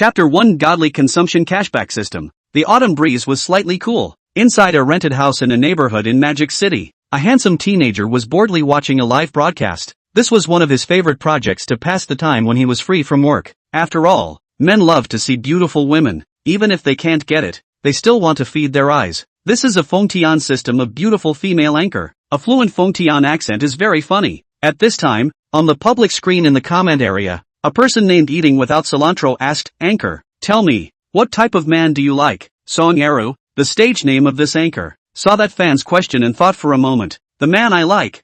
Chapter 1 Godly Consumption Cashback System. The autumn breeze was slightly cool. Inside a rented house in a neighborhood in Magic City, a handsome teenager was boredly watching a live broadcast. This was one of his favorite projects to pass the time when he was free from work. After all, men love to see beautiful women. Even if they can't get it, they still want to feed their eyes. This is a Fongtian system of beautiful female anchor. A fluent Fongtian accent is very funny. At this time, on the public screen in the comment area, a person named Eating Without Cilantro asked, "Anchor, tell me, what type of man do you like?" Song Eru, the stage name of this anchor, saw that fan's question and thought for a moment. The man I like?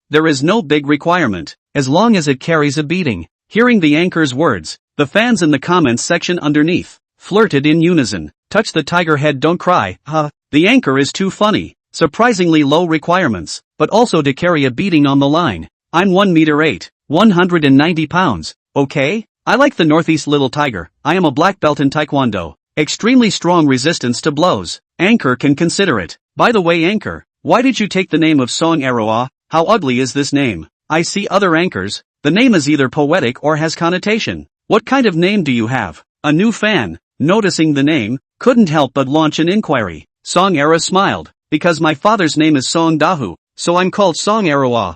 There is no big requirement, as long as it carries a beating. Hearing the anchor's words, the fans in the comments section underneath flirted in unison. Touch the tiger head, don't cry, the anchor is too funny. Surprisingly low requirements, but also to carry a beating on the line. I'm 1 meter 8, 190 pounds. Okay? I like the Northeast little tiger. I am a black belt in Taekwondo. Extremely strong resistance to blows. Anchor can consider it. By the way, Anchor, why did you take the name of Song Eroa? How ugly is this name? I see other anchors. The name is either poetic or has connotation. What kind of name do you have? A new fan, noticing the name, couldn't help but launch an inquiry. Song Era smiled. Because my father's name is Song Dahu, so I'm called Song Eroa.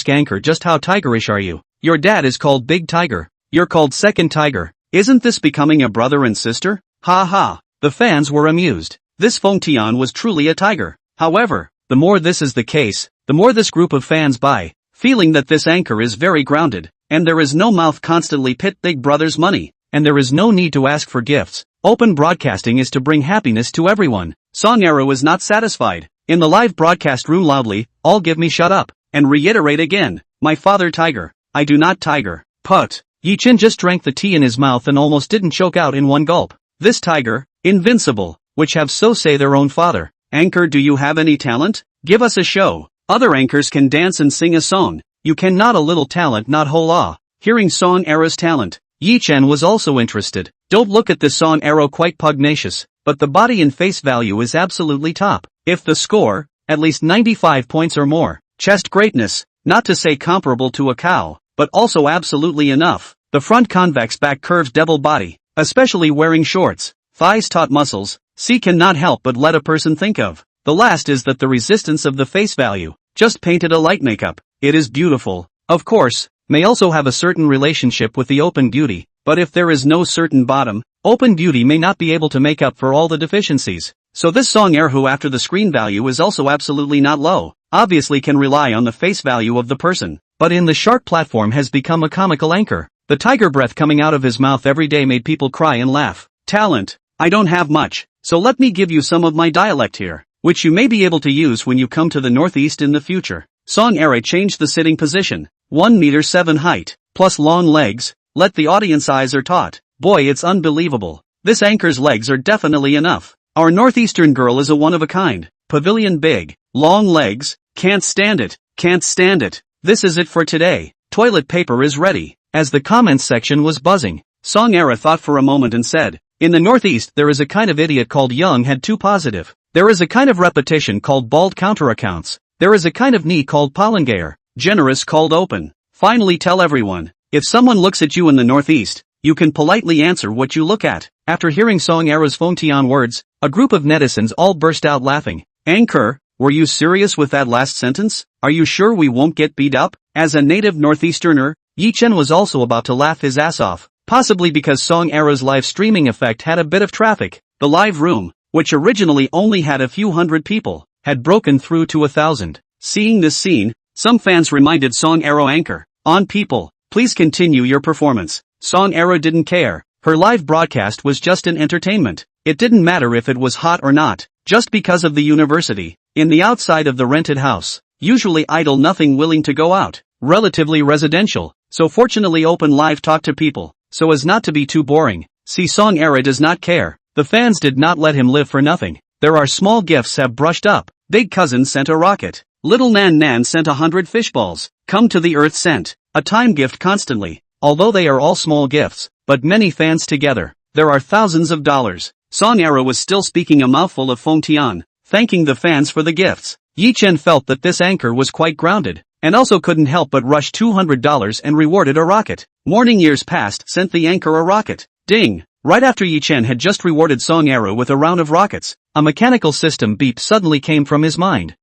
Anchor, just how tigerish are you? Your dad is called Big Tiger. You're called Second Tiger. Isn't this becoming a brother and sister? Ha ha. The fans were amused. This Fongtian was truly a tiger. However, the more this is the case, the more this group of fans buy, feeling that this anchor is very grounded, and there is no mouth constantly pit Big Brother's money, and there is no need to ask for gifts. Open broadcasting is to bring happiness to everyone. Song Era was not satisfied. In the live broadcast room loudly, all give me shut up, and reiterate again, my father tiger, I do not tiger. Put. Yi Chen just drank the tea in his mouth and almost didn't choke out in one gulp. This tiger, invincible, which have so say their own father. Anchor, do you have any talent? Give us a show. Other anchors can dance and sing a song. You can not a little talent, not whole ah. Hearing Song Era's talent, Yi Chen was also interested. Don't look at this Song Era quite pugnacious, but the body and face value is absolutely top. If the score, at least 95 points or more. Chest greatness, not to say comparable to a cow, but also absolutely enough. The front convex back curves double body, especially wearing shorts. Thighs taut muscles, C cannot help but let a person think of. The last is that the resistance of the face value, just painted a light makeup. It is beautiful, of course, may also have a certain relationship with the open beauty, but if there is no certain bottom, open beauty may not be able to make up for all the deficiencies. So this Song Air who after the screen value is also absolutely not low, obviously can rely on the face value of the person, but in the shark platform has become a comical anchor. The tiger breath coming out of his mouth every day made people cry and laugh. Talent. I don't have much, so let me give you some of my dialect here, which you may be able to use when you come to the Northeast in the future. Song Era changed the sitting position. 1 meter 7 height, plus long legs, let the audience eyes are taut. Boy, it's unbelievable. This anchor's legs are definitely enough. Our Northeastern girl is a one of a kind. Pavilion big, long legs, can't stand it, can't stand it. This is it for today. Toilet paper is ready. As the comments section was buzzing, Song Era thought for a moment and said, in the Northeast there is a kind of idiot called young head too positive. There is a kind of repetition called bald counter-accounts. There is a kind of knee called pollingayer, generous called open. Finally tell everyone, if someone looks at you in the Northeast, you can politely answer what you look at. After hearing Song Era's Fongtian words, a group of netizens all burst out laughing. Anchor, were you serious with that last sentence? Are you sure we won't get beat up? As a native Northeasterner, Yi Chen was also about to laugh his ass off, possibly because Song Era's live streaming effect had a bit of traffic. The live room, which originally only had a few hundred people, had broken through to 1,000. Seeing this scene, some fans reminded Song Era anchor, on people, please continue your performance. Song Era didn't care. Her live broadcast was just an entertainment. It didn't matter if it was hot or not, just because of the university. In the outside of the rented house, usually idle nothing willing to go out, relatively residential, so fortunately open live talk to people, so as not to be too boring. See Song Era does not care. The fans did not let him live for nothing. There are small gifts have brushed up. Big cousin sent a rocket. Little Nan Nan sent 100 fish balls. Come to the earth sent a time gift constantly. Although they are all small gifts, but many fans together, there are thousands of dollars. Song Era was still speaking a mouthful of Fongtian, thanking the fans for the gifts. Yi Chen felt that this anchor was quite grounded. and also couldn't help but rush $200 and rewarded a rocket. Morning years past sent the anchor a rocket. Ding! Right after Yi Chen had just rewarded Song Eru with a round of rockets, a mechanical system beep suddenly came from his mind.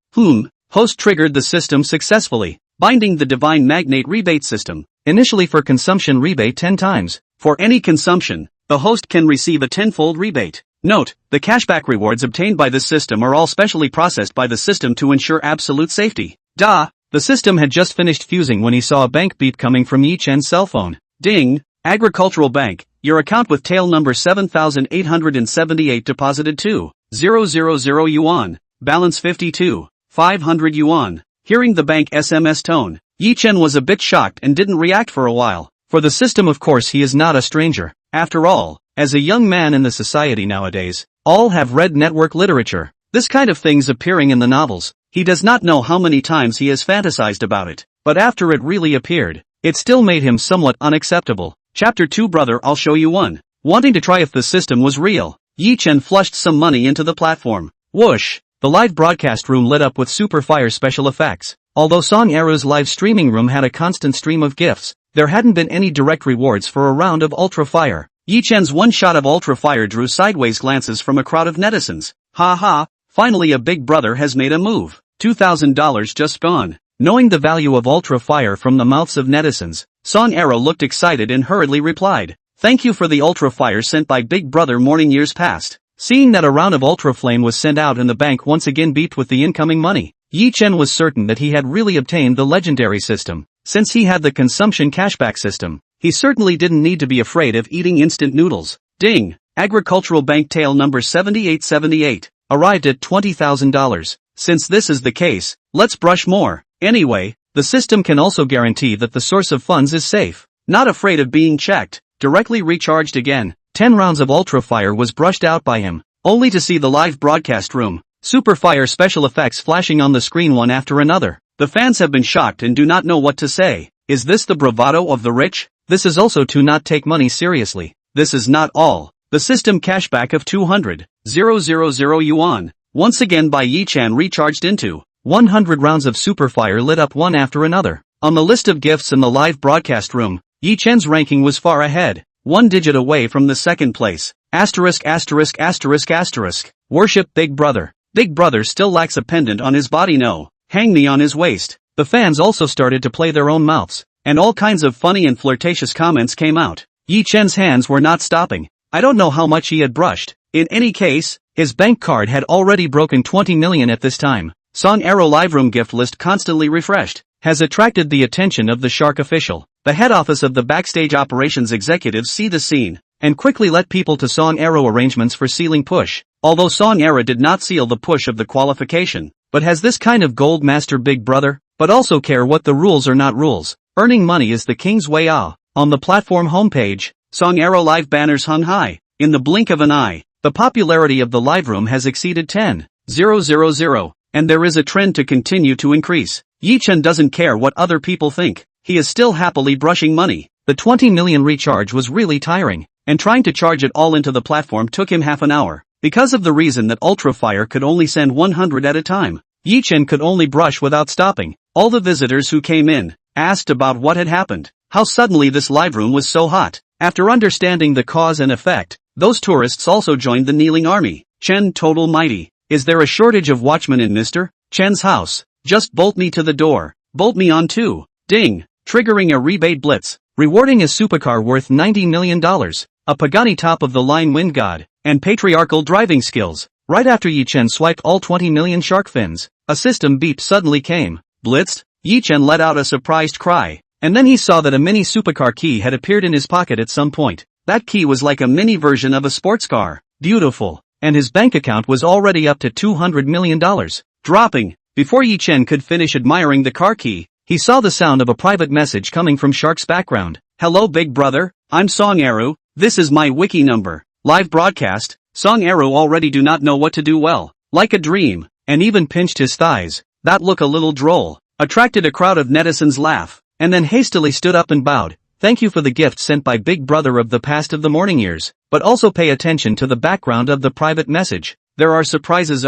Host triggered the system successfully, binding the divine magnate rebate system. Initially for consumption rebate 10 times. For any consumption, the host can receive a tenfold rebate. Note, the cashback rewards obtained by this system are all specially processed by the system to ensure absolute safety. The system had just finished fusing when he saw a bank beep coming from Yi Chen's cell phone. Ding! Agricultural Bank, your account with tail number 7878 deposited 2,000 yuan, balance 52,500 yuan. Hearing the bank SMS tone, Yi Chen was a bit shocked and didn't react for a while. For the system, of course, he is not a stranger. After all, as a young man in the society nowadays, all have read network literature. This kind of thing's appearing in the novels. He does not know how many times he has fantasized about it, but after it really appeared, it still made him somewhat unacceptable. Chapter 2 Brother, I'll show you one. Wanting to try if the system was real, Yi Chen flushed some money into the platform. Whoosh! The live broadcast room lit up with super fire special effects. Although Song Eru's live streaming room had a constant stream of gifts, there hadn't been any direct rewards for a round of ultra fire. Yi Chen's one shot of ultra fire drew sideways glances from a crowd of netizens. Ha ha, finally a big brother has made a move. $2,000 just gone. Knowing the value of ultra fire from the mouths of netizens, Song Eru looked excited and hurriedly replied, "Thank you for the ultra fire sent by Big Brother morning years past." Seeing that a round of ultra flame was sent out and the bank once again beeped with the incoming money, Yi Chen was certain that he had really obtained the legendary system. Since he had the consumption cashback system, he certainly didn't need to be afraid of eating instant noodles. Ding! Agricultural Bank tail number 7878, arrived at $20,000. Since this is the case, let's brush more. Anyway, the system can also guarantee that the source of funds is safe. Not afraid of being checked, directly recharged again. 10 rounds of ultra fire was brushed out by him, only to see the live broadcast room. Super fire special effects flashing on the screen one after another. The fans have been shocked and do not know what to say. Is this the bravado of the rich? This is also to not take money seriously. This is not all. The system cashback of 200,000 yuan, once again by Yi Chen recharged into 100 rounds of super fire lit up one after another. On the list of gifts in the live broadcast room, Yi Chen's ranking was far ahead, one digit away from the second place. Asterisk. Worship Big Brother. Big Brother still lacks a pendant on his body, no. Hang me on his waist. The fans also started to play their own mouths, and all kinds of funny and flirtatious comments came out. Yi Chen's hands were not stopping. I don't know how much he had brushed. In any case, his bank card had already broken 20 million at this time. Song Eru live room gift list constantly refreshed, has attracted the attention of the Shark official. The head office of the backstage operations executives see the scene, and quickly let people to Song Eru arrangements for sealing push. Although Song Eru did not seal the push of the qualification, but has this kind of gold master Big Brother, but also care what the rules are not rules. Earning money is the king's way. On the platform homepage, Song Eru live banners hung high. In the blink of an eye, the popularity of the live room has exceeded 10,000. And there is a trend to continue to increase. Yi Chen doesn't care what other people think. He is still happily brushing money. The 20 million recharge was really tiring, and trying to charge it all into the platform took him half an hour. Because of the reason that Ultra Fire could only send 100 at a time, Yi Chen could only brush without stopping. All the visitors who came in asked about what had happened, how suddenly this live room was so hot. After understanding the cause and effect, those tourists also joined the kneeling army. Chen total mighty. Is there a shortage of watchmen in Mr. Chen's house? Just bolt me to the door. Bolt me on too. Ding. Triggering a rebate blitz. Rewarding a supercar worth $90 million. A Pagani top of the line wind god. And patriarchal driving skills. Right after Yi Chen swiped all 20 million shark fins, a system beep suddenly came. Blitzed? Yi Chen let out a surprised cry. And then he saw that a mini supercar key had appeared in his pocket at some point. That key was like a mini version of a sports car. Beautiful. And his bank account was already up to $200 million. Dropping. Before Yi Chen could finish admiring the car key, he saw the sound of a private message coming from Shark's background. Hello Big Brother, I'm Song Eru, this is my wiki number. Live broadcast. Song Eru already do not know what to do well. Like a dream, and even pinched his thighs. That look a little droll. Attracted a crowd of netizens laugh, and then hastily stood up and bowed. Thank you for the gift sent by Big Brother of the past of the morning years, but also pay attention to the background of the private message. There are surprises.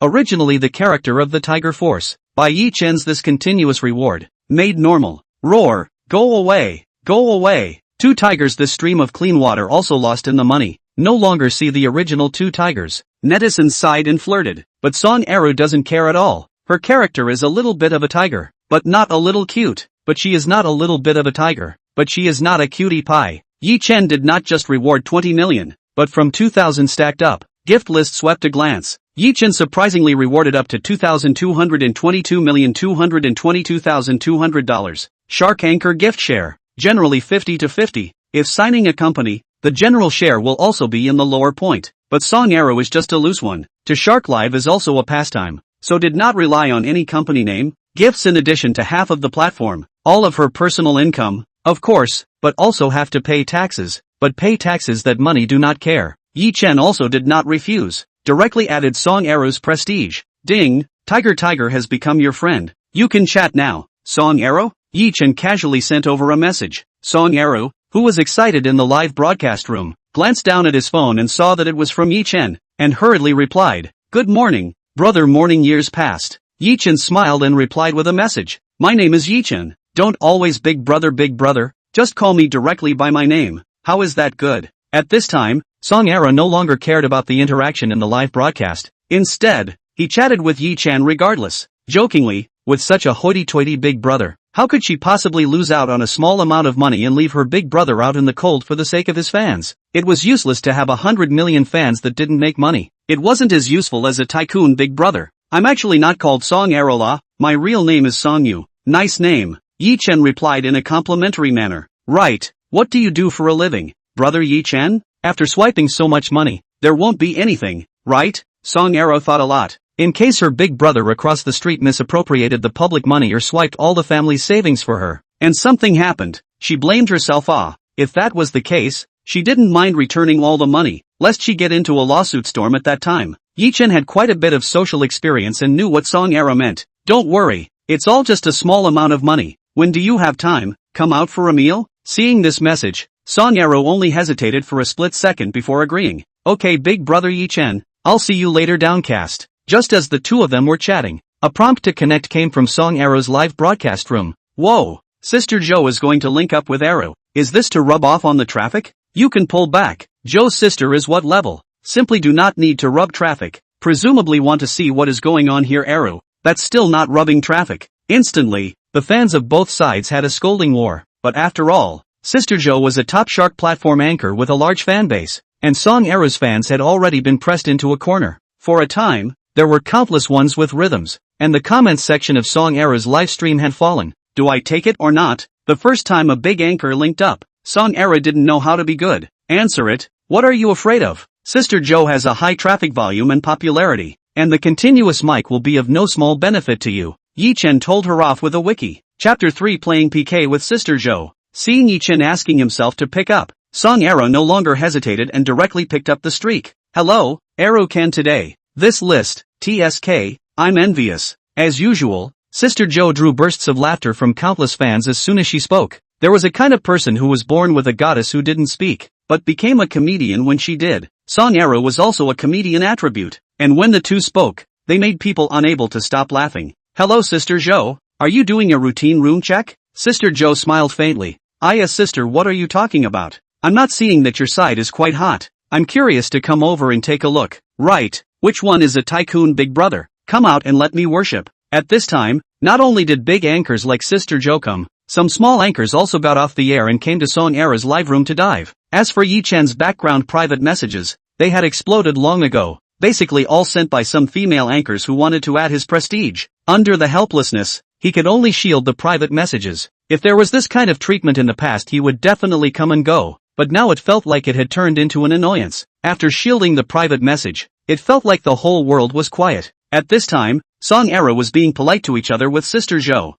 Originally the character of the Tiger Force. By Yi Chen's this continuous reward, Made normal. Roar. Go away. Go away. Two tigers. This stream of clean water also lost in the money. No longer see the original two tigers. Netizens sighed and flirted. But Song Eru doesn't care at all. Her character is a little bit of a tiger. But not a little cute. But she is not a little bit of a tiger. But she is not a cutie pie. Yi Chen did not just reward 20 million. But from 2,000 stacked up. Gift list swept a glance. Yi Chen surprisingly rewarded up to $2,222,222,200. Shark Anchor gift share. Generally 50-50. If signing a company, the general share will also be in the lower point. But Song Eru is just a loose one. To Shark Live is also a pastime. So did not rely on any company name. Gifts in addition to half of the platform. All of her personal income. Of course, but also have to pay taxes. But pay taxes that money do not care. Yi Chen also did not refuse. Directly added Song Eru's prestige. Ding, Tiger has become your friend. You can chat now. Song Eru? Yi Chen casually sent over a message. Song Eru, who was excited in the live broadcast room, glanced down at his phone and saw that it was from Yi Chen, and hurriedly replied, "Good morning, brother." Morning. Years passed. Yi Chen smiled and replied with a message. "My name is Yi Chen. Don't always big brother, just call me directly by my name. How is that good?" At this time, Song Eru no longer cared about the interaction in the live broadcast. Instead, he chatted with Yi Chen regardless. Jokingly, with such a hoity-toity big brother, how could she possibly lose out on a small amount of money and leave her big brother out in the cold for the sake of his fans? It was useless to have 100 million fans that didn't make money. It wasn't as useful as a tycoon big brother. "I'm actually not called Song Eru la, my real name is Song Yu." "Nice name," Yi Chen replied in a complimentary manner. "Right, what do you do for a living, brother Yi Chen?" After swiping so much money, there won't be anything, right? Song Eru thought a lot. In case her big brother across the street misappropriated the public money or swiped all the family's savings for her, and something happened, she blamed herself. If that was the case, she didn't mind returning all the money, lest she get into a lawsuit storm at that time. Yi Chen had quite a bit of social experience and knew what Song Eru meant. "Don't worry, it's all just a small amount of money. When do you have time? Come out for a meal?" Seeing this message, Song Eru only hesitated for a split second before agreeing. "Okay big brother Yi Chen, I'll see you later." Downcast. Just as the two of them were chatting, a prompt to connect came from Song Eru's live broadcast room. "Whoa, Sister Joe is going to link up with Eru. Is this to rub off on the traffic? You can pull back. Joe's sister is what level? Simply do not need to rub traffic. Presumably want to see what is going on here. Eru, that's still not rubbing traffic." Instantly, the fans of both sides had a scolding war. But after all, Sister Joe was a top Shark platform anchor with a large fan base, and Song Eru's fans had already been pressed into a corner. For a time, there were countless ones with rhythms, and the comments section of Song Eru's live stream had fallen. "Do I take it or not?" The first time a big anchor linked up, Song Eru didn't know how to be good. "Answer it, what are you afraid of? Sister Joe has a high traffic volume and popularity, and the continuous mic will be of no small benefit to you." Yi Chen told her off with a wiki. Chapter 3 Playing PK with Sister Joe. Seeing Yi Chen asking himself to pick up, Song Eru no longer hesitated and directly picked up the streak. "Hello, Eru can today. This list, TSK, I'm envious." As usual, Sister Joe drew bursts of laughter from countless fans as soon as she spoke. There was a kind of person who was born with a goddess who didn't speak, but became a comedian when she did. Song Eru was also a comedian attribute, and when the two spoke, they made people unable to stop laughing. "Hello Sister Joe, are you doing a routine room check?" Sister Joe smiled faintly. Sister, what are you talking about? I'm not seeing that your side is quite hot. I'm curious to come over and take a look." "Right, which one is a tycoon big brother? Come out and let me worship." At this time, not only did big anchors like Sister Joe come, some small anchors also got off the air and came to Song Eru's live room to dive. As for Yi Chen's background private messages, they had exploded long ago, basically all sent by some female anchors who wanted to add his prestige. Under the helplessness, he could only shield the private messages. If there was this kind of treatment in the past, he would definitely come and go, but now it felt like it had turned into an annoyance. After shielding the private message, it felt like the whole world was quiet. At this time, Song Eru was being polite to each other with Sister Joe.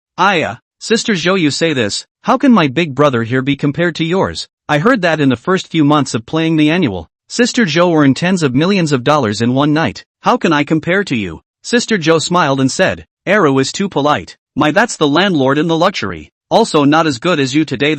Sister Joe, you say this, how can my big brother here be compared to yours? I heard that in the first few months of playing the annual, Sister Joe earned tens of millions of dollars in one night. How can I compare to you?" Sister Joe smiled and said, "Eru is too polite. That's the landlord in the luxury. Also not as good as you today.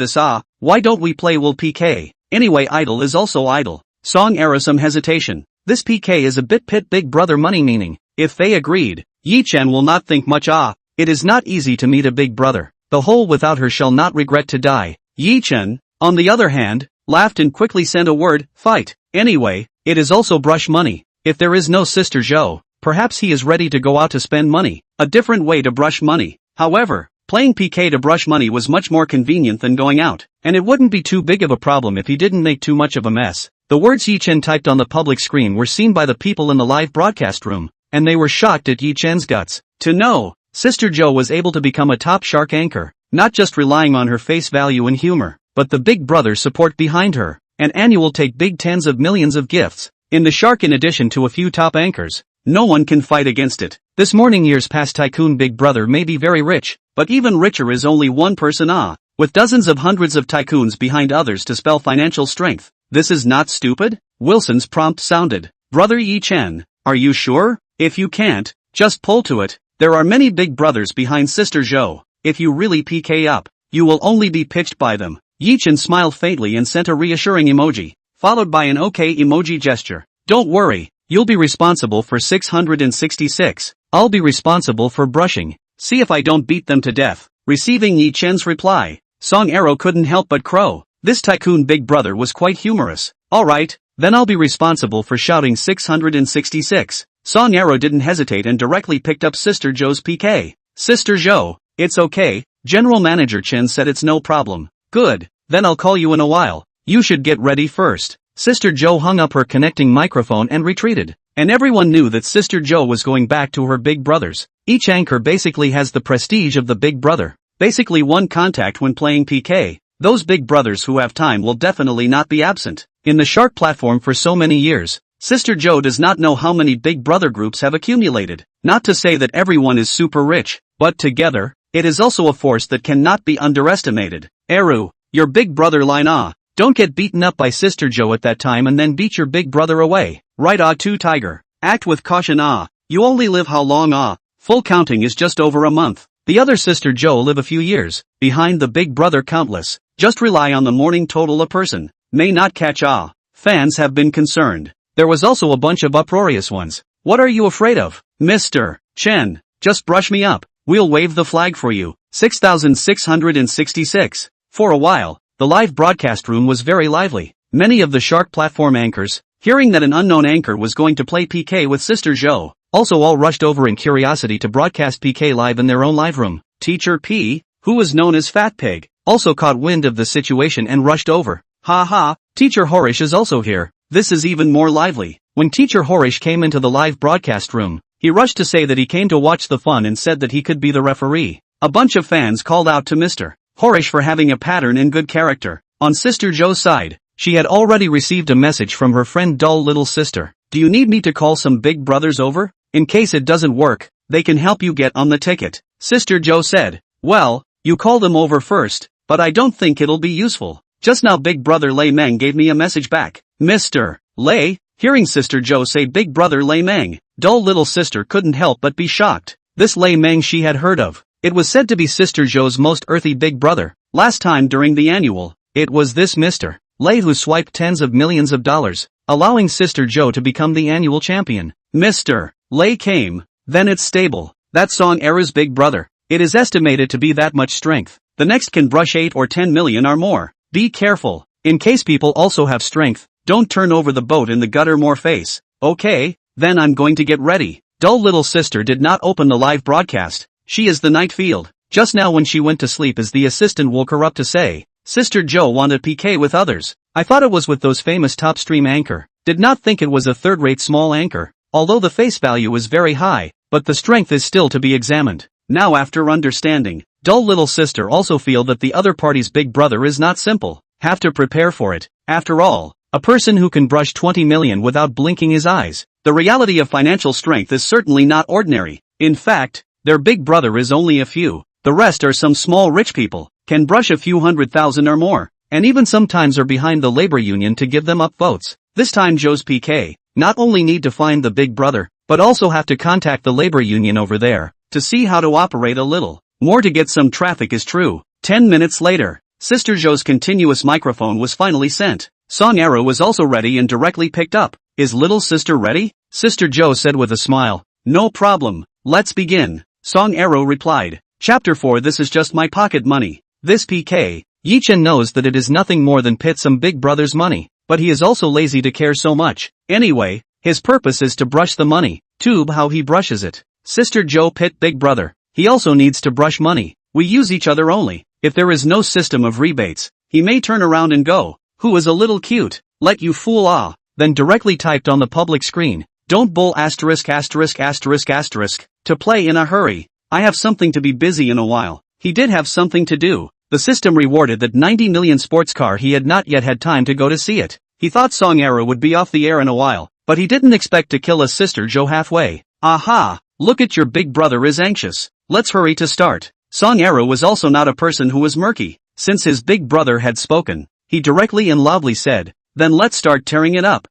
Why don't we play will PK? Anyway, idol is also idol." Song Eru some hesitation. This PK is a bit pit big brother money meaning. If they agreed, Yi Chen will not think much. It is not easy to meet a big brother. the whole without her shall not regret to die. Yi Chen, on the other hand, laughed and quickly sent a word, fight. Anyway, it is also brush money. If there is no Sister Zhou, perhaps he is ready to go out to spend money. A different way to brush money. However, playing PK to brush money was much more convenient than going out, and it wouldn't be too big of a problem if he didn't make too much of a mess. The words Yi Chen typed on the public screen were seen by the people in the live broadcast room, and they were shocked at Yi Chen's guts. To know, Sister Zhou was able to become a top shark anchor, not just relying on her face value and humor, but the Big Brother support behind her, and annual take big tens of millions of gifts. In the shark, in addition to a few top anchors, no one can fight against it. This morning years past tycoon Big Brother may be very rich, but even richer is only one person with dozens of hundreds of tycoons behind others to spell financial strength. This is not stupid? Wilson's prompt sounded. Brother Yi Chen, are you sure? If you can't, just pull to it. There are many Big Brothers behind Sister Zhou. If you really PK up, you will only be pitched by them. Yi Chen smiled faintly and sent a reassuring emoji, followed by an OK emoji gesture. Don't worry, you'll be responsible for 666. I'll be responsible for brushing. See if I don't beat them to death. Receiving Yi Chen's reply, Song Arrow couldn't help but crow. This tycoon Big Brother was quite humorous. Alright, then I'll be responsible for shouting 666. Song Arrow didn't hesitate and directly picked up Sister Zhou's PK. Sister Zhou, it's okay, General Manager Chen said it's no problem. Good, then I'll call you in a while. You should get ready first. Sister Zhou hung up her connecting microphone and retreated. And everyone knew that Sister Zhou was going back to her Big Brothers. Each anchor basically has the prestige of the Big Brother. Basically one contact when playing PK. Those Big Brothers who have time will definitely not be absent. In the Shark platform for so many years, Sister Zhou does not know how many Big Brother groups have accumulated. Not to say that everyone is super rich, but together, it is also a force that cannot be underestimated. Eru, your Big Brother line Don't get beaten up by Sister Zhou at that time and then beat your Big Brother away. Right 2 Tiger. Act with caution You only live how long Full counting is just over a month. The other Sister Zhou live a few years. Behind the Big Brother countless. Just rely on the morning total a person may not catch Fans have been concerned. There was also a bunch of uproarious ones. What are you afraid of? Mr. Chen, just brush me up. We'll wave the flag for you. 6,666. For a while, the live broadcast room was very lively. Many of the Shark platform anchors, hearing that an unknown anchor was going to play PK with Sister Zhou, also all rushed over in curiosity to broadcast PK live in their own live room. Teacher P, who was known as Fat Pig, also caught wind of the situation and rushed over. Ha, Teacher Horish is also here. This is even more lively. When Teacher Horish came into the live broadcast room, he rushed to say that he came to watch the fun and said that he could be the referee. A bunch of fans called out to Mr. Horish for having a pattern and good character. On Sister Zhou's side, she had already received a message from her friend Dull Little Sister. Do you need me to call some Big Brothers over? In case it doesn't work, they can help you get on the ticket. Sister Zhou said, well, you call them over first, but I don't think it'll be useful. Just now Big Brother Lei Meng gave me a message back. Mr. Lei, hearing Sister Zhou say Big Brother Lei Meng, Dull Little Sister couldn't help but be shocked. This Lei Meng she had heard of. It was said to be Sister Zhou's most earthy Big Brother. Last time during the annual, it was this Mr. Lei who swiped tens of millions of dollars, allowing Sister Zhou to become the annual champion. Mr. Lei came, then it's stable. That Song Era's Big Brother. It is estimated to be that much strength. The next can brush 8 or 10 million or more. Be careful. In case people also have strength, don't turn over the boat in the gutter more face. Okay, then I'm going to get ready. Dull Little Sister did not open the live broadcast. She is the night field. Just now when she went to sleep as the assistant woke her up to say, Sister Zhou wanted PK with others. I thought it was with those famous top stream anchor. Did not think it was a third-rate small anchor. Although the face value is very high, but the strength is still to be examined. Now after understanding, Dull Little Sister also feel that the other party's Big Brother is not simple. Have to prepare for it. After all, a person who can brush 20 million without blinking his eyes. The reality of financial strength is certainly not ordinary. In fact, their Big Brother is only a few. The rest are some small rich people, can brush a few 100,000 or more, and even sometimes are behind the labor union to give them up votes. This time Zhou's PK not only need to find the Big Brother, but also have to contact the labor union over there, to see how to operate a little more to get some traffic is true. 10 minutes later, Sister Zhou's continuous microphone was finally sent. Song Arrow was also ready and directly picked up. Is Little Sister ready? Sister Zhou said with a smile. No problem, let's begin. Song Arrow replied. Chapter 4. This is just my pocket money. This PK. Yi-Chen knows that it is nothing more than some big brother's money, but he is also lazy to care so much. Anyway, his purpose is to brush the money. Tube how he brushes it. Sister Joe pit big brother. He also needs to brush money. We use each other only. If there is no system of rebates, he may turn around and go, who is a little cute, let you fool ah, then directly typed on the public screen, don't bull asterisk asterisk asterisk asterisk, to play in a hurry. I have something to be busy in a while. He did have something to do. The system rewarded that 90 million sports car. He had not yet had time to go to see it. He thought Song Arrow would be off the air in a while, but he didn't expect to kill his sister Joe halfway. Aha, look at your big brother is anxious. Let's hurry to start. Song Arrow was also not a person who was murky. Since his big brother had spoken, he directly and loudly said, then let's start tearing it up.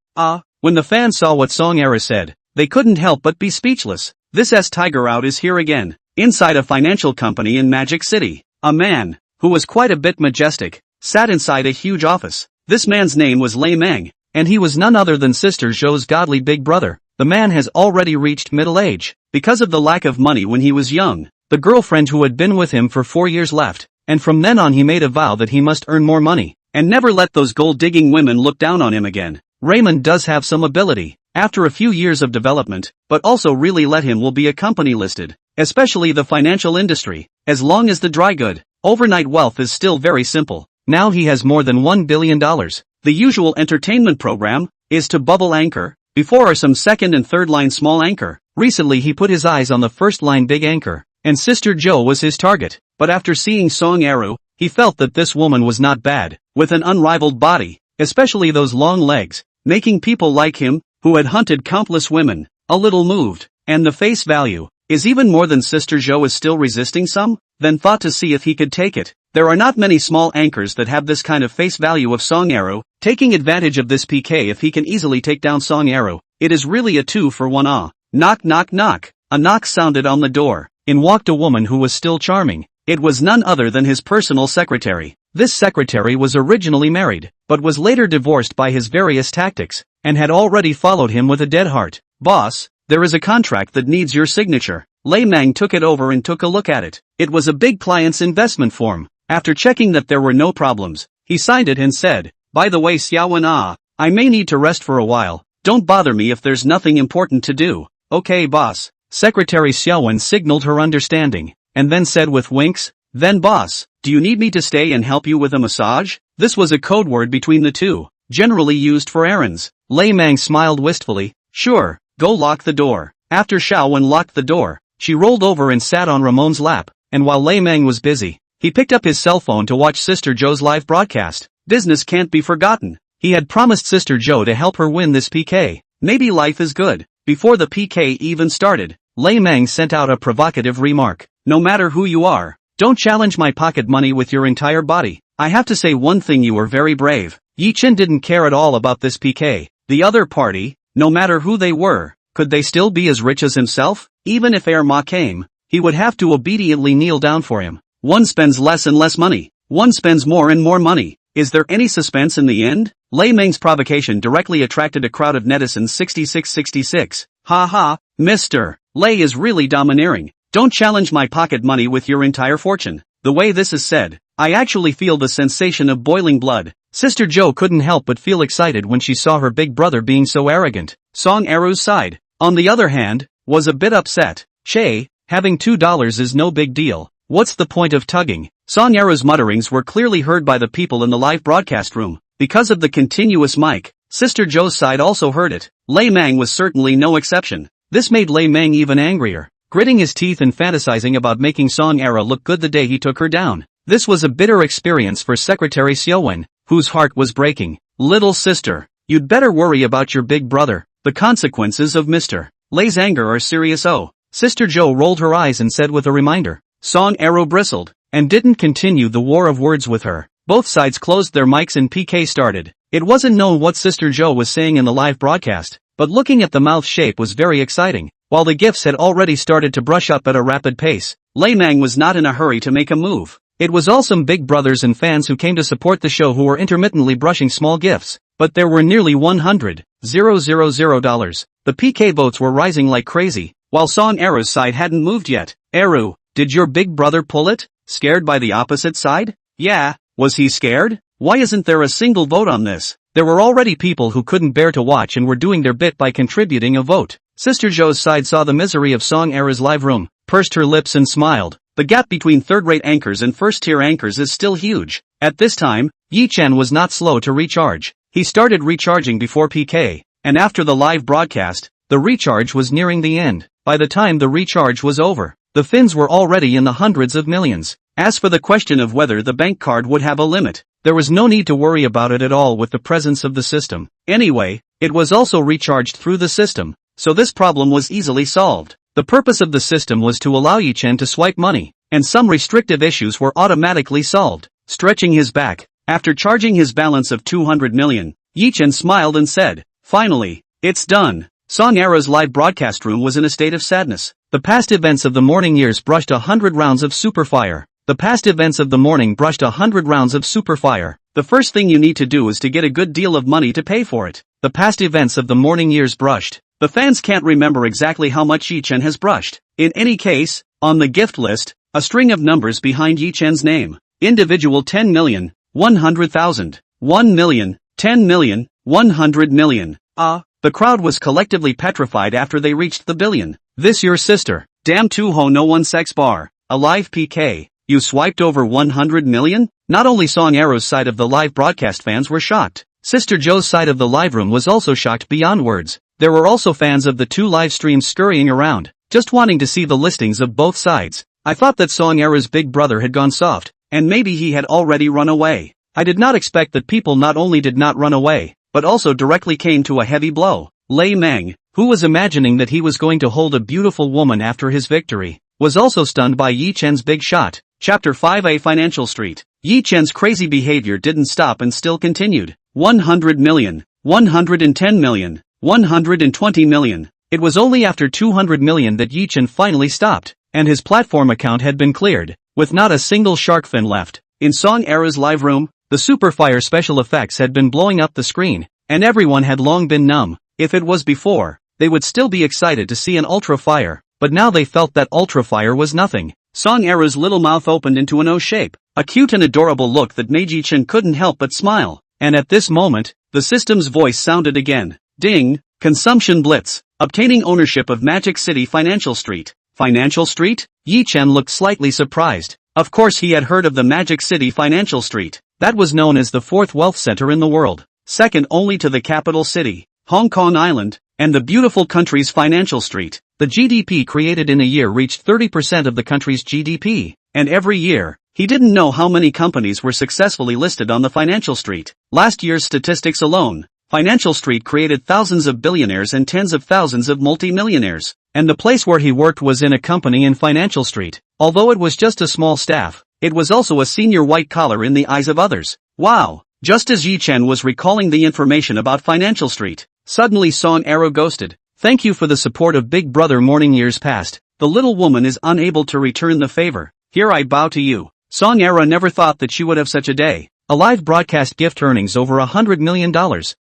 When the fans saw what Song Arrow said, they couldn't help but be speechless. This Tiger out is here again. Inside a financial company in Magic City, a man, who was quite a bit majestic, sat inside a huge office. This man's name was Lei Meng, and he was none other than Sister Zhou's godly big brother. The man has already reached middle age. Because of the lack of money when he was young, the girlfriend who had been with him for 4 years left, and from then on he made a vow that he must earn more money, and never let those gold-digging women look down on him again. Raymond does have some ability, after a few years of development, but also really let him will be a company listed, especially the financial industry, as long as the dry good, overnight wealth is still very simple. Now he has more than $1 billion. The usual entertainment program is to bubble anchor, before are some second and third line small anchor. Recently he put his eyes on the first line big anchor, and Sister Joe was his target, but after seeing Song Arrow, he felt that this woman was not bad, with an unrivaled body, especially those long legs, making people like him, who had hunted countless women, a little moved, and the face value, is even more than Sister Joe is still resisting some, then thought to see if he could take it. There are not many small anchors that have this kind of face value of Song Arrow, taking advantage of this PK if he can easily take down Song Arrow, it is really a 2-for-1 Knock knock knock. A knock sounded on the door. In walked a woman who was still charming. It was none other than his personal secretary. This secretary was originally married, but was later divorced by his various tactics, and had already followed him with a dead heart. Boss, there is a contract that needs your signature. Lei Meng took it over and took a look at it. It was a big client's investment form. After checking that there were no problems, he signed it and said, by the way Xiaowen I may need to rest for a while. Don't bother me if there's nothing important to do. Okay boss. Secretary Xiaowen signaled her understanding, and then said with winks, then boss, do you need me to stay and help you with a massage? This was a code word between the two, generally used for errands. Lei Meng smiled wistfully, sure, go lock the door. After Xiaowen locked the door, she rolled over and sat on Ramon's lap, and while Lei Meng was busy, he picked up his cell phone to watch Sister Joe's live broadcast. Business can't be forgotten. He had promised Sister Joe to help her win this PK. Maybe life is good. Before the PK even started, Lei Meng sent out a provocative remark. No matter who you are, don't challenge my pocket money with your entire body. I have to say one thing, you were very brave. Yi-Chen didn't care at all about this PK. The other party, no matter who they were, could they still be as rich as himself? Even if Air Ma came, he would have to obediently kneel down for him. One spends less and less money. One spends more and more money. Is there any suspense in the end? Lei Meng's provocation directly attracted a crowd of netizens 6666. Ha ha, Mr. Lei is really domineering. Don't challenge my pocket money with your entire fortune. The way this is said, I actually feel the sensation of boiling blood. Sister Joe couldn't help but feel excited when she saw her big brother being so arrogant. Song Arrow's side, on the other hand, was a bit upset. Che, having $2 is no big deal. What's the point of tugging? Song Arrow's mutterings were clearly heard by the people in the live broadcast room. Because of the continuous mic, Sister Joe's side also heard it. Lei Meng was certainly no exception. This made Lei Meng even angrier, gritting his teeth and fantasizing about making Song Arrow look good the day he took her down. This was a bitter experience for Secretary Xiaowen, whose heart was breaking. Little sister, you'd better worry about your big brother. The consequences of Mr. Lei's anger are serious. Oh, Sister Joe rolled her eyes and said with a reminder. Song Arrow bristled, and didn't continue the war of words with her. Both sides closed their mics and PK started. It wasn't known what Sister Joe was saying in the live broadcast, but looking at the mouth shape was very exciting. While the gifts had already started to brush up at a rapid pace, Lei Meng was not in a hurry to make a move. It was all some big brothers and fans who came to support the show who were intermittently brushing small gifts, but there were nearly $100,000. The PK votes were rising like crazy, while Song Arrow's side hadn't moved yet. Arrow, Did your big brother pull it? Scared by the opposite side? Yeah, was he scared? Why isn't there a single vote on this? There were already people who couldn't bear to watch and were doing their bit by contributing a vote. Sister Joe's side saw the misery of Song Era's live room, pursed her lips and smiled. The gap between third-rate anchors and first-tier anchors is still huge. At this time, Yi Chen was not slow to recharge. He started recharging before PK, and after the live broadcast, the recharge was nearing the end. By the time the recharge was over, the Finns were already in the hundreds of millions. As for the question of whether the bank card would have a limit, there was no need to worry about it at all with the presence of the system. Anyway, it was also recharged through the system, so this problem was easily solved. The purpose of the system was to allow Yi Chen to swipe money, and some restrictive issues were automatically solved. Stretching his back, after charging his balance of 200 million, Yi Chen smiled and said, "Finally, it's done." Song Era's live broadcast room was in a state of sadness. The past events of the morning years brushed 100 rounds of superfire. The past events of the morning brushed 100 rounds of superfire. The first thing you need to do is to get a good deal of money to pay for it. The past events of the morning years brushed. The fans can't remember exactly how much Yi Chen has brushed. In any case, on the gift list, a string of numbers behind Yi Chen's name. Individual 10 million, 100,000, 1 million, 10 million, 100 million. The crowd was collectively petrified after they reached the billion. This your sister. Damn too ho no one sex bar. Alive PK. You swiped over 100 million? Not only Song Era's side of the live broadcast fans were shocked. Sister Joe's side of the live room was also shocked beyond words. There were also fans of the two live streams scurrying around, just wanting to see the listings of both sides. I thought that Song Era's big brother had gone soft, and maybe he had already run away. I did not expect that people not only did not run away, but also directly came to a heavy blow. Lei Meng, who was imagining that he was going to hold a beautiful woman after his victory, was also stunned by Yi Chen's big shot. Chapter 5A Financial Street. Yi Chen's crazy behavior didn't stop and still continued. 100 million, 110 million, 120 million. It was only after 200 million that Yi Chen finally stopped, and his platform account had been cleared, with not a single shark fin left. In Song Era's live room, the Superfire special effects had been blowing up the screen, and everyone had long been numb. If it was before, they would still be excited to see an Ultra Fire, but now they felt that Ultra Fire was nothing. Song Era's little mouth opened into an O shape, a cute and adorable look that made Yi Chen couldn't help but smile. And at this moment, the system's voice sounded again. Ding! Consumption Blitz. Obtaining ownership of Magic City Financial Street. Financial Street? Yi Chen looked slightly surprised. Of course he had heard of the Magic City Financial Street. That was known as the fourth wealth center in the world, second only to the capital city, Hong Kong Island, and the beautiful country's financial street. The GDP created in a year reached 30% of the country's GDP, and every year, he didn't know how many companies were successfully listed on the financial street. Last year's statistics alone, Financial Street created thousands of billionaires and tens of thousands of multimillionaires, and the place where he worked was in a company in Financial Street. Although it was just a small staff, it was also a senior white collar in the eyes of others. Wow! Just as Yi Chen was recalling the information about Financial Street, suddenly Song Era ghosted. Thank you for the support of Big Brother morning years past. The little woman is unable to return the favor. Here I bow to you. Song Era never thought that she would have such a day. A live broadcast gift earnings over $100 million.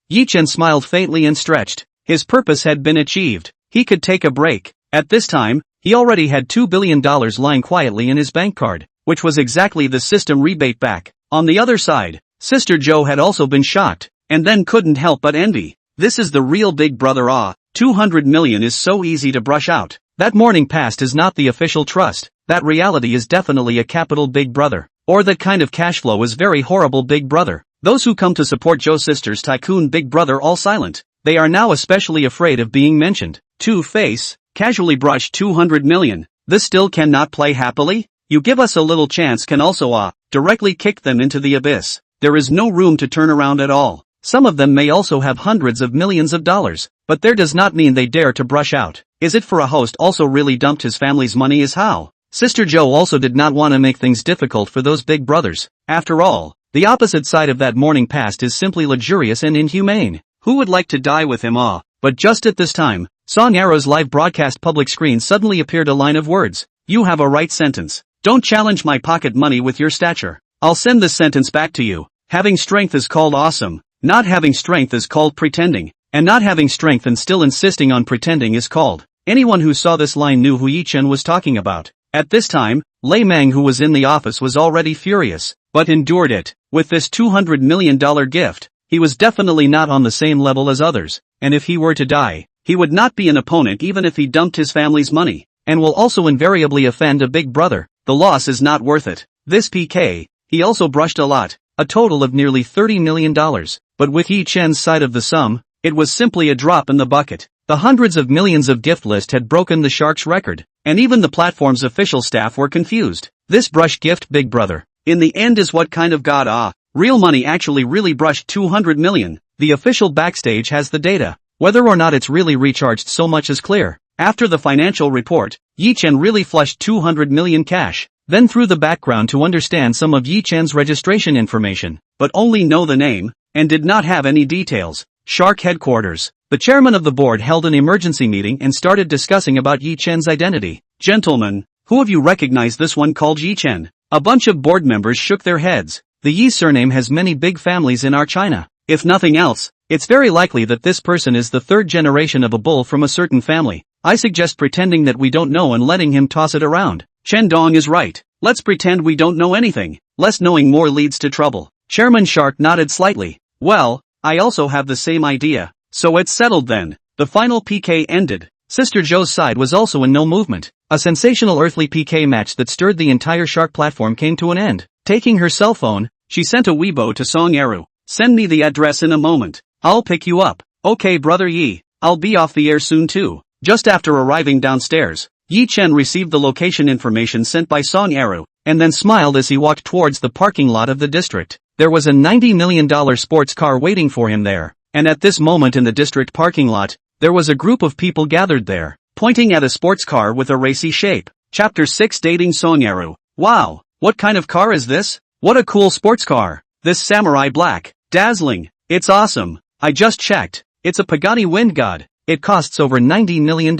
Yi Chen smiled faintly and stretched. His purpose had been achieved. He could take a break. At this time, he already had $2 billion lying quietly in his bank card, which was exactly the system rebate back. On the other side, Sister Joe had also been shocked, and then couldn't help but envy. This is the real Big Brother. 200 million is so easy to brush out. That morning past is not the official trust. That reality is definitely a capital Big Brother. Or that kind of cash flow is very horrible Big Brother. Those who come to support Joe Sisters Tycoon Big Brother all silent. They are now especially afraid of being mentioned. Two-Face, casually brushed 200 million. This still cannot play happily? You give us a little chance can also directly kick them into the abyss. There is no room to turn around at all. Some of them may also have hundreds of millions of dollars, but there does not mean they dare to brush out. Is it for a host also really dumped his family's money is how? Sister Joe also did not want to make things difficult for those big brothers. After all, the opposite side of that morning past is simply luxurious and inhumane. Who would like to die with him? But just at this time, Song Era's live broadcast public screen suddenly appeared a line of words. You have a right sentence. Don't challenge my pocket money with your stature. I'll send this sentence back to you. Having strength is called awesome. Not having strength is called pretending. And not having strength and still insisting on pretending is called. Anyone who saw this line knew who Yi Chen was talking about. At this time, Lei Meng, who was in the office, was already furious, but endured it. With this $200 million gift, he was definitely not on the same level as others, and if he were to die, he would not be an opponent even if he dumped his family's money, and will also invariably offend a big brother. The loss is not worth it. This PK, he also brushed a lot, a total of nearly $30 million, but with Yi Chen's side of the sum, it was simply a drop in the bucket. The hundreds of millions of gift list had broken the shark's record, and even the platform's official staff were confused. This brush gift, big brother, in the end is what kind of god real money actually really brushed 200 million. The official backstage has the data. Whether or not it's really recharged so much is clear. After the financial report, Yi Chen really flushed 200 million cash, then through the background to understand some of Yi Chen's registration information, but only know the name, and did not have any details. Shark headquarters. The chairman of the board held an emergency meeting and started discussing about Yi Chen's identity. Gentlemen, who of you recognize this one called Yi Chen? A bunch of board members shook their heads. The Yi surname has many big families in our China. If nothing else, it's very likely that this person is the third generation of a bull from a certain family. I suggest pretending that we don't know and letting him toss it around. Chen Dong is right. Let's pretend we don't know anything. Less knowing more leads to trouble. Chairman Shark nodded slightly. Well, I also have the same idea. So it's settled then. The final PK ended. Sister Zhou's side was also in no movement. A sensational earthly PK match that stirred the entire Shark platform came to an end. Taking her cell phone, she sent a Weibo to Song Eru. Send me the address in a moment. I'll pick you up. Okay brother Yi, I'll be off the air soon too. Just after arriving downstairs, Yi Chen received the location information sent by Song Eru, and then smiled as he walked towards the parking lot of the district. There was a $90 million sports car waiting for him there, and at this moment in the district parking lot, there was a group of people gathered there, pointing at a sports car with a racy shape. Chapter 6 Dating Song Eru. Wow, what kind of car is this? What a cool sports car. This samurai black. Dazzling. It's awesome. I just checked. It's a Pagani Wind God. It costs over $90 million.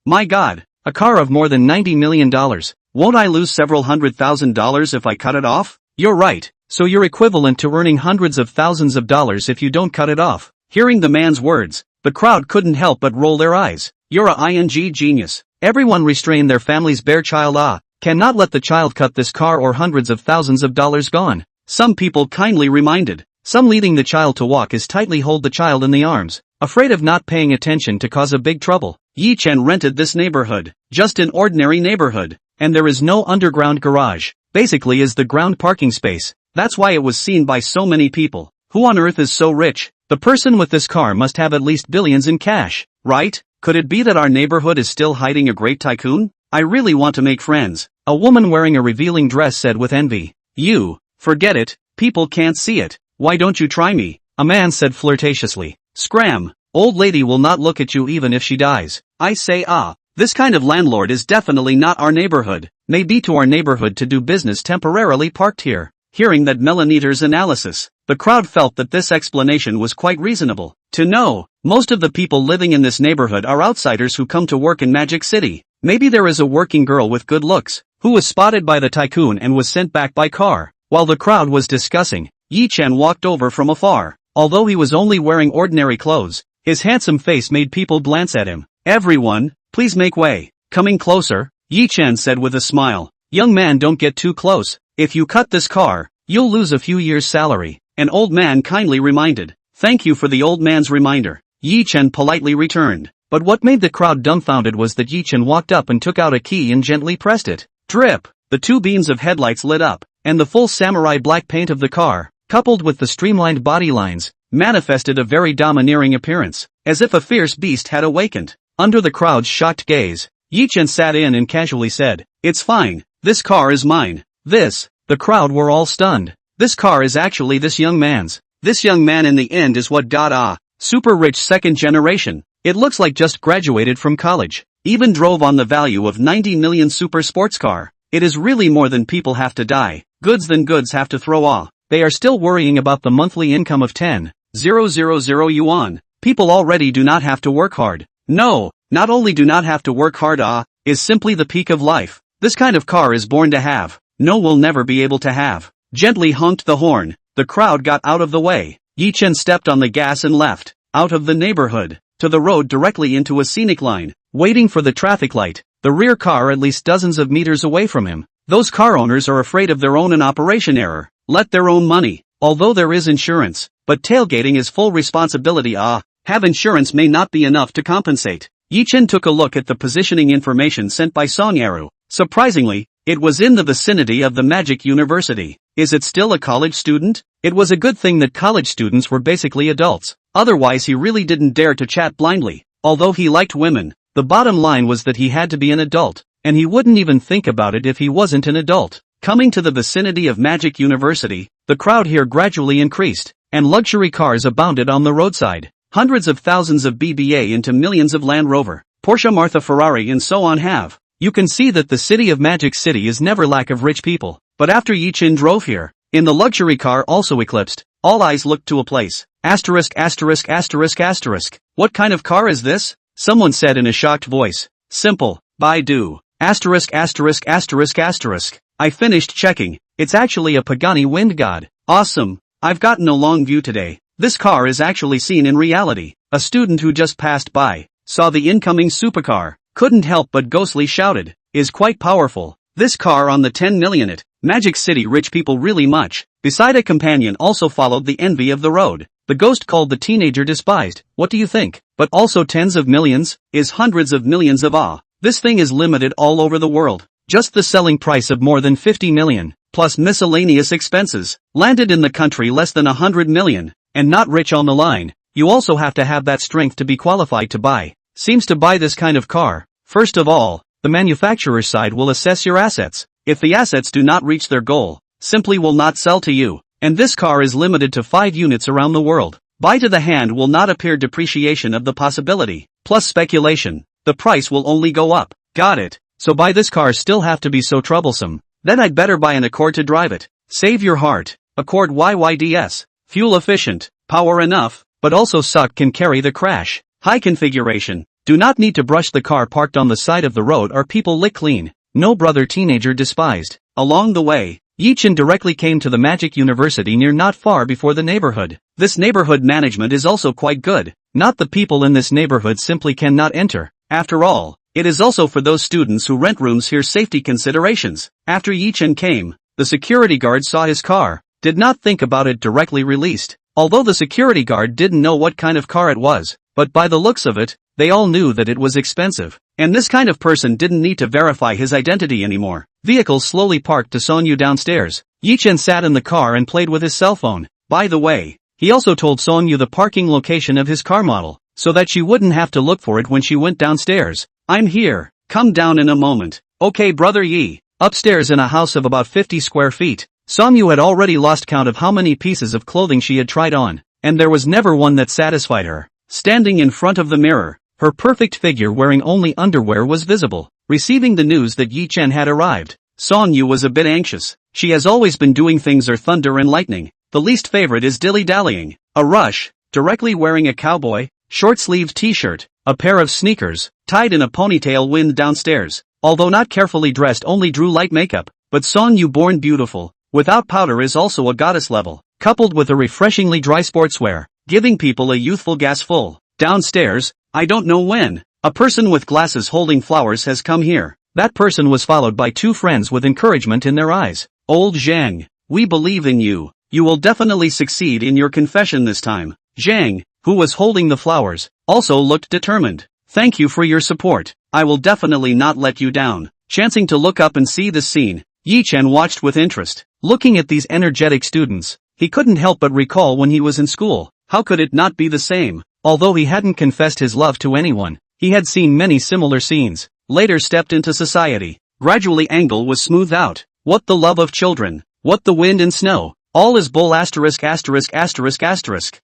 My god. A car of more than $90 million. Won't I lose several $100,000 if I cut it off? You're right. So you're equivalent to earning hundreds of thousands of dollars if you don't cut it off. Hearing the man's words, the crowd couldn't help but roll their eyes. You're a ing genius. Everyone restrain their family's bare child. Cannot let the child cut this car or hundreds of thousands of dollars gone. Some people kindly reminded. Some leading the child to walk is tightly hold the child in the arms, afraid of not paying attention to cause a big trouble. Yi Chen rented this neighborhood, just an ordinary neighborhood, and there is no underground garage, basically is the ground parking space. That's why it was seen by so many people. Who on earth is so rich? The person with this car must have at least billions in cash, right? Could it be that our neighborhood is still hiding a great tycoon? I really want to make friends. A woman wearing a revealing dress said with envy. You, forget it, people can't see it. Why don't you try me? A man said flirtatiously. Scram, old lady will not look at you even if she dies. I say this kind of landlord is definitely not our neighborhood. May be to our neighborhood to do business temporarily parked here. Hearing that Melanator's analysis, the crowd felt that this explanation was quite reasonable. To know, most of the people living in this neighborhood are outsiders who come to work in Magic City. Maybe there is a working girl with good looks, who was spotted by the tycoon and was sent back by car. While the crowd was discussing, Yi Chen walked over from afar. Although he was only wearing ordinary clothes, his handsome face made people glance at him. Everyone, please make way. Coming closer, Yi Chen said with a smile. Young man, don't get too close. If you cut this car, you'll lose a few years' salary. An old man kindly reminded. Thank you for the old man's reminder. Yi Chen politely returned. But what made the crowd dumbfounded was that Yi Chen walked up and took out a key and gently pressed it. Drip! The two beams of headlights lit up, and the full samurai black paint of the car, coupled with the streamlined body lines, manifested a very domineering appearance, as if a fierce beast had awakened. Under the crowd's shocked gaze, Yi Chen sat in and casually said, It's fine, this car is mine. The crowd were all stunned. This car is actually this young man's. This young man in the end is what got super rich second generation. It looks like just graduated from college. Even drove on the value of 90 million super sports car. It is really more than people have to die. Goods than goods have to throw. They are still worrying about the monthly income of 10,000 yuan. People already do not have to work hard. No, not only do not have to work hard, is simply the peak of life. This kind of car is born to have. No, will never be able to have. Gently honked the horn. The crowd got out of the way. Yi Chen stepped on the gas and left, out of the neighborhood, to the road directly into a scenic line. Waiting for the traffic light, the rear car at least dozens of meters away from him. Those car owners are afraid of their own in operation error. Let their own money. Although there is insurance, but tailgating is full responsibility. Have insurance may not be enough to compensate. Yi-Chen took a look at the positioning information sent by Song-Yaru. Surprisingly, it was in the vicinity of the Magic University. Is it still a college student? It was a good thing that college students were basically adults. Otherwise he really didn't dare to chat blindly. Although he liked women, the bottom line was that he had to be an adult, and he wouldn't even think about it if he wasn't an adult. Coming to the vicinity of Magic University, the crowd here gradually increased, and luxury cars abounded on the roadside. Hundreds of thousands of BBA into millions of Land Rover, Porsche, Martha, Ferrari and so on have. You can see that the city of Magic City is never lack of rich people. But after Yi-Chen drove here, in the luxury car also eclipsed, all eyes looked to a place. Asterisk. What kind of car is this? Someone said in a shocked voice. Simple, Baidu. Asterisk. I finished checking. It's actually a Pagani Wind God. Awesome. I've gotten a long view today. This car is actually seen in reality. A student who just passed by saw the incoming supercar. Couldn't help but ghostly shouted. Is quite powerful. This car on the 10 million at Magic City rich people really much. Beside a companion also followed the envy of the road. The ghost called the teenager despised. What do you think? But also tens of millions? Is hundreds of millions of This thing is limited all over the world. Just the selling price of more than 50 million, plus miscellaneous expenses, landed in the country less than 100 million, and not rich on the line. You also have to have that strength to be qualified to buy. Seems to buy this kind of car. First of all, the manufacturer's side will assess your assets. If the assets do not reach their goal, simply will not sell to you. And this car is limited to 5 units around the world. Buy to the hand will not appear depreciation of the possibility, plus speculation. The price will only go up. Got it. So buy this car still have to be so troublesome. Then I'd better buy an Accord to drive it. Save your heart. Accord YYDS. Fuel efficient, power enough, but also suck can carry the crash. High configuration. Do not need to brush the car parked on the side of the road or people lick clean. No brother teenager despised. Along the way, Yi-Chen directly came to the Magic University near not far before the neighborhood. This neighborhood management is also quite good. Not the people in this neighborhood simply cannot enter. After all, it is also for those students who rent rooms here safety considerations. After Yi-Chen came, the security guard saw his car, did not think about it directly released. Although the security guard didn't know what kind of car it was, but by the looks of it, they all knew that it was expensive. And this kind of person didn't need to verify his identity anymore. Vehicle slowly parked to Song-Yu downstairs. Yi-Chen sat in the car and played with his cell phone. By the way, he also told Song-Yu the parking location of his car model, so that she wouldn't have to look for it when she went downstairs. I'm here. Come down in a moment. Okay, brother Yi. Upstairs in a house of about 50 square feet, Song-Yu had already lost count of how many pieces of clothing she had tried on, and there was never one that satisfied her. Standing in front of the mirror, her perfect figure wearing only underwear was visible. Receiving the news that Yi-Chen had arrived, Song-Yu was a bit anxious. She has always been doing things or thunder and lightning. The least favorite is dilly-dallying. A rush, directly wearing a cowboy, short-sleeved t-shirt, a pair of sneakers, tied in a ponytail wind downstairs. Although not carefully dressed only drew light makeup, but Song-Yu born beautiful, without powder is also a goddess level, coupled with a refreshingly dry sportswear, giving people a youthful gas full. Downstairs, I don't know when, a person with glasses holding flowers has come here. That person was followed by 2 friends with encouragement in their eyes. Old Zhang, we believe in you. You will definitely succeed in your confession this time. Zhang, who was holding the flowers, also looked determined. Thank you for your support. I will definitely not let you down. Chancing to look up and see this scene, Yi-Chen watched with interest. Looking at these energetic students, he couldn't help but recall when he was in school. How could it not be the same? Although he hadn't confessed his love to anyone, he had seen many similar scenes. Later stepped into society. Gradually angle was smoothed out. What the love of children, what the wind and snow. All is bull asterisk.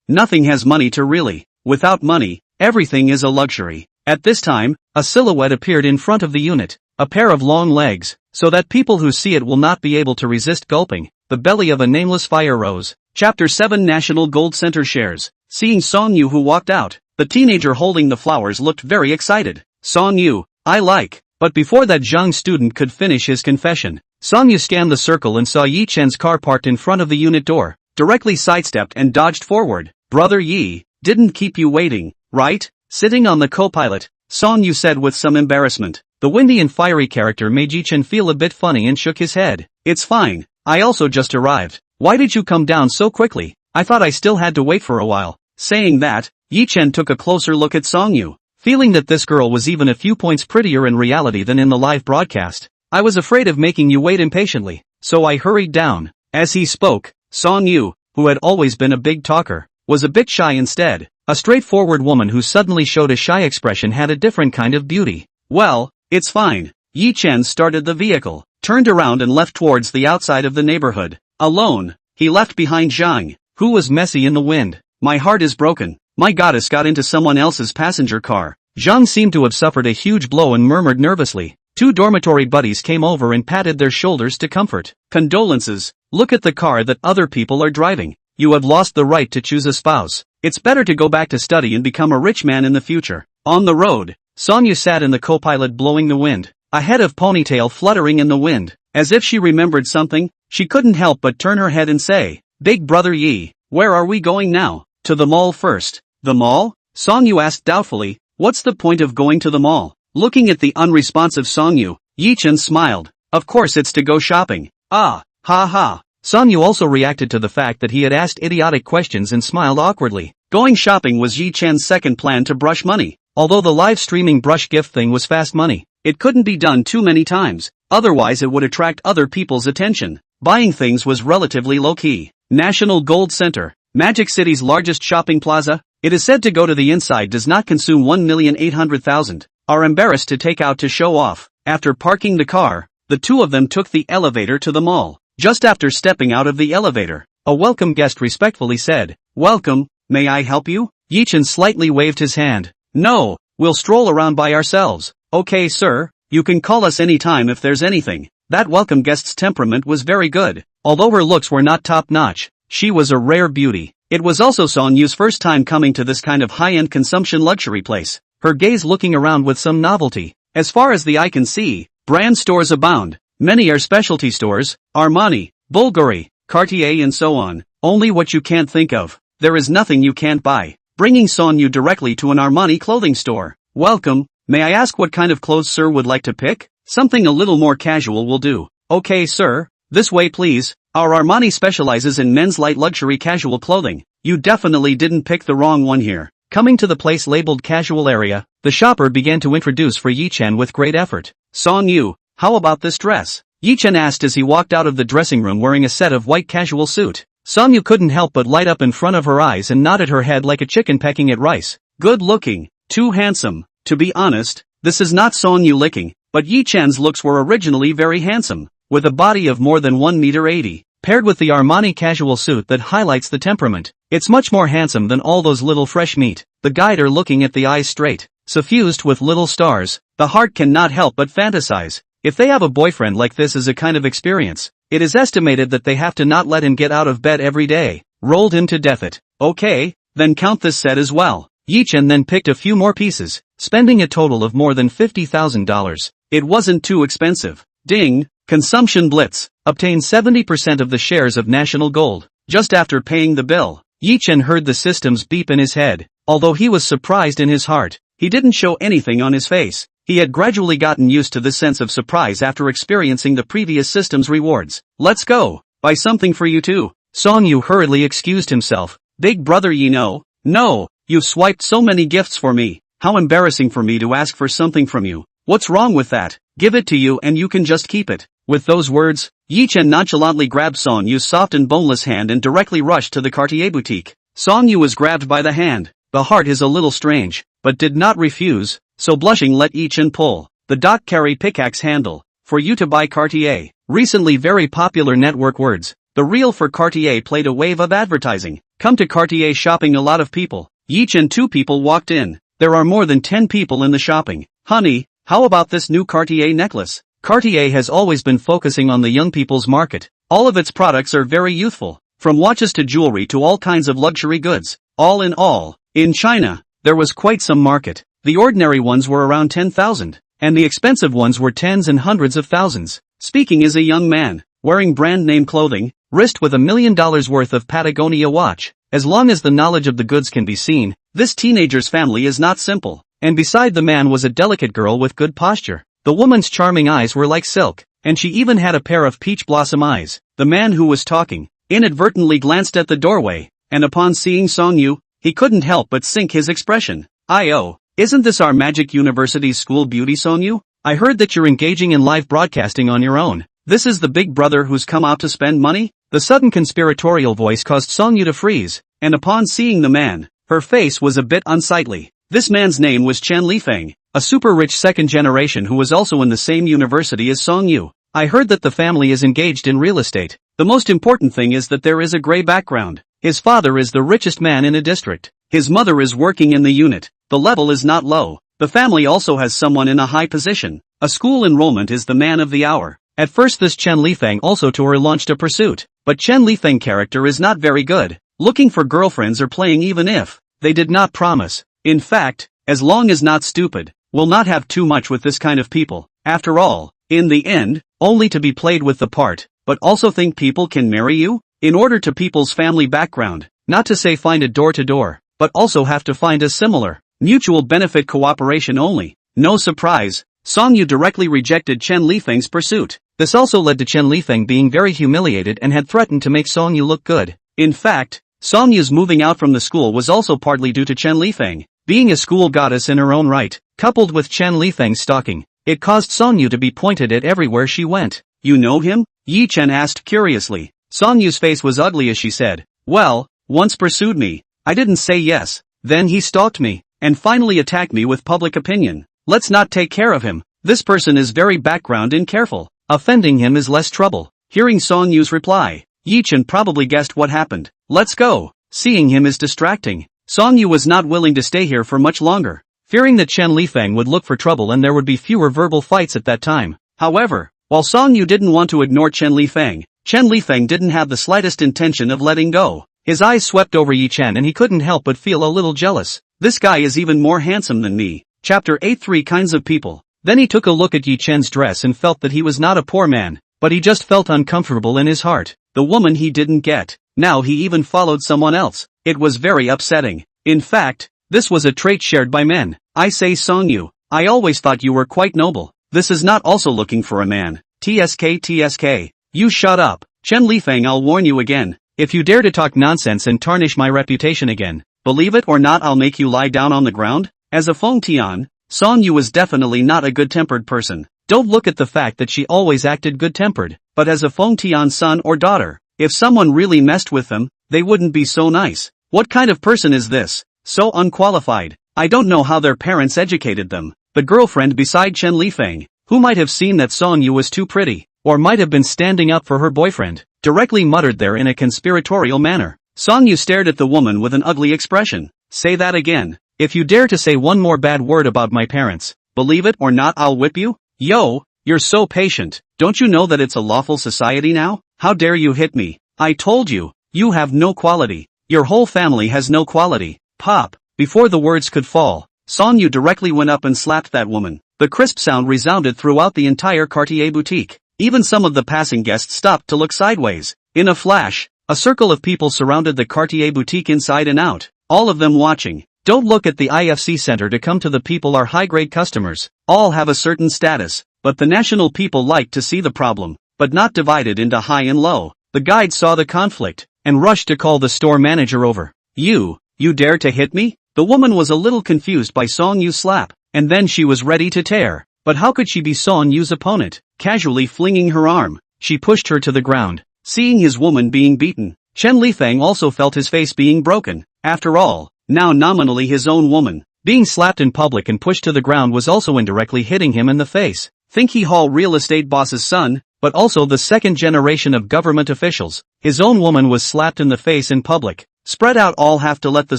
Nothing has money to really. Without money, everything is a luxury. At this time, a silhouette appeared in front of the unit. A pair of long legs, so that people who see it will not be able to resist gulping. The belly of a nameless fire rose. Chapter 7 National Gold Center shares. Seeing Song-Yu who walked out, the teenager holding the flowers looked very excited. Song-Yu, I like. But before that Zhang student could finish his confession, Song-Yu scanned the circle and saw Yi-Chen's car parked in front of the unit door, directly sidestepped and dodged forward. Brother Yi, didn't keep you waiting, right? Sitting on the co-pilot, Song-Yu said with some embarrassment. The windy and fiery character made Yi-chen feel a bit funny and shook his head. It's fine, I also just arrived. Why did you come down so quickly? I thought I still had to wait for a while. Saying that, Yi-chen took a closer look at Song-yu, feeling that this girl was even a few points prettier in reality than in the live broadcast. I was afraid of making you wait impatiently, so I hurried down. As he spoke, Song-yu, who had always been a big talker, was a bit shy instead. A straightforward woman who suddenly showed a shy expression had a different kind of beauty. Well, it's fine. Yi-chen started the vehicle, turned around and left towards the outside of the neighborhood. Alone, he left behind Zhang, who was messy in the wind. My heart is broken. My goddess got into someone else's passenger car. Zhang seemed to have suffered a huge blow and murmured nervously. Two dormitory buddies came over and patted their shoulders to comfort. Condolences. Look at the car that other people are driving. You have lost the right to choose a spouse. It's better to go back to study and become a rich man in the future. On the road, Song-yu sat in the co-pilot blowing the wind, a head of ponytail fluttering in the wind. As if she remembered something, she couldn't help but turn her head and say, Big brother Yi, where are we going now? To the mall first. The mall? Song-yu asked doubtfully, what's the point of going to the mall? Looking at the unresponsive Song-yu, Yi-chen smiled. Of course it's to go shopping. Ah, ha ha. Song-yu also reacted to the fact that he had asked idiotic questions and smiled awkwardly. Going shopping was Yi-chen's second plan to brush money. Although the live streaming brush gift thing was fast money, it couldn't be done too many times, otherwise it would attract other people's attention. Buying things was relatively low-key. National Gold Center, Magic City's largest shopping plaza, it is said to go to the inside does not consume 1,800,000, are embarrassed to take out to show off. After parking the car, the two of them took the elevator to the mall. Just after stepping out of the elevator, a welcome guest respectfully said, Welcome, may I help you? Yi-chen slightly waved his hand. No, we'll stroll around by ourselves. Okay sir, you can call us anytime if there's anything. That welcome guest's temperament was very good. Although her looks were not top-notch, she was a rare beauty. It was also Song-yu's first time coming to this kind of high-end consumption luxury place, her gaze looking around with some novelty. As far as the eye can see, brand stores abound. Many are specialty stores, Armani, Bulgari, Cartier and so on. Only what you can't think of. There is nothing you can't buy. Bringing Song-yu directly to an Armani clothing store. Welcome, may I ask what kind of clothes sir would like to pick? Something a little more casual will do. Okay sir, this way please. Our Armani specializes in men's light luxury casual clothing. You definitely didn't pick the wrong one here. Coming to the place labeled casual area, the shopper began to introduce for Yi-chen with great effort. Song-yu, how about this dress? Yi-chen asked as he walked out of the dressing room wearing a set of white casual suit. Song-yu couldn't help but light up in front of her eyes and nodded her head like a chicken pecking at rice. Good looking, too handsome. To be honest, this is not Song-yu licking, but Yi-chan's looks were originally very handsome, with a body of more than 1.80 m, paired with the Armani casual suit that highlights the temperament. It's much more handsome than all those little fresh meat. The guider looking at the eyes straight, suffused with little stars, the heart cannot help but fantasize. If they have a boyfriend like this as a kind of experience, it is estimated that they have to not let him get out of bed every day. Rolled him to death it. Okay, then count this set as well. Yi-chen then picked a few more pieces, spending a total of more than $50,000. It wasn't too expensive. Ding, consumption blitz. Obtained 70% of the shares of National Gold. Just after paying the bill, Yi-chen heard the system's beep in his head. Although he was surprised in his heart, he didn't show anything on his face. He had gradually gotten used to this sense of surprise after experiencing the previous system's rewards. Let's go. Buy something for you too. Song-yu hurriedly excused himself. Big brother you know. No, you've swiped so many gifts for me. How embarrassing for me to ask for something from you. What's wrong with that? Give it to you and you can just keep it. With those words, Yi-chen nonchalantly grabbed Song-yu's soft and boneless hand and directly rushed to the Cartier boutique. Song-yu was grabbed by the hand. The heart is a little strange, but did not refuse, so blushing let Yi-chen pull the dock carry pickaxe handle. For you to buy Cartier. Recently very popular network words. The reel for Cartier played a wave of advertising. Come to Cartier shopping. A lot of people. Yi-chen 2 people walked in. There are more than 10 people in the shopping. Honey, how about this new Cartier necklace? Cartier has always been focusing on the young people's market. All of its products are very youthful. From watches to jewelry to all kinds of luxury goods. All in all, in China, there was quite some market. The ordinary ones were around 10,000, and the expensive ones were tens and hundreds of thousands. Speaking as a young man, wearing brand name clothing, wrist with $1 million worth of Patagonia watch. As long as the knowledge of the goods can be seen, this teenager's family is not simple. And beside the man was a delicate girl with good posture. The woman's charming eyes were like silk, and she even had a pair of peach blossom eyes. The man who was talking inadvertently glanced at the doorway, and upon seeing Song Yu, he couldn't help but sink his expression. Isn't this our Magic University's school beauty, Song Yu? I heard that you're engaging in live broadcasting on your own. This is the big brother who's come out to spend money? The sudden conspiratorial voice caused Song Yu to freeze, and upon seeing the man, her face was a bit unsightly. This man's name was Chen Lifeng, a super-rich second generation who was also in the same university as Song Yu. I heard that the family is engaged in real estate. The most important thing is that there is a gray background. His father is the richest man in a district. His mother is working in the unit. The level is not low. The family also has someone in a high position. A school enrollment is the man of the hour. At first this Chen Lifeng also to her launched a pursuit, but Chen Lifeng character is not very good, looking for girlfriends or playing even if they did not promise. In fact, as long as not stupid, will not have too much with this kind of people. After all, in the end, only to be played with the part, but also think people can marry you? In order to people's family background, not to say find a door to door, but also have to find a similar, mutual benefit cooperation only. No surprise, Song Yu directly rejected Chen Lifeng's pursuit. This also led to Chen Lifeng being very humiliated and had threatened to make Song Yu look good. In fact, Song Yu's moving out from the school was also partly due to Chen Lifeng, being a school goddess in her own right, coupled with Chen Lifeng's stalking. It caused Song Yu to be pointed at everywhere she went. You know him? Yi Chen asked curiously. Song Yu's face was ugly as she said, well, once pursued me. I didn't say yes. Then he stalked me, and finally attacked me with public opinion. Let's not take care of him. This person is very background and careful. Offending him is less trouble. Hearing Song Yu's reply, Yi Chen probably guessed what happened. Let's go. Seeing him is distracting. Song Yu was not willing to stay here for much longer, fearing that Chen Lifeng would look for trouble and there would be fewer verbal fights at that time. However, while Song Yu didn't want to ignore Chen Lifeng didn't have the slightest intention of letting go. His eyes swept over Yi Chen and he couldn't help but feel a little jealous. This guy is even more handsome than me. Chapter 8 Three Kinds of People. Then he took a look at Yi Chen's dress and felt that he was not a poor man, but he just felt uncomfortable in his heart. The woman he didn't get. Now he even followed someone else. It was very upsetting. In fact, this was a trait shared by men. I say Song Yu, I always thought you were quite noble. This is not also looking for a man. TSK. You shut up. Chen Lifeng, I'll warn you again. If you dare to talk nonsense and tarnish my reputation again, believe it or not, I'll make you lie down on the ground. As a Feng Tian, Song Yu was definitely not a good-tempered person. Don't look at the fact that she always acted good-tempered, but as a Feng Tian son or daughter, if someone really messed with them, they wouldn't be so nice. What kind of person is this? So unqualified. I don't know how their parents educated them. The girlfriend beside Chen Lifeng, who might have seen that Song Yu was too pretty, or might have been standing up for her boyfriend, directly muttered there in a conspiratorial manner. Song Yu stared at the woman with an ugly expression. Say that again. If you dare to say one more bad word about my parents, believe it or not, I'll whip you. Yo, you're so patient. Don't you know that it's a lawful society now? How dare you hit me? I told you, you have no quality. Your whole family has no quality. Pop. Before the words could fall, Song Yu directly went up and slapped that woman. The crisp sound resounded throughout the entire Cartier boutique. Even some of the passing guests stopped to look sideways. In a flash, a circle of people surrounded the Cartier boutique inside and out, all of them watching. Don't look at the IFC center to come to the people are high-grade customers. All have a certain status, but the national people like to see the problem, but not divided into high and low. The guide saw the conflict, and rushed to call the store manager over. You dare to hit me? The woman was a little confused by Song Yu's slap, and then she was ready to tear. But how could she be Song Yu's opponent? Casually flinging her arm, she pushed her to the ground. Seeing his woman being beaten, Chen Lifeng also felt his face being broken. After all, now nominally his own woman, being slapped in public and pushed to the ground was also indirectly hitting him in the face. Think he haul real estate boss's son, but also the second generation of government officials. His own woman was slapped in the face in public. Spread out, all have to let the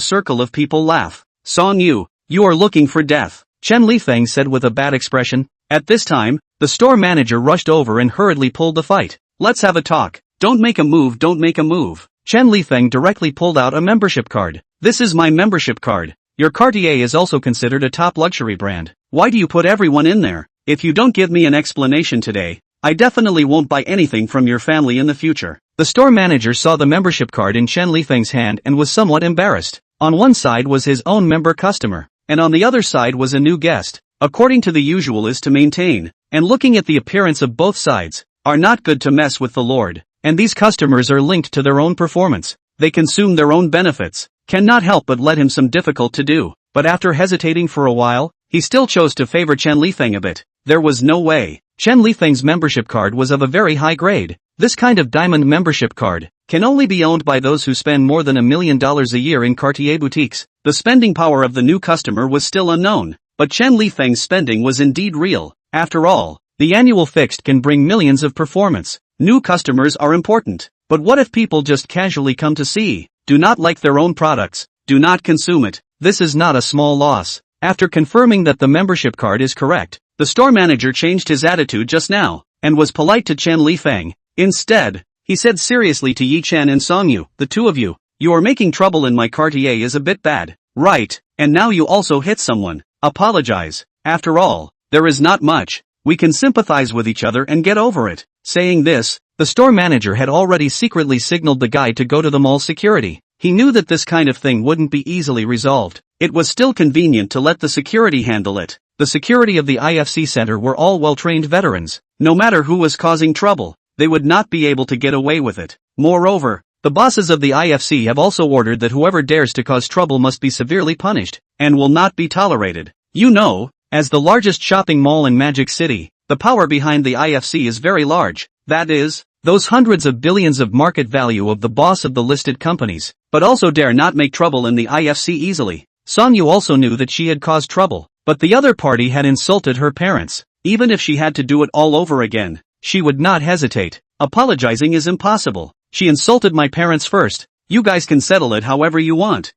circle of people laugh. Song Yu, you are looking for death, Chen Lifeng said with a bad expression. At this time, the store manager rushed over and hurriedly pulled the fight. Let's have a talk. Don't make a move, don't make a move. Chen Lifeng directly pulled out a membership card. This is my membership card. Your Cartier is also considered a top luxury brand. Why do you put everyone in there? If you don't give me an explanation today, I definitely won't buy anything from your family in the future. The store manager saw the membership card in Chen Lifeng's hand and was somewhat embarrassed. On one side was his own member customer, and on the other side was a new guest. According to the usual is to maintain and looking at the appearance of both sides, are not good to mess with the Lord, and these customers are linked to their own performance. They consume their own benefits, cannot help but let him some difficult to do, but after hesitating for a while, he still chose to favor Chen Lifeng a bit. There was no way. Chen Lifeng's membership card was of a very high grade. This kind of diamond membership card can only be owned by those who spend more than $1 million a year in Cartier boutiques. The spending power of the new customer was still unknown, but Chen Lifeng's spending was indeed real. After all, the annual fixed can bring millions of performance. New customers are important, but what if people just casually come to see, do not like their own products, do not consume it? This is not a small loss. After confirming that the membership card is correct, the store manager changed his attitude just now, and was polite to Chen Lifeng. Instead, he said seriously to Yi Chen and Song Yu, the two of you are making trouble in my Cartier is a bit bad, right? And now you also hit someone. Apologize. After all, there is not much. We can sympathize with each other and get over it. Saying this, the store manager had already secretly signaled the guy to go to the mall security. He knew that this kind of thing wouldn't be easily resolved. It was still convenient to let the security handle it. The security of the IFC center were all well-trained veterans. No matter who was causing trouble, they would not be able to get away with it. Moreover, the bosses of the IFC have also ordered that whoever dares to cause trouble must be severely punished, and will not be tolerated. You know, as the largest shopping mall in Magic City, the power behind the IFC is very large. That is, those hundreds of billions of market value of the boss of the listed companies, but also dare not make trouble in the IFC easily. Song Yu also knew that she had caused trouble, but the other party had insulted her parents. Even if she had to do it all over again, she would not hesitate. Apologizing is impossible. She insulted my parents first. You guys can settle it however you want.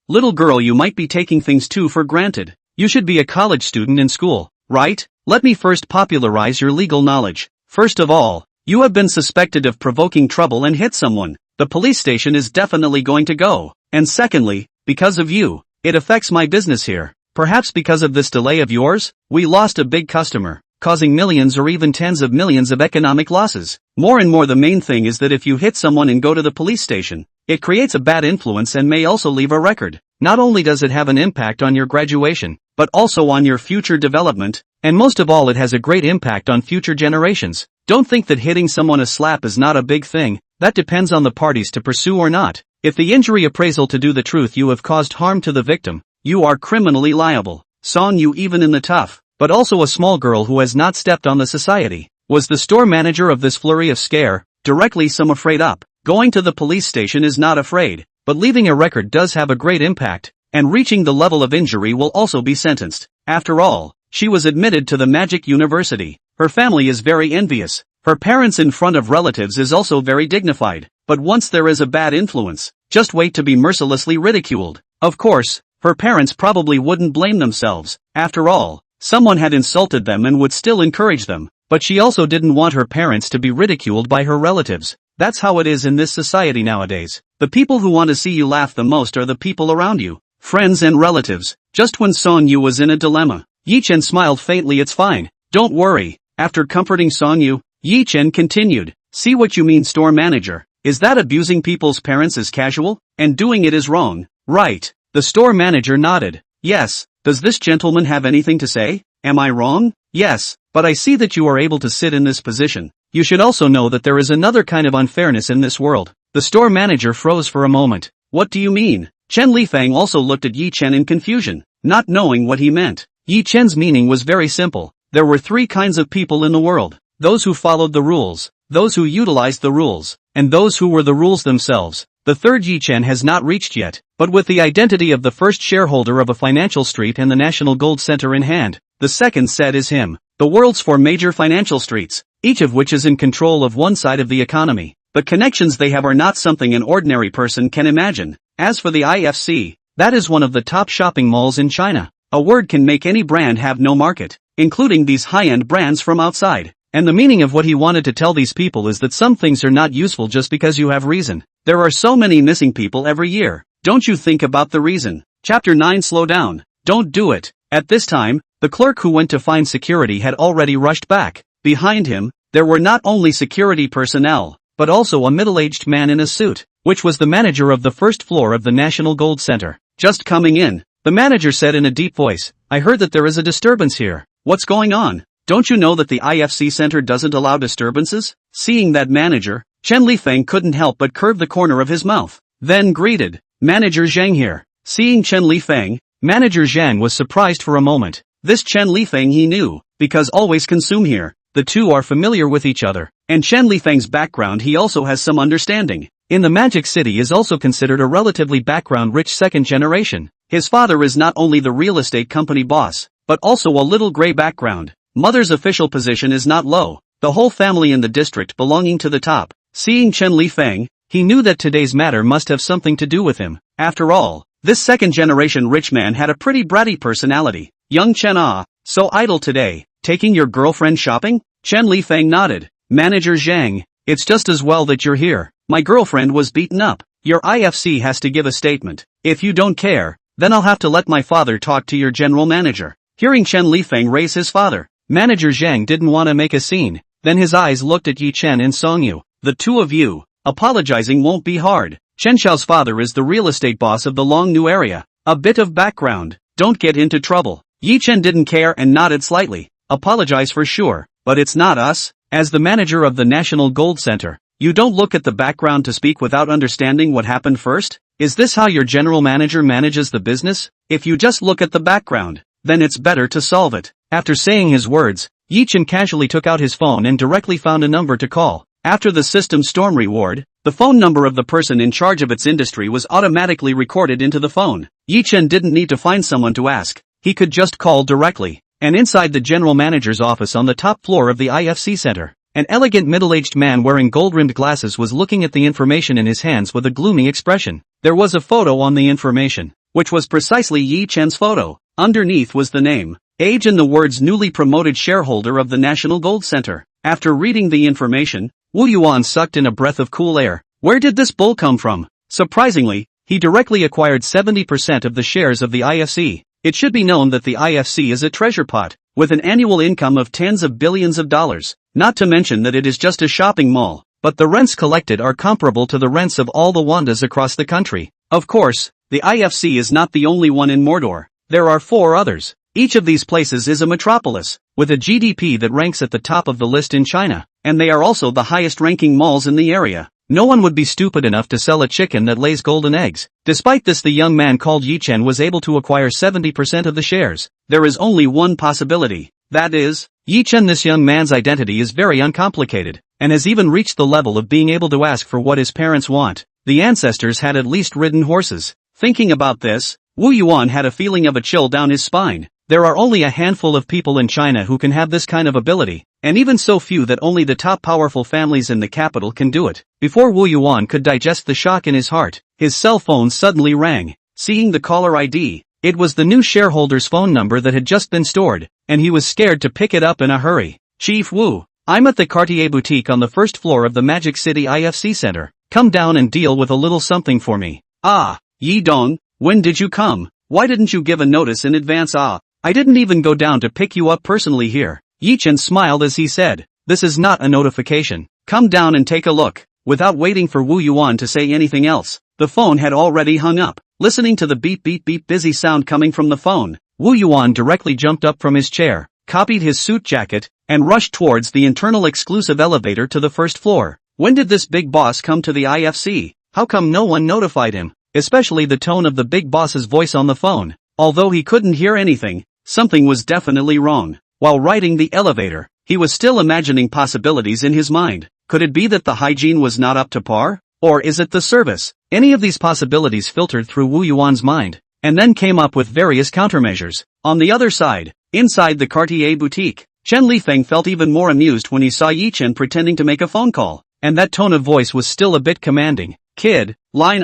Little girl, you might be taking things too for granted. You should be a college student in school, right? Let me first popularize your legal knowledge. First of all, you have been suspected of provoking trouble and hit someone. The police station is definitely going to go. And secondly, because of you, it affects my business here. Perhaps because of this delay of yours, we lost a big customer, causing millions or even tens of millions of economic losses. More and more, the main thing is that if you hit someone and go to the police station, it creates a bad influence and may also leave a record. Not only does it have an impact on your graduation, but also on your future development, and most of all it has a great impact on future generations. Don't think that hitting someone a slap is not a big thing. That depends on the parties to pursue or not. If the injury appraisal to do the truth, you have caused harm to the victim, you are criminally liable. Song Yu, even in the tough, but also a small girl who has not stepped on the society, was the store manager of this flurry of scare, directly some afraid up. Going to the police station is not afraid, but leaving a record does have a great impact, and reaching the level of injury will also be sentenced. After all, she was admitted to the Magic University. Her family is very envious. Her parents in front of relatives is also very dignified, but once there is a bad influence, just wait to be mercilessly ridiculed. Of course, her parents probably wouldn't blame themselves. After all, someone had insulted them and would still encourage them, but she also didn't want her parents to be ridiculed by her relatives. That's how it is in this society nowadays. The people who want to see you laugh the most are the people around you, friends and relatives. Just when Song Yu was in a dilemma, Yi Chen smiled faintly. It's fine, don't worry. After comforting Song Yu, Yi Chen continued, see what you mean, store manager. Is that abusing people's parents is casual, and doing it is wrong, right? The store manager nodded. Yes. Does this gentleman have anything to say? Am I wrong? Yes, but I see that you are able to sit in this position. You should also know that there is another kind of unfairness in this world. The store manager froze for a moment. What do you mean? Chen Lifeng also looked at Yi Chen in confusion, not knowing what he meant. Yi Chen's meaning was very simple. There were three kinds of people in the world: those who followed the rules, those who utilized the rules, and those who were the rules themselves. The third Yi Chen has not reached yet, but with the identity of the first shareholder of a financial street and the National Gold Center in hand, the second set is him. The world's four major financial streets, each of which is in control of one side of the economy. The connections they have are not something an ordinary person can imagine. As for the IFC, that is one of the top shopping malls in China. A word can make any brand have no market, including these high-end brands from outside. And the meaning of what he wanted to tell these people is that some things are not useful just because you have reason. There are so many missing people every year. Don't you think about the reason? Chapter 9. Slow down. Don't do it. At this time, the clerk who went to find security had already rushed back. Behind him, there were not only security personnel, but also a middle-aged man in a suit, which was the manager of the first floor of the National Gold Center. Just coming in, the manager said in a deep voice, I heard that there is a disturbance here. What's going on? don't you know that the IFC center doesn't allow disturbances? Seeing that manager, Chen Lifeng couldn't help but curve the corner of his mouth, then greeted, Manager Zhang here. Seeing Chen Lifeng, Manager Zhang was surprised for a moment. This Chen Lifeng he knew, because always consume here. The two are familiar with each other, and Chen Lifeng's background he also has some understanding. In the Magic City is also considered a relatively background-rich second generation. His father is not only the real estate company boss, but also a little gray background. Mother's official position is not low, the whole family in the district belonging to the top. Seeing Chen Lifeng, he knew that today's matter must have something to do with him. After all, this second-generation rich man had a pretty bratty personality. Young Chen so idle today, taking your girlfriend shopping? Chen Lifeng nodded. Manager Zhang, it's just as well that you're here. My girlfriend was beaten up. Your IFC has to give a statement. If you don't care, then I'll have to let my father talk to your general manager. Hearing Chen Lifeng raise his father, Manager Zhang didn't want to make a scene. Then his eyes looked at Yi Chen and Songyu. The two of you, apologizing won't be hard. Chen Xiao's father is the real estate boss of the Longnu area. A bit of background, don't get into trouble. Yi Chen didn't care and nodded slightly. Apologize for sure, but it's not us. As the manager of the National Gold Center, you don't look at the background to speak without understanding what happened first? Is this how your general manager manages the business? If you just look at the background, then it's better to solve it. After saying his words, Yi Chen casually took out his phone and directly found a number to call. After the system storm reward, the phone number of the person in charge of its industry was automatically recorded into the phone. Yi Chen didn't need to find someone to ask, he could just call directly. And inside the general manager's office on the top floor of the IFC center, an elegant middle-aged man wearing gold-rimmed glasses was looking at the information in his hands with a gloomy expression. There was a photo on the information, which was precisely Yi Chen's photo. Underneath was the name, age and the words newly promoted shareholder of the National Gold Center. After reading the information, Wu Yuan sucked in a breath of cool air. Where did this bull come from? Surprisingly, he directly acquired 70% of the shares of the IFC. It should be known that the IFC is a treasure pot, with an annual income of tens of billions of dollars. Not to mention that it is just a shopping mall, but the rents collected are comparable to the rents of all the Wandas across the country. Of course, the IFC is not the only one in Mordor. There are 4 others. Each of these places is a metropolis, with a GDP that ranks at the top of the list in China, and they are also the highest-ranking malls in the area. No one would be stupid enough to sell a chicken that lays golden eggs. Despite this, the young man called Yi Chen was able to acquire 70% of the shares. There is only one possibility. That is, Yi Chen. This young man's identity is very uncomplicated, and has even reached the level of being able to ask for what his parents want. The ancestors had at least ridden horses. Thinking about this, Wu Yuan had a feeling of a chill down his spine. There are only a handful of people in China who can have this kind of ability, and even so few that only the top powerful families in the capital can do it. Before Wu Yuan could digest the shock in his heart, his cell phone suddenly rang. Seeing the caller ID, it was the new shareholder's phone number that had just been stored, and he was scared to pick it up in a hurry. Chief Wu, I'm at the Cartier boutique on the first floor of the Magic City IFC Center. Come down and deal with a little something for me. Ah, Yi Dong, when did you come? Why didn't you give a notice in advance? I didn't even go down to pick you up personally here. Yi Chen smiled as he said, this is not a notification. Come down and take a look. Without waiting for Wu Yuan to say anything else, the phone had already hung up. Listening to the beep beep beep busy sound coming from the phone, Wu Yuan directly jumped up from his chair, copied his suit jacket, and rushed towards the internal exclusive elevator to the first floor. When did this big boss come to the IFC? How come no one notified him? Especially the tone of the big boss's voice on the phone. Although he couldn't hear anything, something was definitely wrong. While riding the elevator, he was still imagining possibilities in his mind. Could it be that the hygiene was not up to par? Or is it the service? Any of these possibilities filtered through Wu Yuan's mind, and then came up with various countermeasures. On the other side, inside the Cartier boutique, Chen Lifeng felt even more amused when he saw Yi Chen pretending to make a phone call, and that tone of voice was still a bit commanding. Kid, line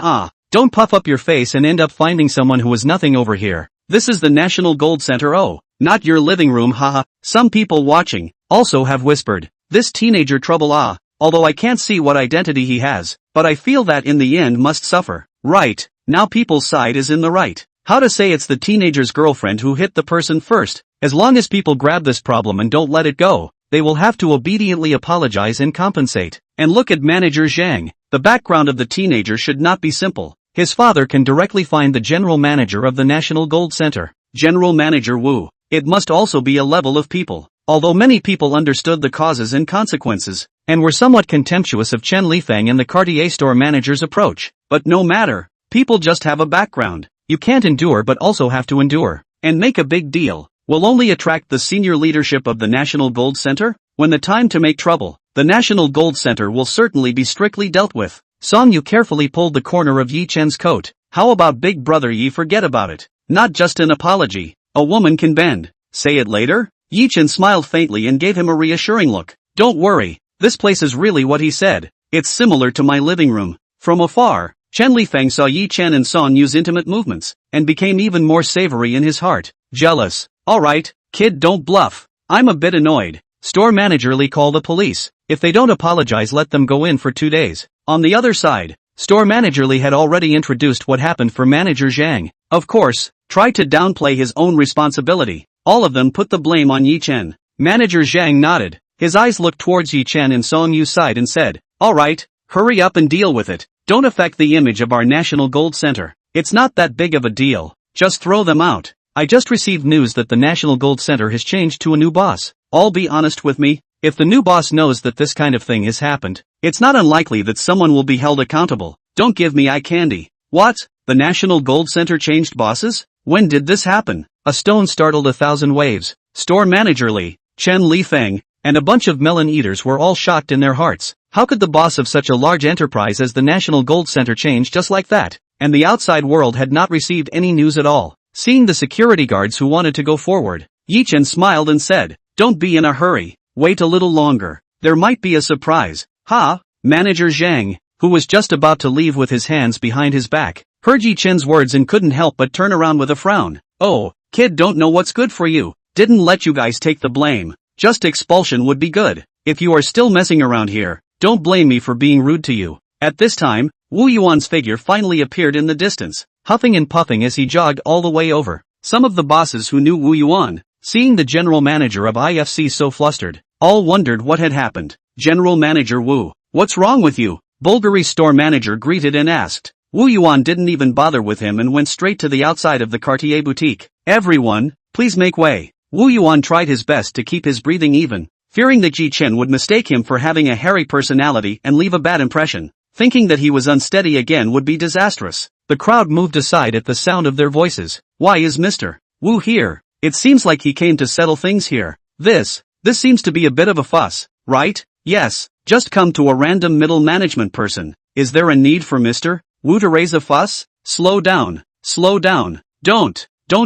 don't puff up your face and end up finding someone who is nothing over here. This is the National Gold Center, not your living room, haha. Some people watching also have whispered, this teenager trouble, although I can't see what identity he has, but I feel that in the end must suffer. Right, now people's side is in the right. How to say it's the teenager's girlfriend who hit the person first. As long as people grab this problem and don't let it go, they will have to obediently apologize and compensate. And look at Manager Zhang. The background of the teenager should not be simple. His father can directly find the general manager of the National Gold Center. General Manager Wu. It must also be a level of people. although many people understood the causes and consequences, and were somewhat contemptuous of Chen Lifeng and the Cartier store manager's approach. But no matter, people just have a background. You can't endure but also have to endure, and make a big deal. Will only attract the senior leadership of the National Gold Center? When the time to make trouble, the National Gold Center will certainly be strictly dealt with. Song Yu carefully pulled the corner of Yi Chen's coat. How about Big Brother Yi forget about it? Not just an apology. A woman can bend. Say it later? Yi Chen smiled faintly and gave him a reassuring look. Don't worry, this place is really what he said. It's similar to my living room. From afar, Chen Lifeng saw Yi Chen and Song Yu's intimate movements, and became even more savory in his heart. Jealous. Alright, kid, don't bluff. I'm a bit annoyed. Store manager Li, call the police. If they don't apologize, let them go in for 2 days. On the other side, store manager Li had already introduced what happened for manager Zhang. Of course, tried to downplay his own responsibility. All of them put the blame on Yi Chen. Manager Zhang nodded. His eyes looked towards Yi Chen and Song Yu's side and said, alright, hurry up and deal with it. Don't affect the image of our National Gold Center. It's not that big of a deal. Just throw them out. I just received news that the National Gold Center has changed to a new boss. All be honest with me, if the new boss knows that this kind of thing has happened, it's not unlikely that someone will be held accountable. Don't give me eye candy. What? The National Gold Center changed bosses? When did this happen? A stone startled 1,000 waves. Store manager Li, Chen Lifeng, and a bunch of melon eaters were all shocked in their hearts. How could the boss of such a large enterprise as the National Gold Center change just like that? And the outside world had not received any news at all. Seeing the security guards who wanted to go forward, Yi Chen smiled and said, don't be in a hurry, wait a little longer, there might be a surprise. Ha! Manager Zhang, who was just about to leave with his hands behind his back, heard Yi Chen's words and couldn't help but turn around with a frown. Oh, kid, don't know what's good for you. Didn't let you guys take the blame. Just expulsion would be good. If you are still messing around here, don't blame me for being rude to you. At this time, Wu Yuan's figure finally appeared in the distance, huffing and puffing as he jogged all the way over. Some of the bosses who knew Wu Yuan, seeing the general manager of IFC so flustered, all wondered what had happened. General Manager Wu, what's wrong with you? Bulgari's store manager greeted and asked. Wu Yuan didn't even bother with him and went straight to the outside of the Cartier boutique. Everyone, please make way. Wu Yuan tried his best to keep his breathing even, fearing that Yi Chen would mistake him for having a hairy personality and leave a bad impression. Thinking that he was unsteady again would be disastrous. The crowd moved aside at the sound of their voices. Why is Mr. Wu here? It seems like he came to settle things here. This seems to be a bit of a fuss, right? Yes, just come to a random middle management person. Is there a need for Mr. Wu to raise a fuss? Slow down. Don't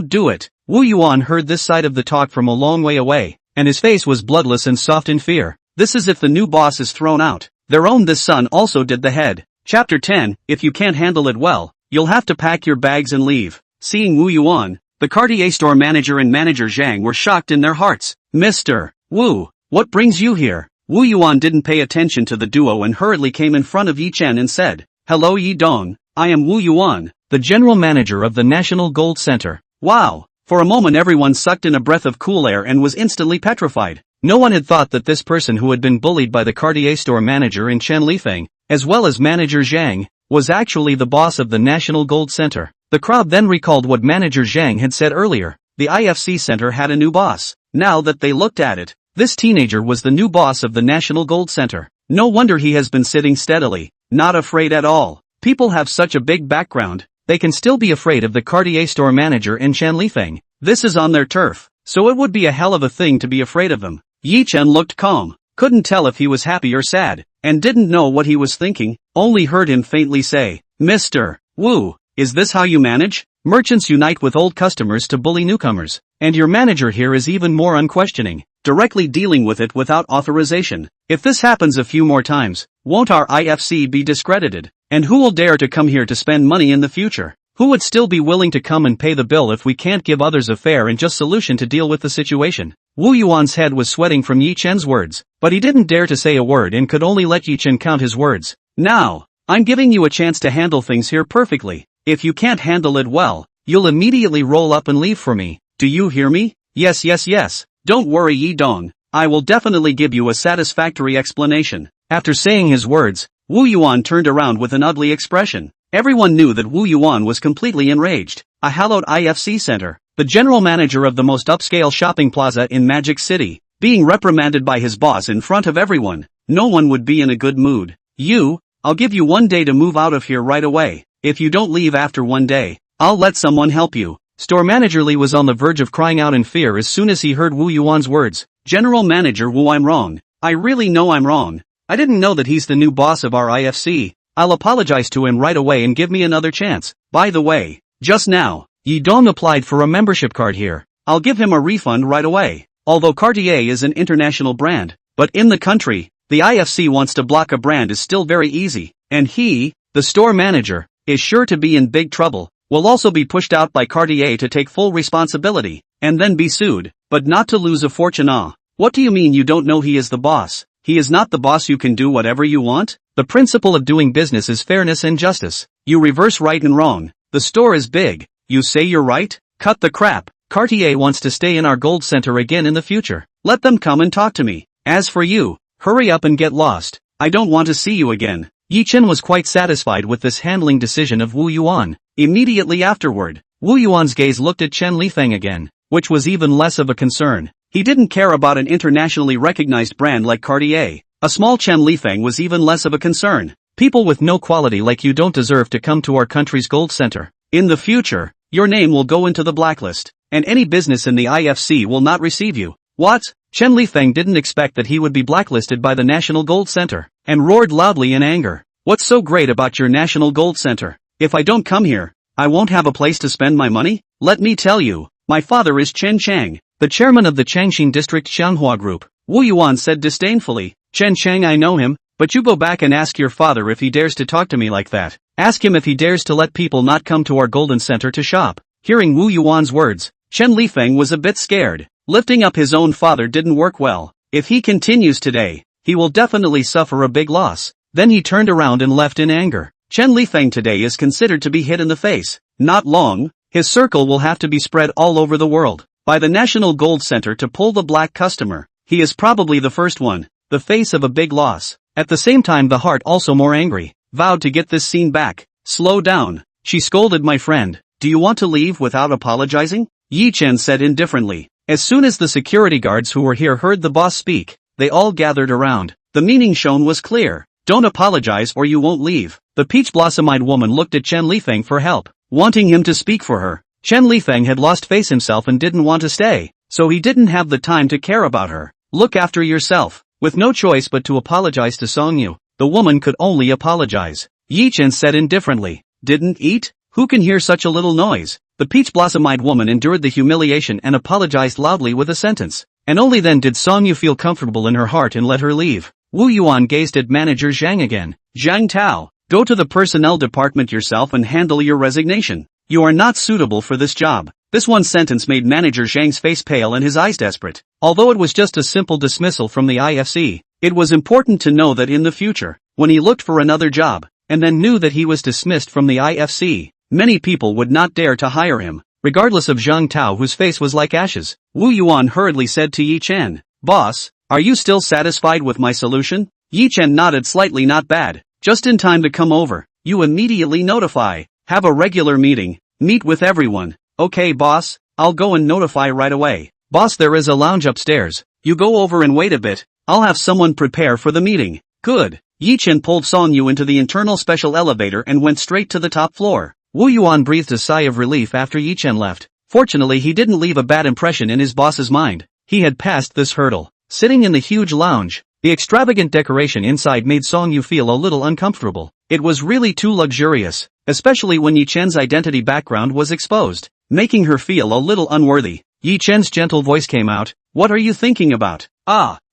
do it. Wu Yuan heard this side of the talk from a long way away, and his face was bloodless and soft in fear. This is if the new boss is thrown out. Their own this son also did the head. Chapter 10, if you can't handle it well, you'll have to pack your bags and leave. Seeing Wu Yuan, the Cartier store manager and manager Zhang were shocked in their hearts. Mr. Wu, what brings you here? Wu Yuan didn't pay attention to the duo and hurriedly came in front of Yi Chen and said, hello Yi Dong, I am Wu Yuan, the general manager of the National Gold Center. Wow! For a moment everyone sucked in a breath of cool air and was instantly petrified. No one had thought that this person who had been bullied by the Cartier store manager and Chen Lifeng, as well as manager Zhang, was actually the boss of the National Gold Center. The crowd then recalled what manager Zhang had said earlier. The IFC Center had a new boss. Now that they looked at it, this teenager was the new boss of the National Gold Center. No wonder he has been sitting steadily, not afraid at all. People have such a big background, they can still be afraid of the Cartier store manager and Chen Lifeng. This is on their turf, so it would be a hell of a thing to be afraid of them. Yi Chen looked calm, couldn't tell if he was happy or sad, and didn't know what he was thinking, only heard him faintly say, Mr. Wu, is this how you manage? Merchants unite with old customers to bully newcomers, and your manager here is even more unquestioning, directly dealing with it without authorization. If this happens a few more times, won't our IFC be discredited? And who will dare to come here to spend money in the future? Who would still be willing to come and pay the bill if we can't give others a fair and just solution to deal with the situation? Wu Yuan's head was sweating from Yi Chen's words, but he didn't dare to say a word and could only let Yi Chen count his words. Now, I'm giving you a chance to handle things here perfectly. If you can't handle it well, you'll immediately roll up and leave for me. Do you hear me? Yes. Don't worry Yi Dong, I will definitely give you a satisfactory explanation. After saying his words, Wu Yuan turned around with an ugly expression. Everyone knew that Wu Yuan was completely enraged. A hallowed IFC Center, the general manager of the most upscale shopping plaza in Magic City, Being reprimanded by his boss in front of everyone, no one would be in a good mood. I'll give you 1 day to move out of here right away. If you don't leave after 1 day, I'll let someone help you. Store manager Lee was on the verge of crying out in fear as soon as he heard Wu Yuan's words. General manager Wu, I'm wrong. I really know I'm wrong. I didn't know that he's the new boss of our IFC. I'll apologize to him right away and give me another chance. By the way, just now, Yi Dong applied for a membership card here. I'll give him a refund right away. Although Cartier is an international brand, but in the country, the IFC wants to block a brand is still very easy, and he, the store manager, is sure to be in big trouble, will also be pushed out by Cartier to take full responsibility, and then be sued, but not to lose a fortune. What do you mean you don't know he is the boss? He is not the boss. You can do whatever you want? The principle of doing business is fairness and justice. You reverse right and wrong. The store is big. You say you're right? Cut the crap. Cartier wants to stay in our gold center again in the future. Let them come and talk to me. As for you, hurry up and get lost. I don't want to see you again. Yi Chen was quite satisfied with this handling decision of Wu Yuan. Immediately afterward, Wu Yuan's gaze looked at Chen Lifeng again, which was even less of a concern. He didn't care about an internationally recognized brand like Cartier. A small Chen Lifeng was even less of a concern. People with no quality like you don't deserve to come to our country's gold center. In the future, your name will go into the blacklist, and any business in the IFC will not receive you. What? Chen Lifeng didn't expect that he would be blacklisted by the National Gold Center, and roared loudly in anger. What's so great about your National Gold Center? If I don't come here, I won't have a place to spend my money? Let me tell you, my father is Chen Chang, the chairman of the Changxin District Xianghua Group. Wu Yuan said disdainfully. Chen Chang, I know him, but you go back and ask your father if he dares to talk to me like that. Ask him if he dares to let people not come to our golden center to shop. Hearing Wu Yuan's words, Chen Lifeng was a bit scared. Lifting up his own father didn't work well. If he continues today, he will definitely suffer a big loss. Then he turned around and left in anger. Chen Lifeng today is considered to be hit in the face. Not long, his circle will have to be spread all over the world by the National Gold Center to pull the black customer. He is probably the first one, the face of a big loss. At the same time, the heart also more angry, vowed to get this scene back. Slow down, she scolded my friend. Do you want to leave without apologizing? Yi Chen said indifferently. As soon as the security guards who were here heard the boss speak, they all gathered around. The meaning shown was clear. Don't apologize or you won't leave. The peach blossom-eyed woman looked at Chen Lifeng for help, wanting him to speak for her. Chen Lifeng had lost face himself and didn't want to stay, so he didn't have the time to care about her. Look after yourself. With no choice but to apologize to Song Yu, the woman could only apologize. Yi Chen said indifferently. Didn't eat? Who can hear such a little noise? The peach blossom-eyed woman endured the humiliation and apologized loudly with a sentence. And only then did Song Yu feel comfortable in her heart and let her leave. Wu Yuan gazed at manager Zhang again. Zhang Tao, go to the personnel department yourself and handle your resignation. You are not suitable for this job. This one sentence made manager Zhang's face pale and his eyes desperate. Although it was just a simple dismissal from the IFC, it was important to know that in the future, when he looked for another job, and then knew that he was dismissed from the IFC, many people would not dare to hire him, regardless of Zhang Tao, whose face was like ashes. Wu Yuan hurriedly said to Yi Chen, Boss, are you still satisfied with my solution? Yi Chen nodded slightly. Not bad. Just in time to come over. You immediately notify. Have a regular meeting. Meet with everyone. Okay boss, I'll go and notify right away. Boss, there is a lounge upstairs. You go over and wait a bit. I'll have someone prepare for the meeting. Good. Yi Chen pulled Song Yu into the internal special elevator and went straight to the top floor. Wu Yuan breathed a sigh of relief after Yi Chen left. Fortunately, he didn't leave a bad impression in his boss's mind. He had passed this hurdle. Sitting in the huge lounge, the extravagant decoration inside made Song Yu feel a little uncomfortable. It was really too luxurious, especially when Yi Chen's identity background was exposed, making her feel a little unworthy. Yi Chen's gentle voice came out. What are you thinking about?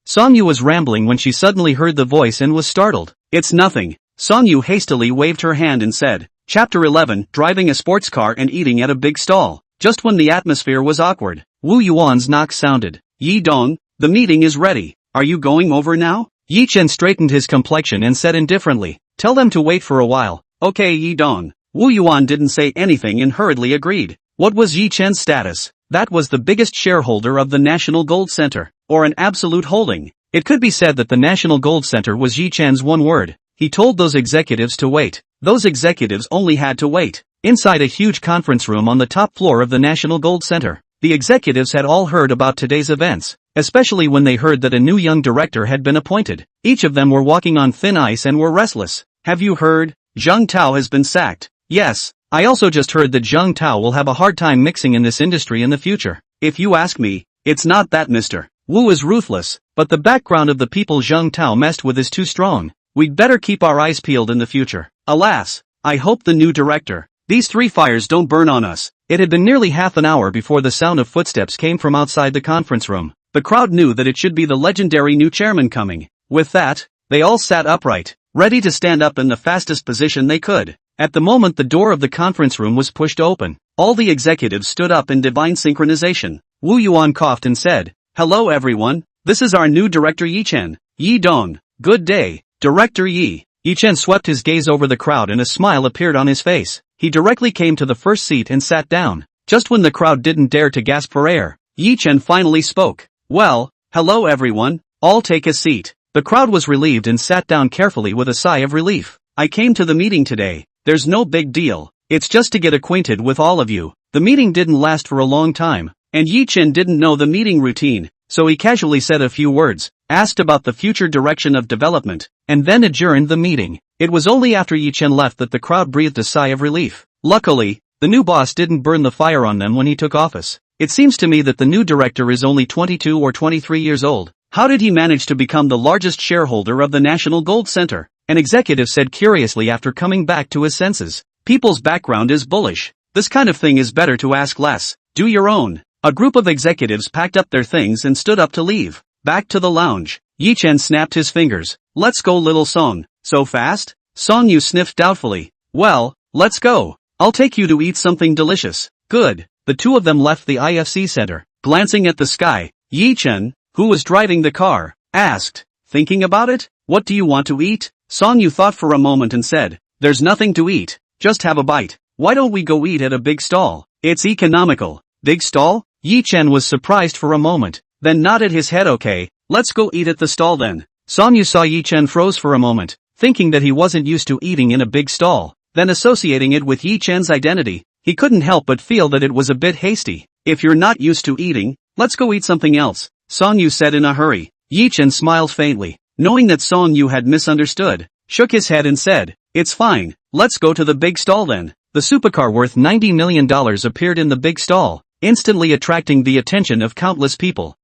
Song Yu was rambling when she suddenly heard the voice and was startled. It's nothing. Song Yu hastily waved her hand and said, Chapter 11, driving a sports car and eating at a big stall. Just when the atmosphere was awkward, Wu Yuan's knock sounded. Yi Dong, the meeting is ready. Are you going over now? Yi Chen straightened his complexion and said indifferently, Tell them to wait for a while. Okay Yi Dong. Wu Yuan didn't say anything and hurriedly agreed. What was Yi Chen's status? That was the biggest shareholder of the National Gold Center, or an absolute holding. It could be said that the National Gold Center was Yi Chen's one word. He told those executives to wait. Those executives only had to wait. Inside a huge conference room on the top floor of the National Gold Center, The executives had all heard about today's events, especially when they heard that a new young director had been appointed. Each of them were walking on thin ice and were restless. Have you heard? Zheng Tao has been sacked. Yes, I also just heard that Zheng Tao will have a hard time mixing in this industry in the future. If you ask me, it's not that Mr. Wu is ruthless, but the background of the people Zheng Tao messed with is too strong. We'd better keep our eyes peeled in the future. Alas, I hope the new director. These three fires don't burn on us. It had been nearly half an hour before the sound of footsteps came from outside the conference room. The crowd knew that it should be the legendary new chairman coming. With that, they all sat upright, ready to stand up in the fastest position they could. At the moment the door of the conference room was pushed open, all the executives stood up in divine synchronization. Wu Yuan coughed and said, "Hello everyone, this is our new director Yi Chen. Yi Dong. Good day, Director Yi." Yi Chen swept his gaze over the crowd and a smile appeared on his face. He directly came to the first seat and sat down. Just when the crowd didn't dare to gasp for air, Yi Chen finally spoke. "Well, hello everyone, all take a seat." The crowd was relieved and sat down carefully with a sigh of relief. "I came to the meeting today. There's no big deal. It's just to get acquainted with all of you." The meeting didn't last for a long time, and Yi Chen didn't know the meeting routine, so he casually said a few words, asked about the future direction of development, and then adjourned the meeting. It was only after Yi Chen left that the crowd breathed a sigh of relief. Luckily, the new boss didn't burn the fire on them when he took office. It seems to me that the new director is only 22 or 23 years old. How did he manage to become the largest shareholder of the National Gold Center? An executive said curiously after coming back to his senses. People's background is bullish. This kind of thing is better to ask less. Do your own. A group of executives packed up their things and stood up to leave. Back to the lounge. Yi Chen snapped his fingers. "Let's go little Song." "So fast?" Song Yu sniffed doubtfully. "Well, let's go. I'll take you to eat something delicious." "Good." The two of them left the IFC center. Glancing at the sky, Yi Chen, who was driving the car, asked, "Thinking about it? What do you want to eat?" Song Yu thought for a moment and said, "There's nothing to eat. Just have a bite. Why don't we go eat at a big stall? It's economical." "Big stall?" Yi Chen was surprised for a moment, then nodded his head. "Okay, let's go eat at the stall then." Song Yu saw Yi Chen froze for a moment, thinking that he wasn't used to eating in a big stall, then associating it with Yi Chen's identity, he couldn't help but feel that it was a bit hasty. "If you're not used to eating, let's go eat something else," Song Yu said in a hurry. Yi Chen smiled faintly, knowing that Song Yu had misunderstood, shook his head and said, "It's fine, let's go to the big stall then." The supercar worth $90 million appeared in the big stall, instantly attracting the attention of countless people.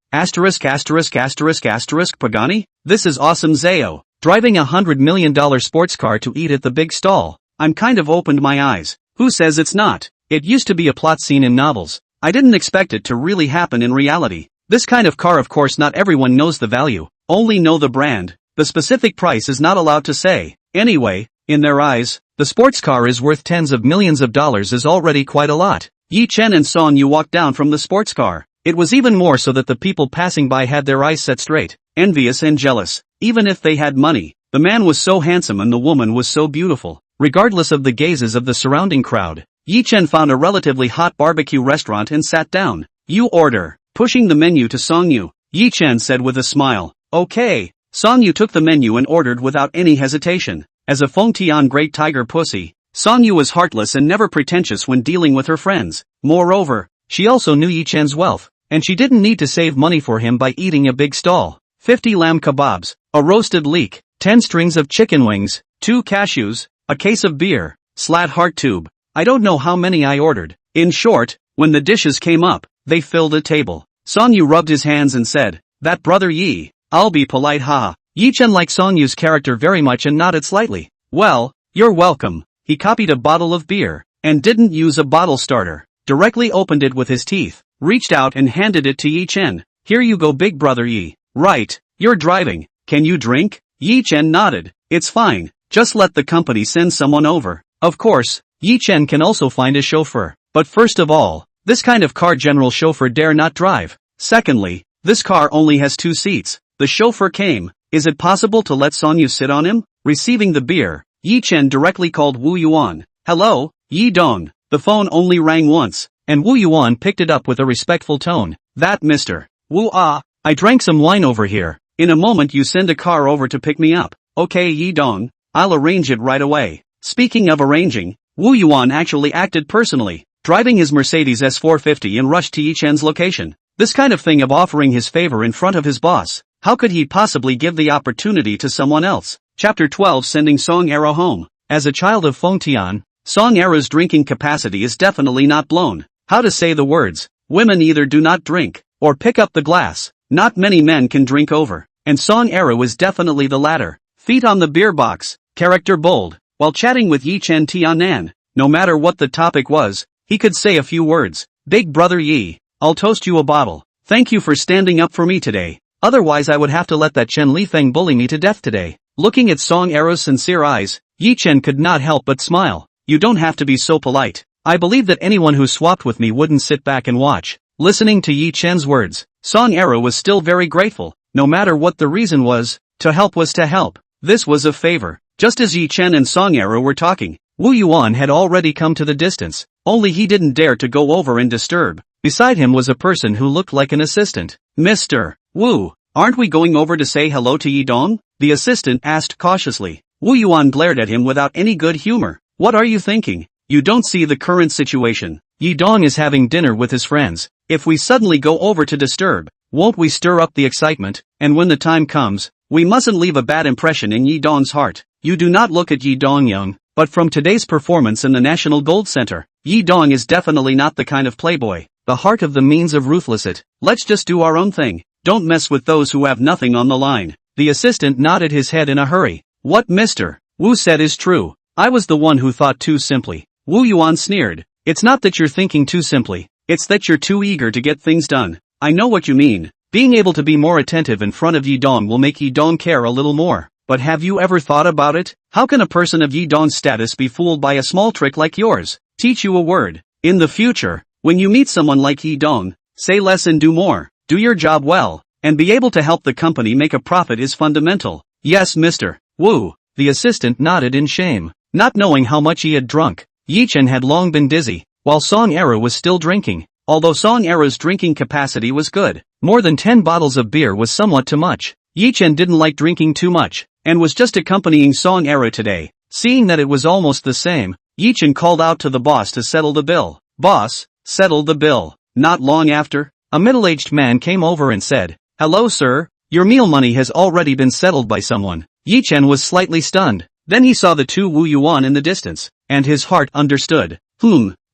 Pagani? This is awesome Zayo. Driving $100 million sports car to eat at the big stall. I'm kind of opened my eyes. Who says it's not? It used to be a plot scene in novels. I didn't expect it to really happen in reality. This kind of car, of course not everyone knows the value, only know the brand. The specific price is not allowed to say. Anyway, in their eyes, the sports car is worth tens of millions of dollars is already quite a lot. Yi Chen and Song Yu walked down from the sports car. It was even more so that the people passing by had their eyes set straight, envious and jealous. Even if they had money, the man was so handsome and the woman was so beautiful. Regardless of the gazes of the surrounding crowd, Yi Chen found a relatively hot barbecue restaurant and sat down. "You order." Pushing the menu to Song Yu, Yi Chen said with a smile. "Okay." Song Yu took the menu and ordered without any hesitation. As a Feng Tian great tiger pussy, Song Yu was heartless and never pretentious when dealing with her friends. Moreover, she also knew Yi Chen's wealth, and she didn't need to save money for him by eating a big stall. 50 lamb kebabs, a roasted leek, 10 strings of chicken wings, 2 cashews, a case of beer, slat heart tube. I don't know how many I ordered. In short, when the dishes came up, they filled a table. Song Yu rubbed his hands and said, "That brother Yi, I'll be polite ha." Yi Chen liked Song Yu's character very much and nodded slightly. "Well, you're welcome." He copied a bottle of beer, and didn't use a bottle starter. Directly opened it with his teeth, reached out and handed it to Yi Chen. "Here you go big brother Yi." "Right, you're driving. Can you drink?" Yi Chen nodded. "It's fine, just let the company send someone over." Of course, Yi Chen can also find a chauffeur. But first of all, this kind of car general chauffeur dare not drive. Secondly, this car only has 2 seats. The chauffeur came. Is it possible to let Song Yu sit on him? Receiving the beer, Yi Chen directly called Wu Yuan. "Hello, Yi Dong." The phone only rang once, and Wu Yuan picked it up with a respectful tone. "That Mr. Wu I drank some wine over here. In a moment you send a car over to pick me up." "Okay Yi Dong, I'll arrange it right away." Speaking of arranging, Wu Yuan actually acted personally. driving his Mercedes S450 and rushed to Yi Chen's location. This kind of thing of offering his favor in front of his boss, how could he possibly give the opportunity to someone else? Chapter 12 Sending Song Arrow Home. As a child of Feng Tian, Song Arrow's drinking capacity is definitely not blown. How to say the words, women either do not drink, or pick up the glass. Not many men can drink over, and Song Arrow is definitely the latter. Feet on the beer box, character bold. While chatting with Yi Chen Tianan, no matter what the topic was, he could say a few words. Big brother Yi, I'll toast you a bottle. Thank you for standing up for me today. Otherwise I would have to let that Chen Lifeng bully me to death today. Looking at Song Arrow's sincere eyes, Yi Chen could not help but smile. You don't have to be so polite. I believe that anyone who swapped with me wouldn't sit back and watch. Listening to Yi Chen's words, Song Arrow was still very grateful. No matter what the reason was, to help was to help. This was a favor. Just as Yi Chen and Song Arrow were talking, Wu Yuan had already come to the distance, only he didn't dare to go over and disturb. Beside him was a person who looked like an assistant. Mr. Wu, aren't we going over to say hello to Yi Dong? The assistant asked cautiously. Wu Yuan glared at him without any good humor. What are you thinking? You don't see the current situation. Yi Dong is having dinner with his friends. If we suddenly go over to disturb, won't we stir up the excitement? And when the time comes, we mustn't leave a bad impression in Yi Dong's heart. You do not look at Yi Dong young, but from today's performance in the National Gold Center, Yi Dong is definitely not the kind of playboy. The heart of the means of ruthless it. Let's just do our own thing. Don't mess with those who have nothing on the line. The assistant nodded his head in a hurry. What Mr. Wu said is true. I was the one who thought too simply. Wu Yuan sneered. It's not that you're thinking too simply. It's that you're too eager to get things done. I know what you mean. Being able to be more attentive in front of Yi Dong will make Yi Dong care a little more. But have you ever thought about it? How can a person of Yi Dong's status be fooled by a small trick like yours? Teach you a word. In the future, when you meet someone like Yi Dong, say less and do more. Do your job well, and be able to help the company make a profit is fundamental. Yes, Mr. Wu. The assistant nodded in shame. Not knowing how much he had drunk, Yi Chen had long been dizzy, while Song Arrow was still drinking. Although Song Arrow's drinking capacity was good, more than 10 bottles of beer was somewhat too much. Yi Chen didn't like drinking too much, and was just accompanying Song Arrow today. Seeing that it was almost the same, Yi Chen called out to the boss to settle the bill. Boss, settle the bill. Not long after, a middle-aged man came over and said, Hello sir, your meal money has already been settled by someone. Yi Chen was slightly stunned. Then he saw the two Wu Yuan in the distance, and his heart understood.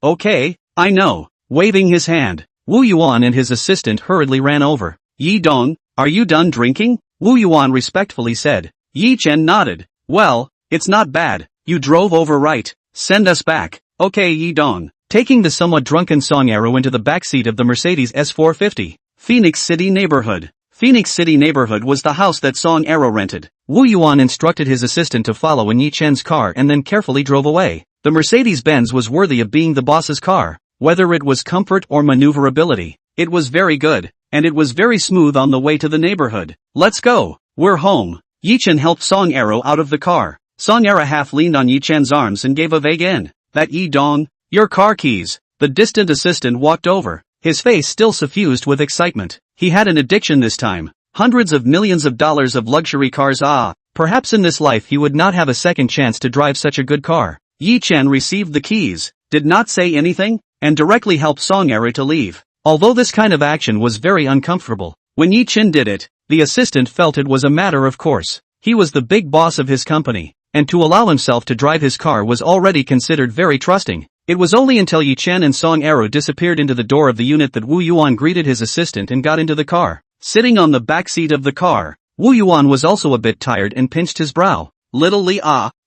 Okay, I know. Waving his hand, Wu Yuan and his assistant hurriedly ran over. Yi Dong, are you done drinking? Wu Yuan respectfully said. Yi Chen nodded. Well, it's not bad. You drove over right. Send us back. Okay Yi Dong. Taking the somewhat drunken Song Arrow into the backseat of the Mercedes S450. Phoenix City Neighborhood. Phoenix City Neighborhood was the house that Song Arrow rented. Wu Yuan instructed his assistant to follow in Yi Chen's car and then carefully drove away. The Mercedes-Benz was worthy of being the boss's car. Whether it was comfort or maneuverability, it was very good, and it was very smooth on the way to the neighborhood. Let's go. We're home. Yi Chen helped Song Arrow out of the car. Song Arrow half leaned on Yi Chen's arms and gave a vague "N." That Yi Dong? Your car keys. The distant assistant walked over, his face still suffused with excitement. He had an addiction this time. Hundreds of millions of dollars of luxury cars. Perhaps in this life he would not have a second chance to drive such a good car. Yi Chen received the keys, did not say anything, and directly helped Song Arrow to leave. Although this kind of action was very uncomfortable, when Yi Chen did it, the assistant felt it was a matter of course. He was the big boss of his company, and to allow himself to drive his car was already considered very trusting. It was only until Yi Chen and Song Arrow disappeared into the door of the unit that Wu Yuan greeted his assistant and got into the car. Sitting on the back seat of the car, Wu Yuan was also a bit tired and pinched his brow. Little Li,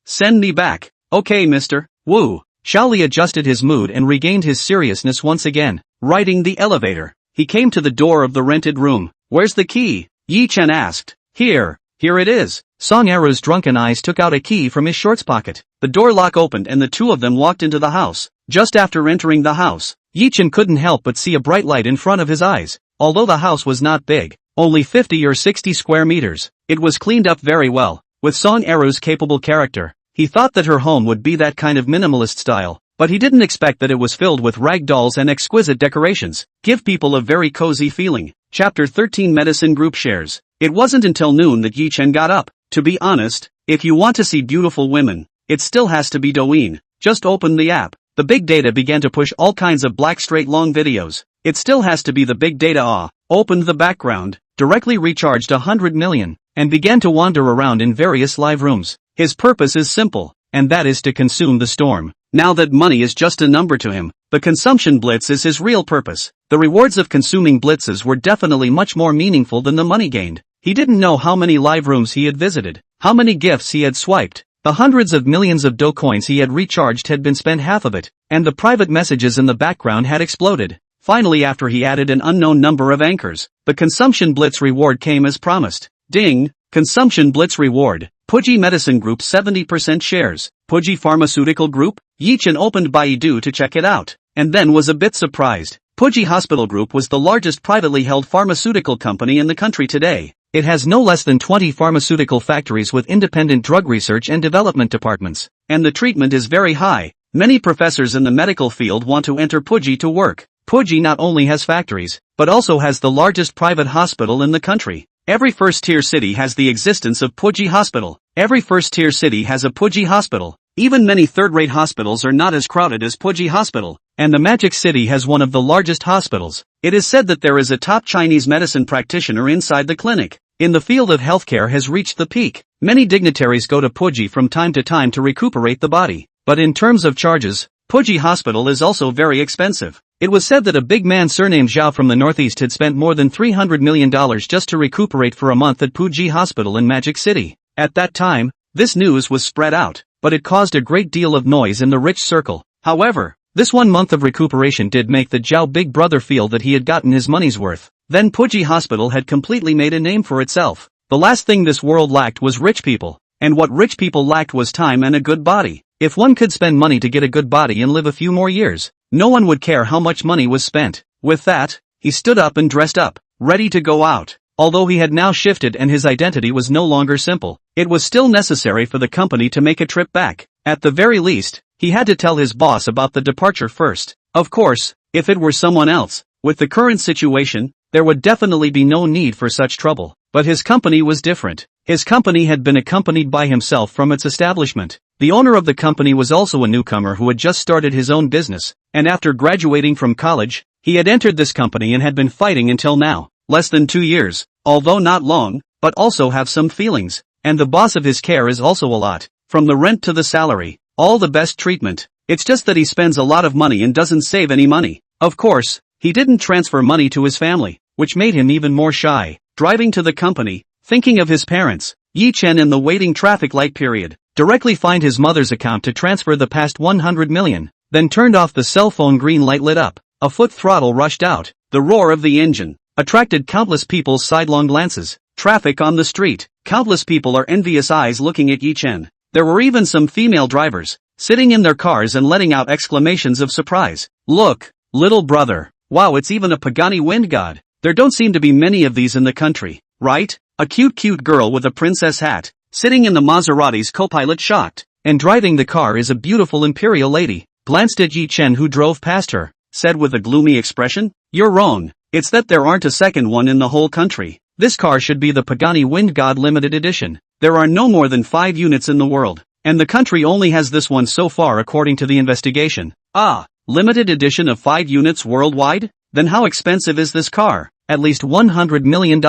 send me back. Okay Mr. Wu. Xiao Li adjusted his mood and regained his seriousness once again. Riding the elevator, he came to the door of the rented room. Where's the key? Yi Chen asked. Here it is. Song Arrow's drunken eyes took out a key from his shorts pocket. The door lock opened and the two of them walked into the house. Just after entering the house, Yi Chen couldn't help but see a bright light in front of his eyes. Although the house was not big, only 50 or 60 square meters, it was cleaned up very well. With Song Arrow's capable character, he thought that her home would be that kind of minimalist style, but he didn't expect that it was filled with rag dolls and exquisite decorations. Give people a very cozy feeling. Chapter 13 Medicine Group Shares. It wasn't until noon that Yi Chen got up. To be honest, if you want to see beautiful women, it still has to be Douyin. Just open the app. the big data began to push all kinds of black straight long videos. It still has to be the big data. Opened the background, directly recharged 100 million, and began to wander around in various live rooms. His purpose is simple, and that is to consume the storm. Now that money is just a number to him, the consumption blitz is his real purpose. The rewards of consuming blitzes were definitely much more meaningful than the money gained. He didn't know how many live rooms he had visited, how many gifts he had swiped. The hundreds of millions of coins he had recharged had been spent half of it, and the private messages in the background had exploded. Finally, after he added an unknown number of anchors, the consumption blitz reward came as promised. Ding! Consumption blitz reward. Puji Medicine Group 70% shares. Puji Pharmaceutical Group? Yi-chan opened Baidu to check it out, and then was a bit surprised. Puji Hospital Group was the largest privately held pharmaceutical company in the country today. It has no less than 20 pharmaceutical factories with independent drug research and development departments, and the treatment is very high. Many professors in the medical field want to enter Puji to work. Puji not only has factories, but also has the largest private hospital in the country. Every first-tier city has the existence of Puji Hospital. Every first-tier city has a Puji Hospital. Even many third-rate hospitals are not as crowded as Puji Hospital, and the Magic City has one of the largest hospitals. It is said that there is a top Chinese medicine practitioner inside the clinic. In the field of healthcare has reached the peak. Many dignitaries go to Puji from time to time to recuperate the body. But in terms of charges, Puji Hospital is also very expensive. It was said that a big man surnamed Zhao from the Northeast had spent more than $300 million just to recuperate for a month at Puji Hospital in Magic City. At that time, this news was spread out, but it caused a great deal of noise in the rich circle. However, this 1 month of recuperation did make the Zhao big brother feel that he had gotten his money's worth. Then Puji Hospital had completely made a name for itself. The last thing this world lacked was rich people, and what rich people lacked was time and a good body. If one could spend money to get a good body and live a few more years, no one would care how much money was spent. With that, he stood up and dressed up, ready to go out. Although he had now shifted and his identity was no longer simple, it was still necessary for the company to make a trip back. At the very least, he had to tell his boss about the departure first. Of course, if it were someone else, with the current situation, there would definitely be no need for such trouble. But his company was different. His company had been accompanied by himself from its establishment. The owner of the company was also a newcomer who had just started his own business, and after graduating from college, he had entered this company and had been fighting until now. Less than 2 years, although not long, but also have some feelings. And the boss of his care is also a lot. From the rent to the salary, all the best treatment. It's just that he spends a lot of money and doesn't save any money. Of course, he didn't transfer money to his family, which made him even more shy. Driving to the company, thinking of his parents, Yi-chen in the waiting traffic light period, directly find his mother's account to transfer the past 100 million, then turned off the cell phone. Green light lit up, a foot throttle rushed out, the roar of the engine attracted countless people's sidelong glances. Traffic on the street, countless people are envious eyes looking at Yi-chen. There were even some female drivers, sitting in their cars and letting out exclamations of surprise. Look, little brother, wow, it's even a Pagani wind god. There don't seem to be many of these in the country, right? A cute girl with a princess hat, sitting in the Maserati's co-pilot shocked, and driving the car is a beautiful imperial lady. Glanced at Yi-chen who drove past her, said with a gloomy expression, "You're wrong, it's that there aren't a second one in the whole country. This car should be the Pagani Wind God limited edition. There are no more than 5 units in the world, and the country only has this one so far according to the investigation." Ah, limited edition of 5 units worldwide? Then how expensive is this car? At least $100 million.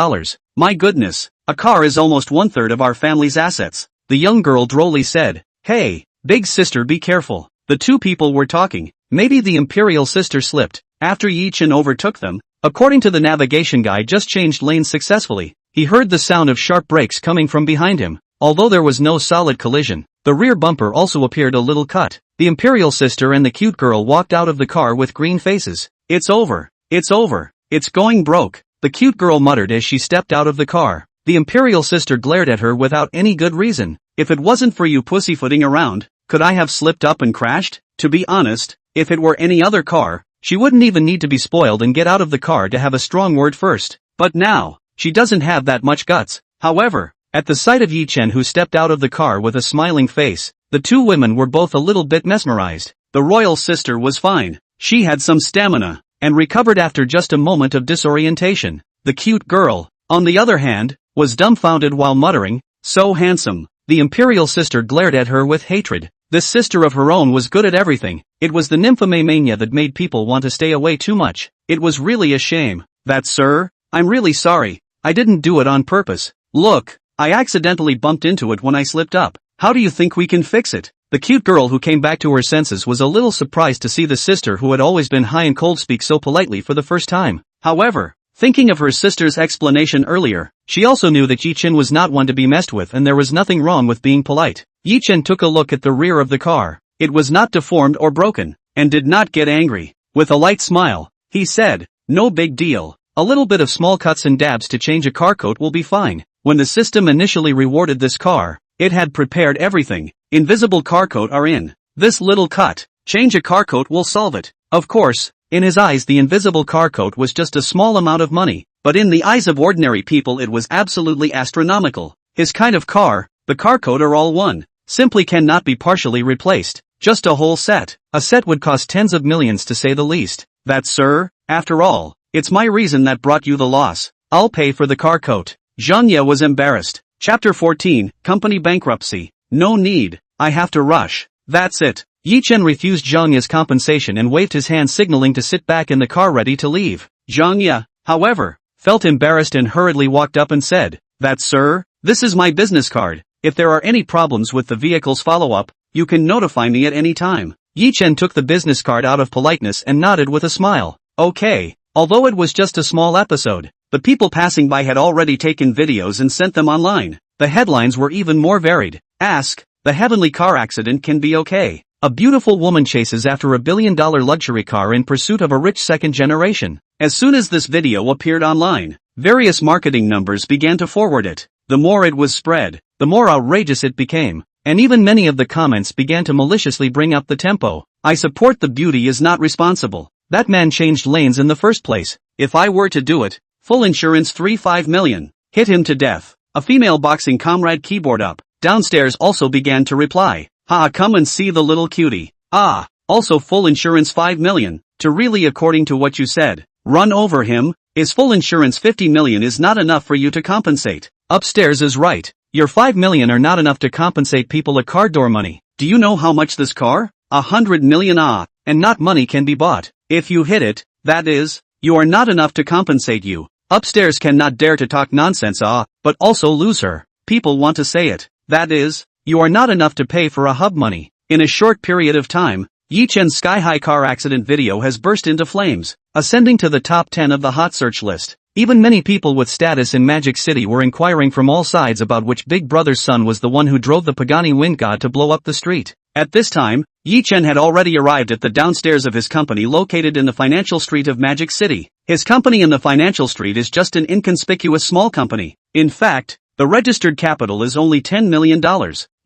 My goodness, a car is almost 1/3 of our family's assets. The young girl drolly said, "Hey, big sister, be careful." The two people were talking. Maybe the imperial sister slipped after Yi-chen overtook them. According to the navigation guy, just changed lanes successfully. He heard the sound of sharp brakes coming from behind him. Although there was no solid collision, the rear bumper also appeared a little cut. The imperial sister and the cute girl walked out of the car with green faces. "It's over. It's over. It's going broke," the cute girl muttered as she stepped out of the car. The imperial sister glared at her without any good reason. "If it wasn't for you pussyfooting around, could I have slipped up and crashed? To be honest, if it were any other car, she wouldn't even need to be spoiled and get out of the car to have a strong word first. But now, she doesn't have that much guts." However, at the sight of Yi-chen who stepped out of the car with a smiling face, the two women were both a little bit mesmerized. The royal sister was fine. She had some stamina, and recovered after just a moment of disorientation. The cute girl, on the other hand, was dumbfounded while muttering, "So handsome." The imperial sister glared at her with hatred. This sister of her own was good at everything. It was the nymphomania that made people want to stay away too much. It was really a shame. That, sir? I'm really sorry. I didn't do it on purpose. Look, I accidentally bumped into it when I slipped up. How do you think we can fix it? The cute girl who came back to her senses was a little surprised to see the sister who had always been high and cold speak so politely for the first time. However, thinking of her sister's explanation earlier, she also knew that Yi Chen was not one to be messed with and there was nothing wrong with being polite. Yi Chen took a look at the rear of the car. It was not deformed or broken, and did not get angry. With a light smile, he said, "No big deal. A little bit of small cuts and dabs to change a car coat will be fine." When the system initially rewarded this car, it had prepared everything. Invisible car coat are in. This little cut, change a car coat will solve it. Of course, in his eyes the invisible car coat was just a small amount of money, but in the eyes of ordinary people it was absolutely astronomical. His kind of car, the car coat are all one, simply cannot be partially replaced, just a whole set. A set would cost tens of millions to say the least. That, sir, after all, it's my reason that brought you the loss. I'll pay for the car coat. Zhang Ye was embarrassed. Chapter 14, Company Bankruptcy. No need, I have to rush. That's it. Yi Chen refused Zhang Ye's compensation and waved his hand signaling to sit back in the car ready to leave. Zhang Ye, however, felt embarrassed and hurriedly walked up and said, "That, sir, this is my business card. If there are any problems with the vehicle's follow-up, you can notify me at any time." Yi Chen took the business card out of politeness and nodded with a smile. Okay. Although it was just a small episode, the people passing by had already taken videos and sent them online. The headlines were even more varied. Ask, the heavenly car accident can be okay. A beautiful woman chases after a billion-dollar luxury car in pursuit of a rich second generation. As soon as this video appeared online, various marketing numbers began to forward it. The more it was spread, the more outrageous it became, and even many of the comments began to maliciously bring up the tempo. I support the beauty is not responsible. That man changed lanes in the first place. If I were to do it, full insurance 3-5 million. Hit him to death. A female boxing comrade keyboard up. Downstairs also began to reply. Ha, come and see the little cutie. Ah, also full insurance 5 million. To really according to what you said. Run over him. Is full insurance 50 million is not enough for you to compensate. Upstairs is right. Your 5 million are not enough to compensate people a car door money. Do you know how much this car? 100 million and not money can be bought. If you hit it, that is, you are not enough to compensate you. Upstairs cannot dare to talk nonsense but also lose her. People want to say it. That is, you are not enough to pay for a hub money. In a short period of time, Yi Chen's sky-high car accident video has burst into flames, ascending to the top 10 of the hot search list. Even many people with status in Magic City were inquiring from all sides about which Big Brother's son was the one who drove the Pagani wind god to blow up the street. At this time, Yi Chen had already arrived at the downstairs of his company located in the financial street of Magic City. His company in the financial street is just an inconspicuous small company. In fact, the registered capital is only $10 million,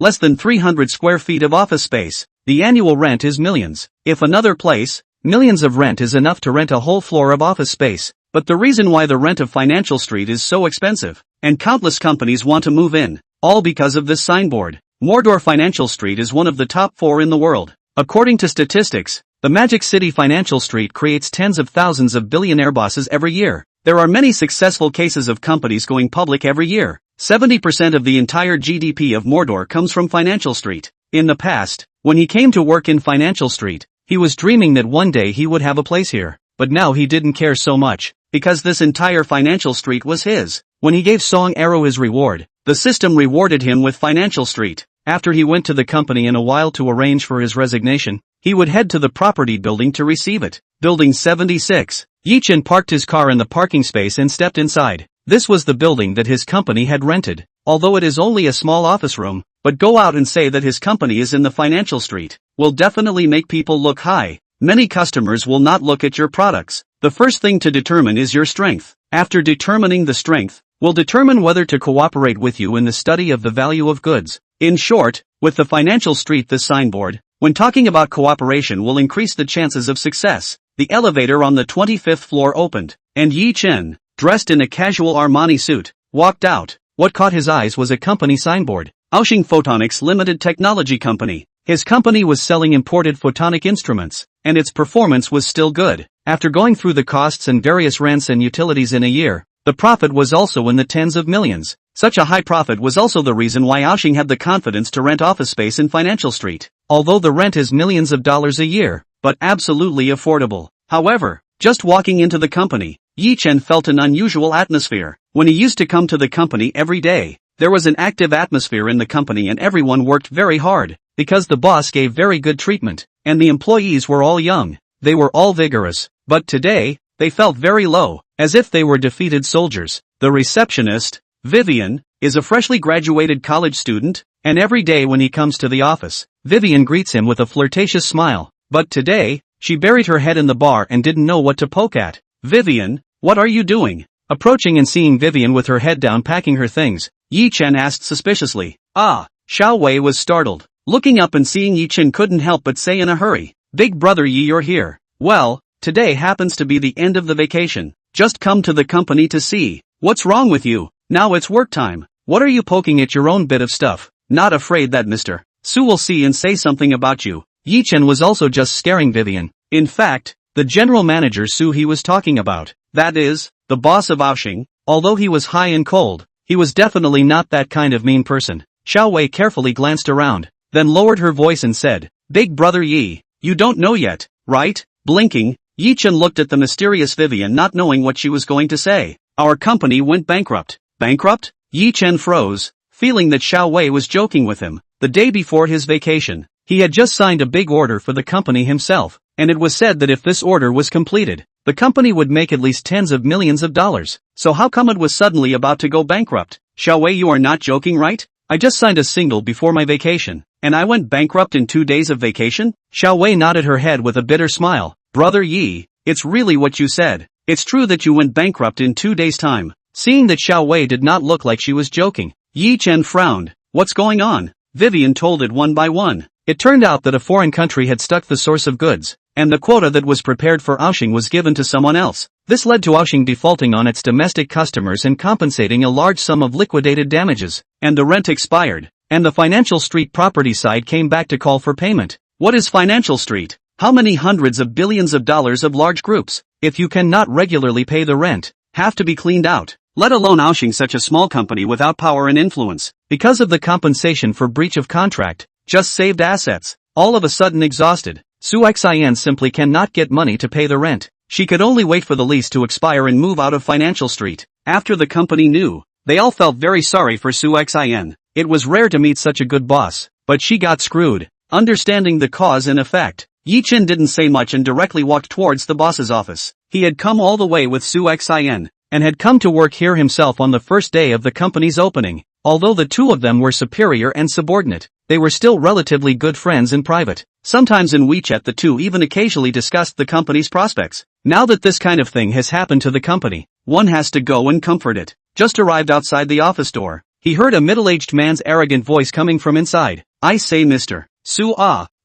less than 300 square feet of office space. The annual rent is millions. If another place, millions of rent is enough to rent a whole floor of office space. But the reason why the rent of Financial Street is so expensive, and countless companies want to move in, all because of this signboard. Mordor Financial Street is one of the top 4 in the world. According to statistics, the Magic City Financial Street creates tens of thousands of billionaire bosses every year. There are many successful cases of companies going public every year. 70% of the entire GDP of Mordor comes from Financial Street. In the past, when he came to work in Financial Street, he was dreaming that one day he would have a place here. But now he didn't care so much, because this entire Financial Street was his. When he gave Song Arrow his reward, the system rewarded him with Financial Street. After he went to the company in a while to arrange for his resignation, he would head to the property building to receive it. Building 76. Yi Chen parked his car in the parking space and stepped inside. This was the building that his company had rented. Although it is only a small office room, but go out and say that his company is in the Financial Street will definitely make people look high. Many customers will not look at your products. The first thing to determine is your strength. After determining the strength, will determine whether to cooperate with you in the study of the value of goods. In short, with the Financial Street this signboard, when talking about cooperation will increase the chances of success. The elevator on the 25th floor opened, and Yi Chen, dressed in a casual Armani suit, walked out. What caught his eyes was a company signboard. Aushing Photonics Limited Technology Company. His company was selling imported photonic instruments, and its performance was still good. After going through the costs and various rents and utilities in a year, the profit was also in the tens of millions. Such a high profit was also the reason why Aoshing had the confidence to rent office space in Financial Street. Although the rent is millions of dollars a year, but absolutely affordable. However, just walking into the company, Yi Chen felt an unusual atmosphere. When he used to come to the company every day, there was an active atmosphere in the company and everyone worked very hard, because the boss gave very good treatment, and the employees were all young. They were all vigorous, but today, they felt very low, as if they were defeated soldiers. The receptionist, Vivian, is a freshly graduated college student, and every day when he comes to the office, Vivian greets him with a flirtatious smile. But today, she buried her head in the bar and didn't know what to poke at. Vivian, what are you doing? Approaching and seeing Vivian with her head down packing her things, Yi Chen asked suspiciously. Xiao Wei was startled. Looking up and seeing Yi Chen couldn't help but say in a hurry, "Big brother Yi, you're here. Well, today happens to be the end of the vacation. Just come to the company to see. What's wrong with you? Now it's work time. What are you poking at your own bit of stuff? Not afraid that Mr. Su will see and say something about you." Yi Chen was also just scaring Vivian. In fact, the general manager Su he was talking about, that is, the boss of Aoshing, although he was high and cold, he was definitely not that kind of mean person. Xiao Wei carefully glanced around, then lowered her voice and said, "Big brother Yi, you don't know yet, right?" Blinking, Yi Chen looked at the mysterious Vivian not knowing what she was going to say. "Our company went bankrupt." Bankrupt? Yi Chen froze, feeling that Xiao Wei was joking with him. The day before his vacation, he had just signed a big order for the company himself, and it was said that if this order was completed, the company would make at least tens of millions of dollars. So how come it was suddenly about to go bankrupt? Xiao Wei, you are not joking, right? I just signed a single before my vacation, and I went bankrupt in 2 days of vacation? Xiao Wei nodded her head with a bitter smile. Brother Yi, it's really what you said. It's true that you went bankrupt in 2 days' time. Seeing that Xiao Wei did not look like she was joking, Yi Chen frowned. What's going on? Vivian told it one by one. It turned out that a foreign country had stuck the source of goods, and the quota that was prepared for Aoshing was given to someone else. This led to Aoshing defaulting on its domestic customers and compensating a large sum of liquidated damages, and the rent expired, and the Financial Street property side came back to call for payment. What is Financial Street? How many hundreds of billions of dollars of large groups, if you cannot regularly pay the rent, have to be cleaned out, let alone Aoshing, such a small company without power and influence, because of the compensation for breach of contract, just saved assets, all of a sudden exhausted. Su Xian simply cannot get money to pay the rent. She could only wait for the lease to expire and move out of Financial Street. After the company knew, they all felt very sorry for Su Xian. It was rare to meet such a good boss, but she got screwed. Understanding the cause and effect, Yi Chen didn't say much and directly walked towards the boss's office. He had come all the way with Su Xian, and had come to work here himself on the first day of the company's opening. Although the two of them were superior and subordinate, they were still relatively good friends in private. Sometimes in WeChat the two even occasionally discussed the company's prospects. Now that this kind of thing has happened to the company, one has to go and comfort it. Just arrived outside the office door, he heard a middle-aged man's arrogant voice coming from inside. "I say, Mr. Su,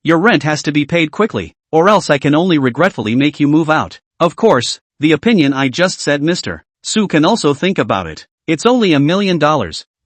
your rent has to be paid quickly, or else I can only regretfully make you move out." Of course, the opinion I just said Mr. Su can also think about it. It's only $1 million.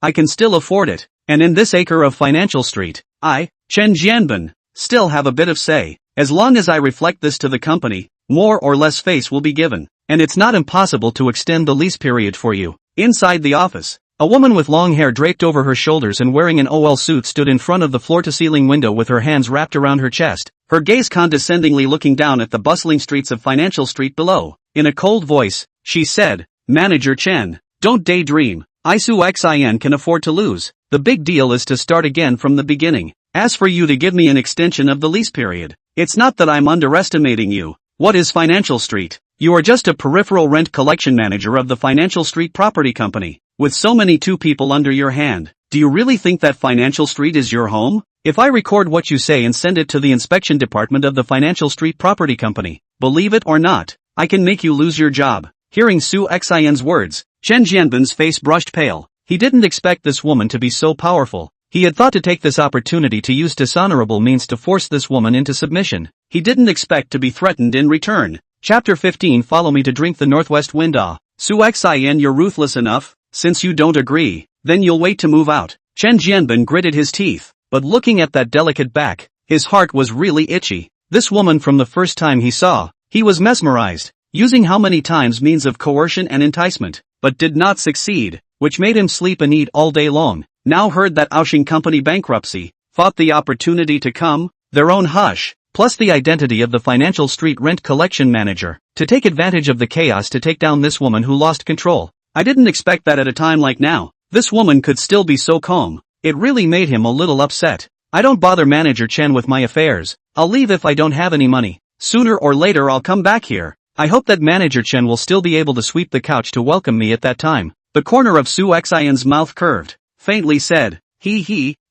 I can still afford it, and in this acre of Financial Street, I, Chen Jianbin, still have a bit of say. As long as I reflect this to the company, more or less face will be given, and it's not impossible to extend the lease period for you. Inside the office, a woman with long hair draped over her shoulders and wearing an OL suit stood in front of the floor-to-ceiling window with her hands wrapped around her chest, her gaze condescendingly looking down at the bustling streets of Financial Street below. In a cold voice, she said, "Manager Chen, don't daydream. Su Xian can afford to lose. The big deal is to start again from the beginning. As for you to give me an extension of the lease period, it's not that I'm underestimating you. What is Financial Street? You are just a peripheral rent collection manager of the Financial Street property company. With so many two people under your hand, do you really think that Financial Street is your home? If I record what you say and send it to the inspection department of the Financial Street property company, believe it or not, I can make you lose your job." Hearing Su Xian's words, Chen Jianbin's face brushed pale. He didn't expect this woman to be so powerful. He had thought to take this opportunity to use dishonorable means to force this woman into submission. He didn't expect to be threatened in return. Chapter 15. Follow me to drink the northwest wind. Su Xian, you're ruthless enough. Since you don't agree, then you'll wait to move out. Chen Jianbin gritted his teeth, but looking at that delicate back, his heart was really itchy. This woman, from the first time he saw, he was mesmerized. Using how many times means of coercion and enticement, but did not succeed. which made him sleep and eat all day long. Now heard that Oushing company bankruptcy, thought the opportunity to come, their own hush, plus the identity of the financial street rent collection manager, to take advantage of the chaos to take down this woman who lost control. I didn't expect that at a time like now. This woman could still be so calm. It really made him a little upset. I don't bother Manager Chen with my affairs. I'll leave if I don't have any money. Sooner or later I'll come back here. I hope that Manager Chen will still be able to sweep the couch to welcome me at that time. The corner of Su Xian's mouth curved, faintly said,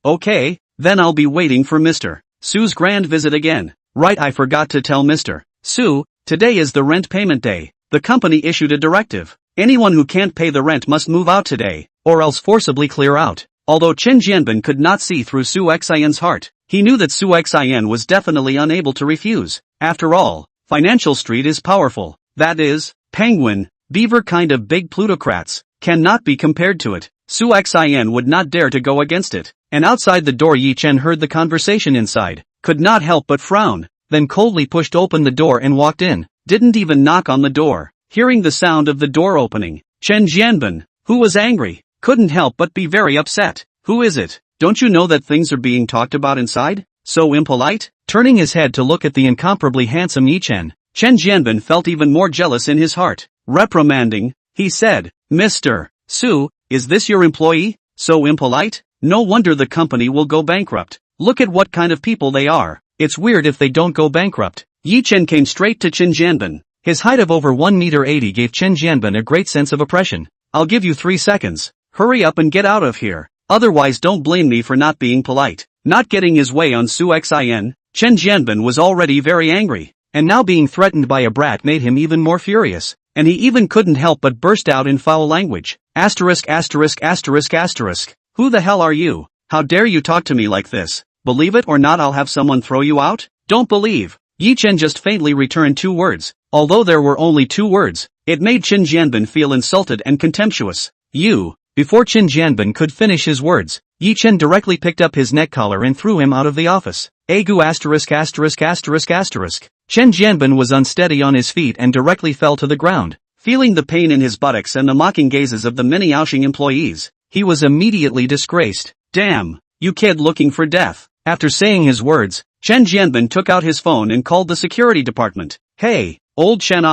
okay, then I'll be waiting for Mr. Su's grand visit again. Right, I forgot to tell Mr. Su, today is the rent payment day. The company issued a directive. Anyone who can't pay the rent must move out today, or else forcibly clear out. Although Chen Jianbin could not see through Su Xian's heart, he knew that Su Xian was definitely unable to refuse. After all, Financial Street is powerful. That is, penguin, beaver kind of big plutocrats, cannot be compared to it. Su Xian would not dare to go against it. And outside the door Yi Chen heard the conversation inside, could not help but frown, then coldly pushed open the door and walked in, didn't even knock on the door. Hearing the sound of the door opening, Chen Jianbin, who was angry, couldn't help but be very upset. Who is it? Don't you know that things are being talked about inside? So impolite? Turning his head to look at the incomparably handsome Yi Chen, Chen Jianbin felt even more jealous in his heart. Reprimanding, he said, Mr. Su, is this your employee? So impolite? No wonder the company will go bankrupt. Look at what kind of people they are. It's weird if they don't go bankrupt. Yi Chen came straight to Chen Jianbin. His height of over 1 meter 80 gave Chen Jianbin a great sense of oppression. I'll give you 3 seconds. Hurry up and get out of here. Otherwise don't blame me for not being polite. Not getting his way on Su Xian, Chen Jianbin was already very angry, and now being threatened by a brat made him even more furious, and he even couldn't help but burst out in foul language. Asterisk asterisk asterisk asterisk. Who the hell are you? How dare you talk to me like this? Believe it or not, I'll have someone throw you out? Don't believe. Yi Chen just faintly returned 2 words. Although there were only 2 words, it made Chen Jianbin feel insulted and contemptuous. You. Before Chen Jianbin could finish his words, Yi Chen directly picked up his neck collar and threw him out of the office. Agu asterisk asterisk asterisk asterisk. Chen Jianbin was unsteady on his feet and directly fell to the ground. Feeling the pain in his buttocks and the mocking gazes of the many Oushing employees, he was immediately disgraced. Damn, you kid looking for death. After saying his words, Chen Jianbin took out his phone and called the security department. Hey, old Chen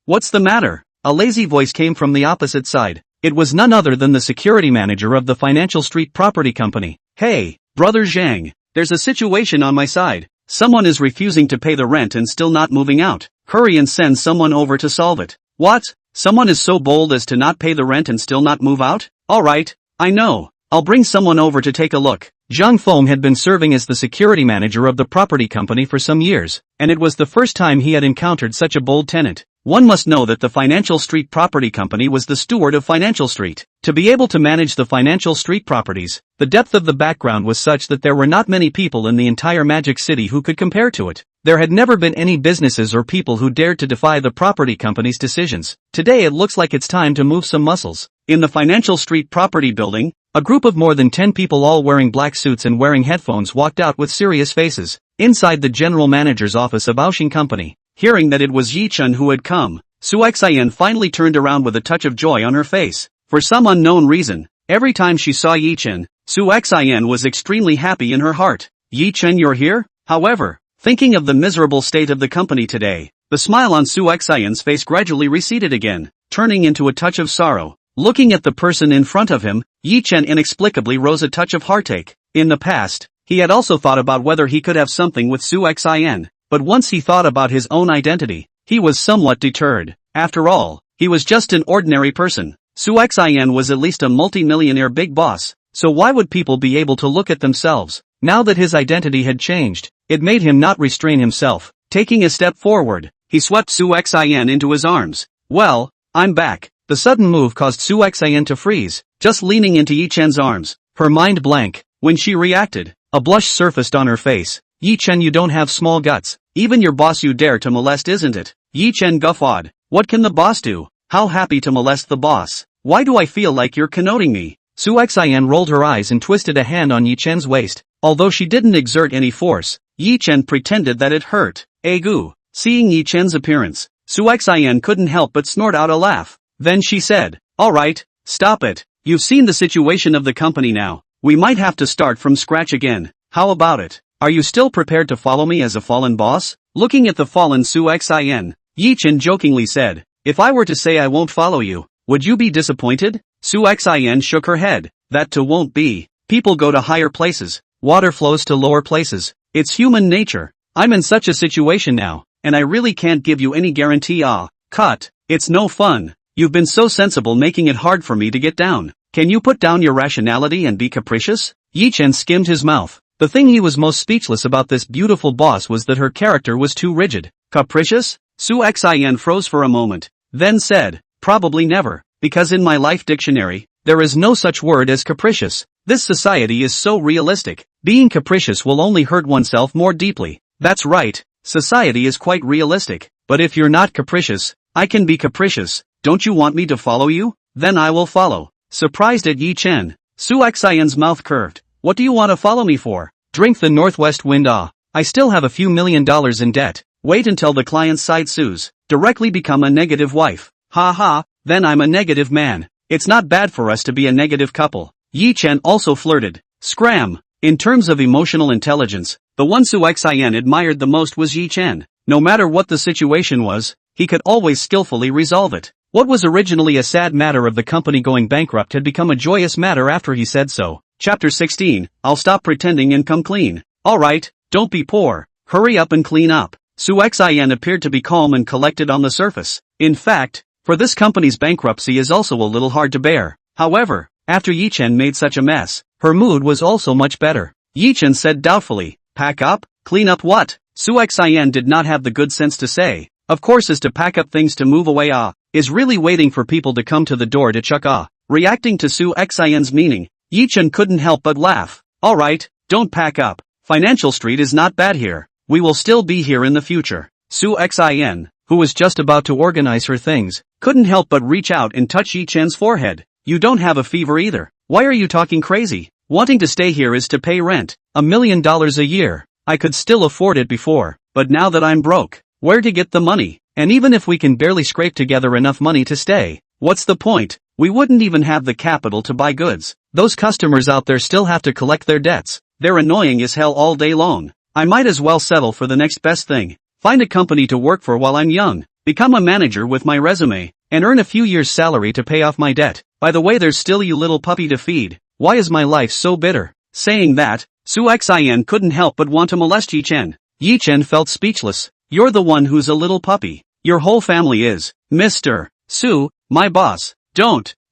what's the matter? A lazy voice came from the opposite side. It was none other than the security manager of the Financial Street Property Company. Hey, brother Zhang, there's a situation on my side. Someone is refusing to pay the rent and still not moving out. Hurry and send someone over to solve it. What? Someone is so bold as to not pay the rent and still not move out? Alright, I know. I'll bring someone over to take a look. Zhang Feng had been serving as the security manager of the property company for some years, and it was the first time he had encountered such a bold tenant. One must know that the Financial Street Property Company was the steward of Financial Street. To be able to manage the Financial Street properties, the depth of the background was such that there were not many people in the entire Magic City who could compare to it. There had never been any businesses or people who dared to defy the property company's decisions. Today it looks like it's time to move some muscles. In the Financial Street Property building, a group of more than 10 people all wearing black suits and wearing headphones walked out with serious faces. Inside the general manager's office of Oushing Company, hearing that it was Yi Chen who had come, Su Xian finally turned around with a touch of joy on her face. For some unknown reason, every time she saw Yi Chen, Su Xian was extremely happy in her heart. Yi Chen, you're here? However, thinking of the miserable state of the company today, the smile on Su Xian's face gradually receded again, turning into a touch of sorrow. Looking at the person in front of him, Yi Chen inexplicably rose a touch of heartache. In the past, he had also thought about whether he could have something with Su Xian, but once he thought about his own identity, he was somewhat deterred. After all, he was just an ordinary person. Su Xian was at least a multi-millionaire big boss, so why would people be able to look at themselves? Now that his identity had changed, it made him not restrain himself. Taking a step forward, he swept Su Xian into his arms. Well, I'm back. The sudden move caused Su Xian to freeze, just leaning into Yi Chen's arms, her mind blank. When she reacted, a blush surfaced on her face. Yi Chen, you don't have small guts. Even your boss you dare to molest, isn't it? Yi Chen guffawed. What can the boss do? How happy to molest the boss. Why do I feel like you're connoting me? Su Xian rolled her eyes and twisted a hand on Yi Chen's waist. Although she didn't exert any force, Yi Chen pretended that it hurt. Agu. Seeing Yi Chen's appearance, Su Xian couldn't help but snort out a laugh. Then she said, alright, stop it. You've seen the situation of the company now. We might have to start from scratch again. How about it? Are you still prepared to follow me as a fallen boss? Looking at the fallen Su Xin, Yi-Chen jokingly said, if I were to say I won't follow you, would you be disappointed? Su Xin shook her head. That too won't be. People go to higher places. Water flows to lower places. It's human nature. I'm in such a situation now, and I really can't give you any guarantee. Cut. It's no fun. You've been so sensible, making it hard for me to get down. Can you put down your rationality and be capricious? Yi-Chen skimmed his mouth. The thing he was most speechless about this beautiful boss was that her character was too rigid. Capricious? Su Xin froze for a moment, then said, probably never, because in my life dictionary, there is no such word as capricious. This society is so realistic. Being capricious will only hurt oneself more deeply. That's right, society is quite realistic. But if you're not capricious, I can be capricious. Don't you want me to follow you? Then I will follow. Surprised at Yi-Chen, Su Xin's mouth curved. What do you want to follow me for? Drink the northwest wind. I still have a few $1 million in debt. Wait until the client's side sues. Directly become a negative wife. Ha ha, then I'm a negative man. It's not bad for us to be a negative couple. Yi-Chen also flirted. Scram. In terms of emotional intelligence, the one Su Xin admired the most was Yi-Chen. No matter what the situation was, he could always skillfully resolve it. What was originally a sad matter of the company going bankrupt had become a joyous matter after he said so. Chapter 16, I'll stop pretending and come clean. Alright, don't be poor. Hurry up and clean up. Su Xin appeared to be calm and collected on the surface. In fact, for this company's bankruptcy is also a little hard to bear. However, after Yi-Chen made such a mess, her mood was also much better. Yi-Chen said doubtfully, pack up? Clean up what? Su Xin did not have the good sense to say. Of course is to pack up things to move away. Is really waiting for people to come to the door to chuck. Reacting to Su Xin's meaning, Yi-Chen couldn't help but laugh. Alright, don't pack up. Financial Street is not bad here. We will still be here in the future. Su Xin, who was just about to organize her things, couldn't help but reach out and touch Yi-Chen's forehead. You don't have a fever either. Why are you talking crazy? Wanting to stay here is to pay rent. $1 million a year. I could still afford it before, but now that I'm broke, where to get the money? And even if we can barely scrape together enough money to stay, what's the point? We wouldn't even have the capital to buy goods. Those customers out there still have to collect their debts. They're annoying as hell all day long. I might as well settle for the next best thing. Find a company to work for while I'm young. Become a manager with my resume, and earn a few years' salary to pay off my debt. By the way, there's still you little puppy to feed. Why is my life so bitter? Saying that, Su Xin couldn't help but want to molest Yi-Chen. Yi-Chen felt speechless. You're the one who's a little puppy. Your whole family is. Mr. Su, my boss.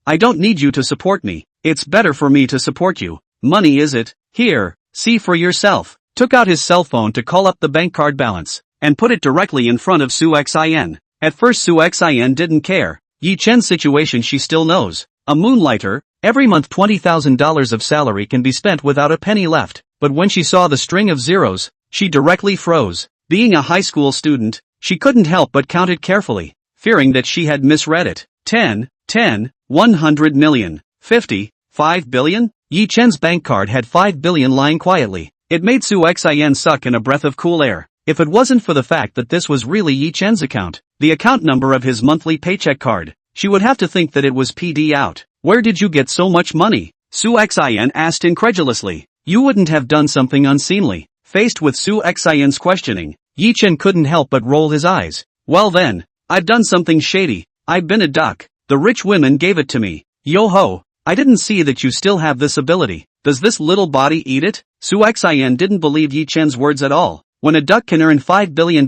I don't need you to support me. It's better for me to support you. Money is it? Here, see for yourself. Took out his cell phone to call up the bank card balance, and put it directly in front of Su Xin. At first Su Xin didn't care. Yi-Chen's situation she still knows. A moonlighter, every month $20,000 of salary can be spent without a penny left. But when she saw the string of zeros, she directly froze. Being a high school student, she couldn't help but count it carefully, fearing that she had misread it. 10, 100 million, 50, 5 billion? Yi-Chen's bank card had 5 billion lying quietly. It made Su Xin suck in a breath of cool air. If it wasn't for the fact that this was really Yi-Chen's account, the account number of his monthly paycheck card, she would have to think that it was PD out. Where did you get so much money? Su Xin asked incredulously. You wouldn't have done something unseemly. Faced with Su Xin's questioning, Yi-Chen couldn't help but roll his eyes. Well then, I've done something shady. I've been a duck. The rich women gave it to me. Yo ho, I didn't see that you still have this ability. Does this little body eat it? Su Xin didn't believe Yi-Chen's words at all. When a duck can earn $5 billion,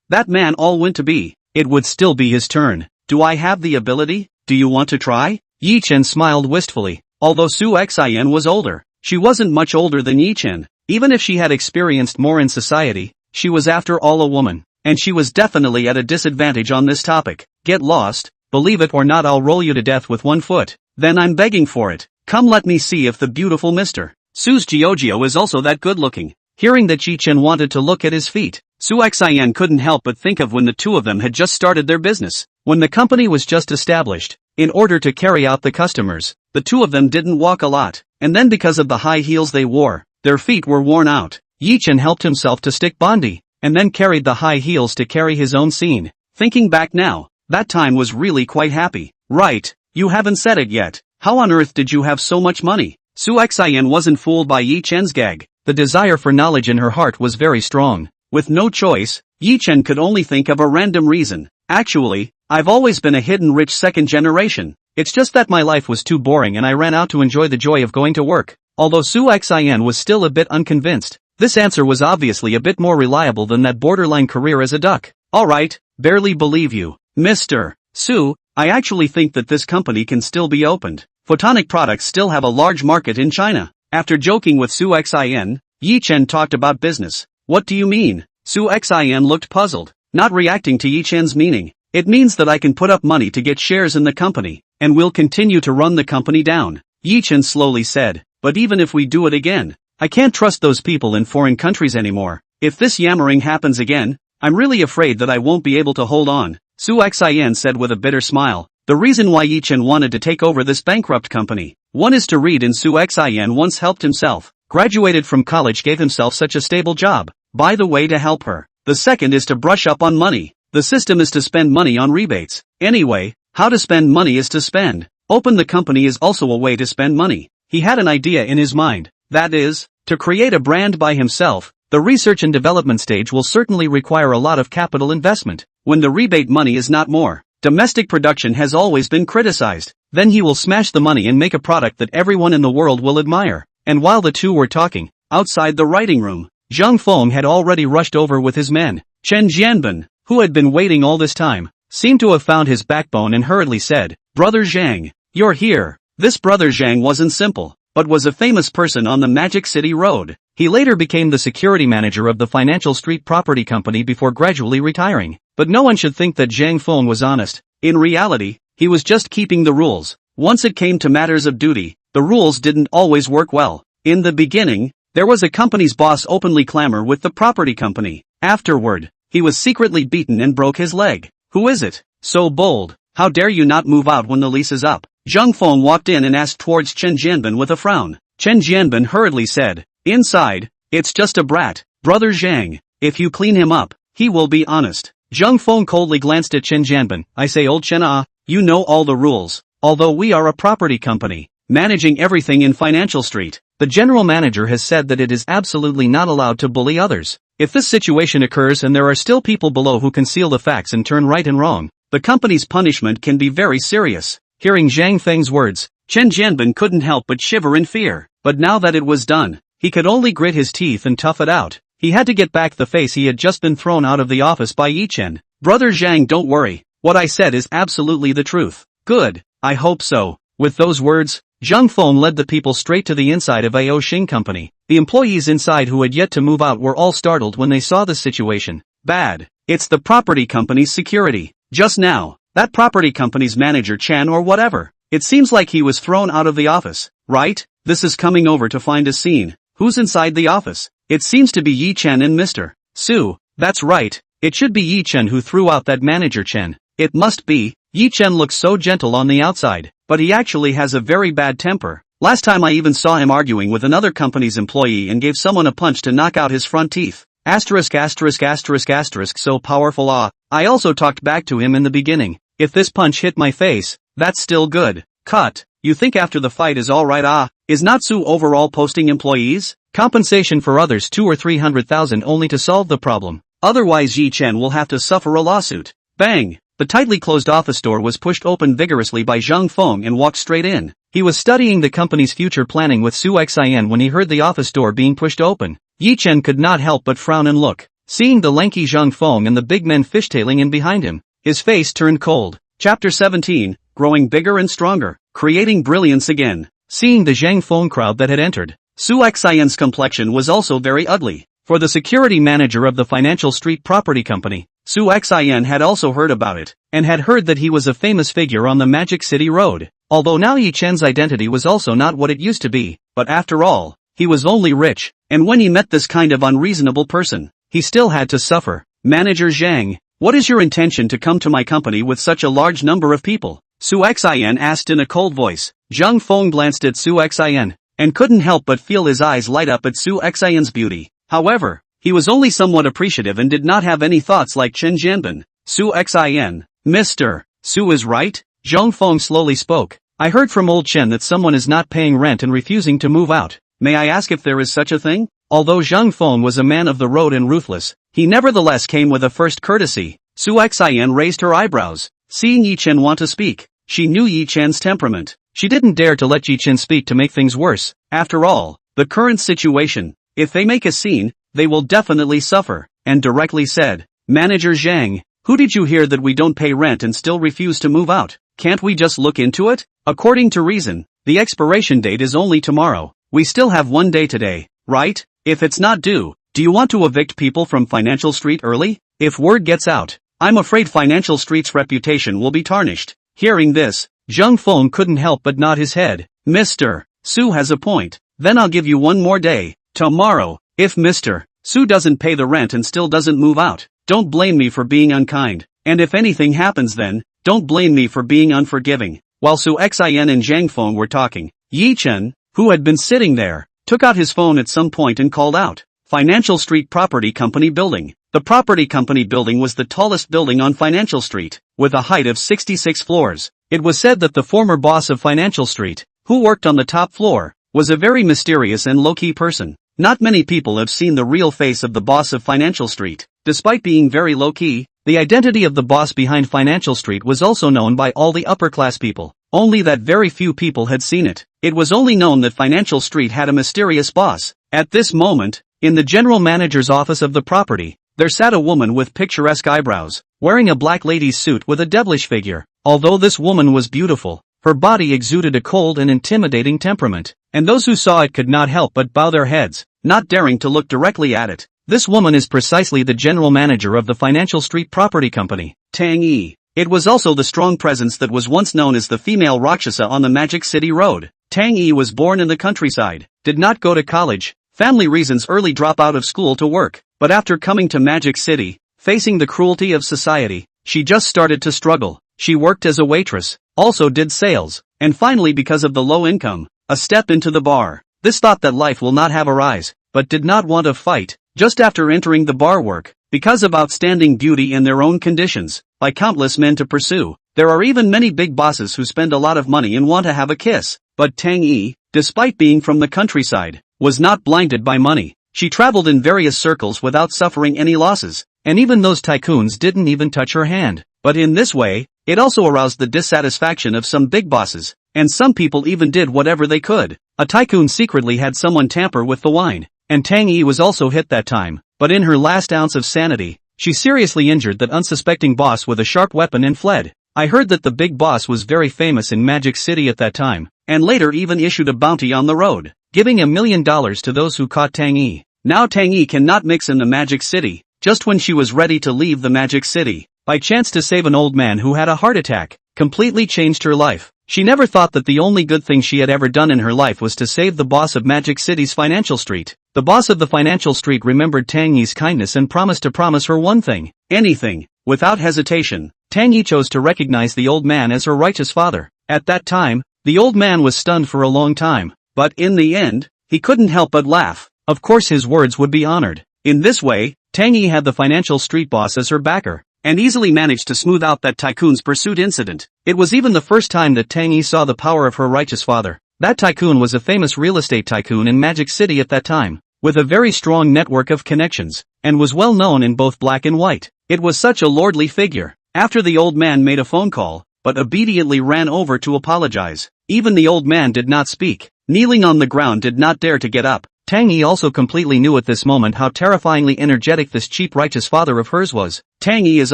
that man all went to be. It would still be his turn. Do I have the ability? Do you want to try? Yi-Chen smiled wistfully. Although Su Xin was older, she wasn't much older than Yi-Chen. Even if she had experienced more in society, she was after all a woman, and she was definitely at a disadvantage on this topic. Get lost? Believe it or not, I'll roll you to death with 1 foot. Then I'm begging for it. Come let me see if the beautiful Mr. Su's Giorgio is also that good looking. Hearing that Yi-Chen wanted to look at his feet, Su Xin couldn't help but think of when the two of them had just started their business. When the company was just established, in order to carry out the customers, the two of them didn't walk a lot, and then because of the high heels they wore, their feet were worn out. Yi-Chen helped himself to stick Bondi, and then carried the high heels to carry his own scene. Thinking back now, that time was really quite happy. Right, you haven't said it yet. How on earth did you have so much money? Su Xian wasn't fooled by Yi Chen's gag. The desire for knowledge in her heart was very strong. With no choice, Yi Chen could only think of a random reason. Actually, I've always been a hidden rich second generation. It's just that my life was too boring and I ran out to enjoy the joy of going to work. Although Su Xian was still a bit unconvinced, this answer was obviously a bit more reliable than that borderline career as a duck. Alright, barely believe you. Mr. Su, I actually think that this company can still be opened. Photonic products still have a large market in China. After joking with Su Xian, Yi Chen talked about business. What do you mean? Su Xian looked puzzled, not reacting to Yi Chen's meaning. It means that I can put up money to get shares in the company, and we'll continue to run the company down. Yi Chen slowly said, but even if we do it again, I can't trust those people in foreign countries anymore. If this yammering happens again, I'm really afraid that I won't be able to hold on. Su Xian said with a bitter smile. The reason why Yi Chen wanted to take over this bankrupt company. One is to read, and Su Xian once helped himself. Graduated from college, gave himself such a stable job. By the way, to help her. The second is to brush up on money. The system is to spend money on rebates. Anyway, how to spend money is to spend. Open the company is also a way to spend money. He had an idea in his mind. That is, to create a brand by himself. The research and development stage will certainly require a lot of capital investment. When the rebate money is not more. Domestic production has always been criticized. Then he will smash the money and make a product that everyone in the world will admire. And while the two were talking, outside the writing room, Zhang Feng had already rushed over with his men. Chen Jianben, who had been waiting all this time, seemed to have found his backbone and hurriedly said, Brother Zhang, you're here. This Brother Zhang wasn't simple, but was a famous person on the Magic City Road. He later became the security manager of the Financial Street Property Company before gradually retiring. But no one should think that Zhang Feng was honest. In reality, he was just keeping the rules. Once it came to matters of duty, the rules didn't always work well. In the beginning, there was a company's boss openly clamor with the property company. Afterward, he was secretly beaten and broke his leg. Who is it? So bold. How dare you not move out when the lease is up? Zhang Feng walked in and asked towards Chen Jianben with a frown. Chen Jianben hurriedly said, inside, it's just a brat. Brother Zhang, if you clean him up, he will be honest. Zhang Feng coldly glanced at Chen Jianben. I say, old Chen, you know all the rules. Although we are a property company, managing everything in Financial Street, the general manager has said that it is absolutely not allowed to bully others. If this situation occurs and there are still people below who conceal the facts and turn right and wrong, the company's punishment can be very serious. Hearing Zhang Feng's words, Chen Jianben couldn't help but shiver in fear. But now that it was done, he could only grit his teeth and tough it out. He had to get back the face he had just been thrown out of the office by Yi Chen. Brother Zhang, don't worry. What I said is absolutely the truth. Good, I hope so. With those words, Zhang Feng led the people straight to the inside of A.O. Xing Company. The employees inside who had yet to move out were all startled when they saw the situation. Bad. It's the property company's security. Just now, that property company's manager Chan or whatever. It seems like he was thrown out of the office, right? This is coming over to find a scene. Who's inside the office? It seems to be Yi Chen and Mr. Su. That's right. It should be Yi Chen who threw out that manager Chen. It must be. Yi Chen looks so gentle on the outside, but he actually has a very bad temper. Last time I even saw him arguing with another company's employee and gave someone a punch to knock out his front teeth. Asterisk asterisk asterisk asterisk, so powerful. I also talked back to him in the beginning. If this punch hit my face, that's still good. Cut. You think after the fight is alright? Is Natsu overall posting employees? Compensation for others 2 or 300,000 only to solve the problem. Otherwise Yi Chen will have to suffer a lawsuit. Bang! The tightly closed office door was pushed open vigorously by Zhang Feng and walked straight in. He was studying the company's future planning with Su Xian when he heard the office door being pushed open. Yi Chen could not help but frown and look. Seeing the lanky Zhang Feng and the big men fishtailing in behind him, his face turned cold. Chapter 17, Growing Bigger and Stronger, Creating Brilliance Again. Seeing the Zhang Feng crowd that had entered, Su Xian's complexion was also very ugly. For the security manager of the Financial Street Property Company, Su Xian had also heard about it, and had heard that he was a famous figure on the Magic City Road. Although now Yi Chen's identity was also not what it used to be, but after all, he was only rich, and when he met this kind of unreasonable person, he still had to suffer. Manager Zhang, what is your intention to come to my company with such a large number of people? Su Xian asked in a cold voice. Zhang Feng glanced at Su Xian, and couldn't help but feel his eyes light up at Su Xian's beauty. However, he was only somewhat appreciative and did not have any thoughts like Chen Jianben. Su Xian, Mr. Su is right? Zhang Feng slowly spoke. I heard from old Chen that someone is not paying rent and refusing to move out. May I ask if there is such a thing? Although Zhang Feng was a man of the road and ruthless, he nevertheless came with a first courtesy. Su Xian raised her eyebrows, seeing Yi Chen want to speak. She knew Yi Chen's temperament. She didn't dare to let Yi Chen speak to make things worse. After all, the current situation, if they make a scene, they will definitely suffer, and directly said, Manager Zhang, who did you hear that we don't pay rent and still refuse to move out? Can't we just look into it? According to reason, the expiration date is only tomorrow. We still have 1 day today, right? If it's not due, do you want to evict people from Financial Street early? If word gets out, I'm afraid Financial Street's reputation will be tarnished. Hearing this, Zhang Feng couldn't help but nod his head. Mr. Su has a point. Then I'll give you 1 more day. Tomorrow, if Mr. Su doesn't pay the rent and still doesn't move out, don't blame me for being unkind. And if anything happens then, don't blame me for being unforgiving. While Su Xian and Zhang Feng were talking, Yi Chen, who had been sitting there, took out his phone at some point and called out, Financial Street Property Company Building. The Property Company Building was the tallest building on Financial Street, with a height of 66 floors. It was said that the former boss of Financial Street, who worked on the top floor, was a very mysterious and low-key person. Not many people have seen the real face of the boss of Financial Street. Despite being very low-key, the identity of the boss behind Financial Street was also known by all the upper-class people. Only that very few people had seen it. It was only known that Financial Street had a mysterious boss. At this moment, in the general manager's office of the property, there sat a woman with picturesque eyebrows, wearing a black lady's suit with a devilish figure. Although this woman was beautiful, her body exuded a cold and intimidating temperament, and those who saw it could not help but bow their heads, not daring to look directly at it. This woman is precisely the general manager of the Financial Street Property Company, Tang Yi. It was also the strong presence that was once known as the female Rakshasa on the Magic City Road. Tang Yi was born in the countryside, did not go to college, family reasons early drop out of school to work, but after coming to Magic City, facing the cruelty of society, she just started to struggle. She worked as a waitress, also did sales, and finally because of the low income, a step into the bar. This thought that life will not have a rise, but did not want to fight. Just after entering the bar work, because of outstanding beauty and their own conditions, by countless men to pursue, there are even many big bosses who spend a lot of money and want to have a kiss. But Tang Yi, despite being from the countryside, was not blinded by money. She traveled in various circles without suffering any losses, and even those tycoons didn't even touch her hand. But in this way, it also aroused the dissatisfaction of some big bosses, and some people even did whatever they could. A tycoon secretly had someone tamper with the wine, and Tang Yi was also hit that time, but in her last ounce of sanity, she seriously injured that unsuspecting boss with a sharp weapon and fled. I heard that the big boss was very famous in Magic City at that time, and later even issued a bounty on the road, giving $1 million to those who caught Tang Yi. Now Tang Yi cannot mix in the Magic City. Just when she was ready to leave the Magic City, by chance to save an old man who had a heart attack, completely changed her life. She never thought that the only good thing she had ever done in her life was to save the boss of Magic City's Financial Street. The boss of the Financial Street remembered Tang Yi's kindness and promised to promise her one thing, anything. Without hesitation, Tang Yi chose to recognize the old man as her righteous father. At that time, the old man was stunned for a long time, but in the end, he couldn't help but laugh. Of course his words would be honored. In this way, Tang Yi had the Financial Street boss as her backer, and easily managed to smooth out that tycoon's pursuit incident. It was even the first time that Tang Yi saw the power of her righteous father. That tycoon was a famous real estate tycoon in Magic City at that time, with a very strong network of connections, and was well known in both black and white. It was such a lordly figure. After the old man made a phone call, but obediently ran over to apologize. Even the old man did not speak, kneeling on the ground did not dare to get up. Tang Yi also completely knew at this moment how terrifyingly energetic this cheap righteous father of hers was. Tang Yi is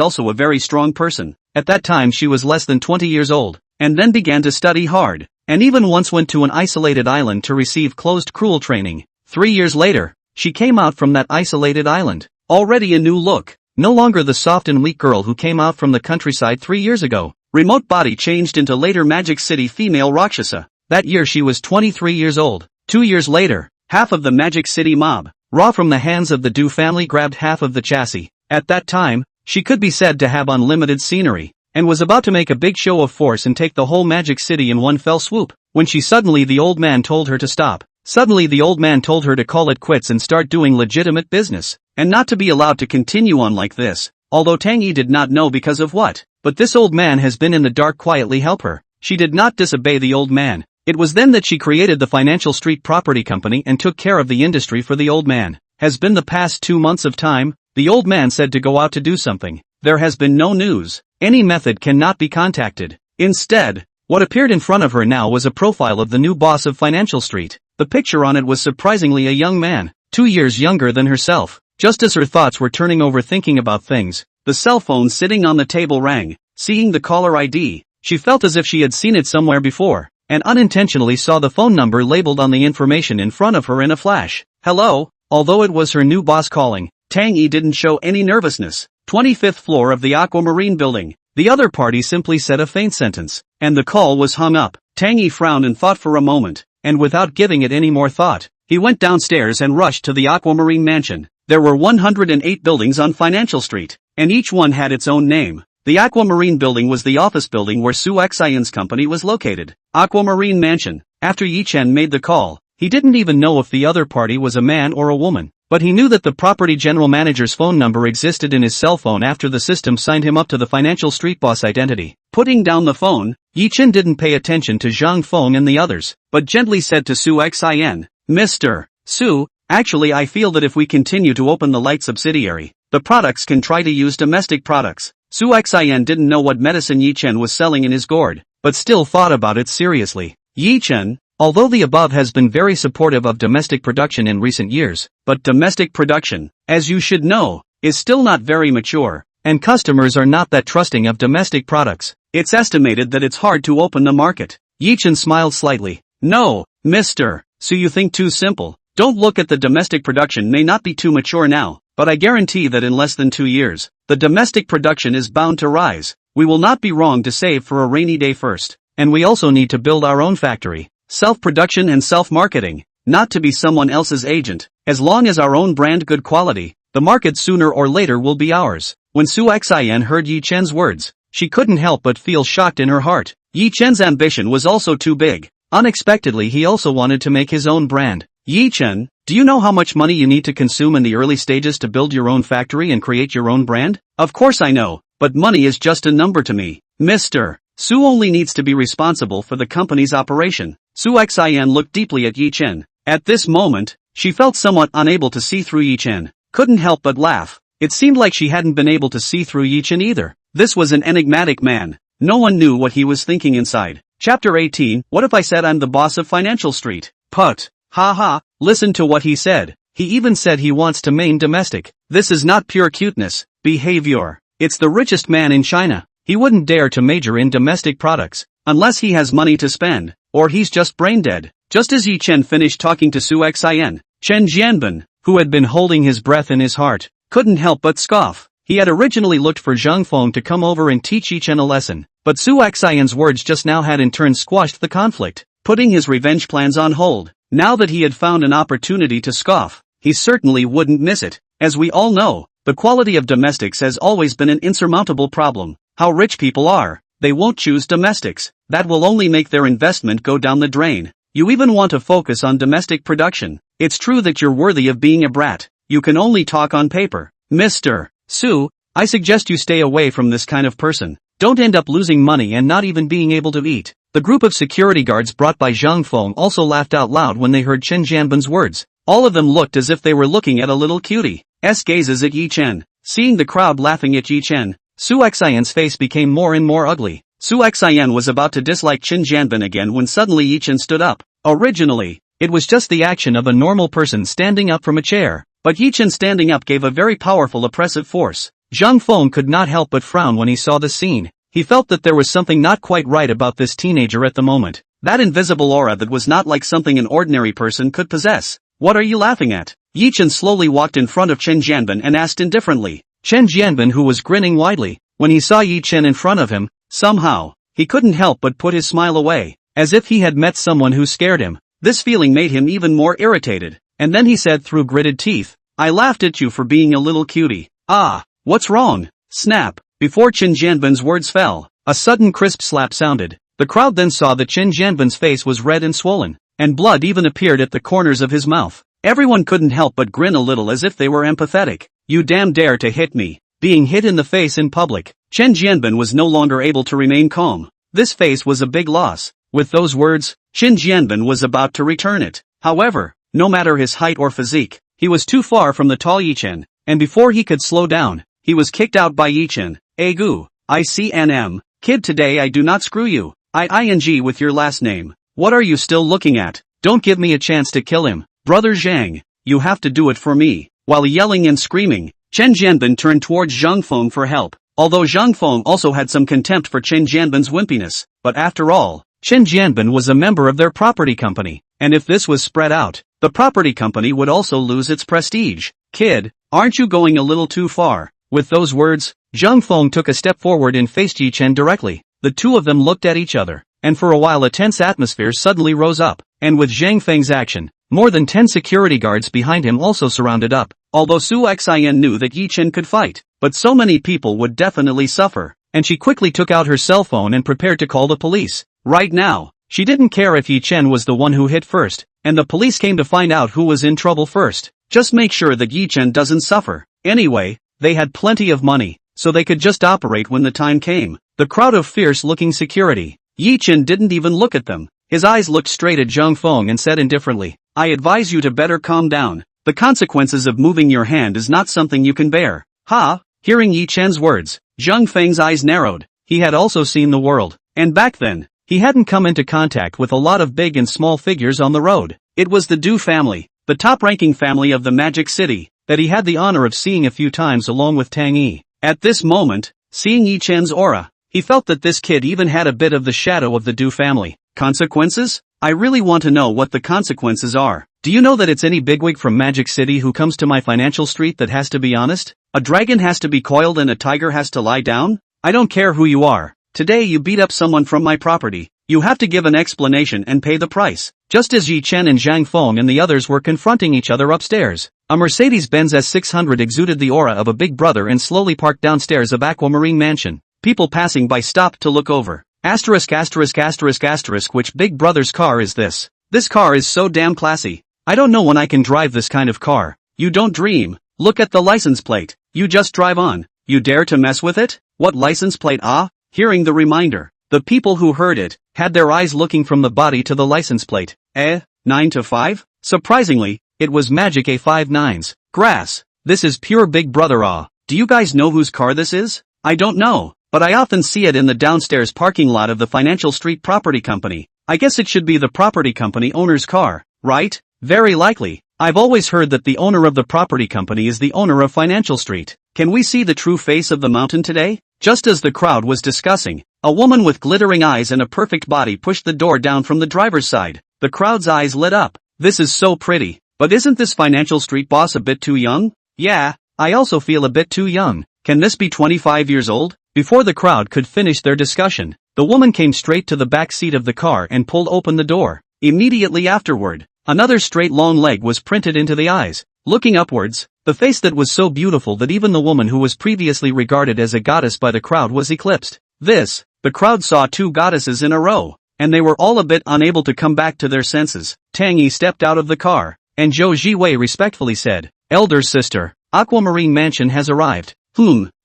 also a very strong person. At that time she was less than 20 years old, and then began to study hard, and even once went to an isolated island to receive closed cruel training. 3 years later, she came out from that isolated island, already a new look, no longer the soft and weak girl who came out from the countryside 3 years ago. Remote body changed into later Magic City female Rakshasa. That year she was 23 years old. 2 years later, half of the Magic City mob, raw from the hands of the Du family, grabbed half of the chassis. At that time, she could be said to have unlimited scenery, and was about to make a big show of force and take the whole Magic City in one fell swoop, when suddenly the old man told her to stop. Suddenly the old man told her to call it quits and start doing legitimate business, and not to be allowed to continue on like this, although Tang Yi did not know because of what, but this old man has been in the dark quietly help her. she did not disobey the old man. It was then that she created the Financial Street Property Company and took care of the industry for the old man. Has been the past 2 months of time, the old man said to go out to do something. There has been no news. Any method cannot be contacted. Instead, what appeared in front of her now was a profile of the new boss of Financial Street. The picture on it was surprisingly a young man, 2 years younger than herself. Just as her thoughts were turning over thinking about things, the cell phone sitting on the table rang. Seeing the caller ID, she felt as if she had seen it somewhere before, and unintentionally saw the phone number labeled on the information in front of her in a flash. Hello? Although it was her new boss calling, Tang Yi didn't show any nervousness. 25th floor of the Aquamarine building. The other party simply said a faint sentence, and the call was hung up. Tang Yi frowned and thought for a moment, and without giving it any more thought, he went downstairs and rushed to the Aquamarine mansion. There were 108 buildings on Financial Street, and each one had its own name. The Aquamarine building was the office building where Su Xian's company was located. Aquamarine Mansion. After Yi Chen made the call, he didn't even know if the other party was a man or a woman, but he knew that the property general manager's phone number existed in his cell phone after the system signed him up to the Financial Street boss identity. Putting down the phone, Yi Chen didn't pay attention to Zhang Feng and the others, but gently said to Su Xian, Mr. Su, actually I feel that if we continue to open the light subsidiary, the products can try to use domestic products. Su Xian didn't know what medicine Yi Chen was selling in his gourd, but still thought about it seriously. Yi Chen, although the above has been very supportive of domestic production in recent years, but domestic production, as you should know, is still not very mature, and customers are not that trusting of domestic products. It's estimated that it's hard to open the market. Yi Chen smiled slightly. No, Mr. Su, you think too simple. Don't look at the domestic production may not be too mature now, but I guarantee that in less than 2 years, the domestic production is bound to rise. We will not be wrong to save for a rainy day first, and we also need to build our own factory. Self-production and self-marketing, not to be someone else's agent. As long as our own brand good quality, the market sooner or later will be ours. When Su Xian heard Yi Chen's words, she couldn't help but feel shocked in her heart. Yi Chen's ambition was also too big. Unexpectedly he also wanted to make his own brand. Yi Chen, do you know how much money you need to consume in the early stages to build your own factory and create your own brand? Of course I know, but money is just a number to me. Mr. Su only needs to be responsible for the company's operation. Su Xian looked deeply at Yi Chen. At this moment, she felt somewhat unable to see through Yi Chen. Couldn't help but laugh. It seemed like she hadn't been able to see through Yi Chen either. This was an enigmatic man. No one knew what he was thinking inside. Chapter 18, What if I said I'm the boss of Financial Street? Put. Ha ha, listen to what he said. He even said he wants to main domestic. This is not pure cuteness, behavior. It's the richest man in China. He wouldn't dare to major in domestic products, unless he has money to spend, or he's just brain dead. Just as Yi Chen finished talking to Su Xian, Chen Jianben, who had been holding his breath in his heart, couldn't help but scoff. He had originally looked for Zhang Feng to come over and teach Yi Chen a lesson, but Su Xian's words just now had in turn squashed the conflict, putting his revenge plans on hold. Now that he had found an opportunity to scoff, he certainly wouldn't miss it. As we all know, the quality of domestics has always been an insurmountable problem. How rich people are, they won't choose domestics. That will only make their investment go down the drain. You even want to focus on domestic production. It's true that you're worthy of being a brat. You can only talk on paper. Mr. Su, I suggest you stay away from this kind of person. Don't end up losing money and not even being able to eat. The group of security guards brought by Zhang Feng also laughed out loud when they heard Chen Jianben's words. All of them looked as if they were looking at a little cutie's gazes at Yi Chen. Seeing the crowd laughing at Yi Chen, Su Xian's face became more and more ugly. Su Xian was about to dislike Chen Jianben again when suddenly Yi Chen stood up. Originally, it was just the action of a normal person standing up from a chair, but Yi Chen standing up gave a very powerful oppressive force. Zhang Feng could not help but frown when he saw the scene. He felt that there was something not quite right about this teenager at the moment. That invisible aura that was not like something an ordinary person could possess. What are you laughing at? Yi Chen slowly walked in front of Chen Jianben and asked indifferently. Chen Jianben, who was grinning widely, when he saw Yi Chen in front of him, somehow, he couldn't help but put his smile away, as if he had met someone who scared him. This feeling made him even more irritated, and then he said through gritted teeth, I laughed at you for being a little cutie. Ah, what's wrong? Snap. Before Chen Jianben's words fell, a sudden crisp slap sounded. The crowd then saw that Chen Jianben's face was red and swollen, and blood even appeared at the corners of his mouth. Everyone couldn't help but grin a little as if they were empathetic. You damn dare to hit me. Being hit in the face in public. Chen Jianben was no longer able to remain calm. This face was a big loss. With those words, Qin Jianbin was about to return it. However, no matter his height or physique, he was too far from the tall Yichen, and before he could slow down, he was kicked out by Yichen. Agu, ICNM, kid, today I do not screw you. IING with your last name. What are you still looking at? Don't give me a chance to kill him. Brother Zhang, you have to do it for me. While yelling and screaming, Chen Jianbin turned towards Zhang Feng for help. Although Zhang Feng also had some contempt for Chen Jianbin's wimpiness, but after all, Chen Jianbin was a member of their property company, and if this was spread out, the property company would also lose its prestige. Kid, aren't you going a little too far? With those words, Zhang Feng took a step forward and faced Yi Chen directly. The two of them looked at each other, and for a while a tense atmosphere suddenly rose up, and with Zhang Feng's action, more than 10 security guards behind him also surrounded up. Although Su Xian knew that Yi Chen could fight, but so many people would definitely suffer, and she quickly took out her cell phone and prepared to call the police. Right now, she didn't care if Yi Chen was the one who hit first, and the police came to find out who was in trouble first. Just make sure that Yi Chen doesn't suffer. Anyway, they had plenty of money, so they could just operate when the time came. The crowd of fierce-looking security. Yi Chen didn't even look at them. His eyes looked straight at Zhang Feng and said indifferently, I advise you to better calm down. The consequences of moving your hand is not something you can bear. Ha! Hearing Yi Chen's words, Zhang Feng's eyes narrowed. He had also seen the world, and back then, he hadn't come into contact with a lot of big and small figures on the road. It was the Du family, the top-ranking family of the Magic City, that he had the honor of seeing a few times along with Tang Yi. At this moment, seeing Yi Chen's aura, he felt that this kid even had a bit of the shadow of the Du family. Consequences? I really want to know what the consequences are. Do you know that it's any bigwig from Magic City who comes to my financial street that has to be honest? A dragon has to be coiled and a tiger has to lie down? I don't care who you are. Today you beat up someone from my property. You have to give an explanation and pay the price. Just as Yi Chen and Zhang Feng and the others were confronting each other upstairs, a Mercedes-Benz S600 exuded the aura of a big brother and slowly parked downstairs of Aquamarine Mansion. People passing by stopped to look over. Asterisk asterisk asterisk asterisk, which big brother's car is this? This car is so damn classy. I don't know when I can drive this kind of car. You don't dream. Look at the license plate. You just drive on. You dare to mess with it? What license plate? Ah? Hearing the reminder, the people who heard it had their eyes looking from the body to the license plate. 9 to 5? Surprisingly, it was Magic A59's. Grass. This is pure Big Brother awe. Do you guys know whose car this is? I don't know, but I often see it in the downstairs parking lot of the Financial Street Property Company. I guess it should be the property company owner's car, right? Very likely. I've always heard that the owner of the property company is the owner of Financial Street. Can we see the true face of the mountain today? Just as the crowd was discussing, a woman with glittering eyes and a perfect body pushed the door down from the driver's side. The crowd's eyes lit up. This is so pretty. But isn't this Financial Street boss a bit too young? Yeah, I also feel a bit too young. Can this be 25 years old? Before the crowd could finish their discussion, the woman came straight to the back seat of the car and pulled open the door. Immediately afterward, another straight long leg was printed into the eyes. Looking upwards, the face that was so beautiful that even the woman who was previously regarded as a goddess by the crowd was eclipsed. The crowd saw two goddesses in a row, and they were all a bit unable to come back to their senses. Tang Yi stepped out of the car, and Zhou Jiwei respectfully said, Elder sister, Aquamarine Mansion has arrived.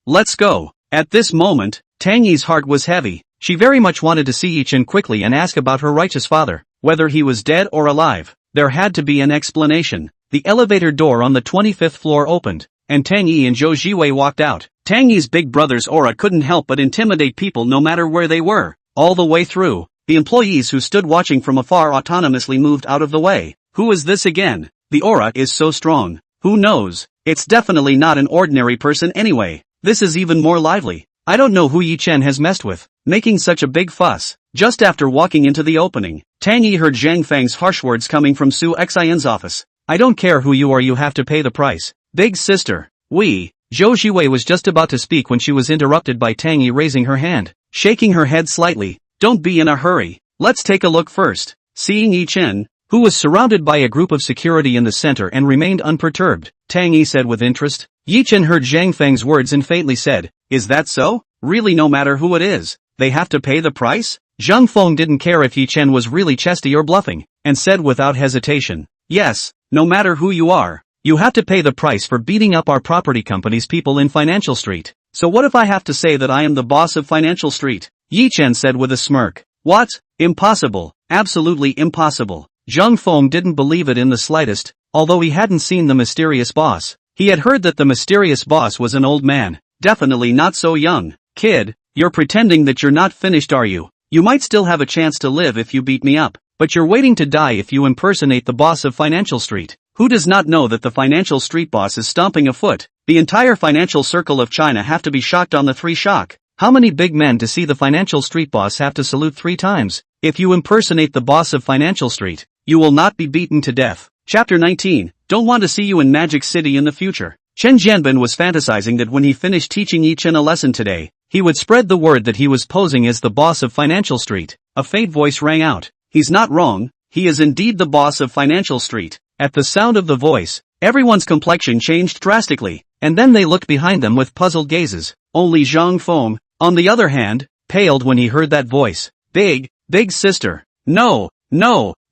Let's go. At this moment, Tang Yi's heart was heavy. She very much wanted to see Yi Chen quickly and ask about her righteous father, whether he was dead or alive. There had to be an explanation. The elevator door on the 25th floor opened, and Tang Yi and Zhou Jiwei walked out. Tang Yi's big brother's aura couldn't help but intimidate people no matter where they were. All the way through, the employees who stood watching from afar autonomously moved out of the way. Who is this again? The aura is so strong. Who knows? It's definitely not an ordinary person anyway. This is even more lively. I don't know who Yi Chen has messed with, making such a big fuss. Just after walking into the opening, Tang Yi heard Zhang Feng's harsh words coming from Su Xian's office. I don't care who you are, you have to pay the price. Big sister. Zhou Jiwei was just about to speak when she was interrupted by Tang Yi raising her hand, shaking her head slightly. Don't be in a hurry. Let's take a look first. Seeing Yi Chen, who was surrounded by a group of security in the center and remained unperturbed, Tang Yi said with interest. Yi Chen heard Zhang Feng's words and faintly said, Is that so? Really, no matter who it is, they have to pay the price? Zhang Feng didn't care if Yi Chen was really chesty or bluffing, and said without hesitation, Yes, no matter who you are, you have to pay the price for beating up our property company's people in Financial Street. So what if I have to say that I am the boss of Financial Street? Yi Chen said with a smirk. What? Impossible. Absolutely impossible. Zhang Feng didn't believe it in the slightest, although he hadn't seen the mysterious boss. He had heard that the mysterious boss was an old man. Definitely not so young. Kid, you're pretending that you're not finished, are you? You might still have a chance to live if you beat me up, but you're waiting to die if you impersonate the boss of Financial Street. Who does not know that the Financial Street boss is stomping a foot? The entire financial circle of China have to be shocked on the 3 shock. How many big men to see the Financial Street boss have to salute 3 times? If you impersonate the boss of Financial Street, you will not be beaten to death. Chapter 19. Don't want to see you in Magic City in the future. Chen Jianbin was fantasizing that when he finished teaching Yi Chen a lesson today, he would spread the word that he was posing as the boss of Financial Street. A faint voice rang out. He's not wrong, he is indeed the boss of Financial Street. At the sound of the voice, everyone's complexion changed drastically, and then they looked behind them with puzzled gazes. Only Zhang Feng, on the other hand, paled when he heard that voice. Big sister. No,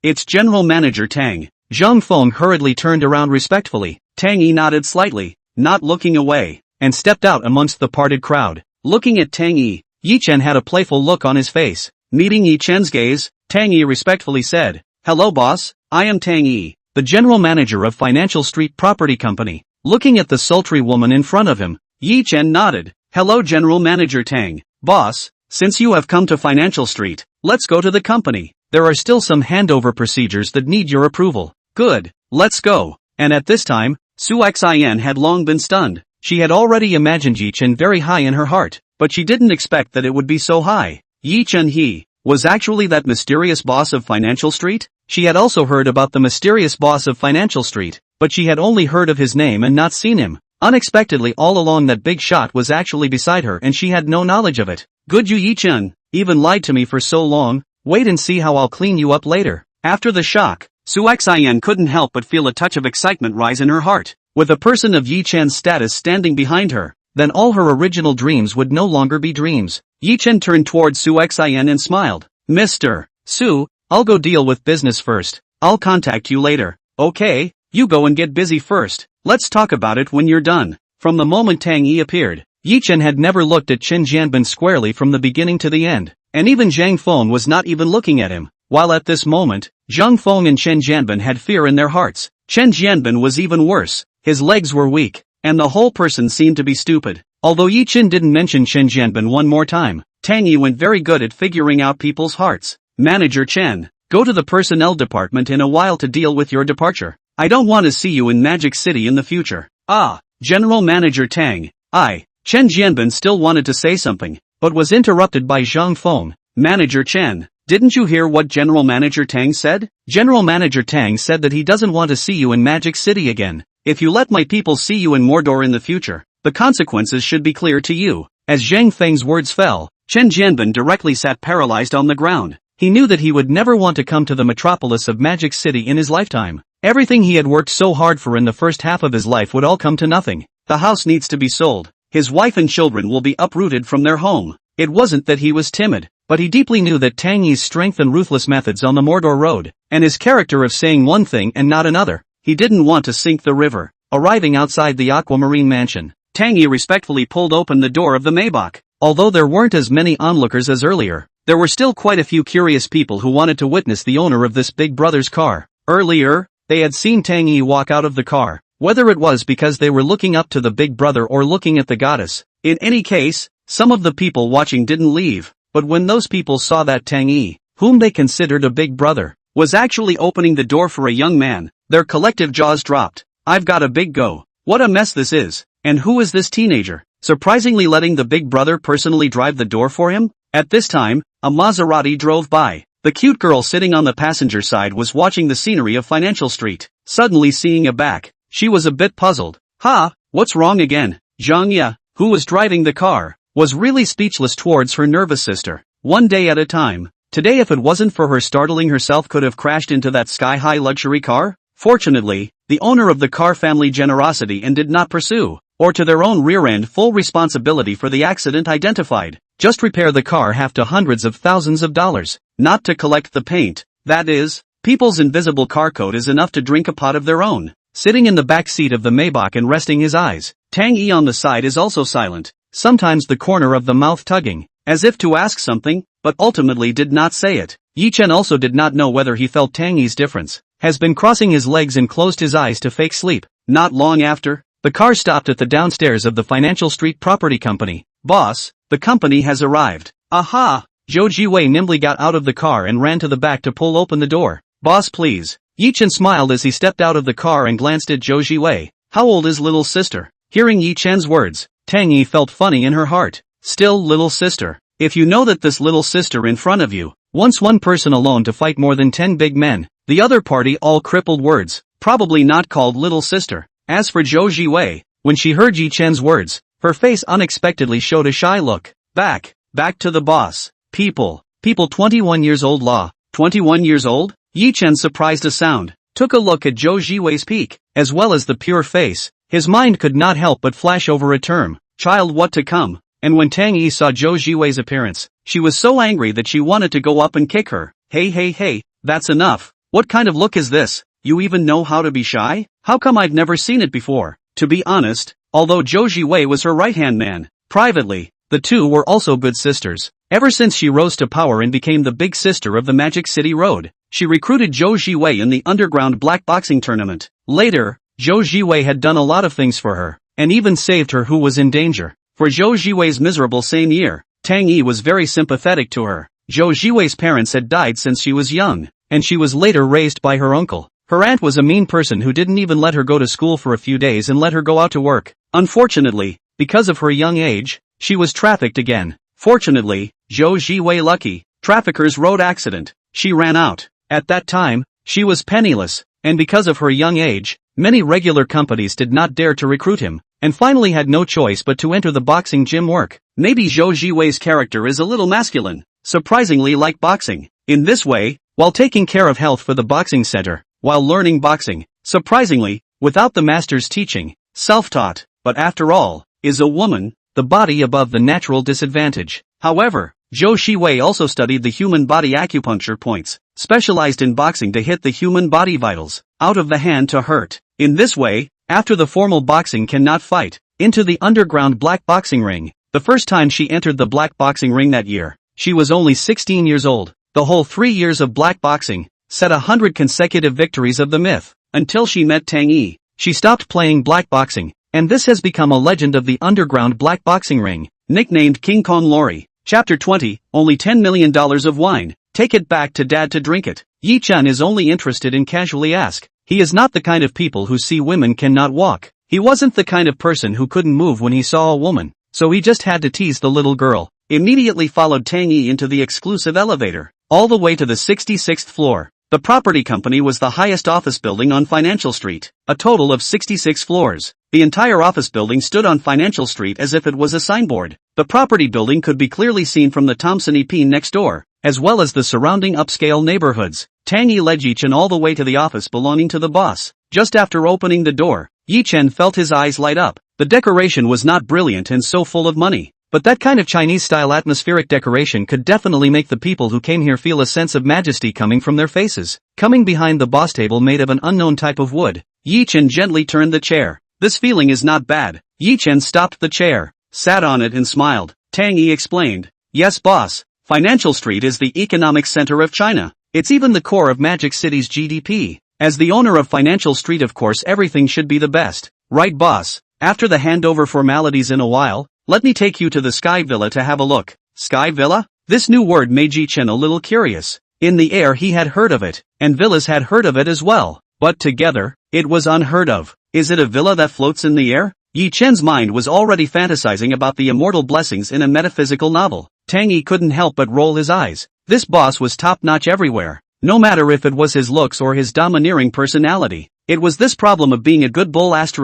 it's General Manager Tang. Zhang Feng hurriedly turned around respectfully. Tang Yi nodded slightly, not looking away, and stepped out amongst the parted crowd. Looking at Tang Yi, Yi Chen had a playful look on his face. Meeting Yi Chen's gaze, Tang Yi respectfully said, "Hello boss, I am Tang Yi, the general manager of Financial Street Property Company." Looking at the sultry woman in front of him, Yi Chen nodded. "Hello General Manager Tang. Boss, since you have come to Financial Street, let's go to the company. There are still some handover procedures that need your approval." "Good, let's go." And at this time, Su Xian had long been stunned. She had already imagined Yi Chen very high in her heart, but she didn't expect that it would be so high. Yi Chen he was actually that mysterious boss of Financial Street? She had also heard about the mysterious boss of Financial Street, but she had only heard of his name and not seen him. Unexpectedly all along that big shot was actually beside her and she had no knowledge of it. "Good you Yi Chen, even lied to me for so long, wait and see how I'll clean you up later." After the shock, Su Xian couldn't help but feel a touch of excitement rise in her heart. With a person of Yi Chen's status standing behind her, then all her original dreams would no longer be dreams. Yi Chen turned toward Su Xian and smiled. "Mr. Su, I'll go deal with business first. I'll contact you later." "Okay, you go and get busy first. Let's talk about it when you're done." From the moment Tang Yi appeared, Yi Chen had never looked at Chen Jianbin squarely from the beginning to the end, and even Zhang Feng was not even looking at him. While at this moment, Zhang Feng and Chen Jianbin had fear in their hearts. Chen Jianbin was even worse. His legs were weak, and the whole person seemed to be stupid. Although Yi Chen didn't mention Chen Jianbin one more time, Tang Yi went very good at figuring out people's hearts. "Manager Chen, go to the personnel department in a while to deal with your departure. I don't want to see you in Magic City in the future." "Ah, General Manager Tang, Chen Jianbin still wanted to say something, but was interrupted by Zhang Feng. "Manager Chen, didn't you hear what General Manager Tang said?" "General Manager Tang said that he doesn't want to see you in Magic City again. If you let my people see you in Mordor in the future, the consequences should be clear to you." As Zhang Feng's words fell, Chen Jianbin directly sat paralyzed on the ground. He knew that he would never want to come to the metropolis of Magic City in his lifetime. Everything he had worked so hard for in the first half of his life would all come to nothing. The house needs to be sold. His wife and children will be uprooted from their home. It wasn't that he was timid, but he deeply knew that Tang Yi's strength and ruthless methods on the Mordor road, and his character of saying one thing and not another. He didn't want to sink the river. Arriving outside the aquamarine mansion, Tang Yi respectfully pulled open the door of the Maybach. Although there weren't as many onlookers as earlier, there were still quite a few curious people who wanted to witness the owner of this big brother's car. Earlier, they had seen Tang Yi walk out of the car, whether it was because they were looking up to the big brother or looking at the goddess. In any case, some of the people watching didn't leave, but when those people saw that Tang Yi, whom they considered a big brother, was actually opening the door for a young man, their collective jaws dropped. "I've got a big go. What a mess this is. And who is this teenager, surprisingly letting the big brother personally drive the door for him?" At this time, a Maserati drove by. The cute girl sitting on the passenger side was watching the scenery of Financial Street. Suddenly seeing a back, she was a bit puzzled. "Ha, what's wrong again?" Zhang Ye, who was driving the car, was really speechless towards her nervous sister. One day at a time. Today, if it wasn't for her startling herself, could have crashed into that sky-high luxury car. Fortunately, the owner of the car family generosity and did not pursue, or to their own rear end full responsibility for the accident identified. Just repair the car half to hundreds of thousands of dollars, not to collect the paint. That is, people's invisible car code is enough to drink a pot of their own. Sitting in the back seat of the Maybach and resting his eyes, Tang Yi on the side is also silent. sometimes the corner of the mouth tugging, as if to ask something, but ultimately did not say it. Yi Chen also did not know whether he felt Tang Yi's difference. Has been crossing his legs and closed his eyes to fake sleep. Not long after, the car stopped at the downstairs of the Financial Street Property Company. Boss, the company has arrived. Aha! Zhou Jiwei nimbly got out of the car and ran to the back to pull open the door. Boss please. Yi Chen smiled as he stepped out of the car and glanced at Zhou Jiwei. How old is little sister? Hearing Yi Chen's words, Tang Yi felt funny in her heart. Still little sister. If you know that this little sister in front of you, once one person alone to fight more than 10 big men, the other party all crippled words, probably not called little sister. As for Zhou Jiwei, when she heard Yi Chen's words, her face unexpectedly showed a shy look. Back to the boss. People 21 years old law, 21 years old? Yi Chen surprised a sound, took a look at Zhou Jiwei's peak, as well as the pure face. His mind could not help but flash over a term, child what to come, and when Tang Yi saw Zhou Jiwei's appearance, she was so angry that she wanted to go up and kick her. Hey, that's enough. What kind of look is this? You even know how to be shy? How come I've never seen it before? To be honest, although Zhou Jiwei was her right-hand man, privately, the two were also good sisters. Ever since she rose to power and became the big sister of the Magic City Road, she recruited Zhou Jiwei in the underground black boxing tournament. Later, Zhou Jiwei had done a lot of things for her, and even saved her who was in danger. For Zhou Jiwei's miserable same year, Tang Yi was very sympathetic to her. Zhou Jiwei's parents had died since she was young, and she was later raised by her uncle. Her aunt was a mean person who didn't even let her go to school for a few days and let her go out to work. Unfortunately, because of her young age, she was trafficked again. Fortunately, Zhou Jiwei lucky, traffickers road accident, she ran out. At that time, she was penniless, and because of her young age, many regular companies did not dare to recruit him, and finally had no choice but to enter the boxing gym work. Maybe Zhou Jiwei's character is a little masculine, surprisingly like boxing. In this way, while taking care of health for the boxing center, while learning boxing, surprisingly, without the master's teaching, self-taught, but after all, is a woman, the body above the natural disadvantage. However, Zhou Jiwei also studied the human body acupuncture points, specialized in boxing to hit the human body vitals, out of the hand to hurt. In this way, after the formal boxing cannot fight, into the underground black boxing ring. The first time she entered the black boxing ring that year, she was only 16 years old. The whole 3 years of black boxing, set 100 consecutive victories of the myth, until she met Tang Yi. She stopped playing black boxing, and this has become a legend of the underground black boxing ring, nicknamed King Kong Lorry. Chapter 20, only $10 million of wine, take it back to dad to drink it. Yi Chen is only interested in casually ask. He is not the kind of people who see women cannot walk. He wasn't the kind of person who couldn't move when he saw a woman, so he just had to tease the little girl. Immediately followed Tang Yi into the exclusive elevator, all the way to the 66th floor. The property company was the highest office building on Financial Street, a total of 66 floors. The entire office building stood on Financial Street as if it was a signboard. The property building could be clearly seen from the Thompson EP next door, as well as the surrounding upscale neighborhoods. Tang Yi led Yi Chen all the way to the office belonging to the boss. Just after opening the door, Yi Chen felt his eyes light up. The decoration was not brilliant and so full of money, but that kind of Chinese-style atmospheric decoration could definitely make the people who came here feel a sense of majesty coming from their faces. Coming behind the boss table made of an unknown type of wood, Yi Chen gently turned the chair. This feeling is not bad. Yi Chen stopped the chair, sat on it and smiled. Tang Yi explained. Yes boss, Financial Street is the economic center of China. It's even the core of Magic City's GDP. As the owner of Financial Street, of course everything should be the best. Right boss, after the handover formalities in a while, let me take you to the Sky Villa to have a look. Sky Villa? This new word made Yi Chen a little curious. In the air he had heard of it, and villas had heard of it as well. But together, it was unheard of. Is it a villa that floats in the air? Yi Chen's mind was already fantasizing about the immortal blessings in a metaphysical novel. Tang Yi couldn't help but roll his eyes. This boss was top-notch everywhere. No matter if it was his looks or his domineering personality. It was this problem of being a good bull **** that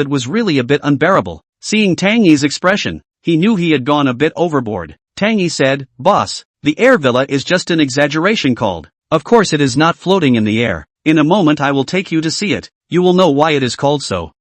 was really a bit unbearable. Seeing Tang Yi's expression, he knew he had gone a bit overboard. Tang Yi said, Boss, the air villa is just an exaggeration called. Of course it is not floating in the air. In a moment I will take you to see it. You will know why it is called so.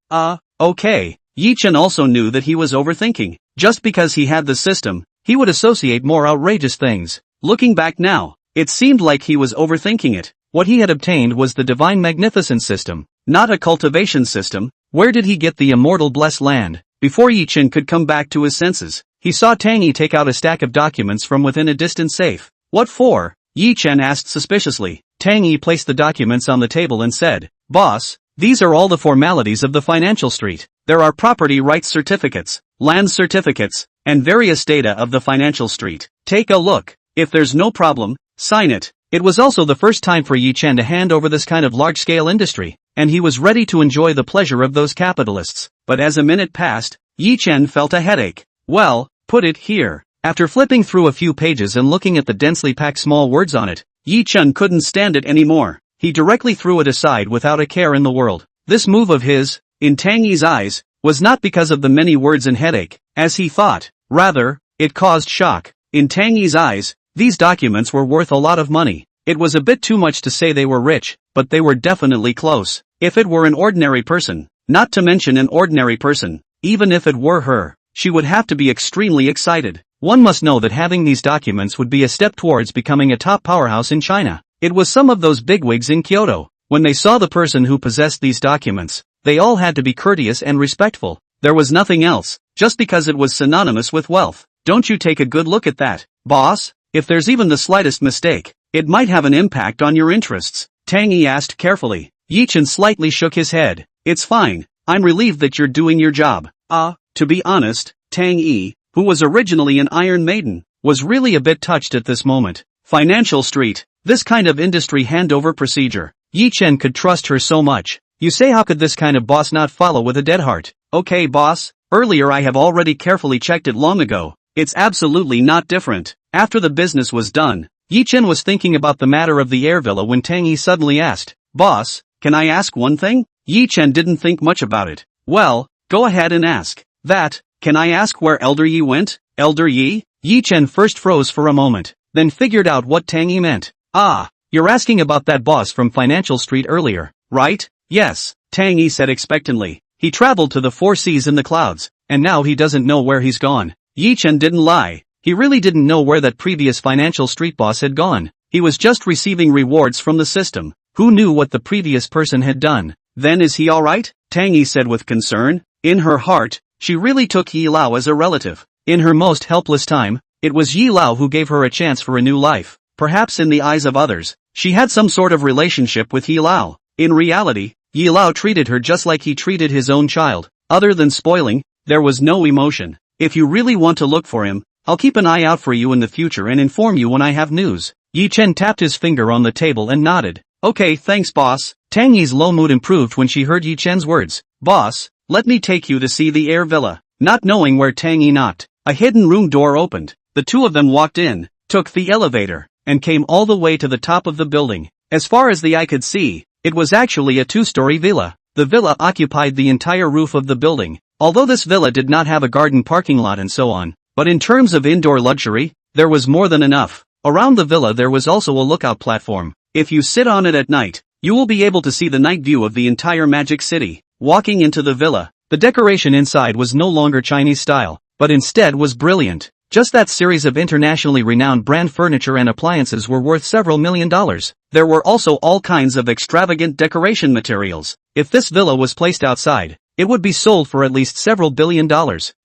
Okay. Yi Chen also knew that he was overthinking. Just because he had the system, he would associate more outrageous things. Looking back now, it seemed like he was overthinking it. What he had obtained was the divine magnificent system, not a cultivation system. Where did he get the immortal blessed land? Before Yi Chen could come back to his senses, he saw Tang Yi take out a stack of documents from within a distant safe. What for? Yi Chen asked suspiciously. Tang Yi placed the documents on the table and said, "Boss, these are all the formalities of the financial street. There are property rights certificates, land certificates, and various data of the financial street. Take a look. If there's no problem, sign it." It was also the first time for Yi Chen to hand over this kind of large-scale industry, and he was ready to enjoy the pleasure of those capitalists. But as a minute passed, Yi Chen felt a headache. "Well, put it here." After flipping through a few pages and looking at the densely packed small words on it, Yi Chen couldn't stand it anymore. He directly threw it aside without a care in the world. This move of his, in Tang Yi's eyes, was not because of the many words and headache, as he thought. Rather, it caused shock. In Tang Yi's eyes, these documents were worth a lot of money. It was a bit too much to say they were rich, but they were definitely close. If it were an ordinary person, not to mention an ordinary person, even if it were her, she would have to be extremely excited. One must know that having these documents would be a step towards becoming a top powerhouse in China. It was some of those bigwigs in Kyoto. When they saw the person who possessed these documents, they all had to be courteous and respectful. There was nothing else, just because it was synonymous with wealth. "Don't you take a good look at that, boss? If there's even the slightest mistake, it might have an impact on your interests," Tang Yi asked carefully. Yi Chen slightly shook his head. "It's fine. I'm relieved that you're doing your job." To be honest, Tang Yi, who was originally an Iron Maiden, was really a bit touched at this moment. Financial street, this kind of industry handover procedure. Yi Chen could trust her so much. You say, how could this kind of boss not follow with a dead heart? "Okay, boss, earlier I have already carefully checked it long ago. It's absolutely not different." After the business was done, Yi Chen was thinking about the matter of the air villa when Tang Yi suddenly asked, "Boss, can I ask one thing?" Yi Chen didn't think much about it. "Well, go ahead and ask." "That, can I ask where Elder Yi went?" "Elder Yi?" Yi Chen first froze for a moment, then figured out what Tang Yi meant. You're asking about that boss from Financial Street earlier, right?" "Yes," Tang Yi said expectantly. "He traveled to the 4 seas in the clouds, and now he doesn't know where he's gone." Yi Chen didn't lie. He really didn't know where that previous Financial Street boss had gone. He was just receiving rewards from the system. Who knew what the previous person had done? "Then is he alright?" Tang Yi said with concern. In her heart, she really took Yi Lao as a relative. In her most helpless time, it was Yi Lao who gave her a chance for a new life. Perhaps in the eyes of others, she had some sort of relationship with Yi Lao. In reality, Yi Lao treated her just like he treated his own child. Other than spoiling, there was no emotion. "If you really want to look for him, I'll keep an eye out for you in the future and inform you when I have news." Yi Chen tapped his finger on the table and nodded. "Okay, thanks boss." Tang Yi's low mood improved when she heard Yi Chen's words. "Boss, let me take you to see the air villa." Not knowing where Tang Yi knocked, a hidden room door opened. The two of them walked in, took the elevator, and came all the way to the top of the building. As far as the eye could see, it was actually a 2-story villa. The villa occupied the entire roof of the building. Although this villa did not have a garden, parking lot and so on, but in terms of indoor luxury, there was more than enough. Around the villa there was also a lookout platform. If you sit on it at night, you will be able to see the night view of the entire Magic City. Walking into the villa, the decoration inside was no longer Chinese style, but instead was brilliant. Just that series of internationally renowned brand furniture and appliances were worth several $1,000,000. There were also all kinds of extravagant decoration materials. If this villa was placed outside, it would be sold for at least several $1 billion.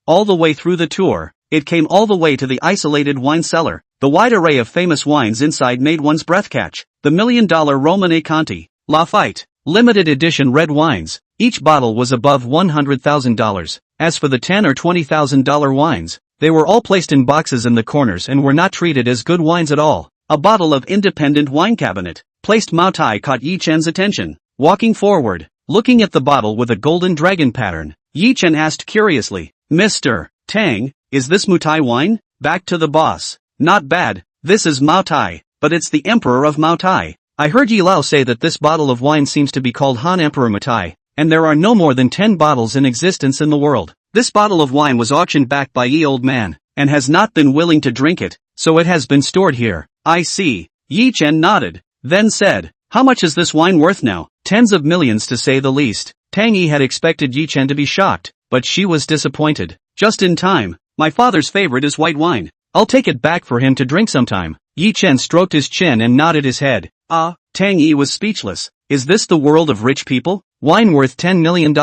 All the way through the tour, it came all the way to the isolated wine cellar. The wide array of famous wines inside made one's breath catch. The $1,000,000 Romane Conti, Lafite, limited edition red wines. Each bottle was above $100,000. As for the $10,000 or $20,000 wines, they were all placed in boxes in the corners and were not treated as good wines at all. A bottle of independent wine cabinet, placed Mao Tai, caught Yi Chen's attention. Walking forward, looking at the bottle with a golden dragon pattern, Yi Chen asked curiously, "Mr. Tang, is this Mutai wine?" Back to the boss. "Not bad, this is Mao Tai, but it's the Emperor of Mao Tai. I heard Yi Lao say that this bottle of wine seems to be called Han Emperor Mutai, and there are no more than 10 bottles in existence in the world. This bottle of wine was auctioned back by Yi old man, and has not been willing to drink it, so it has been stored here." "I see." Yi Chen nodded, then said, "How much is this wine worth now?" "Tens of millions to say the least." Tang Yi had expected Yi Chen to be shocked, but she was disappointed. "Just in time. My father's favorite is white wine. I'll take it back for him to drink sometime." Yi Chen stroked his chin and nodded his head. Tang Yi was speechless. Is this the world of rich people? Wine worth $10 million.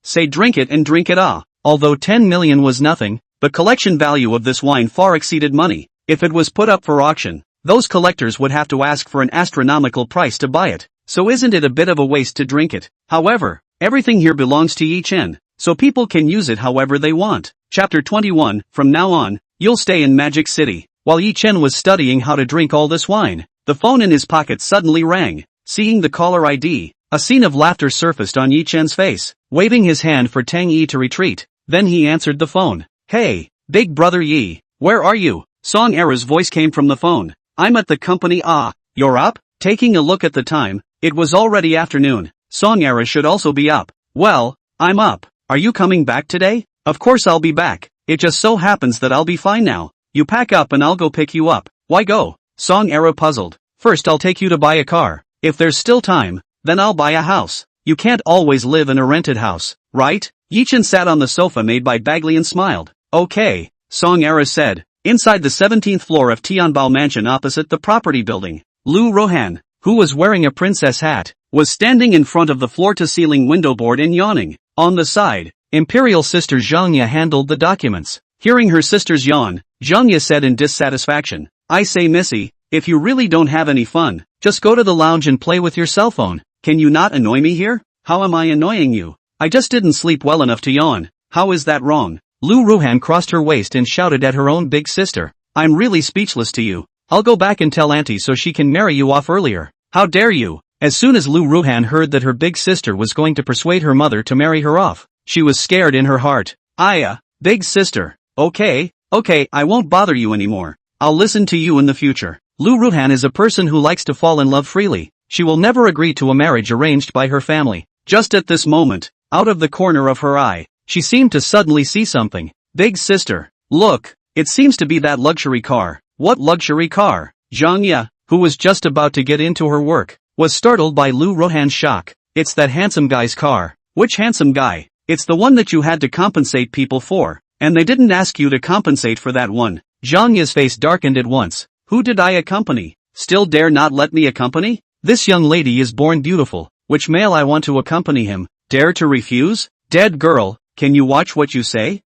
Say drink it and drink it. Although 10 million was nothing, the collection value of this wine far exceeded money. If it was put up for auction, those collectors would have to ask for an astronomical price to buy it, so isn't it a bit of a waste to drink it? However, everything here belongs to Yi Chen, so people can use it however they want. Chapter 21, from now on, you'll stay in Magic City. While Yi Chen was studying how to drink all this wine, the phone in his pocket suddenly rang. Seeing the caller ID, a scene of laughter surfaced on Yi Chen's face, waving his hand for Tang Yi to retreat. Then he answered the phone. Hey, big brother Yi, where are you? Song Era's voice came from the phone. I'm at the company. Ah, you're up? Taking a look at the time, it was already afternoon. Song Era should also be up. Well, I'm up. Are you coming back today? Of course I'll be back. It just so happens that I'll be fine now. You pack up and I'll go pick you up. Why go? Song Era puzzled. First I'll take you to buy a car. If there's still time, then I'll buy a house. You can't always live in a rented house, right? Yi Chen sat on the sofa made by Bagley and smiled. Okay, Song Era said. Inside the 17th floor of Tianbao Mansion opposite the property building, Lu Rohan, who was wearing a princess hat, was standing in front of the floor-to-ceiling window board and yawning. On the side, Imperial sister Zhang Ye handled the documents. Hearing her sister's yawn, Zhang Ye said in dissatisfaction, I say Missy, if you really don't have any fun, just go to the lounge and play with your cell phone. Can you not annoy me here? How am I annoying you? I just didn't sleep well enough to yawn. How is that wrong? Lu Ruhan crossed her waist and shouted at her own big sister. I'm really speechless to you. I'll go back and tell auntie so she can marry you off earlier. How dare you? As soon as Lu Ruhan heard that her big sister was going to persuade her mother to marry her off, she was scared in her heart. Big sister. Okay, I won't bother you anymore. I'll listen to you in the future. Lu Ruhan is a person who likes to fall in love freely. She will never agree to a marriage arranged by her family. Just at this moment, out of the corner of her eye, she seemed to suddenly see something. Big sister, look, it seems to be that luxury car. What luxury car? Zhang Ye, who was just about to get into her work, was startled by Lu Rohan's shock. It's that handsome guy's car. Which handsome guy? It's the one that you had to compensate people for, and they didn't ask you to compensate for that one. Zhang Ye's face darkened at once. Who did I accompany? Still dare not let me accompany? This young lady is born beautiful. Which male I want to accompany him? Dare to refuse? Dead girl, can you watch what you say?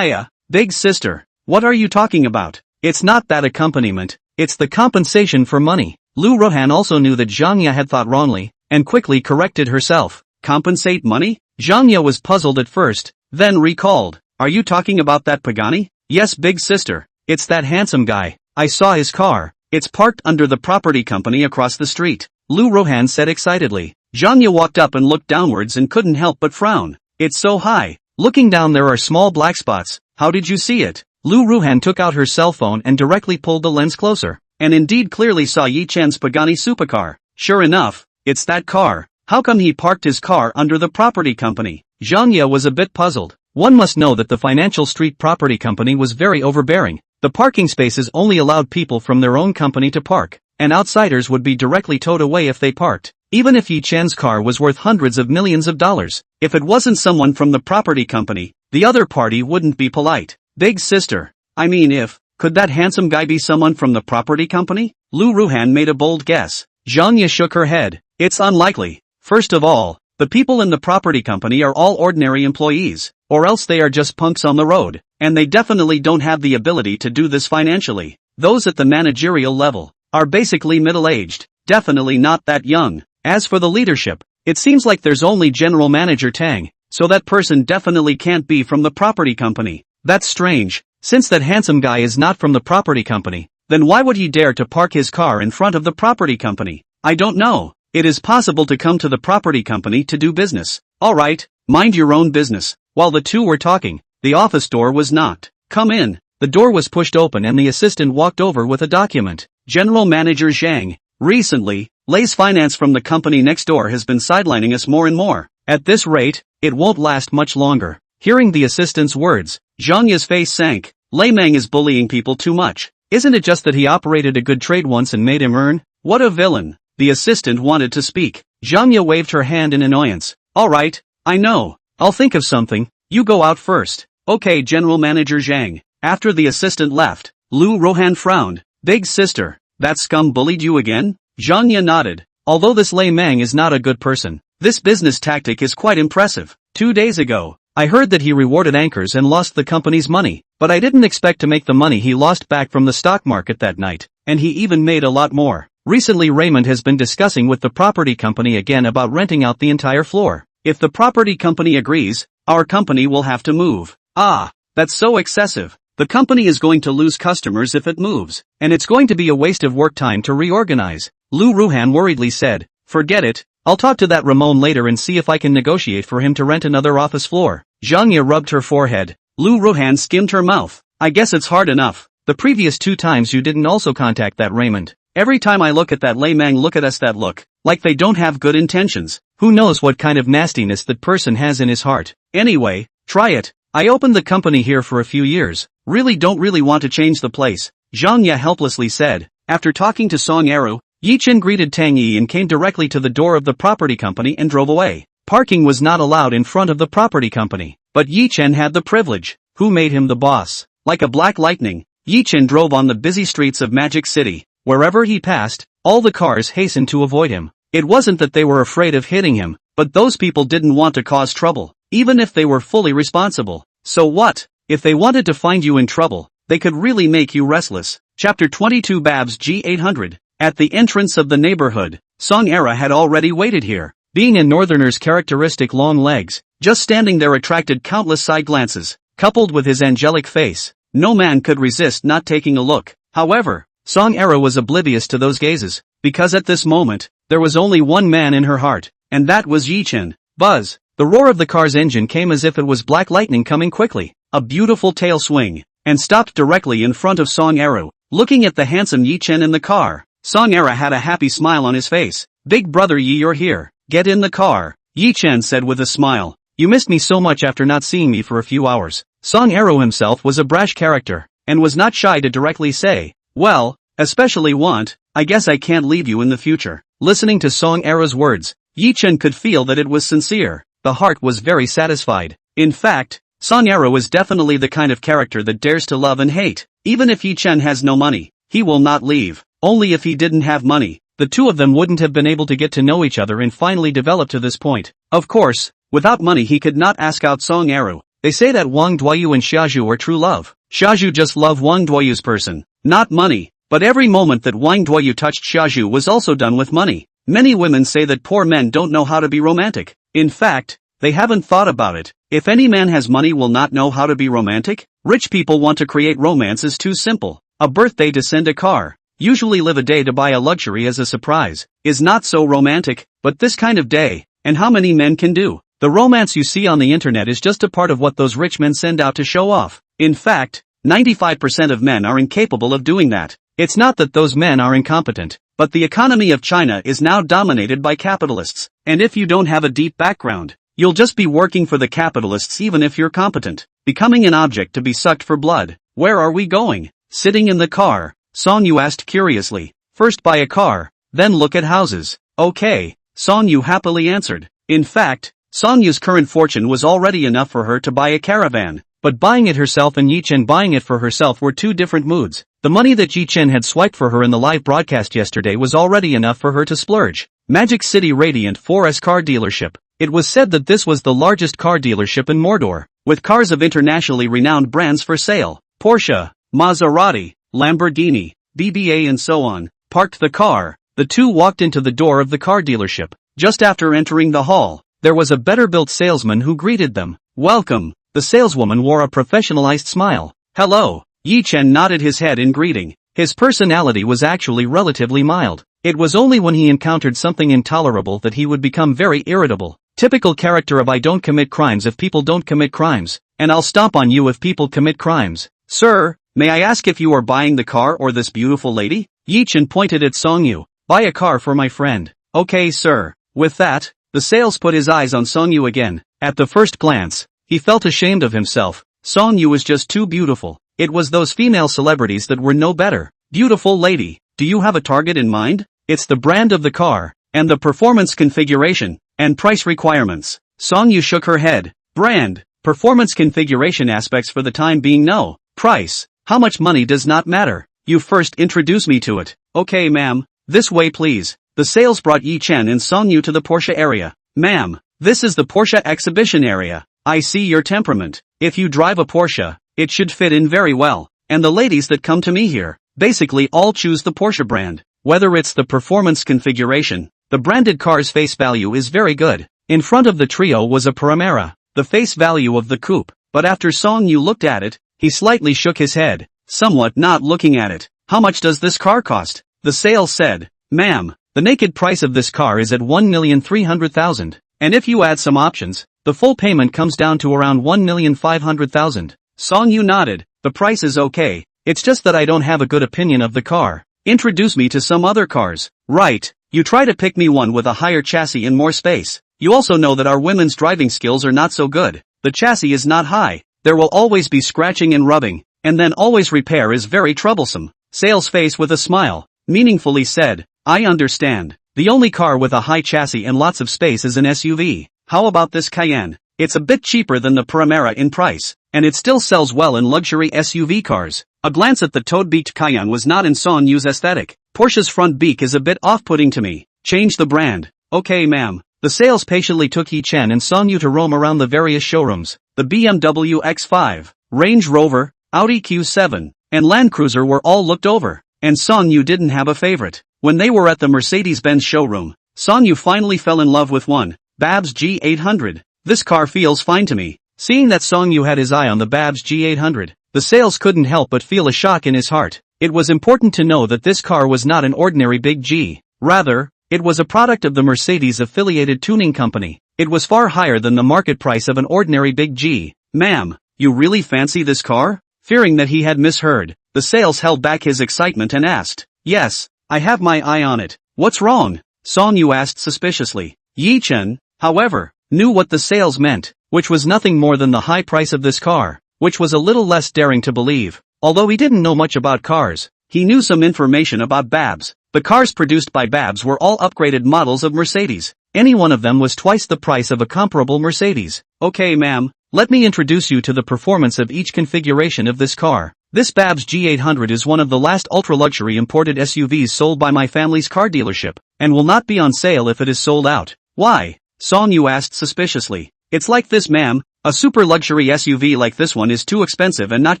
Big sister, what are you talking about? It's not that accompaniment, it's the compensation for money. Lu Rohan also knew that Zhang Ye had thought wrongly, and quickly corrected herself. Compensate money? Zhang Ye was puzzled at first, then recalled. Are you talking about that Pagani? Yes, big sister, it's that handsome guy. I saw his car. It's parked under the property company across the street. Lu Rohan said excitedly. Zhang Ye walked up and looked downwards and couldn't help but frown. It's so high. Looking down there are small black spots. How did you see it? Lu Ruhan took out her cell phone and directly pulled the lens closer, and indeed clearly saw Yi Chen's Pagani supercar. Sure enough, it's that car. How come he parked his car under the property company? Zhang Ye was a bit puzzled. One must know that the Financial Street Property Company was very overbearing. The parking spaces only allowed people from their own company to park, and outsiders would be directly towed away if they parked. Even if Yi Chen's car was worth hundreds of millions of dollars, if it wasn't someone from the property company, the other party wouldn't be polite. Big sister, I mean could that handsome guy be someone from the property company? Lu Ruhan made a bold guess. Zhang Ye shook her head. It's unlikely. First of all, the people in the property company are all ordinary employees, or else they are just punks on the road, and they definitely don't have the ability to do this financially. Those at the managerial level are basically middle-aged, definitely not that young. As for the leadership, it seems like there's only General Manager Tang, so that person definitely can't be from the property company. That's strange. Since that handsome guy is not from the property company, then why would he dare to park his car in front of the property company? I don't know. It is possible to come to the property company to do business. Alright, mind your own business. While the two were talking, the office door was knocked. Come in. The door was pushed open and the assistant walked over with a document. General Manager Zhang, recently, Lay's finance from the company next door has been sidelining us more and more. At this rate, it won't last much longer. Hearing the assistant's words, Zhang Ye's face sank. Lei Meng is bullying people too much. Isn't it just that he operated a good trade once and made him earn? What a villain. The assistant wanted to speak. Zhang Ye waved her hand in annoyance. Alright, I know. I'll think of something. You go out first. Okay, General Manager Zhang. After the assistant left, Lu Rohan frowned. Big sister, that scum bullied you again? Zhang Ye nodded. Although this Lei Meng is not a good person, this business tactic is quite impressive. 2 days ago, I heard that he rewarded anchors and lost the company's money, but I didn't expect to make the money he lost back from the stock market that night, and he even made a lot more. Recently Raymond has been discussing with the property company again about renting out the entire floor. If the property company agrees, our company will have to move. Ah, that's so excessive. The company is going to lose customers if it moves, and it's going to be a waste of work time to reorganize. Lu Ruhan worriedly said, forget it, I'll talk to that Ramon later and see if I can negotiate for him to rent another office floor. Zhang Ye rubbed her forehead. Lu Ruhan skimmed her mouth. I guess it's hard enough. The previous 2 times you didn't also contact that Raymond. Every time I look at that Lemang look at us that look, like they don't have good intentions. Who knows what kind of nastiness that person has in his heart. Anyway, try it. I opened the company here for a few years. Don't really want to change the place. Zhang Ye helplessly said. After talking to Song Eru, Yi Chen greeted Tang Yi and came directly to the door of the property company and drove away. Parking was not allowed in front of the property company, but Yi Chen had the privilege. Who made him the boss? Like a black lightning, Yi Chen drove on the busy streets of Magic City. Wherever he passed, all the cars hastened to avoid him. It wasn't that they were afraid of hitting him, but those people didn't want to cause trouble, even if they were fully responsible. So what? If they wanted to find you in trouble, they could really make you restless. Chapter 22 Babs G800. At the entrance of the neighborhood, Song Era had already waited here. Being a northerner's characteristic long legs, just standing there attracted countless side glances, coupled with his angelic face. No man could resist not taking a look. However, Song Era was oblivious to those gazes, because at this moment, there was only one man in her heart, and that was Yi Chen. Buzz! The roar of the car's engine came as if it was black lightning coming quickly, a beautiful tail swing, and stopped directly in front of Song Era. Looking at the handsome Yi Chen in the car, Song Era had a happy smile on his face. Big brother Yi, you're here. Get in the car, Yi Chen said with a smile. You missed me so much after not seeing me for a few hours. Song Era himself was a brash character, and was not shy to directly say, well, especially want, I guess I can't leave you in the future. Listening to Song Era's words, Yi Chen could feel that it was sincere. The heart was very satisfied. In fact, Song Era was definitely the kind of character that dares to love and hate. Even if Yi Chen has no money, he will not leave. Only if he didn't have money, the two of them wouldn't have been able to get to know each other and finally develop to this point. Of course, without money he could not ask out Song Era. They say that Wang Duoyu and Xiazhu are true love. Xiazhu just loved Wang Duoyu's person, not money. But every moment that Wang Duoyu touched Xiazhu was also done with money. Many women say that poor men don't know how to be romantic. In fact, they haven't thought about it. If any man has money will not know how to be romantic? Rich people want to create romance is too simple. A birthday to send a car. Usually live a day to buy a luxury as a surprise. Is not so romantic, but this kind of day, and how many men can do? The romance you see on the internet is just a part of what those rich men send out to show off. In fact, 95% of men are incapable of doing that. It's not that those men are incompetent, but the economy of China is now dominated by capitalists, and if you don't have a deep background, you'll just be working for the capitalists even if you're competent, becoming an object to be sucked for blood. Where are we going? Sitting in the car, Song Yu asked curiously. First buy a car, then look at houses. Okay, Song Yu happily answered. In fact, Song Yu's current fortune was already enough for her to buy a caravan, but buying it herself and Yi Chen buying it for herself were two different moods. The money that Yi Chen had swiped for her in the live broadcast yesterday was already enough for her to splurge. Magic City Radiant 4S car dealership. It was said that this was the largest car dealership in Mordor, with cars of internationally renowned brands for sale. Porsche, Maserati, Lamborghini, BBA and so on. Parked the car, the two walked into the door of the car dealership. Just after entering the hall, there was a better-built salesman who greeted them. Welcome. The saleswoman wore a professionalized smile. Hello. Yi Chen nodded his head in greeting. His personality was actually relatively mild. It was only when he encountered something intolerable that he would become very irritable. Typical character of I don't commit crimes if people don't commit crimes, and I'll stomp on you if people commit crimes. Sir, may I ask if you are buying the car or this beautiful lady? Yi Chen pointed at Song Yu. Buy a car for my friend. Okay sir. With that, the sales put his eyes on Song Yu again. At the first glance, he felt ashamed of himself. Song Yu was just too beautiful. It was those female celebrities that were no better. Beautiful lady, do you have a target in mind? It's the brand of the car, and the performance configuration, and price requirements. Song Yu shook her head. Brand, performance configuration aspects for the time being no. Price, how much money does not matter. You first introduce me to it. Okay ma'am, this way please. The sales brought Yi Chen and Song Yu to the Porsche area. Ma'am, this is the Porsche exhibition area. I see your temperament. If you drive a Porsche, it should fit in very well. And the ladies that come to me here, basically all choose the Porsche brand. Whether it's the performance configuration, the branded car's face value is very good. In front of the trio was a Panamera, the face value of the coupe, but after Song Yu looked at it, he slightly shook his head, somewhat not looking at it. How much does this car cost? The sales said, ma'am, the naked price of this car is at 1,300,000, and if you add some options, the full payment comes down to around 1,500,000. Song Yu nodded, the price is okay, it's just that I don't have a good opinion of the car. Introduce me to some other cars. Right, you try to pick me one with a higher chassis and more space. You also know that our women's driving skills are not so good. The chassis is not high, there will always be scratching and rubbing, and then always repair is very troublesome. Sales face with a smile, meaningfully said, I understand. The only car with a high chassis and lots of space is an SUV. How about this Cayenne? It's a bit cheaper than the Panamera in price, and it still sells well in luxury SUV cars. A glance at the toad-beaked Cayenne was not in Song Yu's aesthetic. Porsche's front beak is a bit off-putting to me. Change the brand. Okay ma'am. The sales patiently took Yi Chen and Song Yu to roam around the various showrooms. The BMW X5, Range Rover, Audi Q7, and Land Cruiser were all looked over, and Song Yu didn't have a favorite. When they were at the Mercedes-Benz showroom, Song Yu finally fell in love with one, Babs G800. This car feels fine to me. Seeing that Song Yu had his eye on the Babs G800, the sales couldn't help but feel a shock in his heart. It was important to know that this car was not an ordinary Big G. Rather, it was a product of the Mercedes-affiliated tuning company. It was far higher than the market price of an ordinary Big G. Ma'am, you really fancy this car? Fearing that he had misheard, the sales held back his excitement and asked, yes, I have my eye on it. What's wrong? Song Yu asked suspiciously. Yi Chen, however, knew what the sales meant, which was nothing more than the high price of this car, which was a little less daring to believe. Although he didn't know much about cars, he knew some information about Babs. The cars produced by Babs were all upgraded models of Mercedes. Any one of them was twice the price of a comparable Mercedes. Okay ma'am, let me introduce you to the performance of each configuration of this car. This Babs G800 is one of the last ultra-luxury imported SUVs sold by my family's car dealership, and will not be on sale if it is sold out. Why? Song Yu asked suspiciously. It's like this ma'am, a super luxury SUV like this one is too expensive and not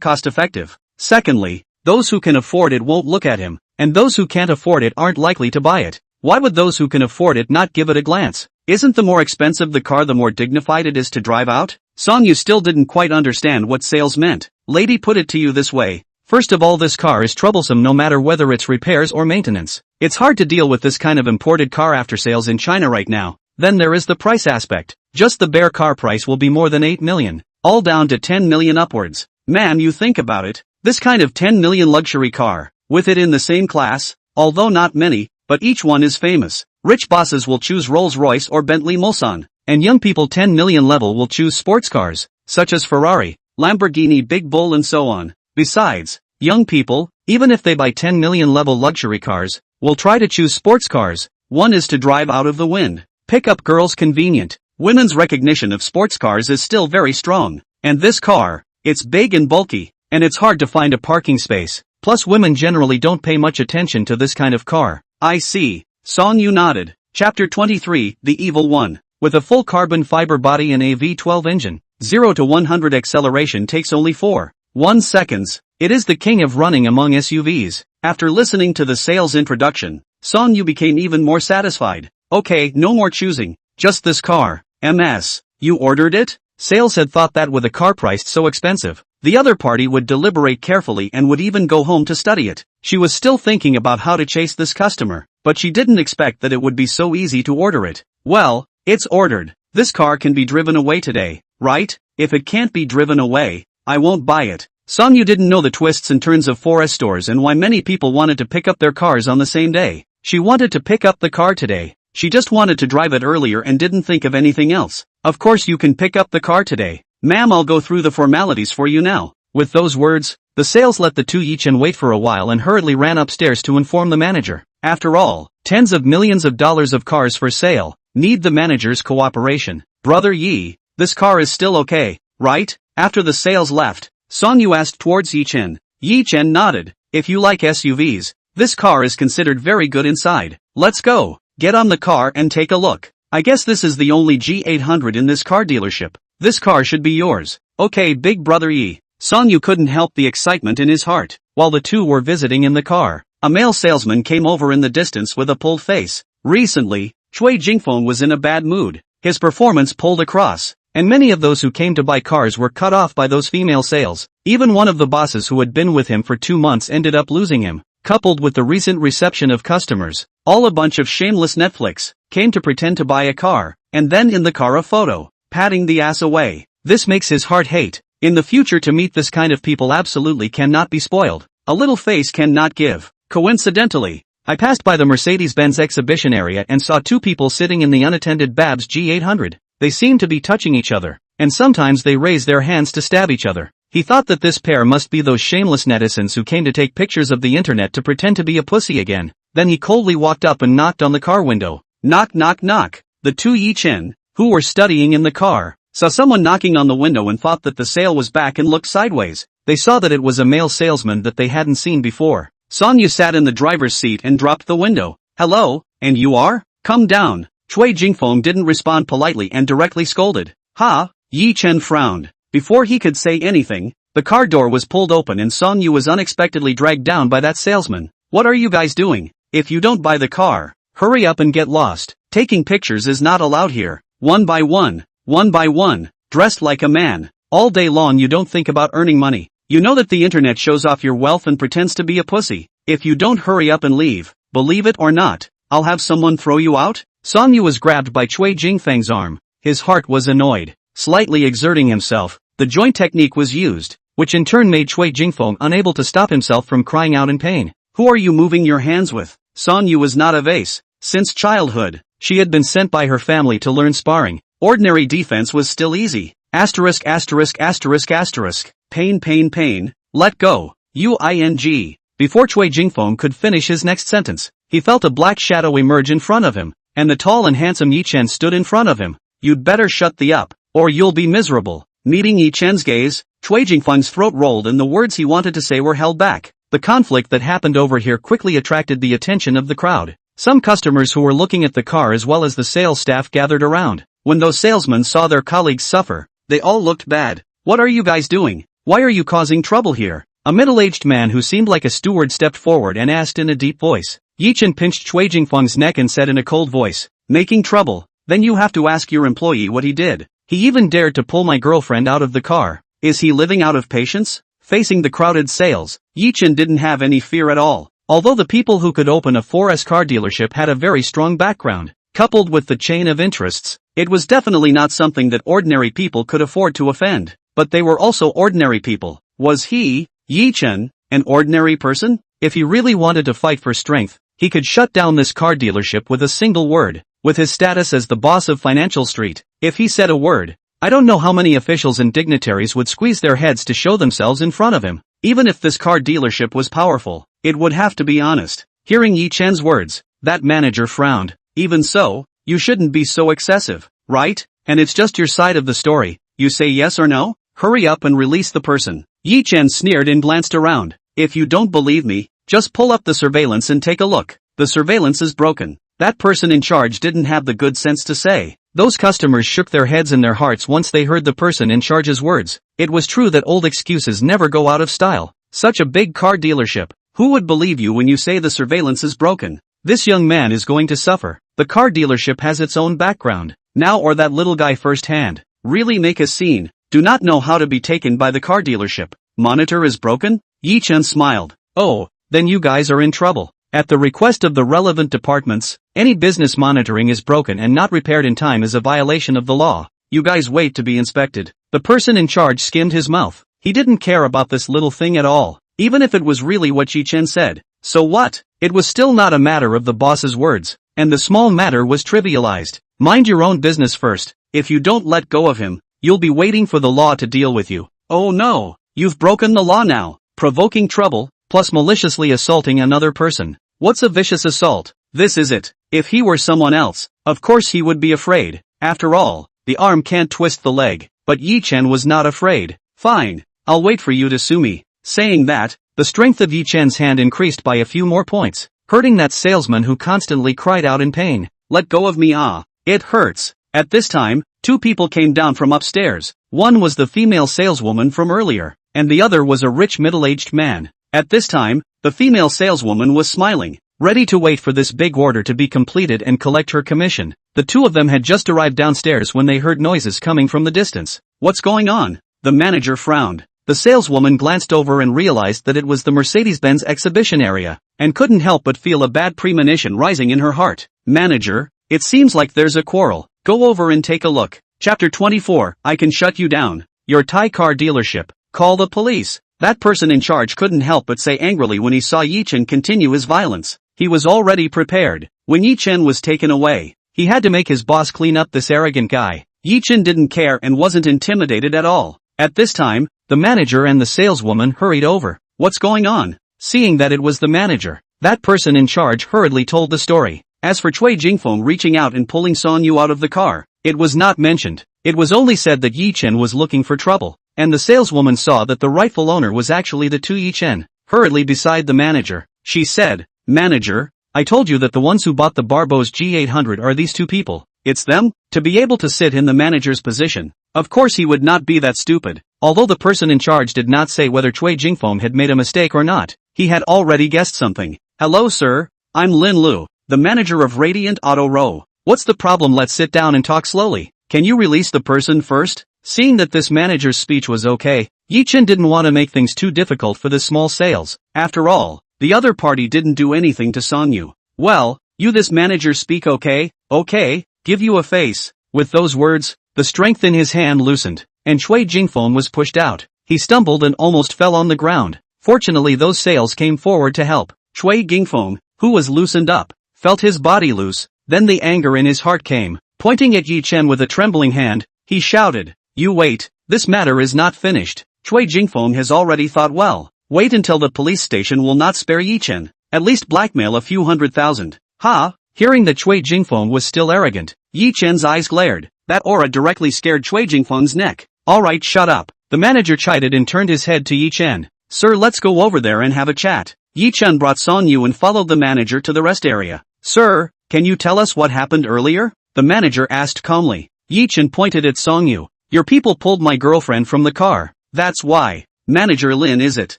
cost-effective. Secondly, those who can afford it won't look at him, and those who can't afford it aren't likely to buy it. Why would those who can afford it not give it a glance? Isn't the more expensive the car the more dignified it is to drive out? Song Yu still didn't quite understand what sales meant. Lady, put it to you this way. First of all, this car is troublesome no matter whether it's repairs or maintenance. It's hard to deal with this kind of imported car after sales in China right now. Then there is the price aspect. Just the bare car price will be more than 8 million, all down to 10 million upwards. Ma'am, you think about it. This kind of 10 million luxury car, with it in the same class, although not many, but each one is famous. Rich bosses will choose Rolls-Royce or Bentley Mulsanne, and young people 10 million level will choose sports cars, such as Ferrari, Lamborghini, Big Bull and so on. Besides, young people, even if they buy 10 million level luxury cars, will try to choose sports cars. One is to drive out of the wind. Pickup girls convenient. Women's recognition of sports cars is still very strong. And this car, it's big and bulky, and it's hard to find a parking space. Plus women generally don't pay much attention to this kind of car. I see. Song Yu nodded. Chapter 23, The Evil One. With a full carbon fiber body and a V12 engine, 0 to 100 acceleration takes only 4.1 seconds. It is the king of running among SUVs. After listening to the sales introduction, Song Yu became even more satisfied. Okay, no more choosing. Just this car. MS. You ordered it? Sales had thought that with a car priced so expensive, the other party would deliberate carefully and would even go home to study it. She was still thinking about how to chase this customer, but she didn't expect that it would be so easy to order it. Well, it's ordered. This car can be driven away today, right? If it can't be driven away, I won't buy it. Song Yu didn't know the twists and turns of 4S stores and why many people wanted to pick up their cars on the same day. She wanted to pick up the car today. She just wanted to drive it earlier and didn't think of anything else. Of course you can pick up the car today. Ma'am, I'll go through the formalities for you now. With those words, the sales let the two each and wait for a while and hurriedly ran upstairs to inform the manager. After all, tens of millions of dollars of cars for sale need the manager's cooperation. Brother Yi, this car is still okay, right? After the sales left, Song Yu asked towards Yi Chen. Yi Chen nodded. If you like SUVs, this car is considered very good inside. Let's go. Get on the car and take a look. I guess this is the only G800 in this car dealership. This car should be yours. Okay, big brother Yi. Song Yu couldn't help the excitement in his heart. While the two were visiting in the car, a male salesman came over in the distance with a pulled face. Recently, Chui Jingfeng was in a bad mood. His performance pulled across, and many of those who came to buy cars were cut off by those female sales. Even one of the bosses who had been with him for 2 months ended up losing him. Coupled with the recent reception of customers, all a bunch of shameless Netflix came to pretend to buy a car, and then in the car a photo, patting the ass away. This makes his heart hate. In the future, to meet this kind of people absolutely cannot be spoiled. A little face cannot give. Coincidentally, I passed by the Mercedes-Benz exhibition area and saw 2 people sitting in the unattended Babs G800. They seemed to be touching each other, and sometimes they raised their hands to stab each other. He thought that this pair must be those shameless netizens who came to take pictures of the internet to pretend to be a pussy again. Then he coldly walked up and knocked on the car window. Knock knock knock. The 2 Yi Chen, who were studying in the car, saw someone knocking on the window and thought that the sale was back and looked sideways. They saw that it was a male salesman that they hadn't seen before. Song Yu sat in the driver's seat and dropped the window. Hello, and you are? Come down. Chui Jingfeng didn't respond politely and directly scolded. Ha! Yi Chen frowned. Before he could say anything, the car door was pulled open and Song Yu was unexpectedly dragged down by that salesman. What are you guys doing? If you don't buy the car, hurry up and get lost. Taking pictures is not allowed here. One by one, dressed like a man. All day long you don't think about earning money. You know that the internet shows off your wealth and pretends to be a pussy. If you don't hurry up and leave, believe it or not, I'll have someone throw you out. Song Yu was grabbed by Chui Jingfeng's arm. His heart was annoyed. Slightly exerting himself, the joint technique was used, which in turn made Chui Jingfeng unable to stop himself from crying out in pain. Who are you moving your hands with? Song Yu was not a vase. Since childhood, she had been sent by her family to learn sparring. Ordinary defense was still easy. Asterisk asterisk asterisk asterisk. Pain pain pain. Let go. UING. Before Chui Jingfeng could finish his next sentence, he felt a black shadow emerge in front of him, and the tall and handsome Yi Chen stood in front of him. You'd better shut the up, or you'll be miserable. Meeting Yi Chen's gaze, Chui Jingfeng's throat rolled and the words he wanted to say were held back. The conflict that happened over here quickly attracted the attention of the crowd. Some customers who were looking at the car as well as the sales staff gathered around. When those salesmen saw their colleagues suffer, they all looked bad. What are you guys doing? Why are you causing trouble here? A middle-aged man who seemed like a steward stepped forward and asked in a deep voice. Yi Chen pinched Chui Jingfeng's neck and said in a cold voice, making trouble? Then you have to ask your employee what he did. He even dared to pull my girlfriend out of the car. Is he living out of patience? Facing the crowded sales, Yi Chen didn't have any fear at all. Although the people who could open a 4S car dealership had a very strong background, coupled with the chain of interests, it was definitely not something that ordinary people could afford to offend. But they were also ordinary people. Was he, Yi Chen, an ordinary person? If he really wanted to fight for strength, he could shut down this car dealership with a single word. With his status as the boss of Financial Street, if he said a word, I don't know how many officials and dignitaries would squeeze their heads to show themselves in front of him. Even if this car dealership was powerful, it would have to be honest. Hearing Yi Chen's words, that manager frowned. Even so, you shouldn't be so excessive, right? And it's just your side of the story. You say yes or no? Hurry up and release the person. Yi Chen sneered and glanced around. If you don't believe me, just pull up the surveillance and take a look. The surveillance is broken. That person in charge didn't have the good sense to say. Those customers shook their heads and their hearts once they heard the person in charge's words. It was true that old excuses never go out of style. Such a big car dealership. Who would believe you when you say the surveillance is broken? This young man is going to suffer. The car dealership has its own background. Now or that little guy firsthand. Really make a scene. Do not know how to be taken by the car dealership. Monitor is broken? Yi Chen smiled. Oh, then you guys are in trouble. At the request of the relevant departments, any business monitoring is broken and not repaired in time is a violation of the law. You guys wait to be inspected. The person in charge skimmed his mouth. He didn't care about this little thing at all, even if it was really what Yi Chen said. So what? It was still not a matter of the boss's words, and the small matter was trivialized. Mind your own business first. If you don't let go of him, you'll be waiting for the law to deal with you. Oh no, you've broken the law now. Provoking trouble, plus maliciously assaulting another person. What's a vicious assault? This is it. If he were someone else, of course he would be afraid. After all, the arm can't twist the leg. But Yi Chen was not afraid. Fine, I'll wait for you to sue me. Saying that, the strength of Yi Chen's hand increased by a few more points, hurting that salesman who constantly cried out in pain. Let go of me, ah. It hurts. At this time, two people came down from upstairs. One was the female saleswoman from earlier, and the other was a rich middle-aged man. At this time, the female saleswoman was smiling, ready to wait for this big order to be completed and collect her commission. The two of them had just arrived downstairs when they heard noises coming from the distance. What's going on? The manager frowned. The saleswoman glanced over and realized that it was the Mercedes-Benz exhibition area, and couldn't help but feel a bad premonition rising in her heart. Manager, it seems like there's a quarrel. Go over and take a look. Chapter 24, I can shut you down. Your Thai car dealership. Call the police. That person in charge couldn't help but say angrily when he saw Yi Chen continue his violence. He was already prepared. When Yi Chen was taken away, he had to make his boss clean up this arrogant guy. Yi Chen didn't care and wasn't intimidated at all. At this time, the manager and the saleswoman hurried over. What's going on? Seeing that it was the manager, that person in charge hurriedly told the story. As for Cui Jingfeng reaching out and pulling Son Yu out of the car, it was not mentioned. It was only said that Yi Chen was looking for trouble, and the saleswoman saw that the rightful owner was actually the two Yi Chen. Hurriedly beside the manager, she said, Manager, I told you that the ones who bought the Barbos G800 are these two people. It's them? To be able to sit in the manager's position. Of course he would not be that stupid. Although the person in charge did not say whether Cui Jingfeng had made a mistake or not, he had already guessed something. Hello sir, I'm Lin Lu, the manager of Radiant Auto Row. What's the problem? Let's sit down and talk slowly. Can you release the person first? Seeing that this manager's speech was okay, Yi Chen didn't want to make things too difficult for this small sales. After all, the other party didn't do anything to Son Yu. Well, you this manager speak okay? Okay, give you a face. With those words, the strength in his hand loosened, and Cui Jingfeng was pushed out. He stumbled and almost fell on the ground. Fortunately those sales came forward to help. Cui Jingfeng, who was loosened up, felt his body loose, then the anger in his heart came. Pointing at Yi Chen with a trembling hand, he shouted, You wait, this matter is not finished. Cui Jingfeng has already thought well. Wait until the police station will not spare Yi Chen. At least blackmail a few 100,000. Ha! Hearing that Cui Jingfeng was still arrogant, Yi Chen's eyes glared. That aura directly scared Cui Jingfeng's neck. Alright, shut up. The manager chided and turned his head to Yi Chen. Sir, let's go over there and have a chat. Yi Chen brought Son Yu and followed the manager to the rest area. Sir, can you tell us what happened earlier? The manager asked calmly. Yi Chen pointed at Son Yu. Your people pulled my girlfriend from the car. That's why. Manager Lin, is it?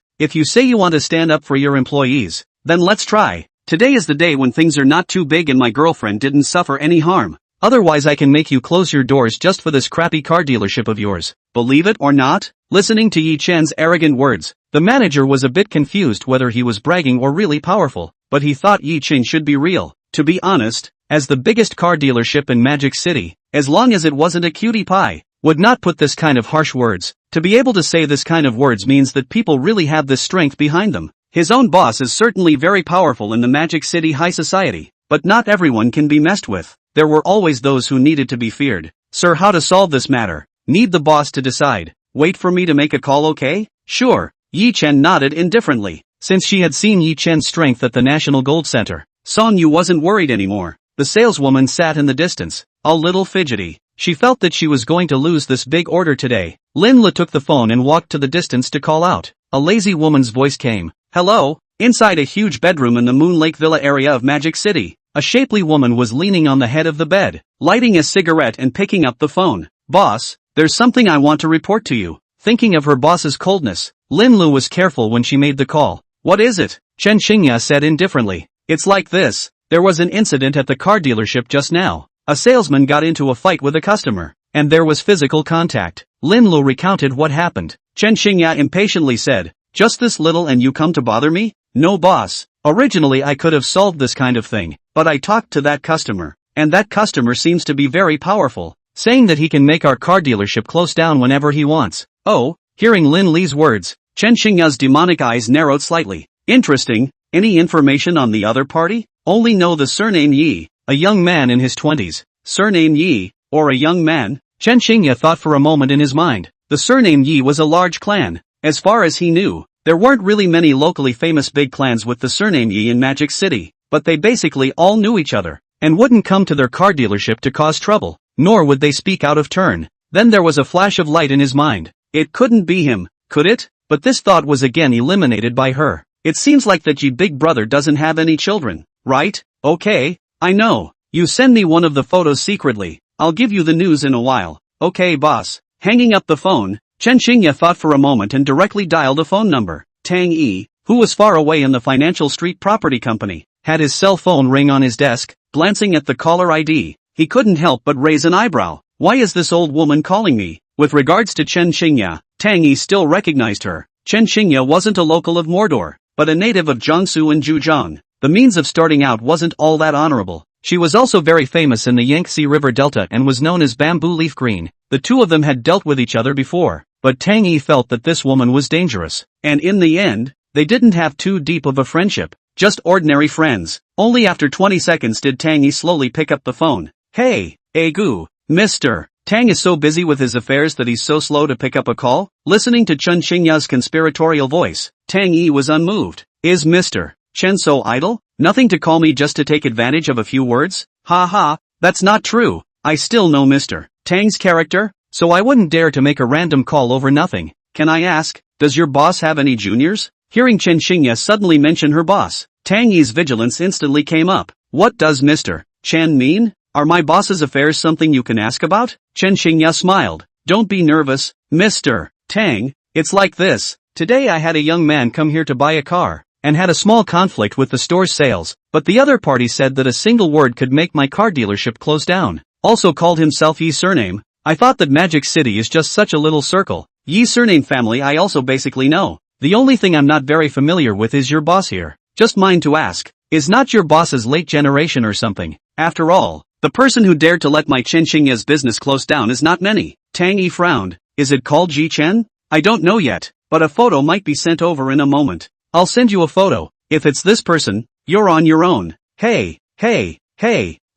If you say you want to stand up for your employees, then let's try. Today is the day when things are not too big and my girlfriend didn't suffer any harm. Otherwise I can make you close your doors just for this crappy car dealership of yours. Believe it or not? Listening to Yi Chen's arrogant words, the manager was a bit confused whether he was bragging or really powerful, but he thought Yi Chen should be real. To be honest, as the biggest car dealership in Magic City, as long as it wasn't a cutie pie, would not put this kind of harsh words. To be able to say this kind of words means that people really have this strength behind them. His own boss is certainly very powerful in the Magic City high society, but not everyone can be messed with. There were always those who needed to be feared. Sir, how to solve this matter? Need the boss to decide. Wait for me to make a call, okay? Sure. Yi Chen nodded indifferently. Since she had seen Yi Chen's strength at the National Gold Center, Son Yu wasn't worried anymore. The saleswoman sat in the distance, a little fidgety. She felt that she was going to lose this big order today. Lin Le took the phone and walked to the distance to call out. A lazy woman's voice came. Hello? Inside a huge bedroom in the Moon Lake Villa area of Magic City, a shapely woman was leaning on the head of the bed, lighting a cigarette and picking up the phone. Boss, there's something I want to report to you. Thinking of her boss's coldness, Lin Lu was careful when she made the call. What is it? Chen Xingya said indifferently. It's like this. There was an incident at the car dealership just now. A salesman got into a fight with a customer, and there was physical contact. Lin Lu recounted what happened. Chen Xingya impatiently said, Just this little and you come to bother me? No boss. Originally I could have solved this kind of thing, but I talked to that customer, and that customer seems to be very powerful, saying that he can make our car dealership close down whenever he wants. Oh, hearing Lin Li's words, Chen Xingya's demonic eyes narrowed slightly. Interesting. Any information on the other party? Only know the surname Yi, a young man in his 20s. Surname Yi, or a young man? Chen Xingya thought for a moment in his mind. The surname Yi was a large clan. As far as he knew, there weren't really many locally famous big clans with the surname Yi in Magic City, but they basically all knew each other, and wouldn't come to their car dealership to cause trouble, nor would they speak out of turn. Then there was a flash of light in his mind. It couldn't be him, could it? But this thought was again eliminated by her. It seems like that Yi big brother doesn't have any children, right? Okay, I know. You send me one of the photos secretly. I'll give you the news in a while. Okay boss. Hanging up the phone, Chen Xingye thought for a moment and directly dialed a phone number. Tang Yi, who was far away in the Financial Street Property Company, had his cell phone ring on his desk. Glancing at the caller ID, he couldn't help but raise an eyebrow. Why is this old woman calling me? With regards to Chen Xingye, Tang Yi still recognized her. Chen Xingye wasn't a local of Mordor, but a native of Jiangsu and Zhejiang. The means of starting out wasn't all that honorable. She was also very famous in the Yangtze River Delta and was known as Bamboo Leaf Green. The two of them had dealt with each other before, but Tang Yi felt that this woman was dangerous. And in the end, they didn't have too deep of a friendship, just ordinary friends. Only after 20 seconds did Tang Yi slowly pick up the phone. Hey, Gu, Mr. Tang is so busy with his affairs that he's so slow to pick up a call. Listening to Chen Xingya's conspiratorial voice, Tang Yi was unmoved. Is Mr. Chen so idle? Nothing to call me just to take advantage of a few words? Ha ha, that's not true. I still know Mr. Tang's character, so I wouldn't dare to make a random call over nothing. Can I ask, does your boss have any juniors? Hearing Chen Xingye suddenly mention her boss, Tang Yi's vigilance instantly came up. What does Mr. Chen mean? Are my boss's affairs something you can ask about? Chen Xingye smiled. Don't be nervous, Mr. Tang. It's like this. Today I had a young man come here to buy a car, and had a small conflict with the store's sales, but the other party said that a single word could make my car dealership close down. Also called himself Yi's surname. I thought that Magic City is just such a little circle. Yi's surname family I also basically know. The only thing I'm not very familiar with is your boss here. Just mind to ask, is not your boss's late generation or something? After all, the person who dared to let my Chen Xingye's business close down is not many. Tang Yi frowned. Is it called Ji Chen? I don't know yet, but a photo might be sent over in a moment. I'll send you a photo. If it's this person, you're on your own. Hey,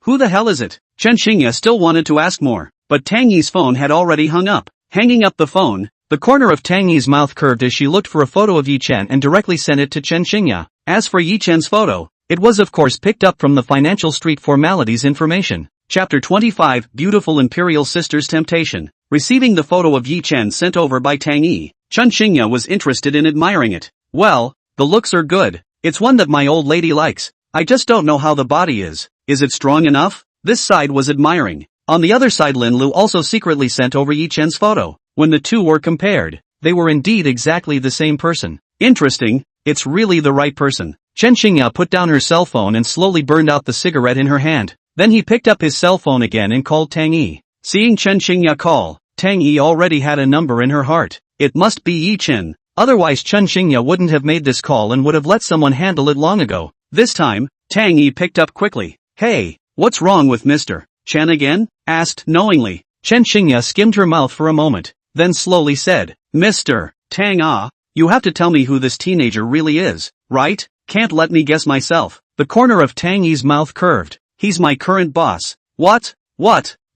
who the hell is it? Chen Xingye still wanted to ask more, but Tang Yi's phone had already hung up. Hanging up the phone, the corner of Tang Yi's mouth curved as she looked for a photo of Yi Chen and directly sent it to Chen Xingye. As for Yi Chen's photo, it was of course picked up from the Financial Street Formalities information. Chapter 25, Beautiful Imperial Sister's Temptation. Receiving the photo of Yi Chen sent over by Tang Yi, Chen Xingye was interested in admiring it. Well, the looks are good. It's one that my old lady likes. I just don't know how the body is. Is it strong enough? This side was admiring. On the other side Lin Lu also secretly sent over Yi Chen's photo. When the two were compared, they were indeed exactly the same person. Interesting, it's really the right person. Chen Xingye put down her cell phone and slowly burned out the cigarette in her hand. Then he picked up his cell phone again and called Tang Yi. Seeing Chen Xingye call, Tang Yi already had a number in her heart. It must be Yi Chen. Otherwise Chen Xingye wouldn't have made this call and would have let someone handle it long ago. This time, Tang Yi picked up quickly. Hey, what's wrong with Mr. Chen again? Asked knowingly. Chen Xingye skimmed her mouth for a moment, then slowly said, Mr. Tang you have to tell me who this teenager really is, right? Can't let me guess myself. The corner of Tang Yi's mouth curved. He's my current boss. What?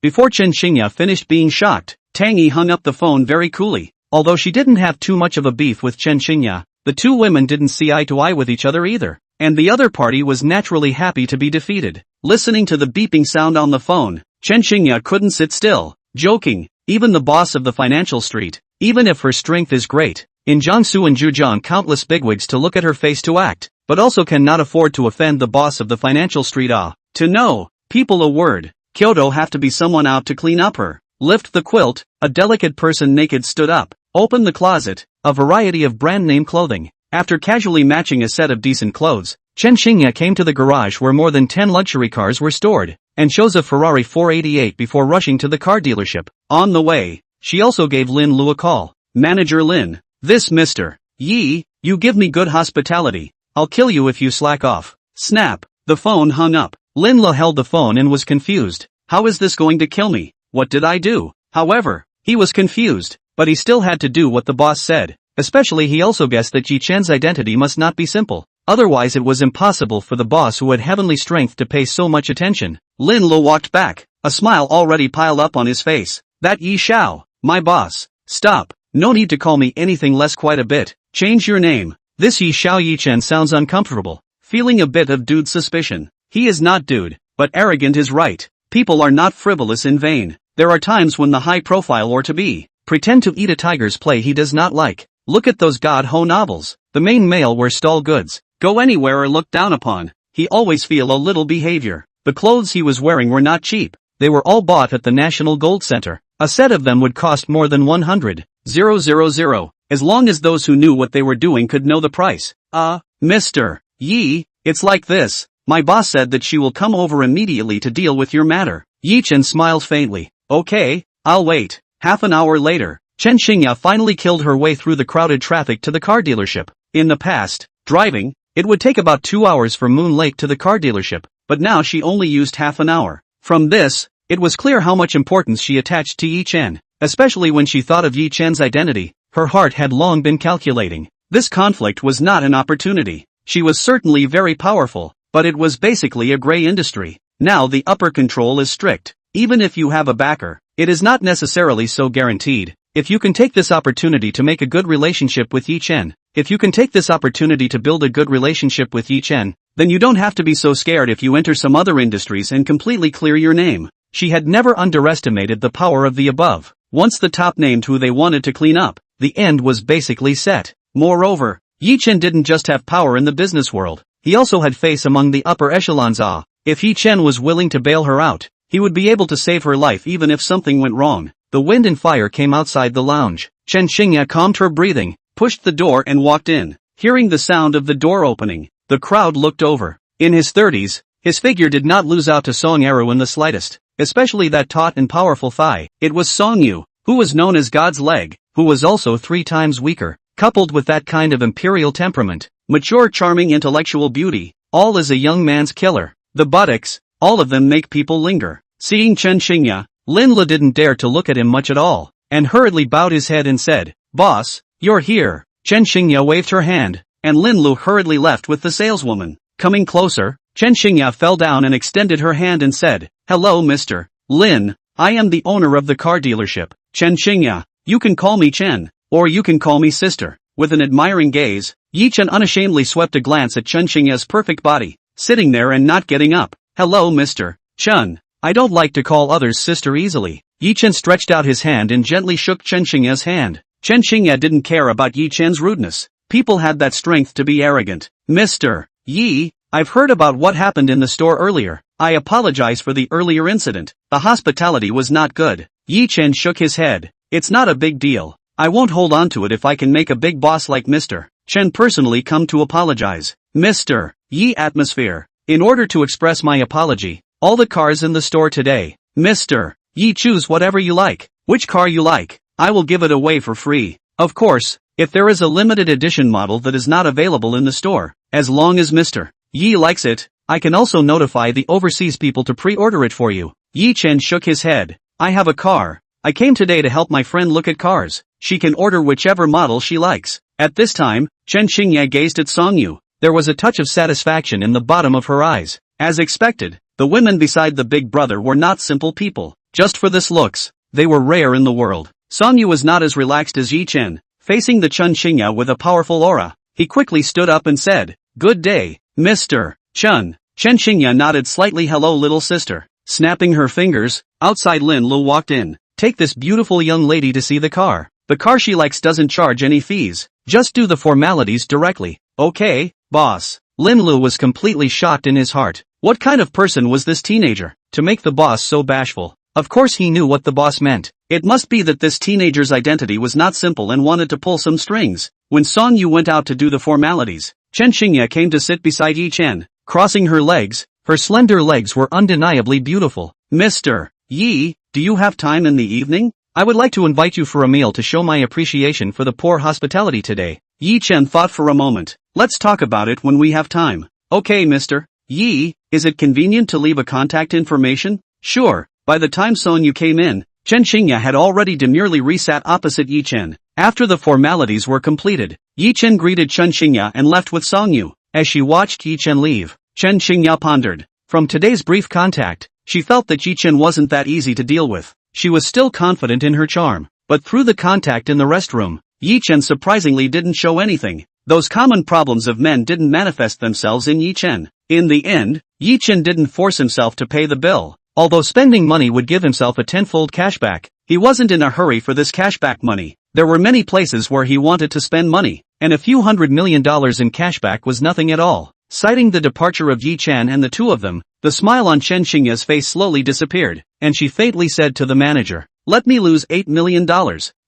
Before Chen Xingye finished being shocked, Tang Yi hung up the phone very coolly. Although she didn't have too much of a beef with Chen Xingye, the two women didn't see eye to eye with each other either, and the other party was naturally happy to be defeated. Listening to the beeping sound on the phone, Chen Xingye couldn't sit still, joking, even the boss of the Financial Street, even if her strength is great, in Jiangsu and Zhejiang countless bigwigs to look at her face to act, but also cannot afford to offend the boss of the Financial Street. To know, people a word, Kyoto have to be someone out to clean up her. Lift the quilt, a delicate person naked stood up. Open the closet, a variety of brand name clothing. After casually matching a set of decent clothes, Chen Xingye came to the garage where more than 10 luxury cars were stored, and chose a Ferrari 488 before rushing to the car dealership. On the way, she also gave Lin Lu a call. Manager Lin, this Mr. Yi, you give me good hospitality. I'll kill you if you slack off. Snap, the phone hung up. Lin Lu held the phone and was confused. How is this going to kill me? What did I do? However, he was confused, but he still had to do what the boss said. Especially he also guessed that Yi Chen's identity must not be simple. Otherwise it was impossible for the boss who had heavenly strength to pay so much attention. Lin Lu walked back, a smile already piled up on his face. That Yi Xiao, my boss. Stop, no need to call me anything less quite a bit. Change your name. This Yi Xiao Yi Chen sounds uncomfortable. Feeling a bit of dude suspicion. He is not dude, but arrogant is right. People are not frivolous in vain. There are times when the high profile or to be, pretend to eat a tiger's play he does not like. Look at those God Ho novels. The main male wears stall goods, go anywhere or look down upon. He always feel a little behavior. The clothes he was wearing were not cheap. They were all bought at the National Gold Center. A set of them would cost more than 100,000. As long as those who knew what they were doing could know the price. Mr. Yi, it's like this. My boss said that she will come over immediately to deal with your matter. Yi Chen smiled faintly. Okay, I'll wait. Half an hour later, Chen Xingya finally killed her way through the crowded traffic to the car dealership. In the past, driving, it would take about 2 hours from Moon Lake to the car dealership, but now she only used half an hour. From this, it was clear how much importance she attached to Yi Chen, especially when she thought of Yi Chen's identity. Her heart had long been calculating. This conflict was not an opportunity. She was certainly very powerful, but it was basically a gray industry. Now the upper control is strict. Even if you have a backer, it is not necessarily so guaranteed. If you can take this opportunity to make a good relationship with Yi Chen, if you can take this opportunity to build a good relationship with Yi Chen, then you don't have to be so scared if you enter some other industries and completely clear your name. She had never underestimated the power of the above. Once the top named who they wanted to clean up, the end was basically set. Moreover, Yi Chen didn't just have power in the business world, he also had face among the upper echelons. If Yi Chen was willing to bail her out, he would be able to save her life even if something went wrong. The wind and fire came outside the lounge. Chen Xingya calmed her breathing, pushed the door and walked in. Hearing the sound of the door opening, the crowd looked over. In his 30s, his figure did not lose out to Song Eru in the slightest, especially that taut and powerful thigh. It was Song Yu, who was known as God's leg, who was also 3 times weaker. Coupled with that kind of imperial temperament, mature, charming, intellectual beauty, all is a young man's killer. The buttocks, all of them make people linger. Seeing Chen Xingya, Lin Lu didn't dare to look at him much at all, and hurriedly bowed his head and said, "Boss, you're here." Chen Xingya waved her hand, and Lin Lu hurriedly left with the saleswoman. Coming closer, Chen Xingya fell down and extended her hand and said, "Hello Mr. Lin, I am the owner of the car dealership. Chen Xingya, you can call me Chen, or you can call me sister." With an admiring gaze, Yi Chen unashamedly swept a glance at Chen Xingya's perfect body, sitting there and not getting up. "Hello Mr. Chen. I don't like to call others sister easily." Yi Chen stretched out his hand and gently shook Chen Xingya's hand. Chen Xingya didn't care about Yi Chen's rudeness. People had that strength to be arrogant. "Mr. Yi, I've heard about what happened in the store earlier. I apologize for the earlier incident. The hospitality was not good." Yi Chen shook his head. "It's not a big deal. I won't hold on to it if I can make a big boss like Mr. Chen personally come to apologize." Mr. Yi atmosphere. In order to express my apology, all the cars in the store today. Mr. Yi, choose whatever you like. Which car you like, I will give it away for free. Of course, if there is a limited edition model that is not available in the store, as long as Mr. Yi likes it, I can also notify the overseas people to pre-order it for you. Yi Chen shook his head. "I have a car. I came today to help my friend look at cars. She can order whichever model she likes." At this time, Chen Xingya gazed at Song Yu. There was a touch of satisfaction in the bottom of her eyes. As expected, the women beside the big brother were not simple people. Just for this looks, they were rare in the world. Song Yu was not as relaxed as Yi Chen, facing the Chen Xingya with a powerful aura. He quickly stood up and said, "Good day, Mr. Chen." Chen Xingya nodded slightly. "Hello little sister." Snapping her fingers, outside Lin Lu walked in. "Take this beautiful young lady to see the car. The car she likes doesn't charge any fees. Just do the formalities directly." "Okay, boss." Lin Lu was completely shocked in his heart. What kind of person was this teenager, to make the boss so bashful? Of course he knew what the boss meant. It must be that this teenager's identity was not simple and wanted to pull some strings. When Song Yu went out to do the formalities, Chen Xingya came to sit beside Yi Chen, crossing her legs. Her slender legs were undeniably beautiful. "Mr. Yi, do you have time in the evening? I would like to invite you for a meal to show my appreciation for the poor hospitality today." Yi Chen thought for a moment. "Let's talk about it when we have time." "Okay Mr. Yi, is it convenient to leave a contact information?" "Sure." By the time Song Yu came in, Chen Xingya had already demurely resat opposite Yi Chen. After the formalities were completed, Yi Chen greeted Chen Xingya and left with Song Yu. As she watched Yi Chen leave, Chen Xingya pondered. From today's brief contact, she felt that Yi Chen wasn't that easy to deal with. She was still confident in her charm, but through the contact in the restroom, Yi Chen surprisingly didn't show anything. Those common problems of men didn't manifest themselves in Yi Chen. In the end, Yi Chen didn't force himself to pay the bill. Although spending money would give himself a tenfold cashback, he wasn't in a hurry for this cashback money. There were many places where he wanted to spend money, and a few $100 million in cashback was nothing at all. Citing the departure of Yi Chen and the two of them, The smile on Chen Xingya's face slowly disappeared, and she faintly said to the manager, "Let me lose $8 million.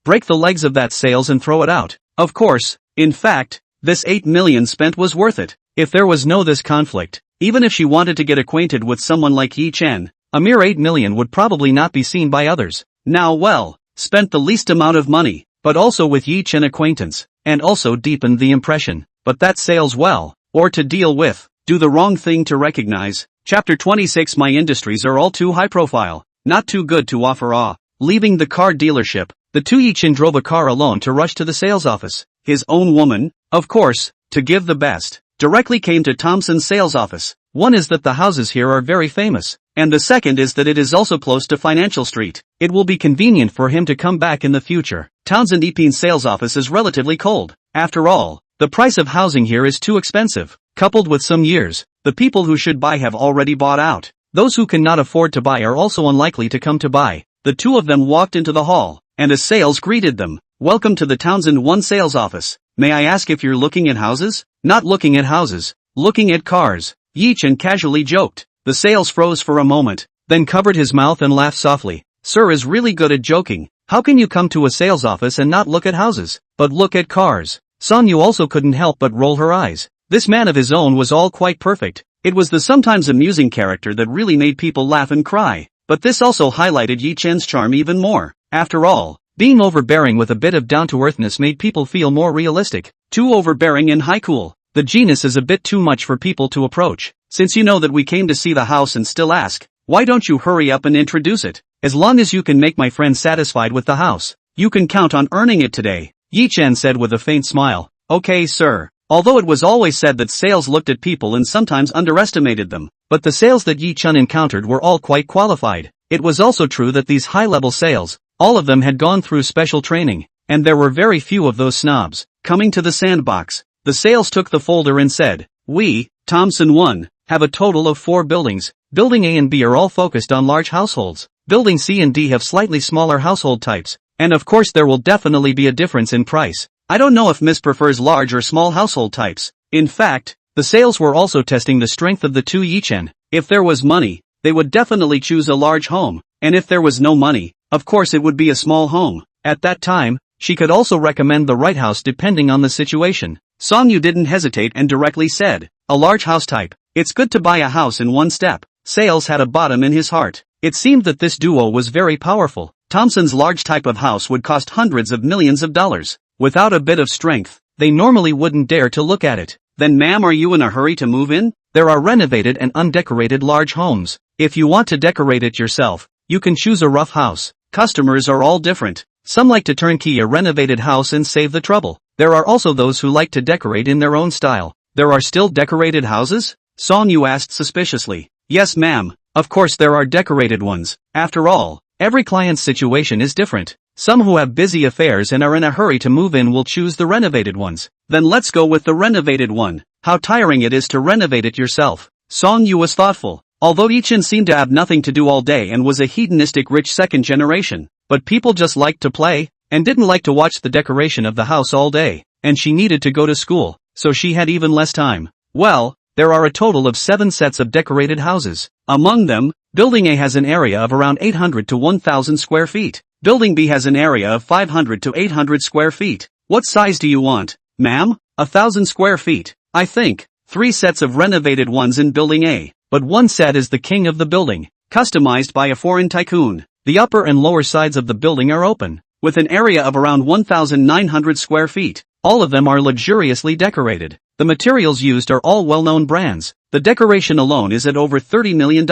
Break the legs of that sales and throw it out." Of course, in fact, this 8 million spent was worth it. If there was no this conflict, even if she wanted to get acquainted with someone like Yi Chen, a mere 8 million would probably not be seen by others. Now well, spent the least amount of money, but also with Yi Chen acquaintance, and also deepened the impression. But that sales well, or to deal with, do the wrong thing to recognize. Chapter 26. My industries are all too high profile, not too good to offer. Leaving the car dealership, the two Yi Chen drove a car alone to rush to the sales office. His own woman, of course, to give the best, directly came to Thompson's sales office. One is that the houses here are very famous, and the second is that it is also close to Financial Street. It will be convenient for him to come back in the future. Townsend Epin's sales office is relatively cold. After all, the price of housing here is too expensive. Coupled with some years, the people who should buy have already bought out. Those who cannot afford to buy are also unlikely to come to buy. The two of them walked into the hall, and a sales greeted them. "Welcome to the Townsend 1 sales office. May I ask if you're looking at houses?" "Not looking at houses, looking at cars," Yi Chen casually joked. The sales froze for a moment, then covered his mouth and laughed softly. "Sir is really good at joking. How can you come to a sales office and not look at houses, but look at cars?" Song Yu also couldn't help but roll her eyes. This man of his own was all quite perfect. It was the sometimes amusing character that really made people laugh and cry. But this also highlighted Yi Chen's charm even more. After all, being overbearing with a bit of down-to-earthness made people feel more realistic. Too overbearing and high cool. The genus is a bit too much for people to approach. Since you know that we came to see the house and still ask, why don't you hurry up and introduce it? As long as you can make my friend satisfied with the house, you can count on earning it today, Yi Chen said with a faint smile. Okay, sir. Although it was always said that sales looked at people and sometimes underestimated them, but the sales that Yi Chen encountered were all quite qualified. It was also true that these high-level sales, all of them had gone through special training, and there were very few of those snobs. Coming to the sandbox, the sales took the folder and said, "We, Thompson 1, have a total of 4 buildings. Building A and B are all focused on large households. Building C and D have slightly smaller household types, and of course there will definitely be a difference in price. I don't know if Miss prefers large or small household types." In fact, the sales were also testing the strength of the two Yi Chen. If there was money, they would definitely choose a large home, and if there was no money, of course it would be a small home. At that time, she could also recommend the right house depending on the situation. Song Yu didn't hesitate and directly said, "A large house type. It's good to buy a house in one step." Sales had a bottom in his heart. It seemed that this duo was very powerful. Thompson's large type of house would cost hundreds of millions of dollars. Without a bit of strength, they normally wouldn't dare to look at it. "Then ma'am, are you in a hurry to move in?" There are renovated and undecorated large homes. If you want to decorate it yourself, you can choose a rough house. Customers are all different. Some like to turnkey a renovated house and save the trouble. There are also those who like to decorate in their own style. There are still decorated houses? Song Yu asked suspiciously. "Yes ma'am, of course there are decorated ones. After all, every client's situation is different. Some who have busy affairs and are in a hurry to move in will choose the renovated ones." "Then let's go with the renovated one. How tiring it is to renovate it yourself." Song Yu was thoughtful. Although Yi Chen seemed to have nothing to do all day and was a hedonistic rich second generation, but people just liked to play, and didn't like to watch the decoration of the house all day, and she needed to go to school, so she had even less time. Well, there are a total of 7 sets of decorated houses. Among them, Building A has an area of around 800 to 1,000 square feet. Building B has an area of 500 to 800 square feet. "What size do you want, ma'am?" 1,000 square feet. "I think 3 sets of renovated ones in Building A, but one set is the king of the building, customized by a foreign tycoon." The upper and lower sides of the building are open, with an area of around 1,900 square feet. All of them are luxuriously decorated. The materials used are all well-known brands. The decoration alone is at over $30 million.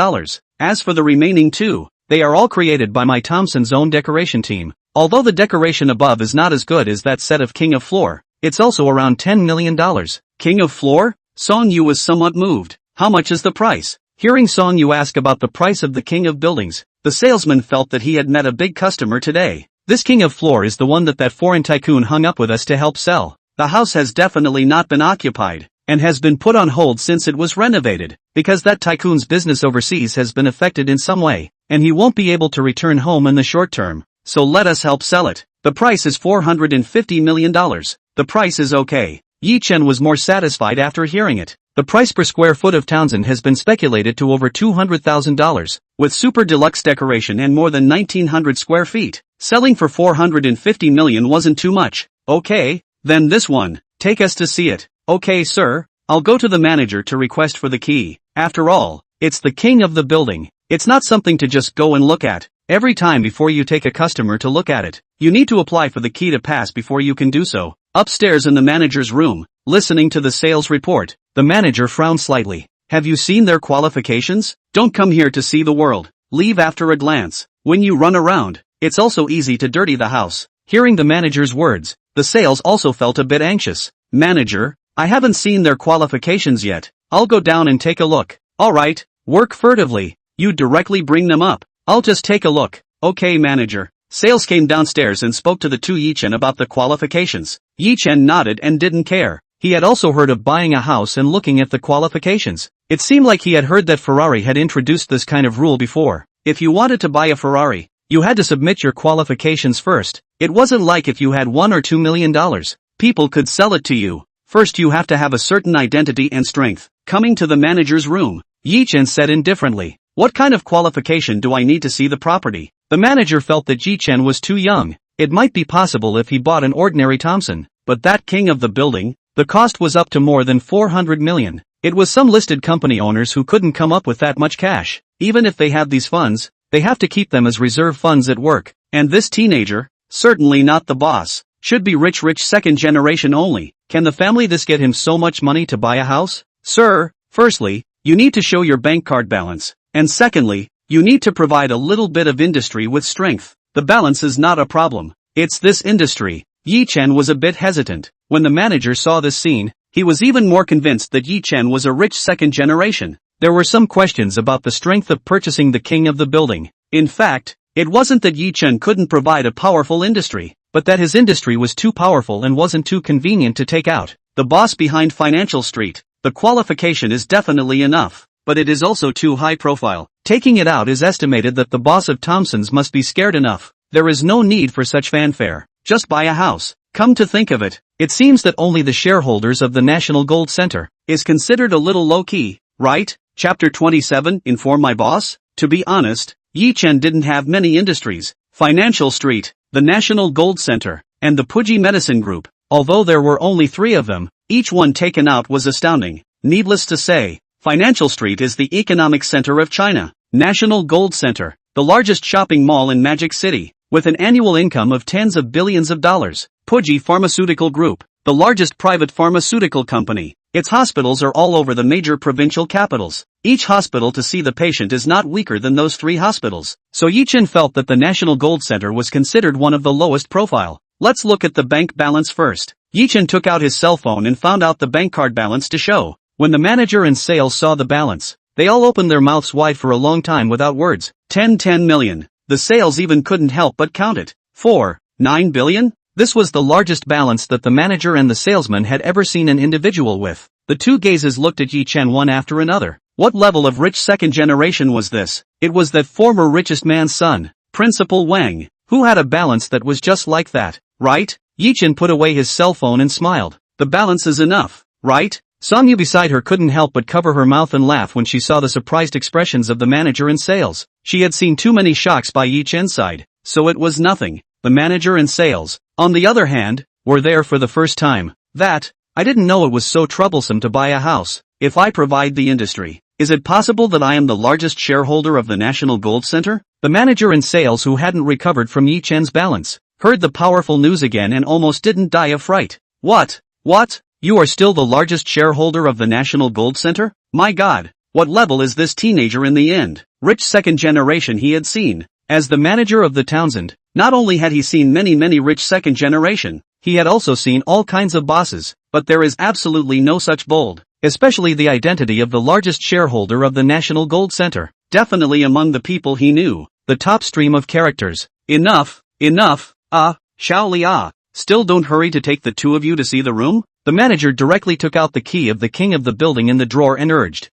As for the remaining 2, they are all created by my Thompson's own decoration team. Although the decoration above is not as good as that set of King of Floor, it's also around $10 million. King of Floor? Song Yu was somewhat moved. How much is the price? Hearing Song Yu ask about the price of the King of Buildings, the salesman felt that he had met a big customer today. This King of Floor is the one that foreign tycoon hung up with us to help sell. The house has definitely not been occupied, and has been put on hold since it was renovated, because that tycoon's business overseas has been affected in some way, and he won't be able to return home in the short term. So let us help sell it. The price is $450 million. The price is okay. Yi Chen was more satisfied after hearing it. The price per square foot of Townsend has been speculated to over $200,000, with super deluxe decoration and more than 1,900 square feet. Selling for $450 million wasn't too much. Okay, then this one. Take us to see it. Okay, sir. I'll go to the manager to request for the key. After all, it's the king of the building. It's not something to just go and look at. Every time before you take a customer to look at it, you need to apply for the key to pass before you can do so. Upstairs in the manager's room, listening to the sales report, the manager frowned slightly. Have you seen their qualifications? Don't come here to see the world. Leave after a glance. When you run around, it's also easy to dirty the house. Hearing the manager's words, the sales also felt a bit anxious. Manager, I haven't seen their qualifications yet. I'll go down and take a look. Alright, work furtively. You directly bring them up. I'll just take a look. Okay, manager. Sales came downstairs and spoke to the two Yi-Chen about the qualifications. Yi-Chen nodded and didn't care. He had also heard of buying a house and looking at the qualifications. It seemed like he had heard that Ferrari had introduced this kind of rule before. If you wanted to buy a Ferrari, you had to submit your qualifications first. It wasn't like if you had $1 or $2 million, people could sell it to you. First you have to have a certain identity and strength. Coming to the manager's room, Yi-Chen said indifferently, what kind of qualification do I need to see the property? The manager felt that Yi-Chen was too young. It might be possible if he bought an ordinary Thompson, but that king of the building, the cost was up to more than $400 million. It was some listed company owners who couldn't come up with that much cash. Even if they have these funds, they have to keep them as reserve funds at work. And this teenager, certainly not the boss, should be rich second generation only. Can the family this get him so much money to buy a house? Sir, firstly, you need to show your bank card balance. And secondly, you need to provide a little bit of industry with strength. The balance is not a problem. It's this industry. Yi-Chen was a bit hesitant. When the manager saw this scene, he was even more convinced that Yi-Chen was a rich second generation. There were some questions about the strength of purchasing the king of the building. In fact, it wasn't that Yi-Chen couldn't provide a powerful industry, but that his industry was too powerful and wasn't too convenient to take out. The boss behind Financial Street. The qualification is definitely enough, but it is also too high profile. Taking it out is estimated that the boss of Thompson's must be scared enough. There is no need for such fanfare. Just buy a house. Come to think of it, it seems that only the shareholders of the National Gold Center is considered a little low-key, right? Chapter 27, Inform My Boss? To be honest, Yi-Chen didn't have many industries. Financial Street, the National Gold Center, and the Puji Medicine Group. Although there were only 3 of them, each one taken out was astounding. Needless to say, Financial Street is the economic center of China. National Gold Center, the largest shopping mall in Magic City, with an annual income of tens of billions of dollars. Puji Pharmaceutical Group, the largest private pharmaceutical company. Its hospitals are all over the major provincial capitals. Each hospital to see the patient is not weaker than those 3 hospitals. So Yi-Chen felt that the National Gold Center was considered one of the lowest profile. Let's look at the bank balance first. Yi-Chen took out his cell phone and found out the bank card balance to show. When the manager and sales saw the balance, they all opened their mouths wide for a long time without words. 10 million. The sales even couldn't help but count it. 9 billion? This was the largest balance that the manager and the salesman had ever seen an individual with. The two gazes looked at Yi-Chen one after another. What level of rich second generation was this? It was that former richest man's son, Principal Wang, who had a balance that was just like that, right? Yi-Chen put away his cell phone and smiled. The balance is enough, right? Sonya beside her couldn't help but cover her mouth and laugh when she saw the surprised expressions of the manager and sales. She had seen too many shocks by Yi-Chen's side, so it was nothing. The manager and sales, on the other hand, were there for the first time. I didn't know it was so troublesome to buy a house. If I provide the industry, is it possible that I am the largest shareholder of the National Gold Center? The manager and sales, who hadn't recovered from Yi-Chen's balance, heard the powerful news again and almost didn't die of fright. What? You are still the largest shareholder of the National Gold Center? My God, what level is this teenager in the end? Rich second generation he had seen. As the manager of the Townsend, not only had he seen many rich second generation, he had also seen all kinds of bosses, but there is absolutely no such bold, especially the identity of the largest shareholder of the National Gold Center. Definitely among the people he knew, the top stream of characters. Enough, Xiao Li. Still don't hurry to take the 2 of you to see the room? The manager directly took out the key of the king of the building in the drawer and urged.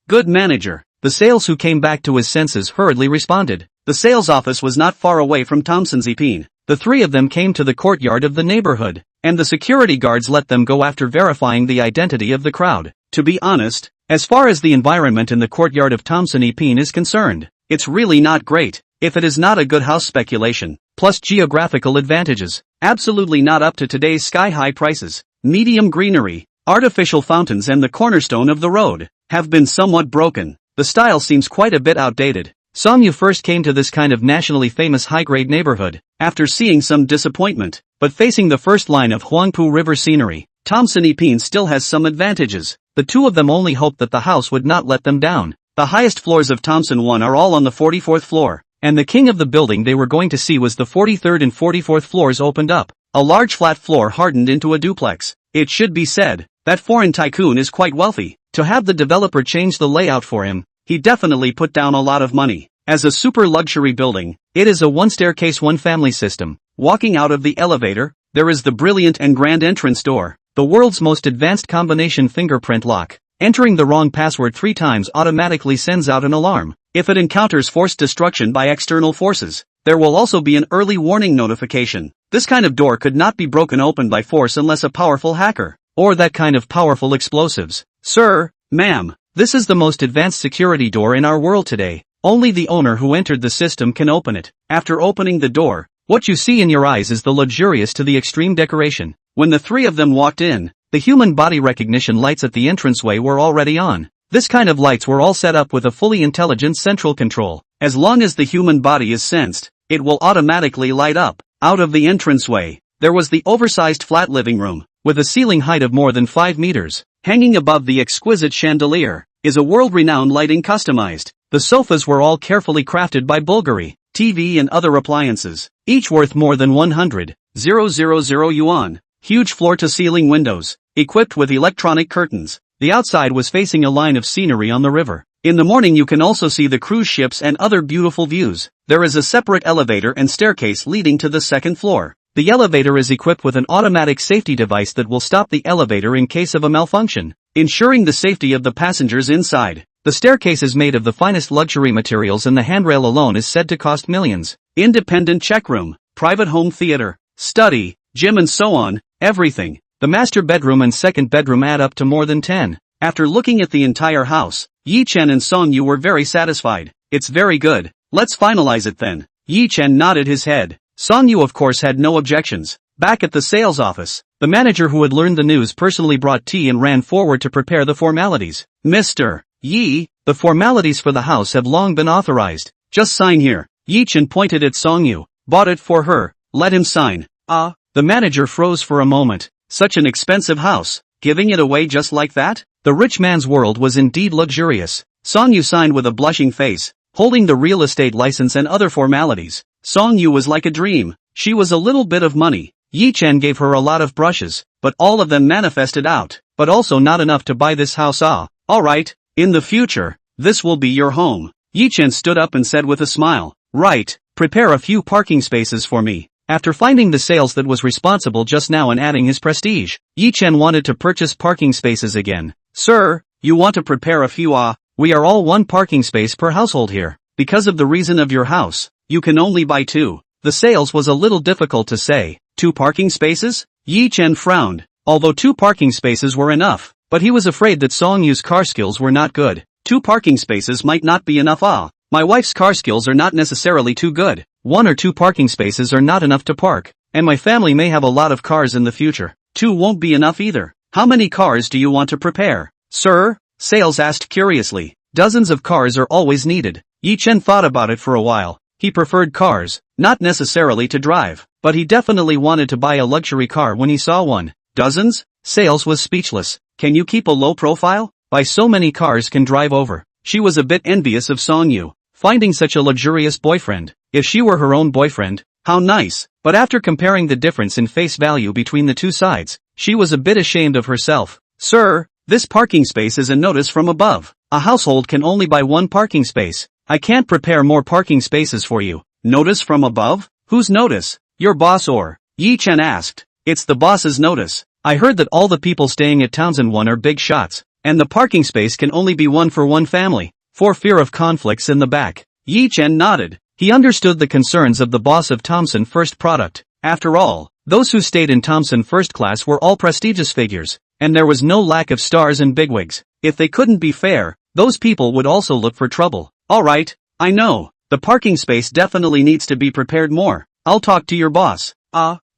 Good manager. The sales, who came back to his senses, hurriedly responded. The sales office was not far away from Thompson's Ipin. The 3 of them came to the courtyard of the neighborhood, and the security guards let them go after verifying the identity of the crowd. To be honest, as far as the environment in the courtyard of Thompson Epine is concerned, it's really not great, if it is not a good house speculation, plus geographical advantages, absolutely not up to today's sky-high prices. Medium greenery, artificial fountains and the cornerstone of the road have been somewhat broken. The style seems quite a bit outdated. Songyu first came to this kind of nationally famous high-grade neighborhood after seeing some disappointment, but facing the first line of Huangpu River scenery, Thompson Epine still has some advantages. The two of them only hoped that the house would not let them down. The highest floors of Thompson 1 are all on the 44th floor, and the king of the building they were going to see was the 43rd and 44th floors opened up. A large flat floor hardened into a duplex. It should be said that foreign tycoon is quite wealthy. To have the developer change the layout for him, he definitely put down a lot of money. As a super luxury building, it is a one-staircase one-family system. Walking out of the elevator, there is the brilliant and grand entrance door, the world's most advanced combination fingerprint lock. Entering the wrong password 3 times automatically sends out an alarm. If it encounters forced destruction by external forces, there will also be an early warning notification. This kind of door could not be broken open by force unless a powerful hacker, or that kind of powerful explosives. Sir, ma'am, this is the most advanced security door in our world today. Only the owner who entered the system can open it. After opening the door, what you see in your eyes is the luxurious to the extreme decoration. When the three of them walked in, the human body recognition lights at the entranceway were already on. This kind of lights were all set up with a fully intelligent central control. As long as the human body is sensed, it will automatically light up. Out of the entranceway, there was the oversized flat living room, with a ceiling height of more than 5 meters. Hanging above the exquisite chandelier is a world-renowned lighting customized. The sofas were all carefully crafted by Bulgari, TV and other appliances, each worth more than 100,000 yuan. Huge floor-to-ceiling windows, equipped with electronic curtains. The outside was facing a line of scenery on the river. In the morning you can also see the cruise ships and other beautiful views. There is a separate elevator and staircase leading to the second floor. The elevator is equipped with an automatic safety device that will stop the elevator in case of a malfunction, ensuring the safety of the passengers inside. The staircase is made of the finest luxury materials and the handrail alone is said to cost millions. Independent check room, private home theater, study, gym and so on, everything. The master bedroom and second bedroom add up to more than 10. After looking at the entire house, Yi Chen and Song Yu were very satisfied. It's very good. Let's finalize it then. Yi Chen nodded his head. Song Yu of course had no objections. Back at the sales office, the manager who had learned the news personally brought tea and ran forward to prepare the formalities. Mr. Yi, the formalities for the house have long been authorized. Just sign here. Yi Chen pointed at Song Yu. Bought it for her. Let him sign. The manager froze for a moment. Such an expensive house, giving it away just like that? The rich man's world was indeed luxurious. Song Yu signed with a blushing face, holding the real estate license and other formalities. Song Yu was like a dream. She was a little bit of money. Yi Chen gave her a lot of brushes, but all of them manifested out, but also not enough to buy this house. Alright, in the future, this will be your home. Yi Chen stood up and said with a smile, right, prepare a few parking spaces for me. After finding the sales that was responsible just now and adding his prestige, Yi Chen wanted to purchase parking spaces again. Sir, you want to prepare a few? We are all 1 parking space per household here. Because of the reason of your house, you can only buy 2. The sales was a little difficult to say. 2 parking spaces? Yi Chen frowned. Although 2 parking spaces were enough, but he was afraid that Song Yu's car skills were not good. 2 parking spaces might not be enough. My wife's car skills are not necessarily too good. 1 or 2 parking spaces are not enough to park, and my family may have a lot of cars in the future. 2 won't be enough either. How many cars do you want to prepare? Sir? Sales asked curiously. Dozens of cars are always needed. Yi Chen thought about it for a while. He preferred cars, not necessarily to drive, but he definitely wanted to buy a luxury car when he saw one. Dozens? Sales was speechless. Can you keep a low profile? Buy so many cars can drive over. She was a bit envious of Song Yu, finding such a luxurious boyfriend. If she were her own boyfriend, how nice. But after comparing the difference in face value between the 2 sides, she was a bit ashamed of herself. Sir, this parking space is a notice from above. A household can only buy 1 parking space. I can't prepare more parking spaces for you. Notice from above? Whose notice? Your boss or? Yi Chen asked. It's the boss's notice. I heard that all the people staying at Townsend 1 are big shots, and the parking space can only be 1 for 1 family, for fear of conflicts in the back. Yi Chen nodded. He understood the concerns of the boss of Thompson First Product. After all, those who stayed in Thompson First Class were all prestigious figures, and there was no lack of stars and bigwigs. If they couldn't be fair, those people would also look for trouble. Alright, I know, the parking space definitely needs to be prepared more. I'll talk to your boss.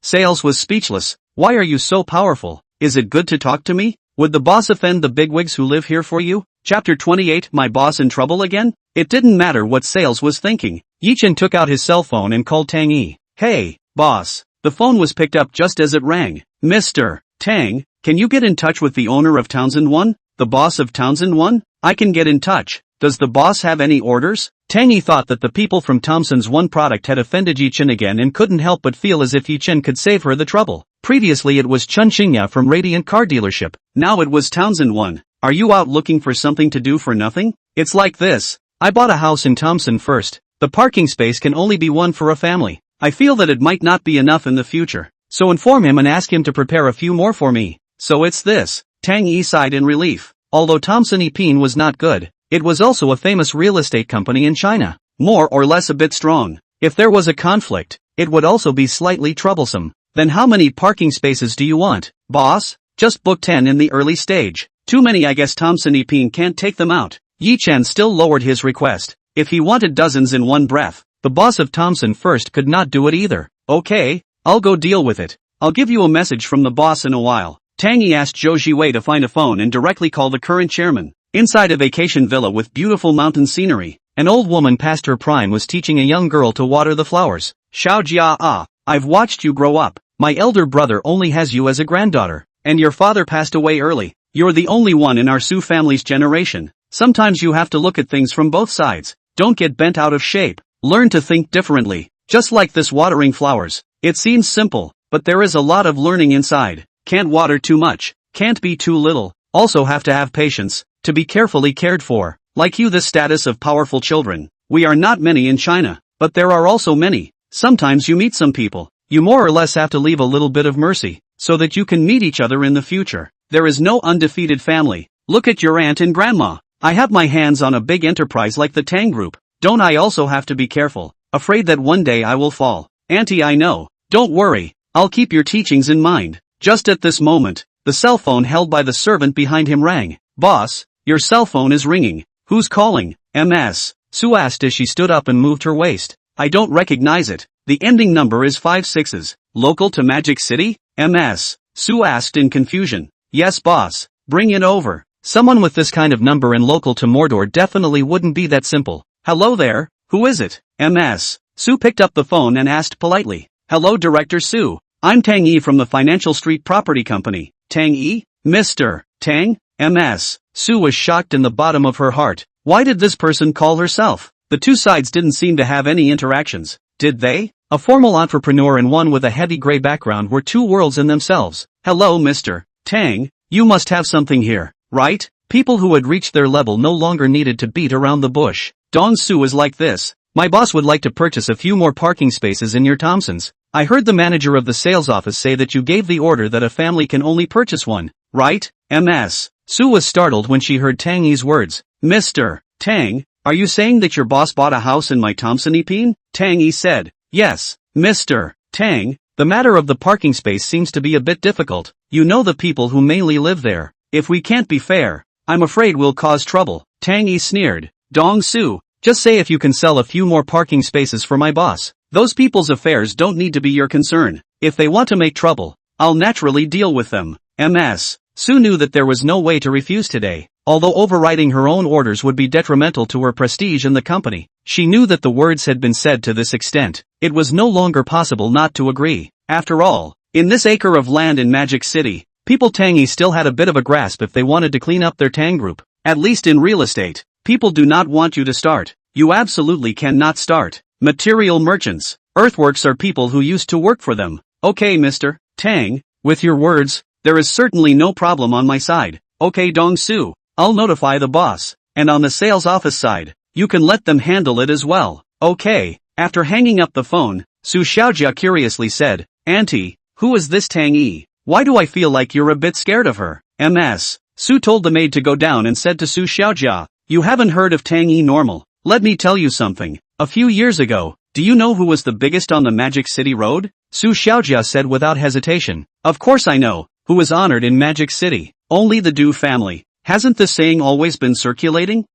Sales was speechless. Why are you so powerful? Is it good to talk to me? Would the boss offend the bigwigs who live here for you? Chapter 28, My Boss in Trouble Again? It didn't matter what Sales was thinking. Yi-Chen took out his cell phone and called Tang Yi. Hey, boss. The phone was picked up just as it rang. Mr. Tang, can you get in touch with the owner of Townsend 1? The boss of Townsend 1? I can get in touch. Does the boss have any orders? Tang Yi thought that the people from Townsend's 1 product had offended Yi-Chen again and couldn't help but feel as if Yi-Chen could save her the trouble. Previously it was Chun Xingya from Radiant Car Dealership. Now it was Townsend 1. Are you out looking for something to do for nothing? It's like this. I bought a house in Townsend first. The parking space can only be one for a family. I feel that it might not be enough in the future. So inform him and ask him to prepare a few more for me. So it's this. Tang Yi sighed in relief. Although Thomson Epine was not good, it was also a famous real estate company in China. More or less a bit strong. If there was a conflict, it would also be slightly troublesome. Then how many parking spaces do you want, boss? Just book 10 in the early stage. Too many, I guess Thomson Epine can't take them out. Yi-Chen still lowered his request. If he wanted dozens in one breath, the boss of Thomson First could not do it either. Okay, I'll go deal with it. I'll give you a message from the boss in a while. Tang Yi asked Zhou Jiwei to find a phone and directly call the current chairman. Inside a vacation villa with beautiful mountain scenery, an old woman past her prime was teaching a young girl to water the flowers. Xiao Jia, I've watched you grow up. My elder brother only has you as a granddaughter, and your father passed away early. You're the only one in our Su family's generation. Sometimes you have to look at things from both sides. Don't get bent out of shape. Learn to think differently. Just like this watering flowers. It seems simple, but there is a lot of learning inside. Can't water too much. Can't be too little. Also have to have patience. To be carefully cared for. Like you, the status of powerful children. We are not many in China, but there are also many. Sometimes you meet some people. You more or less have to leave a little bit of mercy, so that you can meet each other in the future. There is no undefeated family. Look at your aunt and grandma. I have my hands on a big enterprise like the Tang Group. Don't I also have to be careful? Afraid that one day I will fall. Auntie, I know. Don't worry. I'll keep your teachings in mind. Just at this moment, the cell phone held by the servant behind him rang. Boss, your cell phone is ringing. Who's calling? MS. Sue asked as she stood up and moved her waist. I don't recognize it. The ending number is 56. Local to Magic City? MS. Sue asked in confusion. Yes, boss. Bring it over. Someone with this kind of number and local to Mordor definitely wouldn't be that simple. Hello there, who is it? MS. Sue picked up the phone and asked politely. Hello, Director Sue. I'm Tang Yi from the Financial Street Property Company. Tang Yi? Mr. Tang? MS. Sue was shocked in the bottom of her heart. Why did this person call herself? The two sides didn't seem to have any interactions, did they? A formal entrepreneur and one with a heavy gray background were two worlds in themselves. Hello, Mr. Tang. You must have something here, right? People who had reached their level no longer needed to beat around the bush. Dong Su is like this. My boss would like to purchase a few more parking spaces in your Thompsons. I heard the manager of the sales office say that you gave the order that a family can only purchase one, right? MS. Sue was startled when she heard Tang Yi's words. Mr. Tang, are you saying that your boss bought a house in my Thompson Epine? Tang Yi said. Yes, Mr. Tang, the matter of the parking space seems to be a bit difficult. You know the people who mainly live there. If we can't be fair, I'm afraid we'll cause trouble. Tang Yi sneered. Dong Su, just say if you can sell a few more parking spaces for my boss. Those people's affairs don't need to be your concern. If they want to make trouble, I'll naturally deal with them. MS. Sue knew that there was no way to refuse today. Although overriding her own orders would be detrimental to her prestige in the company, she knew that the words had been said to this extent. It was no longer possible not to agree. After all, in this acre of land in Magic City, people Tang Yi still had a bit of a grasp if they wanted to clean up their Tang Group. At least in real estate, people do not want you to start. You absolutely cannot start. Material merchants. Earthworks are people who used to work for them. Okay, Mr. Tang, with your words, there is certainly no problem on my side. Okay, Dong Su, I'll notify the boss. And on the sales office side, you can let them handle it as well. Okay. After hanging up the phone, Su Xiaojia curiously said, Auntie, who is this Tang Yi? Why do I feel like you're a bit scared of her? MS. Su told the maid to go down and said to Su Xiaojia, you haven't heard of Tang Yi normal. Let me tell you something. A few years ago, do you know who was the biggest on the Magic City Road? Su Xiaojia said without hesitation. Of course I know, who was honored in Magic City. Only the Du family. Hasn't this saying always been circulating?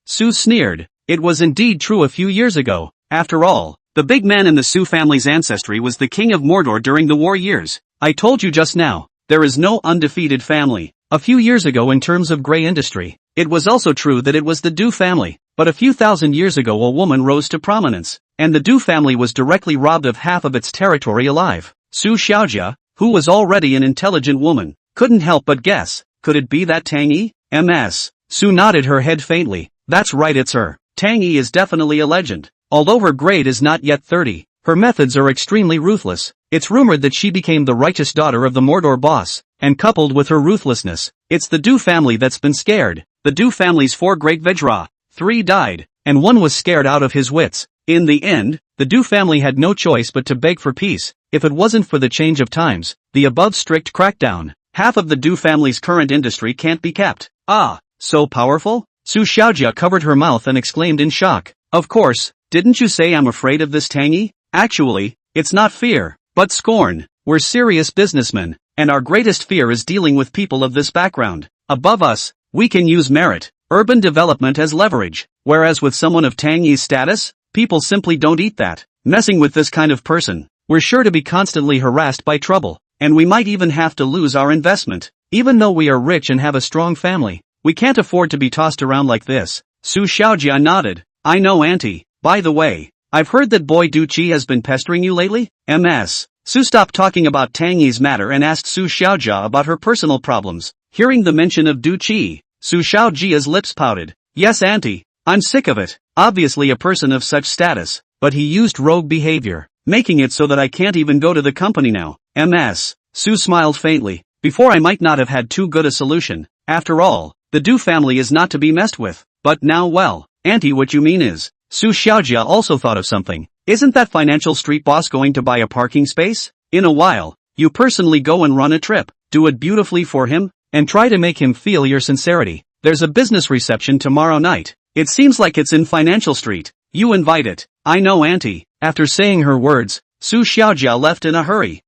Su sneered. It was indeed true a few years ago. After all, the big man in the Su family's ancestry was the king of Mordor during the war years. I told you just now, there is no undefeated family. A few years ago in terms of grey industry, it was also true that it was the Du family, but a few thousand years ago a woman rose to prominence, and the Du family was directly robbed of half of its territory alive. Su Xiaojia, who was already an intelligent woman, couldn't help but guess, could it be that Tang Yi? Su nodded her head faintly. That's right, it's her. Tang Yi is definitely a legend. Although her grade is not yet 30, her methods are extremely ruthless. It's rumored that she became the righteous daughter of the Mordor boss, and coupled with her ruthlessness, it's the Du family that's been scared. The Du family's 4 great Vajra, 3 died, and 1 was scared out of his wits. In the end, the Du family had no choice but to beg for peace. If it wasn't for the change of times, the above strict crackdown, half of the Du family's current industry can't be kept. Ah, so powerful? Su Xiaojia covered her mouth and exclaimed in shock. Of course, didn't you say I'm afraid of this Tang Yi? Actually, it's not fear, but scorn. We're serious businessmen, and our greatest fear is dealing with people of this background. Above us, we can use merit, urban development as leverage, whereas with someone of Tang Yi's status, people simply don't eat that. Messing with this kind of person, we're sure to be constantly harassed by trouble, and we might even have to lose our investment. Even though we are rich and have a strong family, we can't afford to be tossed around like this. Su Xiaojia nodded. I know, auntie. By the way, I've heard that boy Du Qi has been pestering you lately? Su stopped talking about Tang Yi's matter and asked Su Xiaojia about her personal problems. Hearing the mention of Du Qi, Su Xiaojia's lips pouted. Yes, auntie, I'm sick of it. Obviously a person of such status, but he used rogue behavior, making it so that I can't even go to the company now. Su smiled faintly. Before I might not have had too good a solution. After all, the Du family is not to be messed with. But now, well, auntie, what you mean is, Su Xiaojia also thought of something. Isn't that financial street boss going to buy a parking space? In a while, you personally go and run a trip, do it beautifully for him, and try to make him feel your sincerity. There's a business reception tomorrow night. It seems like it's in Financial Street. You invite it. I know, auntie. After saying her words, Su Xiaojia left in a hurry.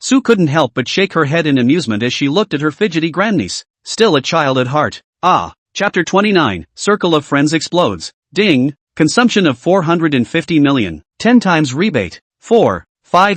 Su couldn't help but shake her head in amusement as she looked at her fidgety grandniece, still a child at heart. Ah, Chapter 29, Circle of Friends explodes. Ding, consumption of 450 million, 10 times rebate, 5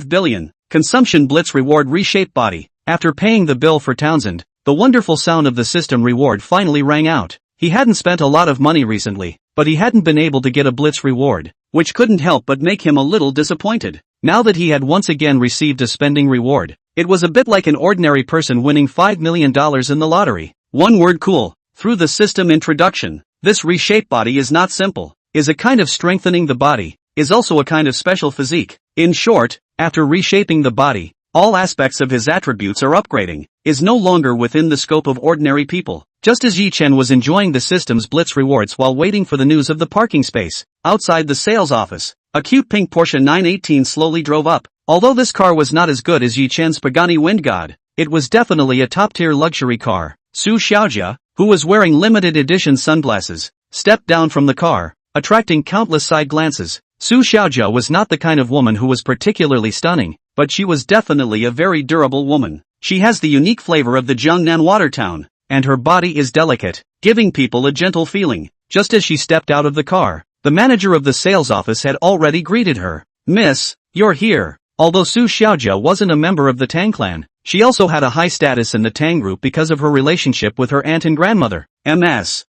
billion, consumption blitz reward reshape body. After paying the bill for Townsend, the wonderful sound of the system reward finally rang out. He hadn't spent a lot of money recently, but he hadn't been able to get a blitz reward, which couldn't help but make him a little disappointed. Now that he had once again received a spending reward, it was a bit like an ordinary person winning $5 million in the lottery. One word: cool. Through the system introduction, this reshape body is not simple, is a kind of strengthening the body, is also a kind of special physique. In short, after reshaping the body, all aspects of his attributes are upgrading, is no longer within the scope of ordinary people. Just as Yi Chen was enjoying the system's blitz rewards while waiting for the news of the parking space, outside the sales office, a cute pink Porsche 918 slowly drove up. Although this car was not as good as Yi Chen's Pagani Wind God, it was definitely a top-tier luxury car. Su Xiaojia, who was wearing limited edition sunglasses, stepped down from the car, attracting countless side glances. Su Xiaojia was not the kind of woman who was particularly stunning, but she was definitely a very durable woman. She has the unique flavor of the Jiangnan water town, and her body is delicate, giving people a gentle feeling. Just as she stepped out of the car, the manager of the sales office had already greeted her. Miss, you're here. Although Su Xiaojia wasn't a member of the Tang clan, she also had a high status in the Tang group because of her relationship with her aunt and grandmother.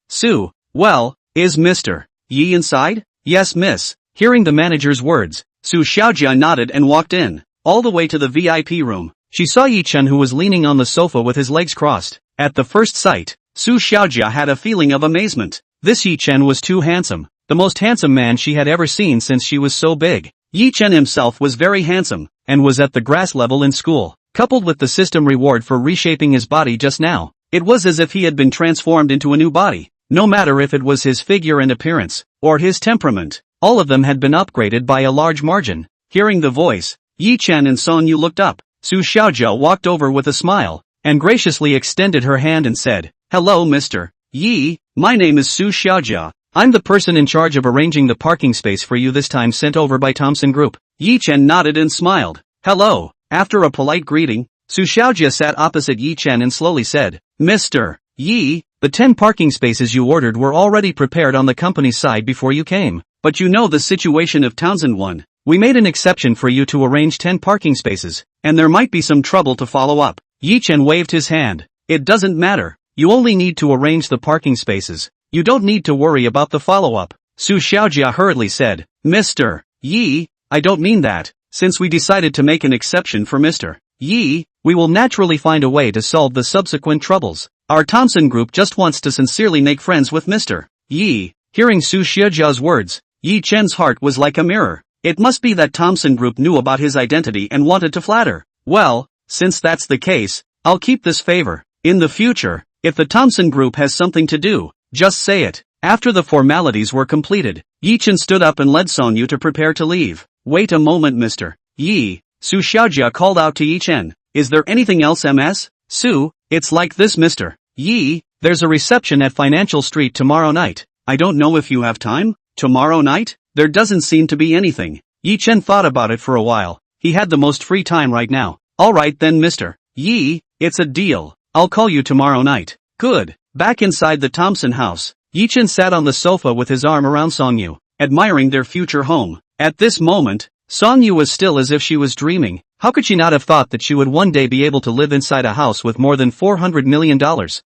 Su, well, is Mr. Yi inside? Yes, miss. Hearing the manager's words, Su Xiaojia nodded and walked in. All the way to the VIP room, she saw Yi Chen, who was leaning on the sofa with his legs crossed. At the first sight, Su Xiaojia had a feeling of amazement. This Yi Chen was too handsome, the most handsome man she had ever seen since she was so big. Yi Chen himself was very handsome, and was at the grass level in school. Coupled with the system reward for reshaping his body just now, it was as if he had been transformed into a new body. No matter if it was his figure and appearance, or his temperament, all of them had been upgraded by a large margin. Hearing the voice, Yi Chen and Song Yu looked up. Su Xiaojia walked over with a smile, and graciously extended her hand and said, "Hello, Mr. Yi, my name is Su Xiaojia. I'm the person in charge of arranging the parking space for you, this time sent over by Thompson Group." Yi Chen nodded and smiled. "Hello." After a polite greeting, Su Xiaojia sat opposite Yi Chen and slowly said, Mr. Yi, the 10 parking spaces you ordered were already prepared on the company's side before you came. But you know the situation of Townsend 1. We made an exception for you to arrange 10 parking spaces, and there might be some trouble to follow up. Yi Chen waved his hand. It doesn't matter. You only need to arrange the parking spaces. You don't need to worry about the follow-up. Su Xiaojia hurriedly said, Mr. Yi, I don't mean that. Since we decided to make an exception for Mr. Yi, we will naturally find a way to solve the subsequent troubles. Our Thompson group just wants to sincerely make friends with Mr. Yi. Hearing Su Xiaojia's words, Yi Chen's heart was like a mirror. It must be that Thompson group knew about his identity and wanted to flatter. Well, since that's the case, I'll keep this favor. In the future, if the Thompson group has something to do, just say it. After the formalities were completed, Yi Chen stood up and led Song Yu to prepare to leave. Wait a moment, Mr. Yi. Su Xiaojia called out to Yi Chen. Is there anything else, Ms. Su? It's like this, Mr. Yi. There's a reception at Financial Street tomorrow night. I don't know if you have time? Tomorrow night? There doesn't seem to be anything. Yi Chen thought about it for a while. He had the most free time right now. Alright then, Mr. Yi, it's a deal. I'll call you tomorrow night. Good. Back inside the Thompson house, Yi Chen sat on the sofa with his arm around Song Yu, admiring their future home. At this moment, Song Yu was still as if she was dreaming. How could she not have thought that she would one day be able to live inside a house with more than $400 million?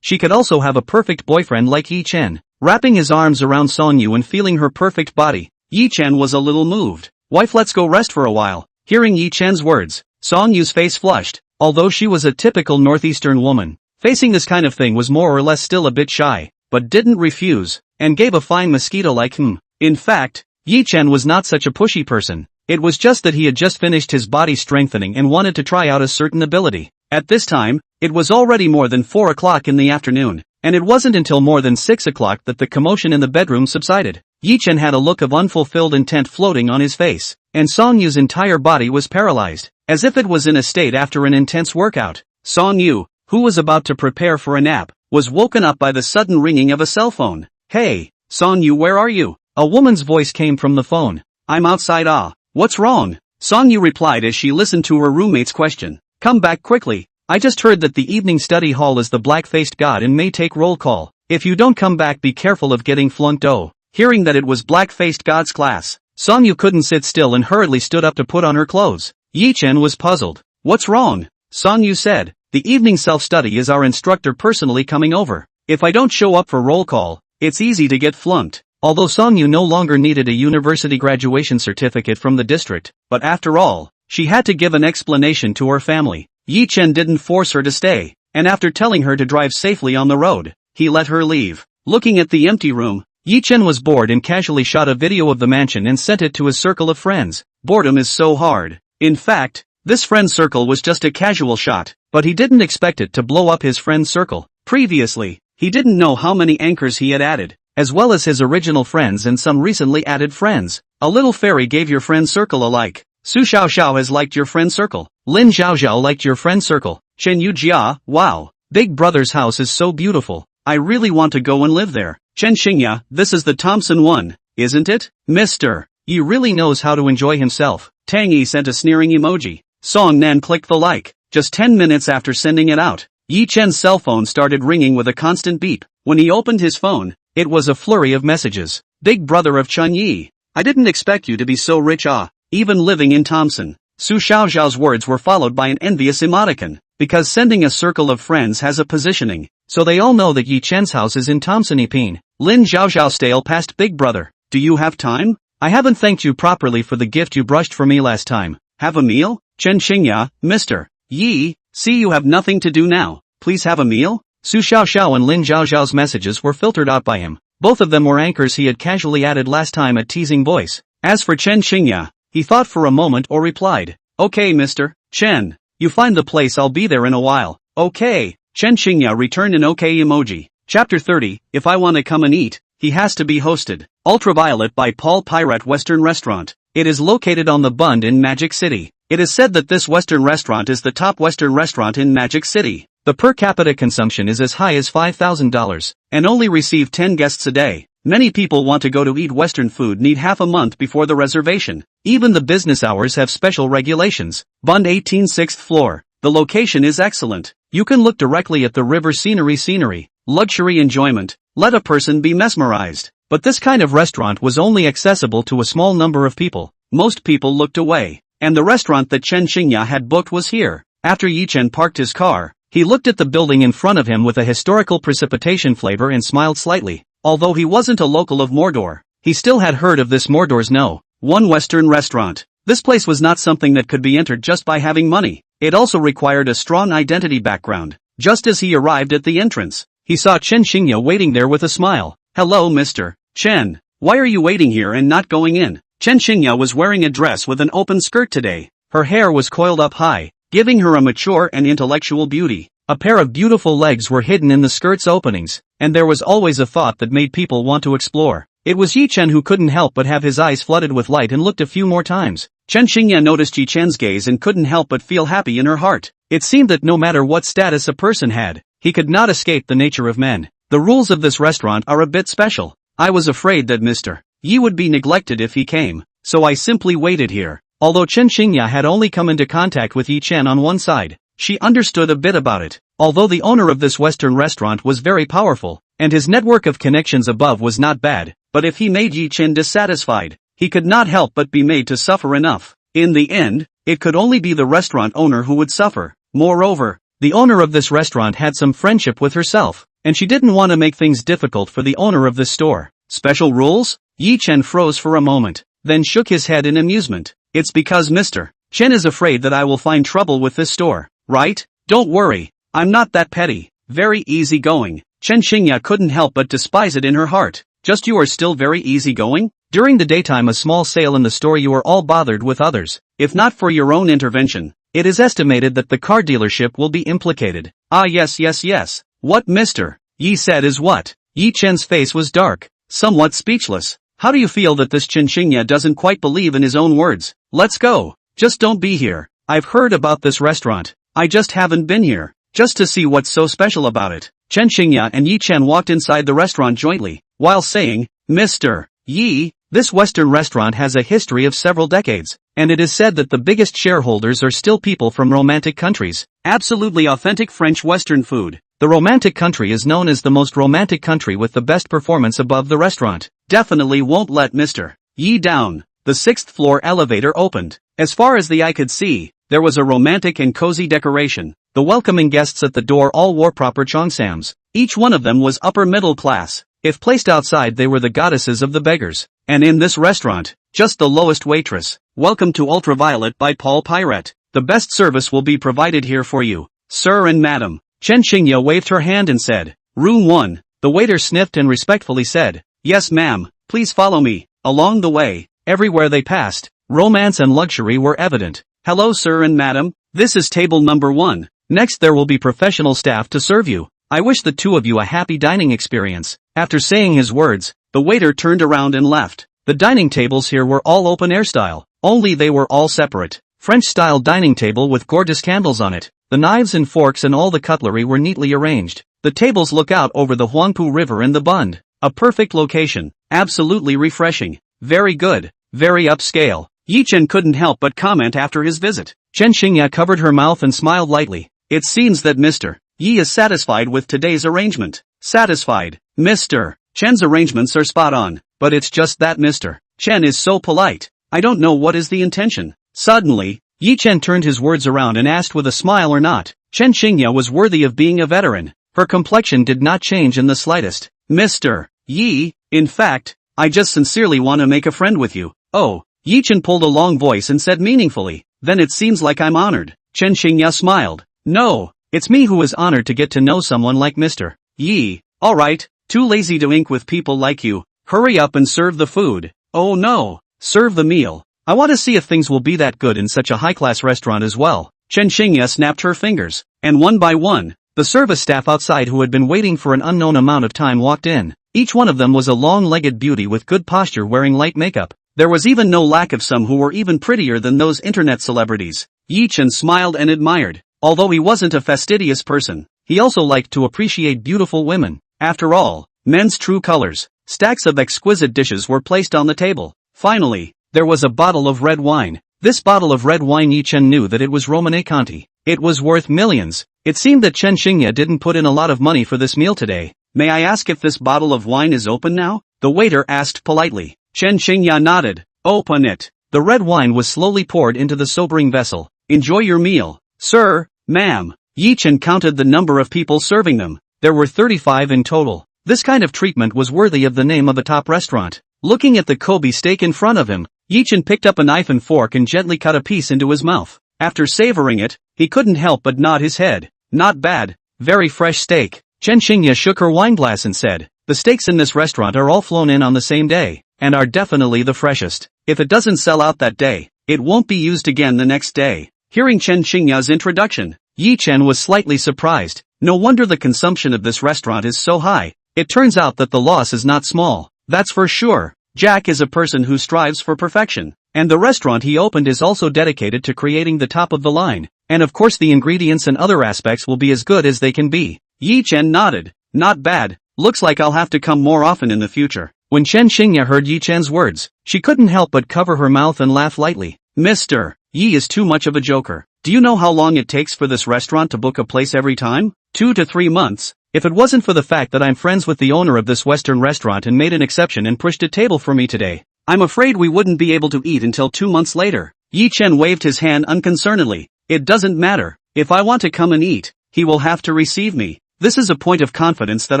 She could also have a perfect boyfriend like Yi Chen. Wrapping his arms around Song Yu and feeling her perfect body, Yi Chen was a little moved. Wife, let's go rest for a while. Hearing Yi Chen's words, Song Yu's face flushed. Although she was a typical northeastern woman, facing this kind of thing was more or less still a bit shy, but didn't refuse, and gave a fine mosquito-like In fact, Yi Chen was not such a pushy person. It was just that he had just finished his body strengthening and wanted to try out a certain ability. At this time, it was already more than 4 o'clock in the afternoon, and it wasn't until more than 6 o'clock that the commotion in the bedroom subsided. Yi Chen had a look of unfulfilled intent floating on his face, and Song Yu's entire body was paralyzed, as if it was in a state after an intense workout. Song Yu, who was about to prepare for a nap, was woken up by the sudden ringing of a cell phone. Hey, Song Yu, where are you? A woman's voice came from the phone. I'm outside. What's wrong? Song Yu replied as she listened to her roommate's question. Come back quickly. I just heard that the evening study hall is the black-faced god and may take roll call. If you don't come back, be careful of getting flunked. Hearing that it was black-faced god's class, Song Yu couldn't sit still and hurriedly stood up to put on her clothes. Yi Chen was puzzled. What's wrong? Song Yu said. The evening self-study is our instructor personally coming over. If I don't show up for roll call, it's easy to get flunked. Although Song Yu no longer needed a university graduation certificate from the district, but after all, she had to give an explanation to her family. Yi Chen didn't force her to stay, and after telling her to drive safely on the road, he let her leave. Looking at the empty room, Yi Chen was bored and casually shot a video of the mansion and sent it to his circle of friends. Boredom is so hard. In fact, this friend circle was just a casual shot, but he didn't expect it to blow up his friend circle. Previously, he didn't know how many anchors he had added, as well as his original friends and some recently added friends. A little fairy gave your friend circle a like. Su Xiaoxiao has liked your friend circle. Lin Xiaoxiao liked your friend circle. Chen Yu Jia, wow, Big Brother's house is so beautiful. I really want to go and live there. Chen Xingya, this is the Thompson one, isn't it? Mr. Yi really knows how to enjoy himself. Tang Yi sent a sneering emoji. Song Nan clicked the like. Just 10 minutes after sending it out, Yi Chen's cell phone started ringing with a constant beep. When he opened his phone, it was a flurry of messages. Big brother of Chun Yi. I didn't expect you to be so rich, even living in Thompson. Su Xiaoxiao's words were followed by an envious emoticon, because sending a circle of friends has a positioning, so they all know that Yi Chen's house is in Thompson Epine. Lin Xiaoxiao stale past big brother. Do you have time? I haven't thanked you properly for the gift you brushed for me last time. Have a meal? Chen Xingya, Mr. Yi, see you have nothing to do now. Please have a meal? Su Xiaoxiao and Lin Xiaoxiao's messages were filtered out by him. Both of them were anchors he had casually added last time at teasing voice. As for Chen Xingya, he thought for a moment or replied. Okay, Mr. Chen. You find the place, I'll be there in a while. Okay. Chen Xingya returned an okay emoji. Chapter 30, If I Want to Come and Eat, He Has to Be Hosted. Ultraviolet by Paul Pirate Western Restaurant. It is located on the Bund in Magic City. It is said that this Western restaurant is the top Western restaurant in Magic City. The per capita consumption is as high as $5,000, and only receive 10 guests a day. Many people want to go to eat Western food need half a month before the reservation. Even the business hours have special regulations. Bund 18 6th floor. The location is excellent. You can look directly at the river scenery, luxury enjoyment. Let a person be mesmerized. But this kind of restaurant was only accessible to a small number of people. Most people looked away. And the restaurant that Chen Xingya had booked was here. After Yi Chen parked his car, he looked at the building in front of him with a historical precipitation flavor and smiled slightly. Although he wasn't a local of Mordor, he still had heard of this Mordor's one Western restaurant. This place was not something that could be entered just by having money. It also required a strong identity background. Just as he arrived at the entrance, he saw Chen Xingya waiting there with a smile. "Hello, Mr. Chen. Why are you waiting here and not going in?" Chen Xingya was wearing a dress with an open skirt today. Her hair was coiled up high, giving her a mature and intellectual beauty. A pair of beautiful legs were hidden in the skirt's openings, and there was always a thought that made people want to explore. It was Yi Chen who couldn't help but have his eyes flooded with light and looked a few more times. Chen Xingya noticed Yi Chen's gaze and couldn't help but feel happy in her heart. It seemed that no matter what status a person had, he could not escape the nature of men. The rules of this restaurant are a bit special. I was afraid that Mr. Yi would be neglected if he came, so I simply waited here. Although Chen Xingya had only come into contact with Yi Chen on one side, she understood a bit about it. Although the owner of this Western restaurant was very powerful, and his network of connections above was not bad, but if he made Yi Chen dissatisfied, he could not help but be made to suffer enough. In the end, it could only be the restaurant owner who would suffer. Moreover, the owner of this restaurant had some friendship with herself, and she didn't want to make things difficult for the owner of this store. Special rules? Yi Chen froze for a moment, then shook his head in amusement. It's because Mr. Chen is afraid that I will find trouble with this store, right? Don't worry, I'm not that petty. Very easygoing. Chen Xingya couldn't help but despise it in her heart. Just you are still very easygoing? During the daytime a small sale in the store you are all bothered with others. If not for your own intervention, it is estimated that the car dealership will be implicated. Ah yes. What Mr. Yi said is what? Yi Chen's face was dark, somewhat speechless. How do you feel that this Chen Xingya doesn't quite believe in his own words? Let's go. Just don't be here. I've heard about this restaurant. I just haven't been here. Just to see what's so special about it. Chen Xingya and Yi Chen walked inside the restaurant jointly, while saying, Mr. Yi, this Western restaurant has a history of several decades, and it is said that the biggest shareholders are still people from romantic countries. Absolutely authentic French Western food. The romantic country is known as the most romantic country with the best performance above the restaurant. Definitely won't let Mr. Yi down. The sixth floor elevator opened. As far as the eye could see, there was a romantic and cozy decoration. The welcoming guests at the door all wore proper cheongsams. Each one of them was upper middle class. If placed outside they were the goddesses of the beggars. And in this restaurant, just the lowest waitress. Welcome to Ultraviolet by Paul Pirate. The best service will be provided here for you, sir and madam. Chen Xingya waved her hand and said, Room 1. The waiter sniffed and respectfully said, Yes ma'am, please follow me. Along the way, everywhere they passed, romance and luxury were evident. Hello sir and madam, this is table number 1. Next there will be professional staff to serve you. I wish the two of you a happy dining experience. After saying his words, the waiter turned around and left. The dining tables here were all open-air style, only they were all separate. French-style dining table with gorgeous candles on it. The knives and forks and all the cutlery were neatly arranged. The tables look out over the Huangpu River and the Bund. A perfect location. Absolutely refreshing. Very good. Very upscale. Yi Chen couldn't help but comment after his visit. Chen Xingya covered her mouth and smiled lightly. It seems that Mr. Yi is satisfied with today's arrangement. Satisfied. Mr. Chen's arrangements are spot on, but it's just that Mr. Chen is so polite. I don't know what is the intention. Suddenly, Yi Chen turned his words around and asked with a smile or not. Chen Xingya was worthy of being a veteran. Her complexion did not change in the slightest. Mr. Yi, in fact, I just sincerely want to make a friend with you. Oh, Yi Chen pulled a long voice and said meaningfully, then it seems like I'm honored. Chen Xingya smiled. No, it's me who is honored to get to know someone like Mr. Yi. Alright, too lazy to ink with people like you. Hurry up and serve the food. Oh no, serve the meal. I want to see if things will be that good in such a high-class restaurant as well. Chen Xingya snapped her fingers, and one by one, the service staff outside who had been waiting for an unknown amount of time walked in. Each one of them was a long-legged beauty with good posture wearing light makeup. There was even no lack of some who were even prettier than those internet celebrities. Yi Chen smiled and admired. Although he wasn't a fastidious person, he also liked to appreciate beautiful women. After all, men's true colors. Stacks of exquisite dishes were placed on the table. Finally, there was a bottle of red wine. This bottle of red wine Yi Chen knew that it was Romanée Conti. It was worth millions. It seemed that Chen Xingye didn't put in a lot of money for this meal today. May I ask if this bottle of wine is open now? The waiter asked politely. Chen Xingye nodded. Open it. The red wine was slowly poured into the sobering vessel. Enjoy your meal. Sir, ma'am. Yi Chen counted the number of people serving them. There were 35 in total. This kind of treatment was worthy of the name of a top restaurant. Looking at the Kobe steak in front of him, Yi Chen picked up a knife and fork and gently cut a piece into his mouth. After savoring it, he couldn't help but nod his head. Not bad. Very fresh steak. Chen Xingye shook her wineglass and said, the steaks in this restaurant are all flown in on the same day, and are definitely the freshest. If it doesn't sell out that day, it won't be used again the next day. Hearing Chen Xingye's introduction, Yi Chen was slightly surprised. No wonder the consumption of this restaurant is so high. It turns out that the loss is not small. That's for sure. Jack is a person who strives for perfection, and the restaurant he opened is also dedicated to creating the top of the line, and of course the ingredients and other aspects will be as good as they can be. Yi Chen nodded. Not bad. Looks like I'll have to come more often in the future. When Chen Xingye heard Yi Chen's words, she couldn't help but cover her mouth and laugh lightly. Mr. Yi is too much of a joker. Do you know how long it takes for this restaurant to book a place every time? 2 to 3 months. If it wasn't for the fact that I'm friends with the owner of this Western restaurant and made an exception and pushed a table for me today, I'm afraid we wouldn't be able to eat until 2 months later. Yi Chen waved his hand unconcernedly. It doesn't matter. If I want to come and eat, he will have to receive me. This is a point of confidence that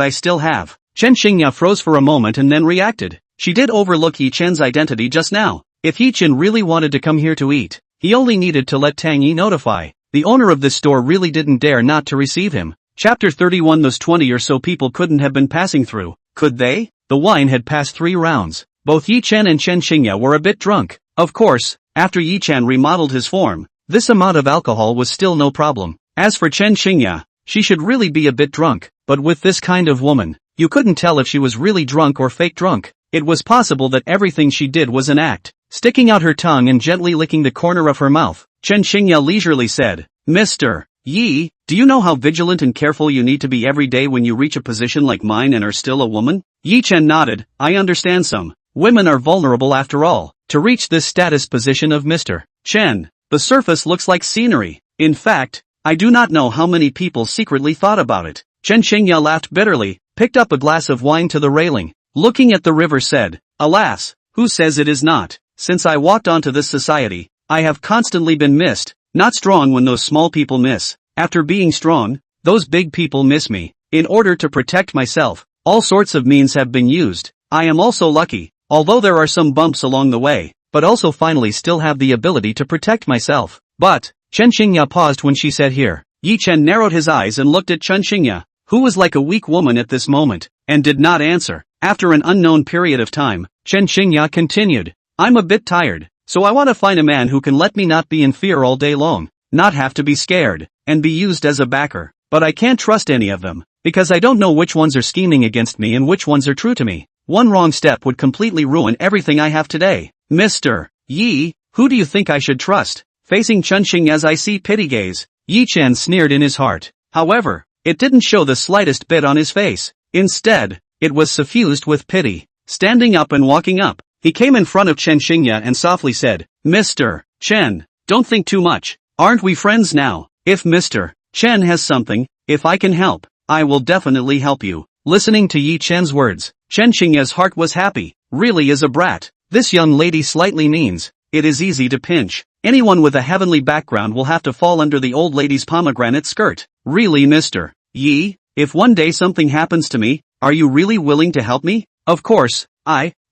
I still have. Chen Xingye froze for a moment and then reacted. She did overlook Yi Chen's identity just now. If Yi Chen really wanted to come here to eat, he only needed to let Tang Yi notify. The owner of this store really didn't dare not to receive him. Chapter 31. Those 20 or so people couldn't have been passing through, could they? The wine had passed 3 rounds. Both Yi Chen and Chen Xingye were a bit drunk. Of course, after Yi Chen remodeled his form, this amount of alcohol was still no problem. As for Chen Xingye, she should really be a bit drunk, but with this kind of woman, you couldn't tell if she was really drunk or fake drunk. It was possible that everything she did was an act. Sticking out her tongue and gently licking the corner of her mouth, Chen Xingye leisurely said, Mr. Yi, do you know how vigilant and careful you need to be every day when you reach a position like mine and are still a woman? Yi Chen nodded. I understand some women are vulnerable after all. To reach this status position of Mr. Chen, the surface looks like scenery. In fact, I do not know how many people secretly thought about it. Chen Xingye laughed bitterly, picked up a glass of wine to the railing, looking at the river said, Alas, who says it is not? Since I walked onto this society, I have constantly been missed. Not strong when those small people miss. After being strong, those big people miss me. In order to protect myself, all sorts of means have been used. I am also lucky, although there are some bumps along the way, but also finally still have the ability to protect myself. But, Chen Xingye paused when she said here. Yi Chen narrowed his eyes and looked at Chen Xingye, who was like a weak woman at this moment, and did not answer. After an unknown period of time, Chen Xingye continued. I'm a bit tired, so I want to find a man who can let me not be in fear all day long, not have to be scared, and be used as a backer. But I can't trust any of them, because I don't know which ones are scheming against me and which ones are true to me. One wrong step would completely ruin everything I have today. Mr. Yi, who do you think I should trust? Facing Chen Xingye's icy pity gaze, Yi Chen sneered in his heart. However, it didn't show the slightest bit on his face. Instead, it was suffused with pity. Standing up and walking up, he came in front of Chen Xingye and softly said, Mr. Chen, don't think too much. Aren't we friends now? If Mr. Chen has something, if I can help, I will definitely help you. Listening to Yi Chen's words, Chen Xingye's heart was happy. Really is a brat. This young lady slightly means. It is easy to pinch. Anyone with a heavenly background will have to fall under the old lady's pomegranate skirt. Really, Mr. Yi, if one day something happens to me, are you really willing to help me? Of course,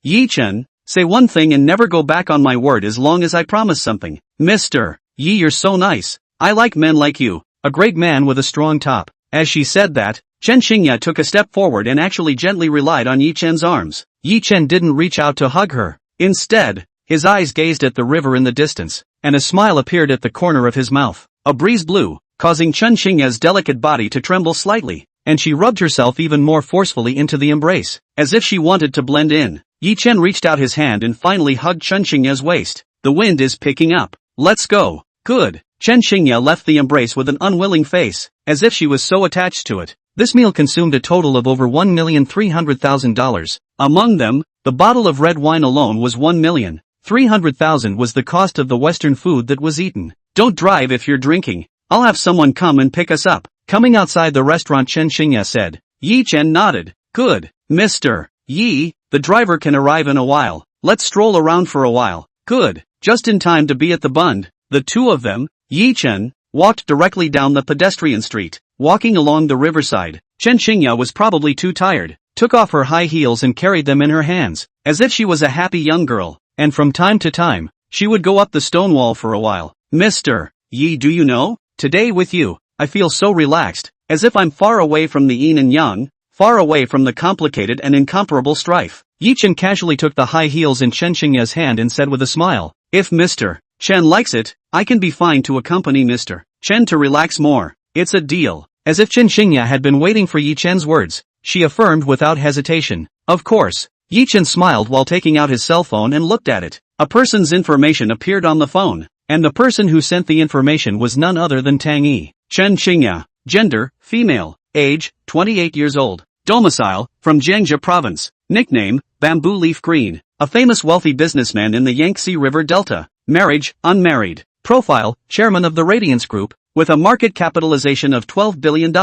Yi Chen, say one thing and never go back on my word as long as I promise something. Mr. Yi, you're so nice. I like men like you, a great man with a strong top. As she said that, Chen Xingye took a step forward and actually gently relied on Yi Chen's arms. Yi Chen didn't reach out to hug her. Instead, his eyes gazed at the river in the distance, and a smile appeared at the corner of his mouth. A breeze blew, causing Chen Xingye's delicate body to tremble slightly, and she rubbed herself even more forcefully into the embrace, as if she wanted to blend in. Yi Chen reached out his hand and finally hugged Chen Xingye's waist. The wind is picking up. Let's go. Good. Chen Xingye left the embrace with an unwilling face, as if she was so attached to it. This meal consumed a total of over $1,300,000. Among them, the bottle of red wine alone was $1,300,000 was the cost of the Western food that was eaten. Don't drive if you're drinking. I'll have someone come and pick us up. Coming outside the restaurant, Chen Xingya said. Yi Chen nodded. Good, Mr. Yi, the driver can arrive in a while. Let's stroll around for a while. Good, just in time to be at the Bund. The two of them, Yi Chen, walked directly down the pedestrian street. Walking along the riverside, Chen Xingya was probably too tired, took off her high heels and carried them in her hands, as if she was a happy young girl, and from time to time, she would go up the stone wall for a while. Mr. Yi, do you know, today with you, I feel so relaxed, as if I'm far away from the yin and yang, far away from the complicated and incomparable strife. Yi Chen casually took the high heels in Chen Xingya's hand and said with a smile, if Mr. Chen likes it, I can be fine to accompany Mr. Chen to relax more. It's a deal. As if Chen Xingya had been waiting for Yi Chen's words, she affirmed without hesitation. Of course. Yi Chen smiled while taking out his cell phone and looked at it. A person's information appeared on the phone, and the person who sent the information was none other than Tang Yi. Chen Xingya. Gender, female. Age, 28 years old. Domicile, from Jiangxia province. Nickname, Bamboo Leaf Green. A famous wealthy businessman in the Yangtze River Delta. Marriage, unmarried. Profile, chairman of the Radiance Group, with a market capitalization of $12 billion.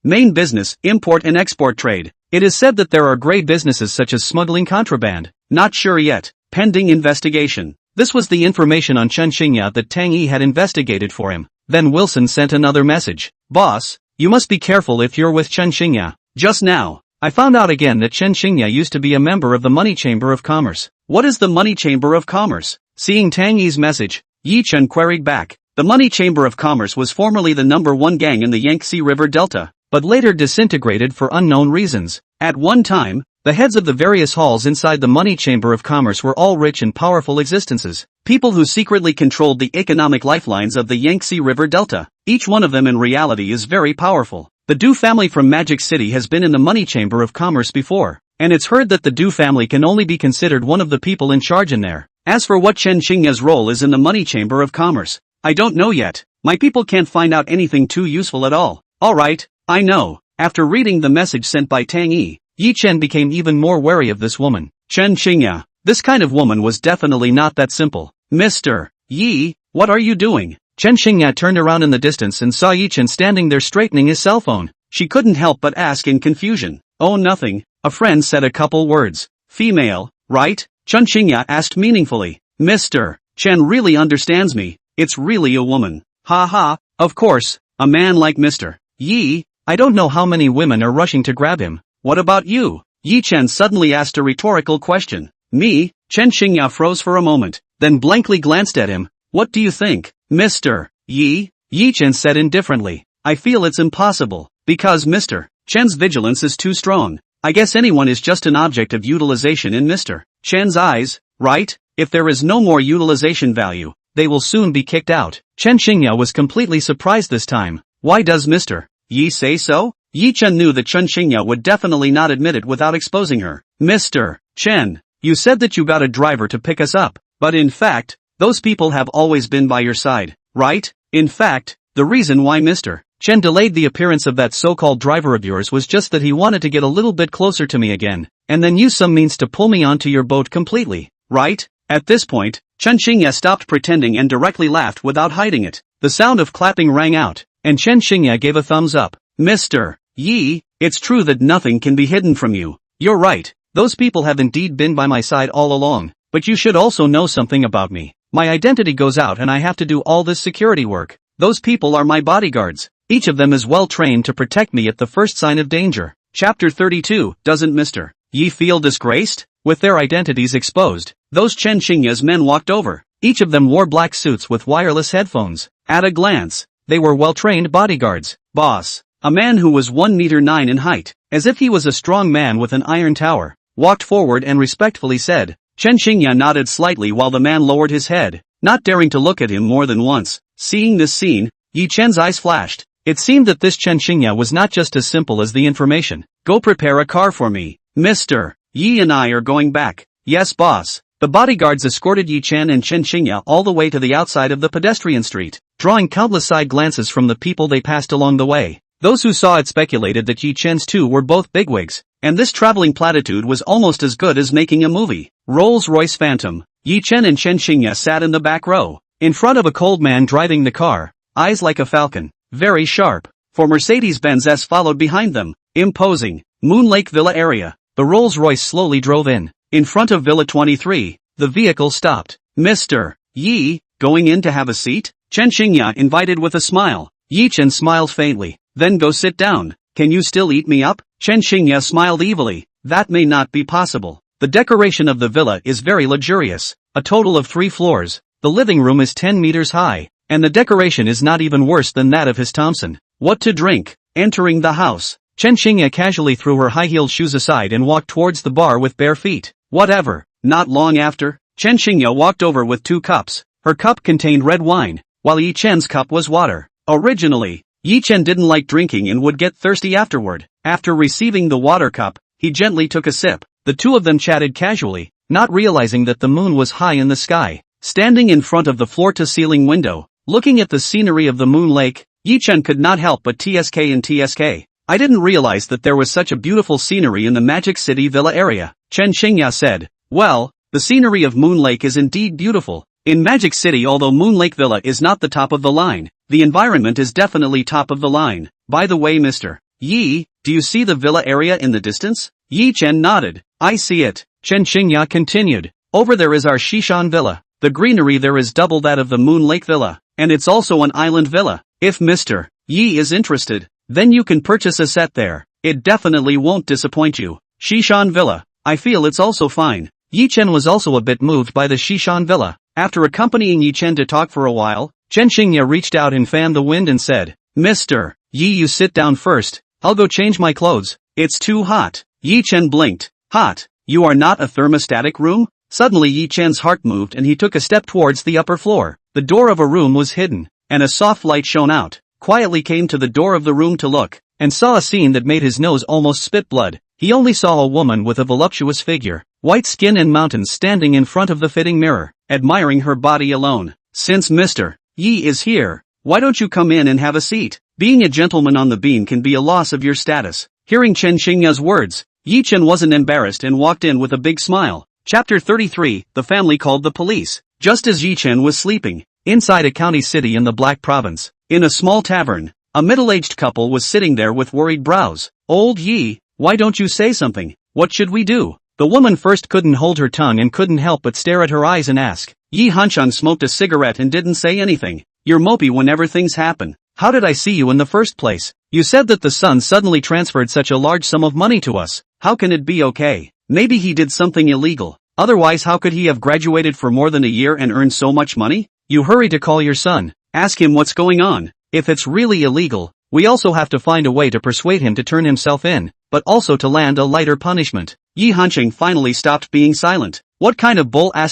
Main business, import and export trade. It is said that there are gray businesses such as smuggling contraband. Not sure yet. Pending investigation. This was the information on Chen Xingya that Tang Yi had investigated for him. Then Wilson sent another message. Boss, you must be careful if you're with Chen Xingya. Just now, I found out again that Chen Xingya used to be a member of the Money Chamber of Commerce. What is the Money Chamber of Commerce? Seeing Tang Yi's message, Yi Chen queried back. The Money Chamber of Commerce was formerly the #1 gang in the Yangtze River Delta, but later disintegrated for unknown reasons. At one time, the heads of the various halls inside the Money Chamber of Commerce were all rich and powerful existences, people who secretly controlled the economic lifelines of the Yangtze River Delta. Each one of them in reality is very powerful. The Du family from Magic City has been in the Money Chamber of Commerce before, and it's heard that the Du family can only be considered one of the people in charge in there. As for what Chen Xingya's role is in the Money Chamber of Commerce, I don't know yet. My people can't find out anything too useful at all. Alright, I know. After reading the message sent by Tang Yi, Yi Chen became even more wary of this woman. Chen Xingya. This kind of woman was definitely not that simple. Mr. Yi, what are you doing? Chen Xingya turned around in the distance and saw Yi Chen standing there straightening his cell phone. She couldn't help but ask in confusion. Oh, nothing. A friend said a couple words. Female, right? Chen Xingya asked meaningfully. Mr. Chen really understands me. It's really a woman. Ha ha, of course, a man like Mr. Yi. I don't know how many women are rushing to grab him. What about you? Yi Chen suddenly asked a rhetorical question. Me? Chen Xingya froze for a moment, then blankly glanced at him. What do you think, Mr. Yi? Yi Chen said indifferently. I feel it's impossible, because Mr. Chen's vigilance is too strong. I guess anyone is just an object of utilization in Mr. Chen's eyes, right? If there is no more utilization value, they will soon be kicked out. Chen Xingya was completely surprised this time. Why does Mr. Yi say so? Yi Chen knew that Chen Xingya would definitely not admit it without exposing her. Mr. Chen, you said that you got a driver to pick us up, but in fact, those people have always been by your side, right? In fact, the reason why Mr. Chen delayed the appearance of that so-called driver of yours was just that he wanted to get a little bit closer to me again, and then use some means to pull me onto your boat completely, right? At this point, Chen Xingya stopped pretending and directly laughed without hiding it. The sound of clapping rang out, and Chen Xingya gave a thumbs up. Mr. Yi, it's true that nothing can be hidden from you. You're right, those people have indeed been by my side all along, but you should also know something about me. My identity goes out and I have to do all this security work. Those people are my bodyguards. Each of them is well trained to protect me at the first sign of danger. Chapter 32. Doesn't Mr. Yi feel disgraced? With their identities exposed, those Chen Xingya's men walked over. Each of them wore black suits with wireless headphones. At a glance, they were well-trained bodyguards. Boss, a man who was 1 meter 9 in height, as if he was a strong man with an iron tower, walked forward and respectfully said. Chen Xingya nodded slightly while the man lowered his head, not daring to look at him more than once. Seeing this scene, Yi Chen's eyes flashed. It seemed that this Chen Xingya was not just as simple as the information. Go prepare a car for me. Mr. Yi and I are going back. Yes, boss. The bodyguards escorted Yi Chen and Chen Xingya all the way to the outside of the pedestrian street, drawing countless side glances from the people they passed along the way. Those who saw it speculated that Yi Chen's two were both bigwigs, and this traveling platitude was almost as good as making a movie. Rolls-Royce Phantom. Yi Chen and Chen Xingya sat in the back row, in front of a cold man driving the car. eyes like a falcon, very sharp. For Mercedes-Benz S followed behind them, imposing. Moon Lake Villa area. The Rolls-Royce slowly drove in. In front of Villa 23, the vehicle stopped. Mr. Yi, going in to have a seat? Chen Xingya invited with a smile. Yi Chen smiled faintly. Then go sit down. Can you still eat me up? Chen Xingya smiled evilly. That may not be possible. The decoration of the villa is very luxurious. A total of 3 floors. The living room is 10 meters high. And the decoration is not even worse than that of his Thompson. What to drink? Entering the house, Chen Xingya casually threw her high-heeled shoes aside and walked towards the bar with bare feet. Whatever. Not long after, Chen Xingya walked over with 2 cups. Her cup contained red wine, while Yi Chen's cup was water. Originally, Yi Chen didn't like drinking and would get thirsty afterward. After receiving the water cup, he gently took a sip. The two of them chatted casually, not realizing that the moon was high in the sky. Standing in front of the floor-to-ceiling window, looking at the scenery of the moon lake, Yi Chen could not help but TSK and TSK. I didn't realize that there was such a beautiful scenery in the Magic City Villa area, Chen Xingya said. Well, the scenery of Moon Lake is indeed beautiful. In Magic City, although Moon Lake Villa is not the top of the line, the environment is definitely top of the line. By the way, Mr. Yi, do you see the villa area in the distance? Yi Chen nodded. I see it. Chen Xingya continued. Over there is our Shishan Villa. The greenery there is double that of the Moon Lake Villa, and it's also an island villa. If Mr. Yi is interested, then you can purchase a set there. It definitely won't disappoint you. Shishan Villa. I feel it's also fine. Yi Chen was also a bit moved by the Shishan Villa. After accompanying Yi Chen to talk for a while, Chen Xingya reached out and fanned the wind and said, Mr. Yi, you sit down first. I'll go change my clothes. It's too hot. Yi Chen blinked. Hot? You are not a thermostatic room? Suddenly Yi Chen's heart moved and he took a step towards the upper floor. The door of a room was hidden, and a soft light shone out. Quietly came to the door of the room to look, and saw a scene that made his nose almost spit blood. He only saw a woman with a voluptuous figure, white skin and mountains standing in front of the fitting mirror, admiring her body alone. Since Mr. Yi is here, why don't you come in and have a seat? Being a gentleman on the bean can be a loss of your status. Hearing Chen Xingya's words, Yi Chen wasn't embarrassed and walked in with a big smile. Chapter 33, The family called the police. Just as Yi Chen was sleeping, inside a county city in the Black Province, in a small tavern, a middle-aged couple was sitting there with worried brows. Old Yi, why don't you say something? What should we do? The woman first couldn't hold her tongue and couldn't help but stare at her eyes and ask. Yi Hancheng smoked a cigarette and didn't say anything. You're mopey whenever things happen. How did I see you in the first place? You said that the son suddenly transferred such a large sum of money to us. How can it be okay? Maybe he did something illegal. Otherwise, how could he have graduated for more than a year and earned so much money? You hurry to call your son. Ask him what's going on. If it's really illegal, we also have to find a way to persuade him to turn himself in, but also to land a lighter punishment. Yi Hancheng finally stopped being silent. What kind of bull are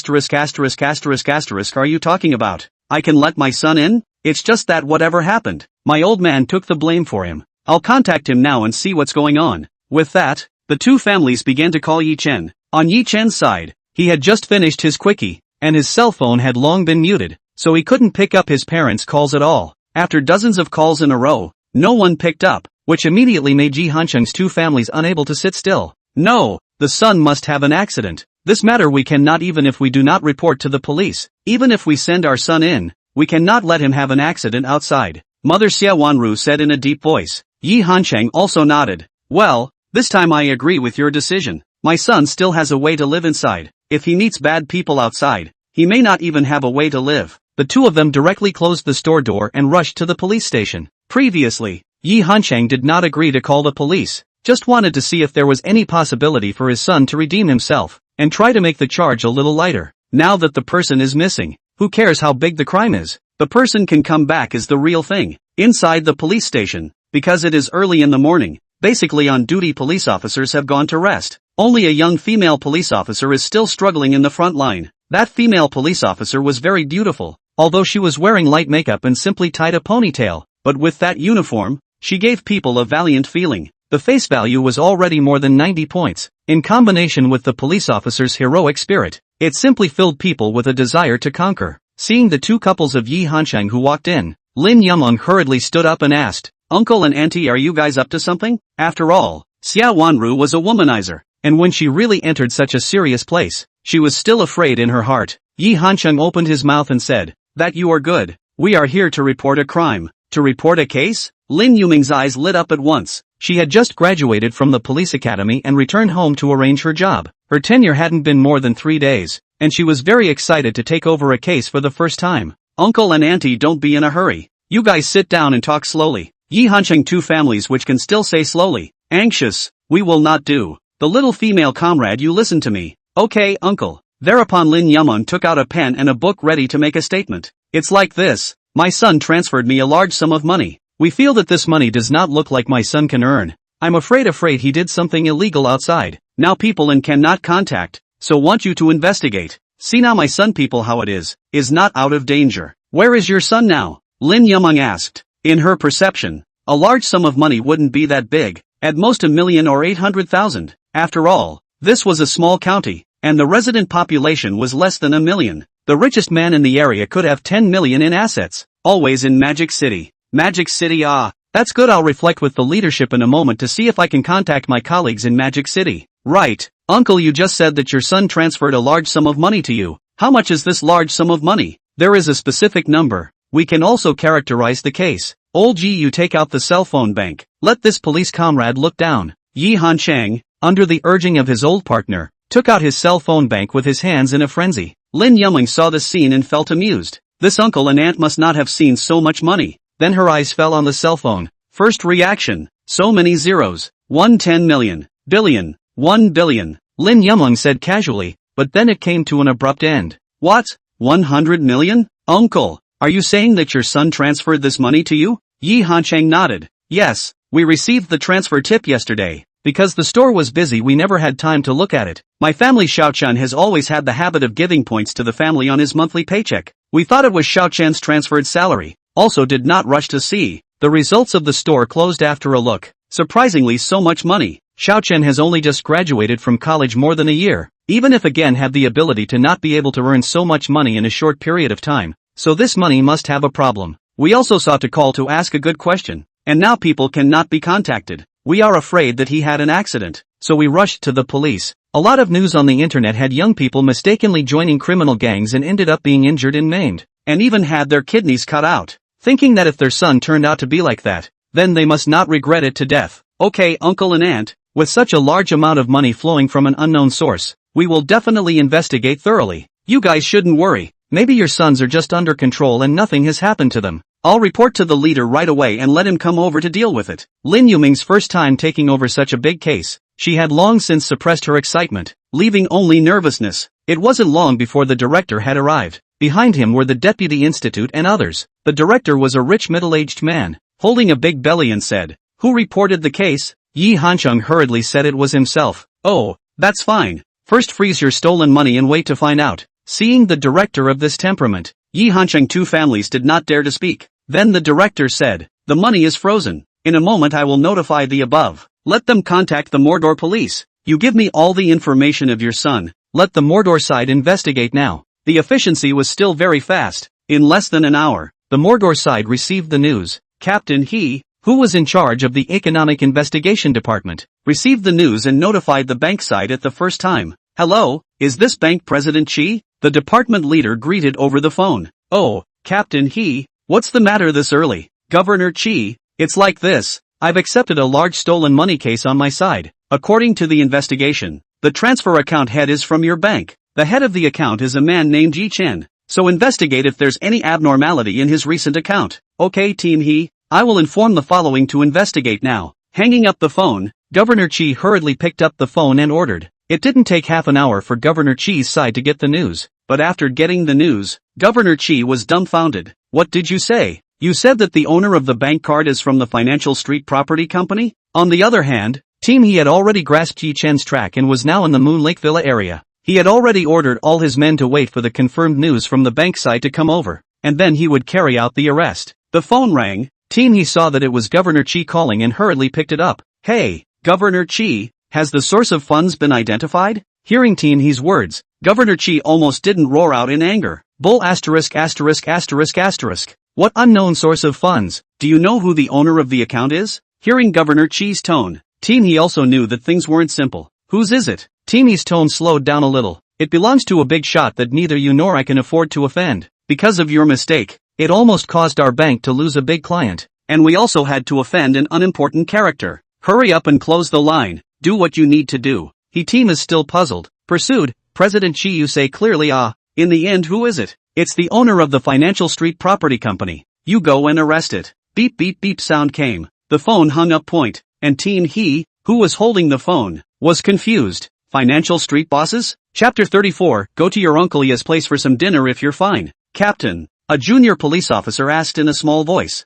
you talking about? I can let my son in? It's just that whatever happened, my old man took the blame for him. I'll contact him now and see what's going on. With that, the two families began to call Yi Chen. On Yi Chen's side, he had just finished his quickie, and his cell phone had long been muted, so he couldn't pick up his parents' calls at all. After dozens of calls in a row, no one picked up, which immediately made Yi Hancheng's two families unable to sit still. No, the son must have an accident. This matter we cannot, even if we do not report to the police. Even if we send our son in, we cannot let him have an accident outside. Mother Xia Wanru said in a deep voice. Yi Hancheng also nodded. Well, this time I agree with your decision. My son still has a way to live inside. If he meets bad people outside, he may not even have a way to live. The two of them directly closed the store door and rushed to the police station. Previously, Yi Hancheng did not agree to call the police, just wanted to see if there was any possibility for his son to redeem himself, and try to make the charge a little lighter. Now that the person is missing, who cares how big the crime is? The person can come back is the real thing. Inside the police station, because it is early in the morning, basically on-duty police officers have gone to rest. Only a young female police officer is still struggling in the front line. That female police officer was very beautiful, although she was wearing light makeup and simply tied a ponytail, but with that uniform, she gave people a valiant feeling. The face value was already more than 90 points. In combination with the police officer's heroic spirit, it simply filled people with a desire to conquer. Seeing the two couples of Yi Hancheng who walked in, Lin Yamong hurriedly stood up and asked, Uncle and Auntie, are you guys up to something? After all, Xia Wanru was a womanizer, and when she really entered such a serious place, she was still afraid in her heart. Yi Hancheng opened his mouth and said, that you are good. We are here to report a crime. To report a case? Lin Yuming's eyes lit up at once. She had just graduated from the police academy and returned home to arrange her job. Her tenure hadn't been more than 3 days, and she was very excited to take over a case for the first time. Uncle and auntie, don't be in a hurry. You guys sit down and talk slowly. Yi Hancheng, two families which can still say slowly. Anxious, we will not do. The little female comrade, you listen to me. Okay, uncle. Thereupon Lin Yumeng took out a pen and a book ready to make a statement. It's like this. My son transferred me a large sum of money. We feel that this money does not look like my son can earn. I'm afraid he did something illegal outside. Now people and cannot contact, so want you to investigate. See now my son, people, how it is not out of danger. Where is your son now? Lin Yumeng asked. In her perception, a large sum of money wouldn't be that big, at most 1 million or 800,000. After all, this was a small county, and the resident population was less than 1 million. The richest man in the area could have 10 million in assets, always in Magic City. Magic City, ah, that's good. I'll reflect with the leadership in a moment to see if I can contact my colleagues in Magic City. Right, uncle, you just said that your son transferred a large sum of money to you. How much is this large sum of money? There is a specific number. We can also characterize the case. Old Ji, you take out the cell phone bank. Let this police comrade look down. Yi Hancheng, under the urging of his old partner, took out his cell phone bank with his hands in a frenzy. Lin Yumeng saw this scene and felt amused. This uncle and aunt must not have seen so much money. Then her eyes fell on the cell phone. First reaction, so many zeros. 110 million, billion, 1 billion. Lin Yumeng said casually, but then it came to an abrupt end. What? 100 million? Uncle, are you saying that your son transferred this money to you? Yi Hancheng nodded. Yes, we received the transfer tip yesterday. Because the store was busy, we never had time to look at it. My family Xiaochan has always had the habit of giving points to the family on his monthly paycheck. We thought it was Xiaochan's transferred salary. Also did not rush to see the results of the store closed after a look. Surprisingly, so much money. Xiaochan has only just graduated from college more than a year. Even if again had the ability to not be able to earn so much money in a short period of time. So this money must have a problem. We also sought to call to ask a good question. And now people cannot be contacted. We are afraid that he had an accident. So we rushed to the police. A lot of news on the internet had young people mistakenly joining criminal gangs and ended up being injured and maimed. And even had their kidneys cut out. Thinking that if their son turned out to be like that, then they must not regret it to death. Okay, uncle and aunt, with such a large amount of money flowing from an unknown source, we will definitely investigate thoroughly. You guys shouldn't worry. Maybe your sons are just under control and nothing has happened to them. I'll report to the leader right away and let him come over to deal with it. Lin Yuming's first time taking over such a big case. She had long since suppressed her excitement, leaving only nervousness. It wasn't long before the director had arrived. Behind him were the deputy institute and others. The director was a rich middle-aged man, holding a big belly, and said, "Who reported the case?" Yi Hancheng hurriedly said it was himself. "Oh, that's fine. First freeze your stolen money and wait to find out." Seeing the director of this temperament, Yi Hancheng two families did not dare to speak. Then the director said, "The money is frozen. In a moment I will notify the above. Let them contact the Mordor police. You give me all the information of your son. Let the Mordor side investigate now." The efficiency was still very fast. In less than an hour, the Mordor side received the news. Captain He, who was in charge of the Economic Investigation Department, received the news and notified the bank side at the first time. "Hello, is this bank President Chi?" The department leader greeted over the phone. "Oh, Captain He, what's the matter this early?" "Governor Chi, it's like this. I've accepted a large stolen money case on my side. According to the investigation, the transfer account head is from your bank. The head of the account is a man named Ji Chen. So investigate if there's any abnormality in his recent account." "Okay, Team He, I will inform the following to investigate now." Hanging up the phone, Governor Chi hurriedly picked up the phone and ordered. It didn't take half an hour for Governor Chi's side to get the news. But after getting the news, Governor Chi was dumbfounded. "What did you say? You said that the owner of the bank card is from the Financial Street Property Company?" On the other hand, Team He had already grasped Ji Chen's track and was now in the Moon Lake Villa area. He had already ordered all his men to wait for the confirmed news from the bank side to come over, and then he would carry out the arrest. The phone rang. Team He saw that it was Governor Chi calling and hurriedly picked it up. "Hey, Governor Chi, has the source of funds been identified?" Hearing Team He's words, Governor Chi almost didn't roar out in anger. "Bull asterisk asterisk asterisk asterisk. What unknown source of funds? Do you know who the owner of the account is?" Hearing Governor Chi's tone, Team He also knew that things weren't simple. "Whose is it?" Team He's tone slowed down a little. "It belongs to a big shot that neither you nor I can afford to offend. Because of your mistake, It almost caused our bank to lose a big client. And we also had to offend an unimportant character. Hurry up and close the line. Do what you need to do. He team is still puzzled. Pursued, President Chi you say clearly in the end who is it? It's the owner of the Financial Street Property Company. You go and arrest it. Beep beep beep sound came. The phone hung up point. And teen he, who was holding the phone, was confused. Financial Street bosses? Chapter 34, go to your Uncle Ya's place for some dinner if you're fine. Captain. A junior police officer asked in a small voice.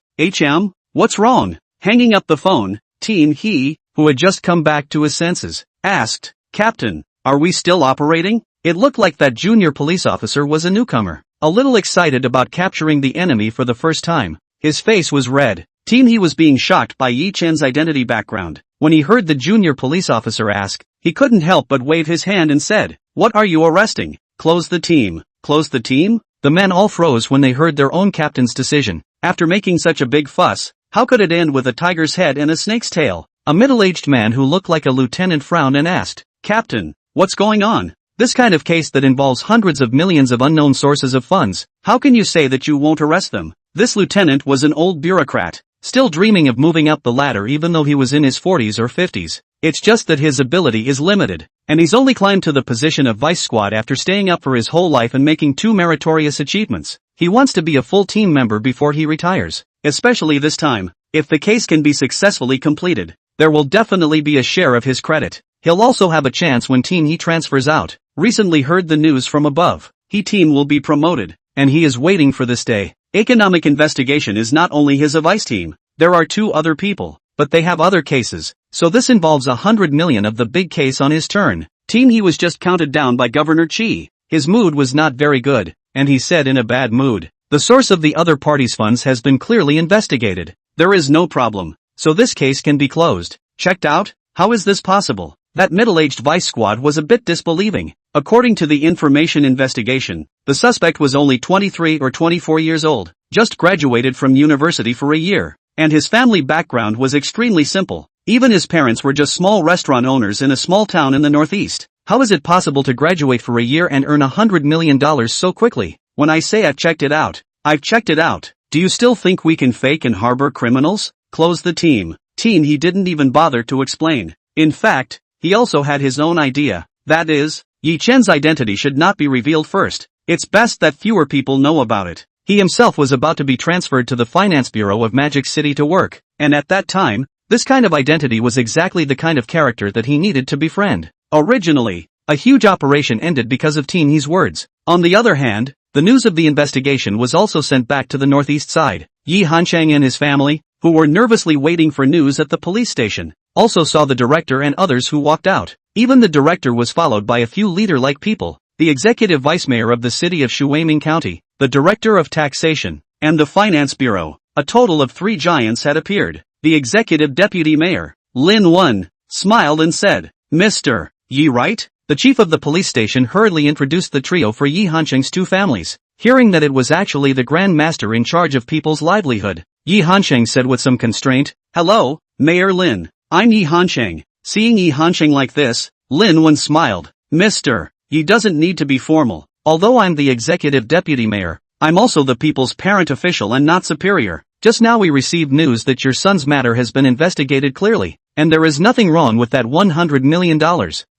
What's wrong? Hanging up the phone, teen he, who had just come back to his senses, asked, Captain, are we still operating? It looked like that junior police officer was a newcomer, a little excited about capturing the enemy for the first time. His face was red. Teen he was being shocked by Yi Chen's identity background. When he heard the junior police officer ask, he couldn't help but wave his hand and said, What are you arresting? Close the team. Close the team? The men all froze when they heard their own captain's decision. After making such a big fuss, how could it end with a tiger's head and a snake's tail? A middle-aged man who looked like a lieutenant frowned and asked, Captain, what's going on? This kind of case that involves hundreds of millions of unknown sources of funds, how can you say that you won't arrest them? This lieutenant was an old bureaucrat, still dreaming of moving up the ladder even though he was in his 40s or 50s. It's just that his ability is limited, and he's only climbed to the position of vice squad after staying up for his whole life and making 2 meritorious achievements. He wants to be a full team member before he retires, especially this time. If the case can be successfully completed, there will definitely be a share of his credit. He'll also have a chance when Teen he transfers out. Recently heard the news from above. He team will be promoted, and he is waiting for this day. Economic investigation is not only his advice team. There are 2 other people, but they have other cases, so this involves 100 million of the big case on his turn. Teen he was just counted down by Governor Chi. His mood was not very good, and he said in a bad mood, the source of the other party's funds has been clearly investigated. There is no problem, so this case can be closed. Checked out? How is this possible? That middle-aged vice squad was a bit disbelieving. According to the information investigation, the suspect was only 23 or 24 years old, just graduated from university for a year, and his family background was extremely simple. Even his parents were just small restaurant owners in a small town in the Northeast. How is it possible to graduate for a year and earn $100 million so quickly? When I say I've checked it out, I've checked it out. Do you still think we can fake and harbor criminals? Close the team. Teen he didn't even bother to explain. In fact, he also had his own idea. That is, Yi Chen's identity should not be revealed first. It's best that fewer people know about it. He himself was about to be transferred to the Finance Bureau of Magic City to work, and at that time, this kind of identity was exactly the kind of character that he needed to befriend. Originally, a huge operation ended because of Teen he's words. On the other hand, the news of the investigation was also sent back to the northeast side. Yi Hanchang and his family, who were nervously waiting for news at the police station, also saw the director and others who walked out. Even the director was followed by a few leader-like people, the executive vice mayor of the city of Shuiming County, the director of taxation, and the finance bureau. A total of 3 giants had appeared. The executive deputy mayor, Lin Wen, smiled and said, Mr. Yi, right? The chief of the police station hurriedly introduced the trio for Yi Hancheng's 2 families. Hearing that it was actually the Grand Master in charge of people's livelihood, Yi Hancheng said with some constraint, Hello, Mayor Lin. I'm Yi Hancheng. Seeing Yi Hancheng like this, Lin Wen smiled. Mr. Yi doesn't need to be formal. Although I'm the executive deputy mayor, I'm also the people's parent official and not superior. Just now we received news that your son's matter has been investigated clearly, and there is nothing wrong with that $100 million,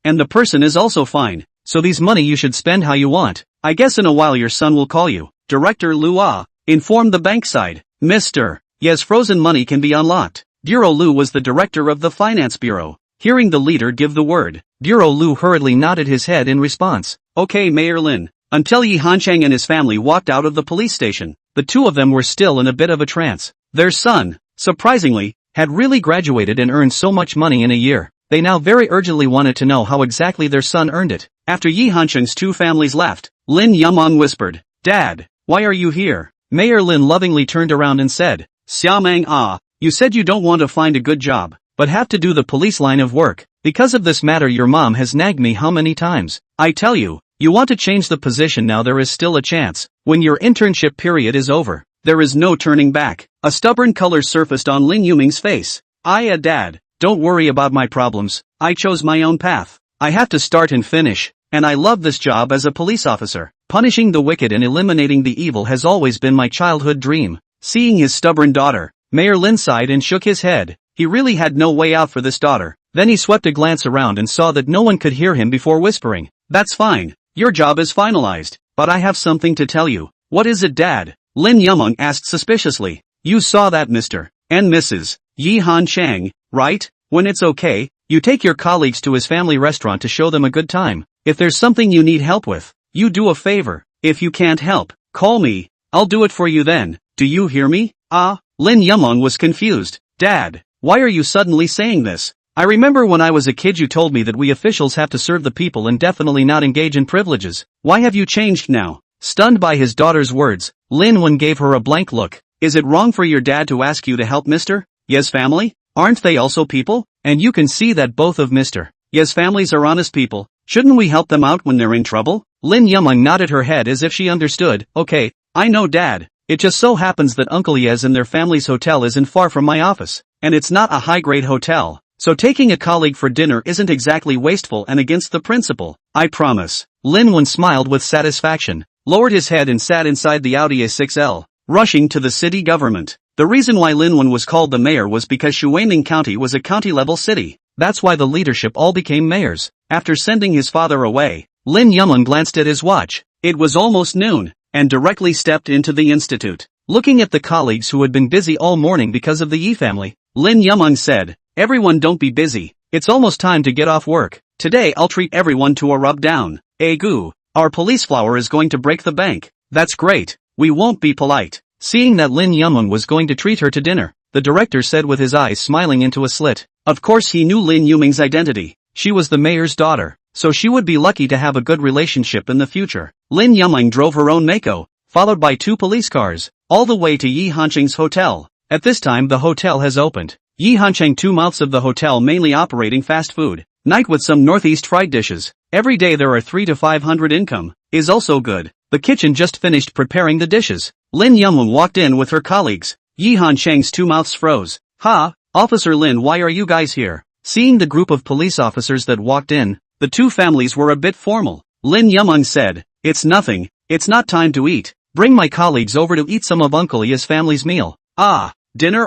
and the person is also fine, so these money you should spend how you want. I guess in a while your son will call you. Director Lu informed the bank side. Mr. Yes, frozen money can be unlocked. Bureau Lu was the director of the finance bureau. Hearing the leader give the word, Bureau Lu hurriedly nodded his head in response. Okay, Mayor Lin. Until Yi Hancheng and his family walked out of the police station, the 2 of them were still in a bit of a trance. Their son, surprisingly, had really graduated and earned so much money in a year. They now very urgently wanted to know how exactly their son earned it. After Yi Hancheng's 2 families left, Lin Yamong whispered, Dad, why are you here? Mayor Lin lovingly turned around and said, Xiamang you said you don't want to find a good job, but have to do the police line of work. Because of this matter your mom has nagged me how many times. I tell you, you want to change the position now there is still a chance. When your internship period is over, there is no turning back. A stubborn color surfaced on Lin Yuming's face. Dad, don't worry about my problems. I chose my own path. I have to start and finish, and I love this job as a police officer. Punishing the wicked and eliminating the evil has always been my childhood dream. Seeing his stubborn daughter, Mayor Lin sighed and shook his head. He really had no way out for this daughter. Then he swept a glance around and saw that no one could hear him before whispering, "That's fine. Your job is finalized. But I have something to tell you." "What is it, Dad?" Lin Yumeng asked suspiciously. "You saw that Mr. and Mrs. Yi Han Chang, right? When it's okay, you take your colleagues to his family restaurant to show them a good time. If there's something you need help with, you do a favor. If you can't help, call me. I'll do it for you then. Do you hear me?" Lin Yumeng was confused. "Dad, why are you suddenly saying this? I remember when I was a kid you told me that we officials have to serve the people and definitely not engage in privileges. Why have you changed now?" Stunned by his daughter's words, Lin Wen gave her a blank look. "Is it wrong for your dad to ask you to help Mr. Ye's family? Aren't they also people? And you can see that both of Mr. Ye's families are honest people. Shouldn't we help them out when they're in trouble?" Lin Yumeng nodded her head as if she understood. "Okay, I know, Dad. It just so happens that Uncle Ye's and their family's hotel isn't far from my office, and it's not a high-grade hotel. So taking a colleague for dinner isn't exactly wasteful and against the principle. I promise." Lin Wen smiled with satisfaction, lowered his head and sat inside the Audi A6L, rushing to the city government. The reason why Lin Wen was called the mayor was because Shuining County was a county-level city. That's why the leadership all became mayors. After sending his father away, Lin Yumeng glanced at his watch. It was almost noon, and directly stepped into the institute. Looking at the colleagues who had been busy all morning because of the Yi family, Lin Yumeng said, "Everyone don't be busy. It's almost time to get off work. Today I'll treat everyone to a rub down. Goo, our police flower is going to break the bank." "That's great. We won't be polite." Seeing that Lin Yumeng was going to treat her to dinner, the director said with his eyes smiling into a slit. Of course he knew Lin Yumeng's identity. She was the mayor's daughter, so she would be lucky to have a good relationship in the future. Lin Yumeng drove her own Mako, followed by 2 police cars, all the way to Yi Hancheng's hotel. At this time the hotel has opened. Yi Hancheng 2 mouths of the hotel mainly operating fast food, night with some northeast fried dishes. Every day there are 300 to 500 income, is also good. The kitchen just finished preparing the dishes. Lin Yumeng walked in with her colleagues. Yi Hancheng's 2 mouths froze. Officer Lin, why are you guys here?" Seeing the group of police officers that walked in, the 2 families were a bit formal. Lin Yumeng said, "It's nothing, it's not time to eat. Bring my colleagues over to eat some of Uncle Ye's family's meal." Dinner?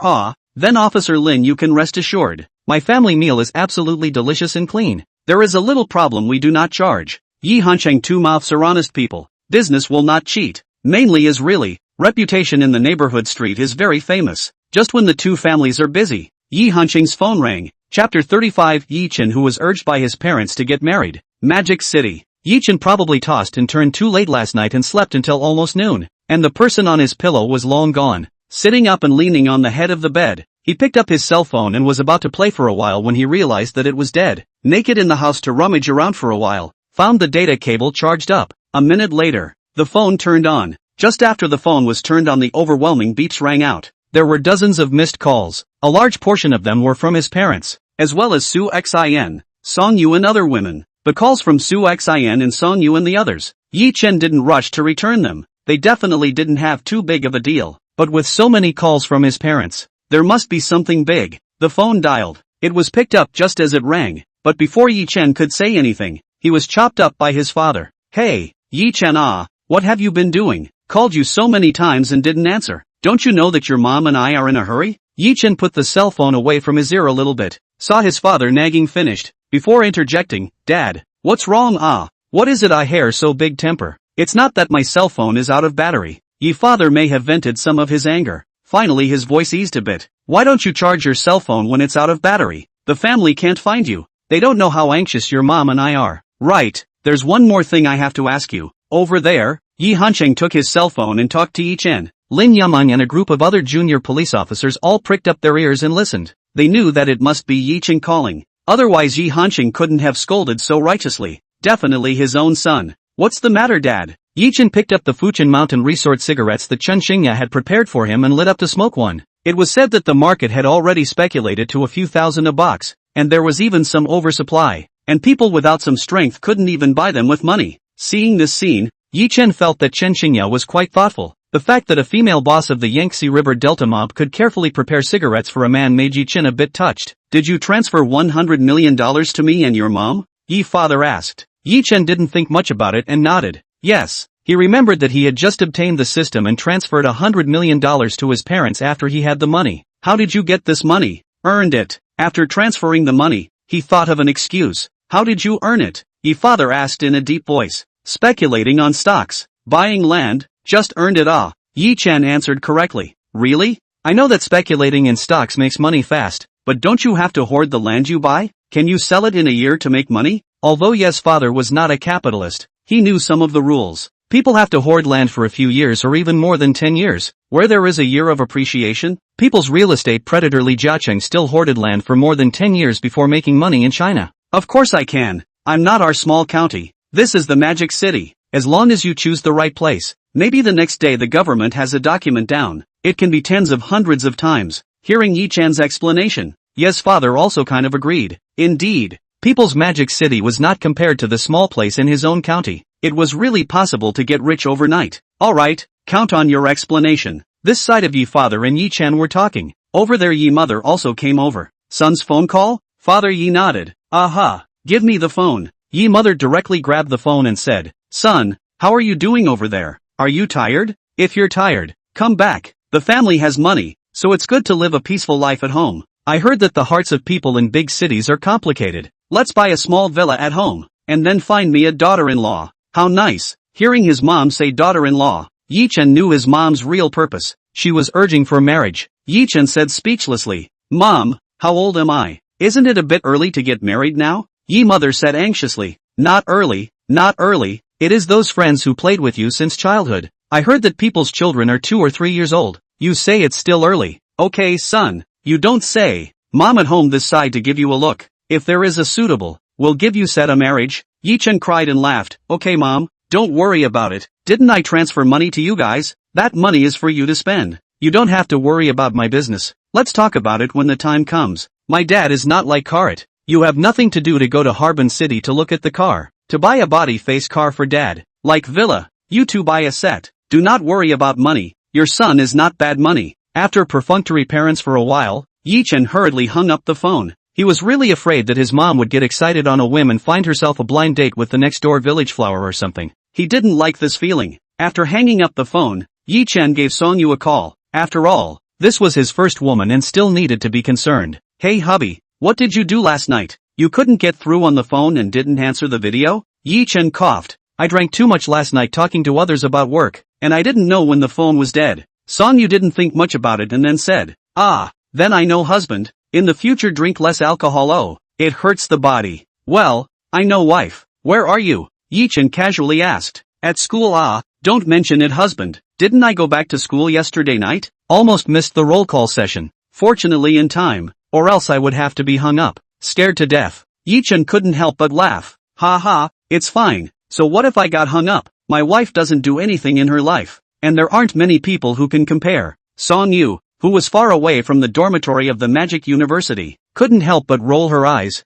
Then Officer Lin, you can rest assured. My family meal is absolutely delicious and clean. There is a little problem, we do not charge. Yi Hancheng 2 mouths are honest people. Business will not cheat. Mainly is really, reputation in the neighborhood street is very famous. Just when the 2 families are busy, Yi Hancheng's phone rang. Chapter 35. Yi Chen, who was urged by his parents to get married. Magic City. Yi Chen probably tossed and turned too late last night and slept until almost noon, and the person on his pillow was long gone. Sitting up and leaning on the head of the bed, he picked up his cell phone and was about to play for a while when he realized that it was dead. Naked in the house to rummage around for a while, found the data cable charged up. A minute later, the phone turned on. Just after the phone was turned on, the overwhelming beeps rang out. There were dozens of missed calls. A large portion of them were from his parents, as well as Su Xin, Song Yu and other women. The calls from Su Xin and Song Yu and the others, Yi Chen didn't rush to return them. They definitely didn't have too big of a deal. But with so many calls from his parents, there must be something big. The phone dialed. It was picked up just as it rang, but before Yi Chen could say anything, he was chopped up by his father. "Hey, Yi Chen, what have you been doing? Called you so many times and didn't answer. Don't you know that your mom and I are in a hurry?" Yi Chen put the cell phone away from his ear a little bit, saw his father nagging finished, before interjecting, "Dad, what's wrong? What is it I hear so big temper? It's not that my cell phone is out of battery." Yi father may have vented some of his anger. Finally his voice eased a bit. "Why don't you charge your cell phone when it's out of battery? The family can't find you. They don't know how anxious your mom and I are." "Right, there's one more thing I have to ask you. Over there." Yi Hancheng took his cell phone and talked to Yi Chen. Lin Yumeng and a group of other junior police officers all pricked up their ears and listened. They knew that it must be Yi Chen calling. Otherwise Yi Hancheng couldn't have scolded so righteously. Definitely his own son. "What's the matter, Dad?" Yi Chen picked up the Fuchin Mountain Resort cigarettes that Chen Xingya had prepared for him and lit up to smoke one. It was said that the market had already speculated to a few thousand a box, and there was even some oversupply, and people without some strength couldn't even buy them with money. Seeing this scene, Yi Chen felt that Chen Xingya was quite thoughtful. The fact that a female boss of the Yangtze River Delta mob could carefully prepare cigarettes for a man made Yi Chen a bit touched. "Did you transfer $100 million to me and your mom?" Yi father asked. Yi Chen didn't think much about it and nodded. "Yes." He remembered that he had just obtained the system and transferred $100 million to his parents after he had the money. How did you get this money? Earned it. After transferring the money, he thought of an excuse. How did you earn it? Ye father asked in a deep voice. Speculating on stocks. Buying land. Just earned it. Ah. Yi Chen answered correctly. Really? I know that speculating in stocks makes money fast, but don't you have to hoard the land you buy? Can you sell it in a year to make money? Although Ye's father was not a capitalist, he knew some of the rules. People have to hoard land for a few years or even more than 10 years. Where there is a year of appreciation, people's real estate predator Li Jiaqing still hoarded land for more than 10 years before making money in China. Of course I can. I'm not our small county. This is the magic city. As long as you choose the right place, maybe the next day the government has a document down. It can be tens of hundreds of times. Hearing Yi Chan's explanation, Ye's father also kind of agreed. Indeed, People's Magic City was not compared to the small place in his own county. It was really possible to get rich overnight. Alright, count on your explanation. This side of Yi father and Yi Chen were talking. Over there Yi mother also came over. Son's phone call? Father Yi nodded. Aha, give me the phone. Yi mother directly grabbed the phone and said, Son, how are you doing over there? Are you tired? If you're tired, come back. The family has money, so it's good to live a peaceful life at home. I heard that the hearts of people in big cities are complicated. Let's buy a small villa at home, and then find me a daughter-in-law. How nice. Hearing his mom say daughter-in-law, Yi Chen knew his mom's real purpose. She was urging for marriage. Yi Chen said speechlessly, Mom, how old am I? Isn't it a bit early to get married now? Yi mother said anxiously, Not early, not early. It is those friends who played with you since childhood. I heard that people's children are 2 or 3 years old. You say it's still early. Okay son, you don't say. Mom at home this side to give you a look. If there is a suitable, we'll give you set a marriage. Yi Chen cried and laughed. Okay mom, don't worry about it. Didn't I transfer money to you guys? That money is for you to spend. You don't have to worry about my business. Let's talk about it when the time comes. My dad is not like Karat. You have nothing to do to go to Harbin City to look at the car. To buy a body face car for dad. Like villa. You two buy a set. Do not worry about money. Your son is not bad money. After perfunctory parents for a while, Yi Chen hurriedly hung up the phone. He was really afraid that his mom would get excited on a whim and find herself a blind date with the next door village flower or something. He didn't like this feeling. After hanging up the phone, Yi Chen gave Song Yu a call. After all, this was his first woman and still needed to be concerned. Hey hubby, what did you do last night? You couldn't get through on the phone and didn't answer the video? Yi Chen coughed. I drank too much last night talking to others about work, and I didn't know when the phone was dead. Song Yu didn't think much about it and then said, Ah, then I know husband. In the future drink less alcohol. Oh, it hurts the body. Well, I know wife. Where are you? Yi Chen casually asked. At school. Ah, don't mention it husband. Didn't I go back to school yesterday night? Almost missed the roll call session. Fortunately in time, or else I would have to be hung up. Scared to death. Yi Chen couldn't help but laugh. Ha ha, it's fine. So what if I got hung up? My wife doesn't do anything in her life, and there aren't many people who can compare. Song Yu, who was far away from the dormitory of the Magic University, couldn't help but roll her eyes.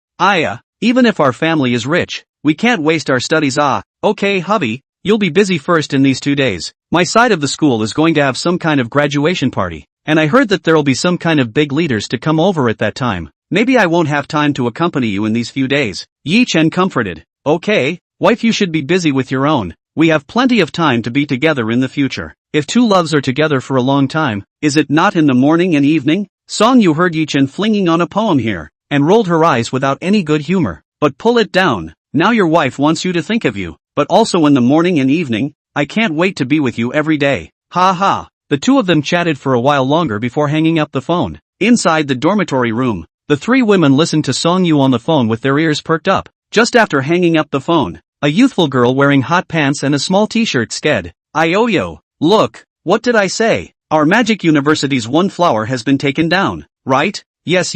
Even if our family is rich, we can't waste our studies. Okay hubby, you'll be busy first in these 2 days. My side of the school is going to have some kind of graduation party, and I heard that there'll be some kind of big leaders to come over at that time. Maybe I won't have time to accompany you in these few days. Yi Chen comforted. Okay, wife, you should be busy with your own. We have plenty of time to be together in the future. If two loves are together for a long time, is it not in the morning and evening? Song Yu heard Yi Chen flinging on a poem here, and rolled her eyes without any good humor. But pull it down. Now your wife wants you to think of you, but also in the morning and evening. I can't wait to be with you every day. Ha ha. The two of them chatted for a while longer before hanging up the phone. Inside the dormitory room, the three women listened to Song Yu on the phone with their ears perked up. Just after hanging up the phone, a youthful girl wearing hot pants and a small t-shirt said, Yo, look, what did I say? Our Magic University's one flower has been taken down, right? Yes.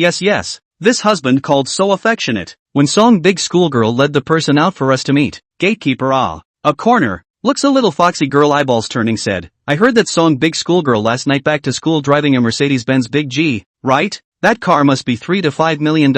This husband called so affectionate. When Song Big Schoolgirl led the person out for us to meet, gatekeeper a corner, looks a little foxy girl eyeballs turning said, I heard that Song Big Schoolgirl last night back to school driving a Mercedes-Benz Big G, right? That car must be $3 to $5 million,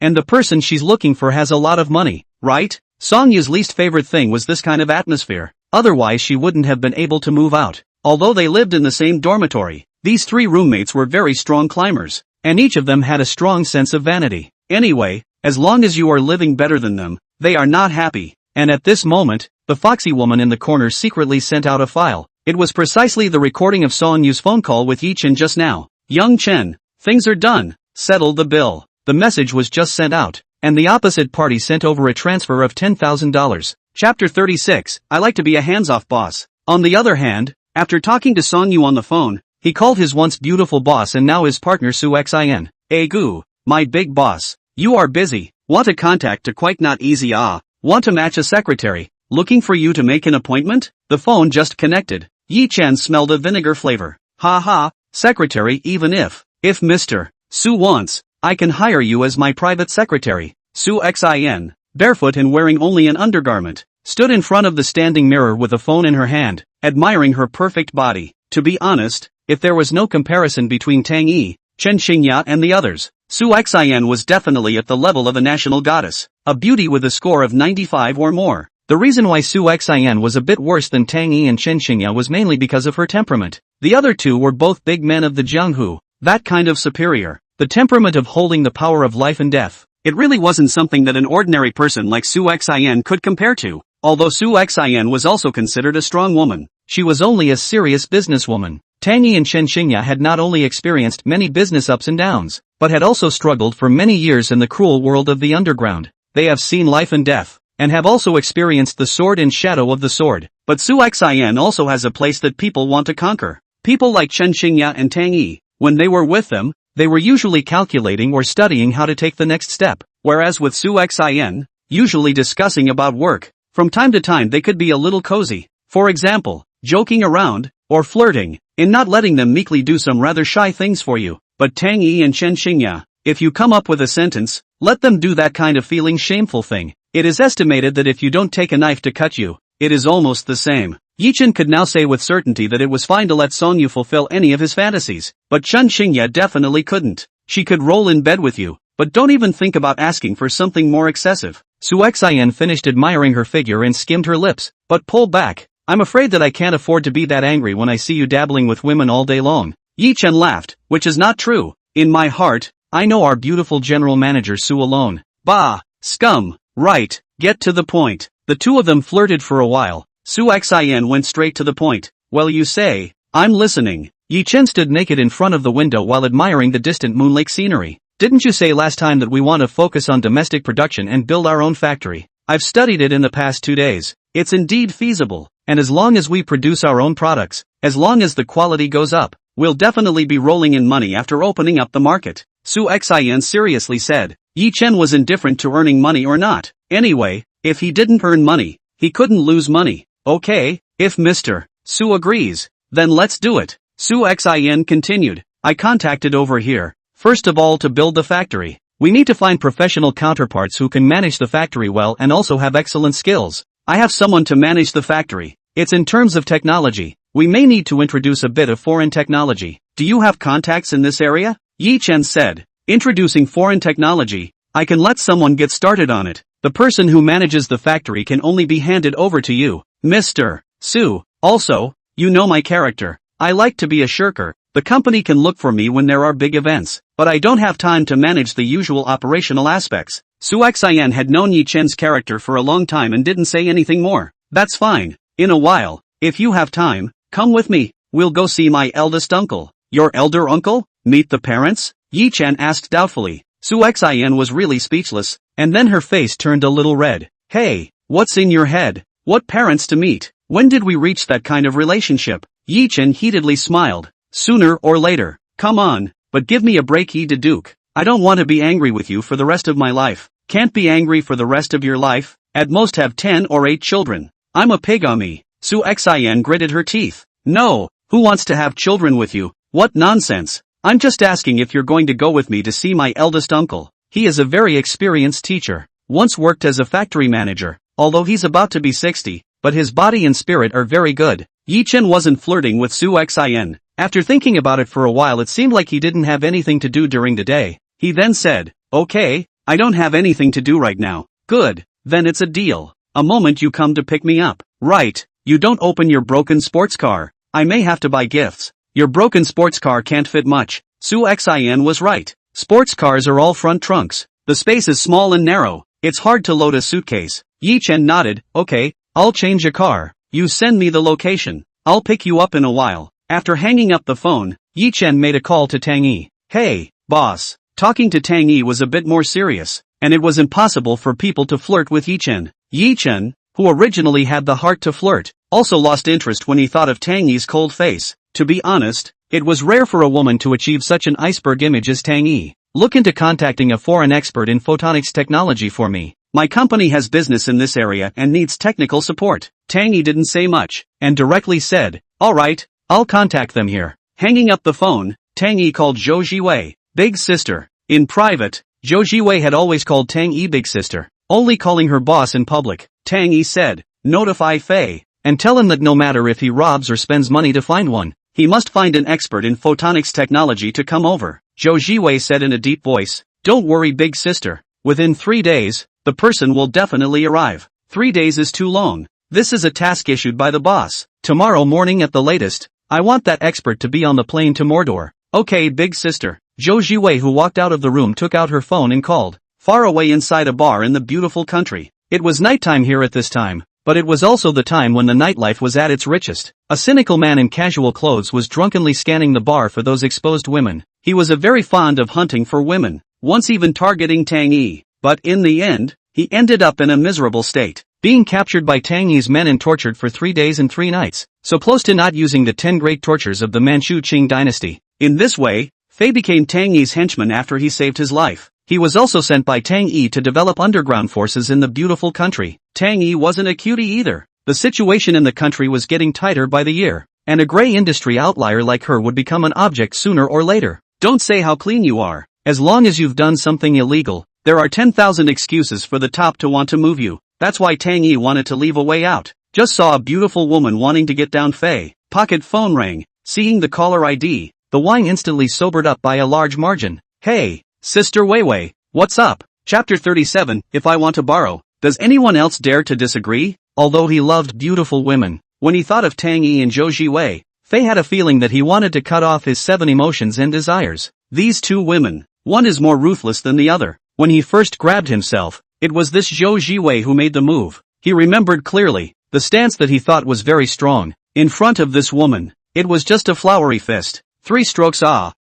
and the person she's looking for has a lot of money, right? Song Yu's least favorite thing was this kind of atmosphere, otherwise she wouldn't have been able to move out. Although they lived in the same dormitory, these three roommates were very strong climbers, and each of them had a strong sense of vanity. Anyway, as long as you are living better than them, they are not happy, and at this moment, the foxy woman in the corner secretly sent out a file. It was precisely the recording of Song Yu's phone call with Yi Chen just now. Young Chen, things are done. Settle the bill. The message was just sent out, and the opposite party sent over a transfer of $10,000. Chapter 36, I like to be a hands-off boss. On the other hand, after talking to Song Yu on the phone, he called his once beautiful boss and now his partner Su Xin. Hey Gu, my big boss. You are busy. Want a contact to quite not easy Want to match a secretary. Looking for you to make an appointment? The phone just connected. Yi Chen smelled a vinegar flavor. Ha, secretary even if Mr. Su wants, I can hire you as my private secretary. Su Xin, barefoot and wearing only an undergarment, stood in front of the standing mirror with a phone in her hand, admiring her perfect body. To be honest, if there was no comparison between Tang Yi, Chen Xingya and the others, Su Xin was definitely at the level of a national goddess, a beauty with a score of 95 or more. The reason why Su Xin was a bit worse than Tang Yi and Chen Xingya was mainly because of her temperament. The other two were both big men of the Jianghu, that kind of superior, the temperament of holding the power of life and death. It really wasn't something that an ordinary person like Su Xin could compare to. Although Su Xin was also considered a strong woman, she was only a serious businesswoman. Tang Yi and Chen Xingya had not only experienced many business ups and downs, but had also struggled for many years in the cruel world of the underground. They have seen life and death, and have also experienced the sword and shadow of the sword. But Su Xin also has a place that people want to conquer. People like Chen Xingya and Tang Yi, when they were with them, they were usually calculating or studying how to take the next step, whereas with Su Xin, usually discussing about work. From time to time they could be a little cozy, for example, joking around, or flirting, in not letting them meekly do some rather shy things for you. But Tang Yi and Chen Xingya, if you come up with a sentence, let them do that kind of feeling shameful thing. It is estimated that if you don't take a knife to cut you, it is almost the same. Yi Chen could now say with certainty that it was fine to let Song Yu fulfill any of his fantasies, but Chen Xingya definitely couldn't. She could roll in bed with you, but don't even think about asking for something more excessive. Su Xin finished admiring her figure and skimmed her lips, but pulled back. I'm afraid that I can't afford to be that angry when I see you dabbling with women all day long. Yi Chen laughed, which is not true. In my heart, I know our beautiful general manager Su alone. Bah, scum. Right, get to the point. The two of them flirted for a while. Su Xin went straight to the point. Well, you say, I'm listening. Yi Chen stood naked in front of the window while admiring the distant Moon Lake scenery. Didn't you say last time that we want to focus on domestic production and build our own factory? I've studied it in the past 2 days. It's indeed feasible, and as long as we produce our own products, as long as the quality goes up, we'll definitely be rolling in money after opening up the market. Su Xin seriously said. Yi Chen was indifferent to earning money or not. Anyway, if he didn't earn money, he couldn't lose money. Okay, if Mr. Su agrees, then let's do it. Su Xin continued. I contacted over here, first of all to build the factory. We need to find professional counterparts who can manage the factory well and also have excellent skills. I have someone to manage the factory. It's in terms of technology. We may need to introduce a bit of foreign technology. Do you have contacts in this area? Yi Chen said. Introducing foreign technology, I can let someone get started on it. The person who manages the factory can only be handed over to you, Mr. Su. Also, you know my character. I like to be a shirker. The company can look for me when there are big events, but I don't have time to manage the usual operational aspects. Su Xin had known Yi Chen's character for a long time and didn't say anything more. That's fine. In a while, if you have time, come with me. We'll go see my eldest uncle. Your elder uncle? Meet the parents? Yi Chen asked doubtfully. Su Xin was really speechless, and then her face turned a little red. Hey, what's in your head? What parents to meet? When did we reach that kind of relationship? Yi Chen heatedly smiled. Sooner or later. Come on, but give me a break, Yi Duke. I don't want to be angry with you for the rest of my life. Can't be angry for the rest of your life. At most have 10 or 8 children. I'm a pigami. Su Xin gritted her teeth. No, who wants to have children with you? What nonsense. I'm just asking if you're going to go with me to see my eldest uncle. He is a very experienced teacher. Once worked as a factory manager, although he's about to be 60, but his body and spirit are very good. Yi Chen wasn't flirting with Su Xin. After thinking about it for a while, it seemed like he didn't have anything to do during the day. He then said, okay, I don't have anything to do right now. Good, then it's a deal. A moment you come to pick me up. Right, you don't open your broken sports car. I may have to buy gifts. Your broken sports car can't fit much. Su Xin was right. Sports cars are all front trunks. The space is small and narrow. It's hard to load a suitcase. Yi Chen nodded. Okay, I'll change a car. You send me the location. I'll pick you up in a while. After hanging up the phone, Yi Chen made a call to Tang Yi. Hey, boss. Talking to Tang Yi was a bit more serious, and it was impossible for people to flirt with Yi Chen. Yi Chen, who originally had the heart to flirt, also lost interest when he thought of Tang Yi's cold face. To be honest, it was rare for a woman to achieve such an iceberg image as Tang Yi. Look into contacting a foreign expert in photonics technology for me. My company has business in this area and needs technical support. Tang Yi didn't say much, and directly said, alright, I'll contact them here. Hanging up the phone, Tang Yi called Zhou Jiwei, big sister. In private, Zhou Jiwei had always called Tang Yi big sister, only calling her boss in public. Tang Yi said, notify Fei, and tell him that no matter if he robs or spends money to find one, he must find an expert in photonics technology to come over. Zhou Jiwei said in a deep voice, don't worry big sister, within 3 days, the person will definitely arrive. 3 days is too long. This is a task issued by the boss. Tomorrow morning at the latest, I want that expert to be on the plane to Mordor. Okay big sister. Zhou Jiwei, who walked out of the room, took out her phone and called. Far away inside a bar in the beautiful country. It was nighttime here at this time, but it was also the time when the nightlife was at its richest. A cynical man in casual clothes was drunkenly scanning the bar for those exposed women. He was very fond of hunting for women, once even targeting Tang Yi. But in the end, he ended up in a miserable state, being captured by Tang Yi's men and tortured for 3 days and 3 nights, so close to not using the 10 great tortures of the Manchu Qing dynasty. In this way, Fei became Tang Yi's henchman after he saved his life. He was also sent by Tang Yi to develop underground forces in the beautiful country. Tang Yi wasn't a cutie either. The situation in the country was getting tighter by the year, and a gray industry outlier like her would become an object sooner or later. Don't say how clean you are. As long as you've done something illegal, there are 10,000 excuses for the top to want to move you. That's why Tang Yi wanted to leave a way out. Just saw a beautiful woman wanting to get down Fei. Pocket phone rang. Seeing the caller ID, the wine instantly sobered up by a large margin. Hey, Sister Weiwei, what's up? Chapter 37, If I Want to Borrow. Does anyone else dare to disagree? Although he loved beautiful women, when he thought of Tang Yi and Zhou Jiwei, Fei had a feeling that he wanted to cut off his 7 emotions and desires. These 2 women, one is more ruthless than the other. When he first grabbed himself, it was this Zhou Jiwei who made the move. He remembered clearly, the stance that he thought was very strong. In front of this woman, it was just a flowery fist. 3 strokes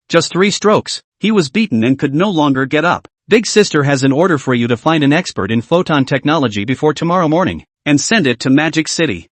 just 3 strokes. He was beaten and could no longer get up. Big sister has an order for you to find an expert in photon technology before tomorrow morning, and send it to Magic City.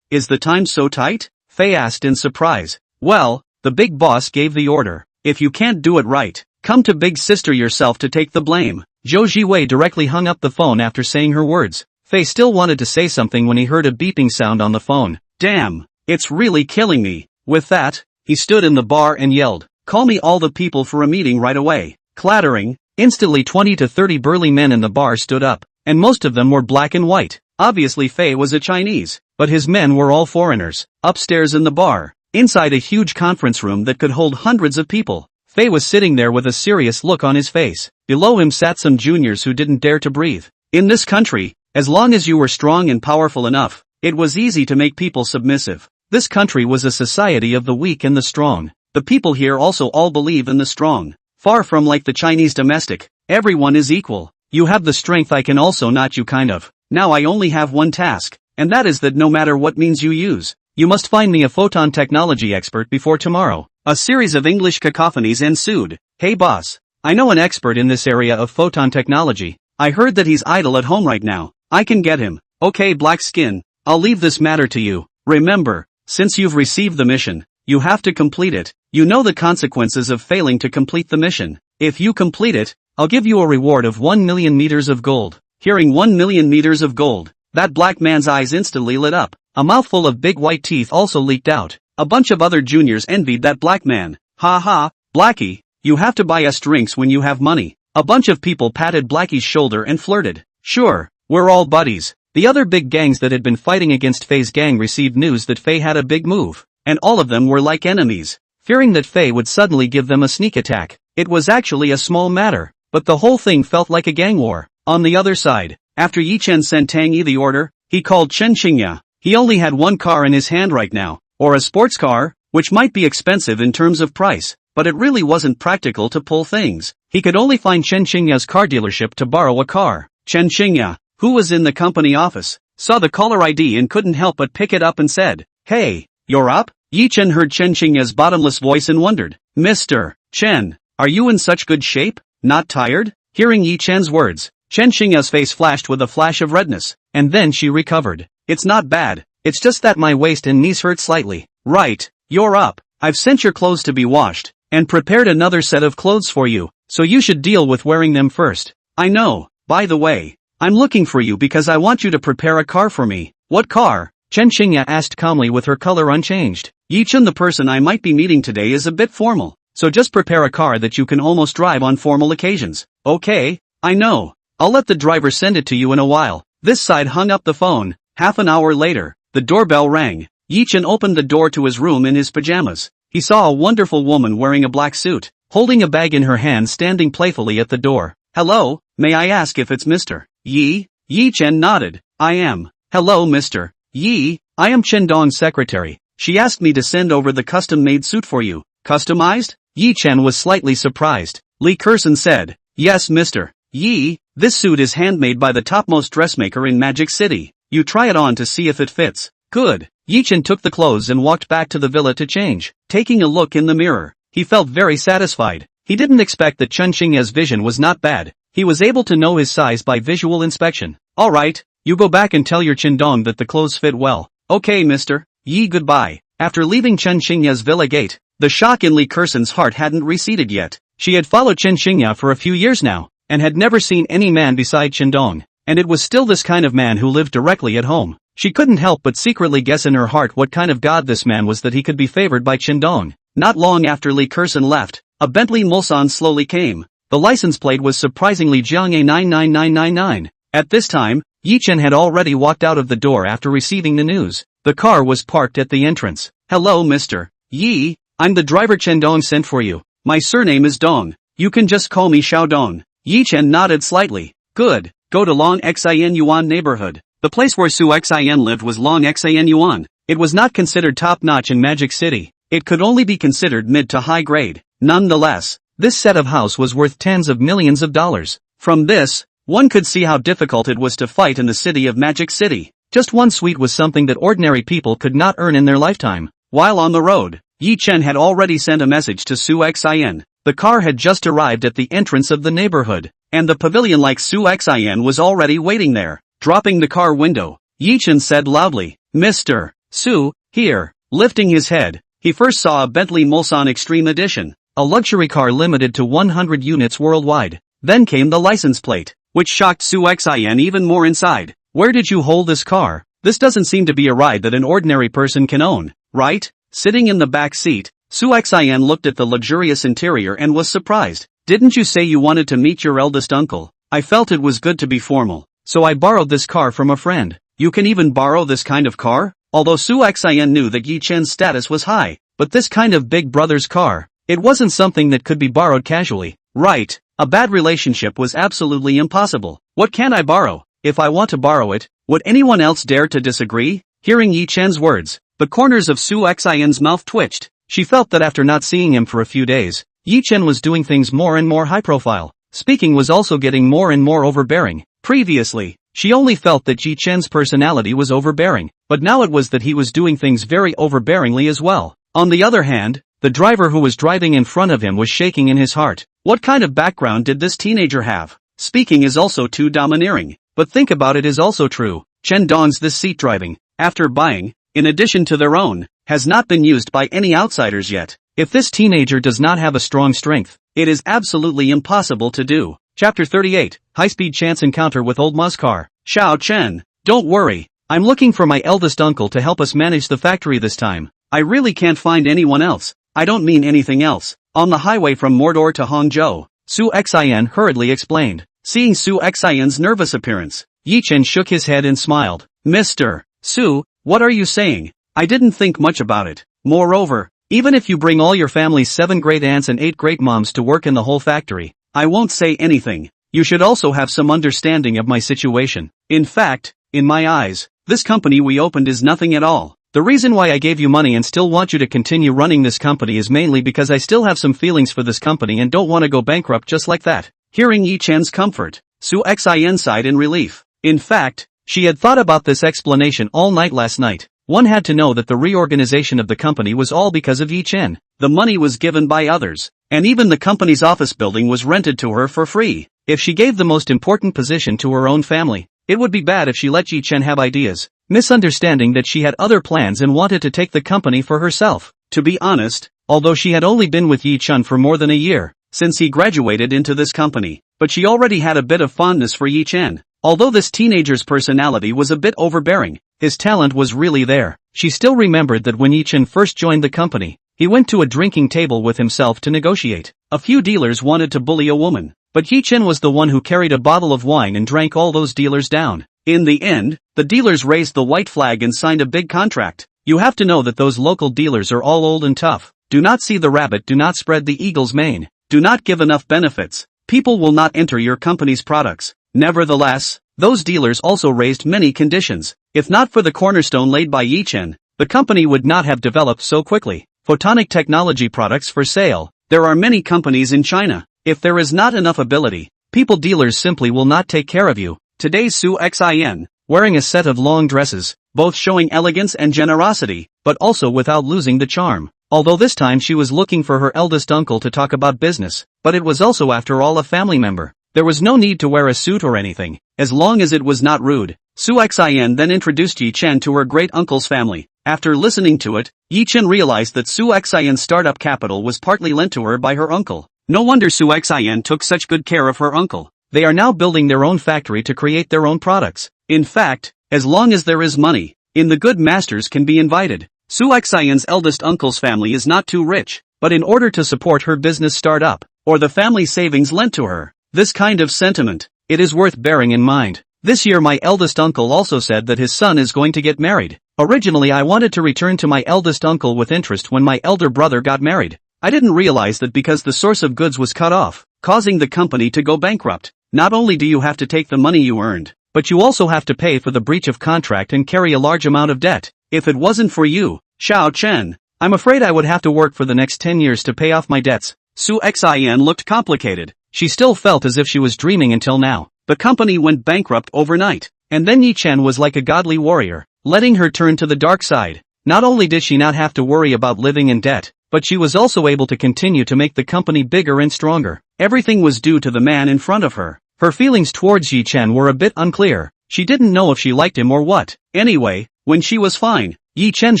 Is the time so tight? Fei asked in surprise. Well, the big boss gave the order. If you can't do it right, come to big sister yourself to take the blame. Zhou Jiwei directly hung up the phone after saying her words. Fei still wanted to say something when he heard a beeping sound on the phone. Damn, it's really killing me. With that, he stood in the bar and yelled, call me all the people for a meeting right away. Clattering, instantly 20 to 30 burly men in the bar stood up, and most of them were black and white. Obviously Fei was a Chinese, but his men were all foreigners. Upstairs in the bar, inside a huge conference room that could hold hundreds of people, Fei was sitting there with a serious look on his face. Below him sat some juniors who didn't dare to breathe. In this country, as long as you were strong and powerful enough, it was easy to make people submissive. This country was a society of the weak and the strong. The people here also all believe in the strong. Far from like the Chinese domestic, everyone is equal. You have the strength, I can also not you kind of. Now I only have one task, and that is that no matter what means you use, you must find me a photon technology expert before tomorrow. A series of English cacophonies ensued. Hey boss, I know an expert in this area of photon technology. I heard that he's idle at home right now. I can get him. Okay black skin, I'll leave this matter to you. Remember, since you've received the mission, you have to complete it. You know the consequences of failing to complete the mission. If you complete it, I'll give you a reward of 1 million meters of gold. Hearing 1 million meters of gold, that black man's eyes instantly lit up. A mouthful of big white teeth also leaked out. A bunch of other juniors envied that black man. Blackie, you have to buy us drinks when you have money. A bunch of people patted Blackie's shoulder and flirted. Sure, we're all buddies. The other big gangs that had been fighting against Fei's gang received news that Fei had a big move, and all of them were like enemies, fearing that Fei would suddenly give them a sneak attack. It was actually a small matter, but the whole thing felt like a gang war. On the other side, after Yi Chen sent Tang Yi the order, he called Chen Qingya. He only had one car in his hand right now, or a sports car, which might be expensive in terms of price, but it really wasn't practical to pull things. He could only find Chen Qingya's car dealership to borrow a car. Chen Qingya, who was in the company office, saw the caller ID and couldn't help but pick it up and said, "Hey, you're up?" Yi Chen heard Chen Xingya's bottomless voice and wondered, "Mr. Chen, are you in such good shape? Not tired?" Hearing Yi Chen's words, Chen Xingya's face flashed with a flash of redness, and then she recovered. "It's not bad, it's just that my waist and knees hurt slightly." "Right, you're up. I've sent your clothes to be washed, and prepared another set of clothes for you, so you should deal with wearing them first." "I know, by the way, I'm looking for you because I want you to prepare a car for me." "What car?" Chen Xingya asked calmly with her color unchanged. "Yi Chen, the person I might be meeting today, is a bit formal, so just prepare a car that you can almost drive on formal occasions." "Okay, I know. I'll let the driver send it to you in a while." This side hung up the phone. Half an hour later, the doorbell rang. Yi Chen opened the door to his room in his pajamas. He saw a wonderful woman wearing a black suit, holding a bag in her hand, standing playfully at the door. "Hello, may I ask if it's Mr. Yi?" Yi Chen nodded. "I am." "Hello, Mr. Yi, I am Chen Dong's secretary. She asked me to send over the custom-made suit for you." "Customized?" Yi Chen was slightly surprised. Li Kerson said, "Yes, Mr. Yi, this suit is handmade by the topmost dressmaker in Magic City. You try it on to see if it fits." "Good." Yi Chen took the clothes and walked back to the villa to change. Taking a look in the mirror, he felt very satisfied. He didn't expect that Chen Xingya's vision was not bad. He was able to know his size by visual inspection. "Alright, you go back and tell your Chen Dong that the clothes fit well." "Okay, Mr. Yi, goodbye." After leaving Chen Xingya's villa gate, the shock in Li Kerson's heart hadn't receded yet. She had followed Chen Xingya for a few years now, and had never seen any man beside Chen Dong, and it was still this kind of man who lived directly at home. She couldn't help but secretly guess in her heart what kind of god this man was that he could be favored by Chen Dong. Not long after Li Kerson left, a Bentley Mulsanne slowly came. The license plate was surprisingly Jianghe 99999. At this time, Yi Chen had already walked out of the door after receiving the news. The car was parked at the entrance. "Hello, Mr. Yi, I'm the driver Chen Dong sent for you. My surname is Dong. You can just call me Xiao Dong." Yi Chen nodded slightly. "Good, go to Long Xin Yuan neighborhood." The place where Su Xin lived was Long Xin Yuan. It was not considered top-notch in Magic City. It could only be considered mid to high grade. Nonetheless, this set of house was worth tens of millions of dollars. From this, one could see how difficult it was to fight in the city of Magic City. Just one suite was something that ordinary people could not earn in their lifetime. While on the road, Yi Chen had already sent a message to Su Xin. The car had just arrived at the entrance of the neighborhood, and the pavilion like Su Xin was already waiting there. Dropping the car window, Yi Chen said loudly, "Mr. Su, here." Lifting his head, he first saw a Bentley Mulsanne Extreme Edition, a luxury car limited to 100 units worldwide. Then came the license plate, which shocked Su Xin even more inside. "Where did you hold this car? This doesn't seem to be a ride that an ordinary person can own, right?" Sitting in the back seat, Su Xin looked at the luxurious interior and was surprised. "Didn't you say you wanted to meet your eldest uncle? I felt it was good to be formal, so I borrowed this car from a friend." "You can even borrow this kind of car?" Although Su Xin knew that Yi Chen's status was high, but this kind of big brother's car, it wasn't something that could be borrowed casually. "Right, a bad relationship was absolutely impossible. What can I borrow? If I want to borrow it, would anyone else dare to disagree?" Hearing Yi Chen's words, the corners of Su Xin's mouth twitched. She felt that after not seeing him for a few days, Yi Chen was doing things more and more high profile. Speaking was also getting more and more overbearing. Previously, she only felt that Yi Chen's personality was overbearing, but now it was that he was doing things very overbearingly as well. On the other hand, the driver who was driving in front of him was shaking in his heart. What kind of background did this teenager have? Speaking is also too domineering, but think about it is also true. Chen Dong's this seat driving, after buying, in addition to their own, has not been used by any outsiders yet. If this teenager does not have a strong strength, it is absolutely impossible to do. Chapter 38, High-Speed Chance Encounter with Old Muskar. "Xiao Chen, don't worry, I'm looking for my eldest uncle to help us manage the factory this time. I really can't find anyone else. I don't mean anything else." On the highway from Mordor to Hangzhou, Su Xin hurriedly explained. Seeing Su Xin's nervous appearance, Yi Chen shook his head and smiled. "Mr. Su, what are you saying? I didn't think much about it. Moreover, even if you bring all your family's 7 great aunts and 8 great moms to work in the whole factory, I won't say anything. You should also have some understanding of my situation. In fact, in my eyes, this company we opened is nothing at all. The reason why I gave you money and still want you to continue running this company is mainly because I still have some feelings for this company and don't want to go bankrupt just like that." Hearing Yi Chen's comfort, Su Xin sighed in relief. In fact, She had thought about this explanation all night last night. One had to know that the reorganization of the company was all because of Yi Chen. The money was given by others, and even the company's office building was rented to her for free. If she gave the most important position to her own family, it would be bad if she let Yi Chen have ideas, misunderstanding that she had other plans and wanted to take the company for herself. To be honest, although she had only been with Yi Chen for more than a year, since he graduated into this company, but she already had a bit of fondness for Yi Chen. Although this teenager's personality was a bit overbearing, his talent was really there. She still remembered that when Yi Chen first joined the company, he went to a drinking table with himself to negotiate. A few dealers wanted to bully a woman, but Yi Chen was the one who carried a bottle of wine and drank all those dealers down. In the end, the dealers raised the white flag and signed a big contract. You have to know that those local dealers are all old and tough. Do not see the rabbit, do not spread the eagle's mane. Do not give enough benefits. People will not enter your company's products. Nevertheless, those dealers also raised many conditions. If not for the cornerstone laid by Yi Chen, the company would not have developed so quickly. Photonic technology products for sale. There are many companies in China. If there is not enough ability, people dealers simply will not take care of you. Today's Su Xin, wearing a set of long dresses, both showing elegance and generosity, but also without losing the charm. Although this time she was looking for her eldest uncle to talk about business, but it was also after all a family member. There was no need to wear a suit or anything, as long as it was not rude. Su Xin then introduced Yi Chen to her great-uncle's family. After listening to it, Yi Chen realized that Su Xin's startup capital was partly lent to her by her uncle. No wonder Su Xin took such good care of her uncle. They are now building their own factory to create their own products. In fact, as long as there is money, the good masters can be invited. Su Xin's eldest uncle's family is not too rich, but in order to support her business startup, or the family savings lent to her, this kind of sentiment, it is worth bearing in mind. This year my eldest uncle also said that his son is going to get married. Originally I wanted to return to my eldest uncle with interest when my elder brother got married. I didn't realize that because the source of goods was cut off, causing the company to go bankrupt. Not only do you have to take the money you earned, but you also have to pay for the breach of contract and carry a large amount of debt. If it wasn't for you, Xiao Chen, I'm afraid I would have to work for the next 10 years to pay off my debts. Su Xin looked complicated. She still felt as if she was dreaming until now. The company went bankrupt overnight, and then Yi Chen was like a godly warrior, letting her turn to the dark side. Not only did she not have to worry about living in debt, but she was also able to continue to make the company bigger and stronger. Everything was due to the man in front of her. Her feelings towards Yi Chen were a bit unclear. She didn't know if she liked him or what. Anyway, when she was fine, Yi Chen's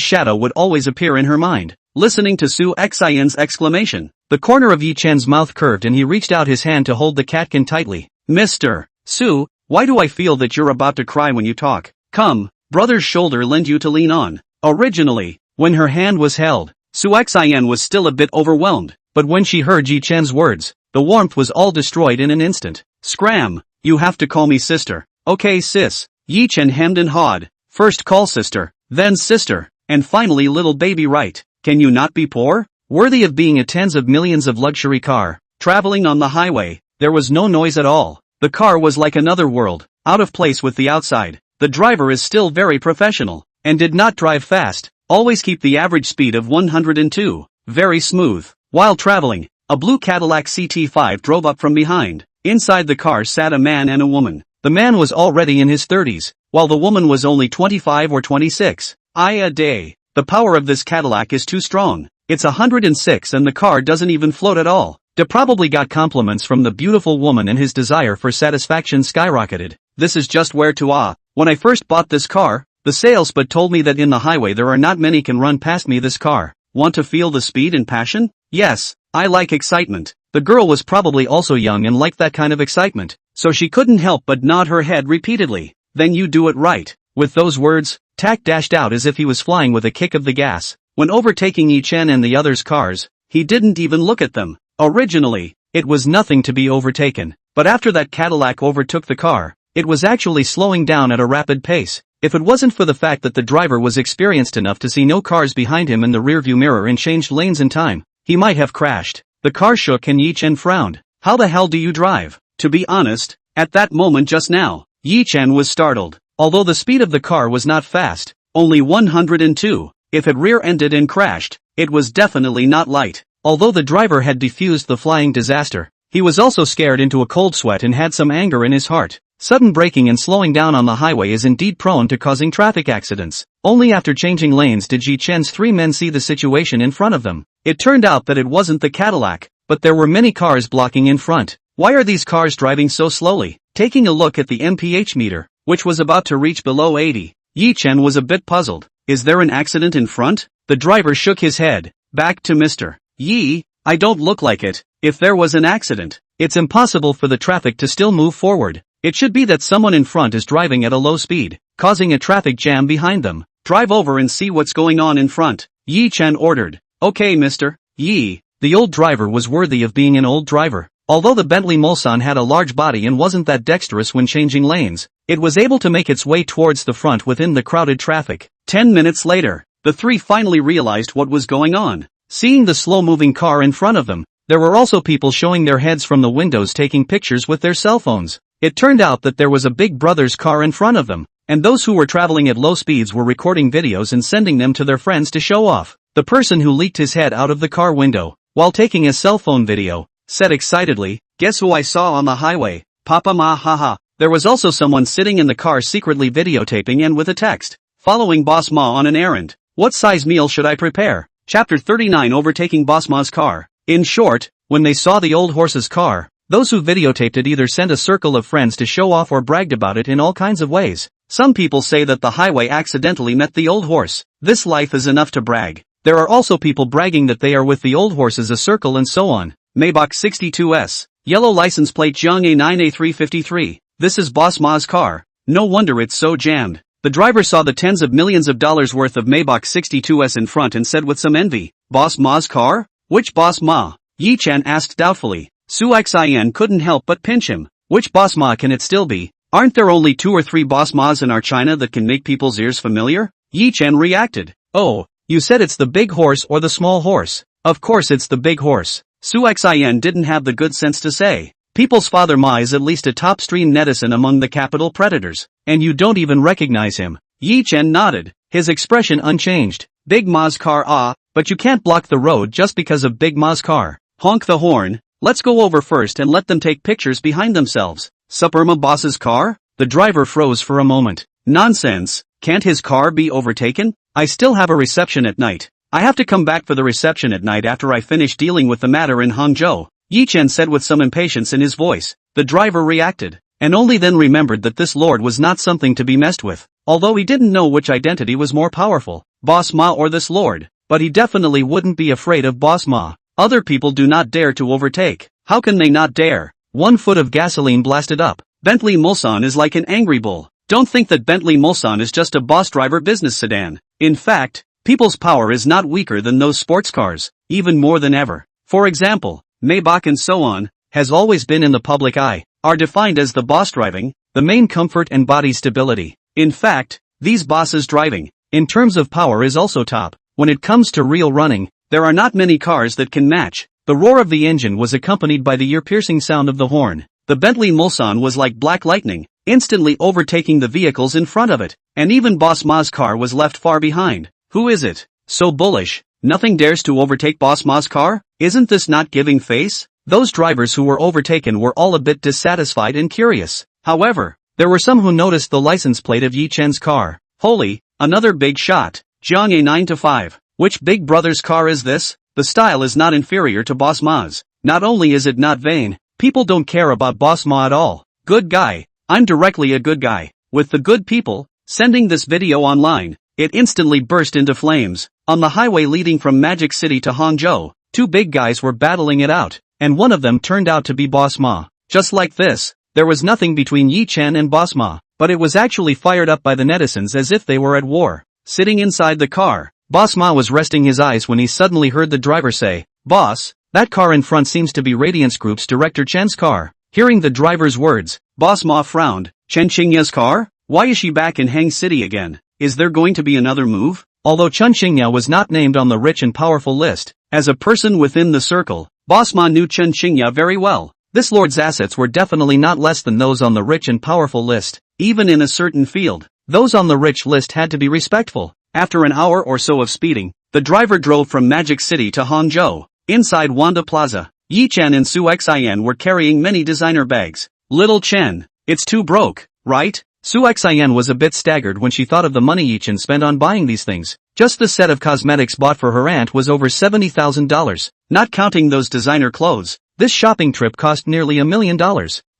shadow would always appear in her mind. Listening to Su Xin's exclamation, the corner of Yi Chen's mouth curved and he reached out his hand to hold the catkin tightly. Mr. Su, why do I feel that you're about to cry when you talk? Come, brother's shoulder lend you to lean on. Originally, when her hand was held, Su Xin was still a bit overwhelmed, but when she heard Yi Chen's words, the warmth was all destroyed in an instant. Scram, you have to call me sister. Okay sis. Yi Chen hemmed and hawed. First call sister, then sister, and finally little baby right. Can you not be poor? Worthy of being a tens of millions of luxury car. Traveling on the highway, there was no noise at all. The car was like another world, out of place with the outside. The driver is still very professional, and did not drive fast, always keep the average speed of 102, very smooth. While traveling, a blue Cadillac CT5 drove up from behind. Inside the car sat a man and a woman. The man was already in his 30s, while the woman was only 25 or 26. A day. The power of this Cadillac is too strong. It's 106 and the car doesn't even float at all. De probably got compliments from the beautiful woman and his desire for satisfaction skyrocketed. This is just where to When I first bought this car, the salesman told me that in the highway there are not many can run past me this car. Want to feel the speed and passion? Yes, I like excitement. The girl was probably also young and liked that kind of excitement, so she couldn't help but nod her head repeatedly. Then you do it right. With those words, Tak dashed out as if he was flying with a kick of the gas. When overtaking Yi Chen and the others' cars, he didn't even look at them. Originally, it was nothing to be overtaken, but after that Cadillac overtook the car, it was actually slowing down at a rapid pace. If it wasn't for the fact that the driver was experienced enough to see no cars behind him in the rearview mirror and changed lanes in time, he might have crashed. The car shook and Yi Chen frowned. How the hell do you drive? To be honest, at that moment just now, Yi Chen was startled. Although the speed of the car was not fast, only 102, if it rear-ended and crashed, it was definitely not light. Although the driver had defused the flying disaster, he was also scared into a cold sweat and had some anger in his heart. Sudden braking and slowing down on the highway is indeed prone to causing traffic accidents. Only after changing lanes did Yi Chen's three men see the situation in front of them. It turned out that it wasn't the Cadillac, but there were many cars blocking in front. Why are these cars driving so slowly? Taking a look at the mph meter, which was about to reach below 80, Yi Chen was a bit puzzled. Is there an accident in front? The driver shook his head. Back to Mr. Yi, I don't look like it. If there was an accident, it's impossible for the traffic to still move forward. It should be that someone in front is driving at a low speed, causing a traffic jam behind them. Drive over and see what's going on in front, Yi Chen ordered. Okay, Mr. Yi. The old driver was worthy of being an old driver. Although the Bentley Mulsanne had a large body and wasn't that dexterous when changing lanes, it was able to make its way towards the front within the crowded traffic. 10 minutes later, the three finally realized what was going on. Seeing the slow-moving car in front of them, there were also people showing their heads from the windows taking pictures with their cell phones. It turned out that there was a Big Brother's car in front of them, and those who were traveling at low speeds were recording videos and sending them to their friends to show off. The person who leaked his head out of the car window, while taking a cell phone video, said excitedly, "Guess who I saw on the highway? Papa Ma haha." There was also someone sitting in the car secretly videotaping and with a text, "Following Boss Ma on an errand. What size meal should I prepare?" Chapter 39 Overtaking Boss Ma's car. In short, when they saw the old horse's car, those who videotaped it either sent a circle of friends to show off or bragged about it in all kinds of ways. Some people say that the highway accidentally met the old horse. This life is enough to brag. There are also people bragging that they are with the old horse as a circle and so on. Maybach 62S. Yellow license plate Jiang A9A353. This is Boss Ma's car. No wonder it's so jammed. The driver saw the tens of millions of dollars worth of Maybach 62S in front and said with some envy, "Boss Ma's car? Which Boss Ma?" Yi Chen asked doubtfully. Su Xian couldn't help but pinch him. Which Boss Ma can it still be? Aren't there only 2 or 3 Boss Ma's in our China that can make people's ears familiar? Yi Chen reacted. Oh, you said it's the big horse or the small horse. Of course it's the big horse. Su Xian didn't have the good sense to say. People's father Ma is at least a top-stream netizen among the capital predators, and you don't even recognize him. Yi Chen nodded, his expression unchanged. Big Ma's car but you can't block the road just because of Big Ma's car. Honk the horn. Let's go over first and let them take pictures behind themselves. Superma Boss's car? The driver froze for a moment. Nonsense, can't his car be overtaken? I still have a reception at night. I have to come back for the reception at night after I finish dealing with the matter in Hangzhou, Yi Chen said with some impatience in his voice. The driver reacted, and only then remembered that this lord was not something to be messed with, although he didn't know which identity was more powerful, Boss Ma or this lord, but he definitely wouldn't be afraid of Boss Ma. Other people do not dare to overtake. How can they not dare? 1 foot of gasoline blasted up. Bentley Mulsanne is like an angry bull. Don't think that Bentley Mulsanne is just a boss driver business sedan. In fact, people's power is not weaker than those sports cars, even more than ever. For example, Maybach and so on, has always been in the public eye, are defined as the boss driving, the main comfort and body stability. In fact, these bosses driving, in terms of power is also top. When it comes to real running, there are not many cars that can match. The roar of the engine was accompanied by the ear-piercing sound of the horn. The Bentley Mulsanne was like black lightning, instantly overtaking the vehicles in front of it, and even Boss Ma's car was left far behind. Who is it? So bullish, nothing dares to overtake Boss Ma's car? Isn't this not giving face? Those drivers who were overtaken were all a bit dissatisfied and curious. However, there were some who noticed the license plate of Yi Chen's car. Holy, another big shot. Jiang A9-5. Which Big Brother's car is this? The style is not inferior to Boss Ma's. Not only is it not vain, people don't care about Boss Ma at all. Good guy. I'm directly a good guy. With the good people, sending this video online, it instantly burst into flames. On the highway leading from Magic City to Hangzhou, 2 big guys were battling it out, and one of them turned out to be Boss Ma. Just like this, there was nothing between Yi Chen and Boss Ma, but it was actually fired up by the netizens as if they were at war. Sitting inside the car, Boss Ma was resting his eyes when he suddenly heard the driver say, "Boss, that car in front seems to be Radiance Group's director Chen's car." Hearing the driver's words, Boss Ma frowned. Chen Qingya's car? Why is she back in Hang City again? Is there going to be another move? Although Chen Qingya was not named on the rich and powerful list, as a person within the circle, Boss Ma knew Chen Qingya very well. This lord's assets were definitely not less than those on the rich and powerful list. Even in a certain field, those on the rich list had to be respectful. After an hour or so of speeding, the driver drove from Magic City to Hangzhou. Inside Wanda Plaza, Yi Chen and Su Xian were carrying many designer bags. Little Chen, It's too broke, right? Su Xin was a bit staggered when she thought of the money Yichin spent on buying these things. Just the set of cosmetics bought for her aunt was over $70,000. Not counting those designer clothes, this shopping trip cost nearly $1 million.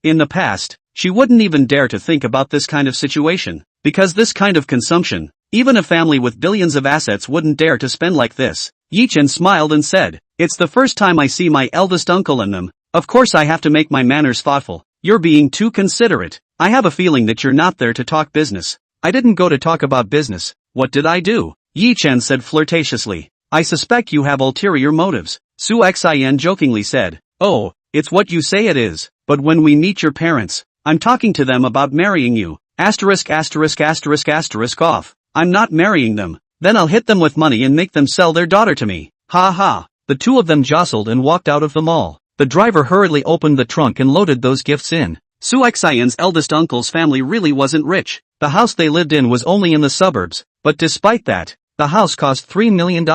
In the past, she wouldn't even dare to think about this kind of situation, because this kind of consumption, even a family with billions of assets wouldn't dare to spend like this. Yichin smiled and said, "It's the first time I see my eldest uncle in them. Of course I have to make my manners thoughtful. You're being too considerate. I have a feeling that you're not there to talk business." "I didn't go to talk about business. What did I do?" Yichin said flirtatiously. "I suspect you have ulterior motives." Su Xin jokingly said, "Oh, it's what you say it is. But when we meet your parents, I'm talking to them about marrying you. Asterisk asterisk asterisk asterisk off. I'm not marrying them. Then I'll hit them with money and make them sell their daughter to me. Ha ha." The two of them jostled and walked out of the mall. The driver hurriedly opened the trunk and loaded those gifts in. Su Xin's eldest uncle's family really wasn't rich. The house they lived in was only in the suburbs, but despite that, the house cost $3 million.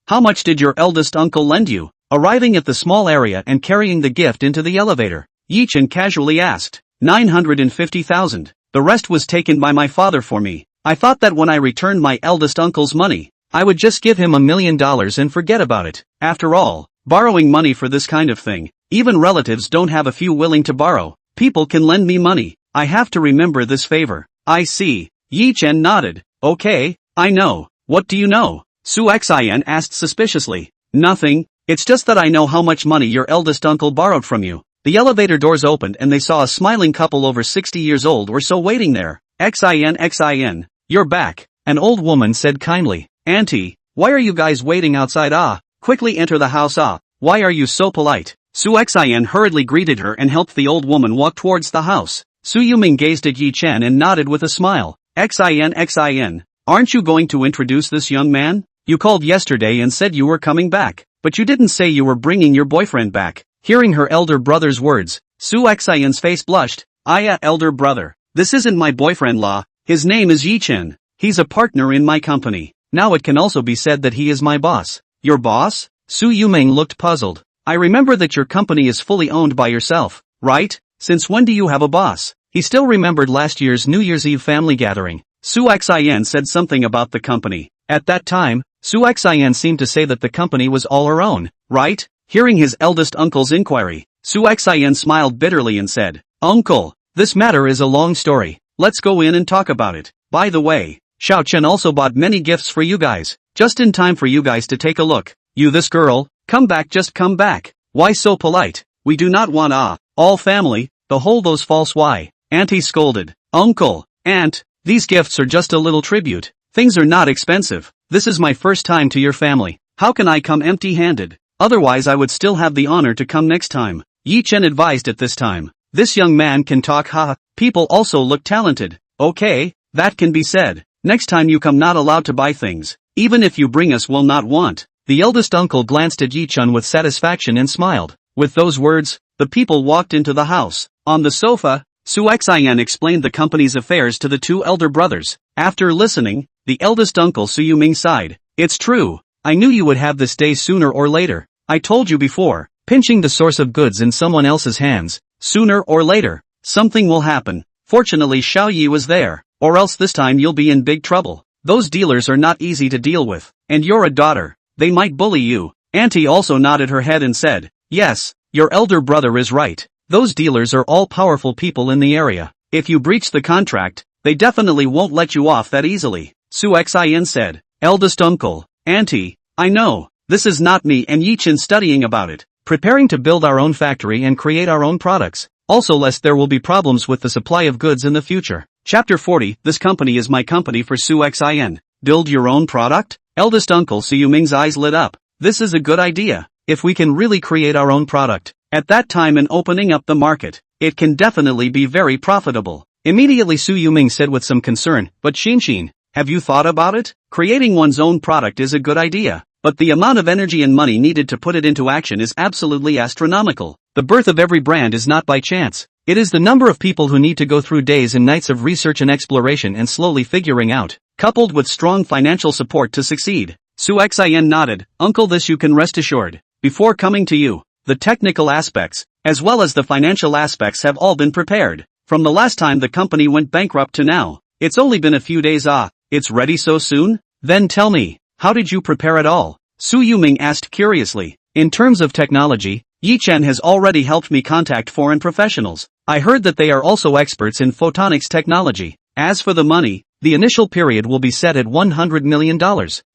"How much did your eldest uncle lend you?" Arriving at the small area and carrying the gift into the elevator, Yichin casually asked. $950,000. The rest was taken by my father for me. I thought that when I returned my eldest uncle's money, I would just give him $1 million and forget about it. After all, borrowing money for this kind of thing, even relatives don't have a few willing to borrow. People can lend me money. I have to remember this favor. I see. Yichin nodded. Okay, I know. What do you know? Su Xin asked suspiciously. Nothing. It's just that I know how much money your eldest uncle borrowed from you. The elevator doors opened and they saw a smiling couple over 60 years old or so waiting there. Xin, you're back. An old woman said kindly. Auntie, why are you guys waiting outside? Quickly enter the house. Why are you so polite? Su Xin hurriedly greeted her and helped the old woman walk towards the house. Su Yuming gazed at Yichin and nodded with a smile. Xin, aren't you going to introduce this young man? You called yesterday and said you were coming back, but you didn't say you were bringing your boyfriend back. Hearing her elder brother's words, Su Xin's face blushed. Elder brother. This isn't my boyfriend. His name is Yichin. He's a partner in my company. Now it can also be said that he is my boss. Your boss? Su Yuming looked puzzled. I remember that your company is fully owned by yourself, right? Since when do you have a boss? He still remembered last year's New Year's Eve family gathering. Su Xin said something about the company. At that time, Su Xin seemed to say that the company was all her own, right? Hearing his eldest uncle's inquiry, Su Xin smiled bitterly and said, Uncle, this matter is a long story. Let's go in and talk about it. By the way, Xiao Chen also bought many gifts for you guys, just in time for you guys to take a look. You this girl, come back, just come back. Why so polite? We do not want all family, the whole those false why. Auntie scolded. Uncle, aunt, these gifts are just a little tribute. Things are not expensive. This is my first time to your family. How can I come empty-handed? Otherwise I would still have the honor to come next time. Yichin advised at this time. This young man can talk. People also look talented. Okay, that can be said. Next time you come not allowed to buy things. Even if you bring us will not want. The eldest uncle glanced at Yichin with satisfaction and smiled. With those words, the people walked into the house. On the sofa, Su Xian explained the company's affairs to the two elder brothers. After listening, the eldest uncle Su Yuming sighed. It's true. I knew you would have this day sooner or later. I told you before, pinching the source of goods in someone else's hands, sooner or later, something will happen. Fortunately Xiao Yi was there, or else this time you'll be in big trouble. Those dealers are not easy to deal with, and you're a daughter. They might bully you. Auntie also nodded her head and said, yes, your elder brother is right. Those dealers are all powerful people in the area. If you breach the contract, they definitely won't let you off that easily. Su Xin said, eldest uncle, auntie, I know, this is not me and Yichin studying about it, preparing to build our own factory and create our own products, also lest there will be problems with the supply of goods in the future. Chapter 40, this company is my company for Su Xin. Build your own product? Eldest uncle Su Yuming's eyes lit up. This is a good idea. If we can really create our own product, at that time and opening up the market, it can definitely be very profitable. Immediately Su Yuming said with some concern, but Xin, have you thought about it? Creating one's own product is a good idea, but the amount of energy and money needed to put it into action is absolutely astronomical. The birth of every brand is not by chance. It is the number of people who need to go through days and nights of research and exploration and slowly figuring out, coupled with strong financial support to succeed. Su Xian nodded. Uncle, this you can rest assured. Before coming to you, the technical aspects, as well as the financial aspects have all been prepared. From the last time the company went bankrupt to now, it's only been a few days. It's ready so soon? Then tell me, how did you prepare it all? Su Yuming asked curiously. In terms of technology, Yi Chen has already helped me contact foreign professionals. I heard that they are also experts in photonics technology. As for the money, the initial period will be set at $100 million,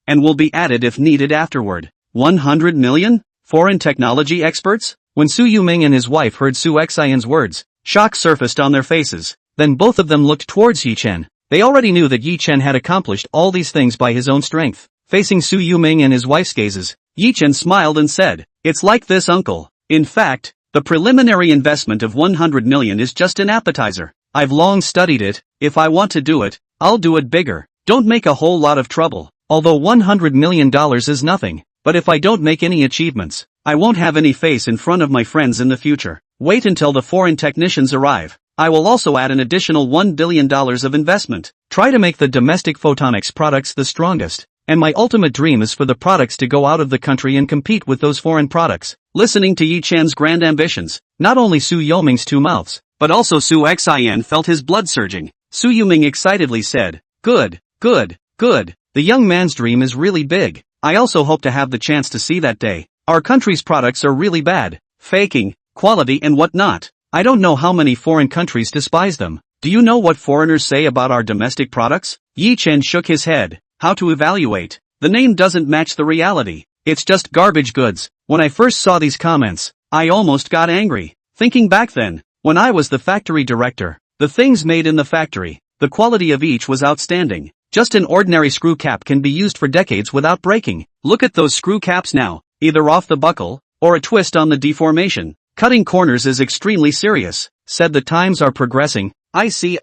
and will be added if needed afterward. 100 million? Foreign technology experts? When Su Yuming and his wife heard Su Xian's words, shock surfaced on their faces. Then both of them looked towards Yi Chen. They already knew that Yi Chen had accomplished all these things by his own strength. Facing Su Yuming and his wife's gazes, Yi Chen smiled and said, "It's like this, uncle. In fact, the preliminary investment of 100 million is just an appetizer. I've long studied it. If I want to do it, I'll do it bigger. Don't make a whole lot of trouble. Although $100 million is nothing, but if I don't make any achievements, I won't have any face in front of my friends in the future. Wait until the foreign technicians arrive. I will also add an additional $1 billion of investment. Try to make the domestic photonics products the strongest. And my ultimate dream is for the products to go out of the country and compete with those foreign products." Listening to Yi Chen's grand ambitions, not only Su Yuming's two mouths, but also Su Xian felt his blood surging. Su Yuming excitedly said, "Good, good, good. The young man's dream is really big. I also hope to have the chance to see that day. Our country's products are really bad. Faking, quality and whatnot. I don't know how many foreign countries despise them. Do you know what foreigners say about our domestic products?" Yi Chen shook his head. How to evaluate? The name doesn't match the reality. It's just garbage goods. When I first saw these comments, I almost got angry. Thinking back then, when I was the factory director, the things made in the factory, the quality of each was outstanding. Just an ordinary screw cap can be used for decades without breaking. Look at those screw caps now, either off the buckle, or a twist on the deformation. Cutting corners is extremely serious. Said the times are progressing. I see.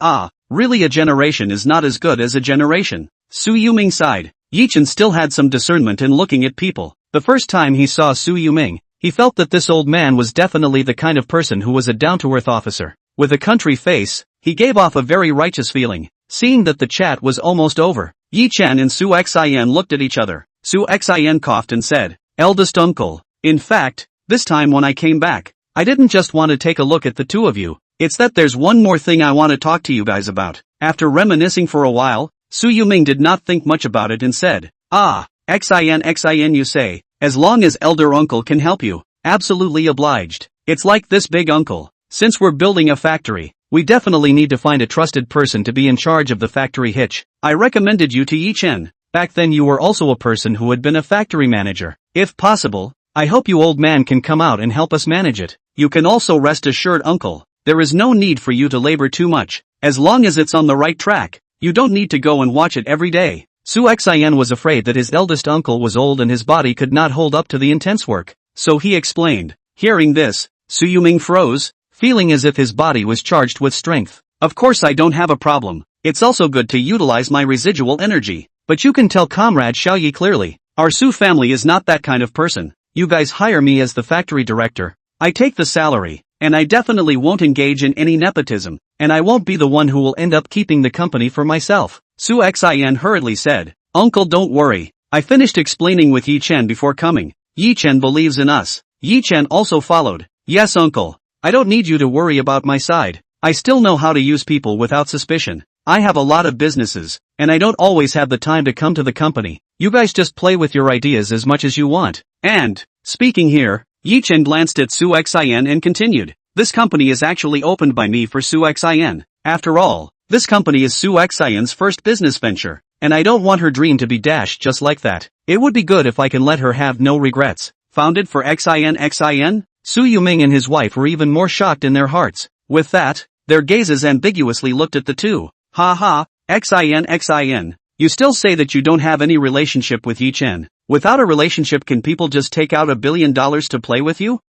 Really a generation is not as good as a generation. Su Yuming sighed. Yi Chen still had some discernment in looking at people. The first time he saw Su Yuming, he felt that this old man was definitely the kind of person who was a down-to-earth officer. With a country face, he gave off a very righteous feeling. Seeing that the chat was almost over, Yi Chen and Su Xian looked at each other. Su Xian coughed and said, "Eldest uncle, in fact, this time when I came back, I didn't just want to take a look at the two of you. It's that there's one more thing I want to talk to you guys about." After reminiscing for a while, Su Yuming did not think much about it and said, Xin you say, as long as elder uncle can help you, absolutely obliged. It's like this, big uncle. Since we're building a factory, we definitely need to find a trusted person to be in charge of the factory hitch. I recommended you to Yi Chen. Back then you were also a person who had been a factory manager. If possible, I hope you old man can come out and help us manage it. You can also rest assured, uncle, there is no need for you to labor too much. As long as it's on the right track, you don't need to go and watch it every day. Su Xian was afraid that his eldest uncle was old and his body could not hold up to the intense work, so he explained. Hearing this, Su Yuming froze, feeling as if his body was charged with strength. Of course I don't have a problem. It's also good to utilize my residual energy. But you can tell Comrade Xiaoyi clearly, our Su family is not that kind of person. You guys hire me as the factory director. I take the salary, and I definitely won't engage in any nepotism, and I won't be the one who will end up keeping the company for myself. Su Xian hurriedly said, Uncle, don't worry. I finished explaining with Yi Chen before coming. Yi Chen believes in us. Yi Chen also followed. Yes, uncle. I don't need you to worry about my side. I still know how to use people without suspicion. I have a lot of businesses, and I don't always have the time to come to the company. You guys just play with your ideas as much as you want. And, speaking here, Yi Chen glanced at Su Xian and continued. This company is actually opened by me for Su Xian. After all, this company is Su Xian's first business venture, and I don't want her dream to be dashed just like that. It would be good if I can let her have no regrets. Founded for Xin? Su Yuming and his wife were even more shocked in their hearts. With that, their gazes ambiguously looked at the two. Ha ha, Xin. You still say that you don't have any relationship with Yi Chen. Without a relationship, can people just take out $1 billion to play with you?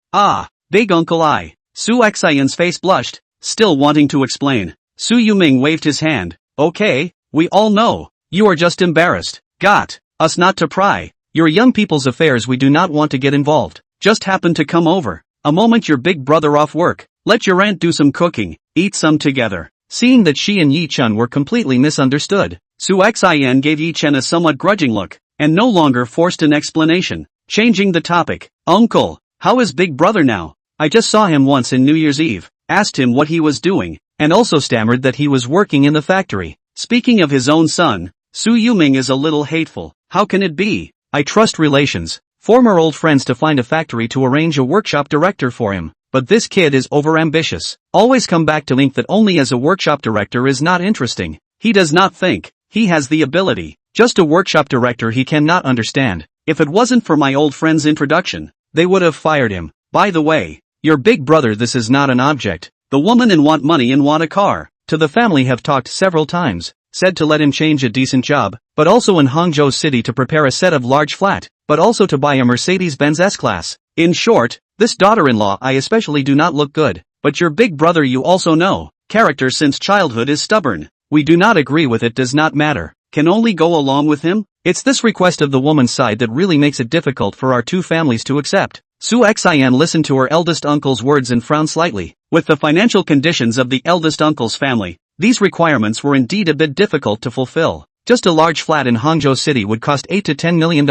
Big uncle I. Su Xian's face blushed, still wanting to explain. Su Yuming waved his hand. Okay, we all know. You are just embarrassed. Got us not to pry. Your young people's affairs we do not want to get involved. Just happen to come over. A moment your big brother off work. Let your aunt do some cooking. Eat some together. Seeing that she and Yi Chen were completely misunderstood, Su Xian gave Yi Chen a somewhat grudging look, and no longer forced an explanation. Changing the topic. Uncle, how is big brother now? I just saw him once in New Year's Eve, asked him what he was doing, and also stammered that he was working in the factory. Speaking of his own son, Su Yuming is a little hateful. How can it be? I trust relations, former old friends to find a factory to arrange a workshop director for him. But this kid is overambitious. Always come back to think that only as a workshop director is not interesting. He does not think he has the ability. Just a workshop director he cannot understand. If it wasn't for my old friend's introduction, they would have fired him. By the way, your big brother, this is not an object. The woman and want money and want a car. To the family have talked several times, said to let him change a decent job, but also in Hangzhou City to prepare a set of large flat, but also to buy a Mercedes-Benz S-Class. In short, this daughter-in-law I especially do not look good, but your big brother you also know, character since childhood is stubborn. We do not agree with it does not matter, can only go along with him? It's this request of the woman's side that really makes it difficult for our two families to accept. Su Xian listened to her eldest uncle's words and frowned slightly. With the financial conditions of the eldest uncle's family, these requirements were indeed a bit difficult to fulfill. Just a large flat in Hangzhou City would cost $8 to $10 million.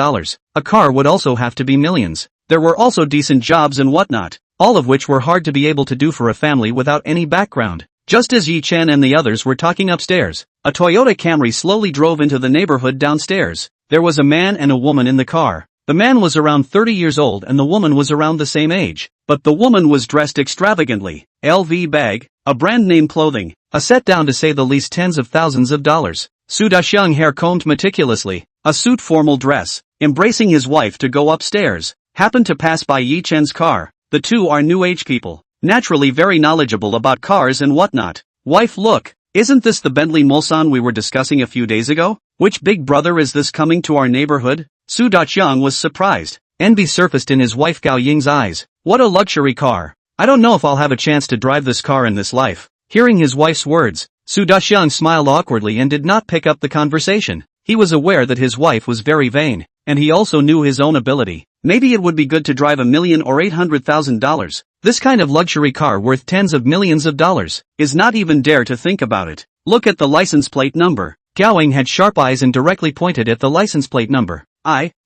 A car would also have to be millions. There were also decent jobs and whatnot, all of which were hard to be able to do for a family without any background. Just as Yi Chen and the others were talking upstairs, a Toyota Camry slowly drove into the neighborhood downstairs. There was a man and a woman in the car. The man was around 30 years old and the woman was around the same age, but the woman was dressed extravagantly. LV bag, a brand name clothing, a set down to say the least tens of thousands of dollars. Su Daxiang hair combed meticulously, a suit formal dress, embracing his wife to go upstairs, happened to pass by Yi Chen's car. The two are new age people, naturally very knowledgeable about cars and whatnot. Wife, look, isn't this the Bentley Mulsanne we were discussing a few days ago? Which big brother is this coming to our neighborhood? Su Daxiang was surprised. Envy surfaced in his wife Gao Ying's eyes. What a luxury car. I don't know if I'll have a chance to drive this car in this life. Hearing his wife's words, Su Daxiang smiled awkwardly and did not pick up the conversation. He was aware that his wife was very vain, and he also knew his own ability. Maybe it would be good to drive $1 million or $800,000. This kind of luxury car worth tens of millions of dollars is not even dare to think about it. Look at the license plate number. Gowing had sharp eyes and directly pointed at the license plate number.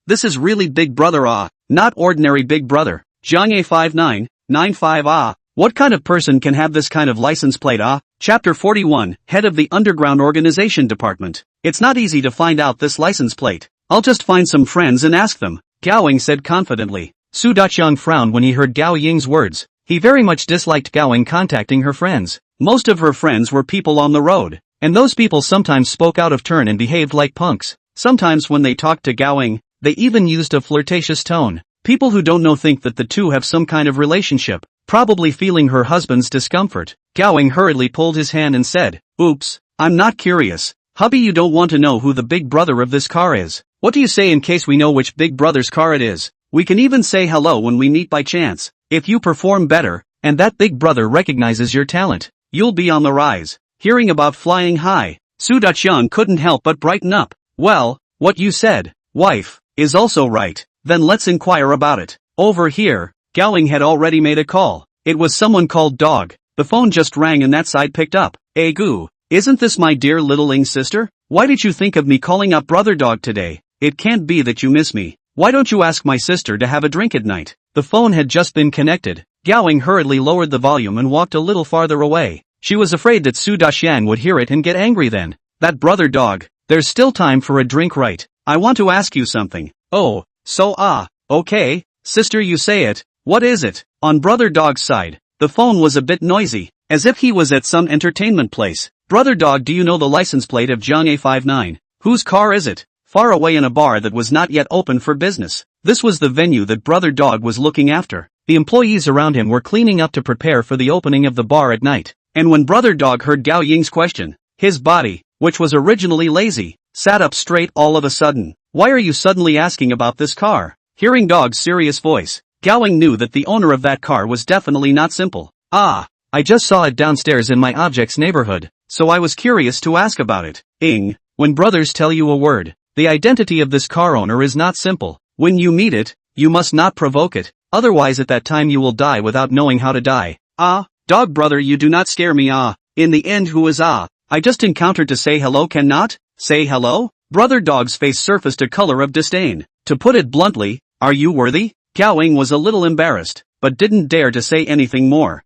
This is really Big Brother not ordinary Big Brother. Zhang A5995 What kind of person can have this kind of license plate Chapter 41, Head of the Underground Organization Department. It's not easy to find out this license plate. I'll just find some friends and ask them, Gowing said confidently. Su Daxiang frowned when he heard Gao Ying's words. He very much disliked Gowing contacting her friends. Most of her friends were people on the road, and those people sometimes spoke out of turn and behaved like punks. Sometimes when they talked to Gowing, they even used a flirtatious tone. People who don't know think that the two have some kind of relationship, probably feeling her husband's discomfort. Gowing hurriedly pulled his hand and said, Oops, I'm not curious. Hubby, you don't want to know who the big brother of this car is. What do you say in case we know which big brother's car it is? We can even say hello when we meet by chance. If you perform better, and that big brother recognizes your talent, you'll be on the rise. Hearing about flying high, Su Daxiang couldn't help but brighten up. Well, what you said, wife, is also right. Then let's inquire about it. Over here, Gowing had already made a call. It was someone called Dog. The phone just rang and that side picked up. Gu, isn't this my dear little Ling sister? Why did you think of me calling up Brother Dog today? It can't be that you miss me. Why don't you ask my sister to have a drink at night? The phone had just been connected. Gowing hurriedly lowered the volume and walked a little farther away. She was afraid that Su Daxiang would hear it and get angry then. That Brother Dog, there's still time for a drink, right? I want to ask you something. Oh, so okay, sister, you say it. What is it? On Brother Dog's side, the phone was a bit noisy, as if he was at some entertainment place. Brother Dog, do you know the license plate of Zhang A59? Whose car is it? Far away in a bar that was not yet open for business. This was the venue that Brother Dog was looking after. The employees around him were cleaning up to prepare for the opening of the bar at night. And when Brother Dog heard Gao Ying's question, his body, which was originally lazy, sat up straight all of a sudden. Why are you suddenly asking about this car? Hearing Dog's serious voice, Gowing knew that the owner of that car was definitely not simple. I just saw it downstairs in my object's neighborhood, so I was curious to ask about it. When brothers tell you a word, the identity of this car owner is not simple. When you meet it, you must not provoke it, otherwise at that time you will die without knowing how to die. Dog brother, you do not scare me. In the end, who is I just encountered to say hello cannot say hello? Brother Dog's face surfaced a color of disdain. To put it bluntly, are you worthy? Gowing was a little embarrassed, but didn't dare to say anything more.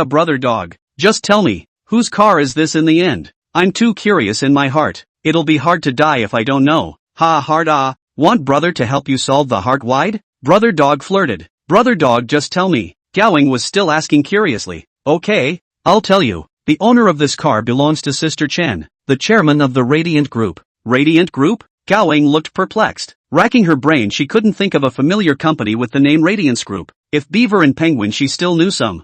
Brother Dog, just tell me, Whose car is this in the end? I'm too curious in my heart. It'll be hard to die if I don't know. Ha hard ah. Want brother to help you solve the heart wide? Brother dog flirted. Brother dog, just tell me. Gowing was still asking curiously. Okay, I'll tell you. The owner of this car belongs to Sister Chen, the chairman of the Radiant Group. Radiant Group? Gowing looked perplexed. Racking her brain, she couldn't think of a familiar company with the name Radiance Group. If Beaver and Penguin, she still knew some.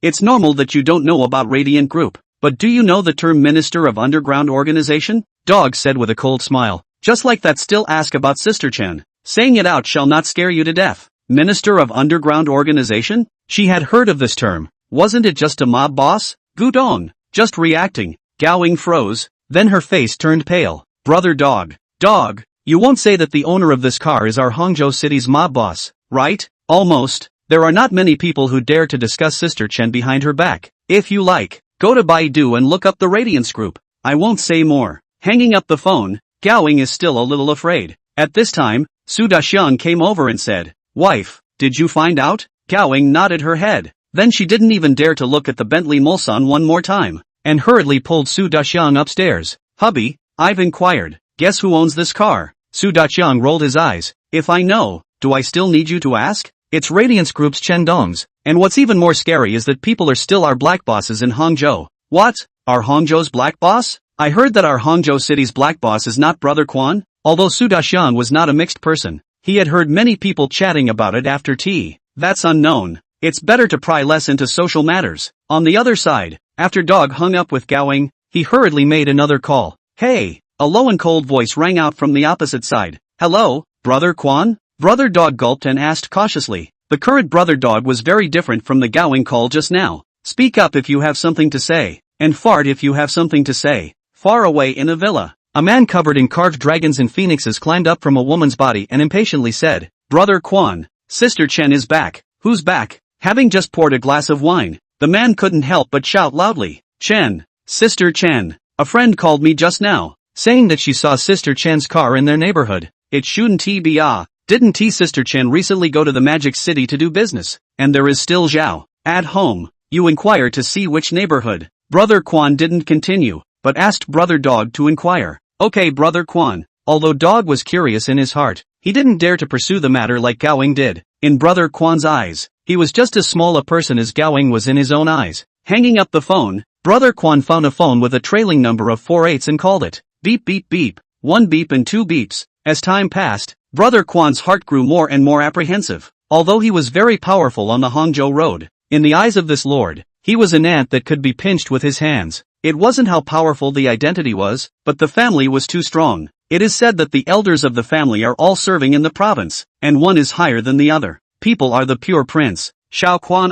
It's normal that you don't know about Radiant Group. But do you know the term Minister of Underground Organization? Dog said with a cold smile. Just like that, still ask about Sister Chen. Saying it out shall not scare you to death. Minister of Underground Organization? She had heard of this term. Wasn't it just a mob boss? Gudong. Just reacting. Gowing froze. Then her face turned pale. Brother dog. Dog. You won't say that the owner of this car is our Hangzhou city's mob boss, right? Almost. There are not many people who dare to discuss Sister Chen behind her back. If you like, go to Baidu and look up the Radiance Group. I won't say more. Hanging up the phone, Gowing is still a little afraid. At this time, Su Daxiang came over and said, "Wife, did you find out?" Gowing nodded her head. Then she didn't even dare to look at the Bentley Mulsanne one more time, and hurriedly pulled Su Daxiang upstairs. "Hubby, I've inquired. Guess who owns this car?" Su Daxiang rolled his eyes. "If I know, do I still need you to ask? It's Radiance Group's Chen Dongs, and what's even more scary is that people are still our black bosses in Hangzhou." "What? Our Hangzhou's black boss? I heard that our Hangzhou city's black boss is not Brother Quan." Although Su Daxiang was not a mixed person, he had heard many people chatting about it after tea. "That's unknown. It's better to pry less into social matters." On the other side, after Dog hung up with Gowing, he hurriedly made another call. "Hey!" A low and cold voice rang out from the opposite side. "Hello, Brother Quan?" Brother Dog gulped and asked cautiously. The current Brother Dog was very different from the Gowing call just now. "Speak up if you have something to say, and fart if you have something to say." Far away in a villa, a man covered in carved dragons and phoenixes climbed up from a woman's body and impatiently said, "Brother Quan, Sister Chen is back." "Who's back?" Having just poured a glass of wine, the man couldn't help but shout loudly, "Chen, Sister Chen. A friend called me just now, saying that she saw Sister Chen's car in their neighborhood. It shouldn't be Didn't Sister Chen recently go to the Magic City to do business? And there is still Zhao at home. You inquire to see which neighborhood." Brother Quan didn't continue, but asked Brother Dog to inquire. "Okay, Brother Quan." Although Dog was curious in his heart, he didn't dare to pursue the matter like Gowing did. In Brother Quan's eyes, he was just as small a person as Gowing was in his own eyes. Hanging up the phone, Brother Quan found a phone with a trailing number of 4 8s and called it. Beep beep beep. 1 beep and 2 beeps. As time passed, Brother Quan's heart grew more and more apprehensive. Although he was very powerful on the Hangzhou road, in the eyes of this lord, he was an ant that could be pinched with his hands. It wasn't how powerful the identity was, but the family was too strong. It is said that the elders of the family are all serving in the province, and one is higher than the other. People are the pure prince. Shao Quan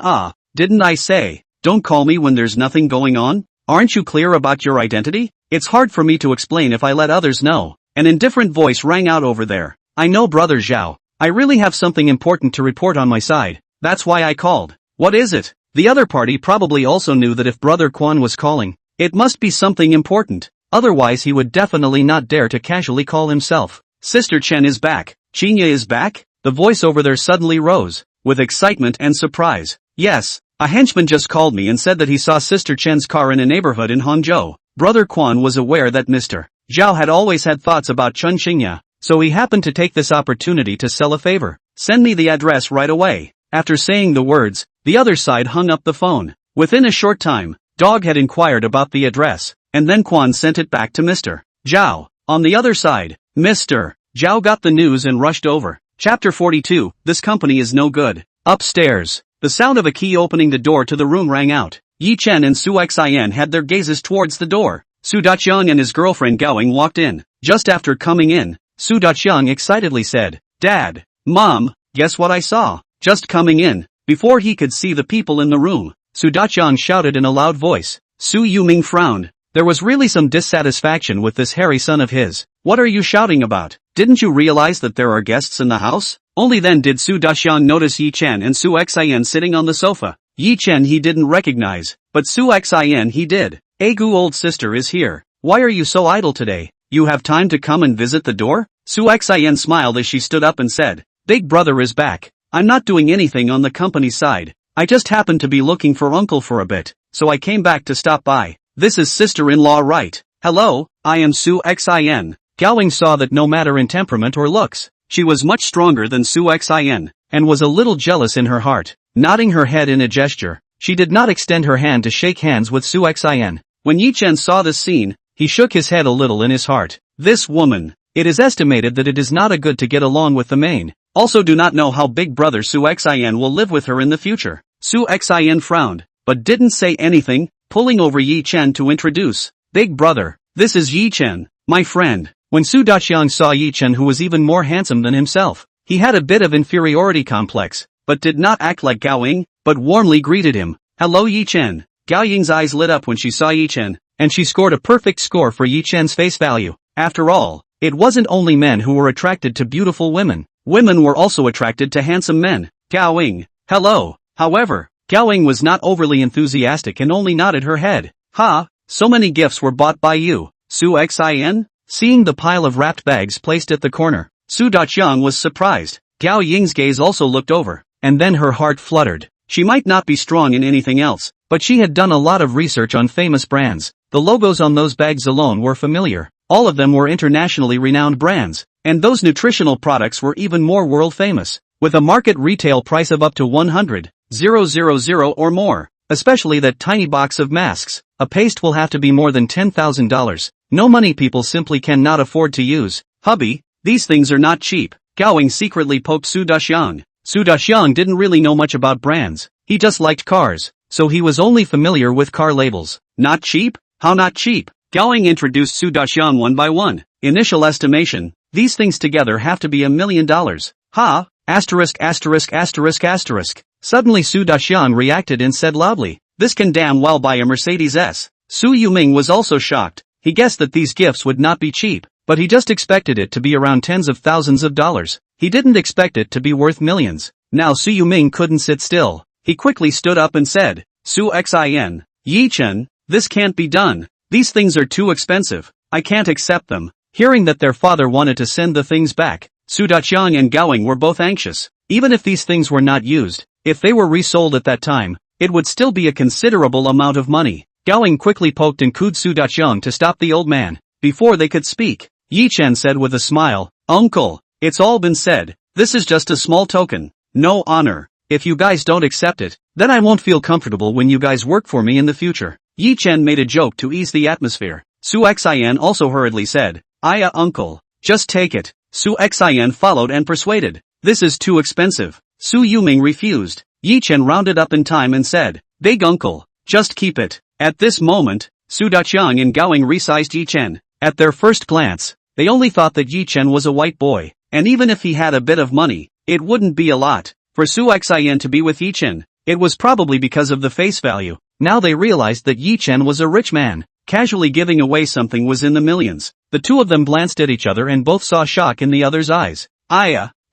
didn't I say, don't call me when there's nothing going on? Aren't you clear about your identity? It's hard for me to explain if I let others know. An indifferent voice rang out over there. "I know, Brother Zhao. I really have something important to report on my side. That's why I called." "What is it?" The other party probably also knew that if Brother Quan was calling, it must be something important. Otherwise he would definitely not dare to casually call himself. "Sister Chen is back." "Qinya is back?" The voice over there suddenly rose, with excitement and surprise. "Yes, a henchman just called me and said that he saw Sister Chen's car in a neighborhood in Hangzhou." Brother Quan was aware that Mr. Zhao had always had thoughts about Chen Qingya, so he happened to take this opportunity to sell a favor. "Send me the address right away." After saying the words, the other side hung up the phone. Within a short time, Dog had inquired about the address, and then Quan sent it back to Mr. Zhao. On the other side, Mr. Zhao got the news and rushed over. Chapter 42, This company is no good. Upstairs, the sound of a key opening the door to the room rang out. Yi Chen and Su Xian had their gazes towards the door. Su Daqiang and his girlfriend Gowing walked in. Just after coming in, Su Daqiang excitedly said, "Dad, Mom, guess what I saw?" Just coming in, before he could see the people in the room, Su Daqiang shouted in a loud voice. Su Yuming frowned. There was really some dissatisfaction with this hairy son of his. "What are you shouting about? Didn't you realize that there are guests in the house?" Only then did Su Daqiang notice Yi Chen and Su Xian sitting on the sofa. Yi Chen he didn't recognize, but Su Xian he did. "Agu old sister is here. Why are you so idle today? You have time to come and visit the door?" Su Xian smiled as she stood up and said, "Big brother is back. I'm not doing anything on the company side. I just happened to be looking for uncle for a bit." so I came back to stop by. This is sister-in-law, right? Hello, I am Su Xin. Gao Ying saw that no matter in temperament or looks, she was much stronger than Su Xin, and was a little jealous in her heart. Nodding her head in a gesture, she did not extend her hand to shake hands with Su Xin. When Yi Chen saw this scene, he shook his head a little in his heart. This woman. It is estimated that it is not a good to get along with the main. Also do not know how big brother Su Xin will live with her in the future. Su Xin frowned, but didn't say anything, pulling over Yi Chen to introduce. Big brother, this is Yi Chen, my friend. When Su Daxiang saw Yi Chen, who was even more handsome than himself, he had a bit of inferiority complex, but did not act like Gao Ying, but warmly greeted him. Hello Yi Chen. Gao Ying's eyes lit up when she saw Yi Chen, and she scored a perfect score for Yi Chen's face value. After all, it wasn't only men who were attracted to beautiful women. Women were also attracted to handsome men. Gao Ying, hello. However, Gao Ying was not overly enthusiastic and only nodded her head. Ha, so many gifts were bought by you, Su Xin? Seeing the pile of wrapped bags placed at the corner, Su Daqiang was surprised. Gao Ying's gaze also looked over, and then her heart fluttered. She might not be strong in anything else, but she had done a lot of research on famous brands. The logos on those bags alone were familiar. All of them were internationally renowned brands, and those nutritional products were even more world famous, with a market retail price of up to 100,000 or more. Especially that tiny box of masks. A paste will have to be more than $10,000. No money people simply cannot afford to use. Hubby, these things are not cheap. Gao Ying secretly poked Su Daxiang. Su Daxiang didn't really know much about brands. He just liked cars, so he was only familiar with car labels. Not cheap? How not cheap? Gao Ying introduced Su Daxiang one by one. Initial estimation, these things together have to be $1 million. Ha! Asterisk. Suddenly Su Daxiang reacted and said loudly, this can damn well buy a Mercedes S. Su Yuming was also shocked. He guessed that these gifts would not be cheap, but he just expected it to be around tens of thousands of dollars. He didn't expect it to be worth millions. Now Su Yuming couldn't sit still. He quickly stood up and said, Su Xin, Yi Chen, this can't be done. These things are too expensive. I can't accept them. Hearing that their father wanted to send the things back, Su Daqiang and Gao Ying were both anxious. Even if these things were not used, if they were resold at that time, it would still be a considerable amount of money. Gao Ying quickly poked and cooed Su Daqiang to stop the old man. Before they could speak, Yi Chen said with a smile, Uncle, it's all been said. This is just a small token. No honor. If you guys don't accept it, then I won't feel comfortable when you guys work for me in the future. Yi Chen made a joke to ease the atmosphere. Su Xian also hurriedly said, Uncle, just take it. Su Xian followed and persuaded. This is too expensive. Su Yuming refused. Yi Chen rounded up in time and said, Big uncle, just keep it. At this moment, Su Daqiang and Gao Ying resized Yi Chen. At their first glance, they only thought that Yi Chen was a white boy, and even if he had a bit of money, it wouldn't be a lot. For Su Xian to be with Yi Chen, it was probably because of the face value. Now they realized that Yi Chen was a rich man. Casually giving away something was in the millions. The two of them glanced at each other and both saw shock in the other's eyes.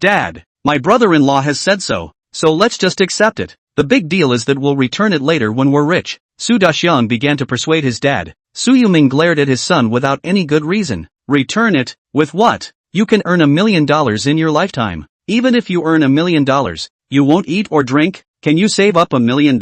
Dad, my brother-in-law has said so let's just accept it. The big deal is that we'll return it later when we're rich. Su Daxiang began to persuade his dad. Su Yuming glared at his son without any good reason. Return it? With what? You can earn $1 million in your lifetime. Even if you earn $1 million, you won't eat or drink? Can you save up $1 million?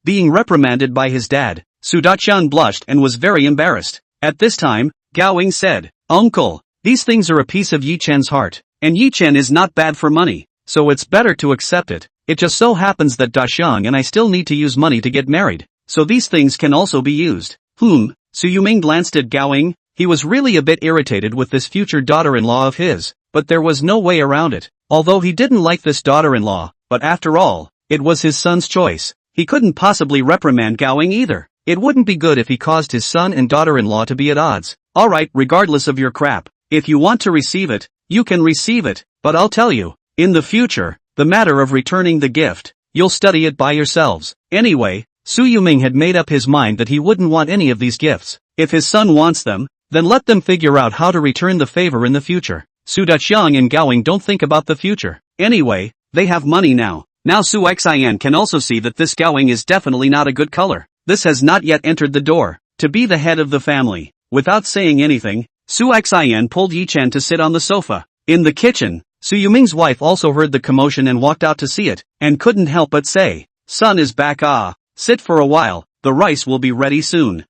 Being reprimanded by his dad, Su Daqiang blushed and was very embarrassed. At this time, Gao Ying said, Uncle, these things are a piece of Yi Chen's heart, and Yi Chen is not bad for money, so it's better to accept it. It just so happens that Daxiang and I still need to use money to get married, so these things can also be used. Su Yuming glanced at Gao Ying. He was really a bit irritated with this future daughter-in-law of his, but there was no way around it. Although he didn't like this daughter-in-law, but after all, it was his son's choice. He couldn't possibly reprimand Gao Ying either. It wouldn't be good if he caused his son and daughter-in-law to be at odds. Alright, regardless of your crap, if you want to receive it, you can receive it, but I'll tell you, in the future, the matter of returning the gift, you'll study it by yourselves. Anyway, Su Yuming had made up his mind that he wouldn't want any of these gifts. If his son wants them, then let them figure out how to return the favor in the future. Su Daqiang and Gao Ying don't think about the future. Anyway, they have money now. Now Su Xian can also see that this Gao Ying is definitely not a good color. This has not yet entered the door. To be the head of the family. Without saying anything, Su Xian pulled Yi Chen to sit on the sofa. In the kitchen, Su Yuming's wife also heard the commotion and walked out to see it, and couldn't help but say, Son is back. Sit for a while. the rice will be ready soon.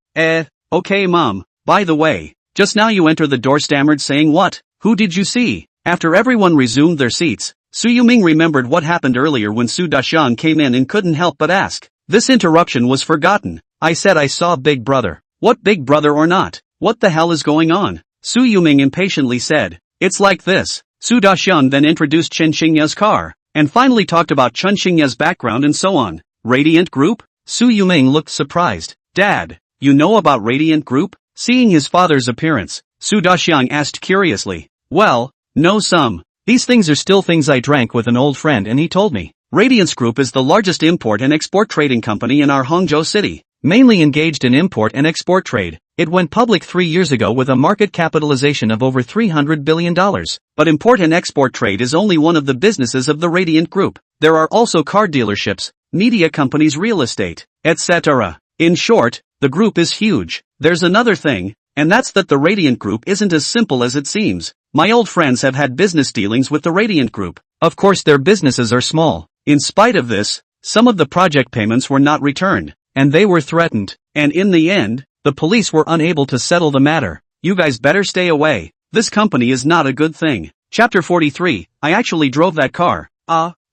Okay mom, by the way, just now you entered the door stammered saying what? Who did you see? After everyone resumed their seats, Su Yuming remembered what happened earlier when Su Daxiang came in and couldn't help but ask. This interruption was forgotten. I said I saw Big Brother. What Big Brother or not? What the hell is going on? Su Yuming impatiently said. It's like this. Su Daxiang then introduced Chen Xingya's car, and finally talked about Chen Xingya's background and so on. Radiant Group? Su Yuming looked surprised. Dad, you know about Radiant Group? Seeing his father's appearance, Su Daxiang asked curiously. Well, no some. These things are still things I drank with an old friend and he told me. Radiance Group is the largest import and export trading company in our Hangzhou city, mainly engaged in import and export trade. It went public 3 years ago with a market capitalization of over $300 billion. But import and export trade is only one of the businesses of the Radiant Group. There are also car dealerships, media companies, real estate, etc. In short, the group is huge. There's another thing, and that's that the Radiant Group isn't as simple as it seems. My old friends have had business dealings with the Radiant Group. Of course their businesses are small. In spite of this, some of the project payments were not returned, and they were threatened. And in the end, the police were unable to settle the matter. You guys better stay away. This company is not a good thing. Chapter 43, I actually drove that car.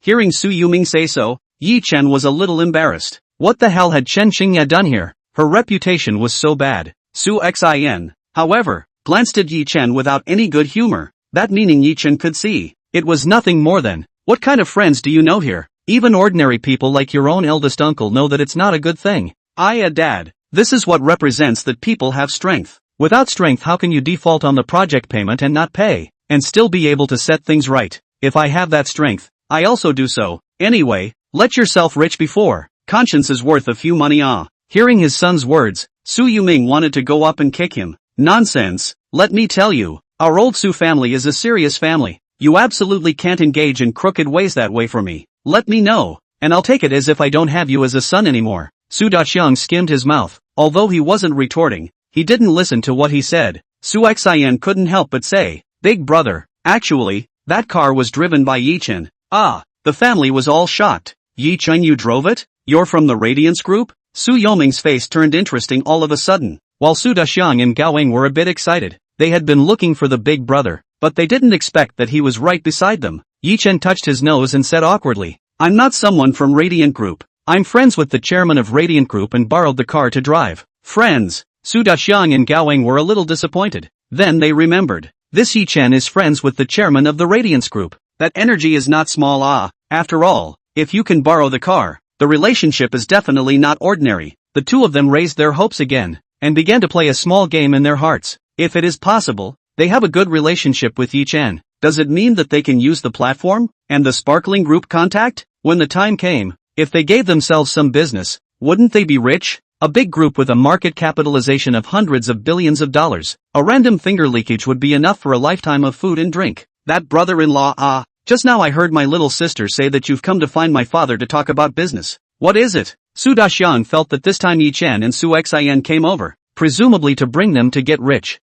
Hearing Su Yuming say so, Yi Chen was a little embarrassed. What the hell had Chen Xingya done here? Her reputation was so bad. Su Xin, however, glanced at Yi Chen without any good humor. That meaning Yi Chen could see. It was nothing more than, what kind of friends do you know here? Even ordinary people like your own eldest uncle know that it's not a good thing. Dad, this is what represents that people have strength. Without strength how can you default on the project payment and not pay, and still be able to set things right? If I have that strength, I also do so. Anyway, let yourself rich before conscience is worth a few money. Hearing his son's words, Su Yuming wanted to go up and kick him. Nonsense, let me tell you, our old Su family is a serious family. You absolutely can't engage in crooked ways that way for me. Let me know, and I'll take it as if I don't have you as a son anymore. Su Daxiang skimmed his mouth. Although he wasn't retorting, he didn't listen to what he said. Su Xian couldn't help but say, Big brother, actually, that car was driven by Yi Chen. The family was all shocked. Yi Chen, you drove it? You're from the Radiance Group? Su Yoming's face turned interesting all of a sudden. While Su Daxiang and Gao Wing were a bit excited, they had been looking for the big brother, but they didn't expect that he was right beside them. Yi Chen touched his nose and said awkwardly, I'm not someone from Radiant Group. I'm friends with the chairman of Radiant Group and borrowed the car to drive. Friends? Su Daxiang and Gao Wing were a little disappointed. Then they remembered. This Yi Chen is friends with the chairman of the Radiance Group. That energy is not small. After all, if you can borrow the car, the relationship is definitely not ordinary. The two of them raised their hopes again, and began to play a small game in their hearts. If it is possible, they have a good relationship with Yi Chen. Does it mean that they can use the platform, and the sparkling group contact? When the time came, if they gave themselves some business, wouldn't they be rich? A big group with a market capitalization of hundreds of billions of dollars. A random finger leakage would be enough for a lifetime of food and drink. That brother-in-law, just now I heard my little sister say that you've come to find my father to talk about business. What is it? Su Daxiang felt that this time Yi Chen and Su Xian came over, presumably to bring them to get rich.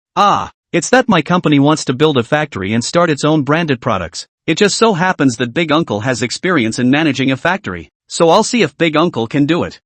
It's that my company wants to build a factory and start its own branded products. It just so happens that Big Uncle has experience in managing a factory, so I'll see if Big Uncle can do it.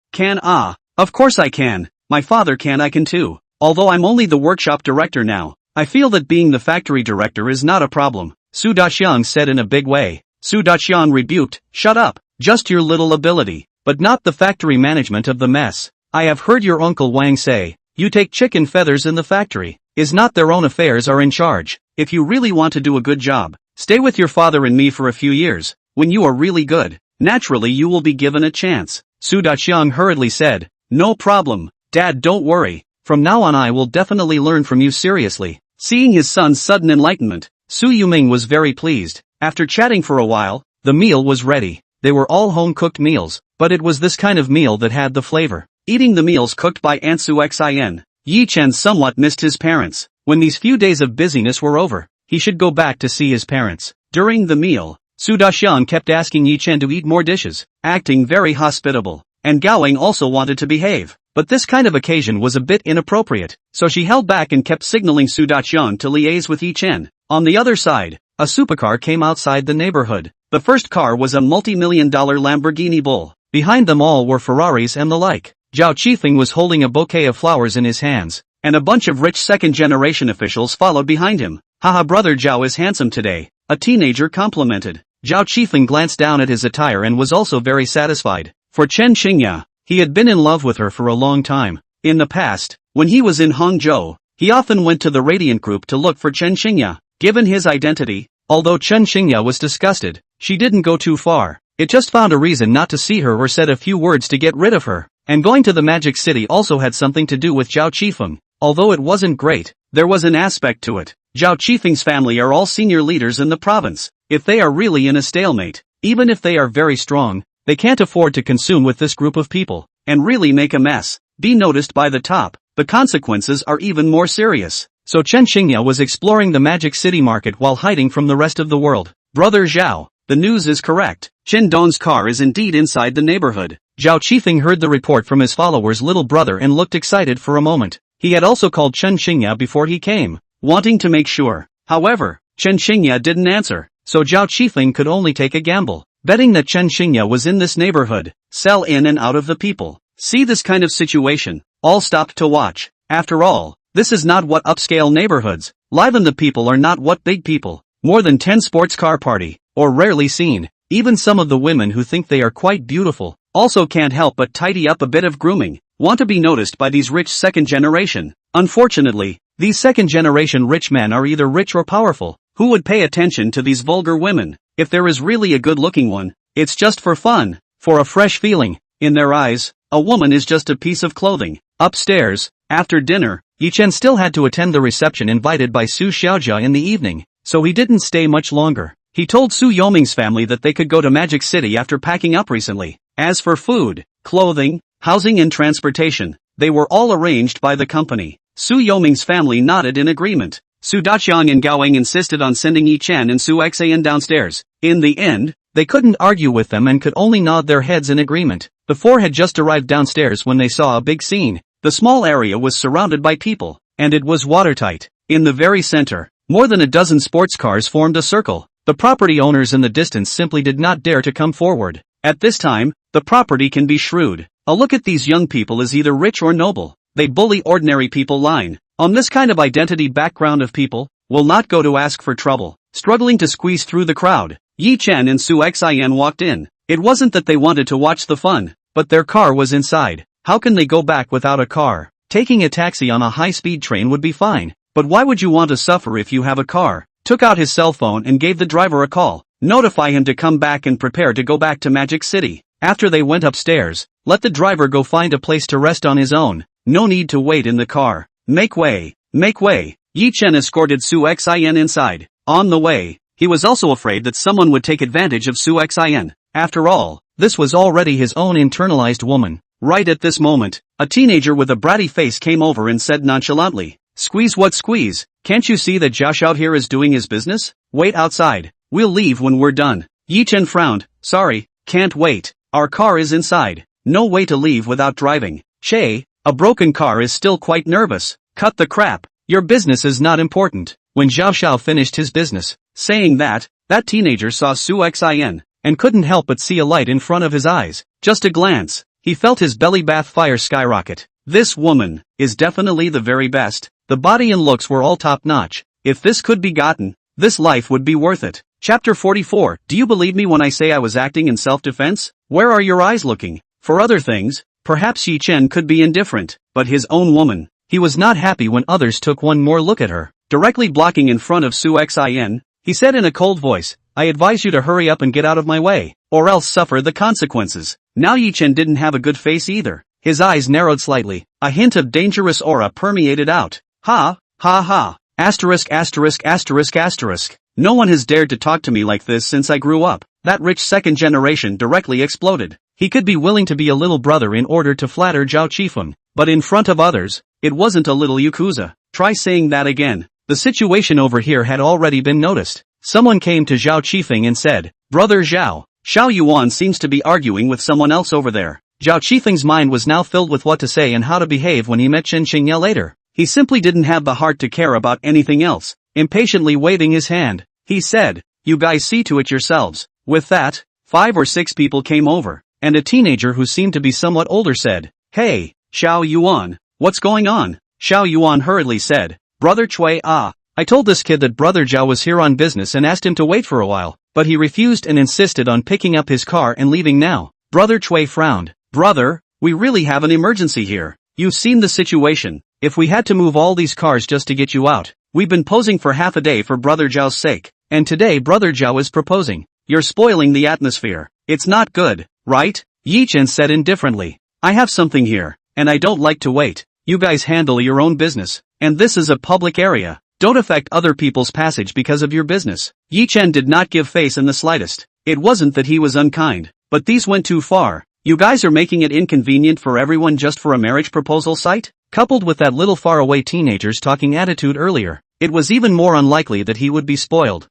Of course I can. My father can, I can too. Although I'm only the workshop director now, I feel that being the factory director is not a problem, Su Daxiang said in a big way. Su Daxiang rebuked, shut up, just your little ability, but not the factory management of the mess. I have heard your uncle Wang say, you take chicken feathers in the factory, is not their own affairs are in charge. If you really want to do a good job, stay with your father and me for a few years. When you are really good, naturally you will be given a chance. Su Daxiang hurriedly said, no problem, Dad, don't worry. From now on I will definitely learn from you seriously. Seeing his son's sudden enlightenment, Su Yuming was very pleased. After chatting for a while, the meal was ready. They were all home-cooked meals, but it was this kind of meal that had the flavor. Eating the meals cooked by Aunt Su Xin, Yi Chen somewhat missed his parents. When these few days of busyness were over, he should go back to see his parents. During the meal, Su Daxiang kept asking Yi Chen to eat more dishes, acting very hospitable. And Gao Wing also wanted to behave, but this kind of occasion was a bit inappropriate, so she held back and kept signaling Su Daxiang to liaise with Yi Chen. On the other side, a supercar came outside the neighborhood. The first car was a multi-million-dollar Lamborghini Bull. Behind them all were Ferraris and the like. Zhao Qifeng was holding a bouquet of flowers in his hands, and a bunch of rich second-generation officials followed behind him. Haha, brother Zhao is handsome today, a teenager complimented. Zhao Qifeng glanced down at his attire and was also very satisfied. For Chen Xingya, he had been in love with her for a long time. In the past, when he was in Hangzhou, he often went to the Radiant Group to look for Chen Xingya. Given his identity, although Chen Xingya was disgusted, she didn't go too far. It just found a reason not to see her or said a few words to get rid of her. And going to the Magic City also had something to do with Zhao Qifeng. Although it wasn't great, there was an aspect to it. Zhao Qifeng's family are all senior leaders in the province. If they are really in a stalemate, even if they are very strong, they can't afford to consume with this group of people, and really make a mess, be noticed by the top. The consequences are even more serious. So Chen Xingya was exploring the Magic City market while hiding from the rest of the world. Brother Zhao, the news is correct. Chen Dong's car is indeed inside the neighborhood. Zhao Qifeng heard the report from his follower's little brother and looked excited for a moment. He had also called Chen Xingya before he came, wanting to make sure. However, Chen Xingya didn't answer, so Zhao Qifeng could only take a gamble, betting that Chen Xingya was in this neighborhood, sell in and out of the people. See this kind of situation, all stopped to watch. After all, this is not what upscale neighborhoods, liven the people are not what big people, more than 10 sports car party, or rarely seen. Even some of the women who think they are quite beautiful, also can't help but tidy up a bit of grooming, want to be noticed by these rich second generation. Unfortunately, these second generation rich men are either rich or powerful. Who would pay attention to these vulgar women? If there is really a good looking one, it's just for fun, for a fresh feeling. In their eyes, a woman is just a piece of clothing. Upstairs, after dinner, Yi Chen still had to attend the reception invited by Su Xiaojia in the evening, so he didn't stay much longer. He told Su Yoming's family that they could go to Magic City after packing up recently. As for food, clothing, housing and transportation, they were all arranged by the company. Su Yoming's family nodded in agreement. Su Daqiang and Gaoeng insisted on sending Yi Chen and Su Xan downstairs. In the end, they couldn't argue with them and could only nod their heads in agreement. The four had just arrived downstairs when they saw a big scene. The small area was surrounded by people, and it was watertight. In the very center, more than a dozen sports cars formed a circle. The property owners in the distance simply did not dare to come forward. At this time, the property can be shrewd. A look at these young people is either rich or noble. They bully ordinary people line. On this kind of identity background of people, will not go to ask for trouble. Struggling to squeeze through the crowd, Yi Chen and Su Xian walked in. It wasn't that they wanted to watch the fun, but their car was inside. How can they go back without a car? Taking a taxi on a high-speed train would be fine, but why would you want to suffer if you have a car? Took out his cell phone and gave the driver a call. Notify him to come back and prepare to go back to Magic City. After they went upstairs, let the driver go find a place to rest on his own. No need to wait in the car. Make way, make way. Yi Chen escorted Su Xian inside. On the way, he was also afraid that someone would take advantage of Su Xian. After all, this was already his own internalized woman. Right at this moment, a teenager with a bratty face came over and said nonchalantly, "Squeeze what squeeze? Can't you see that Josh out here is doing his business? Wait outside. We'll leave when we're done." Yi Chen frowned. "Sorry, can't wait. Our car is inside. No way to leave without driving." "Che, a broken car is still quite nervous. Cut the crap. Your business is not important." When Zhao Xiao finished his business, saying that teenager saw Su Xian, and couldn't help but see a light in front of his eyes. Just a glance, he felt his belly bath fire skyrocket. This woman is definitely the very best. The body and looks were all top-notch. If this could be gotten, this life would be worth it. Chapter 44. Do you believe me when I say I was acting in self-defense? Where are your eyes looking? For other things, perhaps Yi Chen could be indifferent, but his own woman. He was not happy when others took one more look at her. Directly blocking in front of Su Xian, he said in a cold voice, "I advise you to hurry up and get out of my way, or else suffer the consequences." Now Yi Chen didn't have a good face either. His eyes narrowed slightly. A hint of dangerous aura permeated out. Ha, ha ha. Asterisk asterisk asterisk asterisk. No one has dared to talk to me like this since I grew up. That rich second generation directly exploded. He could be willing to be a little brother in order to flatter Zhao Qifeng, but in front of others, it wasn't a little yakuza. Try saying that again. The situation over here had already been noticed. Someone came to Zhao Qifeng and said, "Brother Zhao, Xiao Yuan seems to be arguing with someone else over there." Zhao Qifeng's mind was now filled with what to say and how to behave when he met Chen Xingya later. He simply didn't have the heart to care about anything else. Impatiently waving his hand, he said, "You guys see to it yourselves." With that, 5 or 6 people came over, and a teenager who seemed to be somewhat older said, Hey, Xiao Yuan, what's going on? Xiao Yuan hurriedly said. Brother Chui, I told this kid that Brother Zhao was here on business and asked him to wait for a while, but he refused and insisted on picking up his car and leaving now. Brother Chui frowned. Brother, we really have an emergency here. You've seen the situation. If we had to move all these cars just to get you out, we've been posing for half a day for Brother Zhao's sake, and today Brother Zhao is proposing. You're spoiling the atmosphere. It's not good, right? Yi Chen said indifferently. I have something here, and I don't like to wait. You guys handle your own business, and this is a public area. Don't affect other people's passage because of your business. Yi Chen did not give face in the slightest. It wasn't that he was unkind, but these went too far. You guys are making it inconvenient for everyone just for a marriage proposal site? Coupled with that little faraway teenager's talking attitude earlier, it was even more unlikely that he would be spoiled.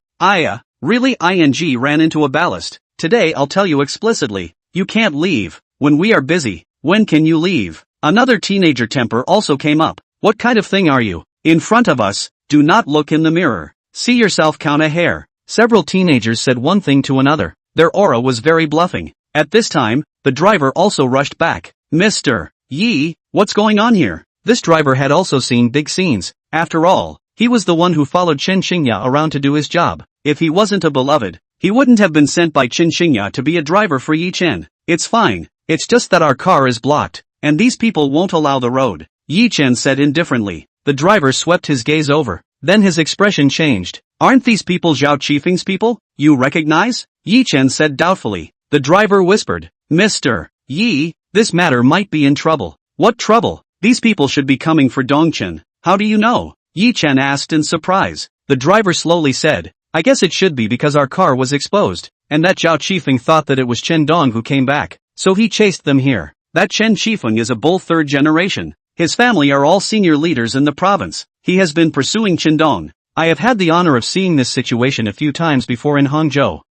Really ing ran into a ballast. Today I'll tell you explicitly, you can't leave. When we are busy, when can you leave? Another teenager temper also came up. What kind of thing are you? In front of us, do not look in the mirror. See yourself count a hair. Several teenagers said one thing to another. Their aura was very bluffing. At this time, the driver also rushed back. Mr. Yi, what's going on here? This driver had also seen big scenes. After all, he was the one who followed Chen Xingya around to do his job. If he wasn't a beloved, he wouldn't have been sent by Chen Xingya to be a driver for Yi Chen. It's fine. It's just that our car is blocked, and these people won't allow the road. Yi Chen said indifferently. The driver swept his gaze over. Then his expression changed. Aren't these people Zhao Qifeng's people? You recognize? Yi Chen said doubtfully. The driver whispered. Mr. Yi, this matter might be in trouble. What trouble? These people should be coming for Dongchen. How do you know? Yi Chen asked in surprise. The driver slowly said. I guess it should be because our car was exposed, and that Zhao Qifeng thought that it was Chen Dong who came back, so he chased them here. That Chen Qifeng is a bull third generation. His family are all senior leaders in the province. He has been pursuing Chen Dong. I have had the honor of seeing this situation a few times before in Hangzhou.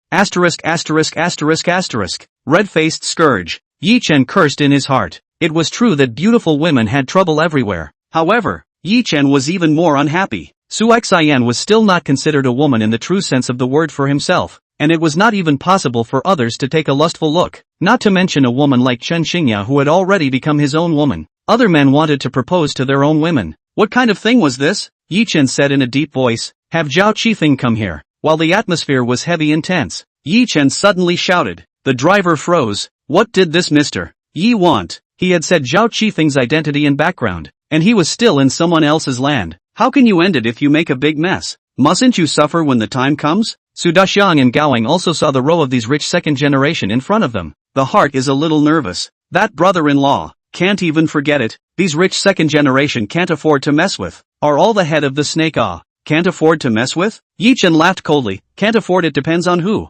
Red-faced scourge. Yi Chen cursed in his heart. It was true that beautiful women had trouble everywhere. However, Yi Chen was even more unhappy. Su Xian was still not considered a woman in the true sense of the word for himself, and it was not even possible for others to take a lustful look, not to mention a woman like Chen Xingya who had already become his own woman. Other men wanted to propose to their own women. What kind of thing was this? Yi Chen said in a deep voice. Have Zhao Qifeng come here. While the atmosphere was heavy and tense, Yi Chen suddenly shouted. The driver froze. What did this Mr. Yi want? He had said Zhao Qifeng's identity and background, and he was still in someone else's land. How can you end it if you make a big mess? Mustn't you suffer when the time comes? Su Daxiang and Gaoing also saw the row of these rich second generation in front of them. The heart is a little nervous. That brother-in-law. Can't even forget it. These rich second generation can't afford to mess with. Are all the head of the snake can't afford to mess with? Yi Chen laughed coldly. Can't afford it depends on who.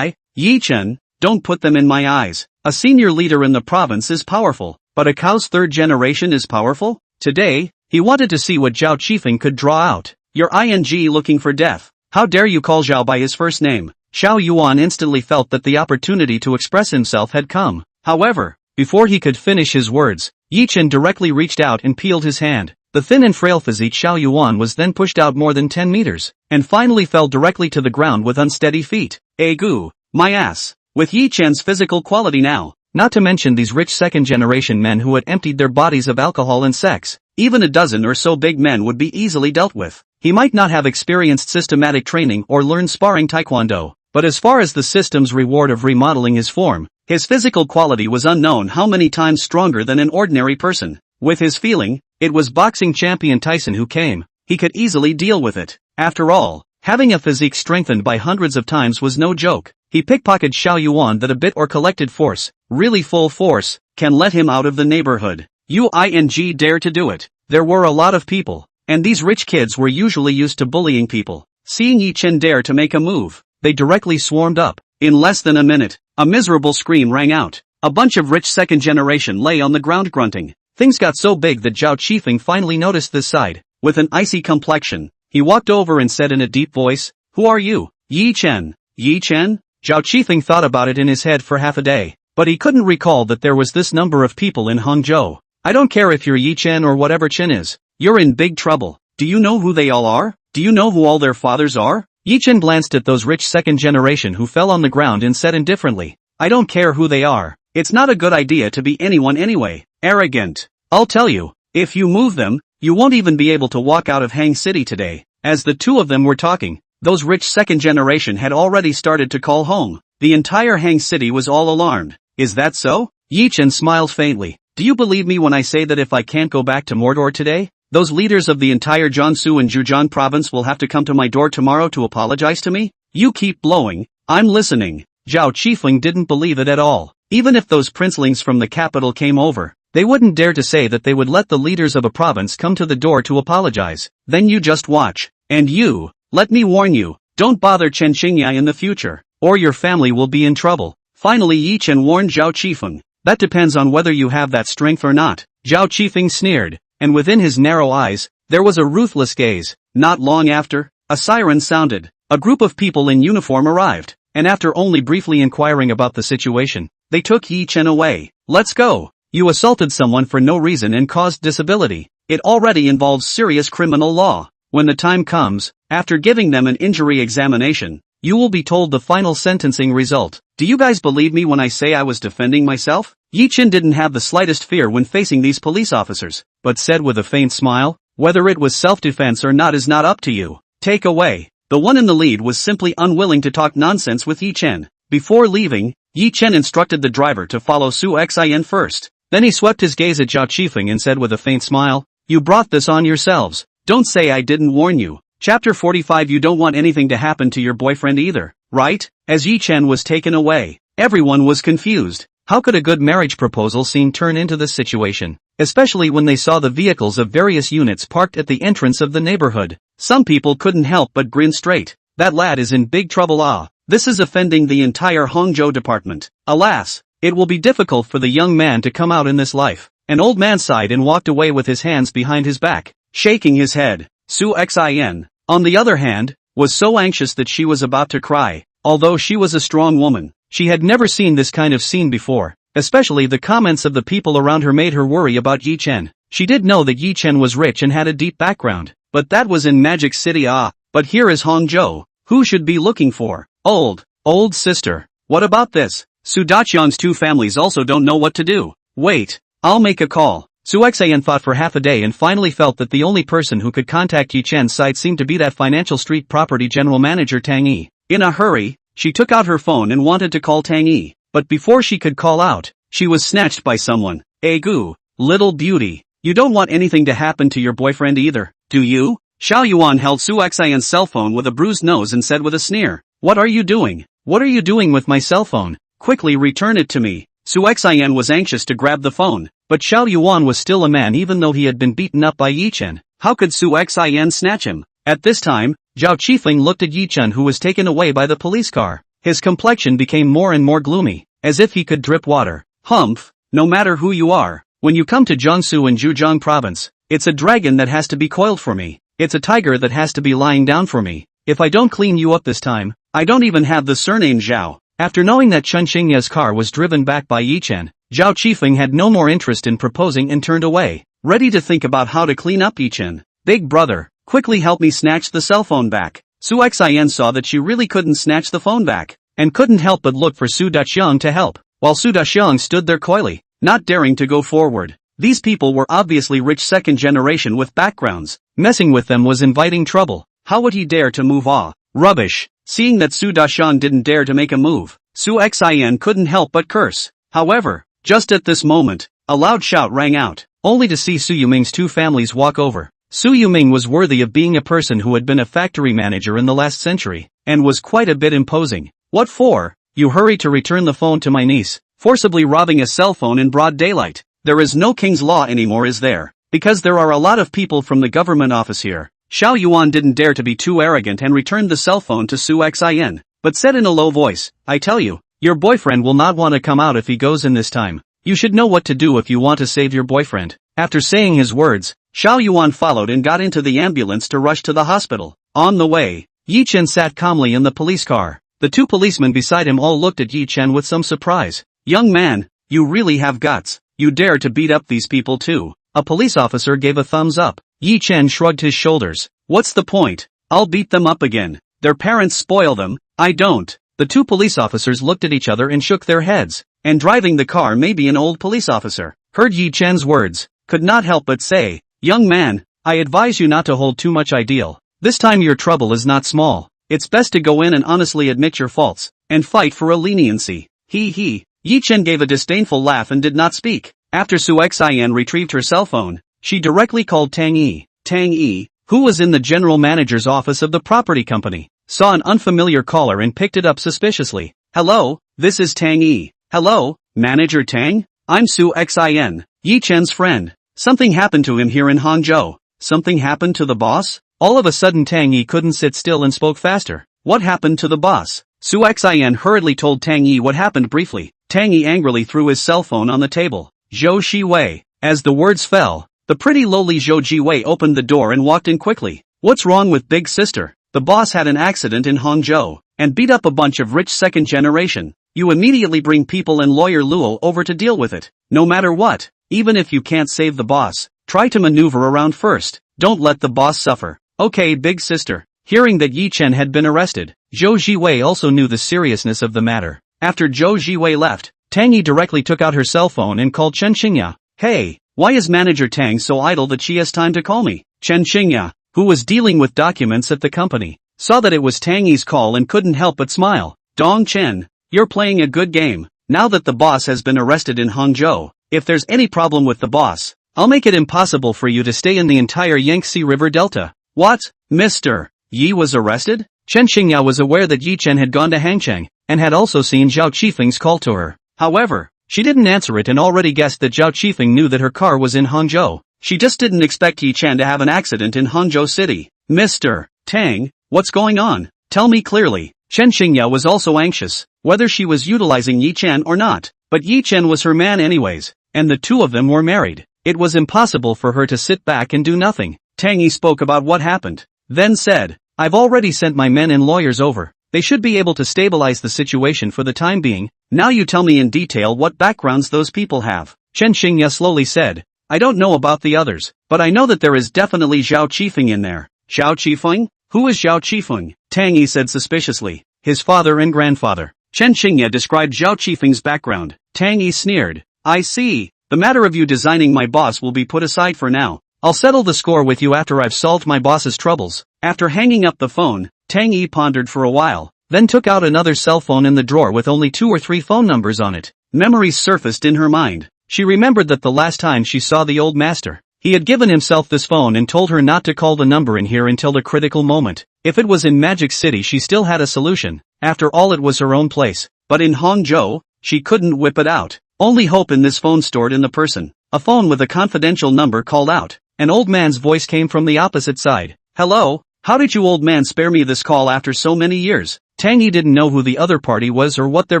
Yi Chen, don't put them in my eyes. A senior leader in the province is powerful, but a cow's third generation is powerful? Today, he wanted to see what Zhao Qifeng could draw out. You're looking for death. How dare you call Zhao by his first name? Xiao Yuan instantly felt that the opportunity to express himself had come. However, before he could finish his words, Yi Chen directly reached out and peeled his hand. The thin and frail physique Xiao Yuan was then pushed out more than 10 meters, and finally fell directly to the ground with unsteady feet. Goo, my ass. With Yi Chen's physical quality now, not to mention these rich second-generation men who had emptied their bodies of alcohol and sex, even a dozen or so big men would be easily dealt with. He might not have experienced systematic training or learned sparring taekwondo, but as far as the system's reward of remodeling his form, his physical quality was unknown how many times stronger than an ordinary person. With his feeling, it was boxing champion Tyson who came. He could easily deal with it. After all, having a physique strengthened by hundreds of times was no joke. He pickpocketed Xiao Yuan that a bit or collected force, really full force, can let him out of the neighborhood. You dare to do it. There were a lot of people, and these rich kids were usually used to bullying people. Seeing Yi Chen dare to make a move, they directly swarmed up. In less than a minute, a miserable scream rang out. A bunch of rich second generation lay on the ground grunting. Things got so big that Zhao Qifeng finally noticed this side. With an icy complexion, he walked over and said in a deep voice, Who are you? Yi Chen. Yi Chen? Zhao Qifeng thought about it in his head for half a day, but he couldn't recall that there was this number of people in Hangzhou. I don't care if you're Yi Chen or whatever Chen is, you're in big trouble. Do you know who they all are? Do you know who all their fathers are? Yi Chen glanced at those rich second generation who fell on the ground and said indifferently, I don't care who they are. It's not a good idea to be anyone anyway. Arrogant. I'll tell you, if you move them, you won't even be able to walk out of Hang City today. As the two of them were talking, those rich second generation had already started to call home. The entire Hang City was all alarmed. Is that so? Yi Chen smiled faintly. Do you believe me when I say that if I can't go back to Mordor today, those leaders of the entire Jiangsu and Zhejiang province will have to come to my door tomorrow to apologize to me? You keep blowing. I'm listening. Zhao Qifeng didn't believe it at all. Even if those princelings from the capital came over, they wouldn't dare to say that they would let the leaders of a province come to the door to apologize. Then you just watch. And you, let me warn you, don't bother Chen Qingya in the future, or your family will be in trouble. Finally Yi Chen warned Zhao Qifeng. That depends on whether you have that strength or not. Zhao Qifeng sneered, and within his narrow eyes, there was a ruthless gaze. Not long after, a siren sounded. A group of people in uniform arrived, and after only briefly inquiring about the situation, they took Yi Chen away. Let's go. You assaulted someone for no reason and caused disability. It already involves serious criminal law. When the time comes, after giving them an injury examination, you will be told the final sentencing result. Do you guys believe me when I say I was defending myself? Yi Chen didn't have the slightest fear when facing these police officers, but said with a faint smile, whether it was self-defense or not is not up to you. Take away. The one in the lead was simply unwilling to talk nonsense with Yi Chen. Before leaving, Yi Chen instructed the driver to follow Su Xian first. Then he swept his gaze at Zhao Qifeng and said with a faint smile, you brought this on yourselves. Don't say I didn't warn you. Chapter 45. You don't want anything to happen to your boyfriend either, right? As Yi Chen was taken away, everyone was confused. How could a good marriage proposal scene turn into this situation? Especially when they saw the vehicles of various units parked at the entrance of the neighborhood. Some people couldn't help but grin straight. That lad is in big trouble. This is offending the entire Hangzhou department. Alas, it will be difficult for the young man to come out in this life. An old man sighed and walked away with his hands behind his back, shaking his head. Su Xian, on the other hand, was so anxious that she was about to cry. Although she was a strong woman, she had never seen this kind of scene before. Especially the comments of the people around her made her worry about Yi Chen. She did know that Yi Chen was rich and had a deep background, but that was in Magic City. But here is Hangzhou. Who should be looking for? Old sister. What about this? Su Daqiang's two families also don't know what to do. Wait, I'll make a call. Su Xian thought for half a day and finally felt that the only person who could contact Yi Chen's side seemed to be that Financial Street Property General Manager Tang Yi. In a hurry, she took out her phone and wanted to call Tang Yi. But before she could call out, she was snatched by someone. Egu, little beauty, you don't want anything to happen to your boyfriend either, do you? Xiao Yuan held Su Xian's cell phone with a bruised nose and said with a sneer, what are you doing? What are you doing with my cell phone? Quickly return it to me. Su Xian was anxious to grab the phone, but Xiao Yuan was still a man even though he had been beaten up by Yi Chen. How could Su Xian snatch him? At this time, Zhao Qifeng looked at Yi Chen who was taken away by the police car. His complexion became more and more gloomy, as if he could drip water. Humph, no matter who you are, when you come to Jiangsu and Zhejiang province, it's a dragon that has to be coiled for me. It's a tiger that has to be lying down for me. If I don't clean you up this time, I don't even have the surname Zhao. After knowing that Chen Xingya's car was driven back by Yi Chen, Zhao Qifeng had no more interest in proposing and turned away, ready to think about how to clean up Yi Chen. Big brother, quickly help me snatch the cell phone back. Su Xian saw that she really couldn't snatch the phone back, and couldn't help but look for Su Daqiang to help, while Su Daqiang stood there coyly, not daring to go forward. These people were obviously rich second generation with backgrounds. Messing with them was inviting trouble. How would he dare to move? Rubbish. Seeing that Su Daqiang didn't dare to make a move, Su Xian couldn't help but curse. However, just at this moment, a loud shout rang out, only to see Su Yuming's two families walk over. Su Yuming was worthy of being a person who had been a factory manager in the last century, and was quite a bit imposing. What for? You hurry to return the phone to my niece, forcibly robbing a cell phone in broad daylight. There is no king's law anymore, is there? Because there are a lot of people from the government office here. Xiao Yuan didn't dare to be too arrogant and returned the cell phone to Su Xian, but said in a low voice, I tell you, your boyfriend will not want to come out if he goes in this time. You should know what to do if you want to save your boyfriend. After saying his words, Xiao Yuan followed and got into the ambulance to rush to the hospital. On the way, Yi Chen sat calmly in the police car. The two policemen beside him all looked at Yi Chen with some surprise. Young man, you really have guts. You dare to beat up these people too. A police officer gave a thumbs up. Yi Chen shrugged his shoulders. What's the point? I'll beat them up again. Their parents spoil them. I don't. The two police officers looked at each other and shook their heads. and driving the car may be an old police officer. Heard Yi Chen's words, could not help but say, young man, I advise you not to hold too much ideal. This time your trouble is not small. It's best to go in and honestly admit your faults, and fight for a leniency. He. Yi Chen gave a disdainful laugh and did not speak. After Su Xian retrieved her cell phone, she directly called Tang Yi. Tang Yi, who was in the general manager's office of the property company, saw an unfamiliar caller and picked it up suspiciously. Hello, this is Tang Yi. Hello, Manager Tang? I'm Su Xian, Yi Chen's friend. Something happened to him here in Hangzhou. Something happened to the boss? All of a sudden Tang Yi couldn't sit still and spoke faster. What happened to the boss? Su Xian hurriedly told Tang Yi what happened briefly. Tang Yi angrily threw his cell phone on the table. Zhou Shiwei. As the words fell, the pretty lowly Zhou Jiwei opened the door and walked in quickly. What's wrong with big sister? The boss had an accident in Hangzhou, and beat up a bunch of rich second generation. You immediately bring people and lawyer Luo over to deal with it. No matter what, even if you can't save the boss, try to maneuver around first. Don't let the boss suffer. Okay, big sister. Hearing that Yi Chen had been arrested, Zhou Jiwei also knew the seriousness of the matter. After Zhou Jiwei left, Tang Yi directly took out her cell phone and called Chen Xingya. Hey, why is Manager Tang so idle that she has time to call me? Chen Xingya, who was dealing with documents at the company, saw that it was Tang Yi's call and couldn't help but smile. Dong Chen, you're playing a good game. Now that the boss has been arrested in Hangzhou, if there's any problem with the boss, I'll make it impossible for you to stay in the entire Yangtze River Delta. What? Mr. Yi was arrested? Chen Xingya was aware that Yi Chen had gone to Hangcheng, and had also seen Zhao Qifeng's call to her. However, she didn't answer it and already guessed that Zhao Qifeng knew that her car was in Hangzhou. She just didn't expect Yi Chen to have an accident in Hangzhou City. Mr. Tang, what's going on? Tell me clearly. Chen Xingya was also anxious, whether she was utilizing Yi Chen or not. But Yi Chen was her man anyways, and the two of them were married. It was impossible for her to sit back and do nothing. Tang Yi spoke about what happened, then said, I've already sent my men and lawyers over. They should be able to stabilize the situation for the time being. Now you tell me in detail what backgrounds those people have. Chen Xingya slowly said, I don't know about the others, but I know that there is definitely Zhao Qifeng in there. Zhao Qifeng? Who is Zhao Qifeng? Tang Yi said suspiciously. His father and grandfather. Chen Xingya described Zhao Qifeng's background. Tang Yi sneered. I see. The matter of you designing my boss will be put aside for now. I'll settle the score with you after I've solved my boss's troubles. After hanging up the phone, Tang Yi pondered for a while, then took out another cell phone in the drawer with only 2 or 3 phone numbers on it. Memories surfaced in her mind. She remembered that the last time she saw the old master, he had given himself this phone and told her not to call the number in here until the critical moment. If it was in Magic City she still had a solution. After all it was her own place. But in Hangzhou, she couldn't whip it out. Only hope in this phone stored in the person. A phone with a confidential number called out. An old man's voice came from the opposite side. Hello, how did you old man spare me this call after so many years? Tang Yi didn't know who the other party was or what their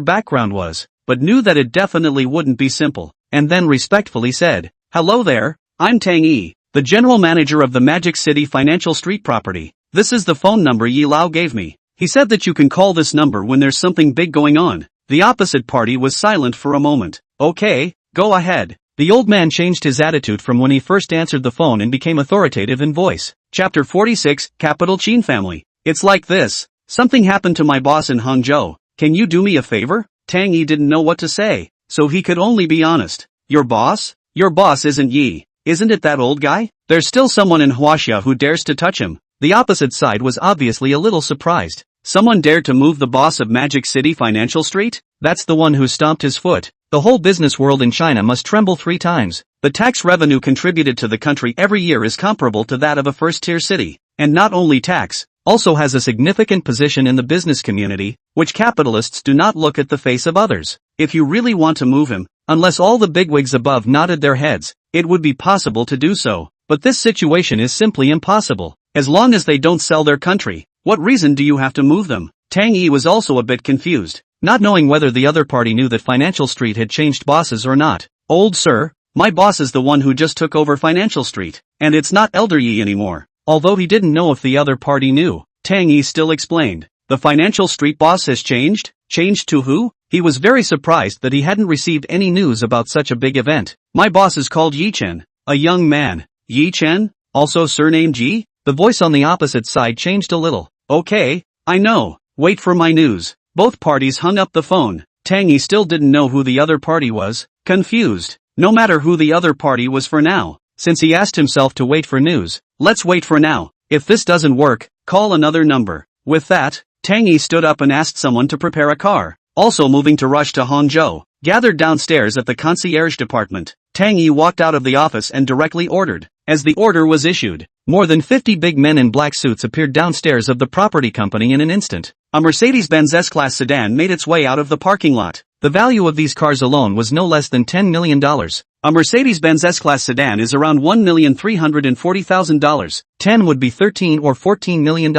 background was, but knew that it definitely wouldn't be simple, and then respectfully said, Hello there, I'm Tang Yi, the general manager of the Magic City Financial Street property. This is the phone number Yi Lao gave me. He said that you can call this number when there's something big going on. The opposite party was silent for a moment. Okay, go ahead. The old man changed his attitude from when he first answered the phone and became authoritative in voice. Chapter 46, Capital Qin Family. It's like this. Something happened to my boss in Hangzhou. Can you do me a favor? Tang Yi didn't know what to say, so he could only be honest. Your boss? Your boss isn't Yi. Isn't it that old guy? There's still someone in Huaxia who dares to touch him. The opposite side was obviously a little surprised. Someone dared to move the boss of Magic City Financial Street? That's the one who stomped his foot. The whole business world in China must tremble 3 times. The tax revenue contributed to the country every year is comparable to that of a first-tier city. And not only tax, also has a significant position in the business community, which capitalists do not look at the face of others. If you really want to move him, unless all the bigwigs above nodded their heads, it would be possible to do so. But this situation is simply impossible. As long as they don't sell their country, what reason do you have to move them? Tang Yi was also a bit confused, not knowing whether the other party knew that Financial Street had changed bosses or not. Old sir, my boss is the one who just took over Financial Street, and it's not Elder Yi anymore. Although he didn't know if the other party knew, Tang Yi still explained. The Financial Street boss has changed? Changed to who? He was very surprised that he hadn't received any news about such a big event. My boss is called Yi Chen, a young man. Yi Chen? Also surnamed Yi? The voice on the opposite side changed a little. Okay, I know. Wait for my news. Both parties hung up the phone. Tang Yi still didn't know who the other party was, confused. No matter who the other party was for now, since he asked himself to wait for news, let's wait for now. If this doesn't work, call another number. With that, Tang Yi stood up and asked someone to prepare a car. Also moving to rush to Hangzhou, gathered downstairs at the concierge department, Tang Yi walked out of the office and directly ordered. As the order was issued, more than 50 big men in black suits appeared downstairs of the property company in an instant. A Mercedes-Benz S-Class sedan made its way out of the parking lot. The value of these cars alone was no less than $10 million. A Mercedes-Benz S-Class sedan is around $1,340,000. 10 would be $13 or $14 million.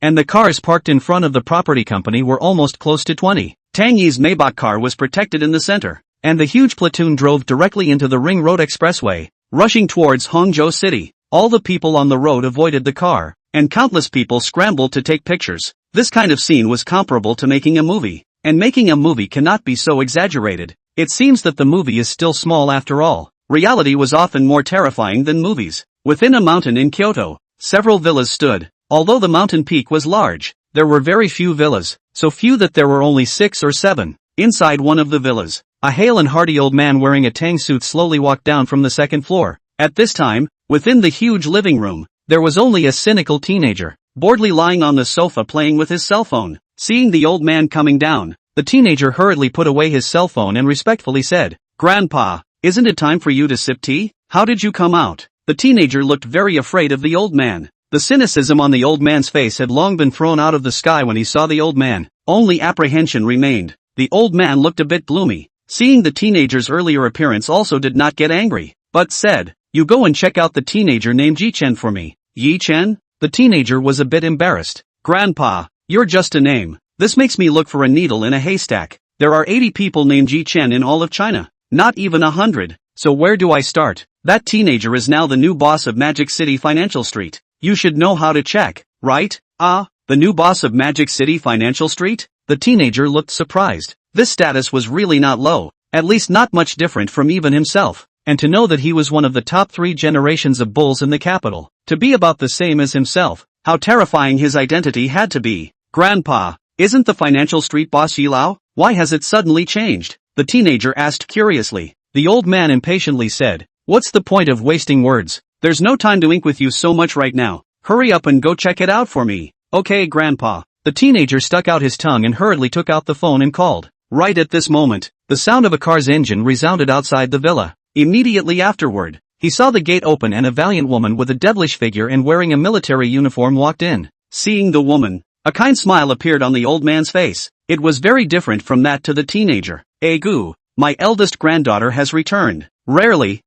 And the cars parked in front of the property company were almost close to 20. Tang Yi's Maybach car was protected in the center, and the huge platoon drove directly into the Ring Road Expressway, rushing towards Hangzhou City. All the people on the road avoided the car, and countless people scrambled to take pictures. This kind of scene was comparable to making a movie, and making a movie cannot be so exaggerated. It seems that the movie is still small after all. Reality was often more terrifying than movies. Within a mountain in Kyoto, several villas stood. Although the mountain peak was large, there were very few villas, so few that there were only 6 or 7. Inside one of the villas, a hale and hearty old man wearing a tang suit slowly walked down from the second floor. At this time, within the huge living room, there was only a cynical teenager, boredly lying on the sofa playing with his cell phone. Seeing the old man coming down, the teenager hurriedly put away his cell phone and respectfully said, "Grandpa, isn't it time for you to sip tea? How did you come out?" The teenager looked very afraid of the old man. The cynicism on the old man's face had long been thrown out of the sky when he saw the old man. Only apprehension remained. The old man looked a bit gloomy. Seeing the teenager's earlier appearance also did not get angry, but said, "You go and check out the teenager named Yi Chen for me." Yi Chen? The teenager was a bit embarrassed. "Grandpa, you're just a name. This makes me look for a needle in a haystack. There are 80 people named Yi Chen in all of China. Not even 100. So where do I start?" That teenager is now the new boss of Magic City Financial Street. You should know how to check, right? Ah, the new boss of Magic City Financial Street? The teenager looked surprised. This status was really not low, at least not much different from even himself. And to know that he was one of the top 3 generations of bulls in the capital, to be about the same as himself, how terrifying his identity had to be. "Grandpa, isn't the Financial Street boss Yi Lao? Why has it suddenly changed?" the teenager asked curiously. The old man impatiently said, "What's the point of wasting words? There's no time to ink with you so much right now. Hurry up and go check it out for me." "Okay, Grandpa." The teenager stuck out his tongue and hurriedly took out the phone and called. Right at this moment, the sound of a car's engine resounded outside the villa. Immediately afterward, he saw the gate open and a valiant woman with a devilish figure and wearing a military uniform walked in. Seeing the woman, a kind smile appeared on the old man's face. It was very different from that to the teenager. "Egu, my eldest granddaughter has returned." Rarely.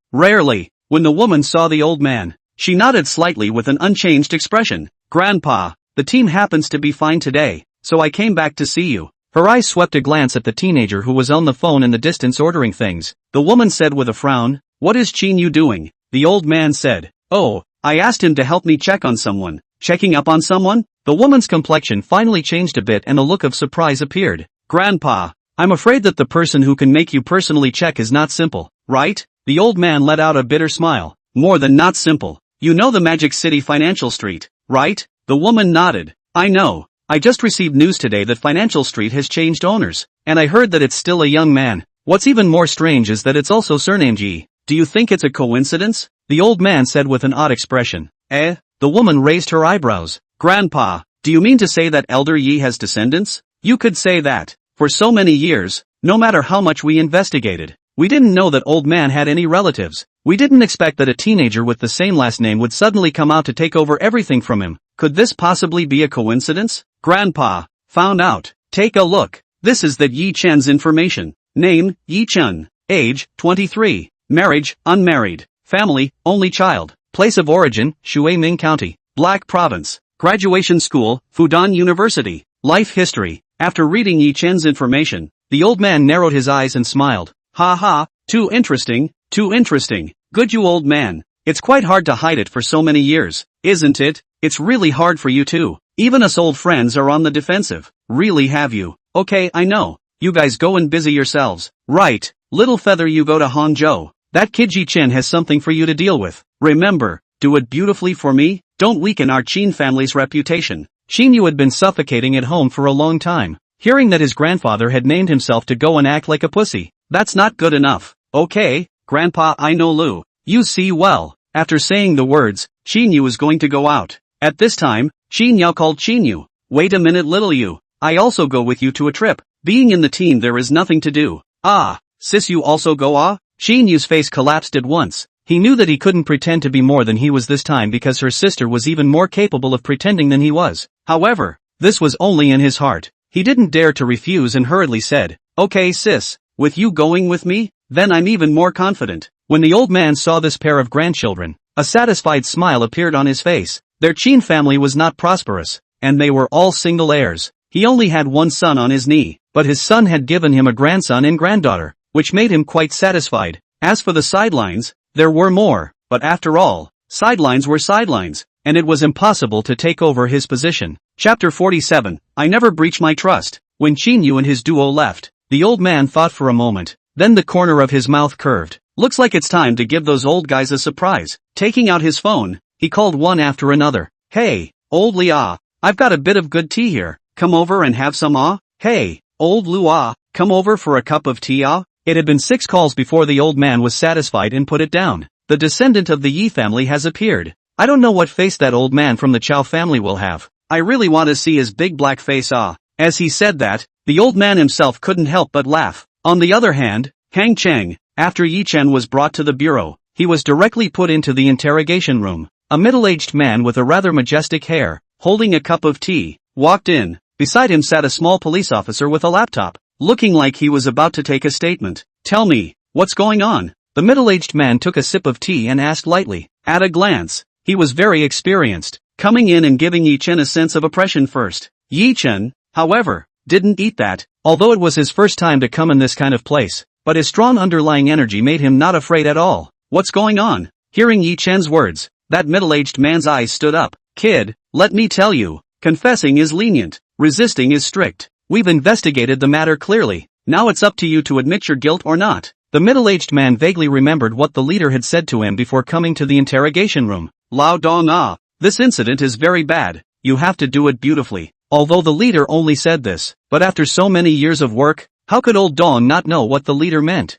When the woman saw the old man, she nodded slightly with an unchanged expression. "Grandpa, the team happens to be fine today, so I came back to see you." Her eyes swept a glance at the teenager who was on the phone in the distance ordering things. The woman said with a frown, "What is Chin Yu doing?" The old man said, "Oh, I asked him to help me check on someone." "Checking up on someone?" The woman's complexion finally changed a bit and a look of surprise appeared. "Grandpa, I'm afraid that the person who can make you personally check is not simple, right?" The old man let out a bitter smile. "More than not simple. You know the Magic City Financial Street, right?" The woman nodded. "I know. I just received news today that Financial Street has changed owners, and I heard that it's still a young man. What's even more strange is that it's also surnamed Yi. Do you think it's a coincidence?" The old man said with an odd expression. "Eh?" The woman raised her eyebrows. "Grandpa, do you mean to say that Elder Yi has descendants?" "You could say that. For so many years, no matter how much we investigated, we didn't know that old man had any relatives. We didn't expect that a teenager with the same last name would suddenly come out to take over everything from him. Could this possibly be a coincidence?" "Grandpa, found out. Take a look. This is that Yi Chen's information. Name, Yi Chen. Age, 23. Marriage, unmarried. Family, only child. Place of origin, Shuiming County, Black Province. Graduation school, Fudan University. Life history." After reading Yi Chen's information, the old man narrowed his eyes and smiled. "Ha ha, too interesting, too interesting. Good you old man. It's quite hard to hide it for so many years, isn't it? It's really hard for you too. Even us old friends are on the defensive." "Really have you? Okay, I know. You guys go and busy yourselves." "Right, little feather, you go to Hangzhou. That kid Yi Chen has something for you to deal with. Remember, do it beautifully for me. Don't weaken our Qin family's reputation." Qin Yu had been suffocating at home for a long time. hearing that his grandfather had named himself to go and act like a pussy. That's not good enough. Okay, Grandpa, I know Lu. You see well. After saying the words, Chinyu was going to go out. At this time, Chinyao called Chinyu. Wait a minute, little you. I also go with you to a trip. Being in the team, there is nothing to do. Ah, sis, you also go? Ah? Chinyu's face collapsed at once. He knew that he couldn't pretend to be more than he was this time because her sister was even more capable of pretending than he was. However, this was only in his heart. He didn't dare to refuse and hurriedly said, okay sis, with you going with me? Then I'm even more confident. When the old man saw this pair of grandchildren, a satisfied smile appeared on his face. Their Chin family was not prosperous, and they were all single heirs. He only had one son on his knee, but his son had given him a grandson and granddaughter, which made him quite satisfied. As for the sidelines, there were more, but after all, sidelines were sidelines, and it was impossible to take over his position. Chapter 47, I never breach my trust. When Chinyu and his duo left, the old man thought for a moment, then the corner of his mouth curved. Looks like it's time to give those old guys a surprise. Taking out his phone, he called one after another. Hey, old Lia, I've got a bit of good tea here. Come over and have some ah? Hey, old Lua, come over for a cup of tea ah? It had been 6 calls before the old man was satisfied and put it down. The descendant of the Yi family has appeared. I don't know what face that old man from the Chow family will have. I really want to see his big black face ah. As he said that, the old man himself couldn't help but laugh. On the other hand, Kang Cheng, after Yi Chen was brought to the bureau, he was directly put into the interrogation room. A middle-aged man with a rather majestic hair, holding a cup of tea, walked in. Beside him sat a small police officer with a laptop, looking like he was about to take a statement. Tell me, what's going on? The middle-aged man took a sip of tea and asked lightly. At a glance, he was very experienced, coming in and giving Yi Chen a sense of oppression first. Yi Chen, however, didn't eat that, although it was his first time to come in this kind of place, but his strong underlying energy made him not afraid at all. What's going on? Hearing Yi Chen's words, that middle-aged man's eyes stood up. Kid, let me tell you, confessing is lenient, resisting is strict. We've investigated the matter clearly. Now it's up to you to admit your guilt or not. The middle-aged man vaguely remembered what the leader had said to him before coming to the interrogation room. Lao Dong ah, this incident is very bad. You have to do it beautifully. Although the leader only said this, but after so many years of work, how could old Dong not know what the leader meant?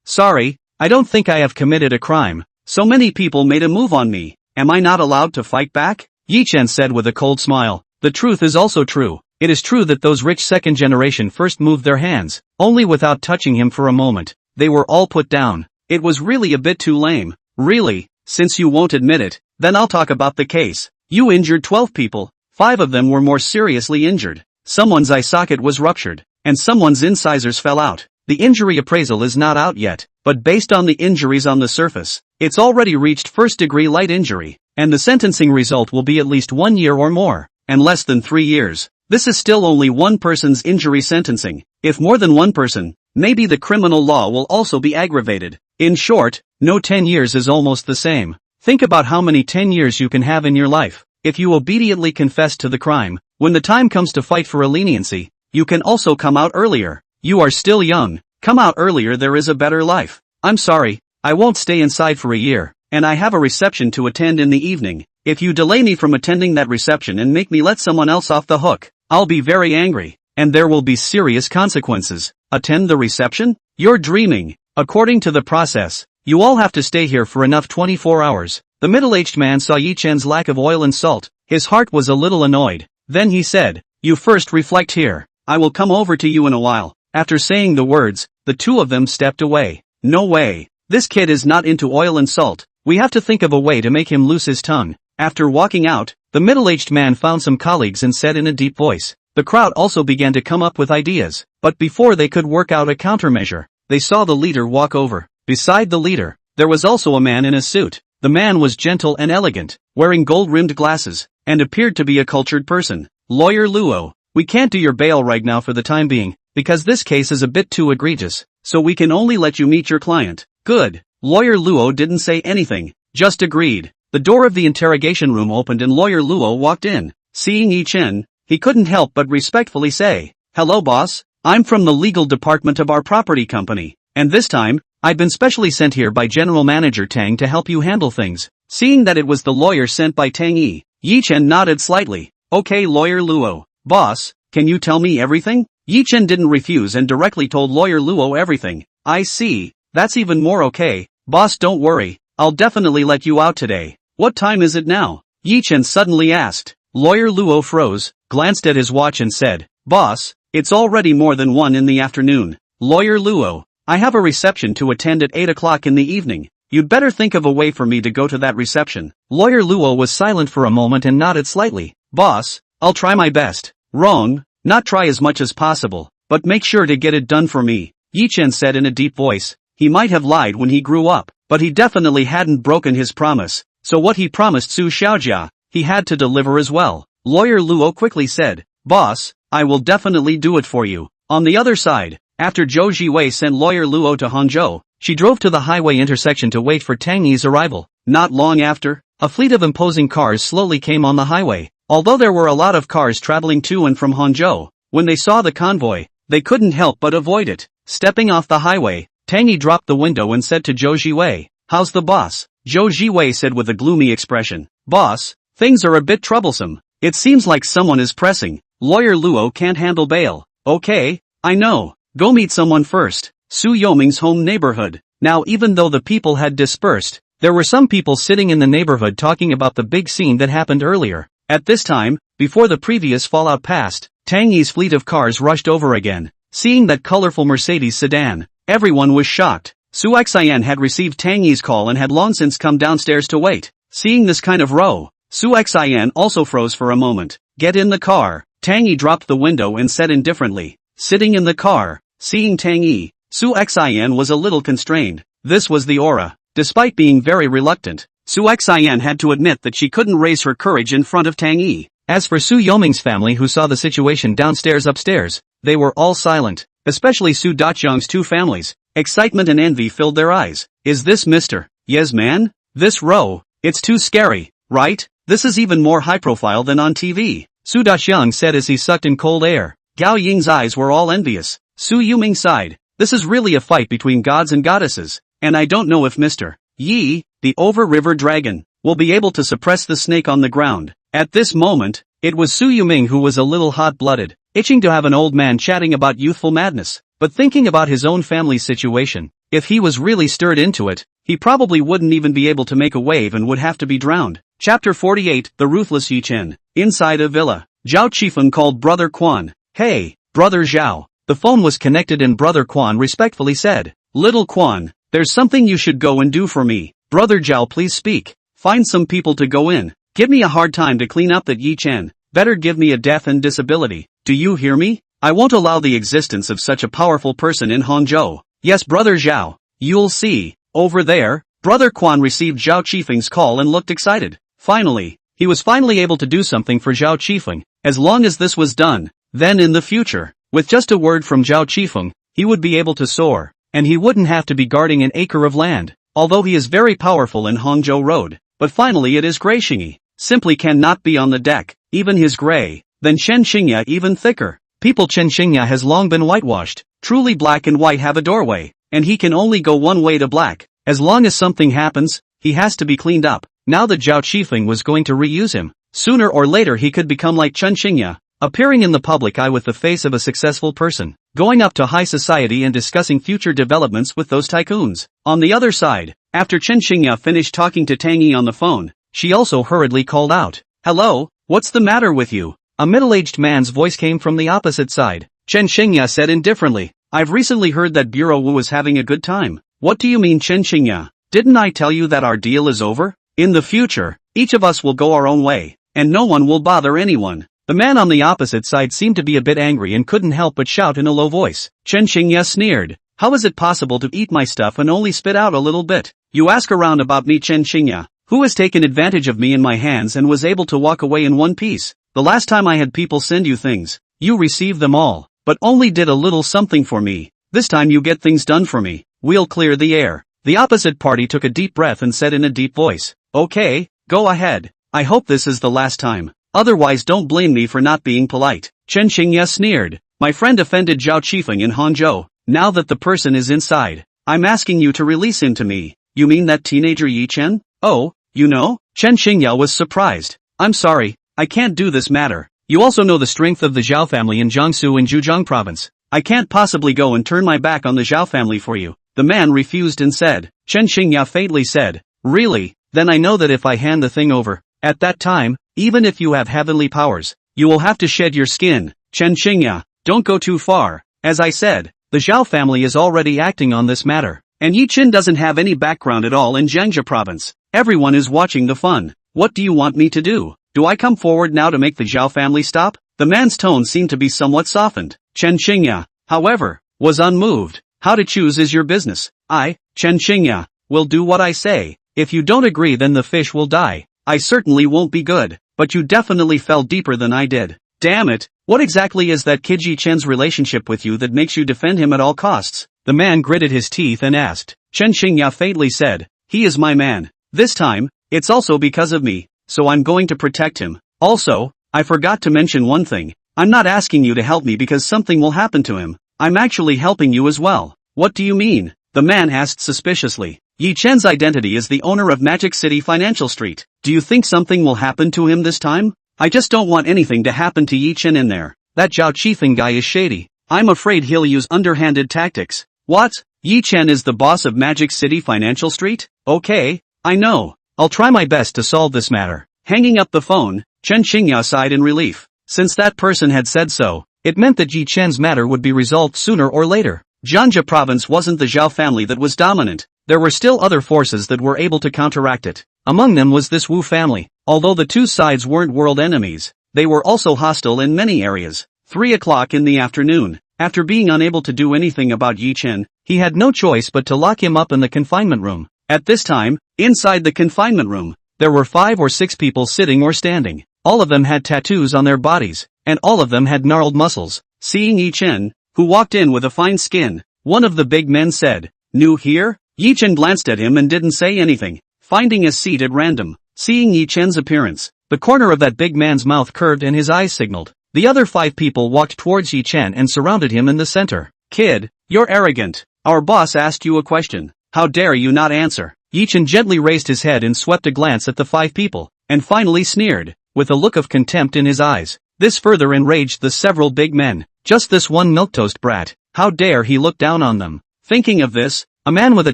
Sorry, I don't think I have committed a crime. So many people made a move on me. Am I not allowed to fight back? Yi Chen said with a cold smile. The truth is also true. It is true that those rich second generation first moved their hands, only without touching him for a moment. They were all put down. It was really a bit too lame. Really, since you won't admit it, then I'll talk about the case. You injured 12 people. 5 of them were more seriously injured. Someone's eye socket was ruptured, and someone's incisors fell out. The injury appraisal is not out yet, but based on the injuries on the surface, it's already reached first-degree light injury, and the sentencing result will be at least 1 year or more, and less than 3 years. This is still only one person's injury sentencing. If more than one person, maybe the criminal law will also be aggravated. In short, no 10 years is almost the same. Think about how many 10 years you can have in your life. If you obediently confess to the crime, when the time comes to fight for a leniency, you can also come out earlier. You are still young. Come out earlier, there is a better life. I'm sorry, I won't stay inside for a year, and I have a reception to attend in the evening. If you delay me from attending that reception and make me let someone else off the hook, I'll be very angry, and there will be serious consequences. Attend the reception? You're dreaming. According to the process, you all have to stay here for enough 24 hours. The middle-aged man saw Yi Chen's lack of oil and salt. His heart was a little annoyed. Then he said, you first reflect here. I will come over to you in a while. After saying the words, the two of them stepped away. No way. This kid is not into oil and salt. We have to think of a way to make him loose his tongue. After walking out, the middle-aged man found some colleagues and said in a deep voice. The crowd also began to come up with ideas, but before they could work out a countermeasure, they saw the leader walk over. Beside the leader, there was also a man in a suit. The man was gentle and elegant, wearing gold-rimmed glasses, and appeared to be a cultured person. Lawyer Luo, we can't do your bail right now for the time being, because this case is a bit too egregious, so we can only let you meet your client. Good. Lawyer Luo didn't say anything, just agreed. The door of the interrogation room opened and Lawyer Luo walked in. Seeing Yi Chen, he couldn't help but respectfully say, hello boss, I'm from the legal department of our property company, and this time, I've been specially sent here by General Manager Tang to help you handle things. Seeing that it was the lawyer sent by Tang Yi Chen nodded slightly. Okay Lawyer Luo. Boss, can you tell me everything? Yi Chen didn't refuse and directly told Lawyer Luo everything. I see, that's even more okay. Boss, don't worry, I'll definitely let you out today. What time is it now? Yi Chen suddenly asked. Lawyer Luo froze, glanced at his watch and said, Boss, it's already more than 1 in the afternoon. Lawyer Luo, I have a reception to attend at 8 o'clock in the evening. You'd better think of a way for me to go to that reception. Lawyer Luo was silent for a moment and nodded slightly. Boss, I'll try my best. Wrong, not try as much as possible, but make sure to get it done for me, Yi Chen said in a deep voice. He might have lied when he grew up, but he definitely hadn't broken his promise, so what he promised Su Xiaojia, he had to deliver as well. Lawyer Luo quickly said, Boss, I will definitely do it for you. On the other side, after Zhou Jiwei sent Lawyer Luo to Hangzhou, she drove to the highway intersection to wait for Tang Yi's arrival. Not long after, a fleet of imposing cars slowly came on the highway. Although there were a lot of cars traveling to and from Hangzhou, when they saw the convoy, they couldn't help but avoid it. Stepping off the highway, Tang Yi dropped the window and said to Zhou Jiwei, How's the boss? Zhou Jiwei said with a gloomy expression, Boss, things are a bit troublesome. It seems like someone is pressing. Lawyer Luo can't handle bail. Okay, I know. Go meet someone first. Su Yoming's home neighborhood. Now even though the people had dispersed, there were some people sitting in the neighborhood talking about the big scene that happened earlier. At this time, before the previous fallout passed, Tang Yi's fleet of cars rushed over again. Seeing that colorful Mercedes sedan, everyone was shocked. Su Xian had received Tang Yi's call and had long since come downstairs to wait. Seeing this kind of row, Su Xian also froze for a moment. Get in the car. Tang Yi dropped the window and said indifferently. Sitting in the car, seeing Tang Yi, Su Xian was a little constrained. This was the aura. Despite being very reluctant, Su Xian had to admit that she couldn't raise her courage in front of Tang Yi. As for Su Yoming's family who saw the situation upstairs, they were all silent, especially Su Daqiang's 2 families. Excitement and envy filled their eyes. Is this Mr. Yes man? This row, it's too scary, right? This is even more high profile than on TV, Su Daqiang said as he sucked in cold air. Gao Ying's eyes were all envious. Su Yuming sighed. This is really a fight between gods and goddesses, and I don't know if Mr. Yi, the over-river dragon, will be able to suppress the snake on the ground. At this moment, it was Su Yuming who was a little hot-blooded, itching to have an old man chatting about youthful madness, but thinking about his own family's situation. If he was really stirred into it, he probably wouldn't even be able to make a wave and would have to be drowned. Chapter 48, The Ruthless Yi Chen. Inside a villa, Zhao Qifeng called Brother Quan. Hey, Brother Zhao. The phone was connected and Brother Quan respectfully said, Little Quan, there's something you should go and do for me. Brother Zhao, please speak. Find some people to go in. Give me a hard time to clean up that Yi Chen. Better give me a death and disability. Do you hear me? I won't allow the existence of such a powerful person in Hangzhou. Yes, Brother Zhao. You'll see. Over there, Brother Quan received Zhao Qifeng's call and looked excited. Finally, he was finally able to do something for Zhao Qifeng. As long as this was done, then in the future, with just a word from Zhao Qifeng, he would be able to soar, and he wouldn't have to be guarding an acre of land. Although he is very powerful in Hangzhou Road, but finally it is Gray Xingyi, simply cannot be on the deck, even his gray, then Chen Xingya even thicker. People Chen Xingya has long been whitewashed, truly black and white have a doorway, and he can only go one way to black. As long as something happens, he has to be cleaned up. Now that Zhao Qifeng was going to reuse him, sooner or later he could become like Chen Xingya, appearing in the public eye with the face of a successful person, going up to high society and discussing future developments with those tycoons. On the other side, after Chen Xingya finished talking to Tang Yi on the phone, she also hurriedly called out, Hello, what's the matter with you? A middle-aged man's voice came from the opposite side. Chen Xingya said indifferently, I've recently heard that Bureau Wu is having a good time. What do you mean Chen Xingya? Didn't I tell you that our deal is over? In the future, each of us will go our own way, and no one will bother anyone. The man on the opposite side seemed to be a bit angry and couldn't help but shout in a low voice. Chen Xingya sneered, How is it possible to eat my stuff and only spit out a little bit? You ask around about me Chen Xingya, who has taken advantage of me in my hands and was able to walk away in one piece. The last time I had people send you things, you received them all, but only did a little something for me. This time you get things done for me. We'll clear the air. The opposite party took a deep breath and said in a deep voice, Okay, go ahead. I hope this is the last time. Otherwise don't blame me for not being polite. Chen Xingya sneered. My friend offended Zhao Qifeng in Hangzhou. Now that the person is inside, I'm asking you to release him to me. You mean that teenager Yi Chen? Oh, you know? Chen Xingya was surprised. I'm sorry, I can't do this matter. You also know the strength of the Zhao family in Jiangsu and Zhejiang province. I can't possibly go and turn my back on the Zhao family for you. The man refused and said. Chen Xingya faintly said, really? Then I know that if I hand the thing over, at that time, even if you have heavenly powers, you will have to shed your skin. Chen Xingya, don't go too far. As I said, the Zhao family is already acting on this matter, and Yi Chen doesn't have any background at all in Jiangxia province. Everyone is watching the fun. What do you want me to do? Do I come forward now to make the Zhao family stop? The man's tone seemed to be somewhat softened. Chen Xingya, however, was unmoved. How to choose is your business. I, Chen Xingya, will do what I say. If you don't agree, then the fish will die. I certainly won't be good, but you definitely fell deeper than I did. Damn it, what exactly is that kid Yi Chen's relationship with you that makes you defend him at all costs? The man gritted his teeth and asked. Chen Xingya faintly said, he is my man. This time, it's also because of me, so I'm going to protect him. Also, I forgot to mention one thing. I'm not asking you to help me because something will happen to him. I'm actually helping you as well. What do you mean? The man asked suspiciously. Yi Chen's identity is the owner of Magic City Financial Street. Do you think something will happen to him this time? I just don't want anything to happen to Yi Chen in there. That Zhao Qifeng guy is shady. I'm afraid he'll use underhanded tactics. What? Yi Chen is the boss of Magic City Financial Street? Okay, I know. I'll try my best to solve this matter. Hanging up the phone, Chen Xingya sighed in relief. Since that person had said so, it meant that Yi Chen's matter would be resolved sooner or later. Jiangxia province wasn't the Zhao family that was dominant. There were still other forces that were able to counteract it. Among them was this Wu family. Although the two sides weren't world enemies, they were also hostile in many areas. 3 o'clock in the afternoon. After being unable to do anything about Yi Chen, he had no choice but to lock him up in the confinement room. At this time, inside the confinement room, there were 5 or 6 people sitting or standing. All of them had tattoos on their bodies, and all of them had gnarled muscles. Seeing Yi Chen, who walked in with a fine skin, one of the big men said, "New here?" Yi Chen glanced at him and didn't say anything, finding a seat at random. Seeing Yi Chen's appearance, the corner of that big man's mouth curved and his eyes signaled. The other 5 people walked towards Yi Chen and surrounded him in the center. "Kid, you're arrogant. Our boss asked you a question. How dare you not answer?" Yi Chen gently raised his head and swept a glance at the 5 people, and finally sneered, with a look of contempt in his eyes. This further enraged the several big men. Just this one milquetoast brat. How dare he look down on them? Thinking of this, a man with a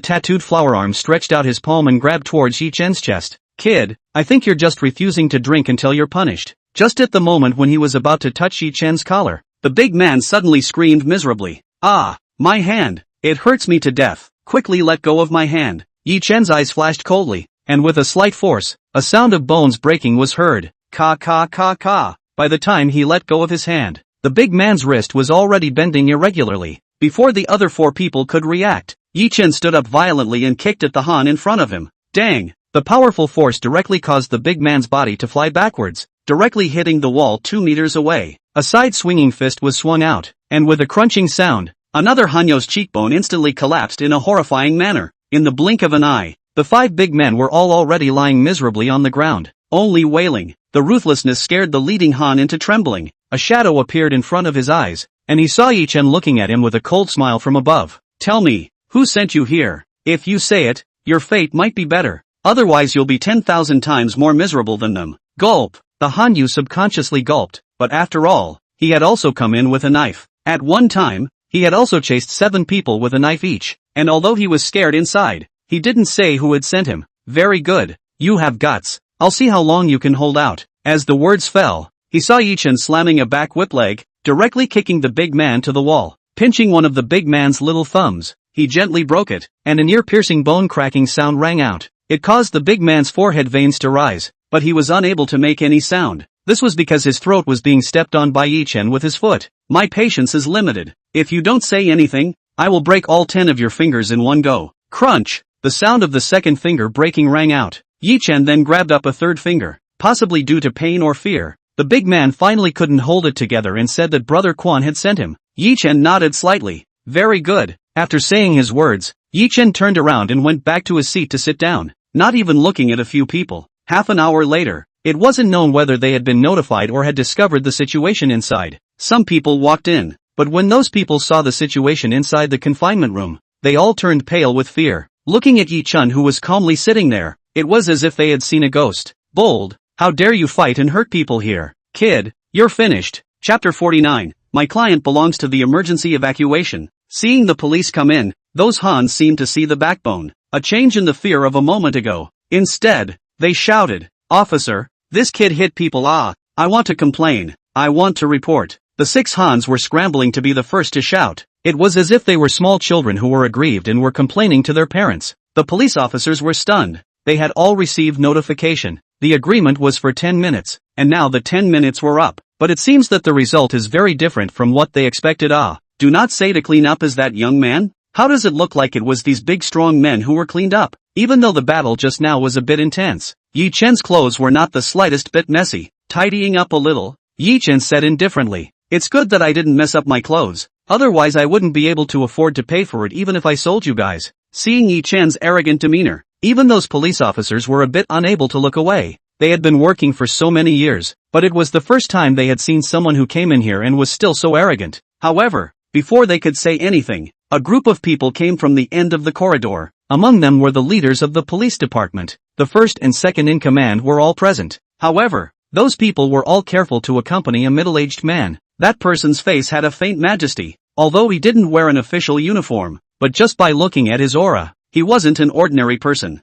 tattooed flower arm stretched out his palm and grabbed towards Yi Chen's chest. "Kid, I think you're just refusing to drink until you're punished." Just at the moment when he was about to touch Yi Chen's collar, the big man suddenly screamed miserably. "Ah, my hand! It hurts me to death. Quickly let go of my hand." Yi Chen's eyes flashed coldly, and with a slight force, a sound of bones breaking was heard. Ka ka ka ka. By the time he let go of his hand, the big man's wrist was already bending irregularly. Before the other 4 people could react, Yi Chen stood up violently and kicked at the Han in front of him. Dang! The powerful force directly caused the big man's body to fly backwards, directly hitting the wall 2 meters away. A side-swinging fist was swung out, and with a crunching sound, another Hanyo's cheekbone instantly collapsed in a horrifying manner. In the blink of an eye, the 5 big men were all already lying miserably on the ground, only wailing. The ruthlessness scared the leading Han into trembling. A shadow appeared in front of his eyes, and he saw Yi Chen looking at him with a cold smile from above. "Tell me, who sent you here? If you say it, your fate might be better. Otherwise you'll be 10,000 times more miserable than them." Gulp. The Hanyu subconsciously gulped, but after all, he had also come in with a knife. At one time, he had also chased 7 people with a knife each, and although he was scared inside, he didn't say who had sent him. "Very good. You have guts. I'll see how long you can hold out." As the words fell, he saw Yi Chen slamming a back whip leg, directly kicking the big man to the wall. Pinching one of the big man's little thumbs, he gently broke it, and an ear-piercing bone-cracking sound rang out. It caused the big man's forehead veins to rise, but he was unable to make any sound. This was because his throat was being stepped on by Yi Chen with his foot. "My patience is limited. If you don't say anything, I will break all 10 of your fingers in one go." Crunch! The sound of the second finger breaking rang out. Yi Chen then grabbed up a third finger, possibly due to pain or fear. The big man finally couldn't hold it together and said that Brother Quan had sent him. Yi Chen nodded slightly. "Very good." After saying his words, Yi Chen turned around and went back to his seat to sit down, not even looking at a few people. Half an hour later, it wasn't known whether they had been notified or had discovered the situation inside. Some people walked in, but when those people saw the situation inside the confinement room, they all turned pale with fear. Looking at Yi Chen, who was calmly sitting there, it was as if they had seen a ghost. "Bold, how dare you fight and hurt people here? Kid, You're finished. Chapter 49. My client belongs to the emergency evacuation. Seeing the police come in, those Hans seemed to see the backbone. A change in the fear of a moment ago. Instead, they shouted, "Officer, this kid hit people. I want to complain. I want to report." The 6 Hans were scrambling to be the first to shout. It was as if they were small children who were aggrieved and were complaining to their parents. The police officers were stunned. They had all received notification. The agreement was for 10 minutes, and now the 10 minutes were up. But it seems that the result is very different from what they expected. Do not say to clean up as that young man? How does it look like it was these big strong men who were cleaned up, even though the battle just now was a bit intense? Yi Chen's clothes were not the slightest bit messy. Tidying up a little, Yi Chen said indifferently, "It's good that I didn't mess up my clothes, otherwise I wouldn't be able to afford to pay for it even if I sold you guys." Seeing Yi Chen's arrogant demeanor, even those police officers were a bit unable to look away. They had been working for so many years, but it was the first time they had seen someone who came in here and was still so arrogant. However, before they could say anything, a group of people came from the end of the corridor. Among them were the leaders of the police department. The first and second in command were all present. However, those people were all careful to accompany a middle-aged man. That person's face had a faint majesty, although he didn't wear an official uniform, but just by looking at his aura, he wasn't an ordinary person.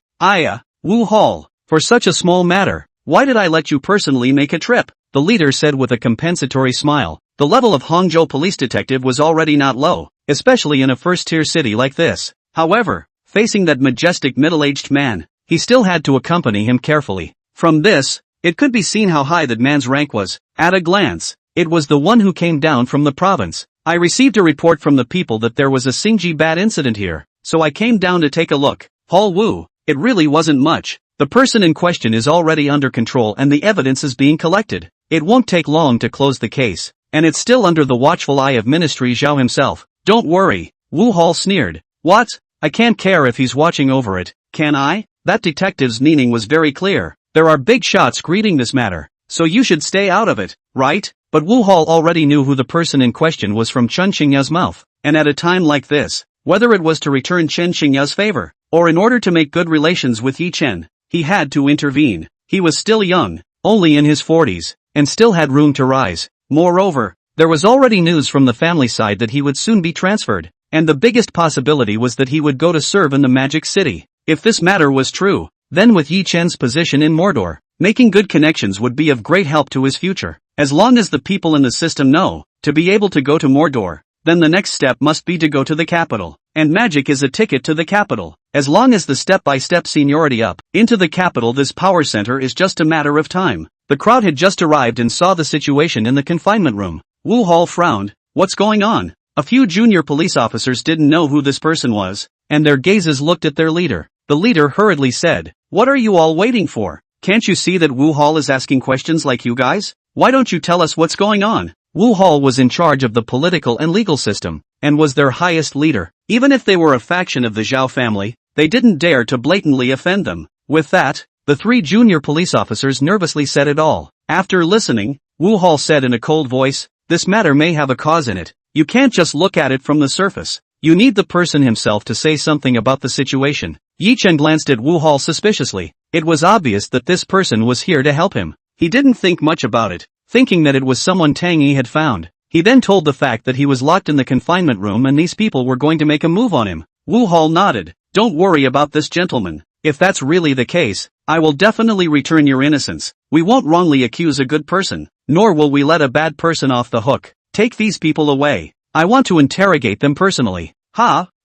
Wu Hall, for such a small matter, why did I let you personally make a trip? The leader said with a compensatory smile. The level of Hangzhou police detective was already not low, especially in a first-tier city like this. However, facing that majestic middle-aged man, he still had to accompany him carefully. From this, it could be seen how high that man's rank was. At a glance, it was the one who came down from the province. I received a report from the people that there was a Xingji bad incident here, so I came down to take a look. Hall Wu, it really wasn't much. The person in question is already under control and the evidence is being collected. It won't take long to close the case, and it's still under the watchful eye of Ministry Zhao himself. Don't worry, Wu Hall sneered. What? I can't care if he's watching over it, can I? That detective's meaning was very clear. There are big shots greeting this matter, so you should stay out of it, right? But Wu Hall already knew who the person in question was from Chen Xingya's mouth, and at a time like this, whether it was to return Chen Xingya's favor, or in order to make good relations with Yi Chen, he had to intervene. He was still young, only in his 40s, and still had room to rise. Moreover, there was already news from the family side that he would soon be transferred, and the biggest possibility was that he would go to serve in the Magic City. If this matter was true, then with Yi Chen's position in Mordor, making good connections would be of great help to his future. As long as the people in the system know, to be able to go to Mordor, then the next step must be to go to the capital, and magic is a ticket to the capital. As long as the step-by-step seniority up into the capital, this power center is just a matter of time. The crowd had just arrived and saw the situation in the confinement room. Wu Hall frowned. What's going on? A few junior police officers didn't know who this person was, and their gazes looked at their leader. The leader hurriedly said, "What are you all waiting for? Can't you see that Wu Hall is asking questions like you guys? Why don't you tell us what's going on?" Wu Hall was in charge of the political and legal system, and was their highest leader. Even if they were a faction of the Zhao family, they didn't dare to blatantly offend them. With that, the 3 junior police officers nervously said it all. After listening, Wu Hall said in a cold voice, "This matter may have a cause in it. You can't just look at it from the surface. You need the person himself to say something about the situation." Yi Chen glanced at Wu Hall suspiciously. It was obvious that this person was here to help him. He didn't think much about it, thinking that it was someone Tang Yi had found. He then told the fact that he was locked in the confinement room and these people were going to make a move on him. Wu Hall nodded. "Don't worry about this gentleman. If that's really the case, I will definitely return your innocence. We won't wrongly accuse a good person, nor will we let a bad person off the hook. Take these people away. I want to interrogate them personally."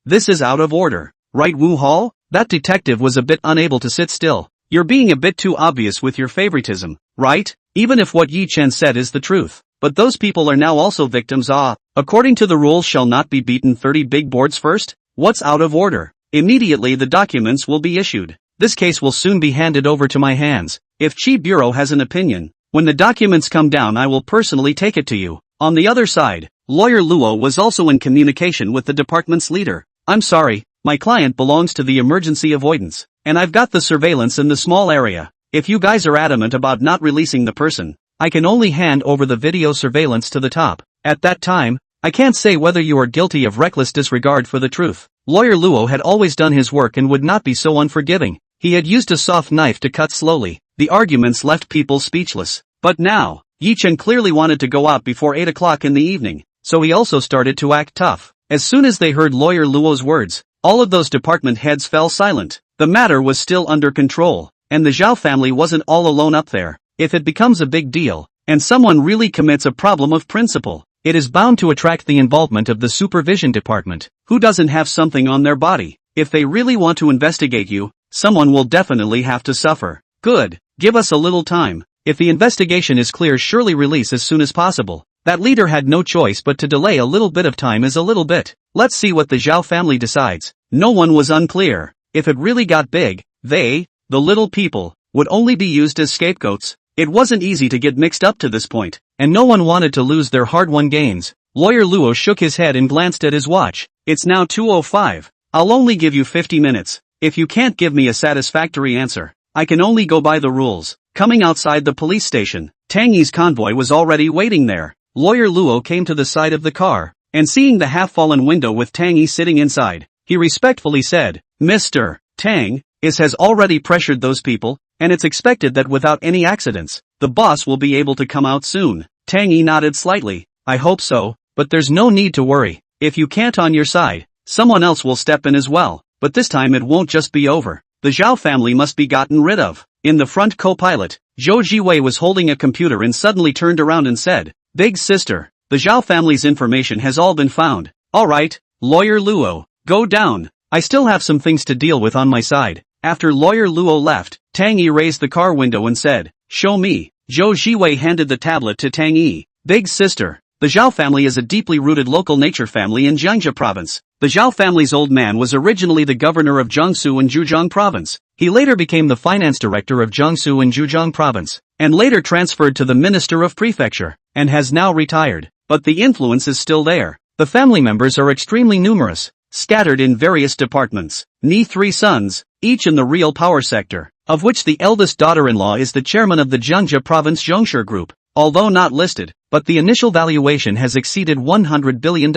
This is out of order, right, Wu Hall? That detective was a bit unable to sit still. "You're being a bit too obvious with your favoritism, right? Even if what Yi Chen said is the truth. But those people are now also victims. According to the rules shall not be beaten 30 big boards first? What's out of order? Immediately the documents will be issued. This case will soon be handed over to my hands. If Qi Bureau has an opinion, when the documents come down I will personally take it to you." On the other side, Lawyer Luo was also in communication with the department's leader. "I'm sorry, my client belongs to the emergency avoidance, and I've got the surveillance in the small area. If you guys are adamant about not releasing the person, I can only hand over the video surveillance to the top. At that time, I can't say whether you are guilty of reckless disregard for the truth." Lawyer Luo had always done his work and would not be so unforgiving. He had used a soft knife to cut slowly. The arguments left people speechless. But now, Yi Chen clearly wanted to go out before 8 o'clock in the evening, so he also started to act tough. As soon as they heard lawyer Luo's words, all of those department heads fell silent. The matter was still under control, and the Zhao family wasn't all alone up there. If it becomes a big deal, and someone really commits a problem of principle, it is bound to attract the involvement of the supervision department. Who doesn't have something on their body? If they really want to investigate you, someone will definitely have to suffer. Good, give us a little time. If the investigation is clear, surely release as soon as possible. That leader had no choice but to delay. A little bit of time is a little bit. Let's see what the Zhao family decides. No one was unclear. If it really got big, they, the little people, would only be used as scapegoats. It wasn't easy to get mixed up to this point, and no one wanted to lose their hard-won gains. Lawyer Luo shook his head and glanced at his watch. It's now 2:05. I'll only give you 50 minutes. If you can't give me a satisfactory answer, I can only go by the rules. Coming outside the police station, Tang Yi's convoy was already waiting there. Lawyer Luo came to the side of the car, and seeing the half-fallen window with Tang Yi sitting inside, he respectfully said, Mr. Tang has already pressured those people, and it's expected that without any accidents, the boss will be able to come out soon. Tang Yi nodded slightly. I hope so, but there's no need to worry. If you can't on your side, someone else will step in as well, but this time it won't just be over. The Zhao family must be gotten rid of. In the front co-pilot, Zhou Jiwei was holding a computer and suddenly turned around and said, Big sister, the Zhao family's information has all been found. Alright, Lawyer Luo, go down. I still have some things to deal with on my side. After Lawyer Luo left, Tang Yi raised the car window and said, Show me. Zhou Jiwei handed the tablet to Tang Yi. Big sister, the Zhao family is a deeply rooted local nature family in Jiangxia province. The Zhao family's old man was originally the governor of Jiangsu and Zhejiang province. He later became the finance director of Jiangsu and Zhejiang province, and later transferred to the minister of prefecture, and has now retired. But the influence is still there. The family members are extremely numerous, scattered in various departments. Ni 3 sons, each in the real power sector, of which the eldest daughter-in-law is the chairman of the Jiangxia province Zhongshe group, although not listed, but the initial valuation has exceeded $100 billion.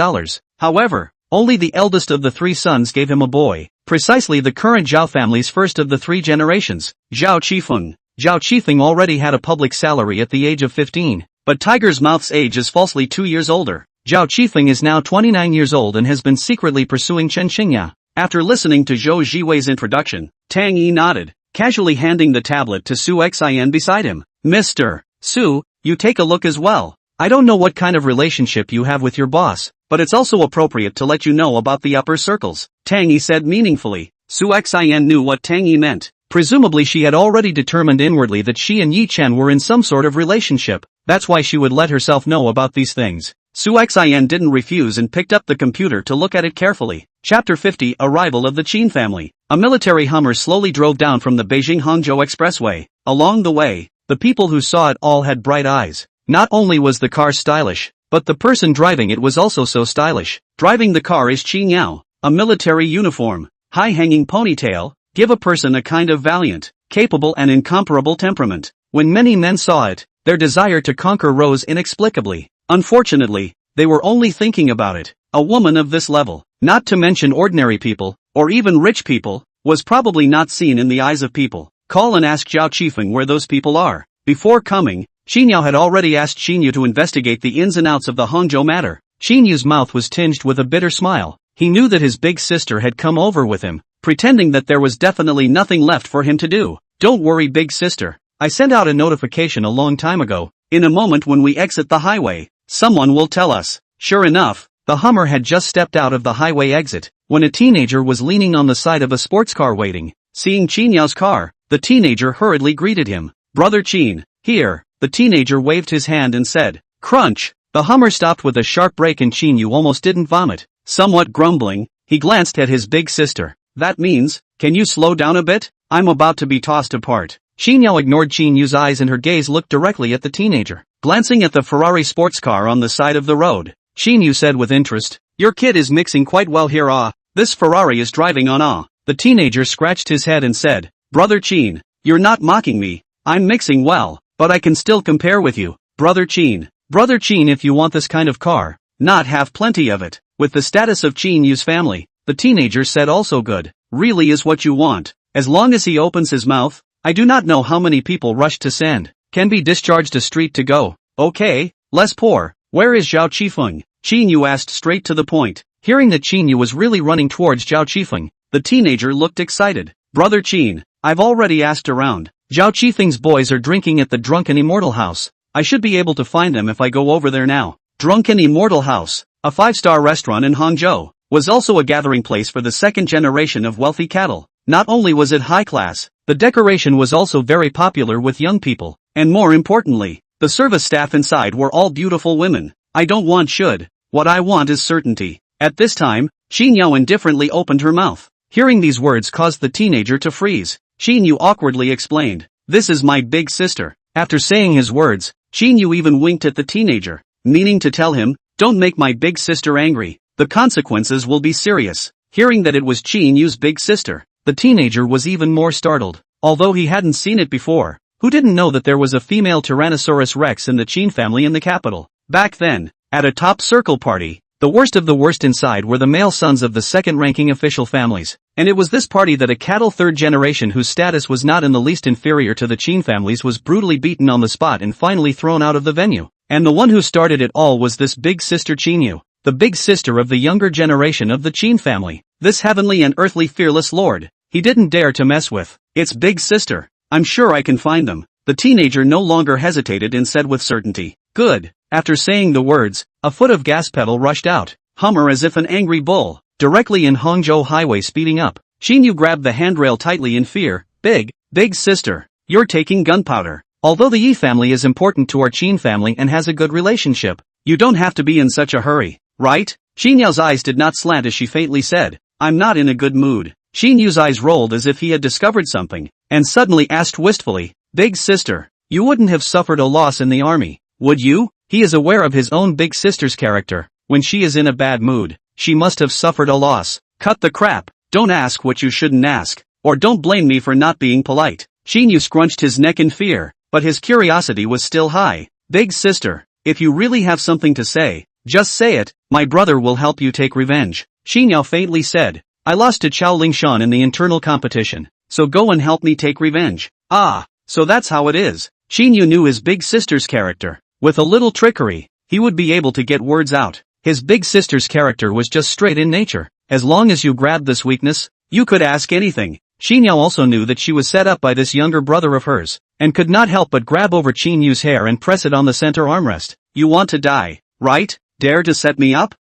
However, only the eldest of the 3 sons gave him a boy, precisely the current Zhao family's first of the 3 generations, Zhao Qifeng. Zhao Qifeng already had a public salary at the age of 15, but Tiger's Mouth's age is falsely 2 years older. Zhao Qifeng is now 29 years old and has been secretly pursuing Chen Xingya. After listening to Zhou Jiwei's introduction, Tang Yi nodded, casually handing the tablet to Su Xian beside him. Mr. Su, you take a look as well. I don't know what kind of relationship you have with your boss, but it's also appropriate to let you know about the upper circles, Tang Yi said meaningfully. Su Xian knew what Tang Yi meant. Presumably she had already determined inwardly that she and Yi Chen were in some sort of relationship. That's why she would let herself know about these things. Su Xian didn't refuse and picked up the computer to look at it carefully. Chapter 50 Arrival of the Qin family. A military Hummer slowly drove down from the Beijing-Hangzhou expressway. Along the way, the people who saw it all had bright eyes. Not only was the car stylish, but the person driving it was also so stylish. Driving the car is Qin Yao, a military uniform, high-hanging ponytail, give a person a kind of valiant, capable and incomparable temperament. When many men saw it, their desire to conquer rose inexplicably. Unfortunately, they were only thinking about it. A woman of this level, not to mention ordinary people, or even rich people, was probably not seen in the eyes of people. Call and ask Zhao Qifeng where those people are. Before coming, Qin Yao had already asked Qin Yu to investigate the ins and outs of the Hangzhou matter. Qin Yu's mouth was tinged with a bitter smile. He knew that his big sister had come over with him, pretending that there was definitely nothing left for him to do. Don't worry, big sister. I sent out a notification a long time ago. In a moment when we exit the highway, someone will tell us. Sure enough, the Hummer had just stepped out of the highway exit, when a teenager was leaning on the side of a sports car waiting. Seeing Qin Yao's car, the teenager hurriedly greeted him. Brother Qin, here. The teenager waved his hand and said, crunch. The Hummer stopped with a sharp brake and Qin Yu almost didn't vomit. Somewhat grumbling, he glanced at his big sister. That means, can you slow down a bit? I'm about to be tossed apart. Qin Yao ignored Qin Yu's eyes and her gaze looked directly at the teenager. Glancing at the Ferrari sports car on the side of the road, Qin Yu said with interest, your kid is mixing quite well here. This Ferrari is driving on. The teenager scratched his head and said, Brother Qin, you're not mocking me. I'm mixing well, but I can still compare with you. Brother Qin, if you want this kind of car, not have plenty of it. With the status of Qin Yu's family, the teenager said also good, really is what you want. As long as he opens his mouth, I do not know how many people rush to send, can be discharged a street to go. Okay, less poor. Where is Zhao Qifeng? Qin Yu asked straight to the point. Hearing that Qin Yu was really running towards Zhao Qifeng, the teenager looked excited. Brother Qin, I've already asked around. Zhao Qifeng's boys are drinking at the Drunken Immortal House. I should be able to find them if I go over there now. Drunken Immortal House, a 5-star restaurant in Hangzhou, was also a gathering place for the second generation of wealthy cattle. Not only was it high class, the decoration was also very popular with young people, and more importantly, the service staff inside were all beautiful women. I don't want should. What I want is certainty. At this time, Xin Yao indifferently opened her mouth. Hearing these words caused the teenager to freeze. Xin Yu awkwardly explained, "This is my big sister." After saying his words, Xin Yu even winked at the teenager, meaning to tell him, "Don't make my big sister angry. The consequences will be serious." Hearing that it was Xin Yu's big sister, the teenager was even more startled. Although he hadn't seen it before, who didn't know that there was a female Tyrannosaurus Rex in the Qin family in the capital? Back then, at a top circle party, the worst of the worst inside were the male sons of the second-ranking official families, and it was this party that a cattle third generation whose status was not in the least inferior to the Qin families was brutally beaten on the spot and finally thrown out of the venue. And the one who started it all was this big sister Qin Yu, the big sister of the younger generation of the Qin family. This heavenly and earthly fearless lord, he didn't dare to mess with. It's big sister. I'm sure I can find them. The teenager no longer hesitated and said with certainty, "Good." After saying the words, a foot of gas pedal rushed out, hummer as if an angry bull, directly in Hangzhou highway speeding up. Xin Yu grabbed the handrail tightly in fear. Big sister, you're taking gunpowder. Although the Yi family is important to our Qin family and has a good relationship, you don't have to be in such a hurry, right? Xin Yao's eyes did not slant as she faintly said, "I'm not in a good mood." Xin Yu's eyes rolled as if he had discovered something, and suddenly asked wistfully, "Big sister, you wouldn't have suffered a loss in the army, would you?" He is aware of his own big sister's character. When she is in a bad mood, she must have suffered a loss. Cut the crap. Don't ask what you shouldn't ask, or don't blame me for not being polite. Xin Yu scrunched his neck in fear, but his curiosity was still high. "Big sister, if you really have something to say, just say it. My brother will help you take revenge." Xin Yao faintly said, "I lost to Chao Lingshan in the internal competition, so go and help me take revenge." Ah, so that's how it is. Xin Yu knew his big sister's character. With a little trickery, he would be able to get words out. His big sister's character was just straight in nature. As long as you grabbed this weakness, you could ask anything. Xin Yao also knew that she was set up by this younger brother of hers, and could not help but grab over Qin Yu's hair and press it on the center armrest. "You want to die, right? Dare to set me up?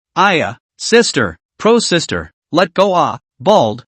Sister, pro-sister, let go bald,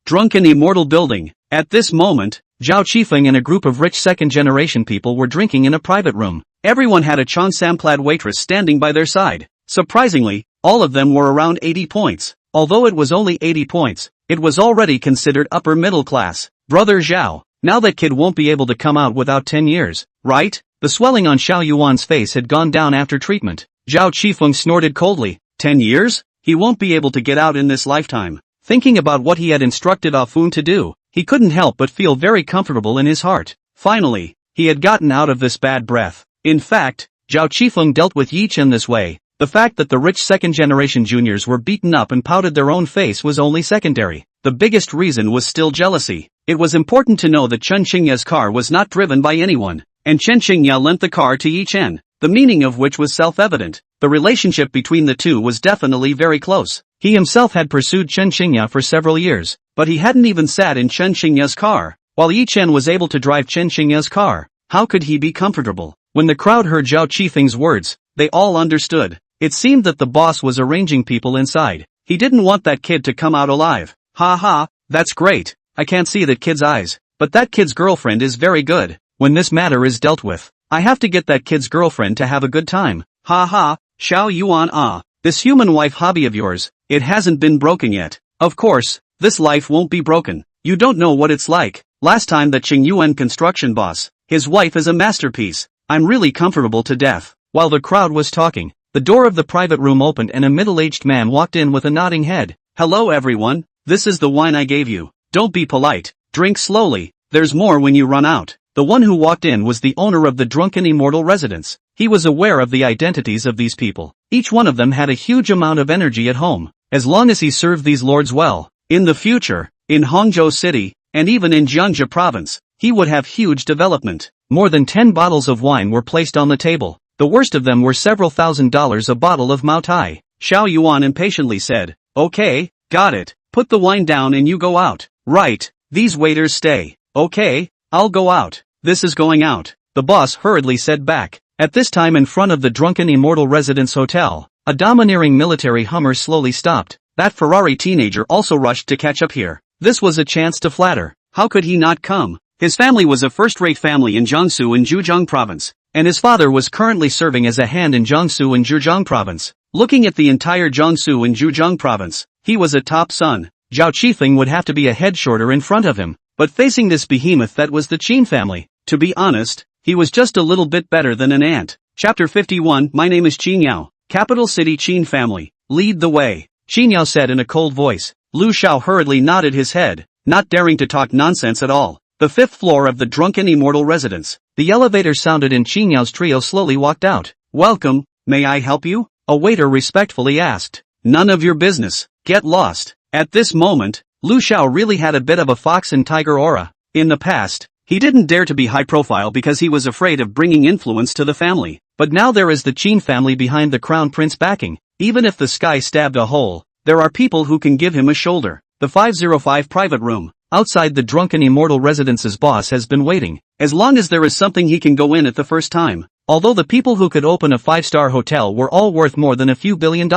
drunken immortal building." At this moment, Zhao Qifeng and a group of rich second-generation people were drinking in a private room. Everyone had a Cheongsam-clad waitress standing by their side. Surprisingly, all of them were around 80 points. Although it was only 80 points, it was already considered upper middle class. "Brother Zhao, now that kid won't be able to come out without 10 years, right?" The swelling on Xiao Yuan's face had gone down after treatment. Zhao Qifeng snorted coldly. 10 years? He won't be able to get out in this lifetime. Thinking about what he had instructed Ah Fun to do, he couldn't help but feel very comfortable in his heart. Finally, he had gotten out of this bad breath. In fact, Zhao Qifeng dealt with Yi Chen this way. The fact that the rich second-generation juniors were beaten up and pouted their own face was only secondary. The biggest reason was still jealousy. It was important to know that Chen Xingya's car was not driven by anyone, and Chen Xingya lent the car to Yi Chen, the meaning of which was self-evident. The relationship between the two was definitely very close. He himself had pursued Chen Xingya for several years, but he hadn't even sat in Chen Xingya's car. While Yi Chen was able to drive Chen Xingya's car, how could he be comfortable? When the crowd heard Zhao Qifeng's words, they all understood. It seemed that the boss was arranging people inside. He didn't want that kid to come out alive. Ha, that's great. I can't see that kid's eyes, but that kid's girlfriend is very good. When this matter is dealt with, I have to get that kid's girlfriend to have a good time. Ha, Xiao Yuan this human wife hobby of yours, it hasn't been broken yet. Of course, this life won't be broken. You don't know what it's like. Last time that Qing Yuan construction boss, his wife is a masterpiece. I'm really comfortable to death. While the crowd was talking, the door of the private room opened and a middle-aged man walked in with a nodding head. "Hello everyone, this is the wine I gave you. Don't be polite, drink slowly, there's more when you run out." The one who walked in was the owner of the Drunken Immortal residence. He was aware of the identities of these people. Each one of them had a huge amount of energy at home. As long as he served these lords well, in the future, in Hangzhou City, and even in Jiangxia province, he would have huge development. More than 10 bottles of wine were placed on the table. The worst of them were several $1,000s a bottle of Mao Tai. Xiao Yuan impatiently said, "Okay, got it. Put the wine down and you go out." "Right. These waiters stay." "Okay, I'll go out." "This is going out," the boss hurriedly said back. At this time, in front of the drunken immortal residence hotel, a domineering military Hummer slowly stopped. That Ferrari teenager also rushed to catch up here. This was a chance to flatter. How could he not come? His family was a first-rate family in Jiangsu in Zhejiang province, and his father was currently serving as a hand in Jiangsu in Zhejiang province. Looking at the entire Jiangsu in Zhejiang province, he was a top son. Zhao Qifeng would have to be a head shorter in front of him, but facing this behemoth that was the Qin family, to be honest, he was just a little bit better than an ant. Chapter 51. My name is Qin Yao, capital city Qin family. Lead the way, Qin Yao said in a cold voice. Lu Xiao hurriedly nodded his head, not daring to talk nonsense at all. The fifth floor of the drunken immortal residence. The elevator sounded and Qin Yao's trio slowly walked out. "Welcome, may I help you?" a waiter respectfully asked. "None of your business, get lost." At this moment, Lu Xiao really had a bit of a fox and tiger aura. In the past, he didn't dare to be high profile because he was afraid of bringing influence to the family. But now there is the Qin family behind the crown prince backing. Even if the sky stabbed a hole, there are people who can give him a shoulder. The 505 private room. Outside the drunken immortal residence's boss has been waiting. As long as there is something he can go in at the first time. Although the people who could open a 5-star hotel were all worth more than a few $1 billion,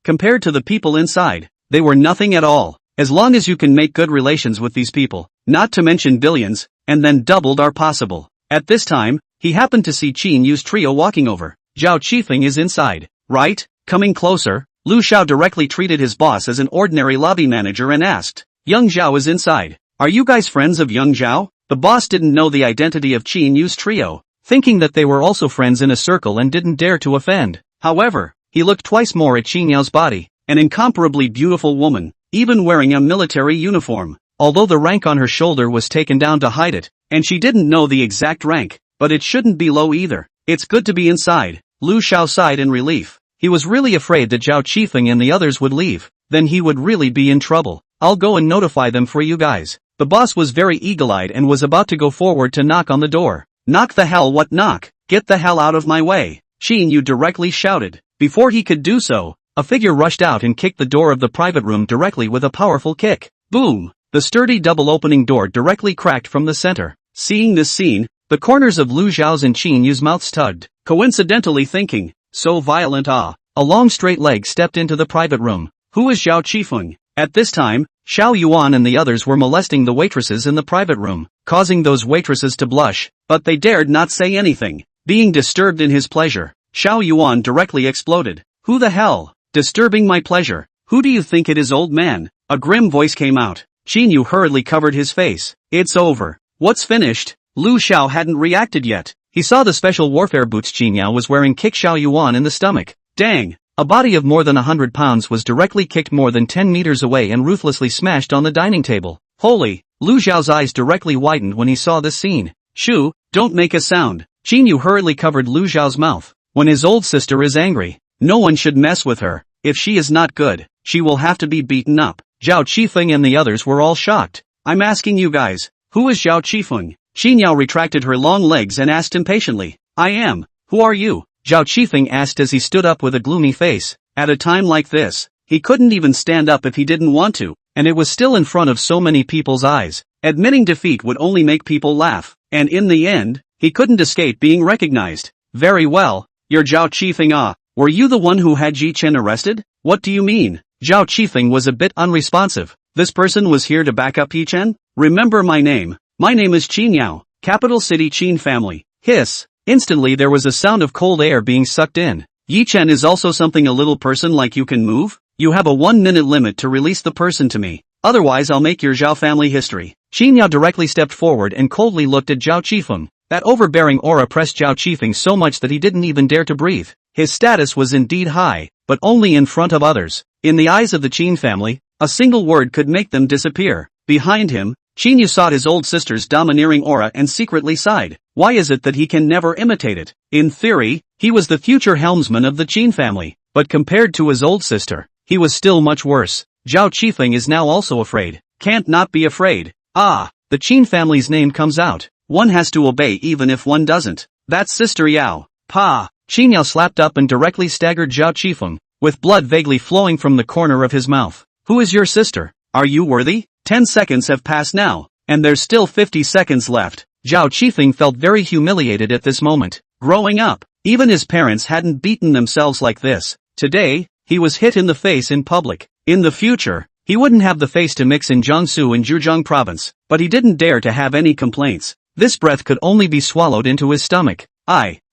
compared to the people inside, they were nothing at all. As long as you can make good relations with these people, not to mention billions, and then doubled are possible. At this time, he happened to see Qin Yu's trio walking over. Zhao Qifeng is inside, right? Coming closer, Lu Xiao directly treated his boss as an ordinary lobby manager and asked, "Young Zhao is inside. Are you guys friends of Young Zhao?" The boss didn't know the identity of Qin Yu's trio, thinking that they were also friends in a circle and didn't dare to offend. However, he looked twice more at Qin Yao's body, an incomparably beautiful woman, even wearing a military uniform. Although the rank on her shoulder was taken down to hide it, and she didn't know the exact rank, but it shouldn't be low either. "It's good to be inside," Lu Xiao sighed in relief. He was really afraid that Zhao Qifeng and the others would leave, then he would really be in trouble. "I'll go and notify them for you guys." The boss was very eagle-eyed and was about to go forward to knock on the door. "Knock the hell what knock? Get the hell out of my way," Qin Yu directly shouted. Before he could do so, a figure rushed out and kicked the door of the private room directly with a powerful kick. Boom! The sturdy double-opening door directly cracked from the center. Seeing this scene, the corners of Lu Xiao's and Qin Yu's mouths tugged, coincidentally thinking, so violent. A long straight leg stepped into the private room. Who is Zhao Qifeng? At this time, Xiao Yuan and the others were molesting the waitresses in the private room, causing those waitresses to blush, but they dared not say anything. Being disturbed in his pleasure, Xiao Yuan directly exploded. "Who the hell? Disturbing my pleasure? Who do you think it is, old man?" A grim voice came out. Qin Yu hurriedly covered his face. "It's over." "What's finished?" Lu Xiao hadn't reacted yet. He saw the special warfare boots Qin Yao was wearing kick Xiao Yuan in the stomach. Dang! A body of more than 100 pounds was directly kicked more than 10 meters away and ruthlessly smashed on the dining table. Holy! Lu Xiao's eyes directly widened when he saw this scene. "Shoo, don't make a sound." Qin Yu hurriedly covered Lu Xiao's mouth. "When his old sister is angry, no one should mess with her. If she is not good, she will have to be beaten up." Zhao Qifeng and the others were all shocked. "I'm asking you guys, who is Zhao Qifeng?" Qin Yao retracted her long legs and asked impatiently. "I am. Who are you?" Zhao Qifeng asked as he stood up with a gloomy face. At a time like this, he couldn't even stand up if he didn't want to, and it was still in front of so many people's eyes. Admitting defeat would only make people laugh, and in the end, he couldn't escape being recognized. "Very well, you're Zhao Qifeng. Were you the one who had Ji Chen arrested?" "What do you mean?" Zhao Qifeng was a bit unresponsive. "This person was here to back up Yi Chen? Remember my name. My name is Qin Yao, capital city Qin family." Hiss! Instantly there was a sound of cold air being sucked in. "Yi Chen is also something a little person like you can move? You have a 1-minute limit to release the person to me. Otherwise I'll make your Zhao family history." Qin Yao directly stepped forward and coldly looked at Zhao Qifeng. That overbearing aura pressed Zhao Qifeng so much that he didn't even dare to breathe. His status was indeed high, but only in front of others. In the eyes of the Qin family, a single word could make them disappear. Behind him, Qin Yu saw his old sister's domineering aura and secretly sighed. Why is it that he can never imitate it? In theory, he was the future helmsman of the Qin family, but compared to his old sister, he was still much worse. Zhao Qifeng is now also afraid. Can't not be afraid. The Qin family's name comes out. one has to obey even if one doesn't. That's Sister Yao. Pa! Qin Yao slapped up and directly staggered Zhao Qifeng, with blood vaguely flowing from the corner of his mouth. Who is your sister? Are you worthy? 10 seconds have passed now, and there's still 50 seconds left. Zhao Qifeng felt very humiliated at this moment. Growing up, even his parents hadn't beaten themselves like this. Today, he was hit in the face in public. In the future, he wouldn't have the face to mix in Jiangsu and Zhejiang province, but he didn't dare to have any complaints. This breath could only be swallowed into his stomach.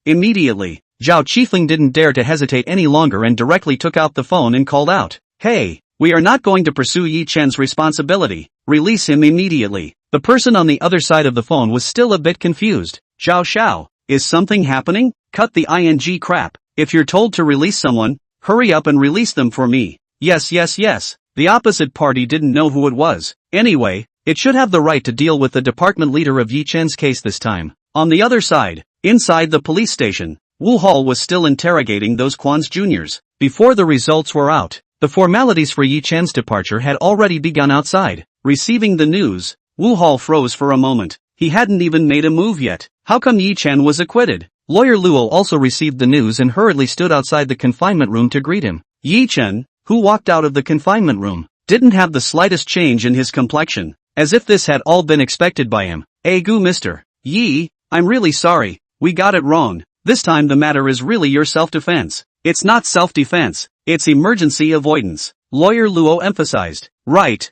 Immediately, Zhao Qifeng didn't dare to hesitate any longer and directly took out the phone and called out, "Hey, we are not going to pursue Yi Chen's responsibility. Release him immediately." The person on the other side of the phone was still a bit confused. "Xiao Xiao, is something happening? Cut the ing crap. If you're told to release someone, hurry up and release them for me." Yes. The opposite party didn't know who it was. Anyway, it should have the right to deal with the department leader of Yi Chen's case this time. On the other side, inside the police station, Wu Hall was still interrogating those Quan's juniors. Before the results were out, the formalities for Yi Chen's departure had already begun outside. Receiving the news, Wu Hall froze for a moment. He hadn't even made a move yet. How come Yi Chen was acquitted? Lawyer Luo also received the news and hurriedly stood outside the confinement room to greet him. Yi Chen, who walked out of the confinement room, didn't have the slightest change in his complexion, as if this had all been expected by him. "Gu Mr. Yi, I'm really sorry, we got it wrong. This time the matter is really your self-defense." "It's not self-defense, it's emergency avoidance," Lawyer Luo emphasized. Right,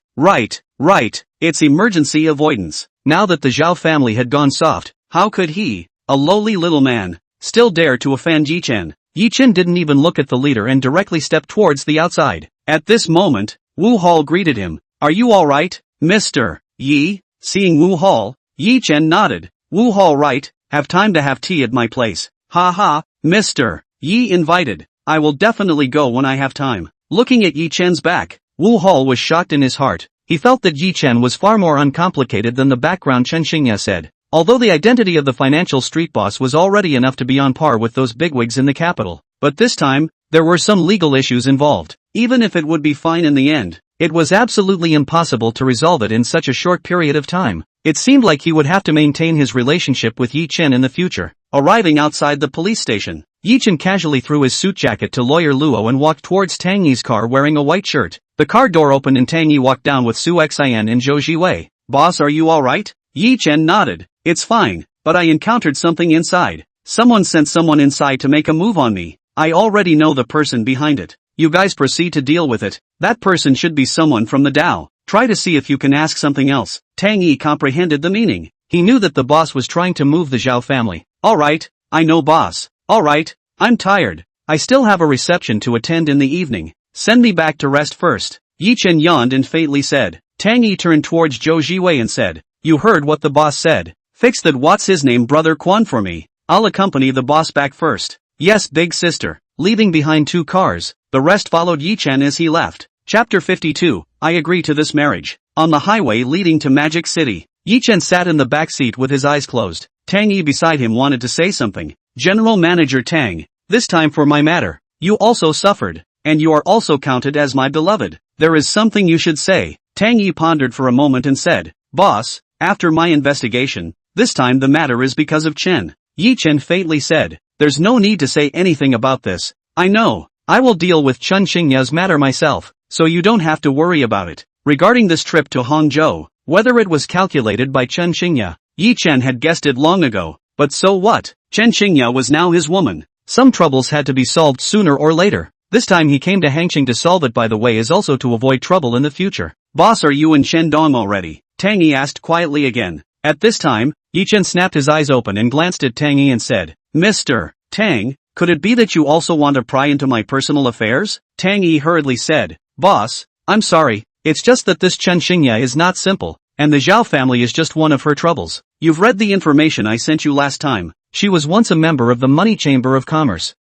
it's emergency avoidance. Now that the Zhao family had gone soft, how could he, a lowly little man, still dare to offend Yi Chen? Yi Chen didn't even look at the leader and directly stepped towards the outside. At this moment, Wu Hall greeted him. "Are you alright, Mr. Yi?" Seeing Wu Hall, Yi Chen nodded. "Wu Hall right, have time to have tea at my place." "Ha, Mr. Yi invited. I will definitely go when I have time." Looking at Yi Chen's back, Wu Hall was shocked in his heart. He felt that Yi Chen was far more uncomplicated than the background Chen Xingya said. Although the identity of the financial street boss was already enough to be on par with those bigwigs in the capital, but this time, there were some legal issues involved. Even if it would be fine in the end, it was absolutely impossible to resolve it in such a short period of time. It seemed like he would have to maintain his relationship with Yi Chen in the future. Arriving outside the police station, Yi Chen casually threw his suit jacket to Lawyer Luo and walked towards Tang Yi's car wearing a white shirt. The car door opened and Tang Yi walked down with Su Xian and Zhou Jiwei. "Boss, are you alright?" Yi Chen nodded. "It's fine, but I encountered something inside. Someone sent someone inside to make a move on me. I already know the person behind it. You guys proceed to deal with it. That person should be someone from the Dao. Try to see if you can ask something else." Tang Yi comprehended the meaning. He knew that the boss was trying to move the Zhao family. "Alright, I know boss. Alright, I'm tired. I still have a reception to attend in the evening. Send me back to rest first." Yi Chen yawned and faintly said. Tang Yi turned towards Zhou Jiwei and said, "You heard what the boss said. Fix that what's his name brother Quan for me. I'll accompany the boss back first." "Yes, big sister." Leaving behind 2 cars, the rest followed Yi Chen as he left. Chapter 52, I agree to this marriage. On the highway leading to Magic City, Yi Chen sat in the back seat with his eyes closed. Tang Yi beside him wanted to say something. "General Manager Tang, this time for my matter. You also suffered, and you are also counted as my beloved. There is something you should say." Tang Yi pondered for a moment and said, "Boss, after my investigation, this time the matter is because of Chen." Yi Chen faintly said, "There's no need to say anything about this. I know, I will deal with Chen Xingya's matter myself, so you don't have to worry about it." Regarding this trip to Hangzhou, whether it was calculated by Chen Xingya, Yi Chen had guessed it long ago, but so what? Chen Xingya was now his woman. Some troubles had to be solved sooner or later. This time he came to Hangqing to solve it by the way as also to avoid trouble in the future. "Boss, are you in Shendong already?" Tang Yi asked quietly again. At this time, Yi Chen snapped his eyes open and glanced at Tang Yi and said, "Mr. Tang, could it be that you also want to pry into my personal affairs?" Tang Yi hurriedly said, "Boss, I'm sorry, it's just that this Chen Xingya is not simple, and the Zhao family is just one of her troubles. You've read the information I sent you last time. She was once a member of the Money Chamber of Commerce.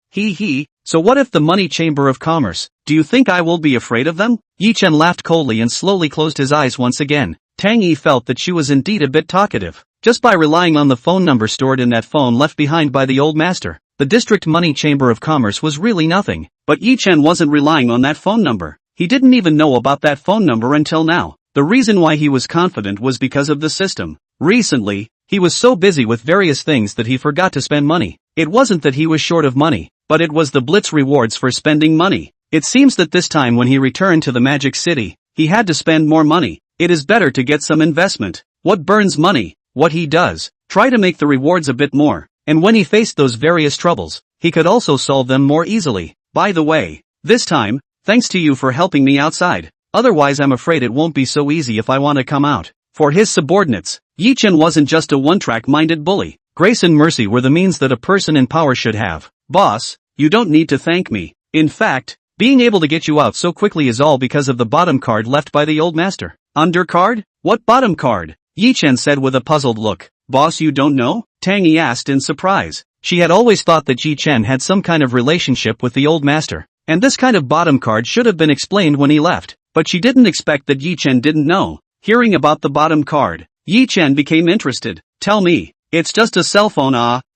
So what if the Money Chamber of Commerce? Do you think I will be afraid of them?" Yi Chen laughed coldly and slowly closed his eyes once again. Tang Yi felt that she was indeed a bit talkative. Just by relying on the phone number stored in that phone left behind by the old master, the District Money Chamber of Commerce was really nothing. But Yi Chen wasn't relying on that phone number. He didn't even know about that phone number until now. The reason why he was confident was because of the system. Recently, He was so busy with various things that he forgot to spend money. It wasn't that he was short of money, but it was the Blitz rewards for spending money. It seems that this time when he returned to the Magic City, he had to spend more money. It is better to get some investment. What burns money? What he does, try to make the rewards a bit more. And when he faced those various troubles, he could also solve them more easily. By the way, this time, thanks to you for helping me outside. Otherwise I'm afraid it won't be so easy if I want to come out. For his subordinates, Yi Chen wasn't just a one-track-minded bully. Grace and mercy were the means that a person in power should have. Boss, you don't need to thank me. In fact, being able to get you out so quickly is all because of the bottom card left by the old master. Undercard? What bottom card? Yi Chen said with a puzzled look. Boss, you don't know? Tang Yi asked in surprise. She had always thought that Yi Chen had some kind of relationship with the old master, and this kind of bottom card should have been explained when he left, but she didn't expect that Yi Chen didn't know. Hearing about the bottom card, Yi Chen became interested. Tell me, it's just a cell phone.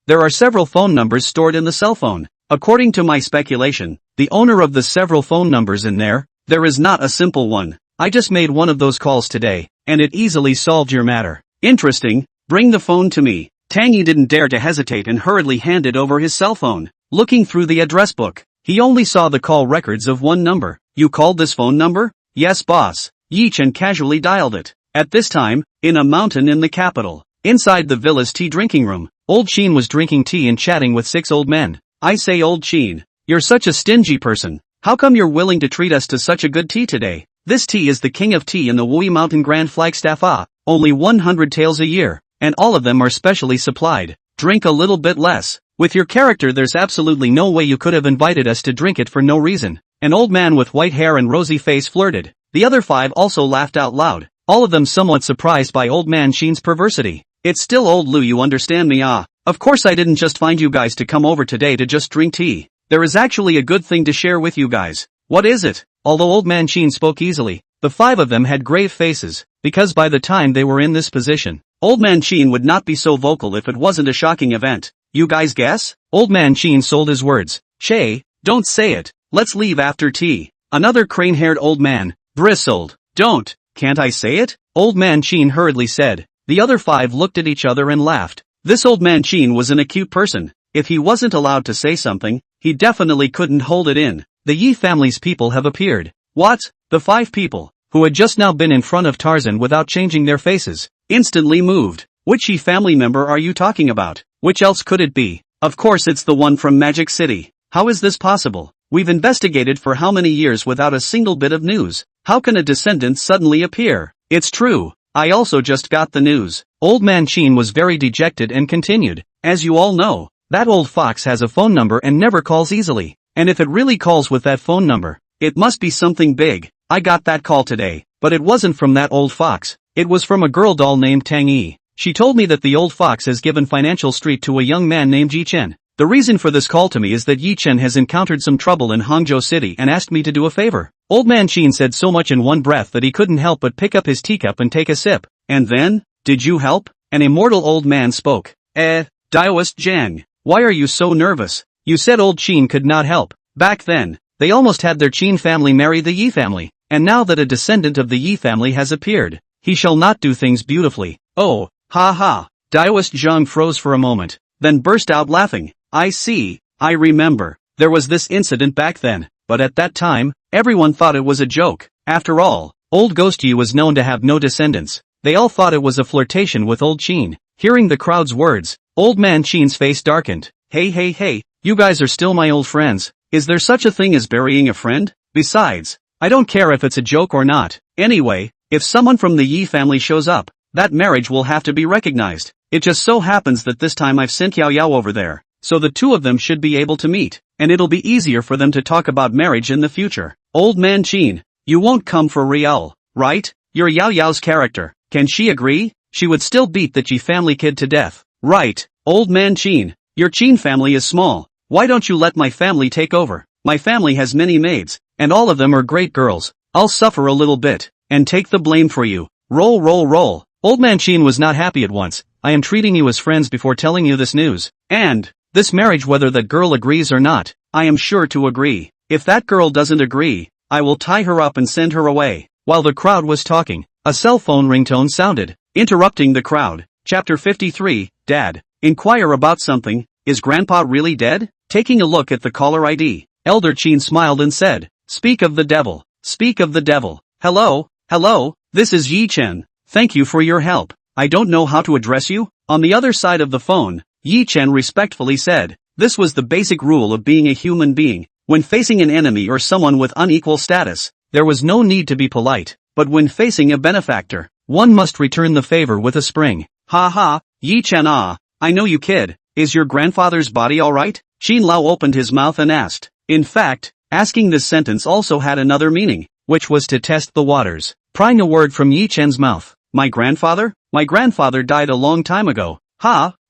There are several phone numbers stored in the cell phone. According to my speculation, the owner of the several phone numbers in there is not a simple one. I just made one of those calls today, and it easily solved your matter. Interesting, bring the phone to me. Tang Yi didn't dare to hesitate and hurriedly handed over his cell phone. Looking through the address book, he only saw the call records of one number. You called this phone number? Yes, boss. Yi Chen casually dialed it. At this time, in a mountain in the capital, inside the villa's tea drinking room, Old Sheen was drinking tea and chatting with 6 old men. I say, Old Sheen, you're such a stingy person. How come you're willing to treat us to such a good tea today? This tea is the king of tea in the Wui Mountain Grand Flagstaff. Only 100 taels a year, and all of them are specially supplied. Drink a little bit less. With your character there's absolutely no way you could have invited us to drink it for no reason. An old man with white hair and rosy face flirted. The other 5 also laughed out loud, all of them somewhat surprised by old man Sheen's perversity. It's still old Lou, you understand me? Of course I didn't just find you guys to come over today to just drink tea. There is actually a good thing to share with you guys. What is it? Although old man Sheen spoke easily, the 5 of them had grave faces, because by the time they were in this position, old man Sheen would not be so vocal if it wasn't a shocking event. You guys guess? Old man Sheen sold his words. Shay, don't say it. Let's leave after tea. Another crane-haired old man bristled. Don't. Can't I say it? Old man Sheen hurriedly said. The other 5 looked at each other and laughed. This old man Sheen was an acute person. If he wasn't allowed to say something, he definitely couldn't hold it in. The Yi family's people have appeared. What? The 5 people, who had just now been in front of Tarzan without changing their faces, instantly moved. Which Yi family member are you talking about? Which else could it be? Of course it's the one from Magic City. How is this possible? We've investigated for how many years without a single bit of news. How can a descendant suddenly appear? It's true. I also just got the news. Old man Sheen was very dejected and continued. As you all know, that old fox has a phone number and never calls easily. And if it really calls with that phone number, it must be something big. I got that call today, but it wasn't from that old fox. It was from a girl doll named Tang Yi. She told me that the old fox has given financial street to a young man named Yi Chen. The reason for this call to me is that Yi Chen has encountered some trouble in Hangzhou City and asked me to do a favor. Old man Sheen said so much in one breath that he couldn't help but pick up his teacup and take a sip. And then, did you help? An immortal old man spoke. Daoist Jiang, why are you so nervous? You said old Sheen could not help. Back then, they almost had their Qin family marry the Yi family, and now that a descendant of the Yi family has appeared, he shall not do things beautifully. Oh, ha ha. Daoist Zhang froze for a moment, then burst out laughing. I see, I remember. There was this incident back then, but at that time, everyone thought it was a joke. After all, old Ghost Yi was known to have no descendants. They all thought it was a flirtation with old Qin. Hearing the crowd's words, old man Qin's face darkened. Hey, you guys are still my old friends. Is there such a thing as burying a friend? Besides, I don't care if it's a joke or not. Anyway, if someone from the Yi family shows up, that marriage will have to be recognized. It just so happens that this time I've sent Yao Yao over there, so the 2 of them should be able to meet, and it'll be easier for them to talk about marriage in the future. Old man Qin, you won't come for Riel, right? You're Yao Yao's character. Can she agree? She would still beat the Qi family kid to death. Right, old man Qin, your Qin family is small. Why don't you let my family take over? My family has many maids, and all of them are great girls. I'll suffer a little bit, and take the blame for you. Roll. Old man Qin was not happy at once. I am treating you as friends before telling you this news. And, this marriage, whether that girl agrees or not, I am sure to agree. If that girl doesn't agree, I will tie her up and send her away. While the crowd was talking, a cell phone ringtone sounded, interrupting the crowd. Chapter 53, Dad. Inquire about something, is Grandpa really dead? Taking a look at the caller ID, Elder Chin smiled and said, Speak of the devil, speak of the devil. Hello, this is Yi Chen. Thank you for your help. I don't know how to address you. On the other side of the phone, Yi Chen respectfully said, this was the basic rule of being a human being. When facing an enemy or someone with unequal status, there was no need to be polite, but when facing a benefactor, one must return the favor with a spring. Ha ha, Yi Chen I know you kid, is your grandfather's body alright? Xin Lao opened his mouth and asked. In fact, asking this sentence also had another meaning, which was to test the waters. Prying a word from Yi Chen's mouth. My grandfather? My grandfather died a long time ago.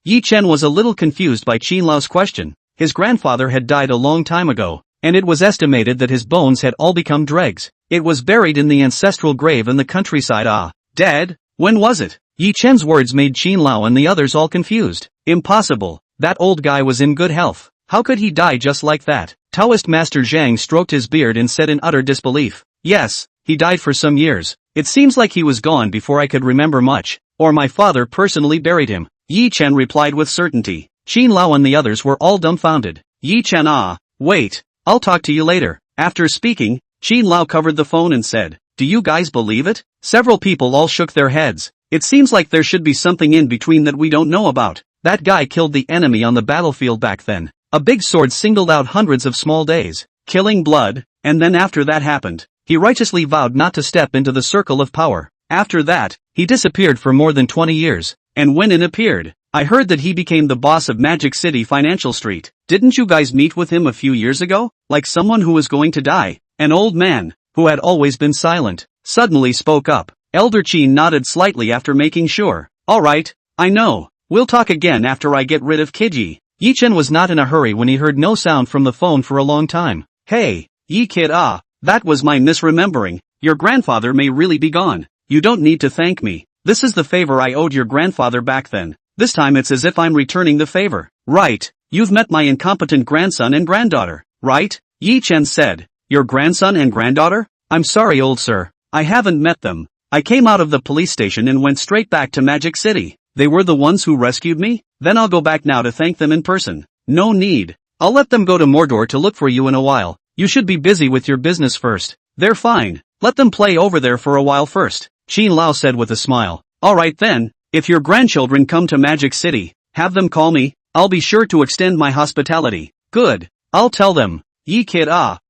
Yi Chen was a little confused by Xin Lao's question. His grandfather had died a long time ago, and it was estimated that his bones had all become dregs. It was buried in the ancestral grave in the countryside. Dead? When was it? Yi Chen's words made Xin Lao and the others all confused. Impossible. That old guy was in good health. How could he die just like that? Taoist Master Zhang stroked his beard and said in utter disbelief. Yes, he died for some years. It seems like he was gone before I could remember much, or my father personally buried him. Yi Chen replied with certainty. Xin Lao and the others were all dumbfounded. Yi Chen wait, I'll talk to you later. After speaking, Xin Lao covered the phone and said, Do you guys believe it? Several people all shook their heads. It seems like there should be something in between that we don't know about. That guy killed the enemy on the battlefield back then. A big sword singled out hundreds of small days, killing blood, and then after that happened, he righteously vowed not to step into the circle of power. After that, he disappeared for more than 20 years, and when it appeared, I heard that he became the boss of Magic City Financial Street. Didn't you guys meet with him a few years ago? Like someone who was going to die. An old man, who had always been silent, suddenly spoke up. Elder Chin nodded slightly after making sure. Alright, I know. We'll talk again after I get rid of Kiji. Yi Chen was not in a hurry when he heard no sound from the phone for a long time. Hey, Yi kid that was my misremembering. Your grandfather may really be gone. You don't need to thank me. This is the favor I owed your grandfather back then. This time it's as if I'm returning the favor. Right, you've met my incompetent grandson and granddaughter, right? Yi Chen said. Your grandson and granddaughter? I'm sorry old sir, I haven't met them. I came out of the police station and went straight back to Magic City. They were the ones who rescued me? Then I'll go back now to thank them in person. No need. I'll let them go to Mordor to look for you in a while. You should be busy with your business first. They're fine. Let them play over there for a while first. Xin Lao said with a smile. Alright then, if your grandchildren come to Magic City, have them call me. I'll be sure to extend my hospitality. Good. I'll tell them. Yi kid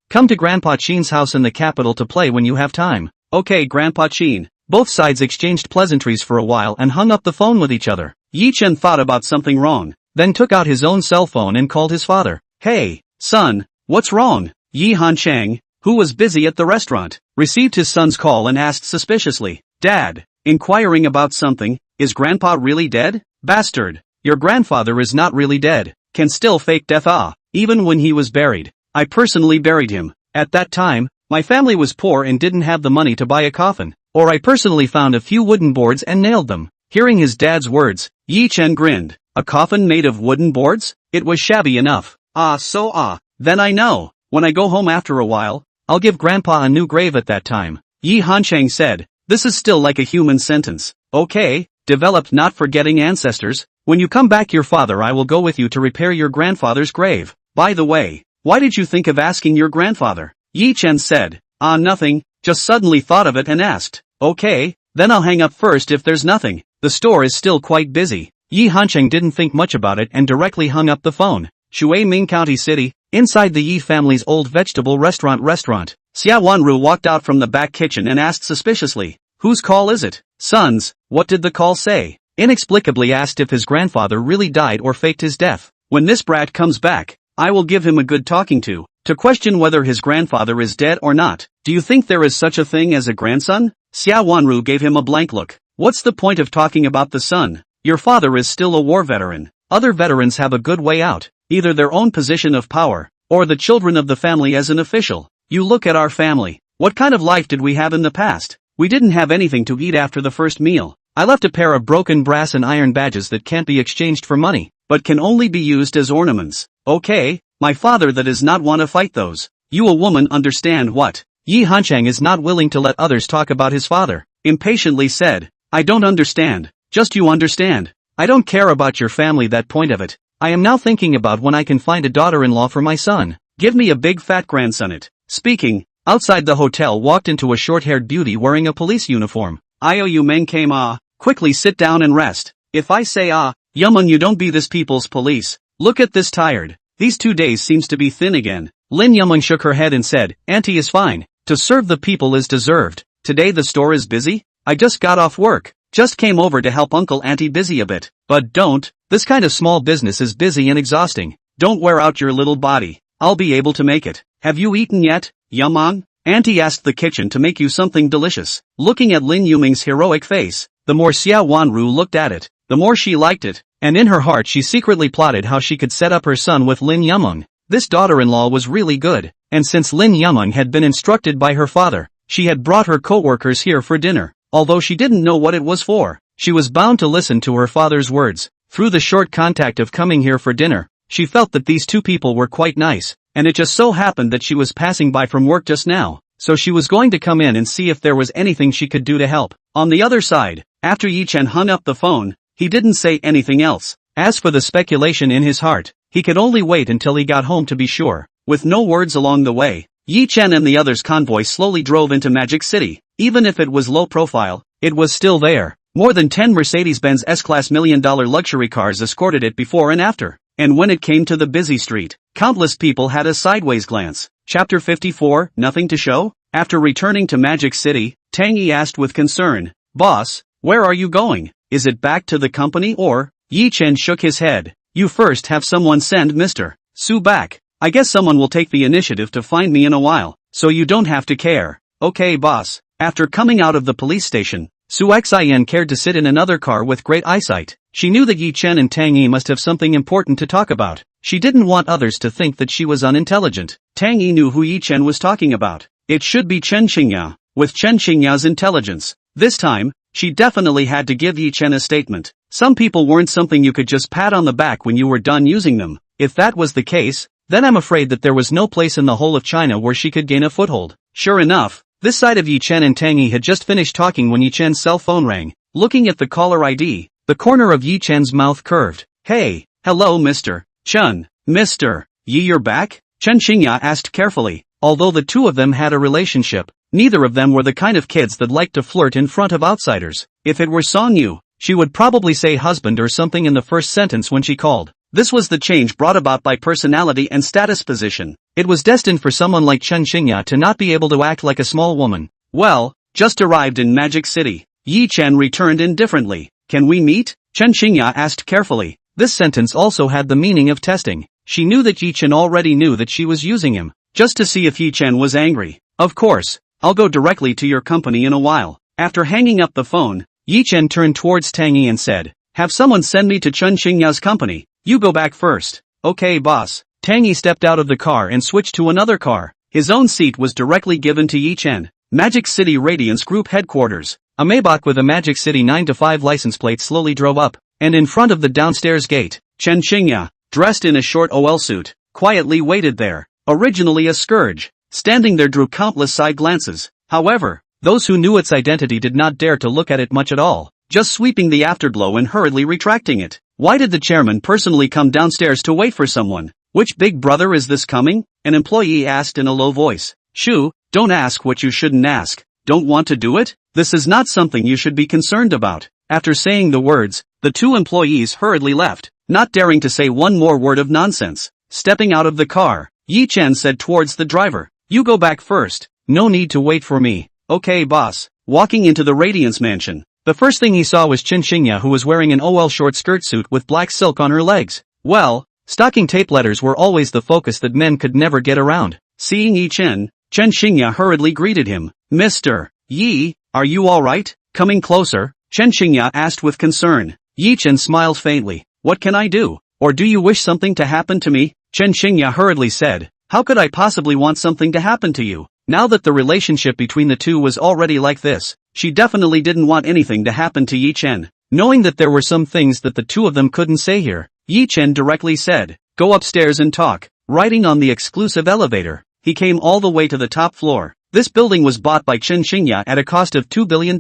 come to Grandpa Chin's house in the capital to play when you have time. Okay Grandpa Chin. Both sides exchanged pleasantries for a while and hung up the phone with each other. Yi Chen thought about something wrong, then took out his own cell phone and called his father. Hey, son, what's wrong? Yi Hanchang, who was busy at the restaurant, received his son's call and asked suspiciously. Dad, inquiring about something, is Grandpa really dead? Bastard, your grandfather is not really dead, can still fake death even when he was buried. I personally buried him. At that time, my family was poor and didn't have the money to buy a coffin. Or I personally found a few wooden boards and nailed them. Hearing his dad's words, Yi Chen grinned. A coffin made of wooden boards? It was shabby enough. Then I know. When I go home after a while, I'll give Grandpa a new grave at that time. Yi Hanchang said. This is still like a human sentence. Okay, developed not forgetting ancestors. When you come back your father I will go with you to repair your grandfather's grave. By the way, why did you think of asking your grandfather? Yi Chen said. Nothing, just suddenly thought of it and asked. Okay, then I'll hang up first if there's nothing. The store is still quite busy. Yi Hancheng didn't think much about it and directly hung up the phone. Shuiming County City, inside the Yi family's old vegetable restaurant. Xia Wanru walked out from the back kitchen and asked suspiciously, whose call is it? Sons, what did the call say? Inexplicably asked if his grandfather really died or faked his death. When this brat comes back, I will give him a good talking to question whether his grandfather is dead or not. Do you think there is such a thing as a grandson? Xia Wanru gave him a blank look. What's the point of talking about the son? Your father is still a war veteran. Other veterans have a good way out, either their own position of power, or the children of the family as an official. You look at our family. What kind of life did we have in the past? We didn't have anything to eat after the first meal. I left a pair of broken brass and iron badges that can't be exchanged for money, but can only be used as ornaments. Okay, my father that does not want to fight those. You a woman understand what? Yi Hanchang is not willing to let others talk about his father. Impatiently said, I don't understand. Just you understand. I don't care about your family, that point of it. I am now thinking about when I can find a daughter-in-law for my son. Give me a big fat grandson it. Speaking, outside the hotel walked into a short-haired beauty wearing a police uniform. You men came quickly sit down and rest. If I say Yumon, you don't be this people's police. Look at this tired. These 2 days seems to be thin again. Lin Yumon shook her head and said, Auntie is fine. To serve the people is deserved. Today the store is busy? I just got off work. Just came over to help Uncle Auntie busy a bit. But don't. This kind of small business is busy and exhausting. Don't wear out your little body. I'll be able to make it. Have you eaten yet, Yumon? Auntie asked the kitchen to make you something delicious. Looking at Lin Yuming's heroic face, the more Xiao Wanru looked at it, the more she liked it, and in her heart she secretly plotted how she could set up her son with Lin Yumong. This daughter-in-law was really good, and since Lin Yumong had been instructed by her father, she had brought her co-workers here for dinner. Although she didn't know what it was for, she was bound to listen to her father's words. Through the short contact of coming here for dinner, she felt that these two people were quite nice, and it just so happened that she was passing by from work just now, so she was going to come in and see if there was anything she could do to help. On the other side, after Yi Chen hung up the phone, he didn't say anything else. As for the speculation in his heart, he could only wait until he got home to be sure. With no words along the way, Yi Chen and the others' convoy slowly drove into Magic City. Even if it was low profile, it was still there. More than 10 Mercedes-Benz S-Class $1 million luxury cars escorted it before and after. And when it came to the busy street, countless people had a sideways glance. Chapter 54, Nothing to Show? After returning to Magic City, Tang Yi asked with concern, Boss, where are you going? Is it back to the company or? Yi Chen shook his head. You first have someone send Mr. Su back. I guess someone will take the initiative to find me in a while, so you don't have to care. Okay, boss. After coming out of the police station, Su Xin cared to sit in another car with great eyesight. She knew that Yi Chen and Tang Yi must have something important to talk about. She didn't want others to think that she was unintelligent. Tang Yi knew who Yi Chen was talking about. It should be Chen Xingya. With Chen Xingya's intelligence, this time, she definitely had to give Yi Chen a statement. Some people weren't something you could just pat on the back when you were done using them. If that was the case, then I'm afraid that there was no place in the whole of China where she could gain a foothold. Sure enough, this side of Yi Chen and Tang Yi had just finished talking when Yi Chen's cell phone rang. Looking at the caller ID, the corner of Yi Chen's mouth curved. Hey, hello Mr. Chen. Mr. Yi, you're back? Chen Xingya asked carefully. Although the two of them had a relationship, neither of them were the kind of kids that liked to flirt in front of outsiders. If it were Song Yu, she would probably say husband or something in the first sentence when she called. This was the change brought about by personality and status position. It was destined for someone like Chen Xingya to not be able to act like a small woman. Well, just arrived in Magic City. Yi Chen returned indifferently. Can we meet? Chen Xingya asked carefully. This sentence also had the meaning of testing. She knew that Yi Chen already knew that she was using him, just to see if Yi Chen was angry. Of course, I'll go directly to your company in a while. After hanging up the phone, Yi Chen turned towards Tang Yi and said, have someone send me to Chen Xingya's company. You go back first. Okay, boss. Tang Yi stepped out of the car and switched to another car. His own seat was directly given to Yi Chen. Magic City Radiance Group headquarters. A Maybach with a Magic City 9-5 license plate slowly drove up, and in front of the downstairs gate, Chen Xingya, dressed in a short OL suit, quietly waited there. Originally a scourge, standing there drew countless side glances. However, those who knew its identity did not dare to look at it much at all, just sweeping the afterglow and hurriedly retracting it. Why did the chairman personally come downstairs to wait for someone? Which big brother is this coming? An employee asked in a low voice. Shoo, don't ask what you shouldn't ask. Don't want to do it? This is not something you should be concerned about. After saying the words, the two employees hurriedly left, not daring to say one more word of nonsense. Stepping out of the car, Yi Chen said towards the driver, you go back first. No need to wait for me. Okay, boss. Walking into the Radiance Mansion, the first thing he saw was Chen Xingya, who was wearing an OL short skirt suit with black silk on her legs. Well, stocking tape letters were always the focus that men could never get around. Seeing Yi Chen, Chen Xingya hurriedly greeted him. Mr. Yi, are you alright? Coming closer, Chen Xingya asked with concern. Yi Chen smiled faintly. What can I do? Or do you wish something to happen to me? Chen Xingya hurriedly said. How could I possibly want something to happen to you? Now that the relationship between the two was already like this, she definitely didn't want anything to happen to Yi Chen. Knowing that there were some things that the two of them couldn't say here, Yi Chen directly said, go upstairs and talk. Riding on the exclusive elevator, he came all the way to the top floor. This building was bought by Chen Xingya at a cost of $2 billion.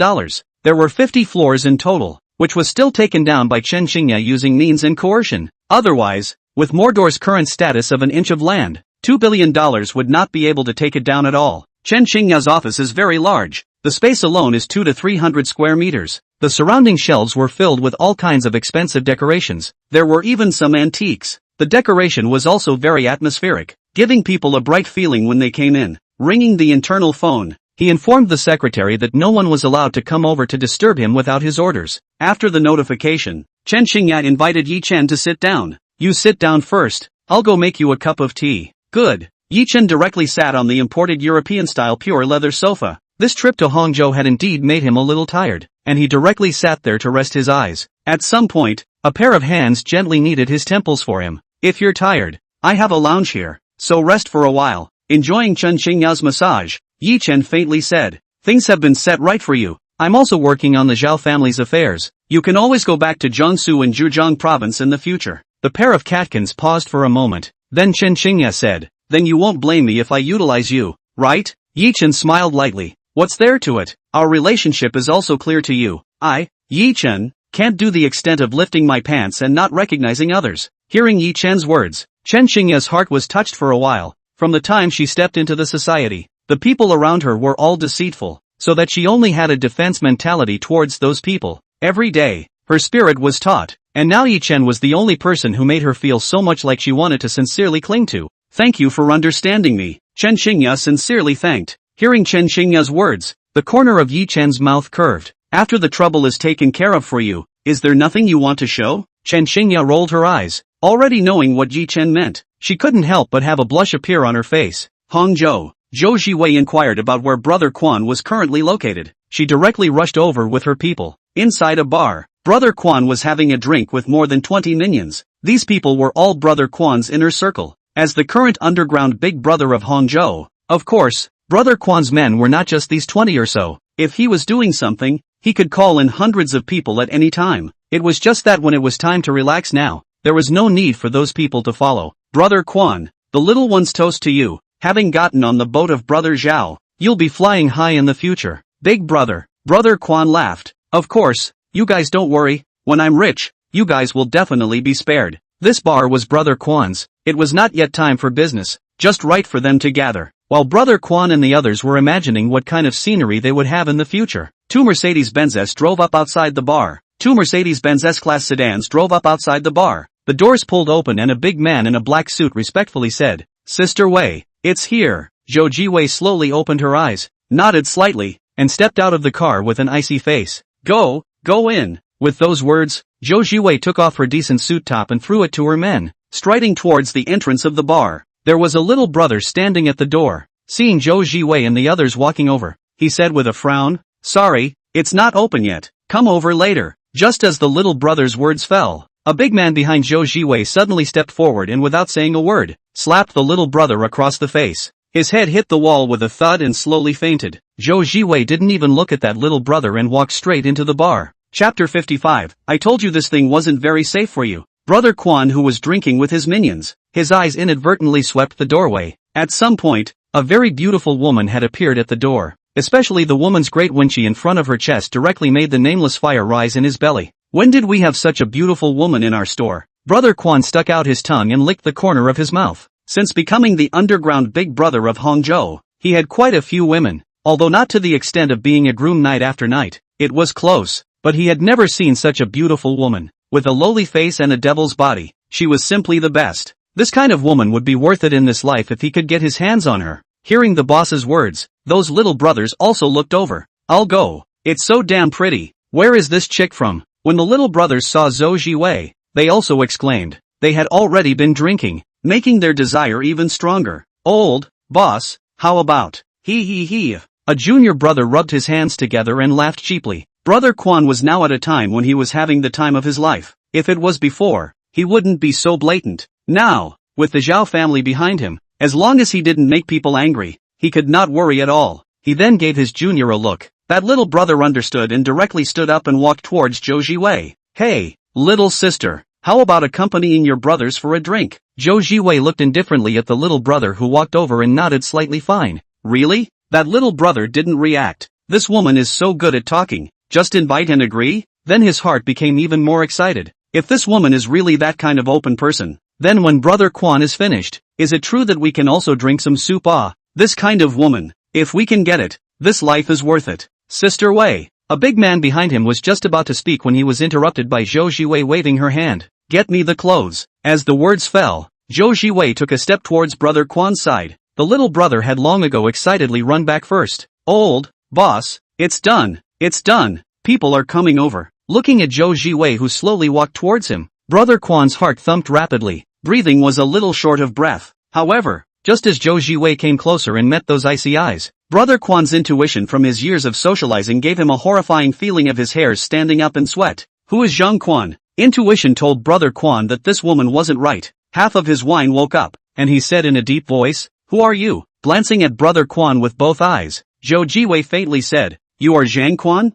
There were 50 floors in total. which was still taken down by Chen Xingye using means and coercion. Otherwise, with Mordor's current status of an inch of land, $2 billion would not be able to take it down at all. Chen Xingye's office is very large. The space alone is 200 to 300 square meters. The surrounding shelves were filled with all kinds of expensive decorations. There were even some antiques. The decoration was also very atmospheric, giving people a bright feeling when they came in. Ringing the internal phone, he informed the secretary that no one was allowed to come over to disturb him without his orders. After the notification, Chen Xingye invited Yi Chen to sit down. You sit down first, I'll go make you a cup of tea. Good. Yi Chen directly sat on the imported European-style pure leather sofa. This trip to Hangzhou had indeed made him a little tired, and he directly sat there to rest his eyes. At some point, a pair of hands gently kneaded his temples for him. If you're tired, I have a lounge here, so rest for a while. Enjoying Chen Xingye's massage, Yi Chen faintly said, things have been set right for you. I'm also working on the Zhao family's affairs. You can always go back to Jiangsu and Zhejiang province in the future. The pair of catkins paused for a moment. Then Chen Xingye said, then you won't blame me if I utilize you, right? Yi Chen smiled lightly. What's there to it? Our relationship is also clear to you. I, Yi Chen, can't do the extent of lifting my pants and not recognizing others. Hearing Yi Chen's words, Chen Xingye's heart was touched for a while. From the time she stepped into the society, the people around her were all deceitful, so that she only had a defense mentality towards those people. Every day, her spirit was taught, and now Yi Chen was the only person who made her feel so much like she wanted to sincerely cling to. Thank you for understanding me, Chen Xingye sincerely thanked. Hearing Chen Xingye's words, the corner of Yi Chen's mouth curved. After the trouble is taken care of for you, is there nothing you want to show? Chen Xingye rolled her eyes, already knowing what Yi Chen meant. She couldn't help but have a blush appear on her face. Hangzhou. Zhou Jiwei inquired about where Brother Quan was currently located. She directly rushed over with her people. Inside a bar, Brother Quan was having a drink with more than 20 minions. These people were all Brother Quan's inner circle. As the current underground big brother of Hangzhou, of course, Brother Quan's men were not just these 20 or so. If he was doing something, he could call in hundreds of people at any time. It was just that when it was time to relax now, there was no need for those people to follow. Brother Quan, the little ones toast to you. Having gotten on the boat of Brother Zhao, you'll be flying high in the future. Big brother. Brother Quan laughed. Of course, you guys don't worry. When I'm rich, you guys will definitely be spared. This bar was Brother Quan's. It was not yet time for business, just right for them to gather. While Brother Quan and the others were imagining what kind of scenery they would have in the future, two Mercedes-Benz S drove up outside the bar. Two Mercedes-Benz S-Class sedans drove up outside the bar. The doors pulled open and a big man in a black suit respectfully said, Sister Wei, it's here. Zhou Jiwei slowly opened her eyes, nodded slightly, and stepped out of the car with an icy face. Go in. With those words, Zhou Jiwei took off her decent suit top and threw it to her men. Striding towards the entrance of the bar, there was a little brother standing at the door. Seeing Zhou Jiwei and the others walking over, he said with a frown, Sorry, it's not open yet. Come over later. Just as the little brother's words fell, a big man behind Zhou Jiwei suddenly stepped forward and without saying a word, slapped the little brother across the face. His head hit the wall with a thud and slowly fainted. Zhou Jiwei didn't even look at that little brother and walked straight into the bar. Chapter 55. I told you this thing wasn't very safe for you. Brother Quan, who was drinking with his minions, his eyes inadvertently swept the doorway. At some point, a very beautiful woman had appeared at the door. Especially the woman's great winchi in front of her chest directly made the nameless fire rise in his belly. When did we have such a beautiful woman in our store? Brother Quan stuck out his tongue and licked the corner of his mouth. Since becoming the underground big brother of Hangzhou, he had quite a few women, although not to the extent of being a groom night after night. It was close, but he had never seen such a beautiful woman. With a lowly face and a devil's body, she was simply the best. This kind of woman would be worth it in this life if he could get his hands on her. Hearing the boss's words, those little brothers also looked over. I'll go. It's so damn pretty. Where is this chick from? When the little brothers saw Zhou Jiwei, they also exclaimed. They had already been drinking, making their desire even stronger. Old boss, how about? He. A junior brother rubbed his hands together and laughed cheaply. Brother Quan was now at a time when he was having the time of his life. If it was before, he wouldn't be so blatant. Now, with the Zhao family behind him, as long as he didn't make people angry, he could not worry at all. He then gave his junior a look. That little brother understood and directly stood up and walked towards Zhou Jiwei. Hey, little sister, how about accompanying your brothers for a drink? Zhou Jiwei looked indifferently at the little brother who walked over and nodded slightly fine. Really? That little brother didn't react. This woman is so good at talking. Just invite and agree? Then his heart became even more excited. If this woman is really that kind of open person, then when Brother Quan is finished, is it true that we can also drink some soup? Ah, this kind of woman. If we can get it, this life is worth it. Sister Wei. A big man behind him was just about to speak when he was interrupted by Zhou Jiwei waving her hand. Get me the clothes. As the words fell, Zhou Jiwei took a step towards Brother Quan's side. The little brother had long ago excitedly run back first. Old boss, it's done. It's done. People are coming over. Looking at Zhou Jiwei who slowly walked towards him, Brother Quan's heart thumped rapidly. Breathing was a little short of breath. However, just as Zhou Jiwei came closer and met those icy eyes, Brother Quan's intuition from his years of socializing gave him a horrifying feeling of his hairs standing up in sweat. Who is Zhang Quan? Intuition told Brother Quan that this woman wasn't right. Half of his wine woke up, and he said in a deep voice, "Who are you?" Glancing at Brother Quan with both eyes, Zhou Jiwei faintly said, "You are Zhang Quan?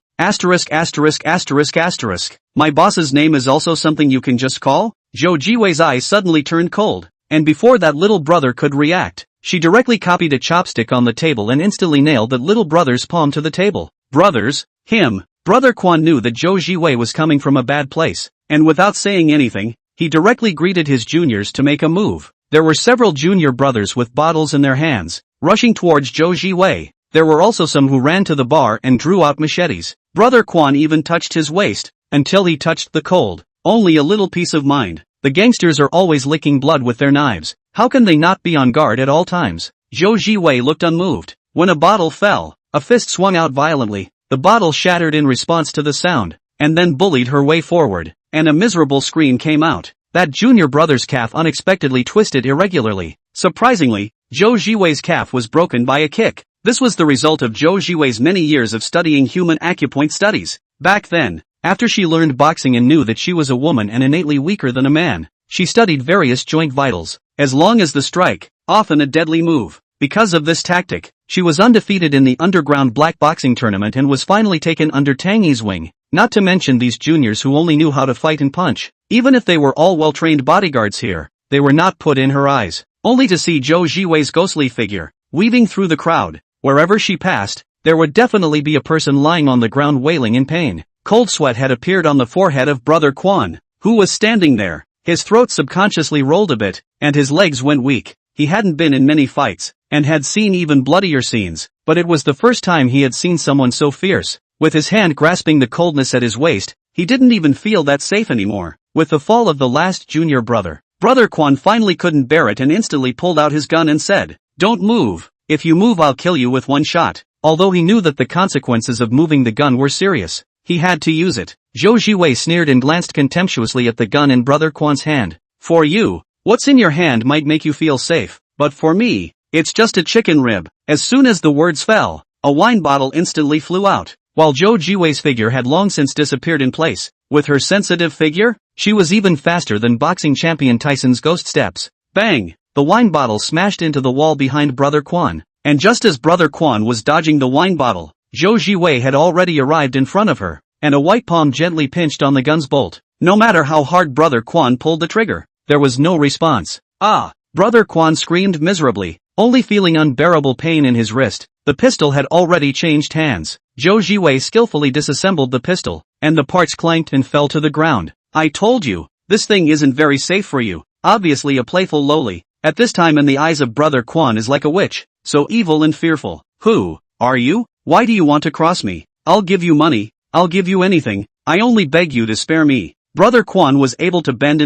My boss's name is also something you can just call?" Zhou Jiwei's eyes suddenly turned cold, and before that little brother could react, she directly copied a chopstick on the table and instantly nailed that little brother's palm to the table. Brothers? Him. Brother Quan knew that Zhou Jiwei was coming from a bad place, and without saying anything, he directly greeted his juniors to make a move. There were several junior brothers with bottles in their hands, rushing towards Zhou Jiwei. There were also some who ran to the bar and drew out machetes. Brother Quan even touched his waist, until he touched the cold. Only a little peace of mind. The gangsters are always licking blood with their knives. How can they not be on guard at all times? Zhou Jiwei looked unmoved. When a bottle fell, a fist swung out violently. The bottle shattered in response to the sound, and then bullied her way forward, and a miserable scream came out. That junior brother's calf unexpectedly twisted irregularly. Surprisingly, Zhou Jiwei's calf was broken by a kick. This was the result of Zhou Jiwei's many years of studying human acupoint studies. Back then, after she learned boxing and knew that she was a woman and innately weaker than a man, she studied various joint vitals, as long as the strike, often a deadly move. Because of this tactic, she was undefeated in the underground black boxing tournament and was finally taken under Tang Yi's wing, not to mention these juniors who only knew how to fight and punch. Even if they were all well-trained bodyguards here, they were not put in her eyes, only to see Zhou Jiwei's ghostly figure, weaving through the crowd. Wherever she passed, there would definitely be a person lying on the ground wailing in pain. Cold sweat had appeared on the forehead of Brother Quan, who was standing there. His throat subconsciously rolled a bit, and his legs went weak. He hadn't been in many fights, and had seen even bloodier scenes, but it was the first time he had seen someone so fierce. With his hand grasping the coldness at his waist, he didn't even feel that safe anymore. With the fall of the last junior brother, Brother Quan finally couldn't bear it and instantly pulled out his gun and said, "Don't move. If you move I'll kill you with one shot." Although he knew that the consequences of moving the gun were serious, he had to use it. Zhou Jiwei sneered and glanced contemptuously at the gun in Brother Quan's hand. "For you, what's in your hand might make you feel safe, but for me, it's just a chicken rib." As soon as the words fell, a wine bottle instantly flew out. While Zhou Jiwei's figure had long since disappeared in place, with her sensitive figure, she was even faster than boxing champion Tyson's ghost steps. Bang! The wine bottle smashed into the wall behind Brother Quan, and just as Brother Quan was dodging the wine bottle, Zhou Jiwei had already arrived in front of her, and a white palm gently pinched on the gun's bolt. No matter how hard Brother Quan pulled the trigger, there was no response. "Ah!" Brother Quan screamed miserably, only feeling unbearable pain in his wrist. The pistol had already changed hands. Zhou Jiwei skillfully disassembled the pistol, and the parts clanked and fell to the ground. "I told you, this thing isn't very safe for you." Obviously a playful loli, at this time in the eyes of Brother Quan is like a witch, so evil and fearful. "Who are you? Why do you want to cross me? I'll give you money, I'll give you anything, I only beg you to spare me." Brother Quan was able to bend,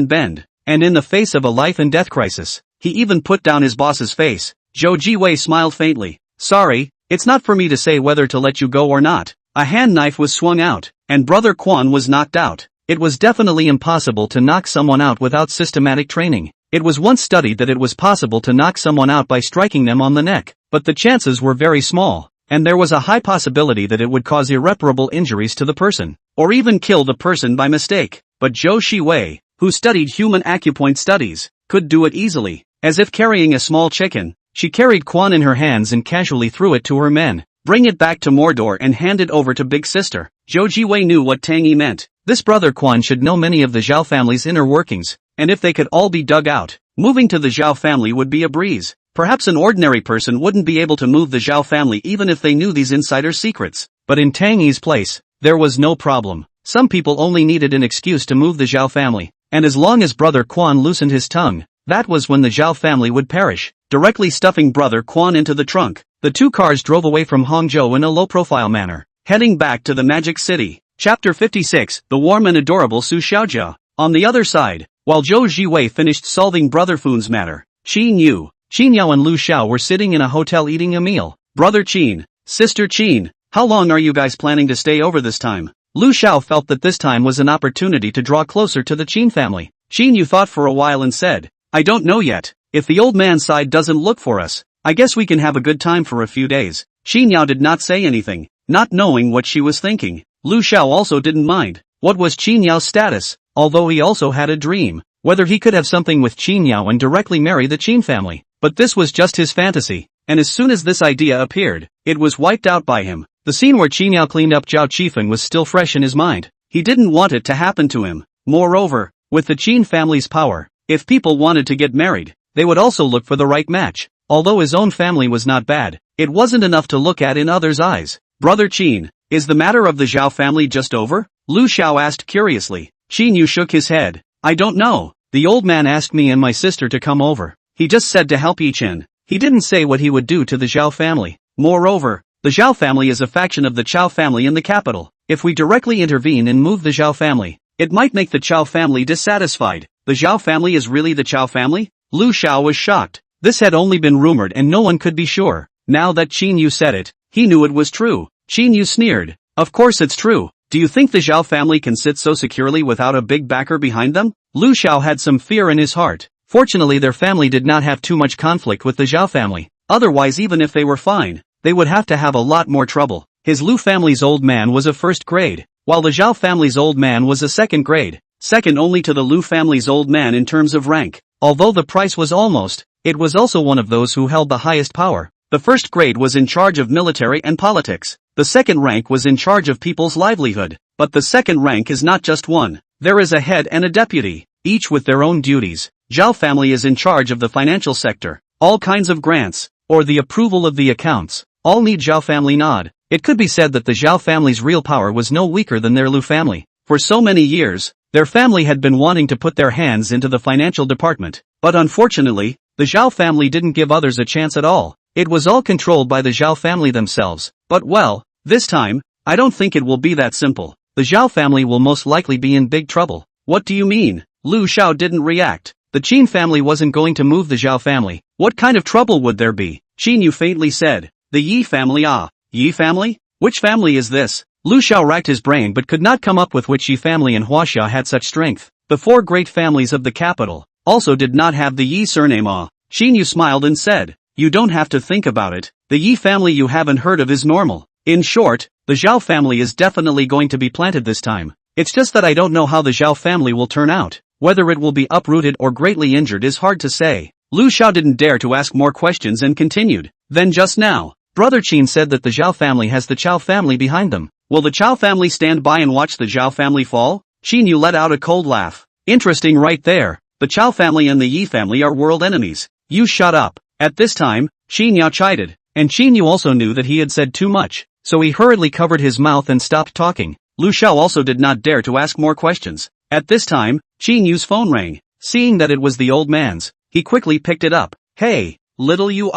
and in the face of a life and death crisis, he even put down his boss's face. Zhou Jiwei smiled faintly. "Sorry, it's not for me to say whether to let you go or not." A hand knife was swung out, and Brother Quan was knocked out. It was definitely impossible to knock someone out without systematic training. It was once studied that it was possible to knock someone out by striking them on the neck, but the chances were very small, and there was a high possibility that it would cause irreparable injuries to the person, or even kill the person by mistake. But Zhou Jiwei, who studied human acupoint studies, could do it easily. As if carrying a small chicken, she carried Quan in her hands and casually threw it to her men. "Bring it back to Mordor and hand it over to Big Sister." Zhou Jiwei knew what Tang Yi meant. This Brother Quan should know many of the Zhao family's inner workings, and if they could all be dug out, moving to the Zhao family would be a breeze. Perhaps an ordinary person wouldn't be able to move the Zhao family even if they knew these insider secrets. But in Tang Yi's place, there was no problem. Some people only needed an excuse to move the Zhao family, and as long as Brother Quan loosened his tongue, that was when the Zhao family would perish. Directly stuffing Brother Quan into the trunk, the two cars drove away from Hangzhou in a low-profile manner, heading back to the Magic City. Chapter 56, The Warm and Adorable Su Xiaojia. On the other side, while Zhou Jiwei finished solving Brother Fun's matter, Qin Yu, Qin Yao and Lu Xiao were sitting in a hotel eating a meal. Brother Qin, Sister Qin, how long are you guys planning to stay over this time? Lu Xiao felt that this time was an opportunity to draw closer to the Qin family. Qin Yu thought for a while and said, I don't know yet. If the old man's side doesn't look for us, I guess we can have a good time for a few days. Qin Yao did not say anything, not knowing what she was thinking. Lu Xiao also didn't mind. What was Qin Yao's status? Although he also had a dream, whether he could have something with Qin Yao and directly marry the Qin family. But this was just his fantasy, and as soon as this idea appeared, it was wiped out by him. The scene where Qin Yao cleaned up Zhao Qifan was still fresh in his mind. He didn't want it to happen to him. Moreover, with the Qin family's power, if people wanted to get married, they would also look for the right match. Although his own family was not bad, it wasn't enough to look at in others' eyes. Brother Qin, is the matter of the Zhao family just over? Lu Xiao asked curiously. Qin Yu shook his head. I don't know. The old man asked me and my sister to come over. He just said to help Yichen. He didn't say what he would do to the Zhao family. Moreover, the Zhao family is a faction of the Chao family in the capital. If we directly intervene and move the Zhao family, it might make the Chao family dissatisfied. The Zhao family is really the Chao family? Lu Xiao was shocked. This had only been rumored and no one could be sure. Now that Qin Yu said it, he knew it was true. Qin Yu sneered. Of course it's true. Do you think the Zhao family can sit so securely without a big backer behind them? Lu Xiao had some fear in his heart. Fortunately their family did not have too much conflict with the Zhao family. Otherwise even if they were fine, they would have to have a lot more trouble. His Lu family's old man was a first grade, while the Zhao family's old man was a second grade, second only to the Lu family's old man in terms of rank. Although the price was almost, it was also one of those who held the highest power. The first grade was in charge of military and politics. The second rank was in charge of people's livelihood. But the second rank is not just one. There is a head and a deputy, each with their own duties. Zhao family is in charge of the financial sector, all kinds of grants, or the approval of the accounts. All need Zhao family nod. It could be said that the Zhao family's real power was no weaker than their Lu family. For so many years, their family had been wanting to put their hands into the financial department. But unfortunately, the Zhao family didn't give others a chance at all. It was all controlled by the Zhao family themselves. But well, this time, I don't think it will be that simple. The Zhao family will most likely be in big trouble. What do you mean? Lu Xiao didn't react. The Qin family wasn't going to move the Zhao family. What kind of trouble would there be? Qin Yu faintly said. The Yi family. Ah, Yi family? Which family is this? Lu Xiao racked his brain but could not come up with which Yi family in Huaxia had such strength. The four great families of the capital also did not have the Yi surname. Ah. Qin Yu smiled and said, you don't have to think about it. The Yi family you haven't heard of is normal. In short, the Zhao family is definitely going to be planted this time. It's just that I don't know how the Zhao family will turn out. Whether it will be uprooted or greatly injured is hard to say. Lu Xiao didn't dare to ask more questions and continued. Then just now, Brother Qin said that the Zhao family has the Chao family behind them. Will the Chao family stand by and watch the Zhao family fall? Qin Yu let out a cold laugh. Interesting right there. The Chao family and the Yi family are world enemies. You shut up. At this time, Qin Yao chided, and Qin Yu also knew that he had said too much, so he hurriedly covered his mouth and stopped talking. Lu Xiao also did not dare to ask more questions. At this time, Qin Yu's phone rang. Seeing that it was the old man's, he quickly picked it up. Hey, little Yu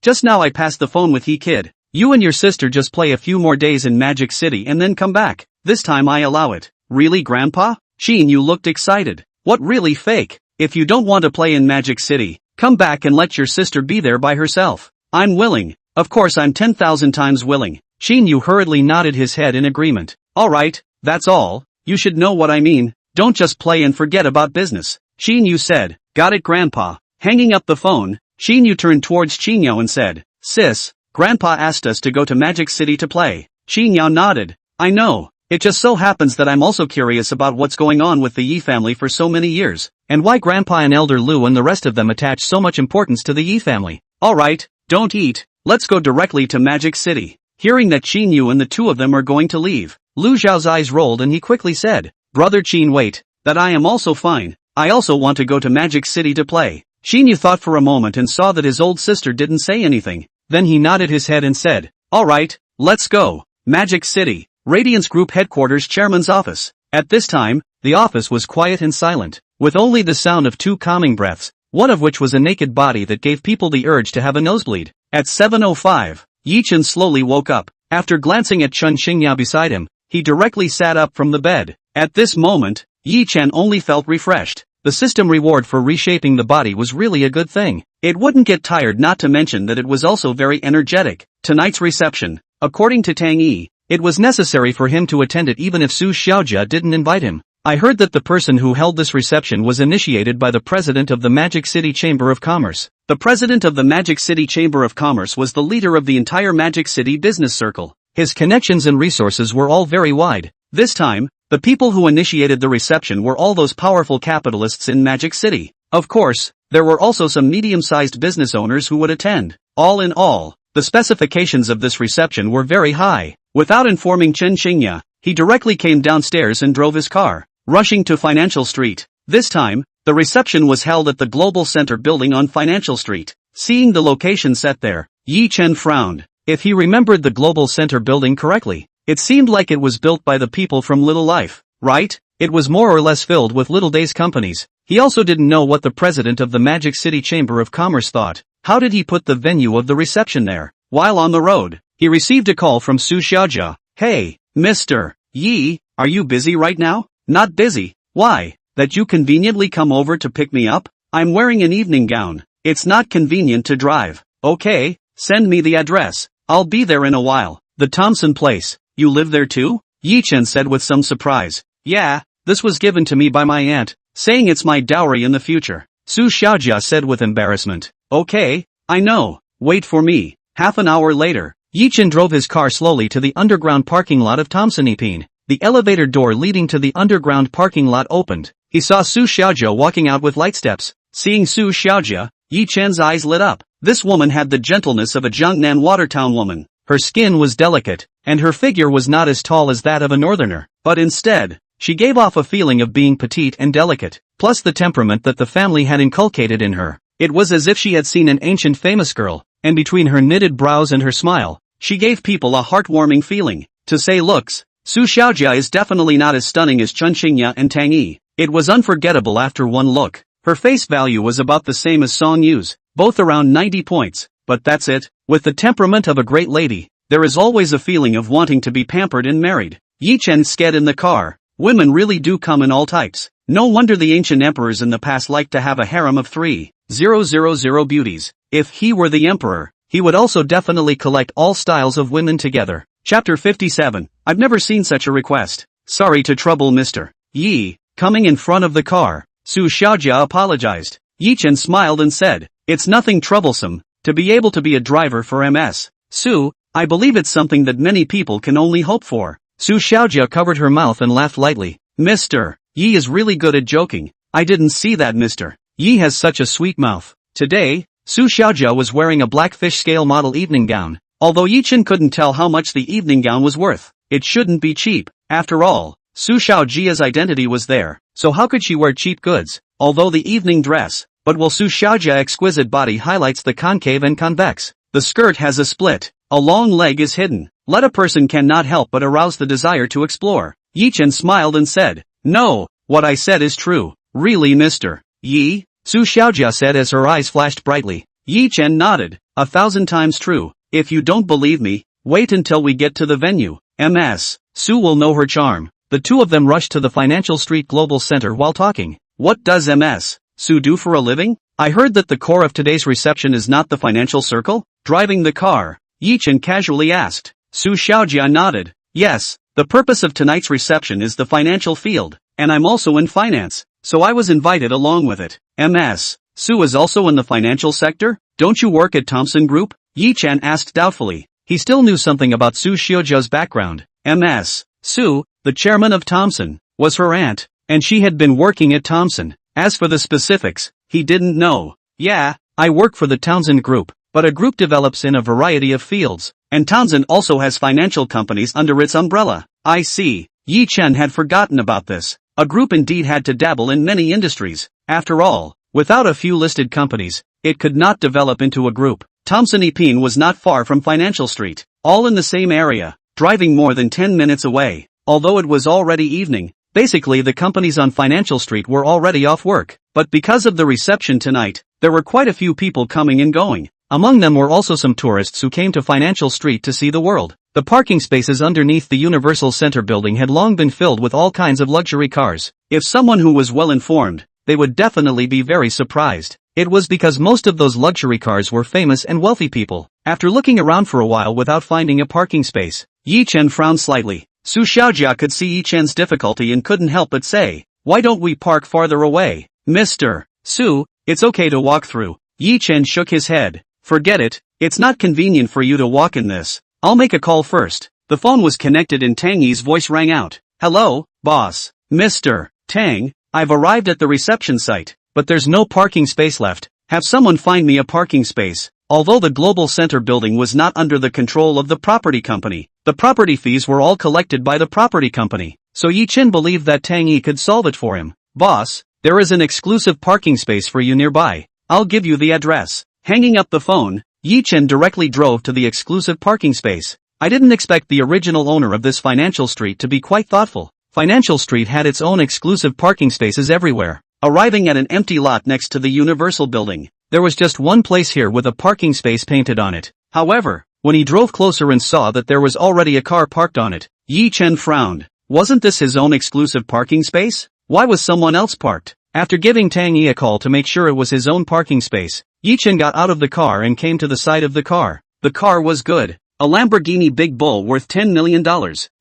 just now I passed the phone with He kid. You and your sister just play a few more days in Magic City and then come back. This time I allow it. Really, Grandpa? Qin Yu looked excited. What, really? Fake? If you don't want to play in Magic City, come back and let your sister be there by herself. I'm willing. Of course I'm 10,000 times willing. Qin Yu hurriedly nodded his head in agreement. Alright, that's all. You should know what I mean. Don't just play and forget about business. Qin Yu said. Got it, Grandpa. Hanging up the phone, Qin Yu turned towards Qin Yao and said, Sis, Grandpa asked us to go to Magic City to play. Qin Yao nodded. I know. It just so happens that I'm also curious about what's going on with the Yi family for so many years, and why Grandpa and Elder Lu and the rest of them attach so much importance to the Yi family. Alright, don't eat. Let's go directly to Magic City. Hearing that Qin Yu and the two of them are going to leave, Lu Zhao's eyes rolled and he quickly said, Brother Qin, wait. That I am also fine. I also want to go to Magic City to play. Qin Yu thought for a moment and saw that his old sister didn't say anything. Then he nodded his head and said, Alright, let's go. Magic City. Radiance Group Headquarters Chairman's Office. At this time, the office was quiet and silent, with only the sound of 2 calming breaths, one of which was a naked body that gave people the urge to have a nosebleed. At 7:05, Yi Chen slowly woke up. After glancing at Chun Xingya beside him, he directly sat up from the bed. At this moment, Yi Chen only felt refreshed. The system reward for reshaping the body was really a good thing. It wouldn't get tired, not to mention that it was also very energetic. Tonight's reception, according to Tang Yi, it was necessary for him to attend it even if Su Xiaojia didn't invite him. I heard that the person who held this reception was initiated by the president of the Magic City Chamber of Commerce. The president of the Magic City Chamber of Commerce was the leader of the entire Magic City business circle. His connections and resources were all very wide. This time, the people who initiated the reception were all those powerful capitalists in Magic City. Of course, there were also some medium-sized business owners who would attend. All in all, the specifications of this reception were very high. Without informing Chen Xingya, he directly came downstairs and drove his car, rushing to Financial Street. This time, the reception was held at the Global Center building on Financial Street. Seeing the location set there, Yi Chen frowned. If he remembered the Global Center building correctly, it seemed like it was built by the people from Little Life, right? It was more or less filled with Little Days companies. He also didn't know what the president of the Magic City Chamber of Commerce thought. How did he put the venue of the reception there? While on the road, he received a call from Su Xiaojia. Hey, Mr. Yi, are you busy right now? Not busy. Why? That you conveniently come over to pick me up? I'm wearing an evening gown. It's not convenient to drive. Okay, send me the address. I'll be there in a while. The Thompson place. You live there too? Yi Chen said with some surprise. Yeah, this was given to me by my aunt, saying it's my dowry in the future. Su Xiaojia said with embarrassment. Okay, I know. Wait for me. Half an hour later, Yi Chen drove his car slowly to the underground parking lot of Thompson Epine. The elevator door leading to the underground parking lot opened. He saw Su Xiaojia walking out with light steps. Seeing Su Xiaojia, Yi Chen's eyes lit up. This woman had the gentleness of a Jiangnan Watertown woman. Her skin was delicate, and her figure was not as tall as that of a northerner, but instead, she gave off a feeling of being petite and delicate, plus the temperament that the family had inculcated in her. It was as if she had seen an ancient famous girl, and between her knitted brows and her smile, she gave people a heartwarming feeling. To say looks, Su Xiaojia is definitely not as stunning as Chun Xingya and Tang Yi. It was unforgettable after one look. Her face value was about the same as Song Yu's, both around 90 points, but that's it. With the temperament of a great lady, there is always a feeling of wanting to be pampered and married. Yi Chen sked in the car. Women really do come in all types. No wonder the ancient emperors in the past liked to have a harem of 3,000 beauties. If he were the emperor, he would also definitely collect all styles of women together. Chapter 57. I've never seen such a request. Sorry to trouble Mr. Yi. Coming in front of the car, Su Xiaojia apologized. Yi Chen smiled and said, it's nothing troublesome, to be able to be a driver for MS. Su, I believe it's something that many people can only hope for. Su Xiaojia covered her mouth and laughed lightly. Mr. Yi is really good at joking. I didn't see that Mr. Yi has such a sweet mouth. Today, Su Xiaojia was wearing a black fish scale model evening gown. Although Yi Chen couldn't tell how much the evening gown was worth, it shouldn't be cheap. After all, Su Xiaojia's identity was there, so how could she wear cheap goods? Although the evening dress, but while Su Xiaojia's exquisite body highlights the concave and convex, the skirt has a split, a long leg is hidden. Let a person cannot help but arouse the desire to explore. Yi Chen smiled and said, no, what I said is true. Really Mr. Yi? Su Xiaojia said as her eyes flashed brightly. Yi Chen nodded. 1,000 times true. If you don't believe me, wait until we get to the venue. MS. Su will know her charm. The two of them rushed to the Financial Street Global Center while talking. What does MS. Su do for a living? I heard that the core of today's reception is not the financial circle? Driving the car, Yi Chen casually asked. Su Xiaojia nodded. Yes, the purpose of tonight's reception is the financial field, and I'm also in finance, so I was invited along with it. MS. Su is also in the financial sector? Don't you work at Thompson Group? Yi Chen asked doubtfully. He still knew something about Su Xiaojia's background. MS. Su, the chairman of Thompson, was her aunt, and she had been working at Thompson. As for the specifics, he didn't know. Yeah, I work for the Townsend Group, but a group develops in a variety of fields, and Townsend also has financial companies under its umbrella. I see. Yi Chen had forgotten about this. A group indeed had to dabble in many industries. After all, without a few listed companies, it could not develop into a group. Thompson Epine was not far from Financial Street, all in the same area. driving more than 10 minutes away. Although it was already evening, basically the companies on Financial Street were already off work. But because of the reception tonight, there were quite a few people coming and going. Among them were also some tourists who came to Financial Street to see the world. The parking spaces underneath the Universal Center building had long been filled with all kinds of luxury cars. If someone who was well informed, they would definitely be very surprised. It was because most of those luxury cars were famous and wealthy people. After looking around for a while without finding a parking space, Yi Chen frowned slightly. Su Xiaojia could see Yi Chen's difficulty and couldn't help but say, "Why don't we park farther away? Mr. Su, it's okay to walk through." Yi Chen shook his head. "Forget it, it's not convenient for you to walk in this. I'll make a call first." The phone was connected and Tang Yi's voice rang out. "Hello, boss. Mr. Tang, I've arrived at the reception site, but there's no parking space left. Have someone find me a parking space." Although the Global Center building was not under the control of the property company, the property fees were all collected by the property company, so Yi Chen believed that Tang Yi could solve it for him. "Boss, there is an exclusive parking space for you nearby. I'll give you the address." Hanging up the phone, Yi Chen directly drove to the exclusive parking space. I didn't expect the original owner of this Financial Street to be quite thoughtful. Financial Street had its own exclusive parking spaces everywhere. Arriving at an empty lot next to the Universal building, there was just one place here with a parking space painted on it. However, when he drove closer and saw that there was already a car parked on it, Yi Chen frowned. Wasn't this his own exclusive parking space? Why was someone else parked? After giving Tang Yi a call to make sure it was his own parking space, Yi Chen got out of the car and came to the side of the car. The car was good. A Lamborghini Big Bull worth $10 million,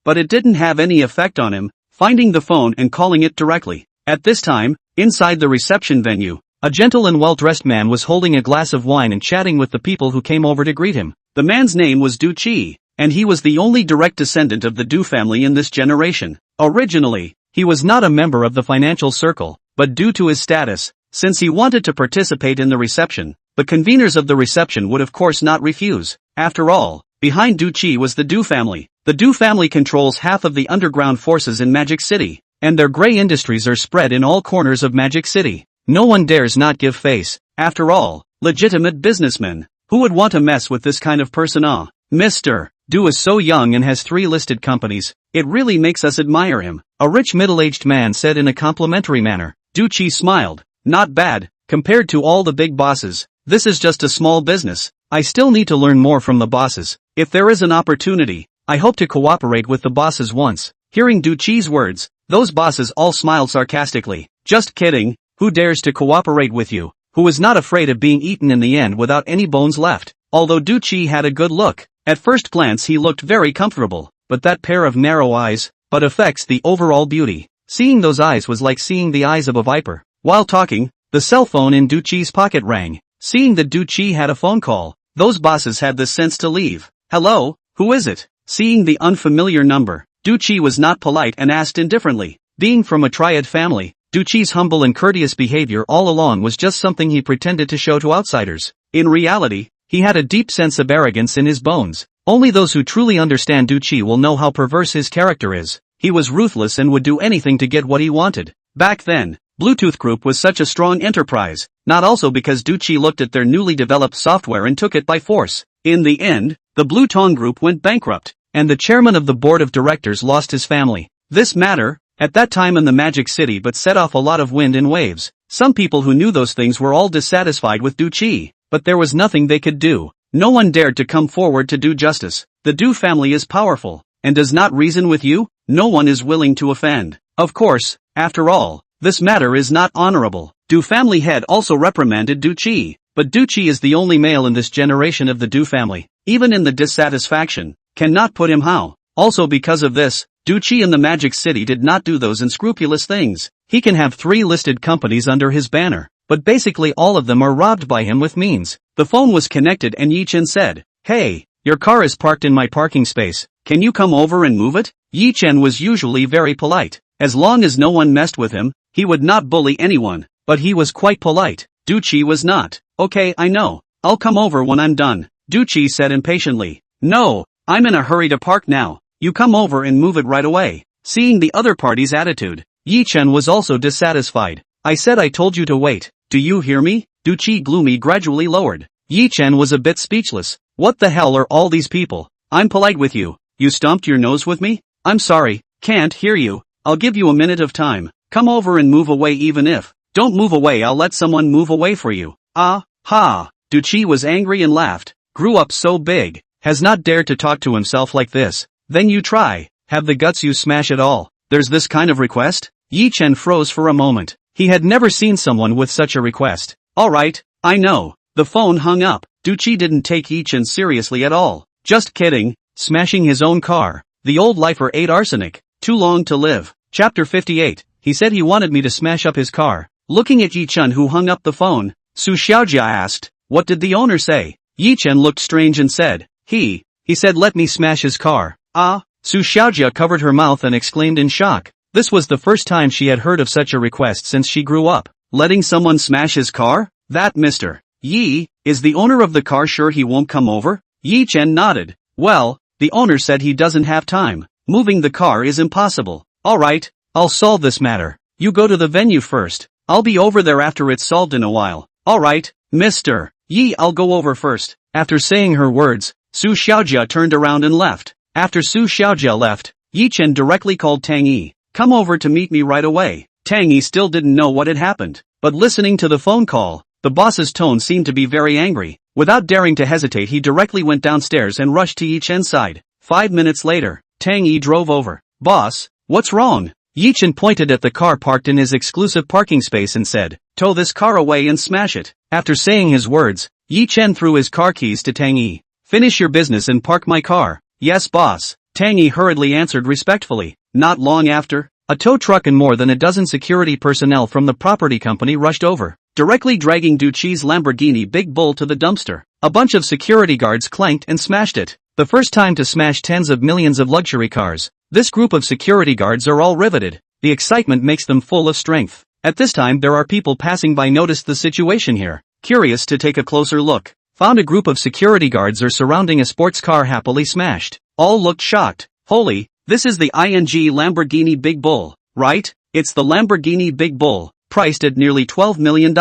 but it didn't have any effect on him, finding the phone and calling it directly. At this time, inside the reception venue, a gentle and well-dressed man was holding a glass of wine and chatting with the people who came over to greet him. The man's name was Du Qi, and he was the only direct descendant of the Du family in this generation. Originally, he was not a member of the financial circle, but due to his status, since he wanted to participate in the reception, the conveners of the reception would of course not refuse. After all, behind Du Qi was the Du family. The Du family controls half of the underground forces in Magic City, and their gray industries are spread in all corners of Magic City. No one dares not give face. After all, legitimate businessmen. Who would want to mess with this kind of person? Mr. Du is so young and has 3 listed companies. It really makes us admire him, a rich middle-aged man said in a complimentary manner. Du Qi smiled. Not bad, compared to all the big bosses. This is just a small business. I still need to learn more from the bosses. If there is an opportunity, I hope to cooperate with the bosses once. Hearing Du Qi's words, those bosses all smiled sarcastically. Just kidding, who dares to cooperate with you? Who is not afraid of being eaten in the end without any bones left? Although Du Qi had a good look, at first glance he looked very comfortable, but that pair of narrow eyes, but affects the overall beauty. Seeing those eyes was like seeing the eyes of a viper. While talking, the cell phone in Du Qi's pocket rang. Seeing that Du Qi had a phone call, those bosses had the sense to leave. Hello, who is it? Seeing the unfamiliar number, Du Qi was not polite and asked indifferently. Being from a triad family, Du Qi's humble and courteous behavior all along was just something he pretended to show to outsiders. In reality, he had a deep sense of arrogance in his bones. Only those who truly understand Du Qi will know how perverse his character is. He was ruthless and would do anything to get what he wanted. Back then, Bluetooth Group was such a strong enterprise, not also because Du Qi looked at their newly developed software and took it by force. In the end, the Bluetone Group went bankrupt, and the chairman of the board of directors lost his family. This matter, at that time in the Magic City, but set off a lot of wind and waves. Some people who knew those things were all dissatisfied with Du Qi, but there was nothing they could do. No one dared to come forward to do justice. The Du family is powerful, and does not reason with you. No one is willing to offend. Of course, after all, this matter is not honorable. Du family head also reprimanded Du Qi, but Du Qi is the only male in this generation of the Du family. Even in the dissatisfaction, cannot put him how. Also because of this, Du Qi in the Magic City did not do those unscrupulous things. He can have 3 listed companies under his banner, but basically all of them are robbed by him with means. The phone was connected and Yi Chen said, "Hey, your car is parked in my parking space. Can you come over and move it?" Yi Chen was usually very polite. As long as no one messed with him, he would not bully anyone, but he was quite polite. Du Qi was not. "Okay, I know. I'll come over when I'm done," Du Qi said impatiently. "No, I'm in a hurry to park now. You come over and move it right away." Seeing the other party's attitude, Yi Chen was also dissatisfied. "I said I told you to wait. Do you hear me?" Du Qi gloomy gradually lowered. Yi Chen was a bit speechless. What the hell are all these people? I'm polite with you. You stumped your nose with me? I'm sorry, can't hear you. I'll give you a minute of time. Come over and move away even if. Don't move away, I'll let someone move away for you. Ah, ha. Duchi was angry and laughed. Grew up so big. Has not dared to talk to himself like this. Then you try. Have the guts, you smash it all. There's this kind of request? Yi Chen froze for a moment. He had never seen someone with such a request. Alright, I know. The phone hung up. Duchi didn't take Yi Chen seriously at all. Just kidding. Smashing his own car. The old lifer ate arsenic. Too long to live. Chapter 58. He said he wanted me to smash up his car. Looking at Yi Chen, who hung up the phone, Su Xiaojia asked, what did the owner say? Yi Chen looked strange and said, he said let me smash his car. Ah, Su Xiaojia covered her mouth and exclaimed in shock. This was the first time she had heard of such a request since she grew up. Letting someone smash his car? That Mr. Yi, is the owner of the car sure he won't come over? Yi Chen nodded. Well, the owner said he doesn't have time. Moving the car is impossible. Alright, I'll solve this matter. You go to the venue first. I'll be over there after it's solved in a while. Alright, Mr. Yi, I'll go over first. After saying her words, Su Xiaojia turned around and left. After Su Xiaojia left, Yi Chen directly called Tang Yi. Come over to meet me right away. Tang Yi still didn't know what had happened, but listening to the phone call, the boss's tone seemed to be very angry. Without daring to hesitate, he directly went downstairs and rushed to Yi Chen's side. 5 minutes later, Tang Yi drove over. Boss, what's wrong? Yi Chen pointed at the car parked in his exclusive parking space and said, tow this car away and smash it. After saying his words, Yi Chen threw his car keys to Tang Yi. Finish your business and park my car. Yes, boss. Tang Yi hurriedly answered respectfully. Not long after, a tow truck and more than a dozen security personnel from the property company rushed over, directly dragging Duchi's Lamborghini Big Bull to the dumpster. A bunch of security guards clanked and smashed it. The first time to smash tens of millions of luxury cars. This group of security guards are all riveted. The excitement makes them full of strength. At this time there are people passing by noticed the situation here. Curious to take a closer look. Found a group of security guards are surrounding a sports car happily smashed. All looked shocked. Holy, this is the Lamborghini Big Bull, right? It's the Lamborghini Big Bull, priced at nearly $12 million.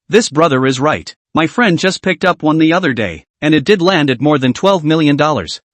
This brother is right. My friend just picked up one the other day, and it did land at more than $12 million.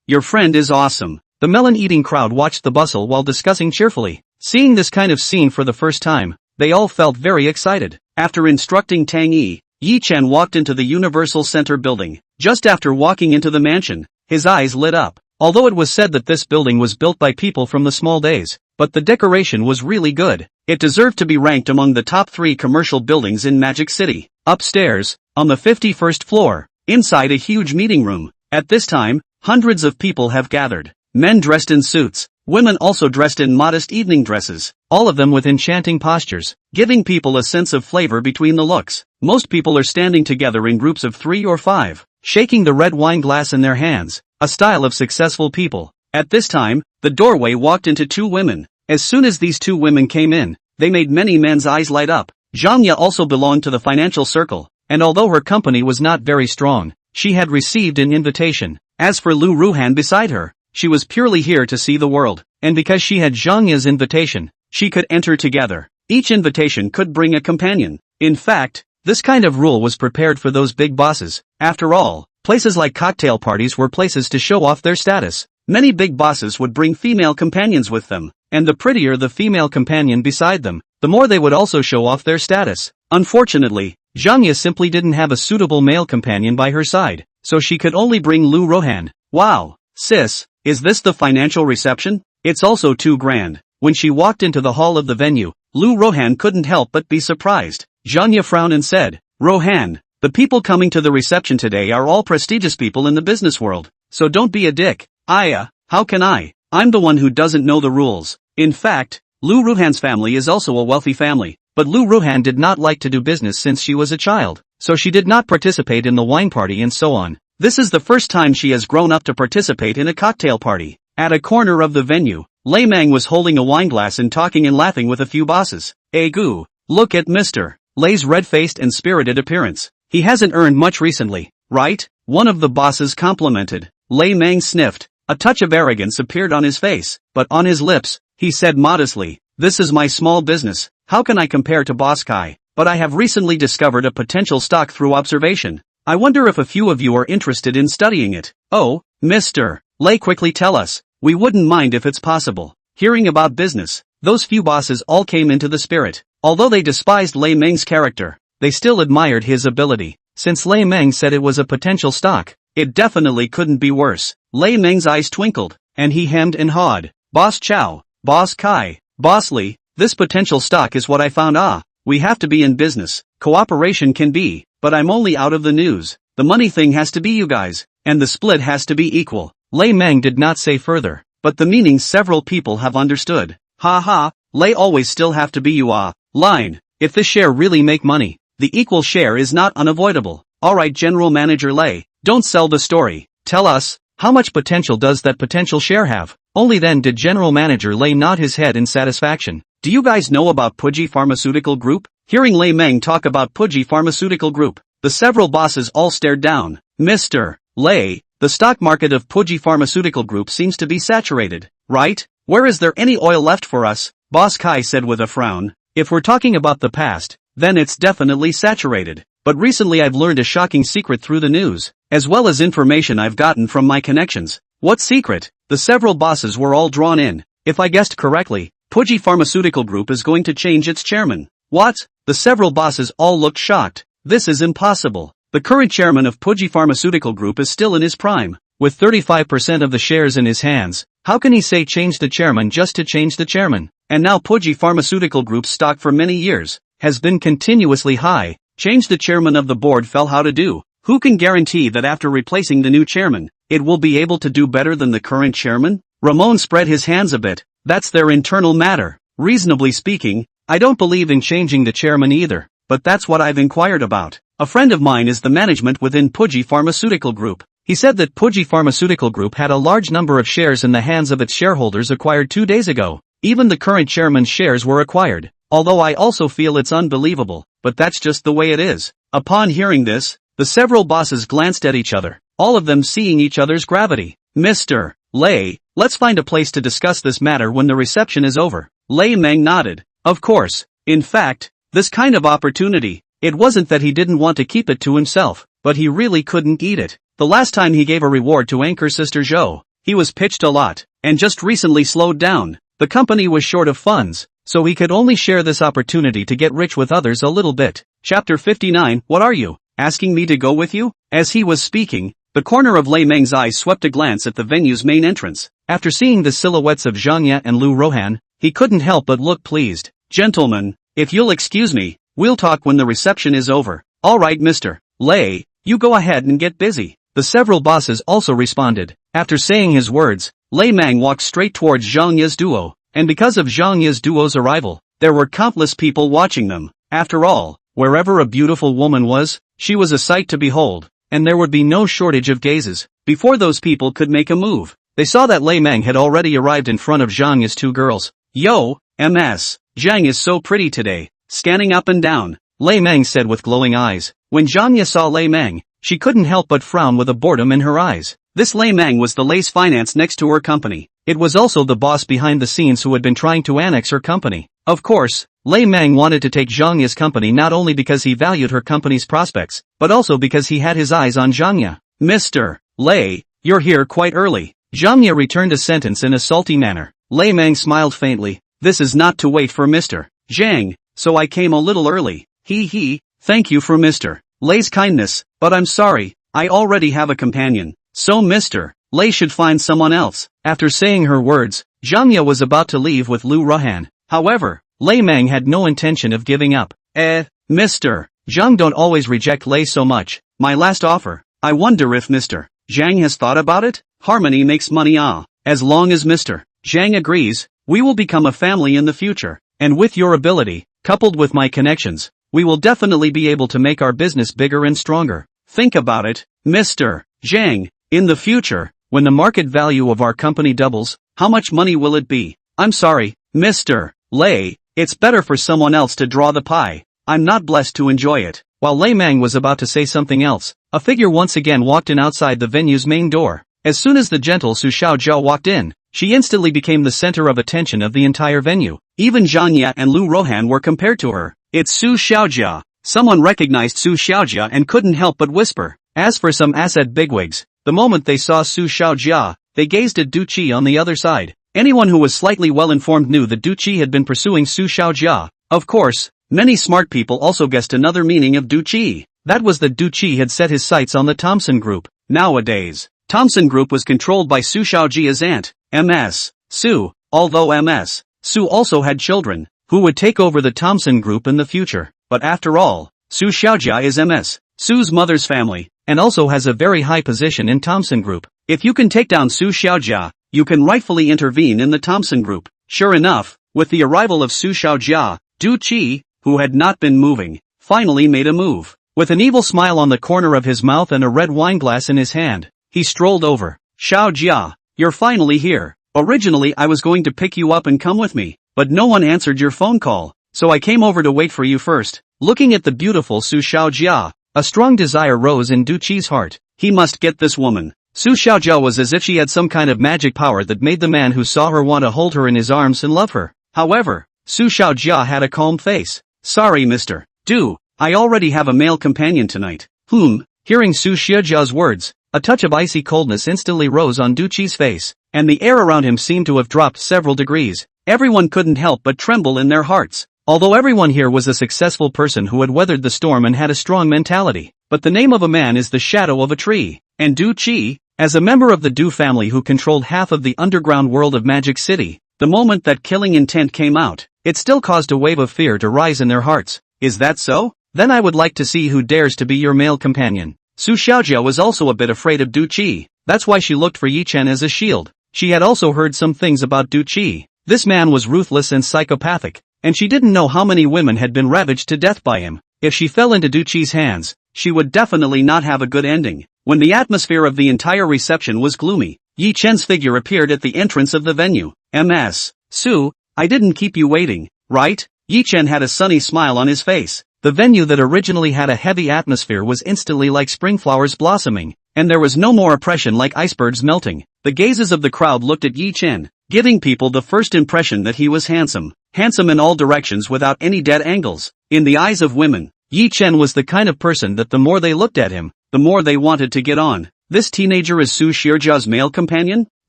Your friend is awesome. The melon-eating crowd watched the bustle while discussing cheerfully. Seeing this kind of scene for the first time, they all felt very excited. After instructing Tang Yi, Yi Chen walked into the Universal Center building. Just after walking into the mansion, his eyes lit up. Although it was said that this building was built by people from the small days, but the decoration was really good. It deserved to be ranked among the top 3 commercial buildings in Magic City. Upstairs, on the 51st floor, inside a huge meeting room. At this time, hundreds of people have gathered. Men dressed in suits, women also dressed in modest evening dresses, all of them with enchanting postures, giving people a sense of flavor between the looks. Most people are standing together in groups of 3 or 5, shaking the red wine glass in their hands, a style of successful people. At this time, the doorway walked into 2 women. As soon as these 2 women came in, they made many men's eyes light up. Zhang Ye also belonged to the financial circle, and although her company was not very strong, she had received an invitation. As for Lu Ruhan beside her, she was purely here to see the world, and because she had Zhang Ye's invitation, she could enter together. Each invitation could bring a companion. In fact, this kind of rule was prepared for those big bosses. After all, places like cocktail parties were places to show off their status. Many big bosses would bring female companions with them, and the prettier the female companion beside them, the more they would also show off their status. Unfortunately, Zhang Ye simply didn't have a suitable male companion by her side, so she could only bring Lu Rohan. Wow, sis, is this the financial reception? It's also too grand. When she walked into the hall of the venue, Lu Rohan couldn't help but be surprised. Zhang Ye frowned and said, Rohan, the people coming to the reception today are all prestigious people in the business world, so don't be a dick. How can I? I'm the one who doesn't know the rules. In fact, Lu Ruhan's family is also a wealthy family, but Lu Ruhan did not like to do business since she was a child, so she did not participate in the wine party and so on. This is the first time she has grown up to participate in a cocktail party. At a corner of the venue, Lei Mang was holding a wineglass and talking and laughing with a few bosses. Goo, look at Mr. Lei's red-faced and spirited appearance. He hasn't earned much recently, right? One of the bosses complimented. Lei Mang sniffed. A touch of arrogance appeared on his face, but on his lips, he said modestly, this is my small business, how can I compare to Boss Kai? But I have recently discovered a potential stock through observation. I wonder if a few of you are interested in studying it. Oh, Mr. Lei, quickly tell us, we wouldn't mind if it's possible. Hearing about business, those few bosses all came into the spirit. Although they despised Lei Meng's character, they still admired his ability. Since Lei Meng said it was a potential stock, it definitely couldn't be worse. Lei Meng's eyes twinkled, and he hemmed and hawed. Boss Chow, Boss Kai, Boss Li, this potential stock is what I found. We have to be in business. Cooperation can be, but I'm only out of the news. The money thing has to be you guys, and the split has to be equal. Lei Meng did not say further, but the meaning several people have understood. Ha ha, Lei always still have to be you line. If this share really make money, the equal share is not unavoidable. Alright General Manager Lei, don't sell the story. Tell us, how much potential does that potential share have? Only then did General Manager Lei nod his head in satisfaction. Do you guys know about Puji Pharmaceutical Group? Hearing Lei Meng talk about Puji Pharmaceutical Group, the several bosses all stared down. Mr. Lei, the stock market of Puji Pharmaceutical Group seems to be saturated, right? Where is there any oil left for us? Boss Kai said with a frown. If we're talking about the past, then it's definitely saturated. But recently I've learned a shocking secret through the news, as well as information I've gotten from my connections. What secret? The several bosses were all drawn in. If I guessed correctly, Puji Pharmaceutical Group is going to change its chairman. What? The several bosses all looked shocked. This is impossible. The current chairman of Puji Pharmaceutical Group is still in his prime, with 35% of the shares in his hands. How can he say change the chairman just to change the chairman? And now Puji Pharmaceutical Group's stock for many years has been continuously high. Change the chairman of the board fell how to do. Who can guarantee that after replacing the new chairman, it will be able to do better than the current chairman? Ramon spread his hands a bit. That's their internal matter. Reasonably speaking, I don't believe in changing the chairman either, but that's what I've inquired about. A friend of mine is the management within Puji Pharmaceutical Group. He said that Puji Pharmaceutical Group had a large number of shares in the hands of its shareholders acquired 2 days ago. Even the current chairman's shares were acquired. Although I also feel it's unbelievable, but that's just the way it is. Upon hearing this, the several bosses glanced at each other, all of them seeing each other's gravity. Mr. Lei, let's find a place to discuss this matter when the reception is over. Lei Meng nodded. Of course. In fact, this kind of opportunity, it wasn't that he didn't want to keep it to himself, but he really couldn't eat it. The last time he gave a reward to anchor Sister Zhou, he was pitched a lot, and just recently slowed down. The company was short of funds, so he could only share this opportunity to get rich with others a little bit. Chapter 59. What are you, asking me to go with you? As he was speaking, the corner of Lei Meng's eye swept a glance at the venue's main entrance. After seeing the silhouettes of Zhang Ye and Lu Rohan, he couldn't help but look pleased. Gentlemen, if you'll excuse me, we'll talk when the reception is over. Alright Mr. Lei, you go ahead and get busy. The several bosses also responded. After saying his words, Lei Meng walked straight towards Zhang Ye's duo, and because of Zhang Ye's duo's arrival, there were countless people watching them. After all, wherever a beautiful woman was, she was a sight to behold, and there would be no shortage of gazes. Before those people could make a move, they saw that Lei Meng had already arrived in front of Zhang Ye's 2 girls. Yo, MS, Zhang is so pretty today, scanning up and down, Lei Meng said with glowing eyes. When Zhang Ye saw Lei Meng, she couldn't help but frown with a boredom in her eyes. This Lei Meng was the lace finance next to her company. It was also the boss behind the scenes who had been trying to annex her company. Of course, Lei Meng wanted to take Zhang Ye's company not only because he valued her company's prospects, but also because he had his eyes on Zhang Ye. Mr. Lei, you're here quite early. Zhang Ye returned a sentence in a salty manner. Lei Meng smiled faintly. This is not to wait for Mr. Zhang, so I came a little early. Thank you for Mr. Lei's kindness, but I'm sorry, I already have a companion. So Mr. Lei should find someone else. After saying her words, Zhang Ye was about to leave with Lu Rohan. However, Lei Meng had no intention of giving up. Mr. Zhang, don't always reject Lei so much. My last offer, I wonder if Mr. Zhang has thought about it? Harmony makes money. As long as Mr. Zhang agrees, we will become a family in the future. And with your ability, coupled with my connections, we will definitely be able to make our business bigger and stronger. Think about it, Mr. Zhang. In the future, when the market value of our company doubles, how much money will it be? I'm sorry, Mr. Lei, it's better for someone else to draw the pie. I'm not blessed to enjoy it. While Lei Meng was about to say something else, a figure once again walked in outside the venue's main door. As soon as the gentle Su Xiaojia walked in, she instantly became the center of attention of the entire venue. Even Zhang Ye and Lu Rohan were compared to her. It's Su Xiaojia. Someone recognized Su Xiaojia and couldn't help but whisper. As for some asset bigwigs, the moment they saw Su Xiaojia, they gazed at Du Qi on the other side. Anyone who was slightly well-informed knew that Du Qi had been pursuing Su Xiaojia. Of course, many smart people also guessed another meaning of Du Qi. That was that Du Qi had set his sights on the Thompson Group. Nowadays, Thompson Group was controlled by Su Xiaojia's aunt, Ms. Su, although Ms. Su also had children, who would take over the Thompson Group in the future. But after all, Su Xiaojia is Ms. Su's mother's family, and also has a very high position in Thompson Group. If you can take down Su Xiaojia, you can rightfully intervene in the Thompson Group. Sure enough, with the arrival of Su Xiaojia, Du Qi, who had not been moving, finally made a move. With an evil smile on the corner of his mouth and a red wineglass in his hand, he strolled over. Xiaojia, you're finally here. Originally I was going to pick you up and come with me, but no one answered your phone call, so I came over to wait for you first. Looking at the beautiful Su Xiaojia, a strong desire rose in Du Qi's heart. He must get this woman. Su Xiaojia was as if she had some kind of magic power that made the man who saw her want to hold her in his arms and love her. However, Su Xiaojia had a calm face. Sorry Mr. Du, I already have a male companion tonight. Hearing Su Xiaojia's words, a touch of icy coldness instantly rose on Du Qi's face, and the air around him seemed to have dropped several degrees. Everyone couldn't help but tremble in their hearts. Although everyone here was a successful person who had weathered the storm and had a strong mentality, but the name of a man is the shadow of a tree, and Du Qi, as a member of the Du family who controlled half of the underground world of Magic City, the moment that killing intent came out, it still caused a wave of fear to rise in their hearts. Is that so? Then I would like to see who dares to be your male companion. Su Xiaojia was also a bit afraid of Du Qi. That's why she looked for Yi Chen as a shield. She had also heard some things about Du Qi. This man was ruthless and psychopathic, and she didn't know how many women had been ravaged to death by him. If she fell into Du Qi's hands, she would definitely not have a good ending. When the atmosphere of the entire reception was gloomy, Yi Chen's figure appeared at the entrance of the venue. Ms. Su, I didn't keep you waiting, right? Yi Chen had a sunny smile on his face. The venue that originally had a heavy atmosphere was instantly like spring flowers blossoming, and there was no more oppression like icebergs melting. The gazes of the crowd looked at Yi Chen, giving people the first impression that he was handsome. Handsome in all directions without any dead angles. In the eyes of women, Yi Chen was the kind of person that the more they looked at him, the more they wanted to get on. This teenager is Su Xiaojia's male companion?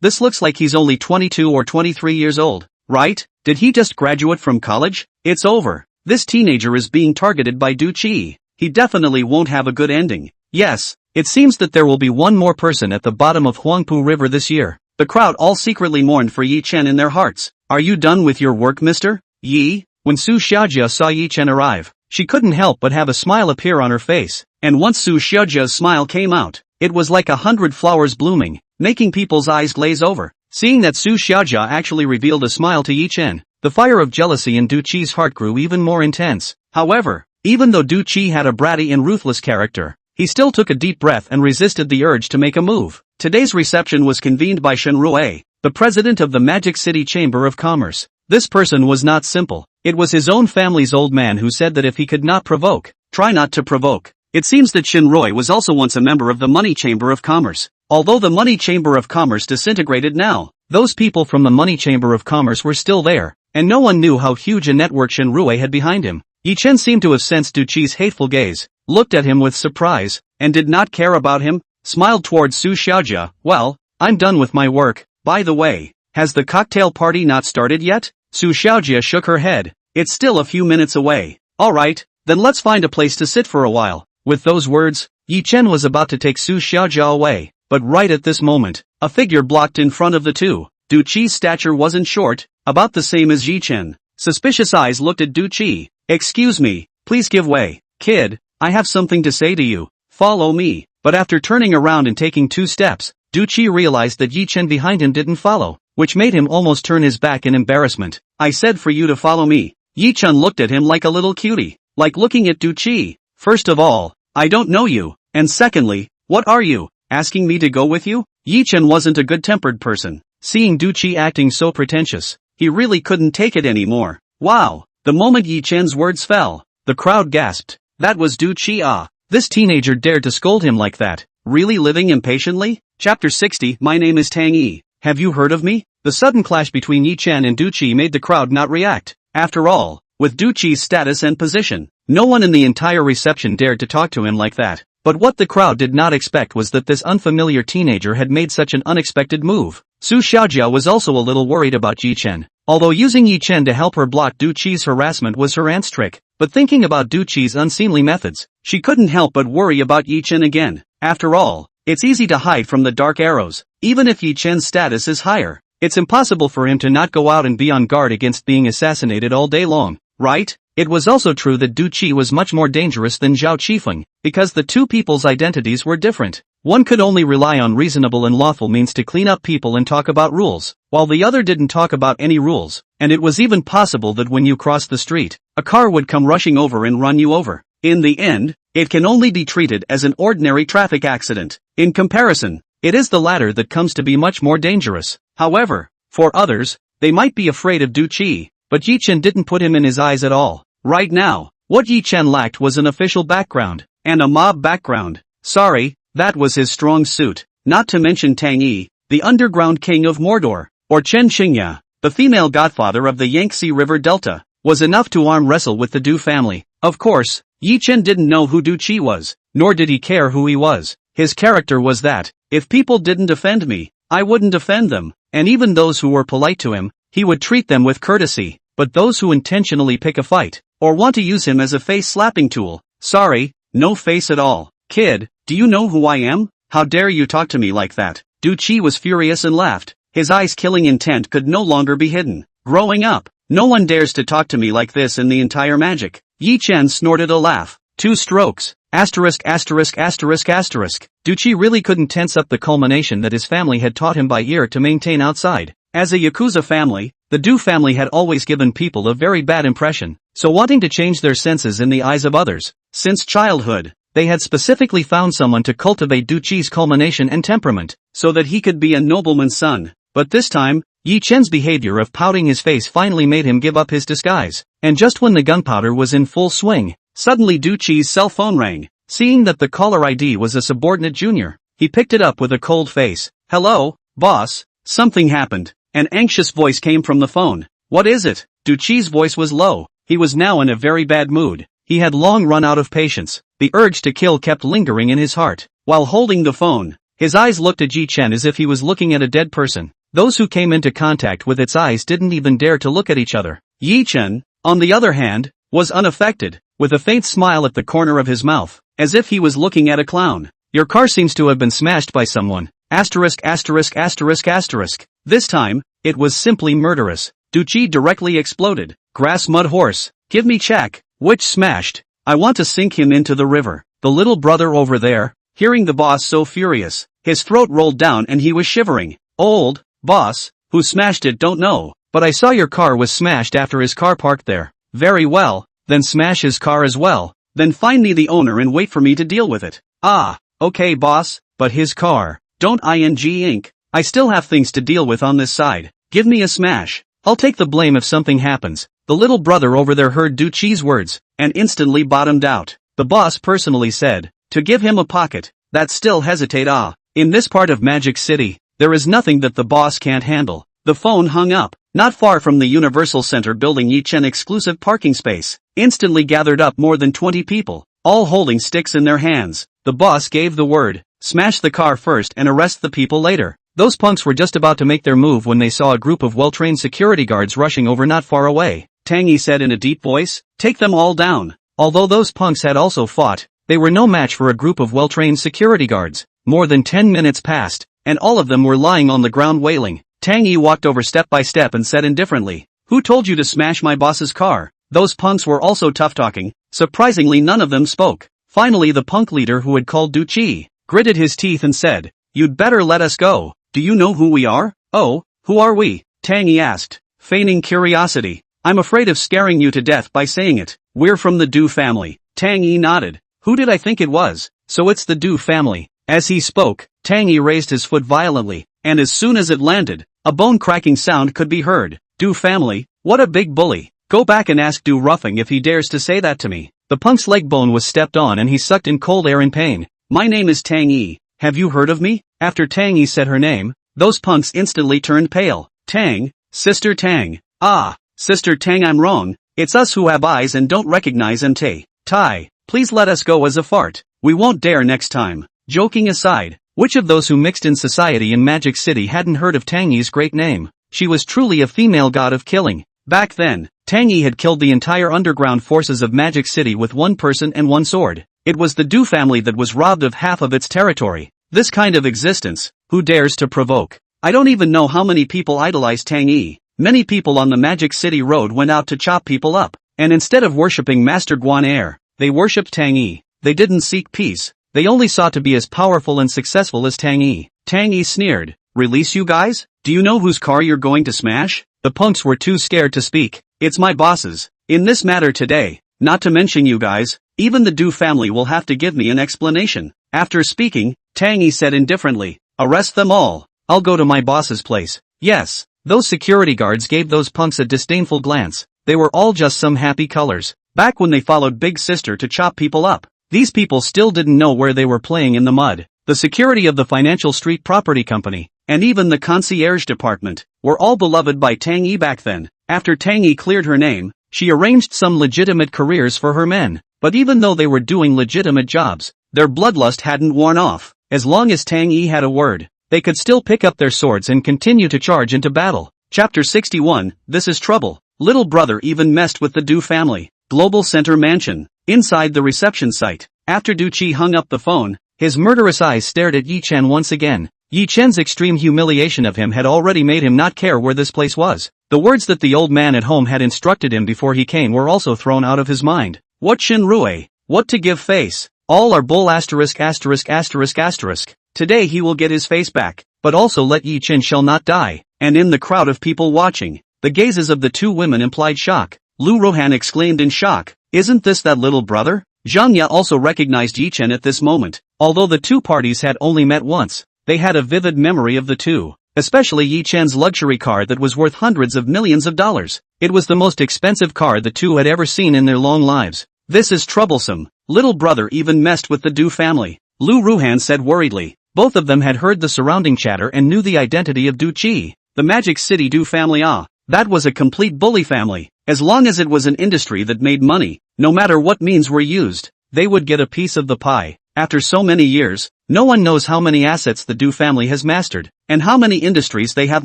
This looks like he's only 22 or 23 years old, right? Did he just graduate from college? It's over. This teenager is being targeted by Du Qi. He definitely won't have a good ending. Yes, it seems that there will be one more person at the bottom of Huangpu River this year. The crowd all secretly mourned for Yi Chen in their hearts. Are you done with your work, Mr. Yi? When Su Xiaojia saw Yi Chen arrive, she couldn't help but have a smile appear on her face, and once Su Xiaojia's smile came out, it was like 100 flowers blooming, making people's eyes glaze over. Seeing that Su Xiaojia actually revealed a smile to Yi Chen, the fire of jealousy in Du Qi's heart grew even more intense. However, even though Du Qi had a bratty and ruthless character, he still took a deep breath and resisted the urge to make a move. Today's reception was convened by Shen Rui, the president of the Magic City Chamber of Commerce. This person was not simple. It was his own family's old man who said that if he could not provoke, try not to provoke. It seems that Shen Rui was also once a member of the Money Chamber of Commerce. Although the Money Chamber of Commerce disintegrated now, those people from the Money Chamber of Commerce were still there, and no one knew how huge a network Shen Rui had behind him. Yi Chen seemed to have sensed Du Qi's hateful gaze, looked at him with surprise, and did not care about him, smiled towards Su Xiaojia. Well, I'm done with my work. By the way, has the cocktail party not started yet? Su Xiaojia shook her head. It's still a few minutes away. Alright, then let's find a place to sit for a while. With those words, Yi Chen was about to take Su Xiaojia away, but right at this moment, a figure blocked in front of the two. Du Qi's stature wasn't short, about the same as Yi Chen. Suspicious eyes looked at Du Qi. Excuse me, please give way. Kid, I have something to say to you. Follow me. But after turning around and taking 2 steps, Du Qi realized that Yi Chen behind him didn't follow, which made him almost turn his back in embarrassment. I said for you to follow me. Yi Chen looked at him like a little cutie, like looking at Du Qi. First of all, I don't know you, and secondly, what are you, asking me to go with you? Yi Chen wasn't a good-tempered person. Seeing Du Qi acting so pretentious, he really couldn't take it anymore. Wow! The moment Yi Chen's words fell, the crowd gasped. That was Du Qi. Ah! This teenager dared to scold him like that. Really living impatiently? Chapter 60. My name is Tang Yi. Have you heard of me? The sudden clash between Yi Chen and Du Qi made the crowd not react. After all, with Du Qi's status and position, no one in the entire reception dared to talk to him like that. But what the crowd did not expect was that this unfamiliar teenager had made such an unexpected move. Su Xiaojia was also a little worried about Yi Chen. Although using Yi Chen to help her block Du Qi's harassment was her aunt's trick, but thinking about Du Qi's unseemly methods, she couldn't help but worry about Yi Chen again. After all, it's easy to hide from the dark arrows, even if Yi Chen's status is higher. It's impossible for him to not go out and be on guard against being assassinated all day long, right? It was also true that Du Qi was much more dangerous than Zhao Qifeng, because the two people's identities were different. One could only rely on reasonable and lawful means to clean up people and talk about rules, while the other didn't talk about any rules, and it was even possible that when you crossed the street, a car would come rushing over and run you over. In the end, it can only be treated as an ordinary traffic accident. In comparison, it is the latter that comes to be much more dangerous. However, for others, they might be afraid of Du Qi, but Yi Chen didn't put him in his eyes at all. Right now, what Yi Chen lacked was an official background, and a mob background. Sorry, that was his strong suit, not to mention Tang Yi, the underground king of Mordor, or Chen Qingya, the female godfather of the Yangtze River Delta, was enough to arm wrestle with the Du family. Of course, Yi Chen didn't know who Du Qi was, nor did he care who he was. His character was that, if people didn't offend me, I wouldn't offend them, and even those who were polite to him, he would treat them with courtesy, but those who intentionally pick a fight, or want to use him as a face-slapping tool, sorry, no face at all. Kid, do you know who I am? How dare you talk to me like that? Du Qi was furious and laughed. His eyes-killing intent could no longer be hidden. Growing up, no one dares to talk to me like this in the entire magic. Yi Chen snorted a laugh. 2 strokes. Asterisk asterisk asterisk asterisk. Du Qi really couldn't tense up the culmination that his family had taught him by ear to maintain outside. As a Yakuza family, the Du family had always given people a very bad impression, so wanting to change their senses in the eyes of others, since childhood, they had specifically found someone to cultivate Du Qi's culmination and temperament, so that he could be a nobleman's son. But this time, Yi Chen's behavior of pouting his face finally made him give up his disguise, and just when the gunpowder was in full swing, suddenly Du Qi's cell phone rang. Seeing that the caller ID was a subordinate junior, he picked it up with a cold face. Hello, boss, something happened. An anxious voice came from the phone. What is it? Du Qi's voice was low. He was now in a very bad mood. He had long run out of patience. The urge to kill kept lingering in his heart. While holding the phone, his eyes looked at Yi Chen as if he was looking at a dead person. Those who came into contact with its eyes didn't even dare to look at each other. Yi Chen, on the other hand, was unaffected, with a faint smile at the corner of his mouth, as if he was looking at a clown. Your car seems to have been smashed by someone. Asterisk asterisk asterisk asterisk. This time, it was simply murderous. Du Qi directly exploded. Grass mud horse. Give me check. Which smashed? I want to sink him into the river. The little brother over there. Hearing the boss so furious, his throat rolled down and he was shivering. Old, boss, who smashed it don't know, but I saw your car was smashed after his car parked there. Very well, then smash his car as well. Then find me the owner and wait for me to deal with it. Ah, okay boss, but his car. Don't ing. I still have things to deal with on this side. Give me a smash. I'll take the blame if something happens. The little brother over there heard Du Qi's words, and instantly bottomed out. The boss personally said, to give him a pocket, that still hesitate in this part of Magic City, there is nothing that the boss can't handle. The phone hung up. Not far from the Universal Center building Yi Chen exclusive parking space, instantly gathered up more than 20 people, all holding sticks in their hands. The boss gave the word, smash the car first and arrest the people later. Those punks were just about to make their move when they saw a group of well-trained security guards rushing over not far away. Tang Yi said in a deep voice, take them all down. Although those punks had also fought, they were no match for a group of well-trained security guards. More than 10 minutes passed, and all of them were lying on the ground wailing. Tang Yi walked over step by step and said indifferently, who told you to smash my boss's car? Those punks were also tough-talking. Surprisingly none of them spoke. Finally the punk leader who had called Du Qi, gritted his teeth and said, you'd better let us go. Do you know who we are? Oh, who are we? Tang Yi asked, feigning curiosity. I'm afraid of scaring you to death by saying it. We're from the Du family. Tang Yi nodded. Who did I think it was? So it's the Du family. As he spoke, Tang Yi raised his foot violently, and as soon as it landed, a bone-cracking sound could be heard. Du family? What a big bully. Go back and ask Du Ruffing if he dares to say that to me. The punk's leg bone was stepped on and he sucked in cold air in pain. My name is Tang Yi. Have you heard of me? After Tang Yi said her name, those punks instantly turned pale. Tang, Sister Tang. Ah, Sister Tang, I'm wrong. It's us who have eyes and don't recognize MT. Tai, please let us go as a fart. We won't dare next time. Joking aside, which of those who mixed in society in Magic City hadn't heard of Tang Yi's great name? She was truly a female god of killing. Back then, Tang Yi had killed the entire underground forces of Magic City with one person and one sword. It was the Du family that was robbed of half of its territory. This kind of existence, who dares to provoke? I don't even know how many people idolized Tang Yi. Many people on the Magic City road went out to chop people up, and instead of worshipping Master Guan Er, they worshipped Tang Yi. They didn't seek peace, they only sought to be as powerful and successful as Tang Yi. Tang Yi sneered, "Release you guys? Do you know whose car you're going to smash?" The punks were too scared to speak. "It's my bosses. In this matter today, not to mention you guys, even the Du family will have to give me an explanation." After speaking, Tang Yi said indifferently, "Arrest them all. I'll go to my boss's place." Yes, those security guards gave those punks a disdainful glance. They were all just some happy colors. Back when they followed Big Sister to chop people up, these people still didn't know where they were playing in the mud. The security of the Financial Street Property Company, and even the concierge department, were all beloved by Tang Yi back then. After Tang Yi cleared her name, she arranged some legitimate careers for her men. But even though they were doing legitimate jobs, their bloodlust hadn't worn off. As long as Tang Yi had a word, they could still pick up their swords and continue to charge into battle. Chapter 61, This is Trouble. Little brother even messed with the Du family. Global Center Mansion. Inside the reception site, after Du Qi hung up the phone, his murderous eyes stared at Yi Chen once again. Yi Chen's extreme humiliation of him had already made him not care where this place was. The words that the old man at home had instructed him before he came were also thrown out of his mind. What Shin Rue? What to give face? All are bull asterisk asterisk asterisk asterisk. Today he will get his face back, but also let Yi Chen shall not die. And in the crowd of people watching, the gazes of the two women implied shock. Lu Rohan exclaimed in shock, "Isn't this that little brother?" Zhang Ya also recognized Yi Chen at this moment. Although the two parties had only met once, they had a vivid memory of the two, especially Yi Chen's luxury car that was worth hundreds of millions of dollars. It was the most expensive car the two had ever seen in their long lives. "This is troublesome. Little brother even messed with the Du family," Lu Ruhan said worriedly. Both of them had heard the surrounding chatter and knew the identity of Du Qi. The Magic City Du family, that was a complete bully family. As long as it was an industry that made money, no matter what means were used, they would get a piece of the pie. After so many years, no one knows how many assets the Du family has mastered, and how many industries they have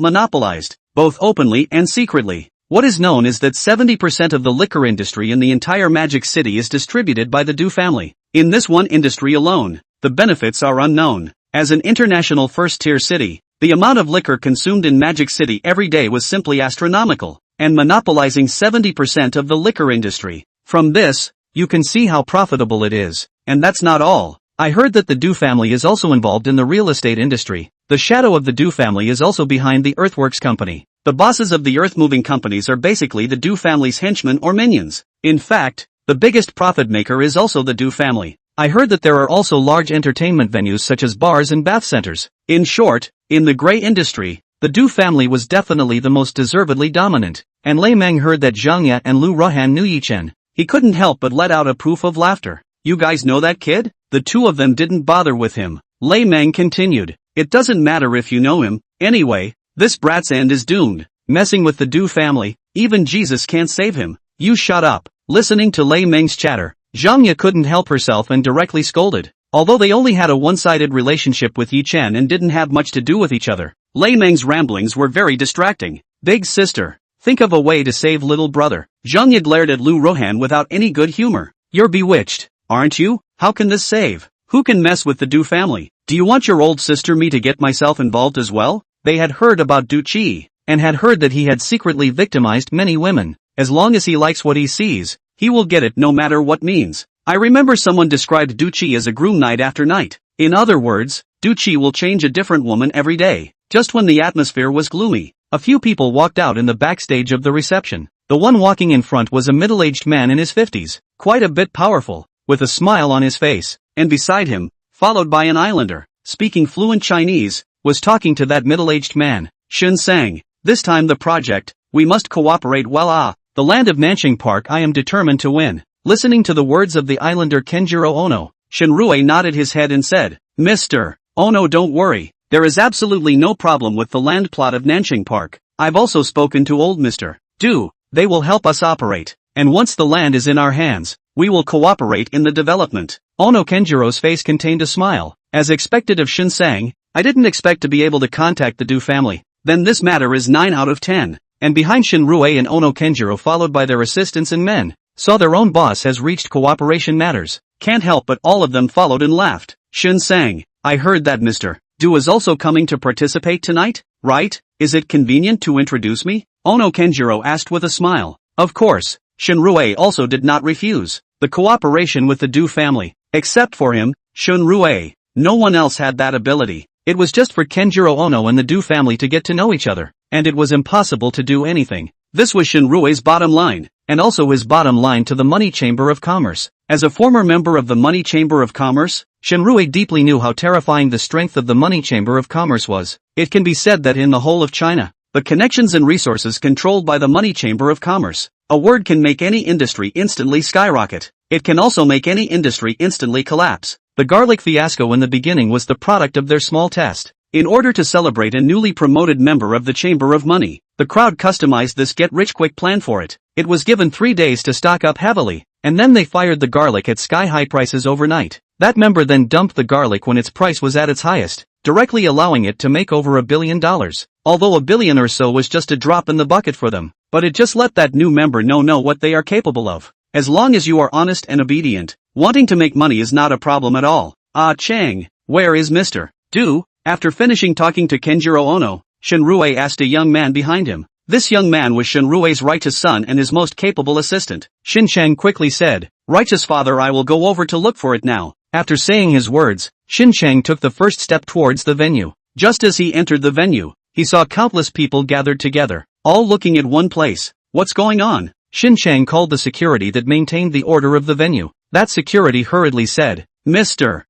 monopolized, both openly and secretly. What is known is that 70% of the liquor industry in the entire Magic City is distributed by the Du family. In this one industry alone, the benefits are unknown. As an international first-tier city, the amount of liquor consumed in Magic City every day was simply astronomical, and monopolizing 70% of the liquor industry. From this, you can see how profitable it is. And that's not all. I heard that the Du family is also involved in the real estate industry. The shadow of the Du family is also behind the Earthworks company. The bosses of the earth-moving companies are basically the Du family's henchmen or minions. In fact, the biggest profit maker is also the Du family. I heard that there are also large entertainment venues such as bars and bath centers. In short, in the gray industry, the Du family was definitely the most deservedly dominant. And Lei Meng heard that Zhang Ya and Lu Rohan knew Yi Chen. He couldn't help but let out a proof of laughter. "You guys know that kid?" The two of them didn't bother with him. Lei Meng continued, "It doesn't matter if you know him. Anyway, this brat's end is doomed. Messing with the Du family, even Jesus can't save him." "You shut up." Listening to Lei Meng's chatter, Zhang Ya couldn't help herself and directly scolded. Although they only had a one-sided relationship with Yi Chen and didn't have much to do with each other, Lei Meng's ramblings were very distracting. "Big sister, think of a way to save little brother." Zhang Ya glared at Lu Rohan without any good humor. "You're bewitched, aren't you? How can this save? Who can mess with the Du family? Do you want your old sister me to get myself involved as well?" They had heard about Du Qi, and had heard that he had secretly victimized many women. As long as he likes what he sees, he will get it no matter what means. I remember someone described Du Qi as a groom night after night. In other words, Du Qi will change a different woman every day. Just when the atmosphere was gloomy, a few people walked out in the backstage of the reception. The one walking in front was a middle-aged man in his 50s, quite a bit powerful, with a smile on his face, and beside him, followed by an islander, speaking fluent Chinese, was talking to that middle-aged man. Shun sang, "This time the project, we must cooperate well. The land of Nanxing Park I am determined to win." Listening to the words of the islander Kenjiro Ono, Shinrue nodded his head and said, "Mr. Ono, don't worry, there is absolutely no problem with the land plot of Nanxing Park. I've also spoken to old Mr. Du, they will help us operate." and once the land is in our hands, we will cooperate in the development. Ono Kenjiro's face contained a smile. As expected of Shinseng, I didn't expect to be able to contact the Du family. Then this matter is 9 out of 10. And behind Shinrue and Ono Kenjiro, followed by their assistants and men, saw their own boss has reached cooperation matters. Can't help but all of them followed and laughed. Shinseng, I heard that Mr. Du is also coming to participate tonight, right? Is it convenient to introduce me? Ono Kenjiro asked with a smile. Of course. Shinrue also did not refuse the cooperation with the Du family. Except for him, Shinrue, no one else had that ability. It was just for Kenjiro Ono and the Du family to get to know each other, and it was impossible to do anything. This was Shinrue's bottom line, and also his bottom line to the Money Chamber of Commerce. As a former member of the Money Chamber of Commerce, Shinrue deeply knew how terrifying the strength of the Money Chamber of Commerce was. It can be said that in the whole of China, the connections and resources controlled by the Money Chamber of Commerce, a word can make any industry instantly skyrocket. It can also make any industry instantly collapse. The garlic fiasco in the beginning was the product of their small test. In order to celebrate a newly promoted member of the Chamber of Money, the crowd customized this get-rich-quick plan for it. It was given 3 days to stock up heavily, and then they fired the garlic at sky-high prices overnight. That member then dumped the garlic when its price was at its highest, directly allowing it to make over $1 billion. Although $1 billion or so was just a drop in the bucket for them, but it just let that new member know what they are capable of. As long as you are honest and obedient, wanting to make money is not a problem at all. Ah Chang, where is Mr. Du? After finishing talking to Kenjiro Ono, Shinrue asked a young man behind him. This young man was Shinrue's righteous son and his most capable assistant. Shinchang quickly said, Righteous father, I will go over to look for it now. After saying his words, Shinchang took the first step towards the venue. Just as he entered the venue, he saw countless people gathered together, all looking at one place. What's going on? Shinchang called the security that maintained the order of the venue. That security hurriedly said, Mr.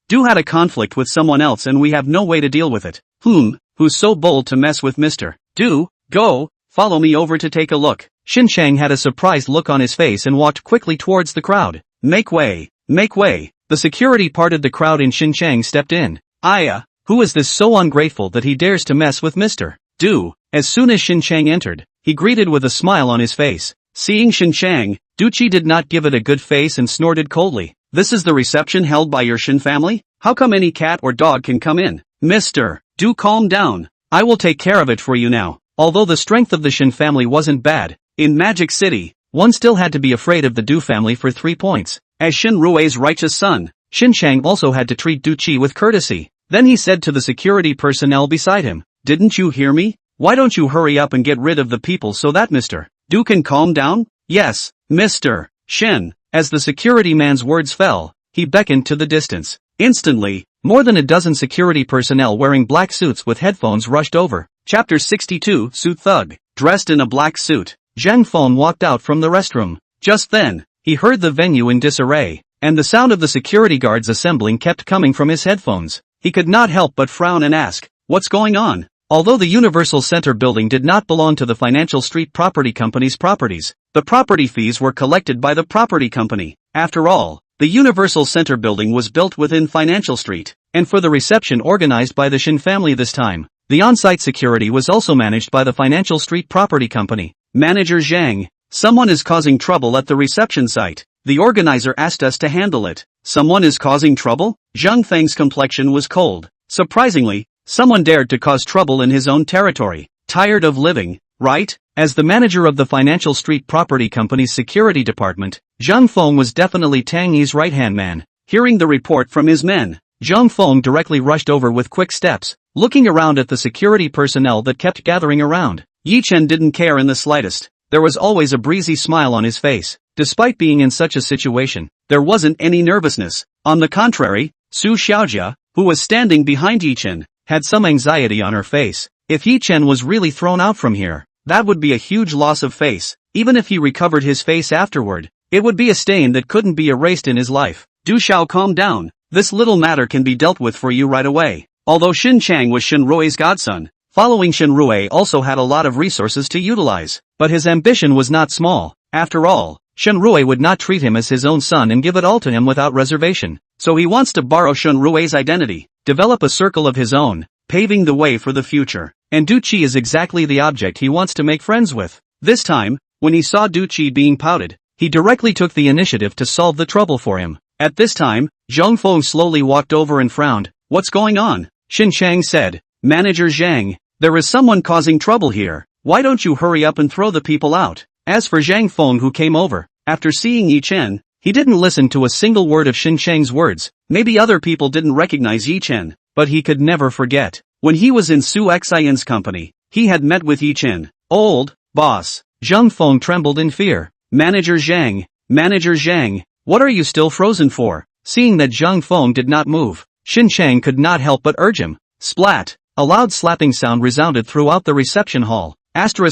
Du had a conflict with someone else and we have no way to deal with it. Who's so bold to mess with Mr. Du? Go, follow me over to take a look. Shinchang had a surprised look on his face and walked quickly towards the crowd. Make way. The security parted the crowd and Shinchang stepped in. Aya, who is this so ungrateful that he dares to mess with Mr. Du? As soon as Shinchang entered, he greeted with a smile on his face. Seeing Shinchang, Duchi did not give it a good face and snorted coldly. This is the reception held by your Shin family? How come any cat or dog can come in? Mr. Du, calm down. I will take care of it for you now. Although the strength of the Shin family wasn't bad, in Magic City, one still had to be afraid of the Du family for 3 points. As Shinrue's righteous son, Shinchang also had to treat Duchi with courtesy. Then he said to the security personnel beside him, Didn't you hear me? Why don't you hurry up and get rid of the people so that Mr. Du can calm down? Yes, Mr. Shin. As the security man's words fell, he beckoned to the distance. Instantly, more than a dozen security personnel wearing black suits with headphones rushed over. Chapter 62, Suit Thug. Dressed in a black suit, Zhang Feng walked out from the restroom. Just then, he heard the venue in disarray, and the sound of the security guards assembling kept coming from his headphones. He could not help but frown and ask, What's going on? Although the Universal Center building did not belong to the Financial Street Property Company's properties, the property fees were collected by the property company. After all, the Universal Center building was built within Financial Street, and for the reception organized by the Shin family this time, the on-site security was also managed by the Financial Street Property Company. Manager Zhang, someone is causing trouble at the reception site. The organizer asked us to handle it. Someone is causing trouble? Zhang Feng's complexion was cold. Surprisingly, someone dared to cause trouble in his own territory. Tired of living, right? As the manager of the Financial Street Property Company's security department, Zhang Feng was definitely Tang Yi's right-hand man. Hearing the report from his men, Zhang Feng directly rushed over with quick steps, looking around at the security personnel that kept gathering around. Yi Chen didn't care in the slightest. There was always a breezy smile on his face. Despite being in such a situation, there wasn't any nervousness. On the contrary, Su Xiaojia, who was standing behind Yi Chen, had some anxiety on her face. If Yi Chen was really thrown out from here, that would be a huge loss of face. Even if he recovered his face afterward, it would be a stain that couldn't be erased in his life. Du Xiao, calm down. This little matter can be dealt with for you right away. Although Shin Chang was Shinrue's godson, following Shinrue also had a lot of resources to utilize. But his ambition was not small. After all, Shinrue would not treat him as his own son and give it all to him without reservation. So he wants to borrow Shinrue's identity, develop a circle of his own, paving the way for the future. And Du Qi is exactly the object he wants to make friends with. This time, when he saw Duchi being pouted, he directly took the initiative to solve the trouble for him. At this time, Zhang Feng slowly walked over and frowned. What's going on? Xin Chang said. Manager Zhang, there is someone causing trouble here. Why don't you hurry up and throw the people out? As for Zhang Feng, who came over, after seeing Yi Chen, he didn't listen to a single word of Xin Chang's words. Maybe other people didn't recognize Yi Chen, but he could never forget. When he was in Su Xian's company, he had met with Yi Chen. Old boss. Zhang Feng trembled in fear. Manager Zhang, what are you still frozen for? Seeing that Zhang Feng did not move, Xin Chang could not help but urge him. Splat! A loud slapping sound resounded throughout the reception hall. So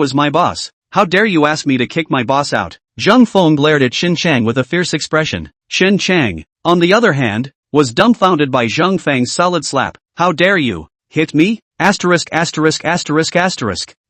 is my boss. How dare you ask me to kick my boss out? Zhang Feng glared at Xin Chang with a fierce expression. Xin Chang, on the other hand, was dumbfounded by Zhang Feng's solid slap. How dare you hit me?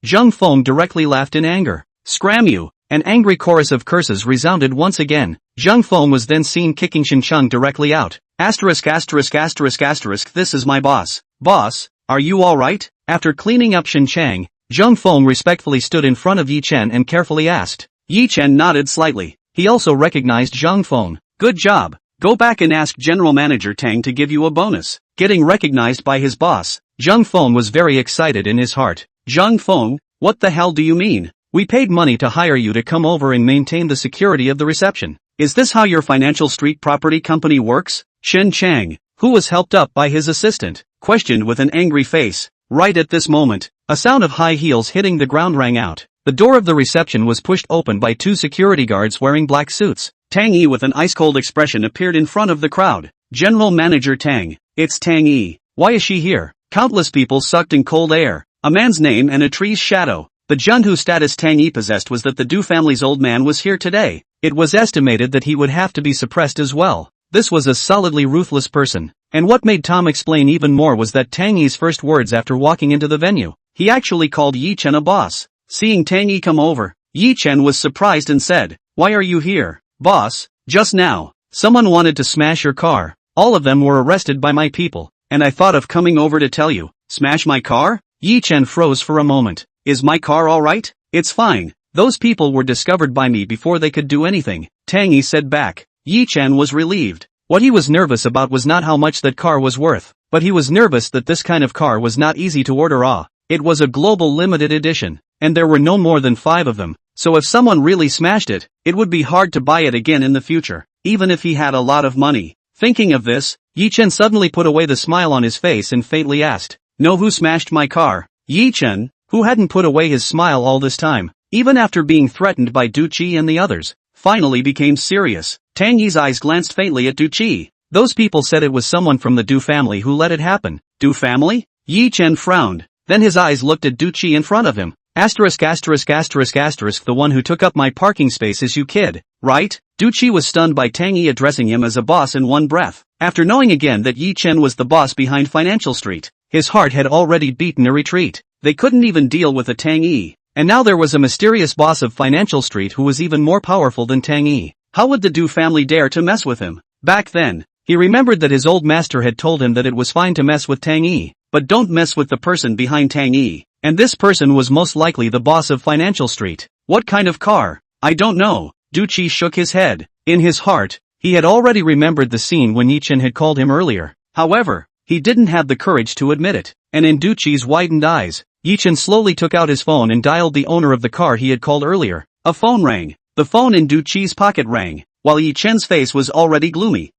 Zhang Feng directly laughed in anger. Scram you! An angry chorus of curses resounded once again. Zhang Feng was then seen kicking Xin Chang directly out. This is my boss. Boss, are you alright? After cleaning up Xin Chang, Zhang Feng respectfully stood in front of Yi Chen and carefully asked. Yi Chen nodded slightly. He also recognized Zhang Feng. Good job. Go back and ask General Manager Tang to give you a bonus. Getting recognized by his boss, Zhang Feng was very excited in his heart. Zhang Feng, what the hell do you mean? We paid money to hire you to come over and maintain the security of the reception. Is this how your financial street property company works? Xin Chang, who was helped up by his assistant, questioned with an angry face. Right at this moment, a sound of high heels hitting the ground rang out. The door of the reception was pushed open by two security guards wearing black suits. Tang Yi with an ice-cold expression appeared in front of the crowd. General Manager Tang, it's Tang Yi. Why is she here? Countless people sucked in cold air. A man's name and a tree's shadow. The Junhu status Tang Yi possessed was that the Du family's old man was here today. It was estimated that he would have to be suppressed as well. This was a solidly ruthless person. And what made Tom explain even more was that Tang Yi's first words after walking into the venue. He actually called Yi Chen a boss. Seeing Tang Yi come over, Yi Chen was surprised and said, Why are you here? Boss, just now, someone wanted to smash your car. All of them were arrested by my people, and I thought of coming over to tell you. Smash my car? Yi Chen froze for a moment. Is my car alright? It's fine. Those people were discovered by me before they could do anything, Tang Yi said back. Yi Chen was relieved. What he was nervous about was not how much that car was worth, but he was nervous that this kind of car was not easy to order. It was a global limited edition, and there were no more than 5 of them, so if someone really smashed it, it would be hard to buy it again in the future, even if he had a lot of money. Thinking of this, Yi Chen suddenly put away the smile on his face and faintly asked, Know who smashed my car? Yi Chen, who hadn't put away his smile all this time, even after being threatened by Du Qi and the others, finally became serious. Tang Yi's eyes glanced faintly at Du Qi. Those people said it was someone from the Du family who let it happen. Du family? Yi Chen frowned. Then his eyes looked at Du Qi in front of him. The one who took up my parking space is you kid, right? Du Qi was stunned by Tang Yi addressing him as a boss in one breath. After knowing again that Yi Chen was the boss behind Financial Street, his heart had already beaten a retreat. They couldn't even deal with a Tang Yi. And now there was a mysterious boss of Financial Street who was even more powerful than Tang Yi. How would the Du family dare to mess with him? Back then, he remembered that his old master had told him that it was fine to mess with Tang Yi, but don't mess with the person behind Tang Yi. And this person was most likely the boss of Financial Street. What kind of car? I don't know. Du Qi shook his head. In his heart, he had already remembered the scene when Yi Chen had called him earlier. However, he didn't have the courage to admit it. And in Du Qi's widened eyes, Yi Chen slowly took out his phone and dialed the owner of the car he had called earlier. A phone rang. The phone in Du Qi's pocket rang, while Yi Chen's face was already gloomy.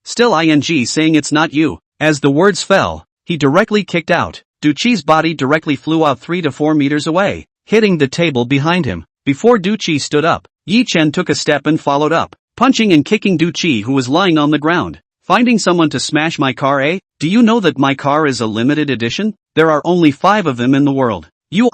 Still ing saying it's not you. As the words fell, he directly kicked out. Du Qi's body directly flew out 3 to 4 meters away, hitting the table behind him. Before Du Qi stood up, Yi Chen took a step and followed up, punching and kicking Du Qi, who was lying on the ground. Finding someone to smash my car, eh? Do you know that my car is a limited edition? There are only 5 of them in the world. You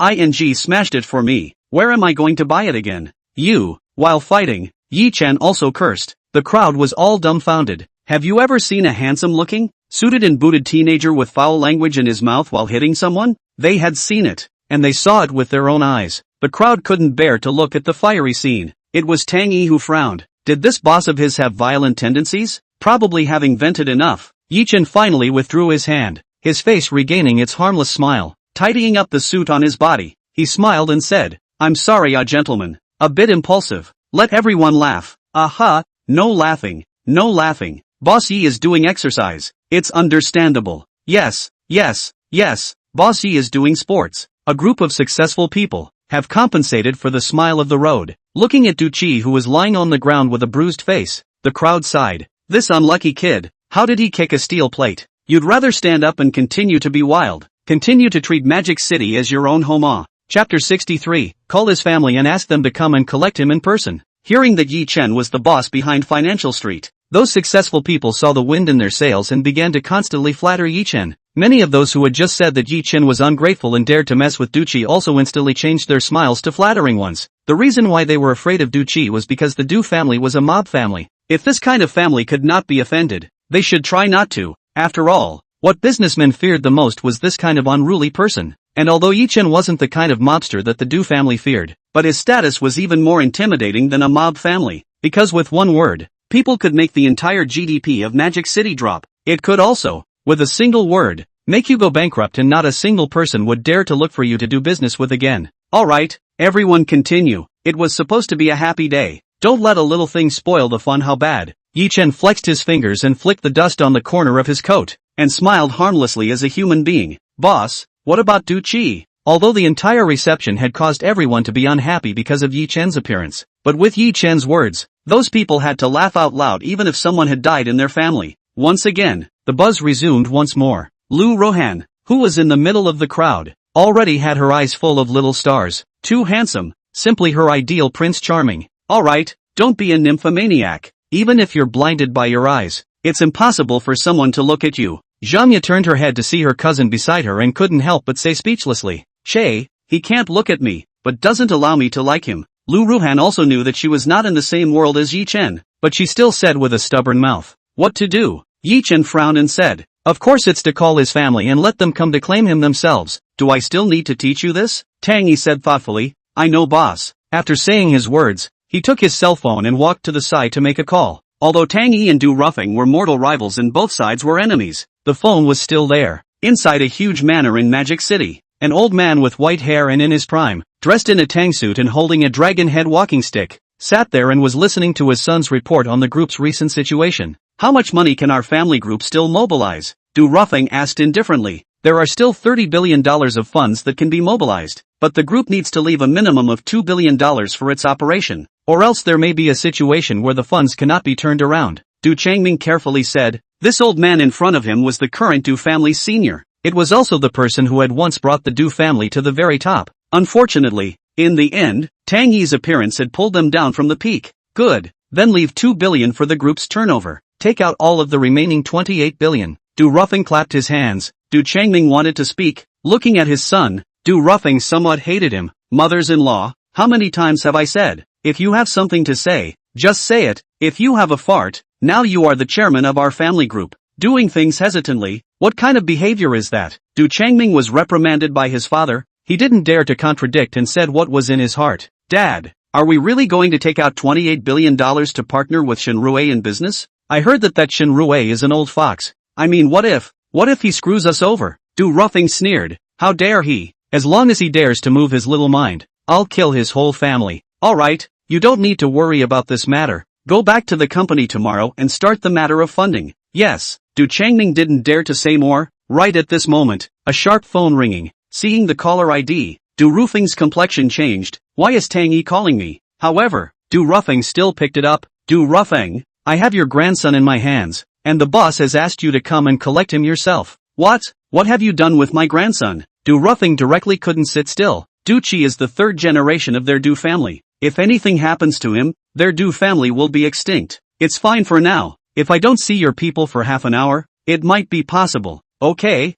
smashed it for me. Where am I going to buy it again? You. While fighting, Yi Chen also cursed. The crowd was all dumbfounded. Have you ever seen a handsome-looking, suited and booted teenager with foul language in his mouth while hitting someone? They had seen it, and they saw it with their own eyes. The crowd couldn't bear to look at the fiery scene. It was Tang Yi who frowned. Did this boss of his have violent tendencies? Probably having vented enough, Yi Chen finally withdrew his hand, his face regaining its harmless smile. Tidying up the suit on his body, he smiled and said, I'm sorry, gentlemen. A bit impulsive. Let everyone laugh. Aha, no laughing, no laughing. Boss Yi is doing exercise. It's understandable. Yes, yes, yes. Boss Yi is doing sports. A group of successful people have compensated for the smile of the road. Looking at Duchi, who was lying on the ground with a bruised face, the crowd sighed. This unlucky kid, how did he kick a steel plate? You'd rather stand up and continue to be wild. Continue to treat Magic City as your own home. Chapter 63, call his family and ask them to come and collect him in person. Hearing that Yi Chen was the boss behind Financial Street, those successful people saw the wind in their sails and began to constantly flatter Yi Chen. Many of those who had just said that Yi Chen was ungrateful and dared to mess with Duchi also instantly changed their smiles to flattering ones. The reason why they were afraid of Duchi was because the Du family was a mob family. If this kind of family could not be offended, they should try not to. After all, what businessmen feared the most was this kind of unruly person. And although Yi Chen wasn't the kind of mobster that the Du family feared, but his status was even more intimidating than a mob family, because with one word, people could make the entire GDP of Magic City drop. It could also, with a single word, make you go bankrupt and not a single person would dare to look for you to do business with again. Alright, everyone continue. It was supposed to be a happy day. Don't let a little thing spoil the fun. How bad? Yi Chen flexed his fingers and flicked the dust on the corner of his coat, and smiled harmlessly as a human being. Boss, what about Du Chi? Although the entire reception had caused everyone to be unhappy because of Yi Chen's appearance, but with Yi Chen's words, those people had to laugh out loud even if someone had died in their family. Once again, the buzz resumed once more. Lu Rohan, who was in the middle of the crowd, already had her eyes full of little stars. Too handsome, simply her ideal Prince Charming. Alright, don't be a nymphomaniac. Even if you're blinded by your eyes, it's impossible for someone to look at you. Jamya turned her head to see her cousin beside her and couldn't help but say speechlessly, Che, he can't look at me, but doesn't allow me to like him. Lu Ruhan also knew that she was not in the same world as Yi Chen, but she still said with a stubborn mouth, what to do? Yi Chen frowned and said, of course it's to call his family and let them come to claim him themselves. Do I still need to teach you this? Tang Yi said thoughtfully, I know boss. After saying his words, he took his cell phone and walked to the side to make a call. Although Tang Yi and Du Ruffing were mortal rivals and both sides were enemies, the phone was still there. Inside a huge manor in Magic City, an old man with white hair and in his prime, dressed in a tang suit and holding a dragon head walking stick, sat there and was listening to his son's report on the group's recent situation. How much money can our family group still mobilize? Du Ruffing asked indifferently. There are still $30 billion of funds that can be mobilized, but the group needs to leave a minimum of $2 billion for its operation, or else there may be a situation where the funds cannot be turned around. Du Changming carefully said. This old man in front of him was the current Du family's senior. It was also the person who had once brought the Du family to the very top. Unfortunately, in the end, Tang Yi's appearance had pulled them down from the peak. Good, then leave $2 billion for the group's turnover. Take out all of the remaining $28 billion. Du Ruffing clapped his hands. Du Changming wanted to speak. Looking at his son, Du Ruffing somewhat hated him. Mothers-in-law, how many times have I said, if you have something to say, just say it. If you have a fart, now you are the chairman of our family group. Doing things hesitantly, what kind of behavior is that? Du Changming was reprimanded by his father. He didn't dare to contradict and said what was in his heart. Dad, are we really going to take out $28 billion to partner with Shenrue in business? I heard that Shenrue is an old fox. I mean, what if he screws us over? Du Ruffing sneered. How dare he? As long as he dares to move his little mind, I'll kill his whole family. Alright, you don't need to worry about this matter. Go back to the company tomorrow and start the matter of funding. Yes. Du Changming didn't dare to say more. Right at this moment, a sharp phone ringing. Seeing the caller ID, Du Ruffing's complexion changed. Why is Tang Yi calling me? However, Du Ruffing still picked it up. Du Ruffing, I have your grandson in my hands, and the boss has asked you to come and collect him yourself. What? What have you done with my grandson? Du Ruffing directly couldn't sit still. Du Chi is the third generation of their Du family. If anything happens to him, their Du family will be extinct. It's fine for now. If I don't see your people for half an hour, it might be possible. Okay,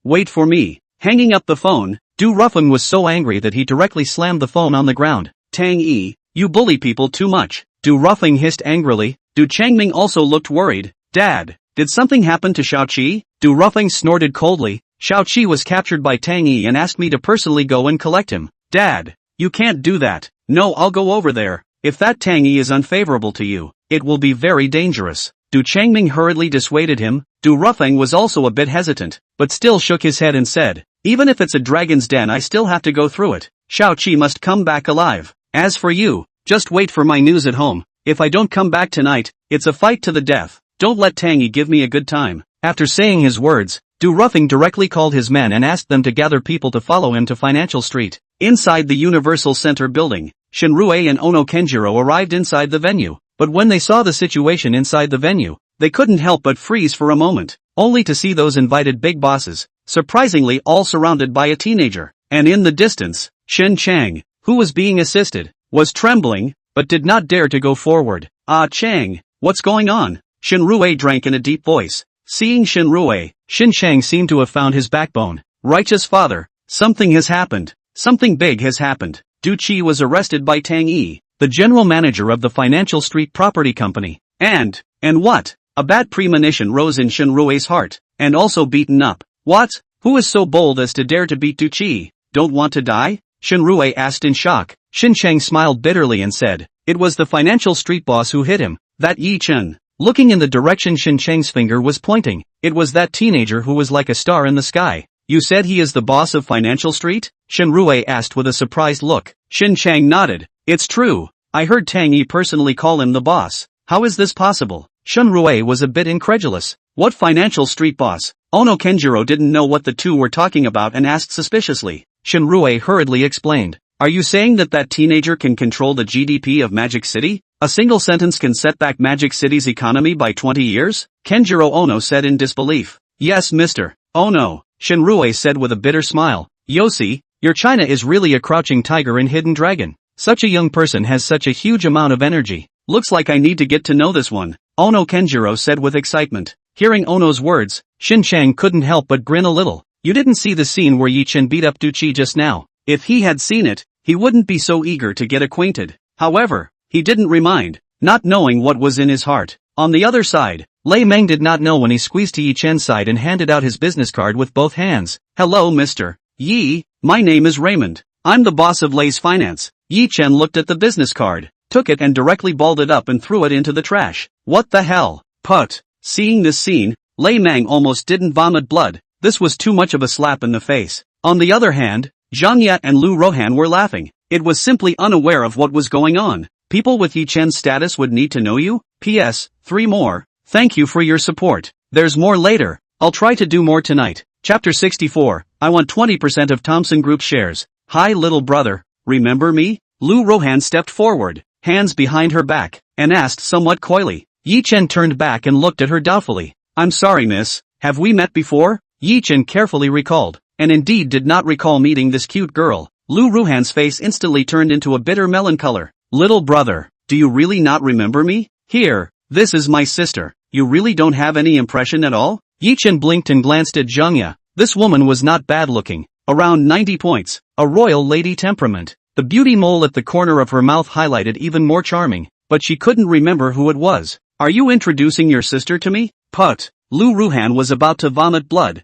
wait for me. Hanging up the phone, Du Ruffing was so angry that he directly slammed the phone on the ground. Tang Yi, you bully people too much. Du Ruffing hissed angrily. Du Changming also looked worried. Dad, did something happen to Xiao Qi? Du Ruffing snorted coldly. Xiao Qi was captured by Tang Yi and asked me to personally go and collect him. Dad, you can't do that. No, I'll go over there. If that Tang Yi is unfavorable to you, it will be very dangerous. Du Changming hurriedly dissuaded him. Du Ruffing was also a bit hesitant, but still shook his head and said, Even if it's a dragon's den, I still have to go through it. Shao-Chi must come back alive. As for you, just wait for my news at home. If I don't come back tonight, it's a fight to the death. Don't let Tang Yi give me a good time. After saying his words, Du Ruffing directly called his men and asked them to gather people to follow him to Financial Street. Inside the Universal Center building, Shinrue and Ono Kenjiro arrived inside the venue, but when they saw the situation inside the venue, they couldn't help but freeze for a moment, only to see those invited big bosses, surprisingly all surrounded by a teenager, and in the distance, Shin Chang, who was being assisted, was trembling, but did not dare to go forward. Ah Chang, what's going on? Shinrue drank in a deep voice. Seeing Shinrue, Shin Chang seemed to have found his backbone. Righteous father, something has happened. Something big has happened. Du Qi was arrested by Tang Yi, the general manager of the Financial Street Property Company. And what? A bad premonition rose in Shinrue's heart, and also beaten up. What? Who is so bold as to dare to beat Du Qi? Don't want to die? Shinrue asked in shock. Shin Chang smiled bitterly and said, it was the Financial Street boss who hit him, that Yi Chen. Looking in the direction Shin Chang's finger was pointing, it was that teenager who was like a star in the sky. You said he is the boss of Financial Street? Shinrue asked with a surprised look. Shin Chang nodded. It's true. I heard Tang Yi personally call him the boss. How is this possible? Shinrue was a bit incredulous. What Financial Street boss? Ono Kenjiro didn't know what the two were talking about and asked suspiciously. Shinrue hurriedly explained. Are you saying that teenager can control the GDP of Magic City? A single sentence can set back Magic City's economy by 20 years? Kenjiro Ono said in disbelief. Yes, Mr. Ono, Shinrue said with a bitter smile. Yoshi, your China is really a crouching tiger and hidden dragon. Such a young person has such a huge amount of energy. Looks like I need to get to know this one, Ono Kenjiro said with excitement. Hearing Ono's words, Shin Chang couldn't help but grin a little. You didn't see the scene where Yi Chen beat up Du Qi just now. If he had seen it, he wouldn't be so eager to get acquainted. However, he didn't remind, not knowing what was in his heart. On the other side, Lei Meng did not know when he squeezed to Yi Chen's side and handed out his business card with both hands. Hello Mr. Yi, my name is Raymond. I'm the boss of Lei's Finance. Yi Chen looked at the business card, took it and directly balled it up and threw it into the trash. What the hell? Put. Seeing this scene, Lei Meng almost didn't vomit blood. This was too much of a slap in the face. On the other hand, Zhang Yat and Lu Rohan were laughing. It was simply unaware of what was going on. People with Yi Chen's status would need to know you? P.S. 3 more. Thank you for your support. There's more later. I'll try to do more tonight. Chapter 64. I want 20% of Thompson Group shares. Hi little brother. Remember me? Lu Rohan stepped forward, hands behind her back, and asked somewhat coyly. Yi Chen turned back and looked at her doubtfully. I'm sorry miss. Have we met before? Yi Chen carefully recalled, and indeed did not recall meeting this cute girl. Lu Rohan's face instantly turned into a bitter melon color. Little brother, do you really not remember me? Here, this is my sister. You really don't have any impression at all? Yi Chen blinked and glanced at Zhang Ya. This woman was not bad looking. Around 90 points. A royal lady temperament. The beauty mole at the corner of her mouth highlighted even more charming, but she couldn't remember who it was. Are you introducing your sister to me? Put. Lu Rohan was about to vomit blood.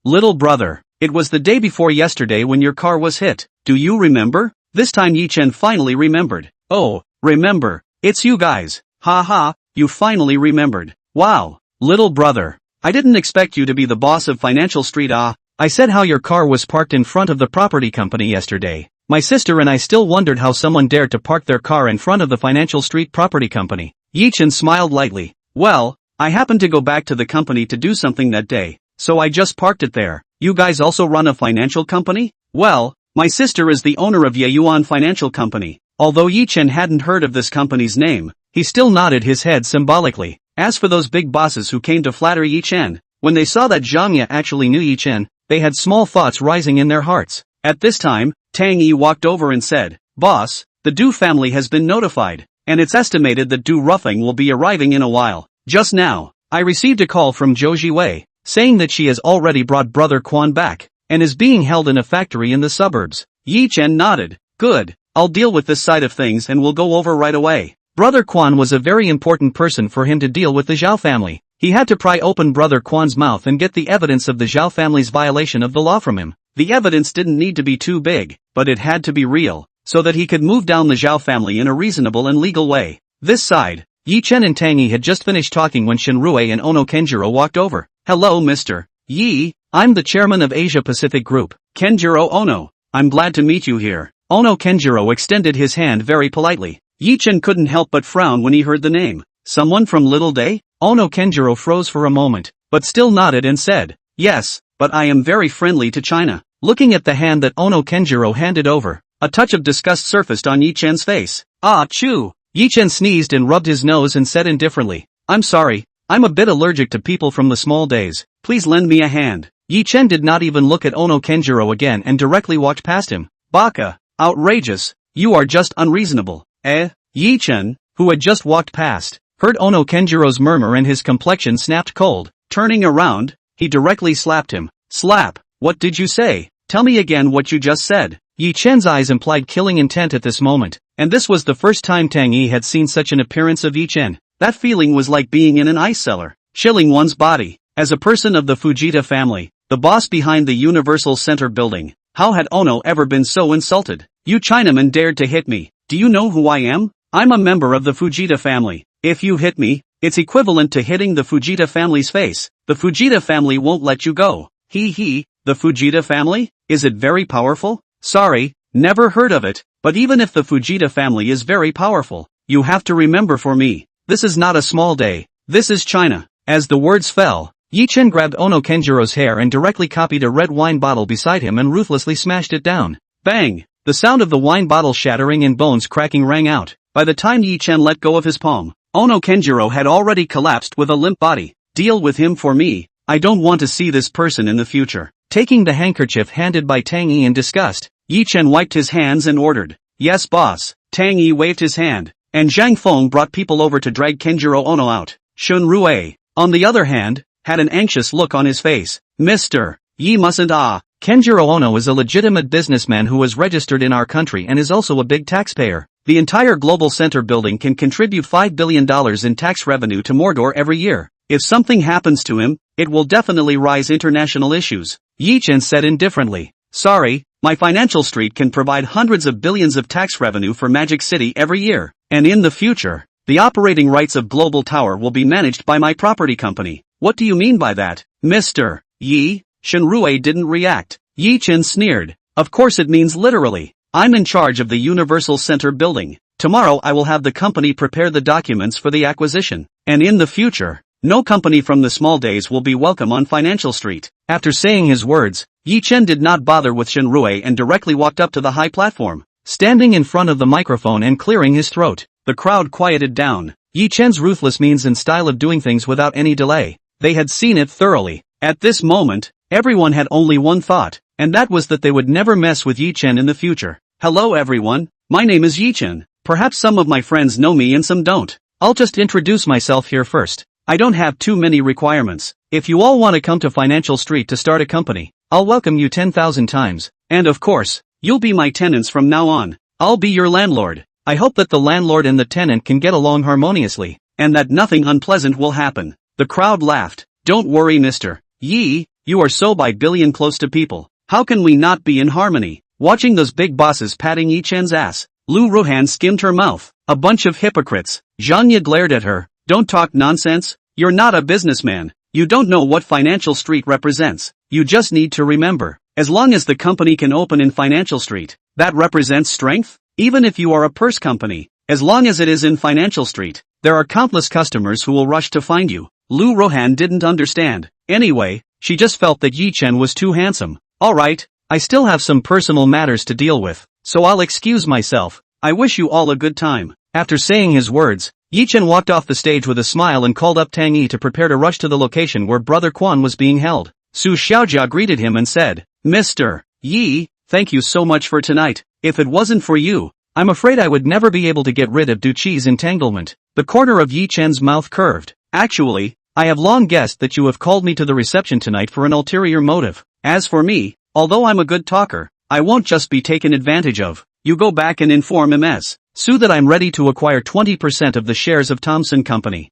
Little brother. It was the day before yesterday when your car was hit. Do you remember? This time Yi Chen finally remembered. Oh, remember. It's you guys. Ha ha, you finally remembered. Wow. Little brother. I didn't expect you to be the boss of Financial Street. I said how your car was parked in front of the property company yesterday. My sister and I still wondered how someone dared to park their car in front of the Financial Street Property Company. Yi Chen smiled lightly. Well, I happened to go back to the company to do something that day, so I just parked it there. You guys also run a financial company? Well, my sister is the owner of Yeyuan Financial Company. Although Yi Chen hadn't heard of this company's name, he still nodded his head symbolically. As for those big bosses who came to flatter Yi Chen, when they saw that Zhang Ya actually knew Yi Chen, they had small thoughts rising in their hearts. At this time, Tang Yi walked over and said, Boss, the Du family has been notified, and it's estimated that Du Ruffing will be arriving in a while. Just now, I received a call from Zhou Jiwei, saying that she has already brought Brother Quan back, and is being held in a factory in the suburbs. Yi Chen nodded. Good, I'll deal with this side of things and we'll go over right away. Brother Quan was a very important person for him to deal with the Zhao family. He had to pry open Brother Quan's mouth and get the evidence of the Zhao family's violation of the law from him. The evidence didn't need to be too big, but it had to be real, so that he could move down the Zhao family in a reasonable and legal way. This side, Yi Chen and Tang Yi had just finished talking when Shinrue and Ono Kenjiro walked over. Hello Mr. Yi, I'm the chairman of Asia Pacific Group, Kenjiro Ono. I'm glad to meet you here. Ono Kenjiro extended his hand very politely. Yi-chan couldn't help but frown when he heard the name. Someone from Little Day? Ono Kenjiro froze for a moment, but still nodded and said, yes, but I am very friendly to China. Looking at the hand that Ono Kenjiro handed over, a touch of disgust surfaced on Yi-chan's face. Ah, chew! Yi-chan sneezed and rubbed his nose and said indifferently, I'm sorry, I'm a bit allergic to people from the small days. Please lend me a hand. Yi-chan did not even look at Ono Kenjiro again and directly walked past him. Baka! Outrageous! You are just unreasonable. Yi-chan, who had just walked past, heard Ono Kenjiro's murmur and his complexion snapped cold. Turning around, he directly slapped him. Slap! What did you say? Tell me again what you just said. Yi-chan's eyes implied killing intent at this moment, and this was the first time Tang Yi had seen such an appearance of Yi-chen. That feeling was like being in an ice cellar, chilling one's body. As a person of the Fujita family, the boss behind the Universal Center building, how had Ono ever been so insulted? You Chinaman dared to hit me. Do you know who I am? I'm a member of the Fujita family. If you hit me, it's equivalent to hitting the Fujita family's face. The Fujita family won't let you go. The Fujita family? Is it very powerful? Sorry, never heard of it, but even if the Fujita family is very powerful, you have to remember for me, this is not a small day, this is China. As the words fell, Yi-chen grabbed Ono Kenjiro's hair and directly copied a red wine bottle beside him and ruthlessly smashed it down. Bang! The sound of the wine bottle shattering and bones cracking rang out. By the time Yi-chen let go of his palm, Ono Kenjiro had already collapsed with a limp body. Deal with him for me, I don't want to see this person in the future. Taking the handkerchief handed by Tang Yi in disgust, Yi-chen wiped his hands and ordered, yes boss. Tang Yi waved his hand, and Zhang Feng brought people over to drag Kenjiro Ono out. Shun Rue, on the other hand, had an anxious look on his face. Mr. Yi mustn't Kenjiro Ono is a legitimate businessman who is registered in our country and is also a big taxpayer. The entire Global Center building can contribute $5 billion in tax revenue to Mordor every year. If something happens to him, it will definitely raise international issues. Yi-chen said indifferently. Sorry, my financial street can provide hundreds of billions of tax revenue for Magic City every year, and in the future, the operating rights of Global Tower will be managed by my property company. What do you mean by that, Mr. Yi? Shenrue didn't react. Yi-chen sneered. Of course it means literally. I'm in charge of the Universal Center building. Tomorrow I will have the company prepare the documents for the acquisition, and in the future, no company from the small days will be welcome on Financial Street. After saying his words, Yi-chen did not bother with Shenrue and directly walked up to the high platform. Standing in front of the microphone and clearing his throat, the crowd quieted down. Yi-chen's ruthless means and style of doing things without any delay. They had seen it thoroughly. At this moment, everyone had only one thought, and that was that they would never mess with Yi-chen in the future. Hello everyone, my name is Yi-chen. Perhaps some of my friends know me and some don't. I'll just introduce myself here first. I don't have too many requirements. If you all want to come to Financial Street to start a company, I'll welcome you 10,000 times. And of course, you'll be my tenants from now on. I'll be your landlord. I hope that the landlord and the tenant can get along harmoniously, and that nothing unpleasant will happen. The crowd laughed. Don't worry Mr. Yi, you are so by billion close to people. How can we not be in harmony? Watching those big bosses patting Yi-chen's ass, Lu Ruhan skimmed her mouth. A bunch of hypocrites. Zhanya glared at her. Don't talk nonsense. You're not a businessman. You don't know what Financial Street represents. You just need to remember, as long as the company can open in Financial Street, that represents strength. Even if you are a purse company, as long as it is in Financial Street, there are countless customers who will rush to find you. Lu Rohan didn't understand. Anyway, she just felt that Yi-chen was too handsome. Alright, I still have some personal matters to deal with, so I'll excuse myself. I wish you all a good time. After saying his words, Yi-chen walked off the stage with a smile and called up Tang Yi to prepare to rush to the location where Brother Quan was being held. Su Xiaojia greeted him and said, Mr. Yi, thank you so much for tonight. If it wasn't for you, I'm afraid I would never be able to get rid of Du Qi's entanglement. The corner of Yi-chen's mouth curved. Actually, I have long guessed that you have called me to the reception tonight for an ulterior motive. As for me, although I'm a good talker, I won't just be taken advantage of. You go back and inform MS. Su that I'm ready to acquire 20% of the shares of Thomson Company.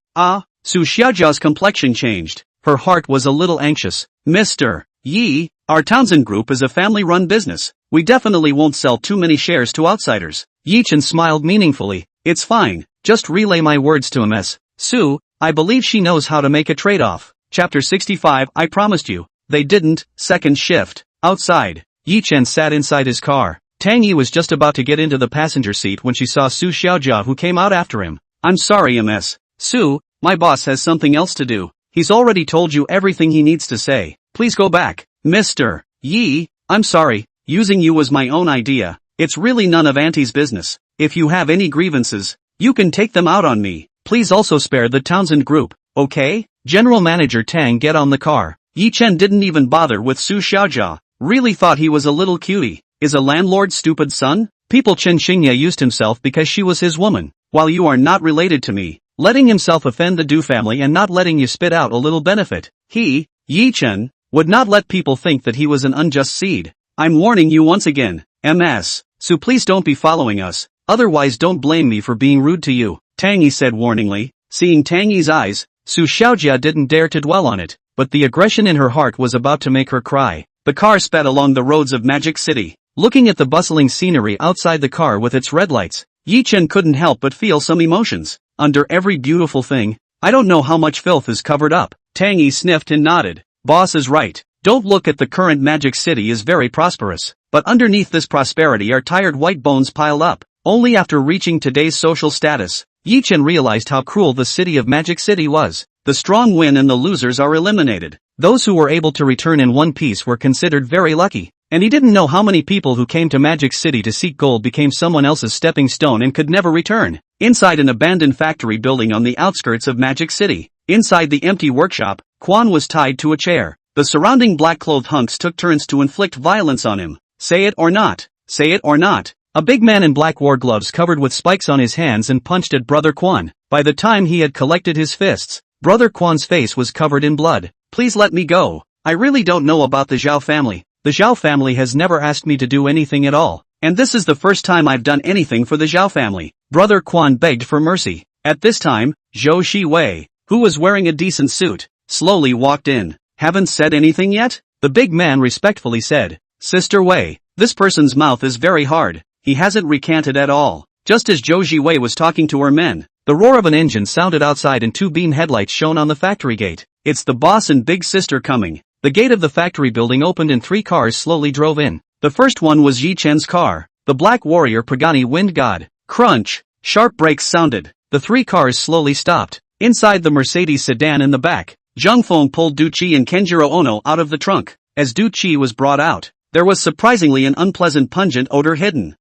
Su Xiaojia's complexion changed. Her heart was a little anxious. Mr. Yi, our Townsend Group is a family-run business. We definitely won't sell too many shares to outsiders. Yi-chen smiled meaningfully. It's fine, just relay my words to MS. Su, I believe she knows how to make a trade-off. Chapter 65 I promised you. They didn't. Second shift. Outside. Yi Chen sat inside his car. Tang Yi was just about to get into the passenger seat when she saw Su Xiaojia, who came out after him. I'm sorry, Ms. Su, my boss has something else to do. He's already told you everything he needs to say. Please go back. Mr. Yi, I'm sorry, using you was my own idea. It's really none of Auntie's business. If you have any grievances, you can take them out on me. Please also spare the Townsend Group, okay? General Manager Tang get on the car. Yi Chen didn't even bother with Su Xiaojia. Really thought he was a little cutie. Is a landlord stupid, son? People Chen Xingye used himself because she was his woman. While you are not related to me, letting himself offend the Du family and not letting you spit out a little benefit. He, Yi Chen, would not let people think that he was an unjust seed. I'm warning you once again, Ms. Su, please don't be following us, otherwise don't blame me for being rude to you, Tang Yi said warningly. Seeing Tang Yi's eyes, Su Xiaojia didn't dare to dwell on it, but the aggression in her heart was about to make her cry. The car sped along the roads of Magic City. Looking at the bustling scenery outside the car with its red lights, Yi Chen couldn't help but feel some emotions. Under every beautiful thing, I don't know how much filth is covered up. Tang Yi sniffed and nodded. Boss is right. Don't look at the current Magic City is very prosperous, but underneath this prosperity are tired white bones piled up. Only after reaching today's social status, Yi Chen realized how cruel the city of Magic City was. The strong win and the losers are eliminated. Those who were able to return in one piece were considered very lucky. And he didn't know how many people who came to Magic City to seek gold became someone else's stepping stone and could never return. Inside an abandoned factory building on the outskirts of Magic City, inside the empty workshop, Quan was tied to a chair. The surrounding black-clothed hunks took turns to inflict violence on him. Say it or not. Say it or not. A big man in black wore gloves covered with spikes on his hands and punched at Brother Quan. By the time he had collected his fists, Brother Quan's face was covered in blood. Please let me go. I really don't know about the Zhao family. The Zhao family has never asked me to do anything at all, and this is the first time I've done anything for the Zhao family. Brother Quan begged for mercy. At this time, Zhou Shiwei, who was wearing a decent suit, slowly walked in. Haven't said anything yet? The big man respectfully said. Sister Wei, this person's mouth is very hard. He hasn't recanted at all. Just as Zhou Shiwei was talking to her men, the roar of an engine sounded outside and two beam headlights shone on the factory gate. It's the boss and big sister coming. The gate of the factory building opened and three cars slowly drove in. The first one was Yi Chen's car, the Black Warrior Pagani Wind God. Crunch! Sharp brakes sounded. The three cars slowly stopped. Inside the Mercedes sedan in the back, Zhang Feng pulled Du Qi and Kenjiro Ono out of the trunk. As Du Qi was brought out, there was surprisingly an unpleasant pungent odor hidden.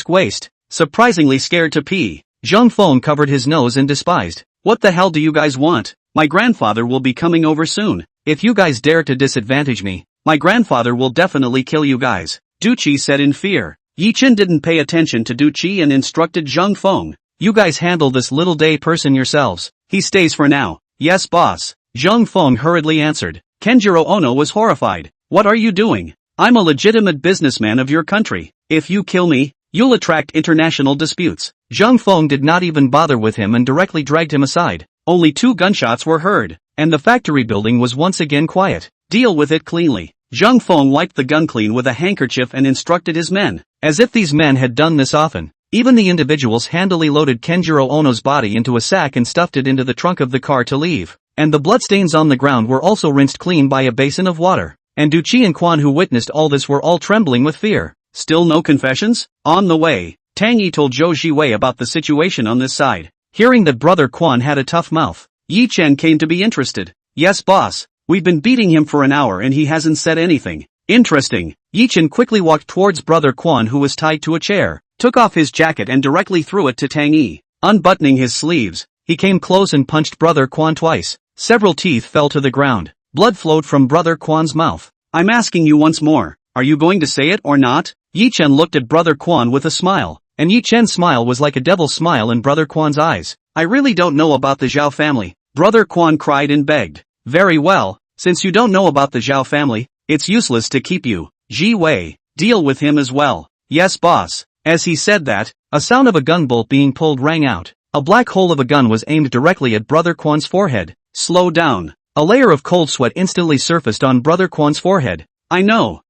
Waste. Surprisingly scared to pee. Zhang Feng covered his nose and despised. What the hell do you guys want? My grandfather will be coming over soon. If you guys dare to disadvantage me, my grandfather will definitely kill you guys. Du Qi said in fear. Yi Chen didn't pay attention to Du Qi and instructed Zhang Feng. You guys handle this little day person yourselves. He stays for now. Yes, boss. Zhang Feng hurriedly answered. Kenjiro Ono was horrified. What are you doing? I'm a legitimate businessman of your country. If you kill me, you'll attract international disputes. Zhang Feng did not even bother with him and directly dragged him aside. Only 2 gunshots were heard, and the factory building was once again quiet. Deal with it cleanly. Zhang Feng wiped the gun clean with a handkerchief and instructed his men. As if these men had done this often. Even the individuals handily loaded Kenjiro Ono's body into a sack and stuffed it into the trunk of the car to leave. And the bloodstains on the ground were also rinsed clean by a basin of water. And Du Qi and Quan, who witnessed all this, were all trembling with fear. Still no confessions? On the way, Tang Yi told Zhou Shiwei about the situation on this side. Hearing that Brother Quan had a tough mouth, Yi Chen came to be interested. Yes, boss. We've been beating him for an hour and he hasn't said anything. Interesting. Yi Chen quickly walked towards Brother Quan, who was tied to a chair, took off his jacket and directly threw it to Tang Yi. Unbuttoning his sleeves, he came close and punched Brother Quan twice. Several teeth fell to the ground. Blood flowed from Brother Quan's mouth. I'm asking you once more, are you going to say it or not? Yi Chen looked at Brother Quan with a smile, and Yi Chen's smile was like a devil's smile in Brother Quan's eyes. I really don't know about the Zhao family. Brother Quan cried and begged. Very well, since you don't know about the Zhao family, it's useless to keep you. Ji Wei, deal with him as well. Yes, boss. As he said that, a sound of a gun bolt being pulled rang out. A black hole of a gun was aimed directly at Brother Quan's forehead. Slow down. A layer of cold sweat instantly surfaced on Brother Quan's forehead. I know.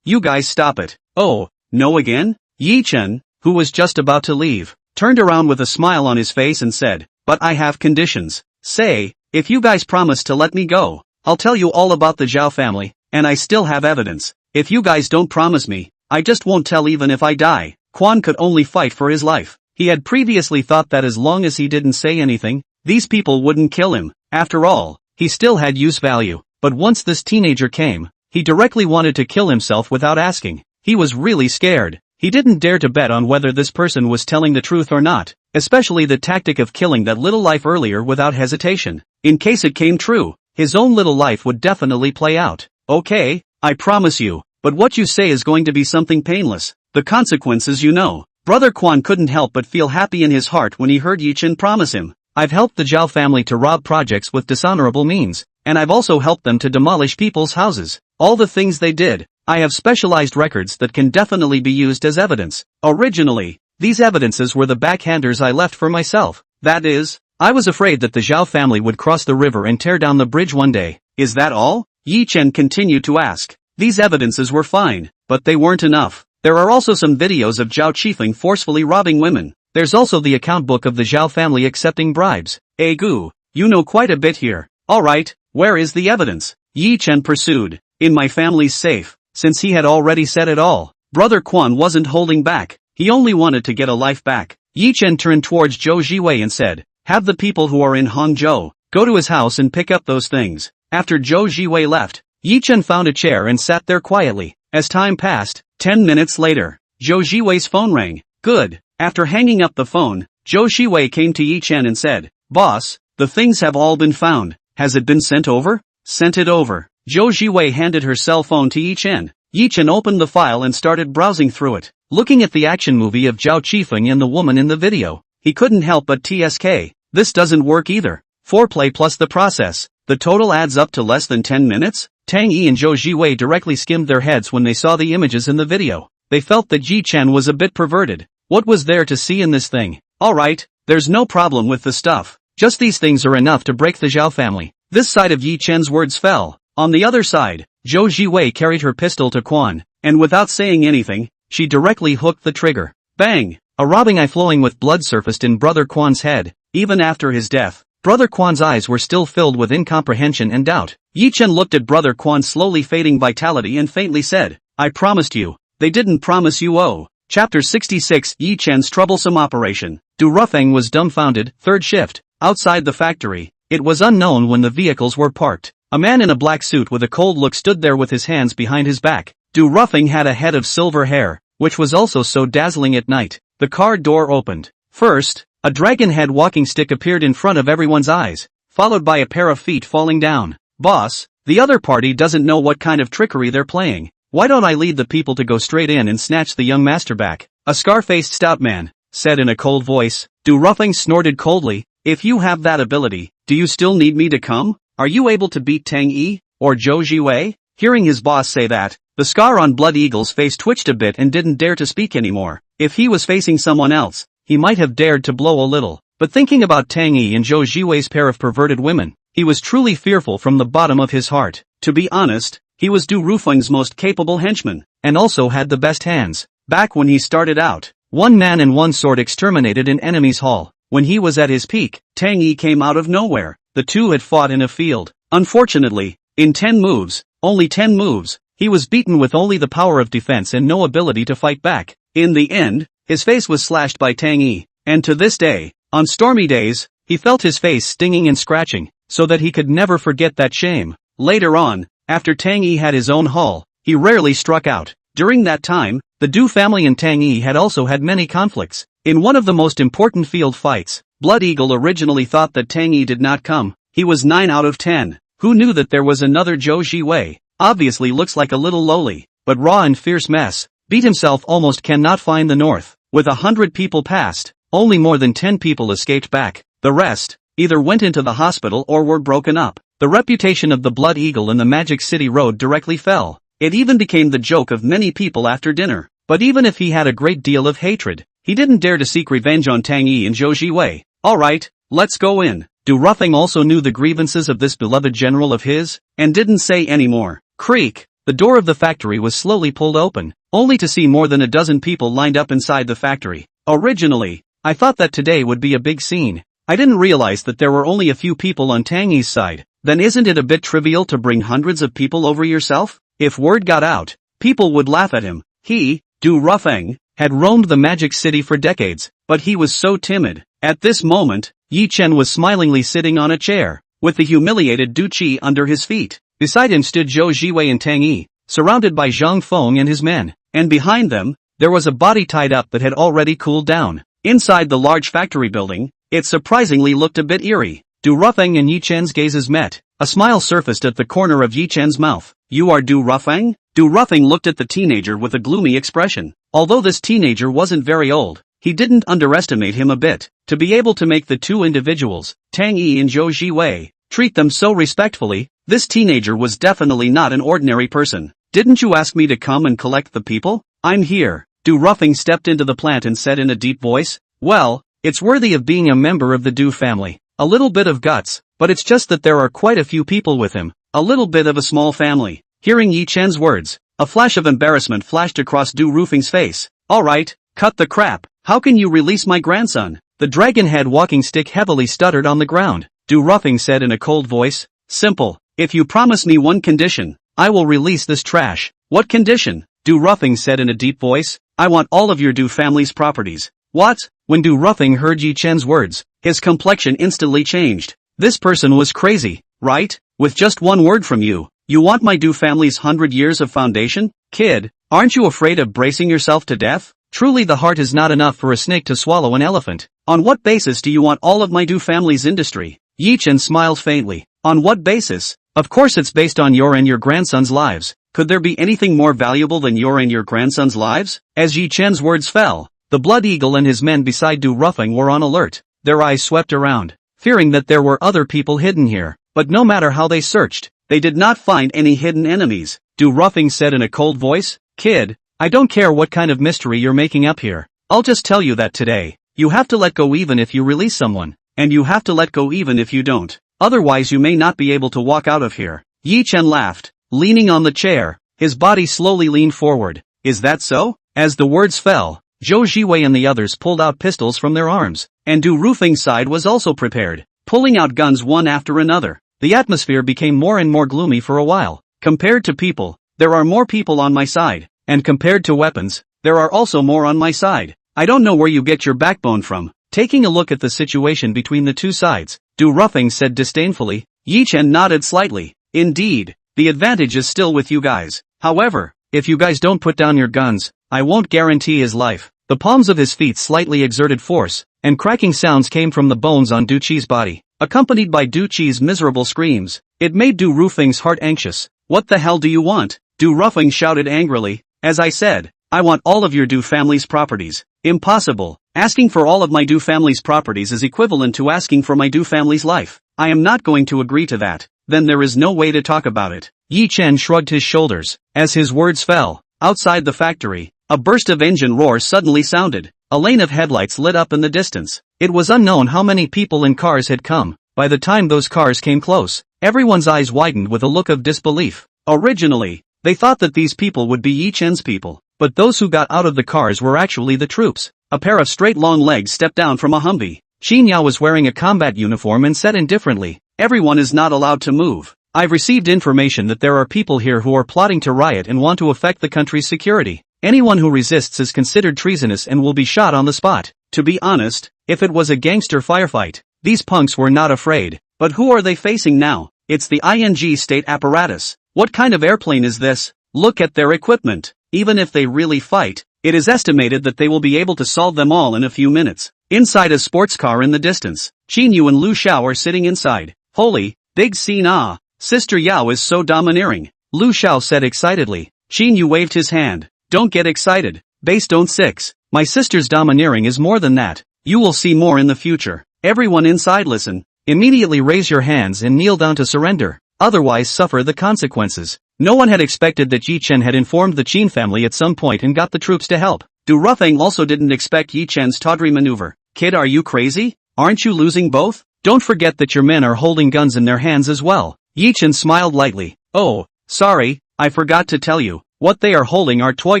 You guys stop it. Oh, no again? Yi Chen, who was just about to leave, turned around with a smile on his face and said, but I have conditions. Say, If you guys promise to let me go, I'll tell you all about the Zhao family, and I still have evidence. If you guys don't promise me, I just won't tell even if I die. Quan could only fight for his life. He had previously thought that as long as he didn't say anything, these people wouldn't kill him. After all, he still had use value. But once this teenager came, he directly wanted to kill himself without asking. He was really scared. He didn't dare to bet on whether this person was telling the truth or not, especially the tactic of killing that little life earlier without hesitation. In case it came true, his own little life would definitely play out. Okay, I promise you, but what you say is going to be something painless. The consequences you know. Brother Quan couldn't help but feel happy in his heart when he heard Yi Chen promise him. I've helped the Zhao family to rob projects with dishonorable means, and I've also helped them to demolish people's houses. All the things they did, I have specialized records that can definitely be used as evidence. Originally, these evidences were the backhanders I left for myself. That is, I was afraid that the Zhao family would cross the river and tear down the bridge one day. Is that all? Yi Chen continued to ask. These evidences were fine, but they weren't enough. There are also some videos of Zhao Qifeng forcefully robbing women. There's also the account book of the Zhao family accepting bribes. Gu, you know quite a bit here. Alright, where is the evidence? Yi Chen pursued. In my family's safe. Since he had already said it all, Brother Quan wasn't holding back. He only wanted to get a life back. Yi Chen turned towards Zhou Jiwei and said, have the people who are in Hangzhou go to his house and pick up those things. After Zhou Jiwei left, Yi Chen found a chair and sat there quietly. As time passed, 10 minutes later, Zhou Jiwei's phone rang. Good. After hanging up the phone, Zhou Jiwei came to Yi Chen and said, boss, the things have all been found. Has it been sent over? Sent it over. Zhou Jiwei handed her cell phone to Yi Chen. Yi Chen opened the file and started browsing through it. Looking at the action movie of Zhao Qifeng and the woman in the video, he couldn't help but TSK. This doesn't work either. Foreplay plus the process. The total adds up to less than 10 minutes? Tang Yi and Zhou Jiwei directly skimmed their heads when they saw the images in the video. They felt that Yi Chen was a bit perverted. What was there to see in this thing? Alright, there's no problem with the stuff. Just these things are enough to break the Zhao family. This side of Yi Chen's words fell. On the other side, Zhou Jiwei carried her pistol to Quan, and without saying anything, she directly hooked the trigger. Bang! A robbing eye flowing with blood surfaced in Brother Quan's head. Even after his death, Brother Quan's eyes were still filled with incomprehension and doubt. Yi Chen looked at Brother Quan's slowly fading vitality and faintly said, I promised you. They didn't promise you. Oh. Chapter 66 Yi Chen's troublesome operation. Du Rufeng was dumbfounded. Third shift. Outside the factory, it was unknown when the vehicles were parked. A man in a black suit with a cold look stood there with his hands behind his back. Du Rufeng had a head of silver hair, which was also so dazzling at night. The car door opened. First, a dragon head walking stick appeared in front of everyone's eyes, followed by a pair of feet falling down. Boss, the other party doesn't know what kind of trickery they're playing. Why don't I lead the people to go straight in and snatch the young master back? A scar-faced stout man said in a cold voice. Du Rufeng snorted coldly. If you have that ability, do you still need me to come? Are you able to beat Tang Yi or Zhou Jiwei? Hearing his boss say that, the scar on Blood Eagle's face twitched a bit and didn't dare to speak anymore. If he was facing someone else, he might have dared to blow a little. But thinking about Tang Yi and Zhou Jiwei's pair of perverted women, he was truly fearful from the bottom of his heart. To be honest, he was Du Rufeng's most capable henchman, and also had the best hands. Back when he started out, one man and one sword exterminated an enemy's hall. When he was at his peak, Tang Yi came out of nowhere. The two had fought in a field. Unfortunately, in 10 moves, only 10 moves, he was beaten with only the power of defense and no ability to fight back. In the end, his face was slashed by Tang Yi, and to this day, on stormy days, he felt his face stinging and scratching, so that he could never forget that shame. Later on, after Tang Yi had his own hall, he rarely struck out. During that time, the Du family and Tang Yi had also had many conflicts. In one of the most important field fights, Blood Eagle originally thought that Tang Yi did not come. He was 9 out of 10. Who knew that there was another Zhou Jiwei? Obviously looks like a little lowly, but raw and fierce mess. Beat himself almost cannot find the north. With 100 people passed, only more than 10 people escaped back. The rest either went into the hospital or were broken up. The reputation of the Blood Eagle in the Magic City Road directly fell. It even became the joke of many people after dinner. But even if he had a great deal of hatred, he didn't dare to seek revenge on Tang Yi and Zhou Jiwei. Alright, let's go in. Du Rufeng also knew the grievances of this beloved general of his, and didn't say any more. Creak! The door of the factory was slowly pulled open, only to see more than a dozen people lined up inside the factory. Originally, I thought that today would be a big scene. I didn't realize that there were only a few people on Tang Yi's side. Then isn't it a bit trivial to bring hundreds of people over yourself? If word got out, people would laugh at him. He, Du Rufeng, had roamed the magic city for decades, but he was so timid. At this moment, Yi Chen was smilingly sitting on a chair, with the humiliated Du Qi under his feet. Beside him stood Zhou Jiwei and Tang Yi, surrounded by Zhang Feng and his men, and behind them, there was a body tied up that had already cooled down. Inside the large factory building, it surprisingly looked a bit eerie. Du Rufeng and Yi Chen's gazes met. A smile surfaced at the corner of Yi Chen's mouth. You are Du Rufeng? Du Rufeng looked at the teenager with a gloomy expression. Although this teenager wasn't very old, he didn't underestimate him a bit. To be able to make the two individuals, Tang Yi and Zhou Jiwei, treat them so respectfully, this teenager was definitely not an ordinary person. Didn't you ask me to come and collect the people? I'm here. Du Rufeng stepped into the plant and said in a deep voice, well, it's worthy of being a member of the Du family. A little bit of guts, but it's just that there are quite a few people with him. A little bit of a small family. Hearing Yi Chen's words, a flash of embarrassment flashed across Du Rufeng's face. Alright, cut the crap. How can you release my grandson? The dragon-head walking stick heavily stuttered on the ground. Du Rufeng said in a cold voice, simple. If you promise me one condition, I will release this trash. What condition? Du Rufeng said in a deep voice, I want all of your Du family's properties. What? When Du Rufeng heard Yi Chen's words, his complexion instantly changed. This person was crazy, right? With just one word from you, you want my Du family's 100 years of foundation? Kid, aren't you afraid of bracing yourself to death? Truly the heart is not enough for a snake to swallow an elephant. On what basis do you want all of my Du family's industry? Yi Chen smiled faintly. On what basis? Of course it's based on your and your grandson's lives. Could there be anything more valuable than your and your grandson's lives? As Yi Chen's words fell, the Blood Eagle and his men beside Du Rufeng were on alert. Their eyes swept around, fearing that there were other people hidden here. But no matter how they searched, they did not find any hidden enemies. Du Rufeng said in a cold voice, Kid, I don't care what kind of mystery you're making up here. I'll just tell you that today, you have to let go even if you release someone, and you have to let go even if you don't. Otherwise you may not be able to walk out of here. Yi Chen laughed, leaning on the chair, his body slowly leaned forward. Is that so? As the words fell, Zhou Jiwei and the others pulled out pistols from their arms, and Du Rufeng's side was also prepared, pulling out guns one after another. The atmosphere became more and more gloomy for a while. Compared to people, there are more people on my side, and compared to weapons, there are also more on my side. I don't know where you get your backbone from. Taking a look at the situation between the two sides, Du Rufeng said disdainfully. Yi Chen nodded slightly. Indeed, the advantage is still with you guys. However, if you guys don't put down your guns, I won't guarantee his life. The palms of his feet slightly exerted force, and cracking sounds came from the bones on Du Qi's body, accompanied by Du Qi's miserable screams. It made Du Rufeng's heart anxious. What the hell do you want? Du Rufeng shouted angrily. As I said, I want all of your Du family's properties. Impossible. Asking for all of my Du family's properties is equivalent to asking for my Du family's life. I am not going to agree to that. Then there is no way to talk about it. Yi Chen shrugged his shoulders. As his words fell, outside the factory, a burst of engine roars suddenly sounded. A lane of headlights lit up in the distance. It was unknown how many people in cars had come. By the time those cars came close, everyone's eyes widened with a look of disbelief. Originally, they thought that these people would be Yi Chen's people, but those who got out of the cars were actually the troops. A pair of straight long legs stepped down from a Humvee. Xin Yao was wearing a combat uniform and said indifferently, everyone is not allowed to move. I've received information that there are people here who are plotting to riot and want to affect the country's security. Anyone who resists is considered treasonous and will be shot on the spot. To be honest, if it was a gangster firefight, these punks were not afraid. But who are they facing now? It's the ING state apparatus. What kind of airplane is this? Look at their equipment. Even if they really fight, it is estimated that they will be able to solve them all in a few minutes. Inside a sports car in the distance, Qin Yu and Lu Xiao are sitting inside. Holy, big scene ah! Sister Yao is so domineering, Lu Xiao said excitedly. Qin Yu waved his hand. Don't get excited. Based on 6. My sister's domineering is more than that. You will see more in the future. Everyone inside listen. Immediately raise your hands and kneel down to surrender. Otherwise suffer the consequences. No one had expected that Yi Chen had informed the Qin family at some point and got the troops to help. Du Rufeng also didn't expect Yi Chen's tawdry maneuver. Kid, are you crazy? Aren't you losing both? Don't forget that your men are holding guns in their hands as well. Yi Chen smiled lightly. Oh, sorry, I forgot to tell you. What they are holding are toy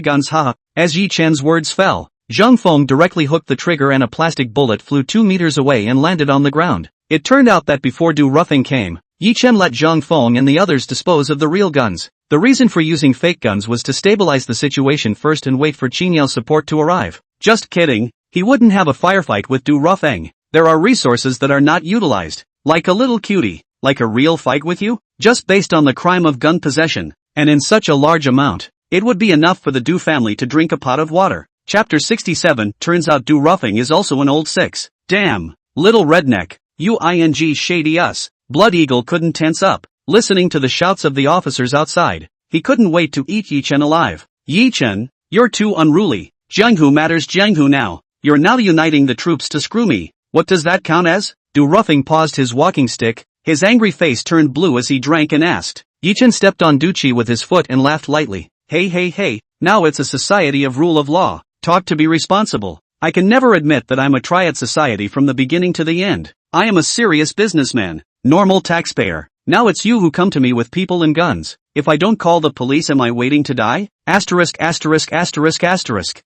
guns haha. As Yi Chen's words fell, Zhang Feng directly hooked the trigger and a plastic bullet flew 2 meters away and landed on the ground. It turned out that before Du Roughing came, Yi Chen let Zhang Feng and the others dispose of the real guns. The reason for using fake guns was to stabilize the situation first and wait for Qin Yao's support to arrive. Just kidding, he wouldn't have a firefight with Du Roughing. There are resources that are not utilized. Like a little cutie. Like a real fight with you? Just based on the crime of gun possession. And in such a large amount, it would be enough for the Du family to drink a pot of water. Chapter 67, turns out Du Roughing is also an old 6. Damn. Little redneck. You ing shady us. Blood Eagle couldn't tense up, listening to the shouts of the officers outside. He couldn't wait to eat Yi Chen alive. Yi Chen, you're too unruly. Jianghu matters Jianghu now. You're now uniting the troops to screw me. What does that count as? Du Roughing paused his walking stick, his angry face turned blue as he drank and asked. Yi Chen stepped on Duchi with his foot and laughed lightly. Hey, now it's a society of rule of law. Talk to be responsible. I can never admit that I'm a triad society from the beginning to the end. I am a serious businessman. Normal taxpayer. Now it's you who come to me with people and guns. If I don't call the police, am I waiting to die? Asterisk.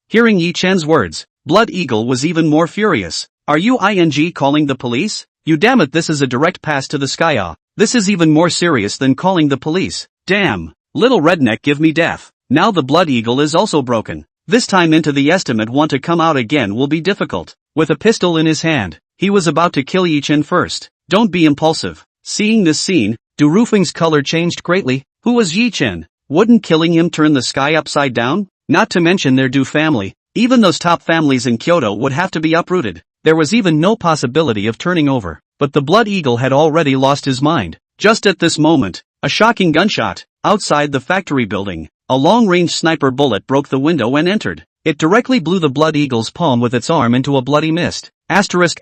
Hearing Yi Chen's words, Blood Eagle was even more furious. Are you ing calling the police? You damn it, this is a direct pass to the sky. This is even more serious than calling the police. Damn. Little redneck, give me death. Now the Blood Eagle is also broken. This time into the estimate want to come out again will be difficult. With a pistol in his hand, he was about to kill Yi Chen first. Don't be impulsive. Seeing this scene, Du Roughing's color changed greatly. Who was Yi Chen? Wouldn't killing him turn the sky upside down? Not to mention their Du family. Even those top families in Kyoto would have to be uprooted. There was even no possibility of turning over. But the Blood Eagle had already lost his mind. Just at this moment, a shocking gunshot, outside the factory building, a long-range sniper bullet broke the window and entered. It directly blew the Blood Eagle's palm with its arm into a bloody mist. Asterisk.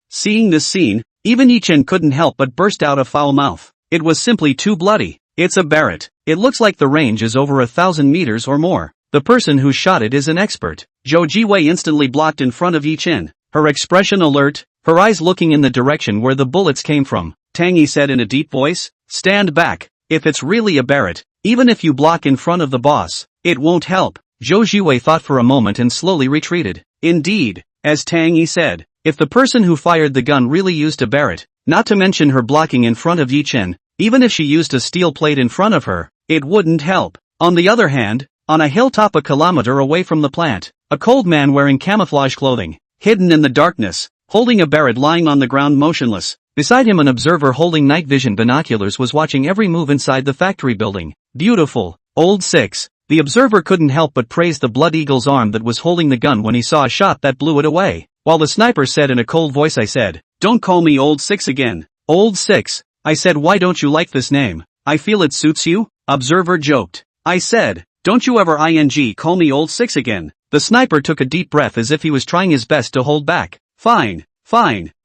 Seeing this scene, even Yi Chen couldn't help but burst out a foul mouth. It was simply too bloody. It's a Barrett. It looks like the range is over 1,000 meters or more. The person who shot it is an expert. Zhou Jiwei instantly blocked in front of Yi Chen, her expression alert, her eyes looking in the direction where the bullets came from. Tang Yi said in a deep voice, stand back. If it's really a Barrett, even if you block in front of the boss, it won't help. Zhou Jiwei thought for a moment and slowly retreated. Indeed, as Tang Yi said, if the person who fired the gun really used a Barrett, not to mention her blocking in front of Yi Chen, even if she used a steel plate in front of her, it wouldn't help. On the other hand, on a hilltop a kilometer away from the plant, a cold man wearing camouflage clothing, hidden in the darkness, holding a Barrett lying on the ground motionless. Beside him an observer holding night vision binoculars was watching every move inside the factory building. Beautiful. Old 6. The observer couldn't help but praise the Blood Eagle's arm that was holding the gun when he saw a shot that blew it away. While the sniper said in a cold voice, I said, don't call me Old 6 again. Old 6. I said, why don't you like this name? I feel it suits you. Observer joked. I said, don't you ever ing call me Old 6 again. The sniper took a deep breath as if he was trying his best to hold back. Fine.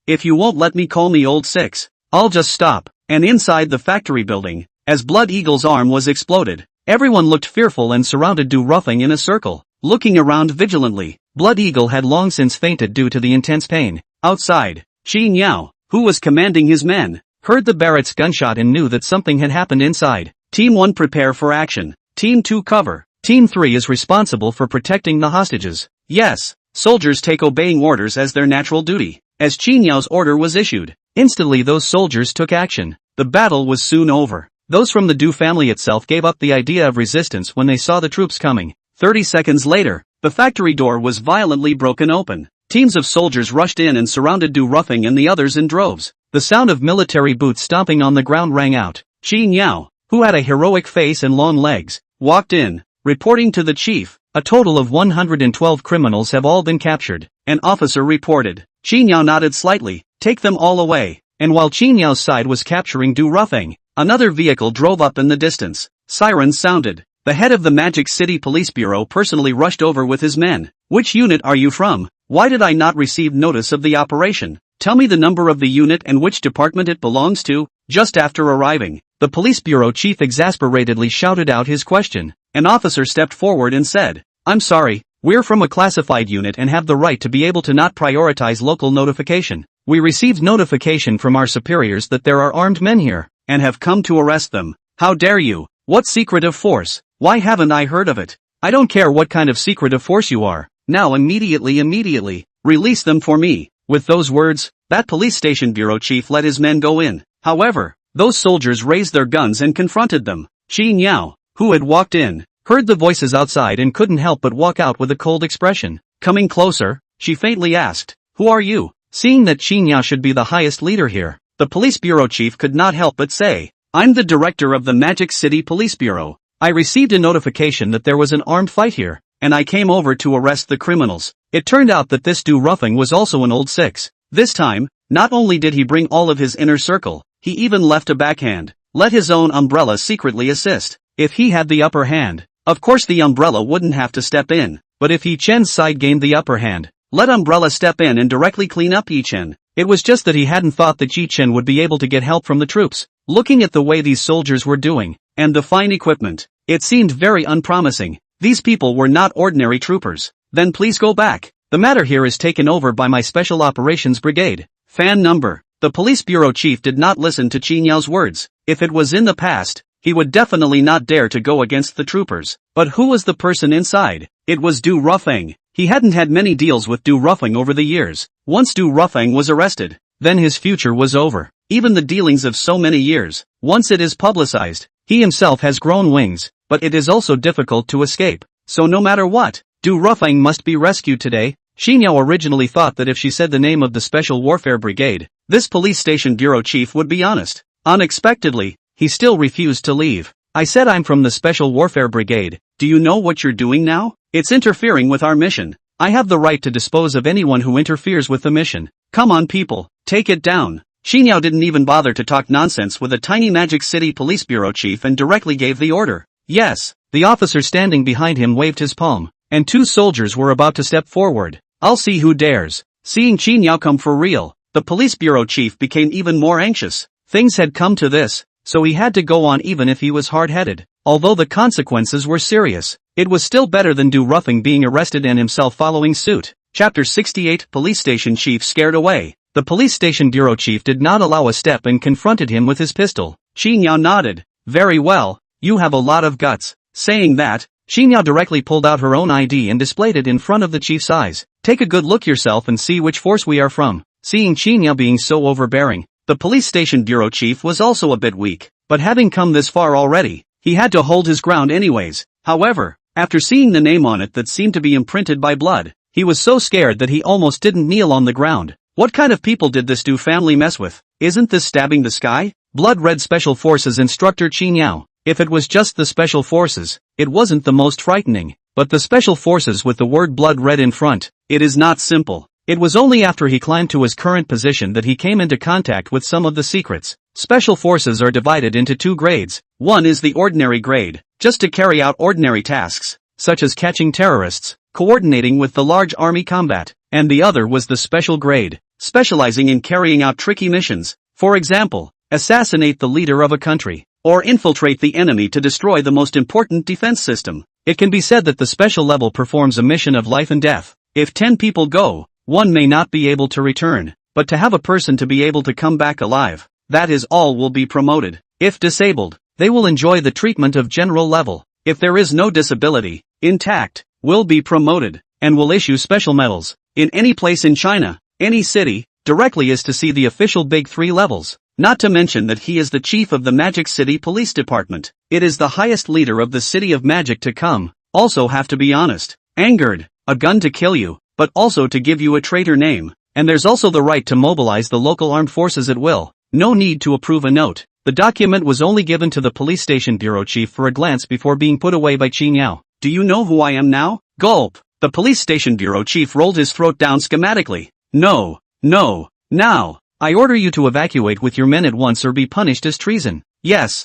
If you won't let me call me Old 6, I'll just stop. And inside the factory building, as Blood Eagle's arm was exploded, everyone looked fearful and surrounded Du Roughing in a circle, looking around vigilantly. Blood Eagle had long since fainted due to the intense pain. Outside, Qin Yao, who was commanding his men, heard the Barrett's gunshot and knew that something had happened inside. Team 1 prepare for action. Team 2 cover. Team 3 is responsible for protecting the hostages. Yes, soldiers take obeying orders as their natural duty. As Qin Yao's order was issued, instantly those soldiers took action. The battle was soon over. Those from the Du family itself gave up the idea of resistance when they saw the troops coming. 30 seconds later, the factory door was violently broken open. Teams of soldiers rushed in and surrounded Du Roughing and the others in droves. The sound of military boots stomping on the ground rang out. Qin Yao, who had a heroic face and long legs, walked in, reporting to the chief. A total of 112 criminals have all been captured, an officer reported. Qin Yao nodded slightly, take them all away. And while Qin Yao's side was capturing Du Roughing, another vehicle drove up in the distance. Sirens sounded. The head of the Magic City Police Bureau personally rushed over with his men. Which unit are you from? Why did I not receive notice of the operation? Tell me the number of the unit and which department it belongs to. Just after arriving, the police bureau chief exasperatedly shouted out his question. An officer stepped forward and said, I'm sorry, we're from a classified unit and have the right to be able to not prioritize local notification. We received notification from our superiors that there are armed men here, and have come to arrest them. How dare you? What secretive force? Why haven't I heard of it? I don't care what kind of secretive force you are. Now immediately, release them for me. With those words, that police station bureau chief let his men go in. However, those soldiers raised their guns and confronted them. Qin Yao, who had walked in, heard the voices outside and couldn't help but walk out with a cold expression. Coming closer, she faintly asked, "Who are you?" Seeing that Qin Yao should be the highest leader here, the police bureau chief could not help but say, "I'm the director of the Magic City Police Bureau. I received a notification that there was an armed fight here, and I came over to arrest the criminals." It turned out that this Du Ruffing was also an old six. This time, not only did he bring all of his inner circle, he even left a backhand, let his own umbrella secretly assist. If he had the upper hand, of course the umbrella wouldn't have to step in, but if Yi Chen's side gained the upper hand, let umbrella step in and directly clean up Yi Chen. It was just that he hadn't thought that Yi Chen would be able to get help from the troops. Looking at the way these soldiers were doing, and the fine equipment, it seemed very unpromising. These people were not ordinary troopers. Then please go back. The matter here is taken over by my Special Operations Brigade. Fan number. The police bureau chief did not listen to Qin Yao's words. If it was in the past, he would definitely not dare to go against the troopers. But who was the person inside? It was Du Ruffing. He hadn't had many deals with Du Ruffing over the years. Once Du Ruffing was arrested, then his future was over. Even the dealings of so many years, once it is publicized, he himself has grown wings, but it is also difficult to escape. So no matter what, Du Ruffing must be rescued today. Qin Yao originally thought that if she said the name of the Special Warfare Brigade, this police station bureau chief would be honest. Unexpectedly, he still refused to leave. "I said I'm from the Special Warfare Brigade. Do you know what you're doing now? It's interfering with our mission. I have the right to dispose of anyone who interferes with the mission. Come on people, take it down." Qin Yao didn't even bother to talk nonsense with a tiny Magic City Police Bureau chief and directly gave the order. Yes, the officer standing behind him waved his palm, and two soldiers were about to step forward. "I'll see who dares." Seeing Qin Yao come for real, the police bureau chief became even more anxious. Things had come to this, so he had to go on even if he was hard-headed. Although the consequences were serious, it was still better than Du Ruffing being arrested and himself following suit. Chapter 68. Police Station Chief Scared Away. The police station bureau chief did not allow a step and confronted him with his pistol. Qin Yao nodded. "Very well, you have a lot of guts." Saying that, Qin Yao directly pulled out her own ID and displayed it in front of the chief's eyes. "Take a good look yourself and see which force we are from." Seeing Qin Yao being so overbearing, the police station bureau chief was also a bit weak, but having come this far already, he had to hold his ground anyways. However, after seeing the name on it that seemed to be imprinted by blood, he was so scared that he almost didn't kneel on the ground. What kind of people did this Du family mess with? Isn't this stabbing the sky? Blood Red Special Forces instructor Qin Yao. If it was just the Special Forces, it wasn't the most frightening, but the Special Forces with the word Blood Red in front, it is not simple. It was only after he climbed to his current position that he came into contact with some of the secrets. Special Forces are divided into two grades. One is the ordinary grade, just to carry out ordinary tasks, such as catching terrorists, coordinating with the large army combat, and the other was the special grade, specializing in carrying out tricky missions. For example, assassinate the leader of a country, or infiltrate the enemy to destroy the most important defense system. It can be said that the special level performs a mission of life and death. If 10 people go, one may not be able to return, but to have a person to be able to come back alive, that is all will be promoted. If disabled, they will enjoy the treatment of general level. If there is no disability, intact, will be promoted, and will issue special medals. In any place in China, any city, directly is to see the official big 3 levels. Not to mention that he is the chief of the Magic City Police Department. It is the highest leader of the City of Magic to come. Also have to be honest. Angered, a gun to kill you, but also to give you a traitor name. And there's also the right to mobilize the local armed forces at will. No need to approve a note. The document was only given to the police station bureau chief for a glance before being put away by Qin Yao. "Do you know who I am now?" Gulp. The police station bureau chief rolled his throat down schematically. No, now. I order you to evacuate with your men at once or be punished as treason." Yes,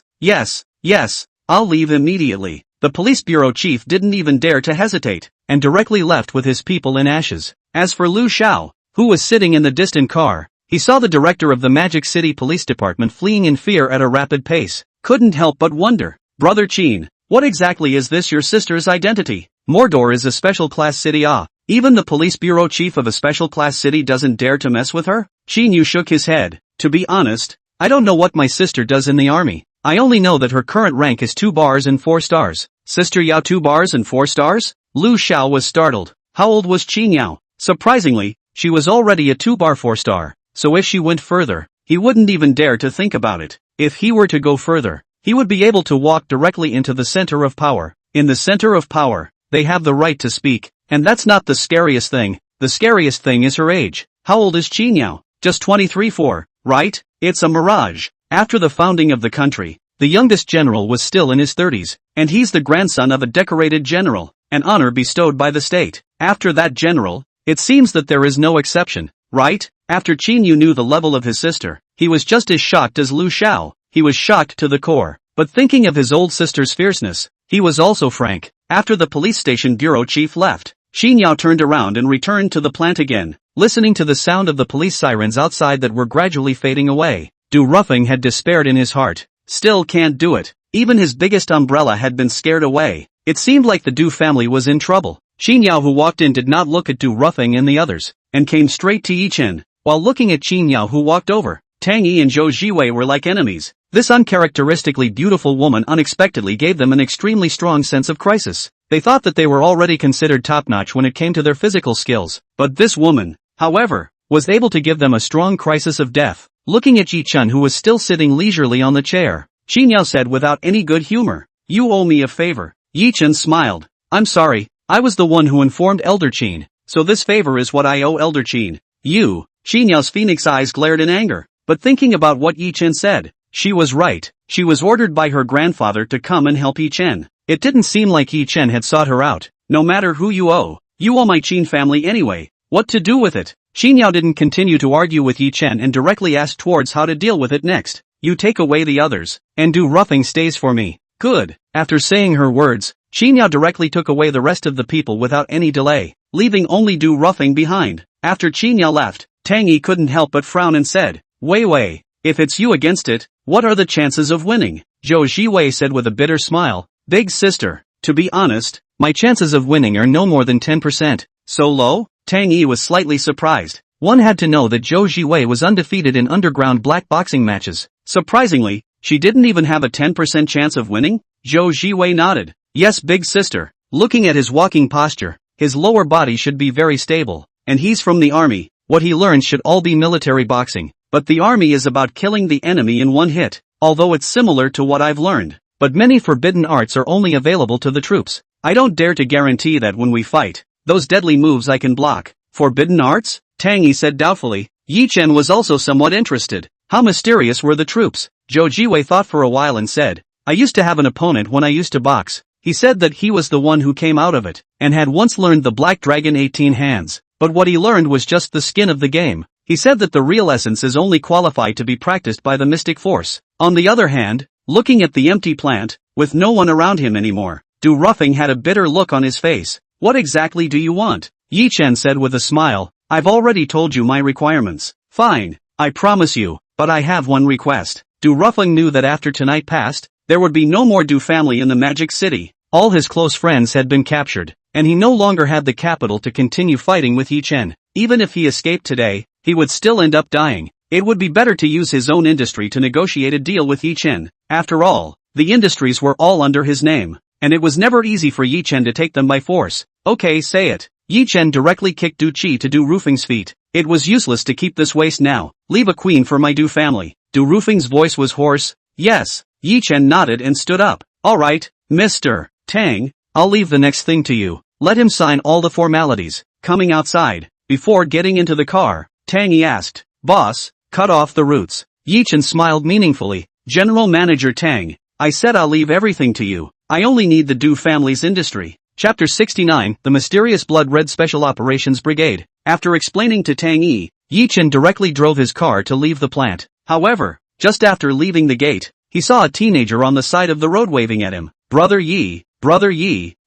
I'll leave immediately. The police bureau chief didn't even dare to hesitate, and directly left with his people in ashes. As for Lu Xiao, who was sitting in the distant car, he saw the director of the Magic City Police Department fleeing in fear at a rapid pace. Couldn't help but wonder, "Brother Qin, what exactly is this your sister's identity? Mordor is a special class city. Even the police bureau chief of a special class city doesn't dare to mess with her?" Qin Yu shook his head. "To be honest, I don't know what my sister does in the army. I only know that her current rank is 2 bars and 4 stars. Sister Yao 2 bars and 4 stars? Lu Xiao was startled. How old was Qin Yao? Surprisingly, she was already a 2-bar 4-star, so if she went further, he wouldn't even dare to think about it. If he were to go further, he would be able to walk directly into the center of power. In the center of power, they have the right to speak, and that's not the scariest thing. The scariest thing is her age. How old is Qin Yao? Just 23-4, right? It's a mirage. After the founding of the country, the youngest general was still in his 30s, and he's the grandson of a decorated general, an honor bestowed by the state. After that general, it seems that there is no exception, right? After Qin Yu knew the level of his sister, he was just as shocked as Lu Xiao. He was shocked to the core, but thinking of his old sister's fierceness, he was also frank. After the police station bureau chief left, Qin Yao turned around and returned to the plant again, listening to the sound of the police sirens outside that were gradually fading away. Du Ruffing had despaired in his heart. Still can't do it. Even his biggest umbrella had been scared away. It seemed like the Du family was in trouble. Qin Yao, who walked in, did not look at Du Ruffing and the others, and came straight to Yi Chen. While looking at Qin Yao, who walked over, Tang Yi and Zhou Jiwei were like enemies. This uncharacteristically beautiful woman unexpectedly gave them an extremely strong sense of crisis. They thought that they were already considered top-notch when it came to their physical skills, but this woman, however, was able to give them a strong crisis of death. Looking at Yi Chen, who was still sitting leisurely on the chair, Qin Yao said without any good humor, "You owe me a favor." Yi Chen smiled. "I'm sorry, I was the one who informed Elder Qin, so this favor is what I owe Elder Qin." You? Qin Yao's phoenix eyes glared in anger, but thinking about what Yi Chen said, she was right. She was ordered by her grandfather to come and help Yi Chen. It didn't seem like Yi Chen had sought her out. No matter who you owe my Qin family anyway. What to do with it? Qin Yao didn't continue to argue with Yi Chen and directly asked towards how to deal with it next. You take away the others, and Du Ruffing stays for me. Good. After saying her words, Qin Yao directly took away the rest of the people without any delay, leaving only Du Ruffing behind. After Qin Yao left, Tang Yi couldn't help but frown and said, Wei, if it's you against it, what are the chances of winning? Zhou Jiwei said with a bitter smile, Big sister, to be honest, my chances of winning are no more than 10%. So low? Tang Yi was slightly surprised. One had to know that Zhou Jiwei was undefeated in underground black boxing matches. Surprisingly, she didn't even have a 10% chance of winning? Zhou Jiwei nodded. Yes, big sister. Looking at his walking posture, his lower body should be very stable. And he's from the army. What he learned should all be military boxing. But the army is about killing the enemy in one hit, although it's similar to what I've learned. But many forbidden arts are only available to the troops. I don't dare to guarantee that when we fight, those deadly moves I can block. Forbidden arts? Tang Yi said doubtfully. Yi Chen was also somewhat interested. How mysterious were the troops? Zhou Jiwei thought for a while and said, I used to have an opponent when I used to box. He said that he was the one who came out of it, and had once learned the Black Dragon 18 hands. But what he learned was just the skin of the game. He said that the real essence is only qualified to be practiced by the mystic force. On the other hand, looking at the empty plant, with no one around him anymore, Du Ruffing had a bitter look on his face. What exactly do you want? Yi Chen said with a smile, I've already told you my requirements. Fine, I promise you, but I have one request. Du Ruffing knew that after tonight passed, there would be no more Du family in the Magic City. All his close friends had been captured, and he no longer had the capital to continue fighting with Yi Chen. Even if he escaped today, he would still end up dying. It would be better to use his own industry to negotiate a deal with Yi Chen. After all, the industries were all under his name, and it was never easy for Yi Chen to take them by force. Okay, say it. Yi Chen directly kicked Du Qi to Du Rufing's feet. It was useless to keep this waste now. Leave a queen for my Du family. Du Rufing's voice was hoarse. Yes. Yi Chen nodded and stood up. Alright, Mr. Tang, I'll leave the next thing to you. Let him sign all the formalities. Coming outside, before getting into the car, Tang Yi asked, Boss, cut off the roots. Yi Chen smiled meaningfully. General Manager Tang, I said I'll leave everything to you. I only need the Du family's industry. Chapter 69, The Mysterious Blood Red Special Operations Brigade. After explaining to Tang Yi, Yi Chen directly drove his car to leave the plant. However, just after leaving the gate, he saw a teenager on the side of the road waving at him. Brother Yi,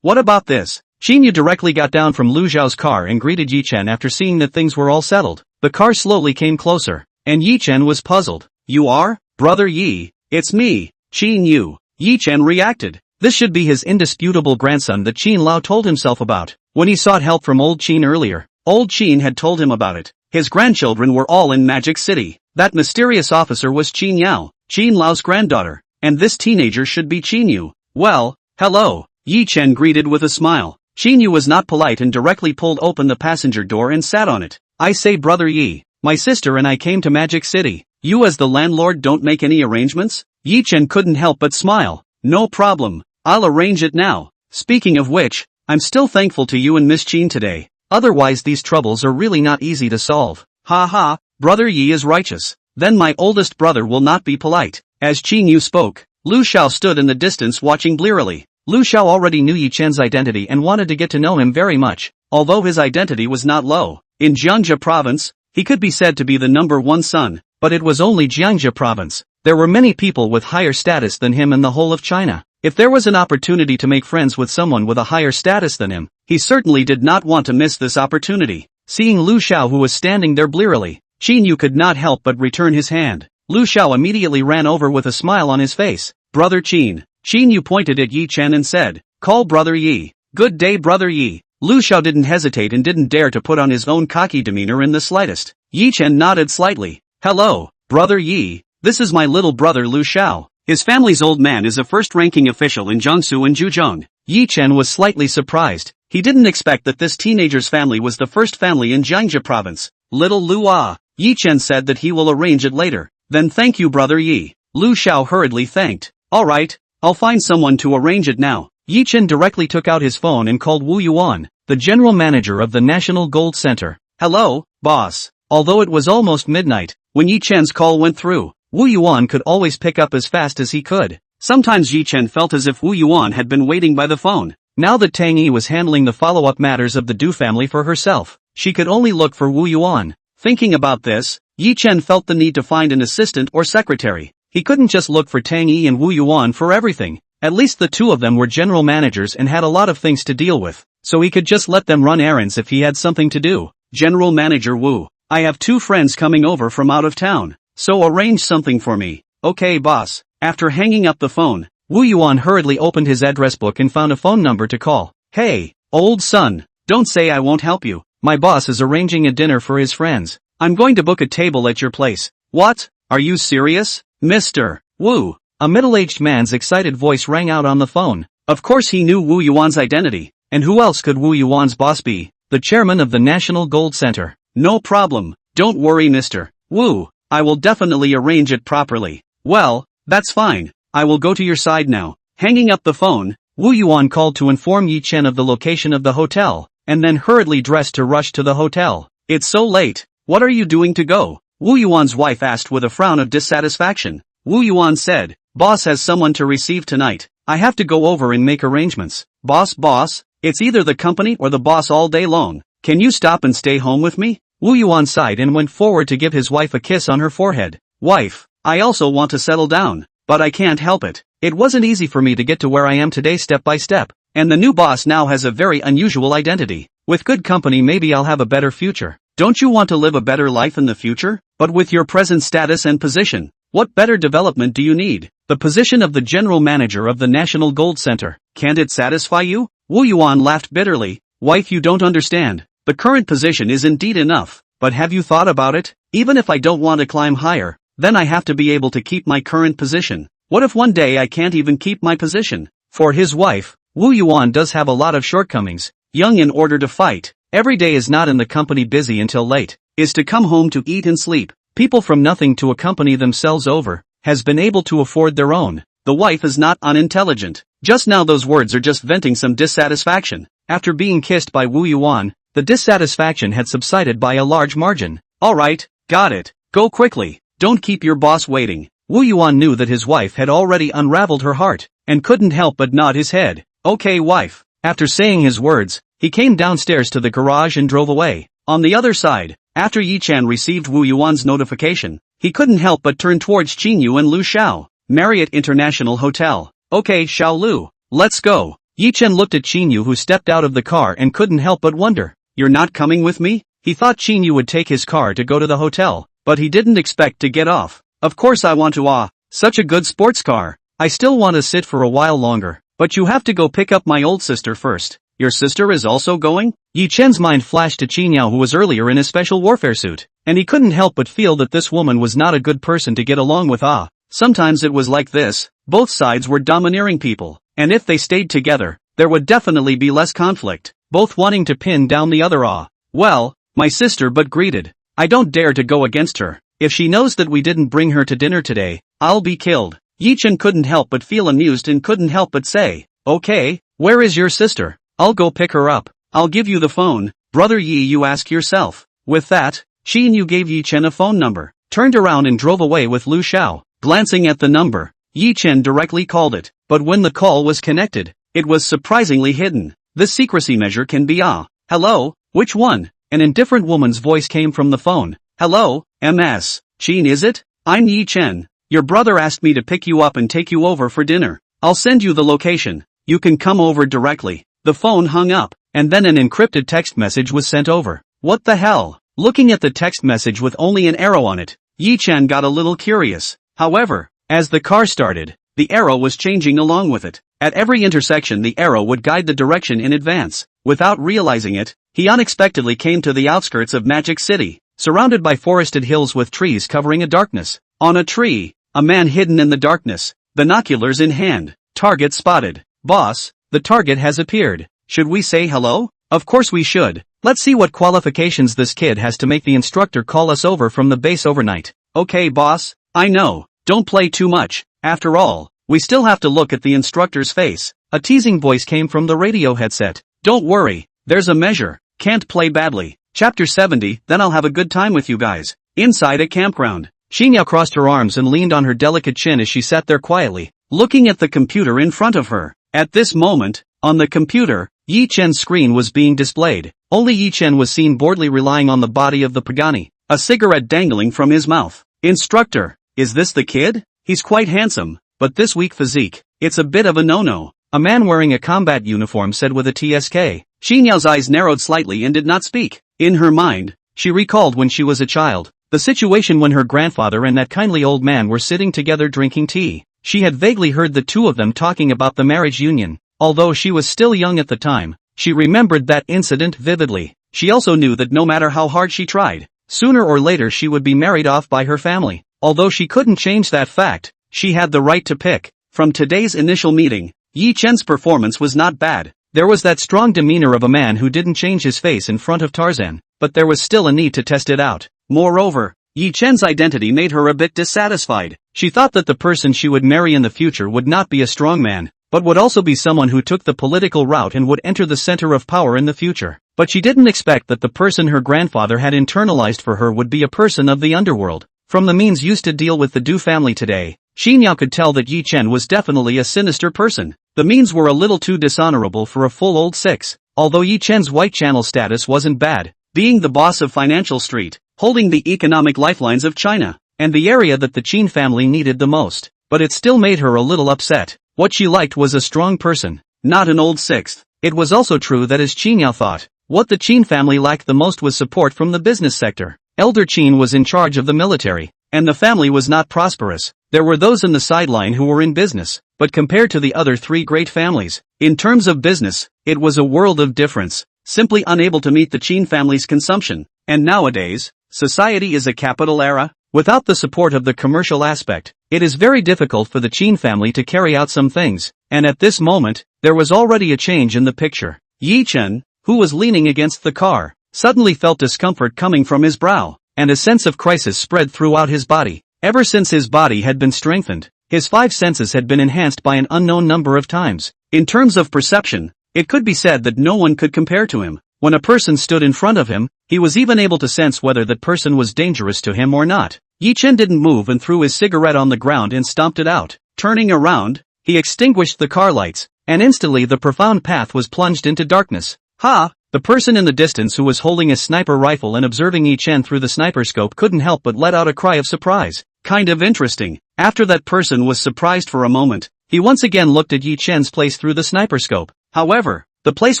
what about this? Qin Yu directly got down from Lu Zhao's car and greeted Yi Chen after seeing that things were all settled. The car slowly came closer, and Yi Chen was puzzled. You are? Brother Yi, it's me, Qin Yu. Yi Chen reacted. This should be his indisputable grandson that Qin Lao told himself about. When he sought help from old Qin earlier, old Qin had told him about it. His grandchildren were all in Magic City. That mysterious officer was Qin Yao, Qin Lao's granddaughter, and this teenager should be Qin Yu. Well, hello. Yi Chen greeted with a smile. Qin Yu was not polite and directly pulled open the passenger door and sat on it. I say brother Yi, my sister and I came to Magic City. You as the landlord don't make any arrangements? Yi Chen couldn't help but smile. No problem, I'll arrange it now. Speaking of which, I'm still thankful to you and Miss Qin today. Otherwise these troubles are really not easy to solve. Ha ha, brother Yi is righteous. Then my oldest brother will not be polite. As Qin Yu spoke, Lu Xiao stood in the distance watching blearily. Lu Xiao already knew Yi Chen's identity and wanted to get to know him very much. Although his identity was not low, in Jiangxia province, he could be said to be the #1 son, but it was only Jiangxia province. There were many people with higher status than him in the whole of China. If there was an opportunity to make friends with someone with a higher status than him, he certainly did not want to miss this opportunity. Seeing Lu Xiao who was standing there blearily, Qin Yu could not help but return his hand. Lu Xiao immediately ran over with a smile on his face. Brother Qin. Qin Yu pointed at Yi Chen and said, call brother Yi. Good day brother Yi. Lu Xiao didn't hesitate and didn't dare to put on his own cocky demeanor in the slightest. Yi Chen nodded slightly. Hello, brother Yi, this is my little brother Lu Xiao. His family's old man is a first-ranking official in Jiangsu and Zhejiang. Yi Chen was slightly surprised. He didn't expect that this teenager's family was the first family in Jiangxia province. Little Lu Ah. Yi Chen said that he will arrange it later. Then thank you brother Yi. Lu Xiao hurriedly thanked. Alright, I'll find someone to arrange it now. Yi Chen directly took out his phone and called Wu Yuan, the general manager of the National Gold Center. Hello, boss. Although it was almost midnight, when Yi Chen's call went through, Wu Yuan could always pick up as fast as he could. Sometimes Yi Chen felt as if Wu Yuan had been waiting by the phone. Now that Tang Yi was handling the follow-up matters of the Du family for herself, she could only look for Wu Yuan. Thinking about this, Yi Chen felt the need to find an assistant or secretary. He couldn't just look for Tang Yi and Wu Yuan for everything. At least the two of them were general managers and had a lot of things to deal with, so he could just let them run errands if he had something to do. General Manager Wu, I have 2 friends coming over from out of town, so arrange something for me. Okay boss. After hanging up the phone, Wu Yuan hurriedly opened his address book and found a phone number to call. Hey, old son, don't say I won't help you. My boss is arranging a dinner for his friends. I'm going to book a table at your place. What? Are you serious? Mr. Wu. A middle-aged man's excited voice rang out on the phone. Of course he knew Wu Yuan's identity, and who else could Wu Yuan's boss be? The chairman of the National Gold Center. No problem, don't worry Mr. Wu, I will definitely arrange it properly. Well, that's fine, I will go to your side now. Hanging up the phone, Wu Yuan called to inform Yi Chen of the location of the hotel, and then hurriedly dressed to rush to the hotel. It's so late, what are you doing to go? Wu Yuan's wife asked with a frown of dissatisfaction. Wu Yuan said, boss has someone to receive tonight. I have to go over and make arrangements. Boss, it's either the company or the boss all day long. Can you stop and stay home with me? Wu Yuan sighed and went forward to give his wife a kiss on her forehead. Wife, I also want to settle down, but I can't help it. It wasn't easy for me to get to where I am today step by step, and the new boss now has a very unusual identity. With good company maybe I'll have a better future. Don't you want to live a better life in the future? But with your present status and position, what better development do you need? The position of the general manager of the National Gold Center. Can't it satisfy you? Wu Yuan laughed bitterly. Wife, you don't understand. The current position is indeed enough, but have you thought about it? Even if I don't want to climb higher, then I have to be able to keep my current position. What if one day I can't even keep my position? For his wife, Wu Yuan does have a lot of shortcomings. Young in order to fight. Every day is not in the company busy until late. Is to come home to eat and sleep. People from nothing to accompany themselves over. Has been able to afford their own. The wife is not unintelligent. Just now those words are just venting some dissatisfaction. After being kissed by Wu Yuan, the dissatisfaction had subsided by a large margin. Alright, got it. Go quickly. Don't keep your boss waiting. Wu Yuan knew that his wife had already unraveled her heart, and couldn't help but nod his head. Okay wife. After saying his words, he came downstairs to the garage and drove away. On the other side, after Yi Chen received Wu Yuan's notification, he couldn't help but turn towards Qin Yu and Lu Xiao. Marriott International Hotel. Okay Xiao Lu, let's go. Yi Chen looked at Qin Yu who stepped out of the car and couldn't help but wonder. You're not coming with me? He thought Qin Yu would take his car to go to the hotel, but he didn't expect to get off. Of course I want to such a good sports car. I still want to sit for a while longer, but you have to go pick up my old sister first. Your sister is also going? Yi Chen's mind flashed to Qin Yao who was earlier in his special warfare suit, and he couldn't help but feel that this woman was not a good person to get along with. Sometimes it was like this, both sides were domineering people, and if they stayed together, there there would definitely be less conflict, both wanting to pin down the other. Well, my sister but greeted. I don't dare to go against her. If she knows that we didn't bring her to dinner today, I'll be killed. Yi-chen couldn't help but feel amused and couldn't help but say, okay, where is your sister? I'll go pick her up. I'll give you the phone, brother Yi, you ask yourself. With that, Xin Yu gave Yi-chen a phone number, turned around and drove away with Lu Xiao. Glancing at the number, Yi-chen directly called it, but when the call was connected, it was surprisingly hidden. This secrecy measure can be hello, which one? An indifferent woman's voice came from the phone. Hello, MS. Xin, is it? I'm Yi-chen. Your brother asked me to pick you up and take you over for dinner. I'll send you the location. You can come over directly. The phone hung up, and then an encrypted text message was sent over. What the hell? Looking at the text message with only an arrow on it, Yi-chen got a little curious. However, as the car started, the arrow was changing along with it. At every intersection the arrow would guide the direction in advance. Without realizing it, he unexpectedly came to the outskirts of Magic City, surrounded by forested hills with trees covering a darkness. On a tree, a man hidden in the darkness, binoculars in hand. Target spotted. Boss, the target has appeared. Should we say hello? Of course we should. Let's see what qualifications this kid has to make the instructor call us over from the base overnight. Okay boss, I know. Don't play too much. After all, we still have to look at the instructor's face. A teasing voice came from the radio headset. Don't worry, there's a measure. Can't play badly. Chapter 70, then I'll have a good time with you guys. Inside a campground, Xinyao crossed her arms and leaned on her delicate chin as she sat there quietly, looking at the computer in front of her. At this moment, on the computer, Yi-chen's screen was being displayed. Only Yi-chen was seen boredly relying on the body of the Pagani, a cigarette dangling from his mouth. Instructor, is this the kid? He's quite handsome, but this weak physique, it's a bit of a no-no. A man wearing a combat uniform said with a TSK. Xinyao's eyes narrowed slightly and did not speak. In her mind, she recalled when she was a child, the situation when her grandfather and that kindly old man were sitting together drinking tea. She had vaguely heard the two of them talking about the marriage union. Although she was still young at the time, she remembered that incident vividly. She also knew that no matter how hard she tried, sooner or later she would be married off by her family. Although she couldn't change that fact, she had the right to pick. From today's initial meeting, Yi-chen's performance was not bad. There was that strong demeanor of a man who didn't change his face in front of Tarzan, but there was still a need to test it out. Moreover, Yi-chen's identity made her a bit dissatisfied. She thought that the person she would marry in the future would not be a strong man, but would also be someone who took the political route and would enter the center of power in the future. But she didn't expect that the person her grandfather had internalized for her would be a person of the underworld. From the means used to deal with the Du family today, Xinyao could tell that Yi-chen was definitely a sinister person. The means were a little too dishonorable for a full old six. Although Yi-chen's white channel status wasn't bad, being the boss of Financial Street, holding the economic lifelines of China, and the area that the Qin family needed the most, but it still made her a little upset. What she liked was a strong person, not an old sixth. It was also true that as Xinyao thought, what the Qin family lacked the most was support from the business sector. Elder Qin was in charge of the military, and the family was not prosperous. There were those in the sideline who were in business, but compared to the other three great families, in terms of business, it was a world of difference, simply unable to meet the Qin family's consumption. And nowadays, society is a capital era. Without the support of the commercial aspect, it is very difficult for the Qin family to carry out some things, and at this moment, there was already a change in the picture. Yi-chen, who was leaning against the car, suddenly felt discomfort coming from his brow, and a sense of crisis spread throughout his body. Ever since his body had been strengthened, his five senses had been enhanced by an unknown number of times. In terms of perception, it could be said that no one could compare to him. When a person stood in front of him, he was even able to sense whether that person was dangerous to him or not. Yi-chen didn't move and threw his cigarette on the ground and stomped it out. Turning around, he extinguished the car lights, and instantly the profound path was plunged into darkness. Ha! The person in the distance who was holding a sniper rifle and observing Yi-chen through the sniper scope couldn't help but let out a cry of surprise. Kind of interesting. After that person was surprised for a moment, he once again looked at Yi-chen's place through the sniper scope. However, the place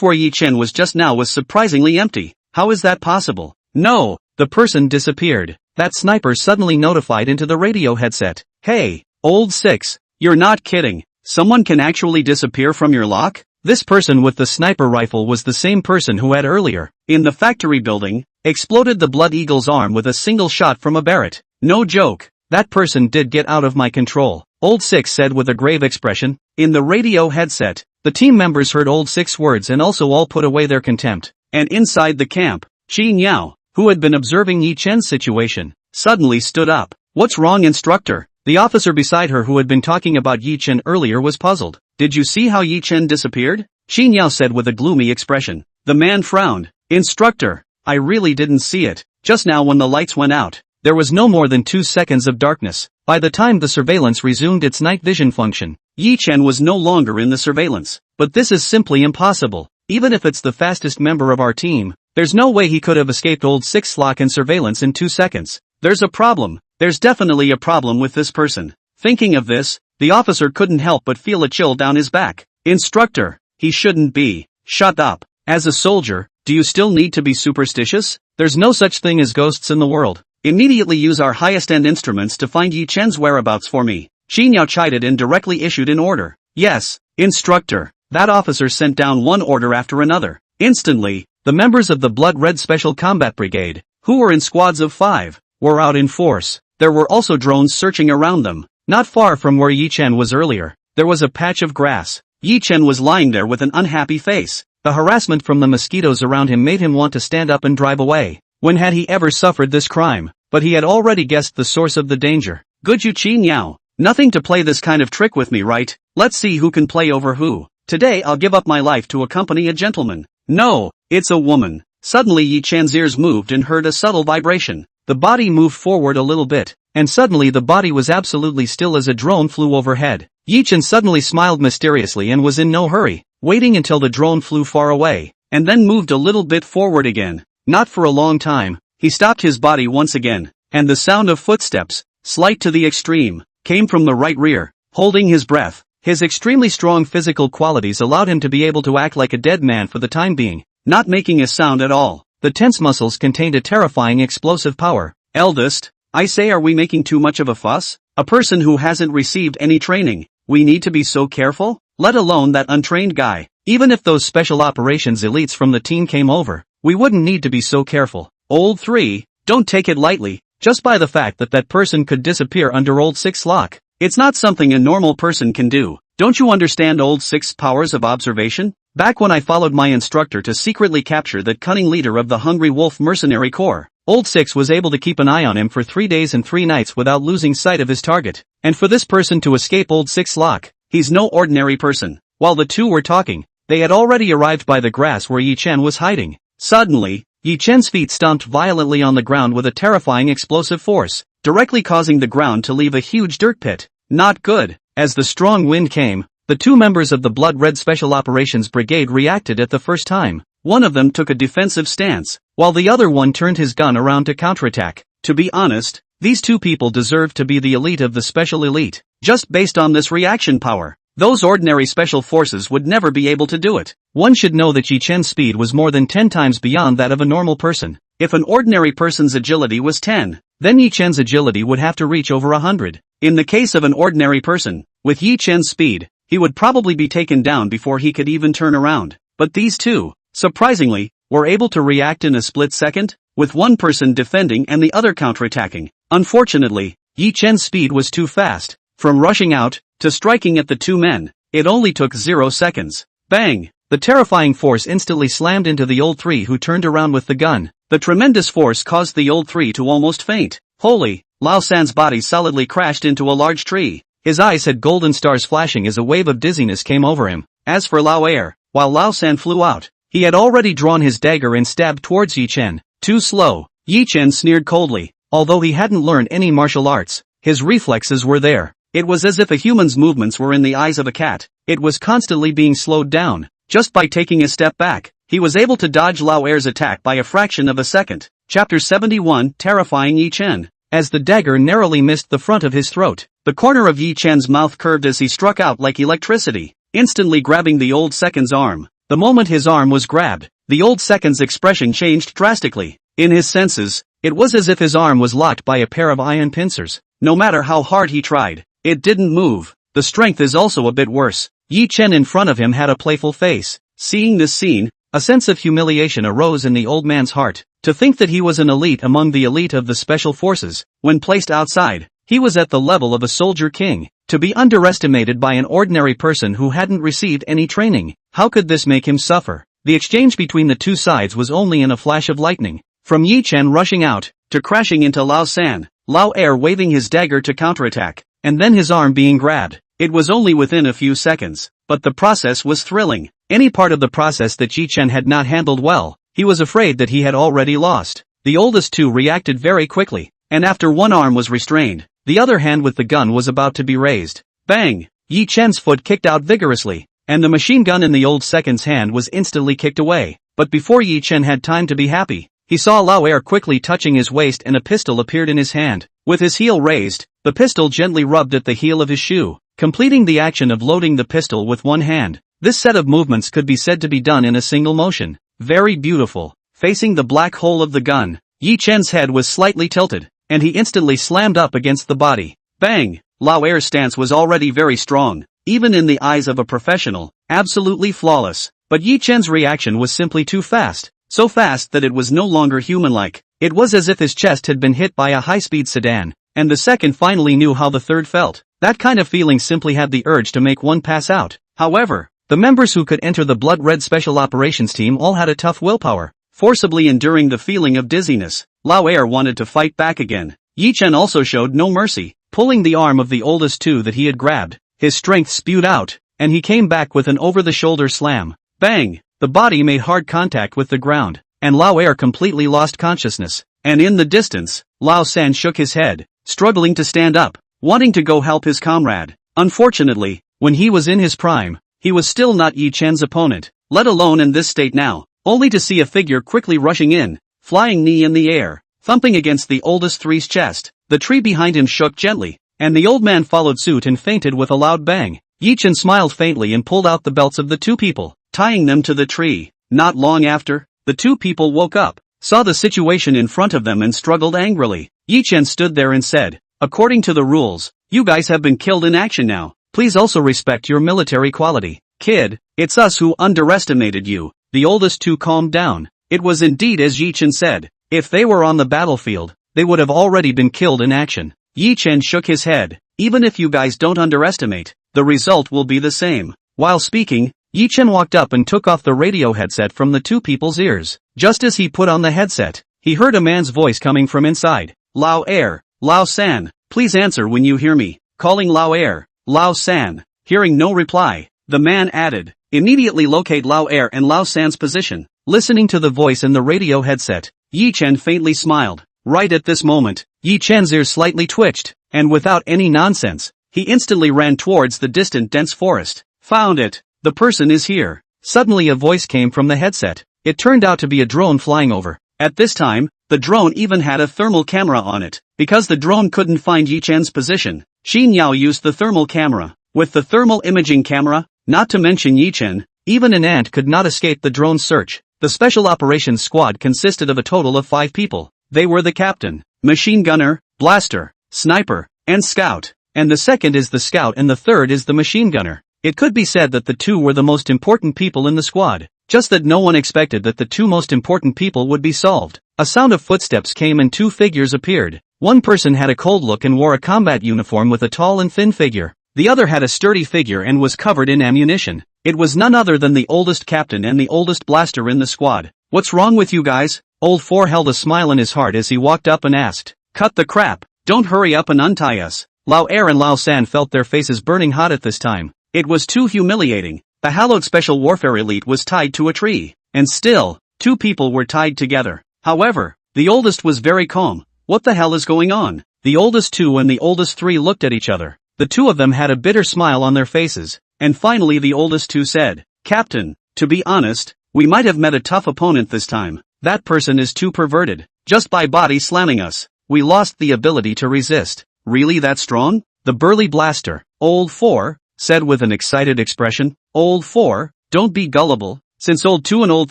where Yi-chen was just now was surprisingly empty. How is that possible? No, the person disappeared. That sniper suddenly notified into the radio headset. Hey, old six, you're not kidding. Someone can actually disappear from your lock? This person with the sniper rifle was the same person who had earlier, in the factory building, exploded the Blood Eagle's arm with a single shot from a Barrett. No joke, that person did get out of my control, Old Six said with a grave expression. In the radio headset, The team members heard old Six's words and also all put away their contempt. And inside the camp, Qi Niao, who had been observing Yi Chen's situation, suddenly stood up. What's wrong, instructor? The officer beside her who had been talking about Yi Chen earlier was puzzled. Did you see how Yi Chen disappeared? Qi Niao said with a gloomy expression. The man frowned. Instructor, I really didn't see it. Just now when the lights went out, there was no more than 2 seconds of darkness. By the time the surveillance resumed its night vision function, Yi Chen was no longer in the surveillance. But this is simply impossible. Even if it's the fastest member of our team, there's no way he could have escaped old Six's lock and surveillance in 2 seconds. There's a problem. There's definitely a problem with this person. Thinking of this, the officer couldn't help but feel a chill down his back. Instructor, he shouldn't be. Shut up. As a soldier, do you still need to be superstitious? There's no such thing as ghosts in the world. Immediately use our highest-end instruments to find Yi Chen's whereabouts for me. Qi Niao chided and directly issued an order. Yes, instructor. That officer sent down one order after another. Instantly, the members of the Blood Red Special Combat Brigade, who were in squads of 5, were out in force. There were also drones searching around them. Not far from where Yi Chen was earlier, there was a patch of grass. Yi Chen was lying there with an unhappy face. The harassment from the mosquitoes around him made him want to stand up and drive away. When had he ever suffered this crime? But he had already guessed the source of the danger. Good you Qi Niao. Nothing to play this kind of trick with me, right? Let's see who can play over who. Today I'll give up my life to accompany a gentleman. No, it's a woman. Suddenly Yi Chen's ears moved and heard a subtle vibration. The body moved forward a little bit, and suddenly the body was absolutely still as a drone flew overhead. Yi Chen suddenly smiled mysteriously and was in no hurry, waiting until the drone flew far away, and then moved a little bit forward again. Not for a long time. He stopped his body once again, and the sound of footsteps, slight to the extreme, came from the right rear. Holding his breath, his extremely strong physical qualities allowed him to be able to act like a dead man for the time being, not making a sound at all. The tense muscles contained a terrifying explosive power. Eldest, I say, are we making too much of a fuss? A person who hasn't received any training, we need to be so careful? Let alone that untrained guy. Even if those special operations elites from the team came over, we wouldn't need to be so careful. Old 3, don't take it lightly, just by the fact that that person could disappear under old 6's lock. It's not something a normal person can do. Don't you understand old 6's powers of observation? Back when I followed my instructor to secretly capture that cunning leader of the Hungry Wolf Mercenary Corps, old 6 was able to keep an eye on him for 3 days and 3 nights without losing sight of his target. And for this person to escape old 6's lock, he's no ordinary person. While the two were talking, they had already arrived by the grass where Yi Chen was hiding. Suddenly, Yi Chen's feet stomped violently on the ground with a terrifying explosive force, directly causing the ground to leave a huge dirt pit. Not good. As the strong wind came, the 2 members of the Blood Red Special Operations Brigade reacted at the first time. One of them took a defensive stance, while the other one turned his gun around to counterattack. To be honest, these 2 people deserved to be the elite of the special elite, just based on this reaction power. Those ordinary special forces would never be able to do it. One should know that Yi Chen's speed was more than 10 times beyond that of a normal person. If an ordinary person's agility was 10, then Yi Chen's agility would have to reach over 100. In the case of an ordinary person, with Yi Chen's speed, he would probably be taken down before he could even turn around. But these 2, surprisingly, were able to react in a split second, with one person defending and the other counterattacking. Unfortunately, Yi Chen's speed was too fast. From rushing out, to striking at the 2 men, it only took 0 seconds. Bang! The terrifying force instantly slammed into the old 3 who turned around with the gun. The tremendous force caused the old 3 to almost faint. Holy! Lao San's body solidly crashed into a large tree. His eyes had golden stars flashing as a wave of dizziness came over him. As for Lao Er, while Lao San flew out, he had already drawn his dagger and stabbed towards Yi Chen. Too slow. Yi Chen sneered coldly. Although he hadn't learned any martial arts, his reflexes were there. It was as if a human's movements were in the eyes of a cat. It was constantly being slowed down. Just by taking a step back, he was able to dodge Lao Er's attack by a fraction of a second. Chapter 71, Terrifying Yi Chen. As the dagger narrowly missed the front of his throat, the corner of Yi Chen's mouth curved as he struck out like electricity, instantly grabbing the old second's arm. The moment his arm was grabbed, the old second's expression changed drastically. In his senses, it was as if his arm was locked by a pair of iron pincers. No matter how hard he tried, it didn't move. The strength is also a bit worse. Yi Chen in front of him had a playful face. Seeing this scene, a sense of humiliation arose in the old man's heart. To think that he was an elite among the elite of the special forces, when placed outside, He was at the level of a soldier king. To be underestimated by an ordinary person who hadn't received any training, how could this make him suffer? The exchange between the two sides was only in a flash of lightning. From Yi Chen rushing out, to crashing into Lao San, Lao Er waving his dagger to counterattack, and then his arm being grabbed. It was only within a few seconds, but the process was thrilling. Any part of the process that Yi Chen had not handled well, he was afraid that he had already lost. The oldest two reacted very quickly, and after one arm was restrained, the other hand with the gun was about to be raised. Bang! Yi Chen's foot kicked out vigorously, and the machine gun in the old second's hand was instantly kicked away. But before Yi Chen had time to be happy, he saw Lao Er quickly touching his waist and a pistol appeared in his hand. With his heel raised, the pistol gently rubbed at the heel of his shoe, completing the action of loading the pistol with one hand. This set of movements could be said to be done in a single motion. Very beautiful. Facing the black hole of the gun, Yi Chen's head was slightly tilted, and he instantly slammed up against the body. Bang! Lao Er's stance was already very strong, even in the eyes of a professional, absolutely flawless. But Yi Chen's reaction was simply too fast, so fast that it was no longer human-like. It was as if his chest had been hit by a high-speed sedan, and the second finally knew how the third felt. That kind of feeling simply had the urge to make one pass out. However, the members who could enter the blood-red special operations team all had a tough willpower, forcibly enduring the feeling of dizziness. Lao Er wanted to fight back again. Yi Chen also showed no mercy, pulling the arm of the oldest two that he had grabbed. His strength spewed out, and he came back with an over-the-shoulder slam. Bang! The body made hard contact with the ground, and Lao Er completely lost consciousness. And in the distance, Lao San shook his head, struggling to stand up, wanting to go help his comrade. Unfortunately, when he was in his prime, he was still not Yi Chen's opponent, let alone in this state now, only to see a figure quickly rushing in, flying knee in the air, thumping against the oldest three's chest. The tree behind him shook gently, and the old man followed suit and fainted with a loud bang. Yi Chen smiled faintly and pulled out the belts of the two people, tying them to the tree. Not long after, the two people woke up, saw the situation in front of them and struggled angrily. Yi Chen stood there and said, "According to the rules, you guys have been killed in action now. Please also respect your military quality. Kid, it's us who underestimated you." The oldest two calmed down. It was indeed as Yi Chen said. If they were on the battlefield, they would have already been killed in action. Yi Chen shook his head. "Even if you guys don't underestimate, the result will be the same." While speaking, Yi Chen walked up and took off the radio headset from the two people's ears. Just as he put on the headset, he heard a man's voice coming from inside. "Lao Er, Lao San, please answer when you hear me." Calling Lao Er, Lao San. Hearing no reply, the man added, "Immediately locate Lao Er and Lao San's position." Listening to the voice in the radio headset, Yi Chen faintly smiled. Right at this moment, Yi Chen's ears slightly twitched, and without any nonsense, he instantly ran towards the distant dense forest. "Found it! The person is here." Suddenly a voice came from the headset. It turned out to be a drone flying over. At this time, the drone even had a thermal camera on it. Because the drone couldn't find Yi Chen's position, Xin Yao used the thermal camera. With the thermal imaging camera, not to mention Yi Chen, even an ant could not escape the drone's search. The special operations squad consisted of a total of 5 people. They were the captain, machine gunner, blaster, sniper, and scout. And the second is the scout and the third is the machine gunner. It could be said that the two were the most important people in the squad, just that no one expected that the two most important people would be solved. A sound of footsteps came and 2 figures appeared. One person had a cold look and wore a combat uniform with a tall and thin figure. The other had a sturdy figure and was covered in ammunition. It was none other than the oldest captain and the oldest blaster in the squad. "What's wrong with you guys?" Old 4 held a smile in his heart as he walked up and asked. "Cut the crap, don't hurry up and untie us." Lao Er and Lao San felt their faces burning hot at this time. It was too humiliating. The hallowed special warfare elite was tied to a tree, and still, 2 people were tied together. However, the oldest was very calm. "What the hell is going on?" The oldest 2 and the oldest 3 looked at each other. The 2 of them had a bitter smile on their faces, and finally the oldest 2 said, "Captain, to be honest, we might have met a tough opponent this time. That person is too perverted. Just by body slamming us, we lost the ability to resist." "Really that strong?" The burly blaster, Old 4, said with an excited expression. "Old 4, don't be gullible, since Old 2 and Old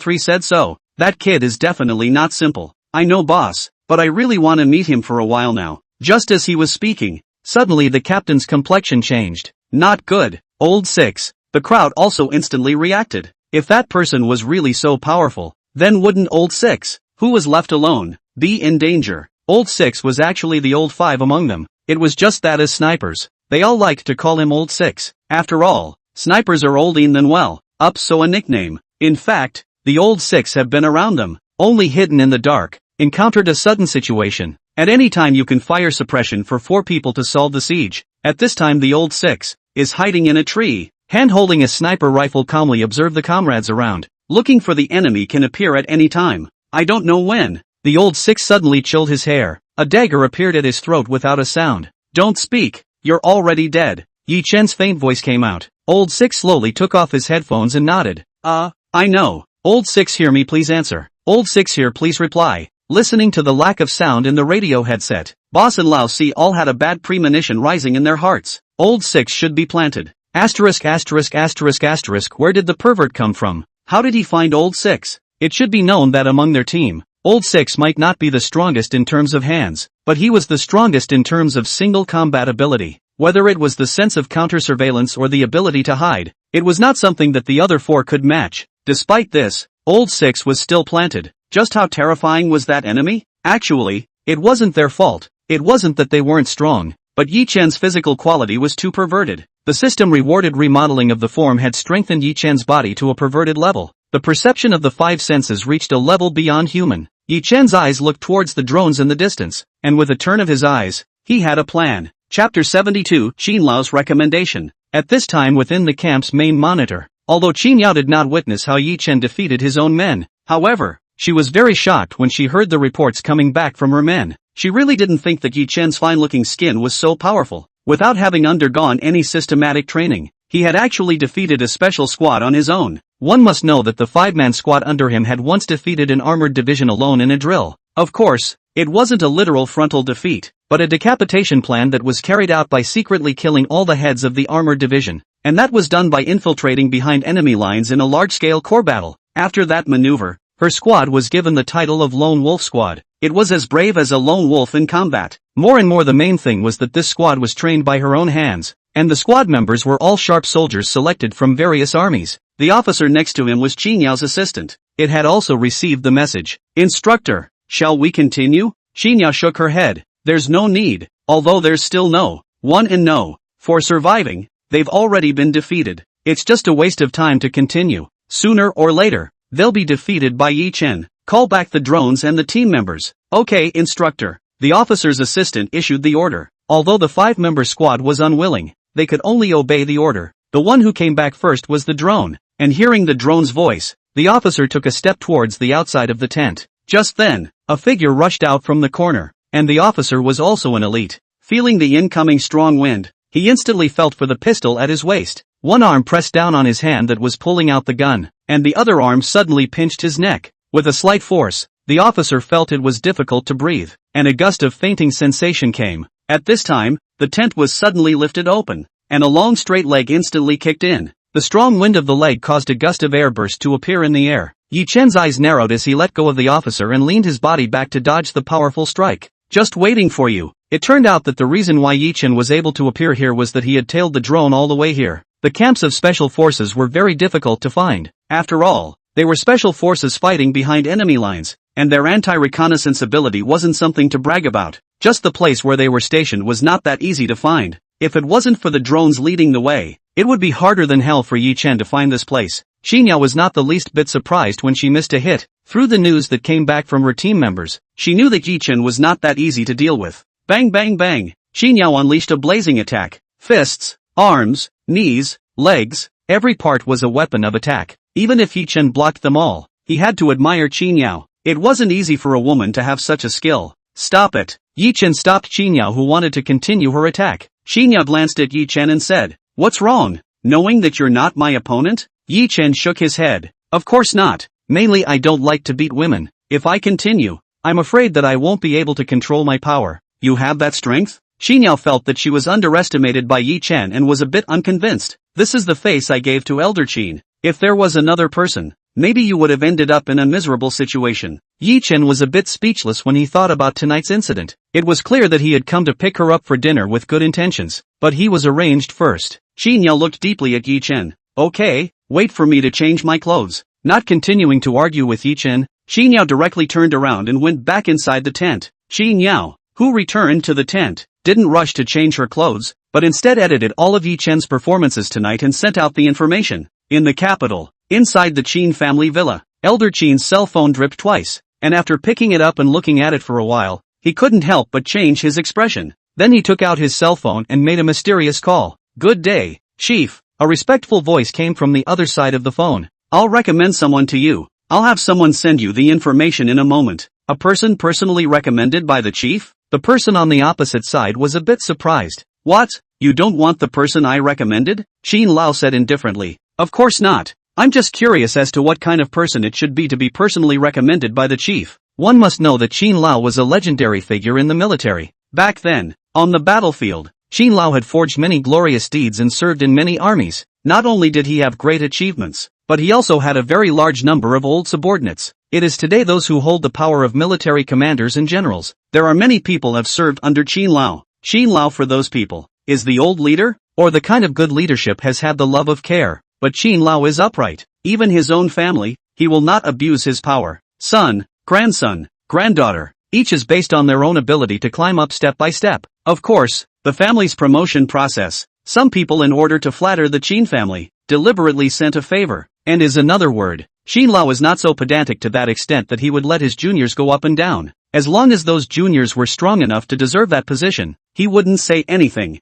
3 said so. That kid is definitely not simple." "I know boss, but I really want to meet him for a while now." Just as he was speaking, suddenly the captain's complexion changed. "Not good." Old 6, the crowd also instantly reacted. If that person was really so powerful, then wouldn't Old 6, who was left alone, be in danger? Old 6 was actually the Old 5 among them. it was just that as snipers, they all liked to call him Old Six. After all, snipers are olding than well, up so a nickname. In fact, the Old Six have been around them, only hidden in the dark, encountered a sudden situation. At any time you can fire suppression for 4 people to solve the siege. At this time the Old Six is hiding in a tree, hand-holding a sniper rifle, calmly observe the comrades around. Looking for the enemy can appear at any time. I don't know when. The Old Six suddenly chilled his hair. A dagger appeared at his throat without a sound. Don't speak, you're already dead. Yi Chen's faint voice came out. Old Six slowly took off his headphones and nodded. I know. Old Six, hear me, please answer. Old Six here, please reply. Listening to the lack of sound in the radio headset, Boss and Lao Si all had a bad premonition rising in their hearts. Old Six should be planted. Asterisk asterisk asterisk asterisk. Where did the pervert come from? How did he find Old Six? It should be known that among their team, Old Six might not be the strongest in terms of hands, but he was the strongest in terms of single combat ability. Whether it was the sense of counter-surveillance or the ability to hide, it was not something that the other 4 could match. Despite this, Old Six was still planted. Just how terrifying was that enemy? Actually, it wasn't their fault. It wasn't that they weren't strong, but Yi Chen's physical quality was too perverted. The system rewarded remodeling of the form had strengthened Yi Chen's body to a perverted level. The perception of the 5 senses reached a level beyond human. Yi Chen's eyes looked towards the drones in the distance, and with a turn of his eyes, he had a plan. Chapter 72, Qin Lao's recommendation. At this time within the camp's main monitor, although Qin Yao did not witness how Yi Chen defeated his own men, however, she was very shocked when she heard the reports coming back from her men. She really didn't think that Yi Chen's fine-looking skin was so powerful. Without having undergone any systematic training, he had actually defeated a special squad on his own. One must know that the 5-man squad under him had once defeated an armored division alone in a drill. Of course, it wasn't a literal frontal defeat, but a decapitation plan that was carried out by secretly killing all the heads of the armored division, and that was done by infiltrating behind enemy lines in a large-scale core battle. After that maneuver, her squad was given the title of Lone Wolf Squad. It was as brave as a lone wolf in combat. More and more, the main thing was that this squad was trained by her own hands, and the squad members were all sharp soldiers selected from various armies. The officer next to him was Qin Yao's assistant. It had also received the message. Instructor, shall we continue? Qin Yao shook her head. There's no need, although there's still no one and no. For surviving, they've already been defeated. It's just a waste of time to continue. Sooner or later, they'll be defeated by Yi Chen. Call back the drones and the team members. Okay, instructor. The officer's assistant issued the order. Although the 5-member squad was unwilling, they could only obey the order. The one who came back first was the drone, and hearing the drone's voice, the officer took a step towards the outside of the tent. Just then, a figure rushed out from the corner, and the officer was also an elite. Feeling the incoming strong wind, he instantly felt for the pistol at his waist. One arm pressed down on his hand that was pulling out the gun, and the other arm suddenly pinched his neck. With a slight force, the officer felt it was difficult to breathe, and a gust of fainting sensation came. At this time, the tent was suddenly lifted open, and a long straight leg instantly kicked in. The strong wind of the leg caused a gust of air burst to appear in the air. Yi Chen's eyes narrowed as he let go of the officer and leaned his body back to dodge the powerful strike. Just waiting for you. It turned out that the reason why Yi Chen was able to appear here was that he had tailed the drone all the way here. The camps of special forces were very difficult to find. After all, they were special forces fighting behind enemy lines, and their anti-reconnaissance ability wasn't something to brag about. Just the place where they were stationed was not that easy to find. If it wasn't for the drones leading the way, it would be harder than hell for Yi Chen to find this place. Qin Yao was not the least bit surprised when she missed a hit. Through the news that came back from her team members, she knew that Yi Chen was not that easy to deal with. Bang bang bang! Qin Yao unleashed a blazing attack. Fists, arms, knees, legs, every part was a weapon of attack. Even if Yi Chen blocked them all, he had to admire Qin Yao. It wasn't easy for a woman to have such a skill. Stop it! Yi Chen stopped Qin Yao, who wanted to continue her attack. Qin Yao glanced at Yi Chen and said, "What's wrong? Knowing that you're not my opponent?" Yi Chen shook his head. "Of course not. Mainly I don't like to beat women. If I continue, I'm afraid that I won't be able to control my power." "You have that strength?" Qin Yao felt that she was underestimated by Yi Chen and was a bit unconvinced. "This is the face I gave to Elder Qin. If there was another person, maybe you would have ended up in a miserable situation." Yi Chen was a bit speechless when he thought about tonight's incident. It was clear that he had come to pick her up for dinner with good intentions, but he was arranged first. Qin Yao looked deeply at Yi Chen. "Okay, wait for me to change my clothes." Not continuing to argue with Yi Chen, Qin Yao directly turned around and went back inside the tent. Qin Yao, who returned to the tent, didn't rush to change her clothes, but instead edited all of Yi Chen's performances tonight and sent out the information. In the capital, inside the Qin family villa, Elder Qin's cell phone dripped twice, and after picking it up and looking at it for a while, he couldn't help but change his expression. Then he took out his cell phone and made a mysterious call. "Good day, Chief." A respectful voice came from the other side of the phone. "I'll recommend someone to you. I'll have someone send you the information in a moment." A person personally recommended by the chief? The person on the opposite side was a bit surprised. "What? You don't want the person I recommended?" Qin Lao said indifferently. "Of course not. I'm just curious as to what kind of person it should be to be personally recommended by the chief." One must know that Qin Lao was a legendary figure in the military. Back then, on the battlefield, Qin Lao had forged many glorious deeds and served in many armies. Not only did he have great achievements, but he also had a very large number of old subordinates. It is today those who hold the power of military commanders and generals. There are many people have served under Qin Lao. Qin Lao for those people is the old leader, or the kind of good leadership has had the love of care. But Qin Lao is upright. Even his own family, he will not abuse his power. Son, grandson, granddaughter, each is based on their own ability to climb up step by step. Of course, the family's promotion process. Some people, in order to flatter the Qin family, deliberately sent a favor, and is another word. Qin Lao is not so pedantic to that extent that he would let his juniors go up and down. As long as those juniors were strong enough to deserve that position, he wouldn't say anything.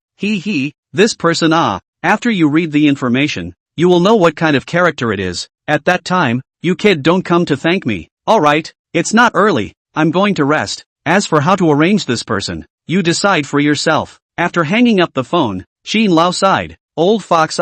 This person after you read the information, you will know what kind of character it is. At that time, you kid don't come to thank me. Alright, it's not early, I'm going to rest. As for how to arrange this person, you decide for yourself. After hanging up the phone, Qin Lao sighed. Old fox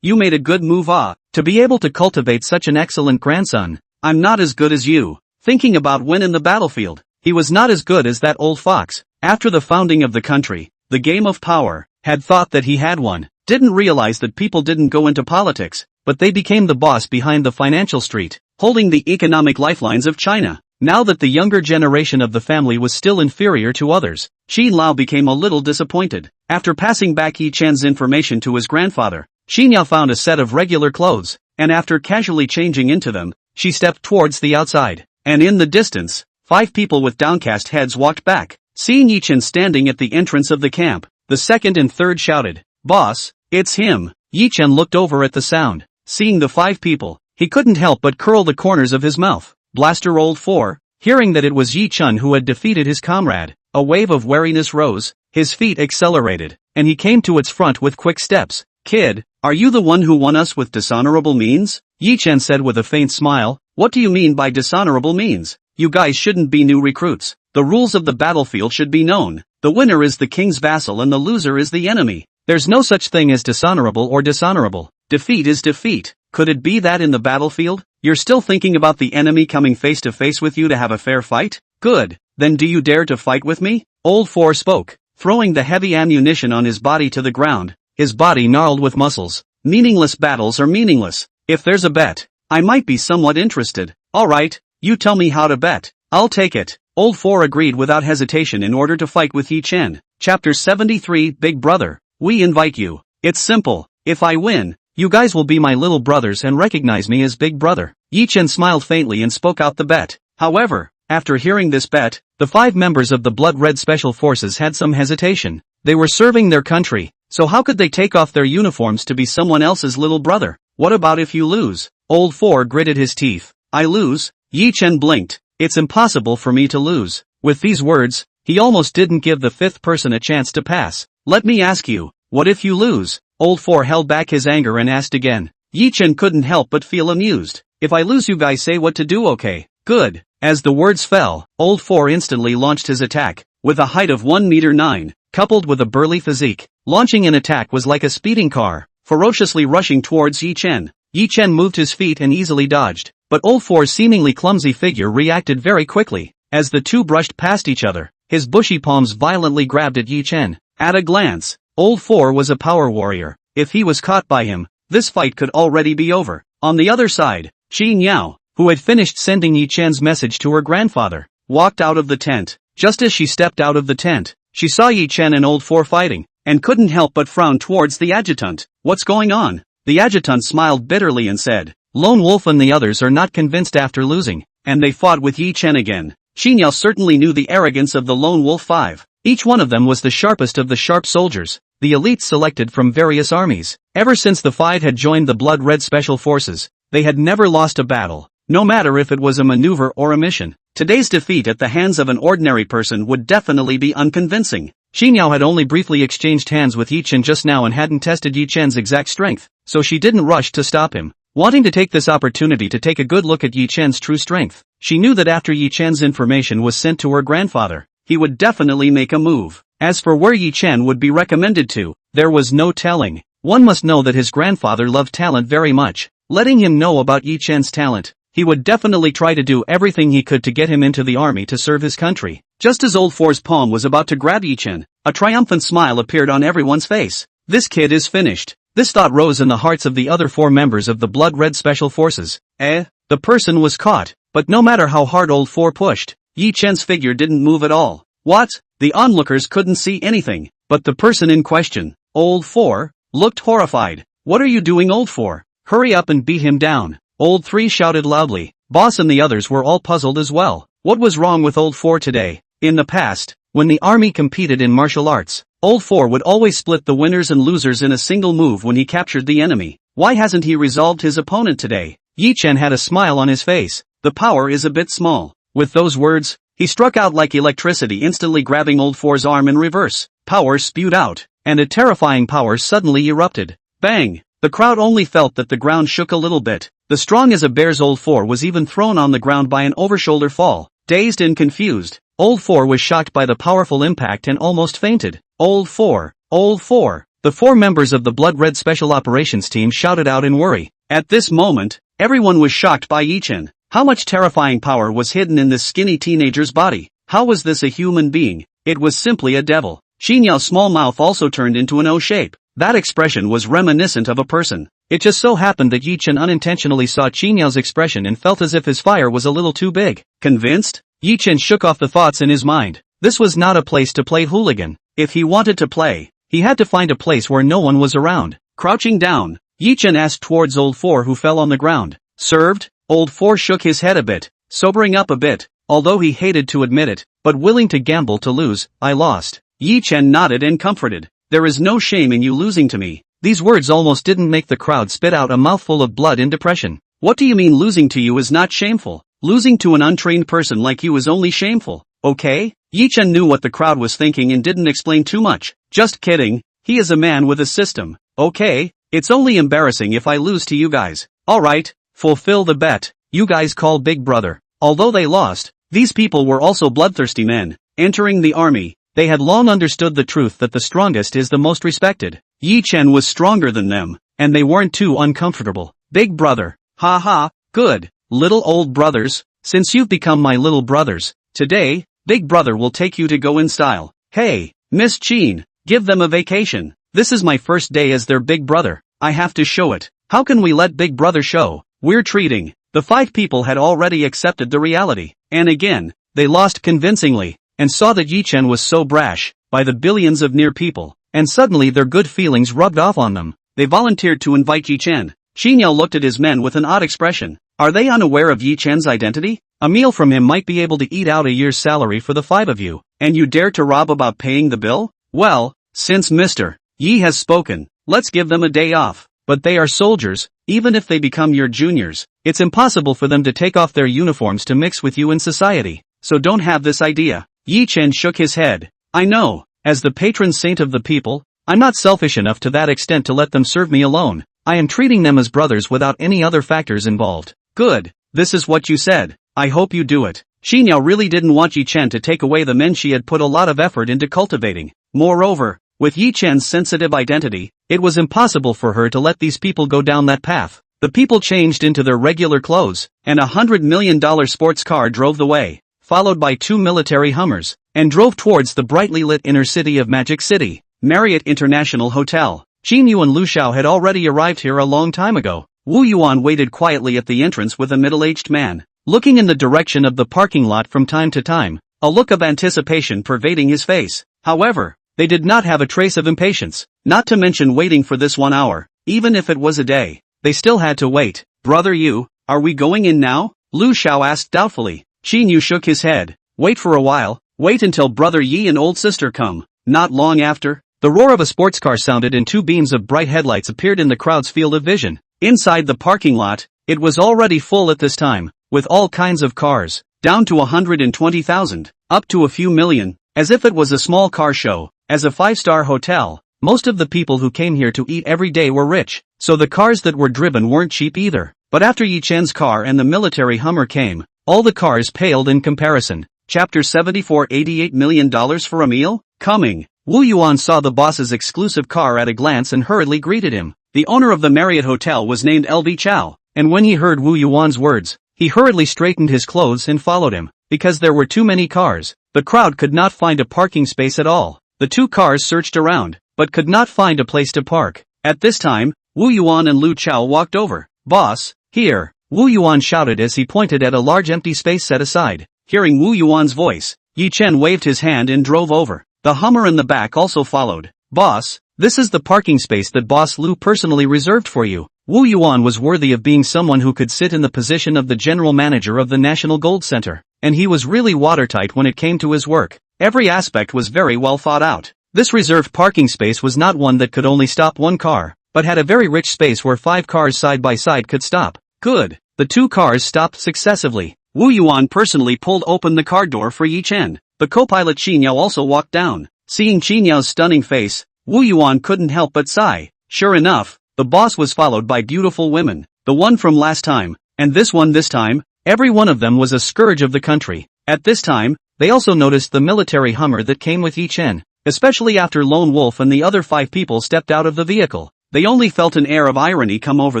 you made a good move to be able to cultivate such an excellent grandson. I'm not as good as you. Thinking about when in the battlefield, he was not as good as that old fox. After the founding of the country, the game of power, had thought that he had won. Didn't realize that people didn't go into politics, but they became the boss behind the financial street, holding the economic lifelines of China. Now that the younger generation of the family was still inferior to others, Qin Lao became a little disappointed. After passing back Yi Chen's information to his grandfather, Qin Yao found a set of regular clothes, and after casually changing into them, she stepped towards the outside. And in the distance, 5 people with downcast heads walked back. Seeing Yi Chen standing at the entrance of the camp, the second and third shouted, "Boss, it's him!" Yi Chen looked over at the sound. Seeing the 5 people, he couldn't help but curl the corners of his mouth. Blaster Old 4, hearing that it was Yi Chen who had defeated his comrade, a wave of wariness rose, his feet accelerated, and he came to its front with quick steps. "Kid, are you the one who won us with dishonorable means?" Yi Chen said with a faint smile. "What do you mean by dishonorable means? You guys shouldn't be new recruits. The rules of the battlefield should be known. The winner is the king's vassal and the loser is the enemy. There's no such thing as dishonorable or dishonorable. Defeat is defeat. Could it be that in the battlefield, you're still thinking about the enemy coming face to face with you to have a fair fight? Good, then do you dare to fight with me?" Old 4 spoke, throwing the heavy ammunition on his body to the ground, his body gnarled with muscles. "Meaningless battles are meaningless. If there's a bet, I might be somewhat interested." "Alright, you tell me how to bet. I'll take it." Old 4 agreed without hesitation in order to fight with Yi Chen. Chapter 73 Big Brother, we invite you. It's simple. If I win, you guys will be my little brothers and recognize me as Big Brother. Yi Chen smiled faintly and spoke out the bet. However, after hearing this bet, the 5 members of the Blood Red Special Forces had some hesitation. They were serving their country, so how could they take off their uniforms to be someone else's little brother? "What about if you lose?" Old 4 gritted his teeth. "I lose?" Yi Chen blinked. "It's impossible for me to lose." With these words, he almost didn't give the 5th person a chance to pass. "Let me ask you, what if you lose?" Old 4 held back his anger and asked again. Yi Chen couldn't help but feel amused. "If I lose, you guys say what to do, okay? Good." As the words fell, Old 4 instantly launched his attack. With a height of 1.9 meters, coupled with a burly physique, launching an attack was like a speeding car, ferociously rushing towards Yi Chen. Yi Chen moved his feet and easily dodged, but Old 4's seemingly clumsy figure reacted very quickly. As the two brushed past each other, his bushy palms violently grabbed at Yi Chen. At a glance, Old 4 was a power warrior. If he was caught by him, this fight could already be over. On the other side, Qin Yao, who had finished sending Yi Chen's message to her grandfather, walked out of the tent. Just as she stepped out of the tent, she saw Yi Chen and Old 4 fighting, and couldn't help but frown towards the adjutant. "What's going on?" The adjutant smiled bitterly and said, "Lone Wolf and the others are not convinced after losing, and they fought with Yi Chen again." Qin Yao certainly knew the arrogance of the Lone Wolf 5. Each one of them was the sharpest of the sharp soldiers, the elites selected from various armies. Ever since the five had joined the Blood Red Special Forces, they had never lost a battle, no matter if it was a maneuver or a mission. Today's defeat at the hands of an ordinary person would definitely be unconvincing. Xinyao had only briefly exchanged hands with Yi Chen just now and hadn't tested Yi Chen's exact strength, so she didn't rush to stop him. Wanting to take this opportunity to take a good look at Yi Chen's true strength, she knew that after Yi Chen's information was sent to her grandfather, he would definitely make a move. As for where Yi Chen would be recommended to, there was no telling. One must know that his grandfather loved talent very much. Letting him know about Yi Chen's talent, he would definitely try to do everything he could to get him into the army to serve his country. Just as Old Four's palm was about to grab Yi Chen, a triumphant smile appeared on everyone's face. This kid is finished. This thought rose in the hearts of the other four members of the Blood Red Special Forces. The person was caught, but no matter how hard Old Four pushed, Yi Chen's figure didn't move at all. What? The onlookers couldn't see anything, but the person in question, Old Four, looked horrified. What are you doing, Old Four? Hurry up and beat him down. Old Three shouted loudly. Boss and the others were all puzzled as well. What was wrong with Old Four today? In the past, when the army competed in martial arts, Old Four would always split the winners and losers in a single move when he captured the enemy. Why hasn't he resolved his opponent today? Yi Chen had a smile on his face. The power is a bit small. With those words, he struck out like electricity, instantly grabbing Old Four's arm in reverse. Power spewed out, and a terrifying power suddenly erupted. Bang! The crowd only felt that the ground shook a little bit. The strong as a bear's Old Four was even thrown on the ground by an over-shoulder fall. Dazed and confused, Old Four was shocked by the powerful impact and almost fainted. Old Four! Old Four! The four members of the Blood Red Special Operations team shouted out in worry. At this moment, everyone was shocked by Yi Chen. How much terrifying power was hidden in this skinny teenager's body? How was this a human being? It was simply a devil. Xinyao's small mouth also turned into an O shape. That expression was reminiscent of a person. It just so happened that Yi Chen unintentionally saw Xinyao's expression and felt as if his fire was a little too big. Convinced? Yi Chen shook off the thoughts in his mind. This was not a place to play hooligan. If he wanted to play, he had to find a place where no one was around. Crouching down, Yi Chen asked towards Old Four, who fell on the ground. Served? Old Four shook his head a bit, sobering up a bit, although he hated to admit it, but willing to gamble to lose. I lost. Yi Chen nodded and comforted. There is no shame in you losing to me. These words almost didn't make the crowd spit out a mouthful of blood in depression. What do you mean losing to you is not shameful? Losing to an untrained person like you is only shameful, okay? Yi Chen knew what the crowd was thinking and didn't explain too much. Just kidding, he is a man with a system. Okay, it's only embarrassing if I lose to you guys. Alright, fulfill the bet. You guys call Big Brother. Although they lost, these people were also bloodthirsty men. Entering the army, they had long understood the truth that the strongest is the most respected. Yi Chen was stronger than them, and they weren't too uncomfortable. Big Brother. Ha ha, good. Little old brothers, since you've become my little brothers, today, Big Brother will take you to go in style. Hey, Miss Chin, give them a vacation. This is my first day as their Big Brother. I have to show it. How can we let Big Brother show? We're treating. The five people had already accepted the reality, and again, they lost convincingly, and saw that Yi Chen was so brash, by the billions of near people, and suddenly their good feelings rubbed off on them. They volunteered to invite Yi Chen. Xinyao looked at his men with an odd expression. Are they unaware of Yi Chen's identity? A meal from him might be able to eat out a year's salary for the five of you, and you dare to rob about paying the bill? Well, since Mr. Yi has spoken, let's give them a day off. But they are soldiers, even if they become your juniors, it's impossible for them to take off their uniforms to mix with you in society, so don't have this idea. Yi Chen shook his head. I know, as the patron saint of the people, I'm not selfish enough to that extent to let them serve me alone. I am treating them as brothers without any other factors involved. Good, this is what you said. I hope you do it. Xinyao really didn't want Yi Chen to take away the men she had put a lot of effort into cultivating. Moreover, with Yi Chen's sensitive identity, it was impossible for her to let these people go down that path. The people changed into their regular clothes, and $100 million sports car drove the way, followed by 2 military Hummers, and drove towards the brightly lit inner city of Magic City, Marriott International Hotel. Jin Yu and Lu Xiao had already arrived here a long time ago. Wu Yuan waited quietly at the entrance with a middle-aged man, looking in the direction of the parking lot from time to time, a look of anticipation pervading his face. However, they did not have a trace of impatience, not to mention waiting for this 1 hour, even if it was a day. They still had to wait. Brother Yu, are we going in now? Lu Xiao asked doubtfully. Jin Yu shook his head. Wait for a while, Wait until brother Yi and old sister come. Not long after, the roar of a sports car sounded and two beams of bright headlights appeared in the crowd's field of vision. Inside the parking lot, it was already full at this time, with all kinds of cars, down to 120,000, up to a few million, as if it was a small car show. As a five-star hotel, most of the people who came here to eat every day were rich, so the cars that were driven weren't cheap either. But after Yi Chen's car and the military Hummer came, all the cars paled in comparison. Chapter 74, $88 million for a meal? Coming. Wu Yuan saw the boss's exclusive car at a glance and hurriedly greeted him. The owner of the Marriott Hotel was named LV Chow, and when he heard Wu Yuan's words, he hurriedly straightened his clothes and followed him. Because there were too many cars, the crowd could not find a parking space at all. The two cars searched around, but could not find a place to park. At this time, Wu Yuan and Lu Chao walked over. Boss, here, Wu Yuan shouted as he pointed at a large empty space set aside. Hearing Wu Yuan's voice, Yi Chen waved his hand and drove over. The Hummer in the back also followed. Boss, this is the parking space that Boss Lu personally reserved for you. Wu Yuan was worthy of being someone who could sit in the position of the general manager of the National Gold Center, and he was really watertight when it came to his work. Every aspect was very well thought out. This reserved parking space was not one that could only stop one car, but had a very rich space where 5 cars side by side could stop. Good. The 2 cars stopped successively. Wu Yuan personally pulled open the car door for Yi Chen. The co-pilot Qin Yao also walked down. Seeing Qin Yao's stunning face, Wu Yuan couldn't help but sigh. Sure enough, the boss was followed by beautiful women. The one from last time, and this one this time, every one of them was a scourge of the country. At this time, they also noticed the military Hummer that came with Yi Chen. Especially after Lone Wolf and the other 5 people stepped out of the vehicle, they only felt an air of irony come over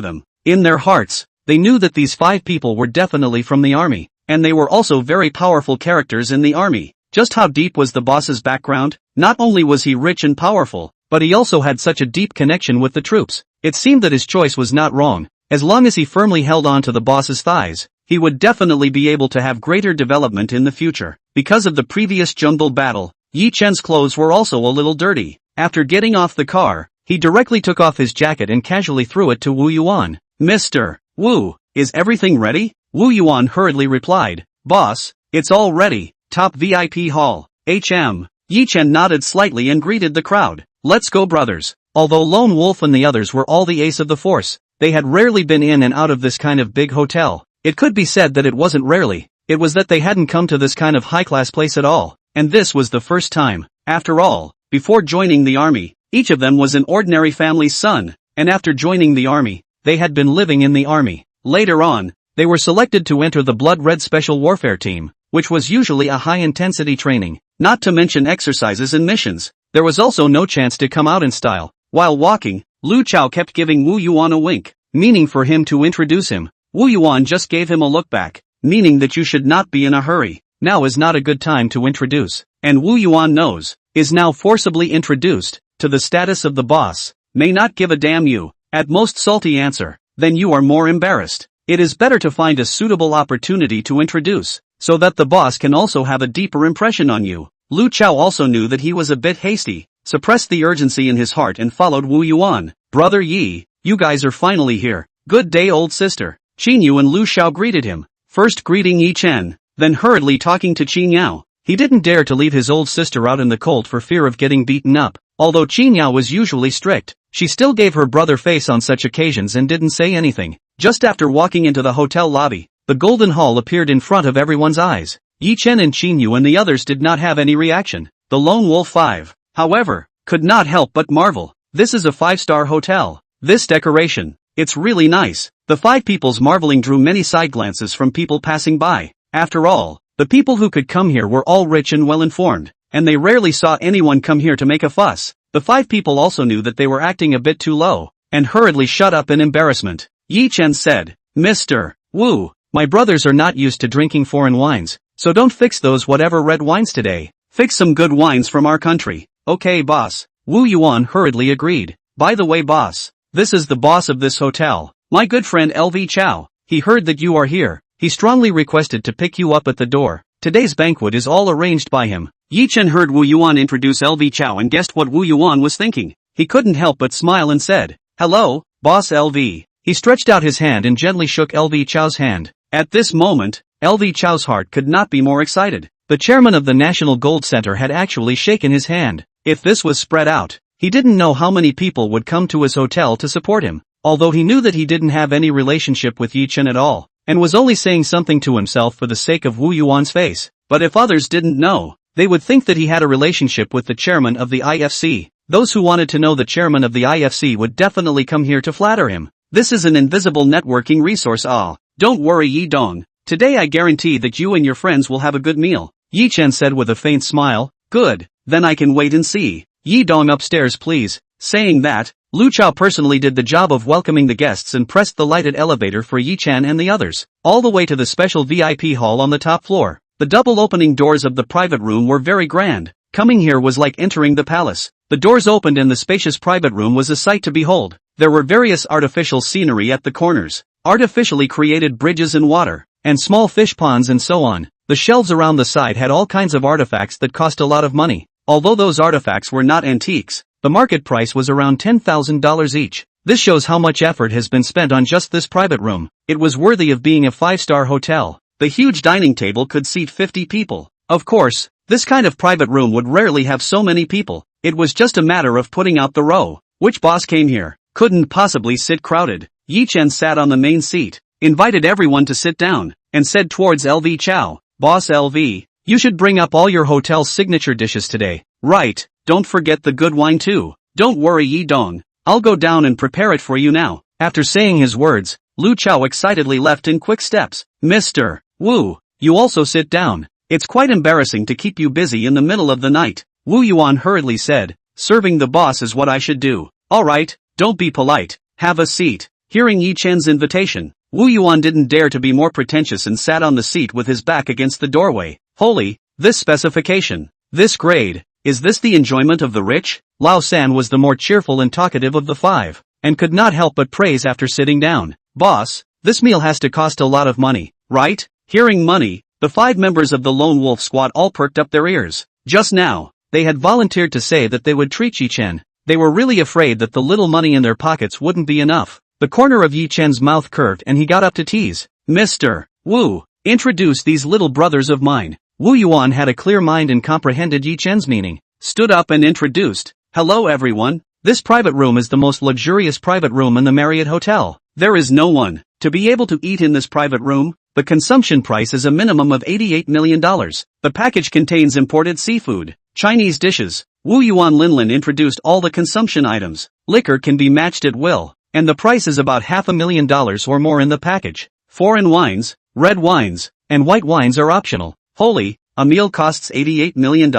them. In their hearts, they knew that these 5 people were definitely from the army, and they were also very powerful characters in the army. Just how deep was the boss's background? Not only was he rich and powerful, but he also had such a deep connection with the troops. It seemed that his choice was not wrong. As long as he firmly held on to the boss's thighs, he would definitely be able to have greater development in the future. Because of the previous jungle battle, Yi Chen's clothes were also a little dirty. After getting off the car, he directly took off his jacket and casually threw it to Wu Yuan. Mr. Wu, is everything ready? Wu Yuan hurriedly replied. Boss, it's all ready. Top VIP hall. HM. Yi Chen nodded slightly and greeted the crowd. Let's go, brothers. Although Lone Wolf and the others were all the ace of the force, they had rarely been in and out of this kind of big hotel. It could be said that it wasn't rarely, it was that they hadn't come to this kind of high-class place at all. And this was the first time. After all, before joining the army, each of them was an ordinary family's son, and after joining the army, they had been living in the army. Later on, they were selected to enter the Blood Red Special Warfare Team, which was usually a high-intensity training, not to mention exercises and missions. There was also no chance to come out in style. While walking, Lu Chao kept giving Wu Yuan a wink, meaning for him to introduce him. Wu Yuan just gave him a look back, meaning that you should not be in a hurry. Now is not a good time to introduce, and Wu Yuan knows, is now forcibly introduced, to the status of the boss. May not give a damn you, at most salty answer, then you are more embarrassed. It is better to find a suitable opportunity to introduce, so that the boss can also have a deeper impression on you. Lu Chao also knew that he was a bit hasty, suppressed the urgency in his heart and followed Wu Yuan. Brother Yi, you guys are finally here. Good day, old sister. Qin Yu and Lu Shao greeted him, first greeting Yi Chen, then hurriedly talking to Qin Yao. He didn't dare to leave his old sister out in the cold for fear of getting beaten up. Although Qin Yao was usually strict, she still gave her brother face on such occasions and didn't say anything. Just after walking into the hotel lobby, the Golden Hall appeared in front of everyone's eyes. Yi Chen and Qin Yu and the others did not have any reaction. The Lone Wolf 5, however, could not help but marvel. This is a 5-star hotel. This decoration, it's really nice. The 5 people's marveling drew many side glances from people passing by. After all, the people who could come here were all rich and well informed, and they rarely saw anyone come here to make a fuss. The 5 people also knew that they were acting a bit too low, and hurriedly shut up in embarrassment. Yi Chen said, Mr. Wu, my brothers are not used to drinking foreign wines, so don't fix those whatever red wines today. Fix some good wines from our country. Okay, boss. Wu Yuan hurriedly agreed. By the way, boss, this is the boss of this hotel, my good friend LV Chow. He heard that you are here. He strongly requested to pick you up at the door. Today's banquet is all arranged by him. Yi Chen heard Wu Yuan introduce LV Chow and guessed what Wu Yuan was thinking. He couldn't help but smile and said, Hello, boss LV. He stretched out his hand and gently shook LV Chow's hand. At this moment, LV Chow's heart could not be more excited. The chairman of the National Gold Center had actually shaken his hand. If this was spread out, he didn't know how many people would come to his hotel to support him. Although he knew that he didn't have any relationship with Yi Chen at all, and was only saying something to himself for the sake of Wu Yuan's face. But if others didn't know, they would think that he had a relationship with the chairman of the IFC. Those who wanted to know the chairman of the IFC would definitely come here to flatter him. This is an invisible networking resource. Don't worry, Yi Dong. Today I guarantee that you and your friends will have a good meal. Yi Chen said with a faint smile. Good, then I can wait and see. Yi Dong, upstairs please. Saying that, Lu Chao personally did the job of welcoming the guests and pressed the lighted elevator for Yi Chen and the others, all the way to the special VIP hall on the top floor. The double opening doors of the private room were very grand. Coming here was like entering the palace. The doors opened and the spacious private room was a sight to behold. There were various artificial scenery at the corners, artificially created bridges and water, and small fish ponds and so on. The shelves around the side had all kinds of artifacts that cost a lot of money. Although those artifacts were not antiques, the market price was around $10,000 each. This shows how much effort has been spent on just this private room. It was worthy of being a 5-star hotel. The huge dining table could seat 50 people. Of course, this kind of private room would rarely have so many people. It was just a matter of putting out the row. Which boss came here? Couldn't possibly sit crowded. Yi Chen sat on the main seat, invited everyone to sit down, and said towards LV Chow, Boss LV, you should bring up all your hotel's signature dishes today. Right, don't forget the good wine too. Don't worry, Yi Dong. I'll go down and prepare it for you now. After saying his words, Lu Chao excitedly left in quick steps. Mr. Wu, you also sit down. It's quite embarrassing to keep you busy in the middle of the night. Wu Yuan hurriedly said, serving the boss is what I should do. Alright, don't be polite, have a seat. Hearing Yi Chen's invitation, Wu Yuan didn't dare to be more pretentious and sat on the seat with his back against the doorway. Holy, this specification, this grade, is this the enjoyment of the rich? Lao San was the more cheerful and talkative of the five, and could not help but praise after sitting down. Boss, this meal has to cost a lot of money, right? Hearing money, the 5 members of the Lone Wolf Squad all perked up their ears. Just now, they had volunteered to say that they would treat Yi Chen. They were really afraid that the little money in their pockets wouldn't be enough. The corner of Yi Chen's mouth curved and he got up to tease. Mr. Wu, introduce these little brothers of mine. Wu Yuan had a clear mind and comprehended Yi Chen's meaning, stood up and introduced. Hello everyone, this private room is the most luxurious private room in the Marriott Hotel. There is no one to be able to eat in this private room. The consumption price is a minimum of $88 million. The package contains imported seafood, Chinese dishes. Wu Yuan Linlin introduced all the consumption items. Liquor can be matched at will, and the price is about $500,000 or more in the package. Foreign wines, red wines, and white wines are optional. Holy, a meal costs $88 million?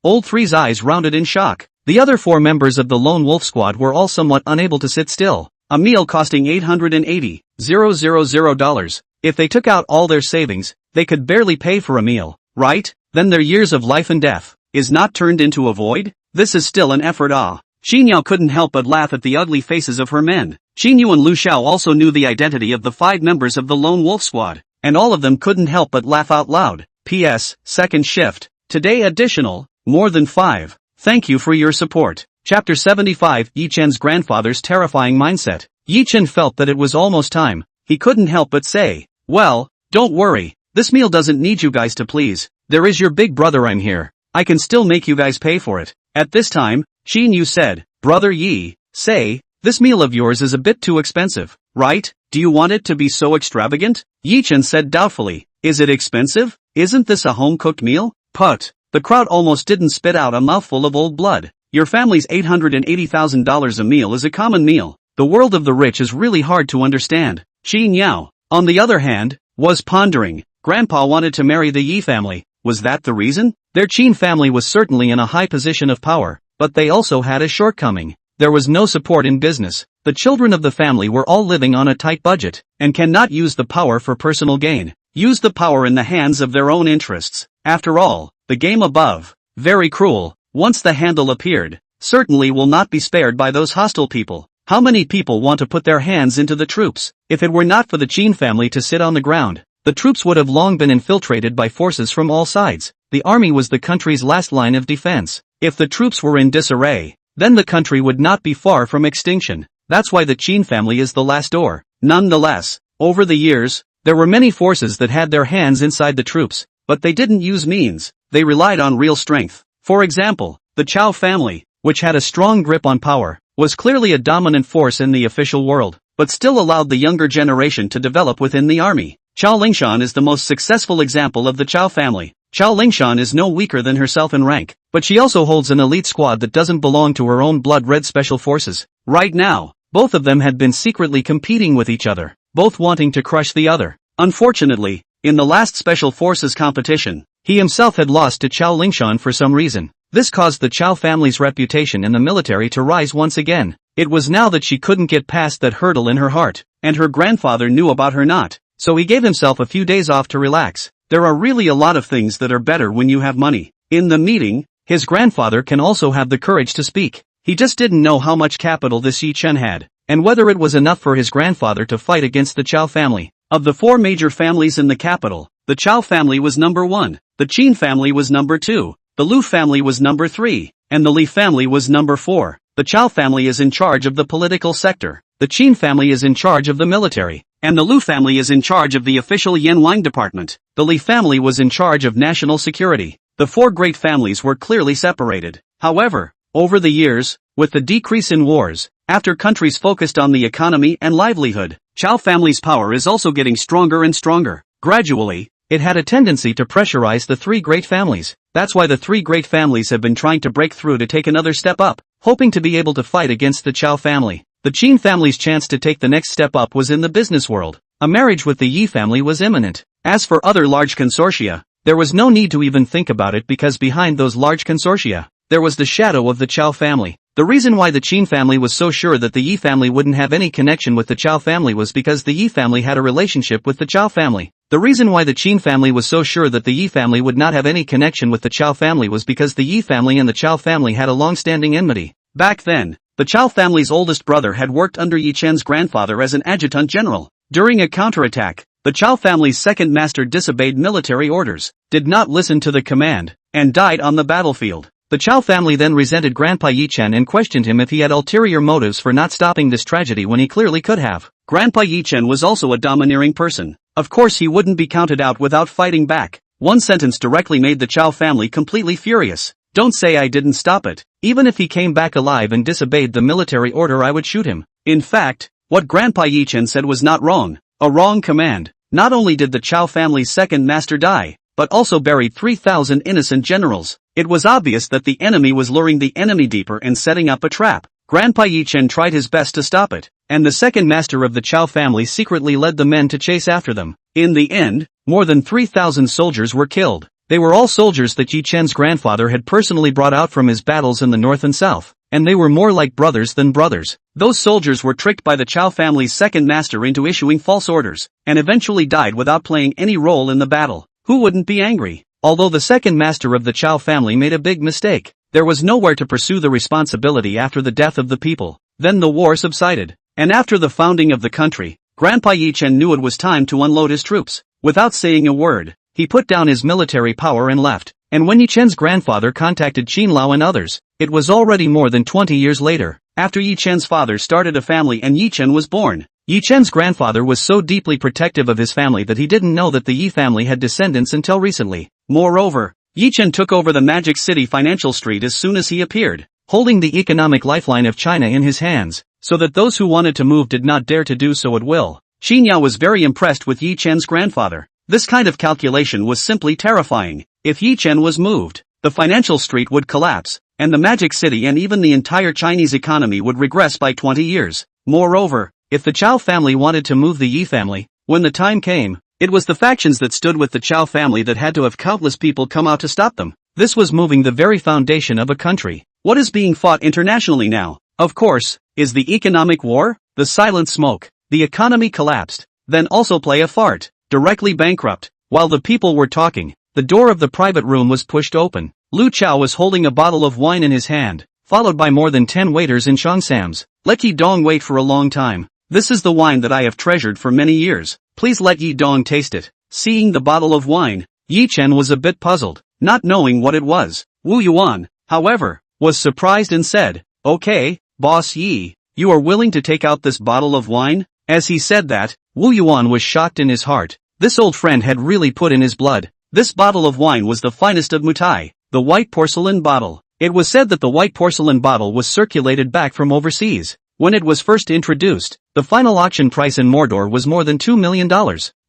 Old Three's eyes rounded in shock. The other 4 members of the Lone Wolf Squad were all somewhat unable to sit still. A meal costing $880,000. If they took out all their savings, they could barely pay for a meal, right? Then their years of life and death is not turned into a void? This is still an effort. Xin Yao couldn't help but laugh at the ugly faces of her men. Xin Yu and Lu Xiao also knew the identity of the 5 members of the Lone Wolf Squad, and all of them couldn't help but laugh out loud. P.S. Second shift. Today additional, more than 5. Thank you for your support. Chapter 75. Yi Chen's grandfather's terrifying mindset. Yi Chen felt that it was almost time. He couldn't help but say, well, don't worry, this meal doesn't need you guys to please. There is your big brother, I'm here. I can still make you guys pay for it. At this time, Xin Yu said, Brother Yi, say, this meal of yours is a bit too expensive, right? Do you want it to be so extravagant? Yi Chen said doubtfully, is it expensive? Isn't this a home-cooked meal? Put. The crowd almost didn't spit out a mouthful of old blood. Your family's $880,000 a meal is a common meal. The world of the rich is really hard to understand. Xin Yao, on the other hand, was pondering. Grandpa wanted to marry the Yi family. Was that the reason? Their Qin family was certainly in a high position of power, but they also had a shortcoming. There was no support in business. The children of the family were all living on a tight budget, and cannot use the power for personal gain. Use the power in the hands of their own interests. After all, the game above, very cruel, once the handle appeared, certainly will not be spared by those hostile people. How many people want to put their hands into the troops? If it were not for the Qin family to sit on the ground, the troops would have long been infiltrated by forces from all sides. The army was the country's last line of defense. If the troops were in disarray, then the country would not be far from extinction. That's why the Qin family is the last door. Nonetheless, over the years, there were many forces that had their hands inside the troops. but they didn't use means, they relied on real strength. For example, the Chow family, which had a strong grip on power, was clearly a dominant force in the official world, but still allowed the younger generation to develop within the army. Chow Lingshan is the most successful example of the Chow family. Chow Lingshan is no weaker than herself in rank, but she also holds an elite squad that doesn't belong to her own blood-red special forces. Right now, both of them had been secretly competing with each other, both wanting to crush the other. Unfortunately, in the last special forces competition, he himself had lost to Chow Lingshan for some reason. This caused the Chow family's reputation in the military to rise once again. It was now that she couldn't get past that hurdle in her heart, and her grandfather knew about her not, so he gave himself a few days off to relax. There are really a lot of things that are better when you have money. In the meeting, his grandfather can also have the courage to speak. He just didn't know how much capital this Yi Chen had, and whether it was enough for his grandfather to fight against the Chow family. Of the four major families in the capital, the Chow family was number 1, the Qin family was number 2, the Lu family was number 3, and the Li family was number 4. The Chow family is in charge of the political sector, the Qin family is in charge of the military, and the Lu family is in charge of the official Yanwang department. The Li family was in charge of national security. The four great families were clearly separated. However, over the years, with the decrease in wars, after countries focused on the economy and livelihood, Chow family's power is also getting stronger and stronger. Gradually, it had a tendency to pressurize the three great families. That's why the three great families have been trying to break through to take another step up, hoping to be able to fight against the Chow family. The Qin family's chance to take the next step up was in the business world. A marriage with the Yi family was imminent. As for other large consortia, there was no need to even think about it because behind those large consortia, there was the shadow of the Chow family. The reason why the Qin family was so sure that the Yi family wouldn't have any connection with the Chow family was because the Yi family had a relationship with the Chow family. The reason why the Qin family was so sure that the Yi family would not have any connection with the Chow family was because the Yi family and the Chow family had a long-standing enmity. Back then, the Chow family's oldest brother had worked under Yi Chen's grandfather as an adjutant general. During a counterattack, the Chow family's second master disobeyed military orders, did not listen to the command, and died on the battlefield. The Chow family then resented Grandpa Yi Chen and questioned him if he had ulterior motives for not stopping this tragedy when he clearly could have. Grandpa Yi Chen was also a domineering person. Of course he wouldn't be counted out without fighting back. One sentence directly made the Chow family completely furious. Don't say I didn't stop it. Even if he came back alive and disobeyed the military order, I would shoot him. In fact, what Grandpa Yi Chen said was not wrong. A wrong command. Not only did the Chow family's second master die, but also buried 3,000 innocent generals. It was obvious that the enemy was luring the enemy deeper and setting up a trap. Grandpa Yi Chen tried his best to stop it, and the second master of the Chow family secretly led the men to chase after them. In the end, more than 3,000 soldiers were killed. They were all soldiers that Yi Chen's grandfather had personally brought out from his battles in the north and south, and they were more like brothers than brothers. Those soldiers were tricked by the Chow family's second master into issuing false orders, and eventually died without playing any role in the battle. Who wouldn't be angry? Although the second master of the Chow family made a big mistake, there was nowhere to pursue the responsibility after the death of the people. Then the war subsided, and after the founding of the country, Grandpa Yi Chen knew it was time to unload his troops. Without saying a word, he put down his military power and left. And when Yi Chen's grandfather contacted Qin Lao and others, it was already more than 20 years later, after Yi Chen's father started a family and Yi Chen was born. Yi Chen's grandfather was so deeply protective of his family that he didn't know that the Yi family had descendants until recently. Moreover, Yi Chen took over the Magic City financial street as soon as he appeared, holding the economic lifeline of China in his hands, so that those who wanted to move did not dare to do so at will. Qin Yao was very impressed with Yi Chen's grandfather. This kind of calculation was simply terrifying. If Yi Chen was moved, the financial street would collapse, and the Magic City and even the entire Chinese economy would regress by 20 years. Moreover, if the Chow family wanted to move the Yi family, when the time came, it was the factions that stood with the Chow family that had to have countless people come out to stop them. This was moving the very foundation of a country. What is being fought internationally now, of course, is the economic war, the silent smoke. The economy collapsed, then also play a fart, directly bankrupt. While the people were talking, the door of the private room was pushed open. Lu Chao was holding a bottle of wine in his hand, followed by more than 10 waiters in Shongsams. Let Yi Dong wait for a long time. This is the wine that I have treasured for many years. Please let Yi Dong taste it. Seeing the bottle of wine, Yi Chen was a bit puzzled, not knowing what it was. Wu Yuan, however, was surprised and said, "Okay, Boss Yi, you are willing to take out this bottle of wine?" As he said that, Wu Yuan was shocked in his heart. This old friend had really put in his blood. This bottle of wine was the finest of Mutai, the white porcelain bottle. It was said that the white porcelain bottle was circulated back from overseas. When it was first introduced, the final auction price in Mordor was more than $2 million,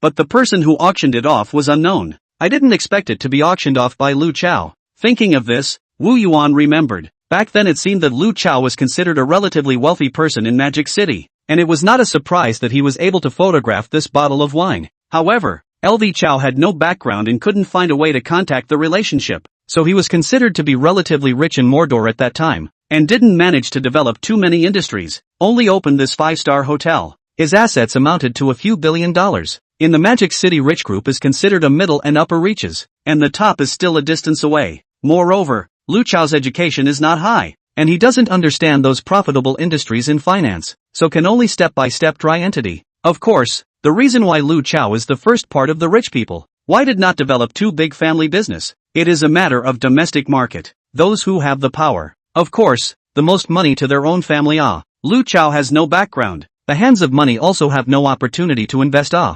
but the person who auctioned it off was unknown. I didn't expect it to be auctioned off by Lu Chao. Thinking of this, Wu Yuan remembered. Back then it seemed that Lu Chao was considered a relatively wealthy person in Magic City, and it was not a surprise that he was able to photograph this bottle of wine. However, LV Chao had no background and couldn't find a way to contact the relationship, so he was considered to be relatively rich in Mordor at that time, and didn't manage to develop too many industries, only opened this 5-star hotel. His assets amounted to a few $1 billion. In the Magic City rich group is considered a middle and upper reaches, and the top is still a distance away. Moreover, Lu Chao's education is not high, and he doesn't understand those profitable industries in finance, so can only step-by-step try entity. Of course, the reason why Lu Chao is the first part of the rich people. Why did not develop too big family business? It is a matter of domestic market. Those who have the power, of course, the most money to their own family. Lu Chao has no background. The hands of money also have no opportunity to invest.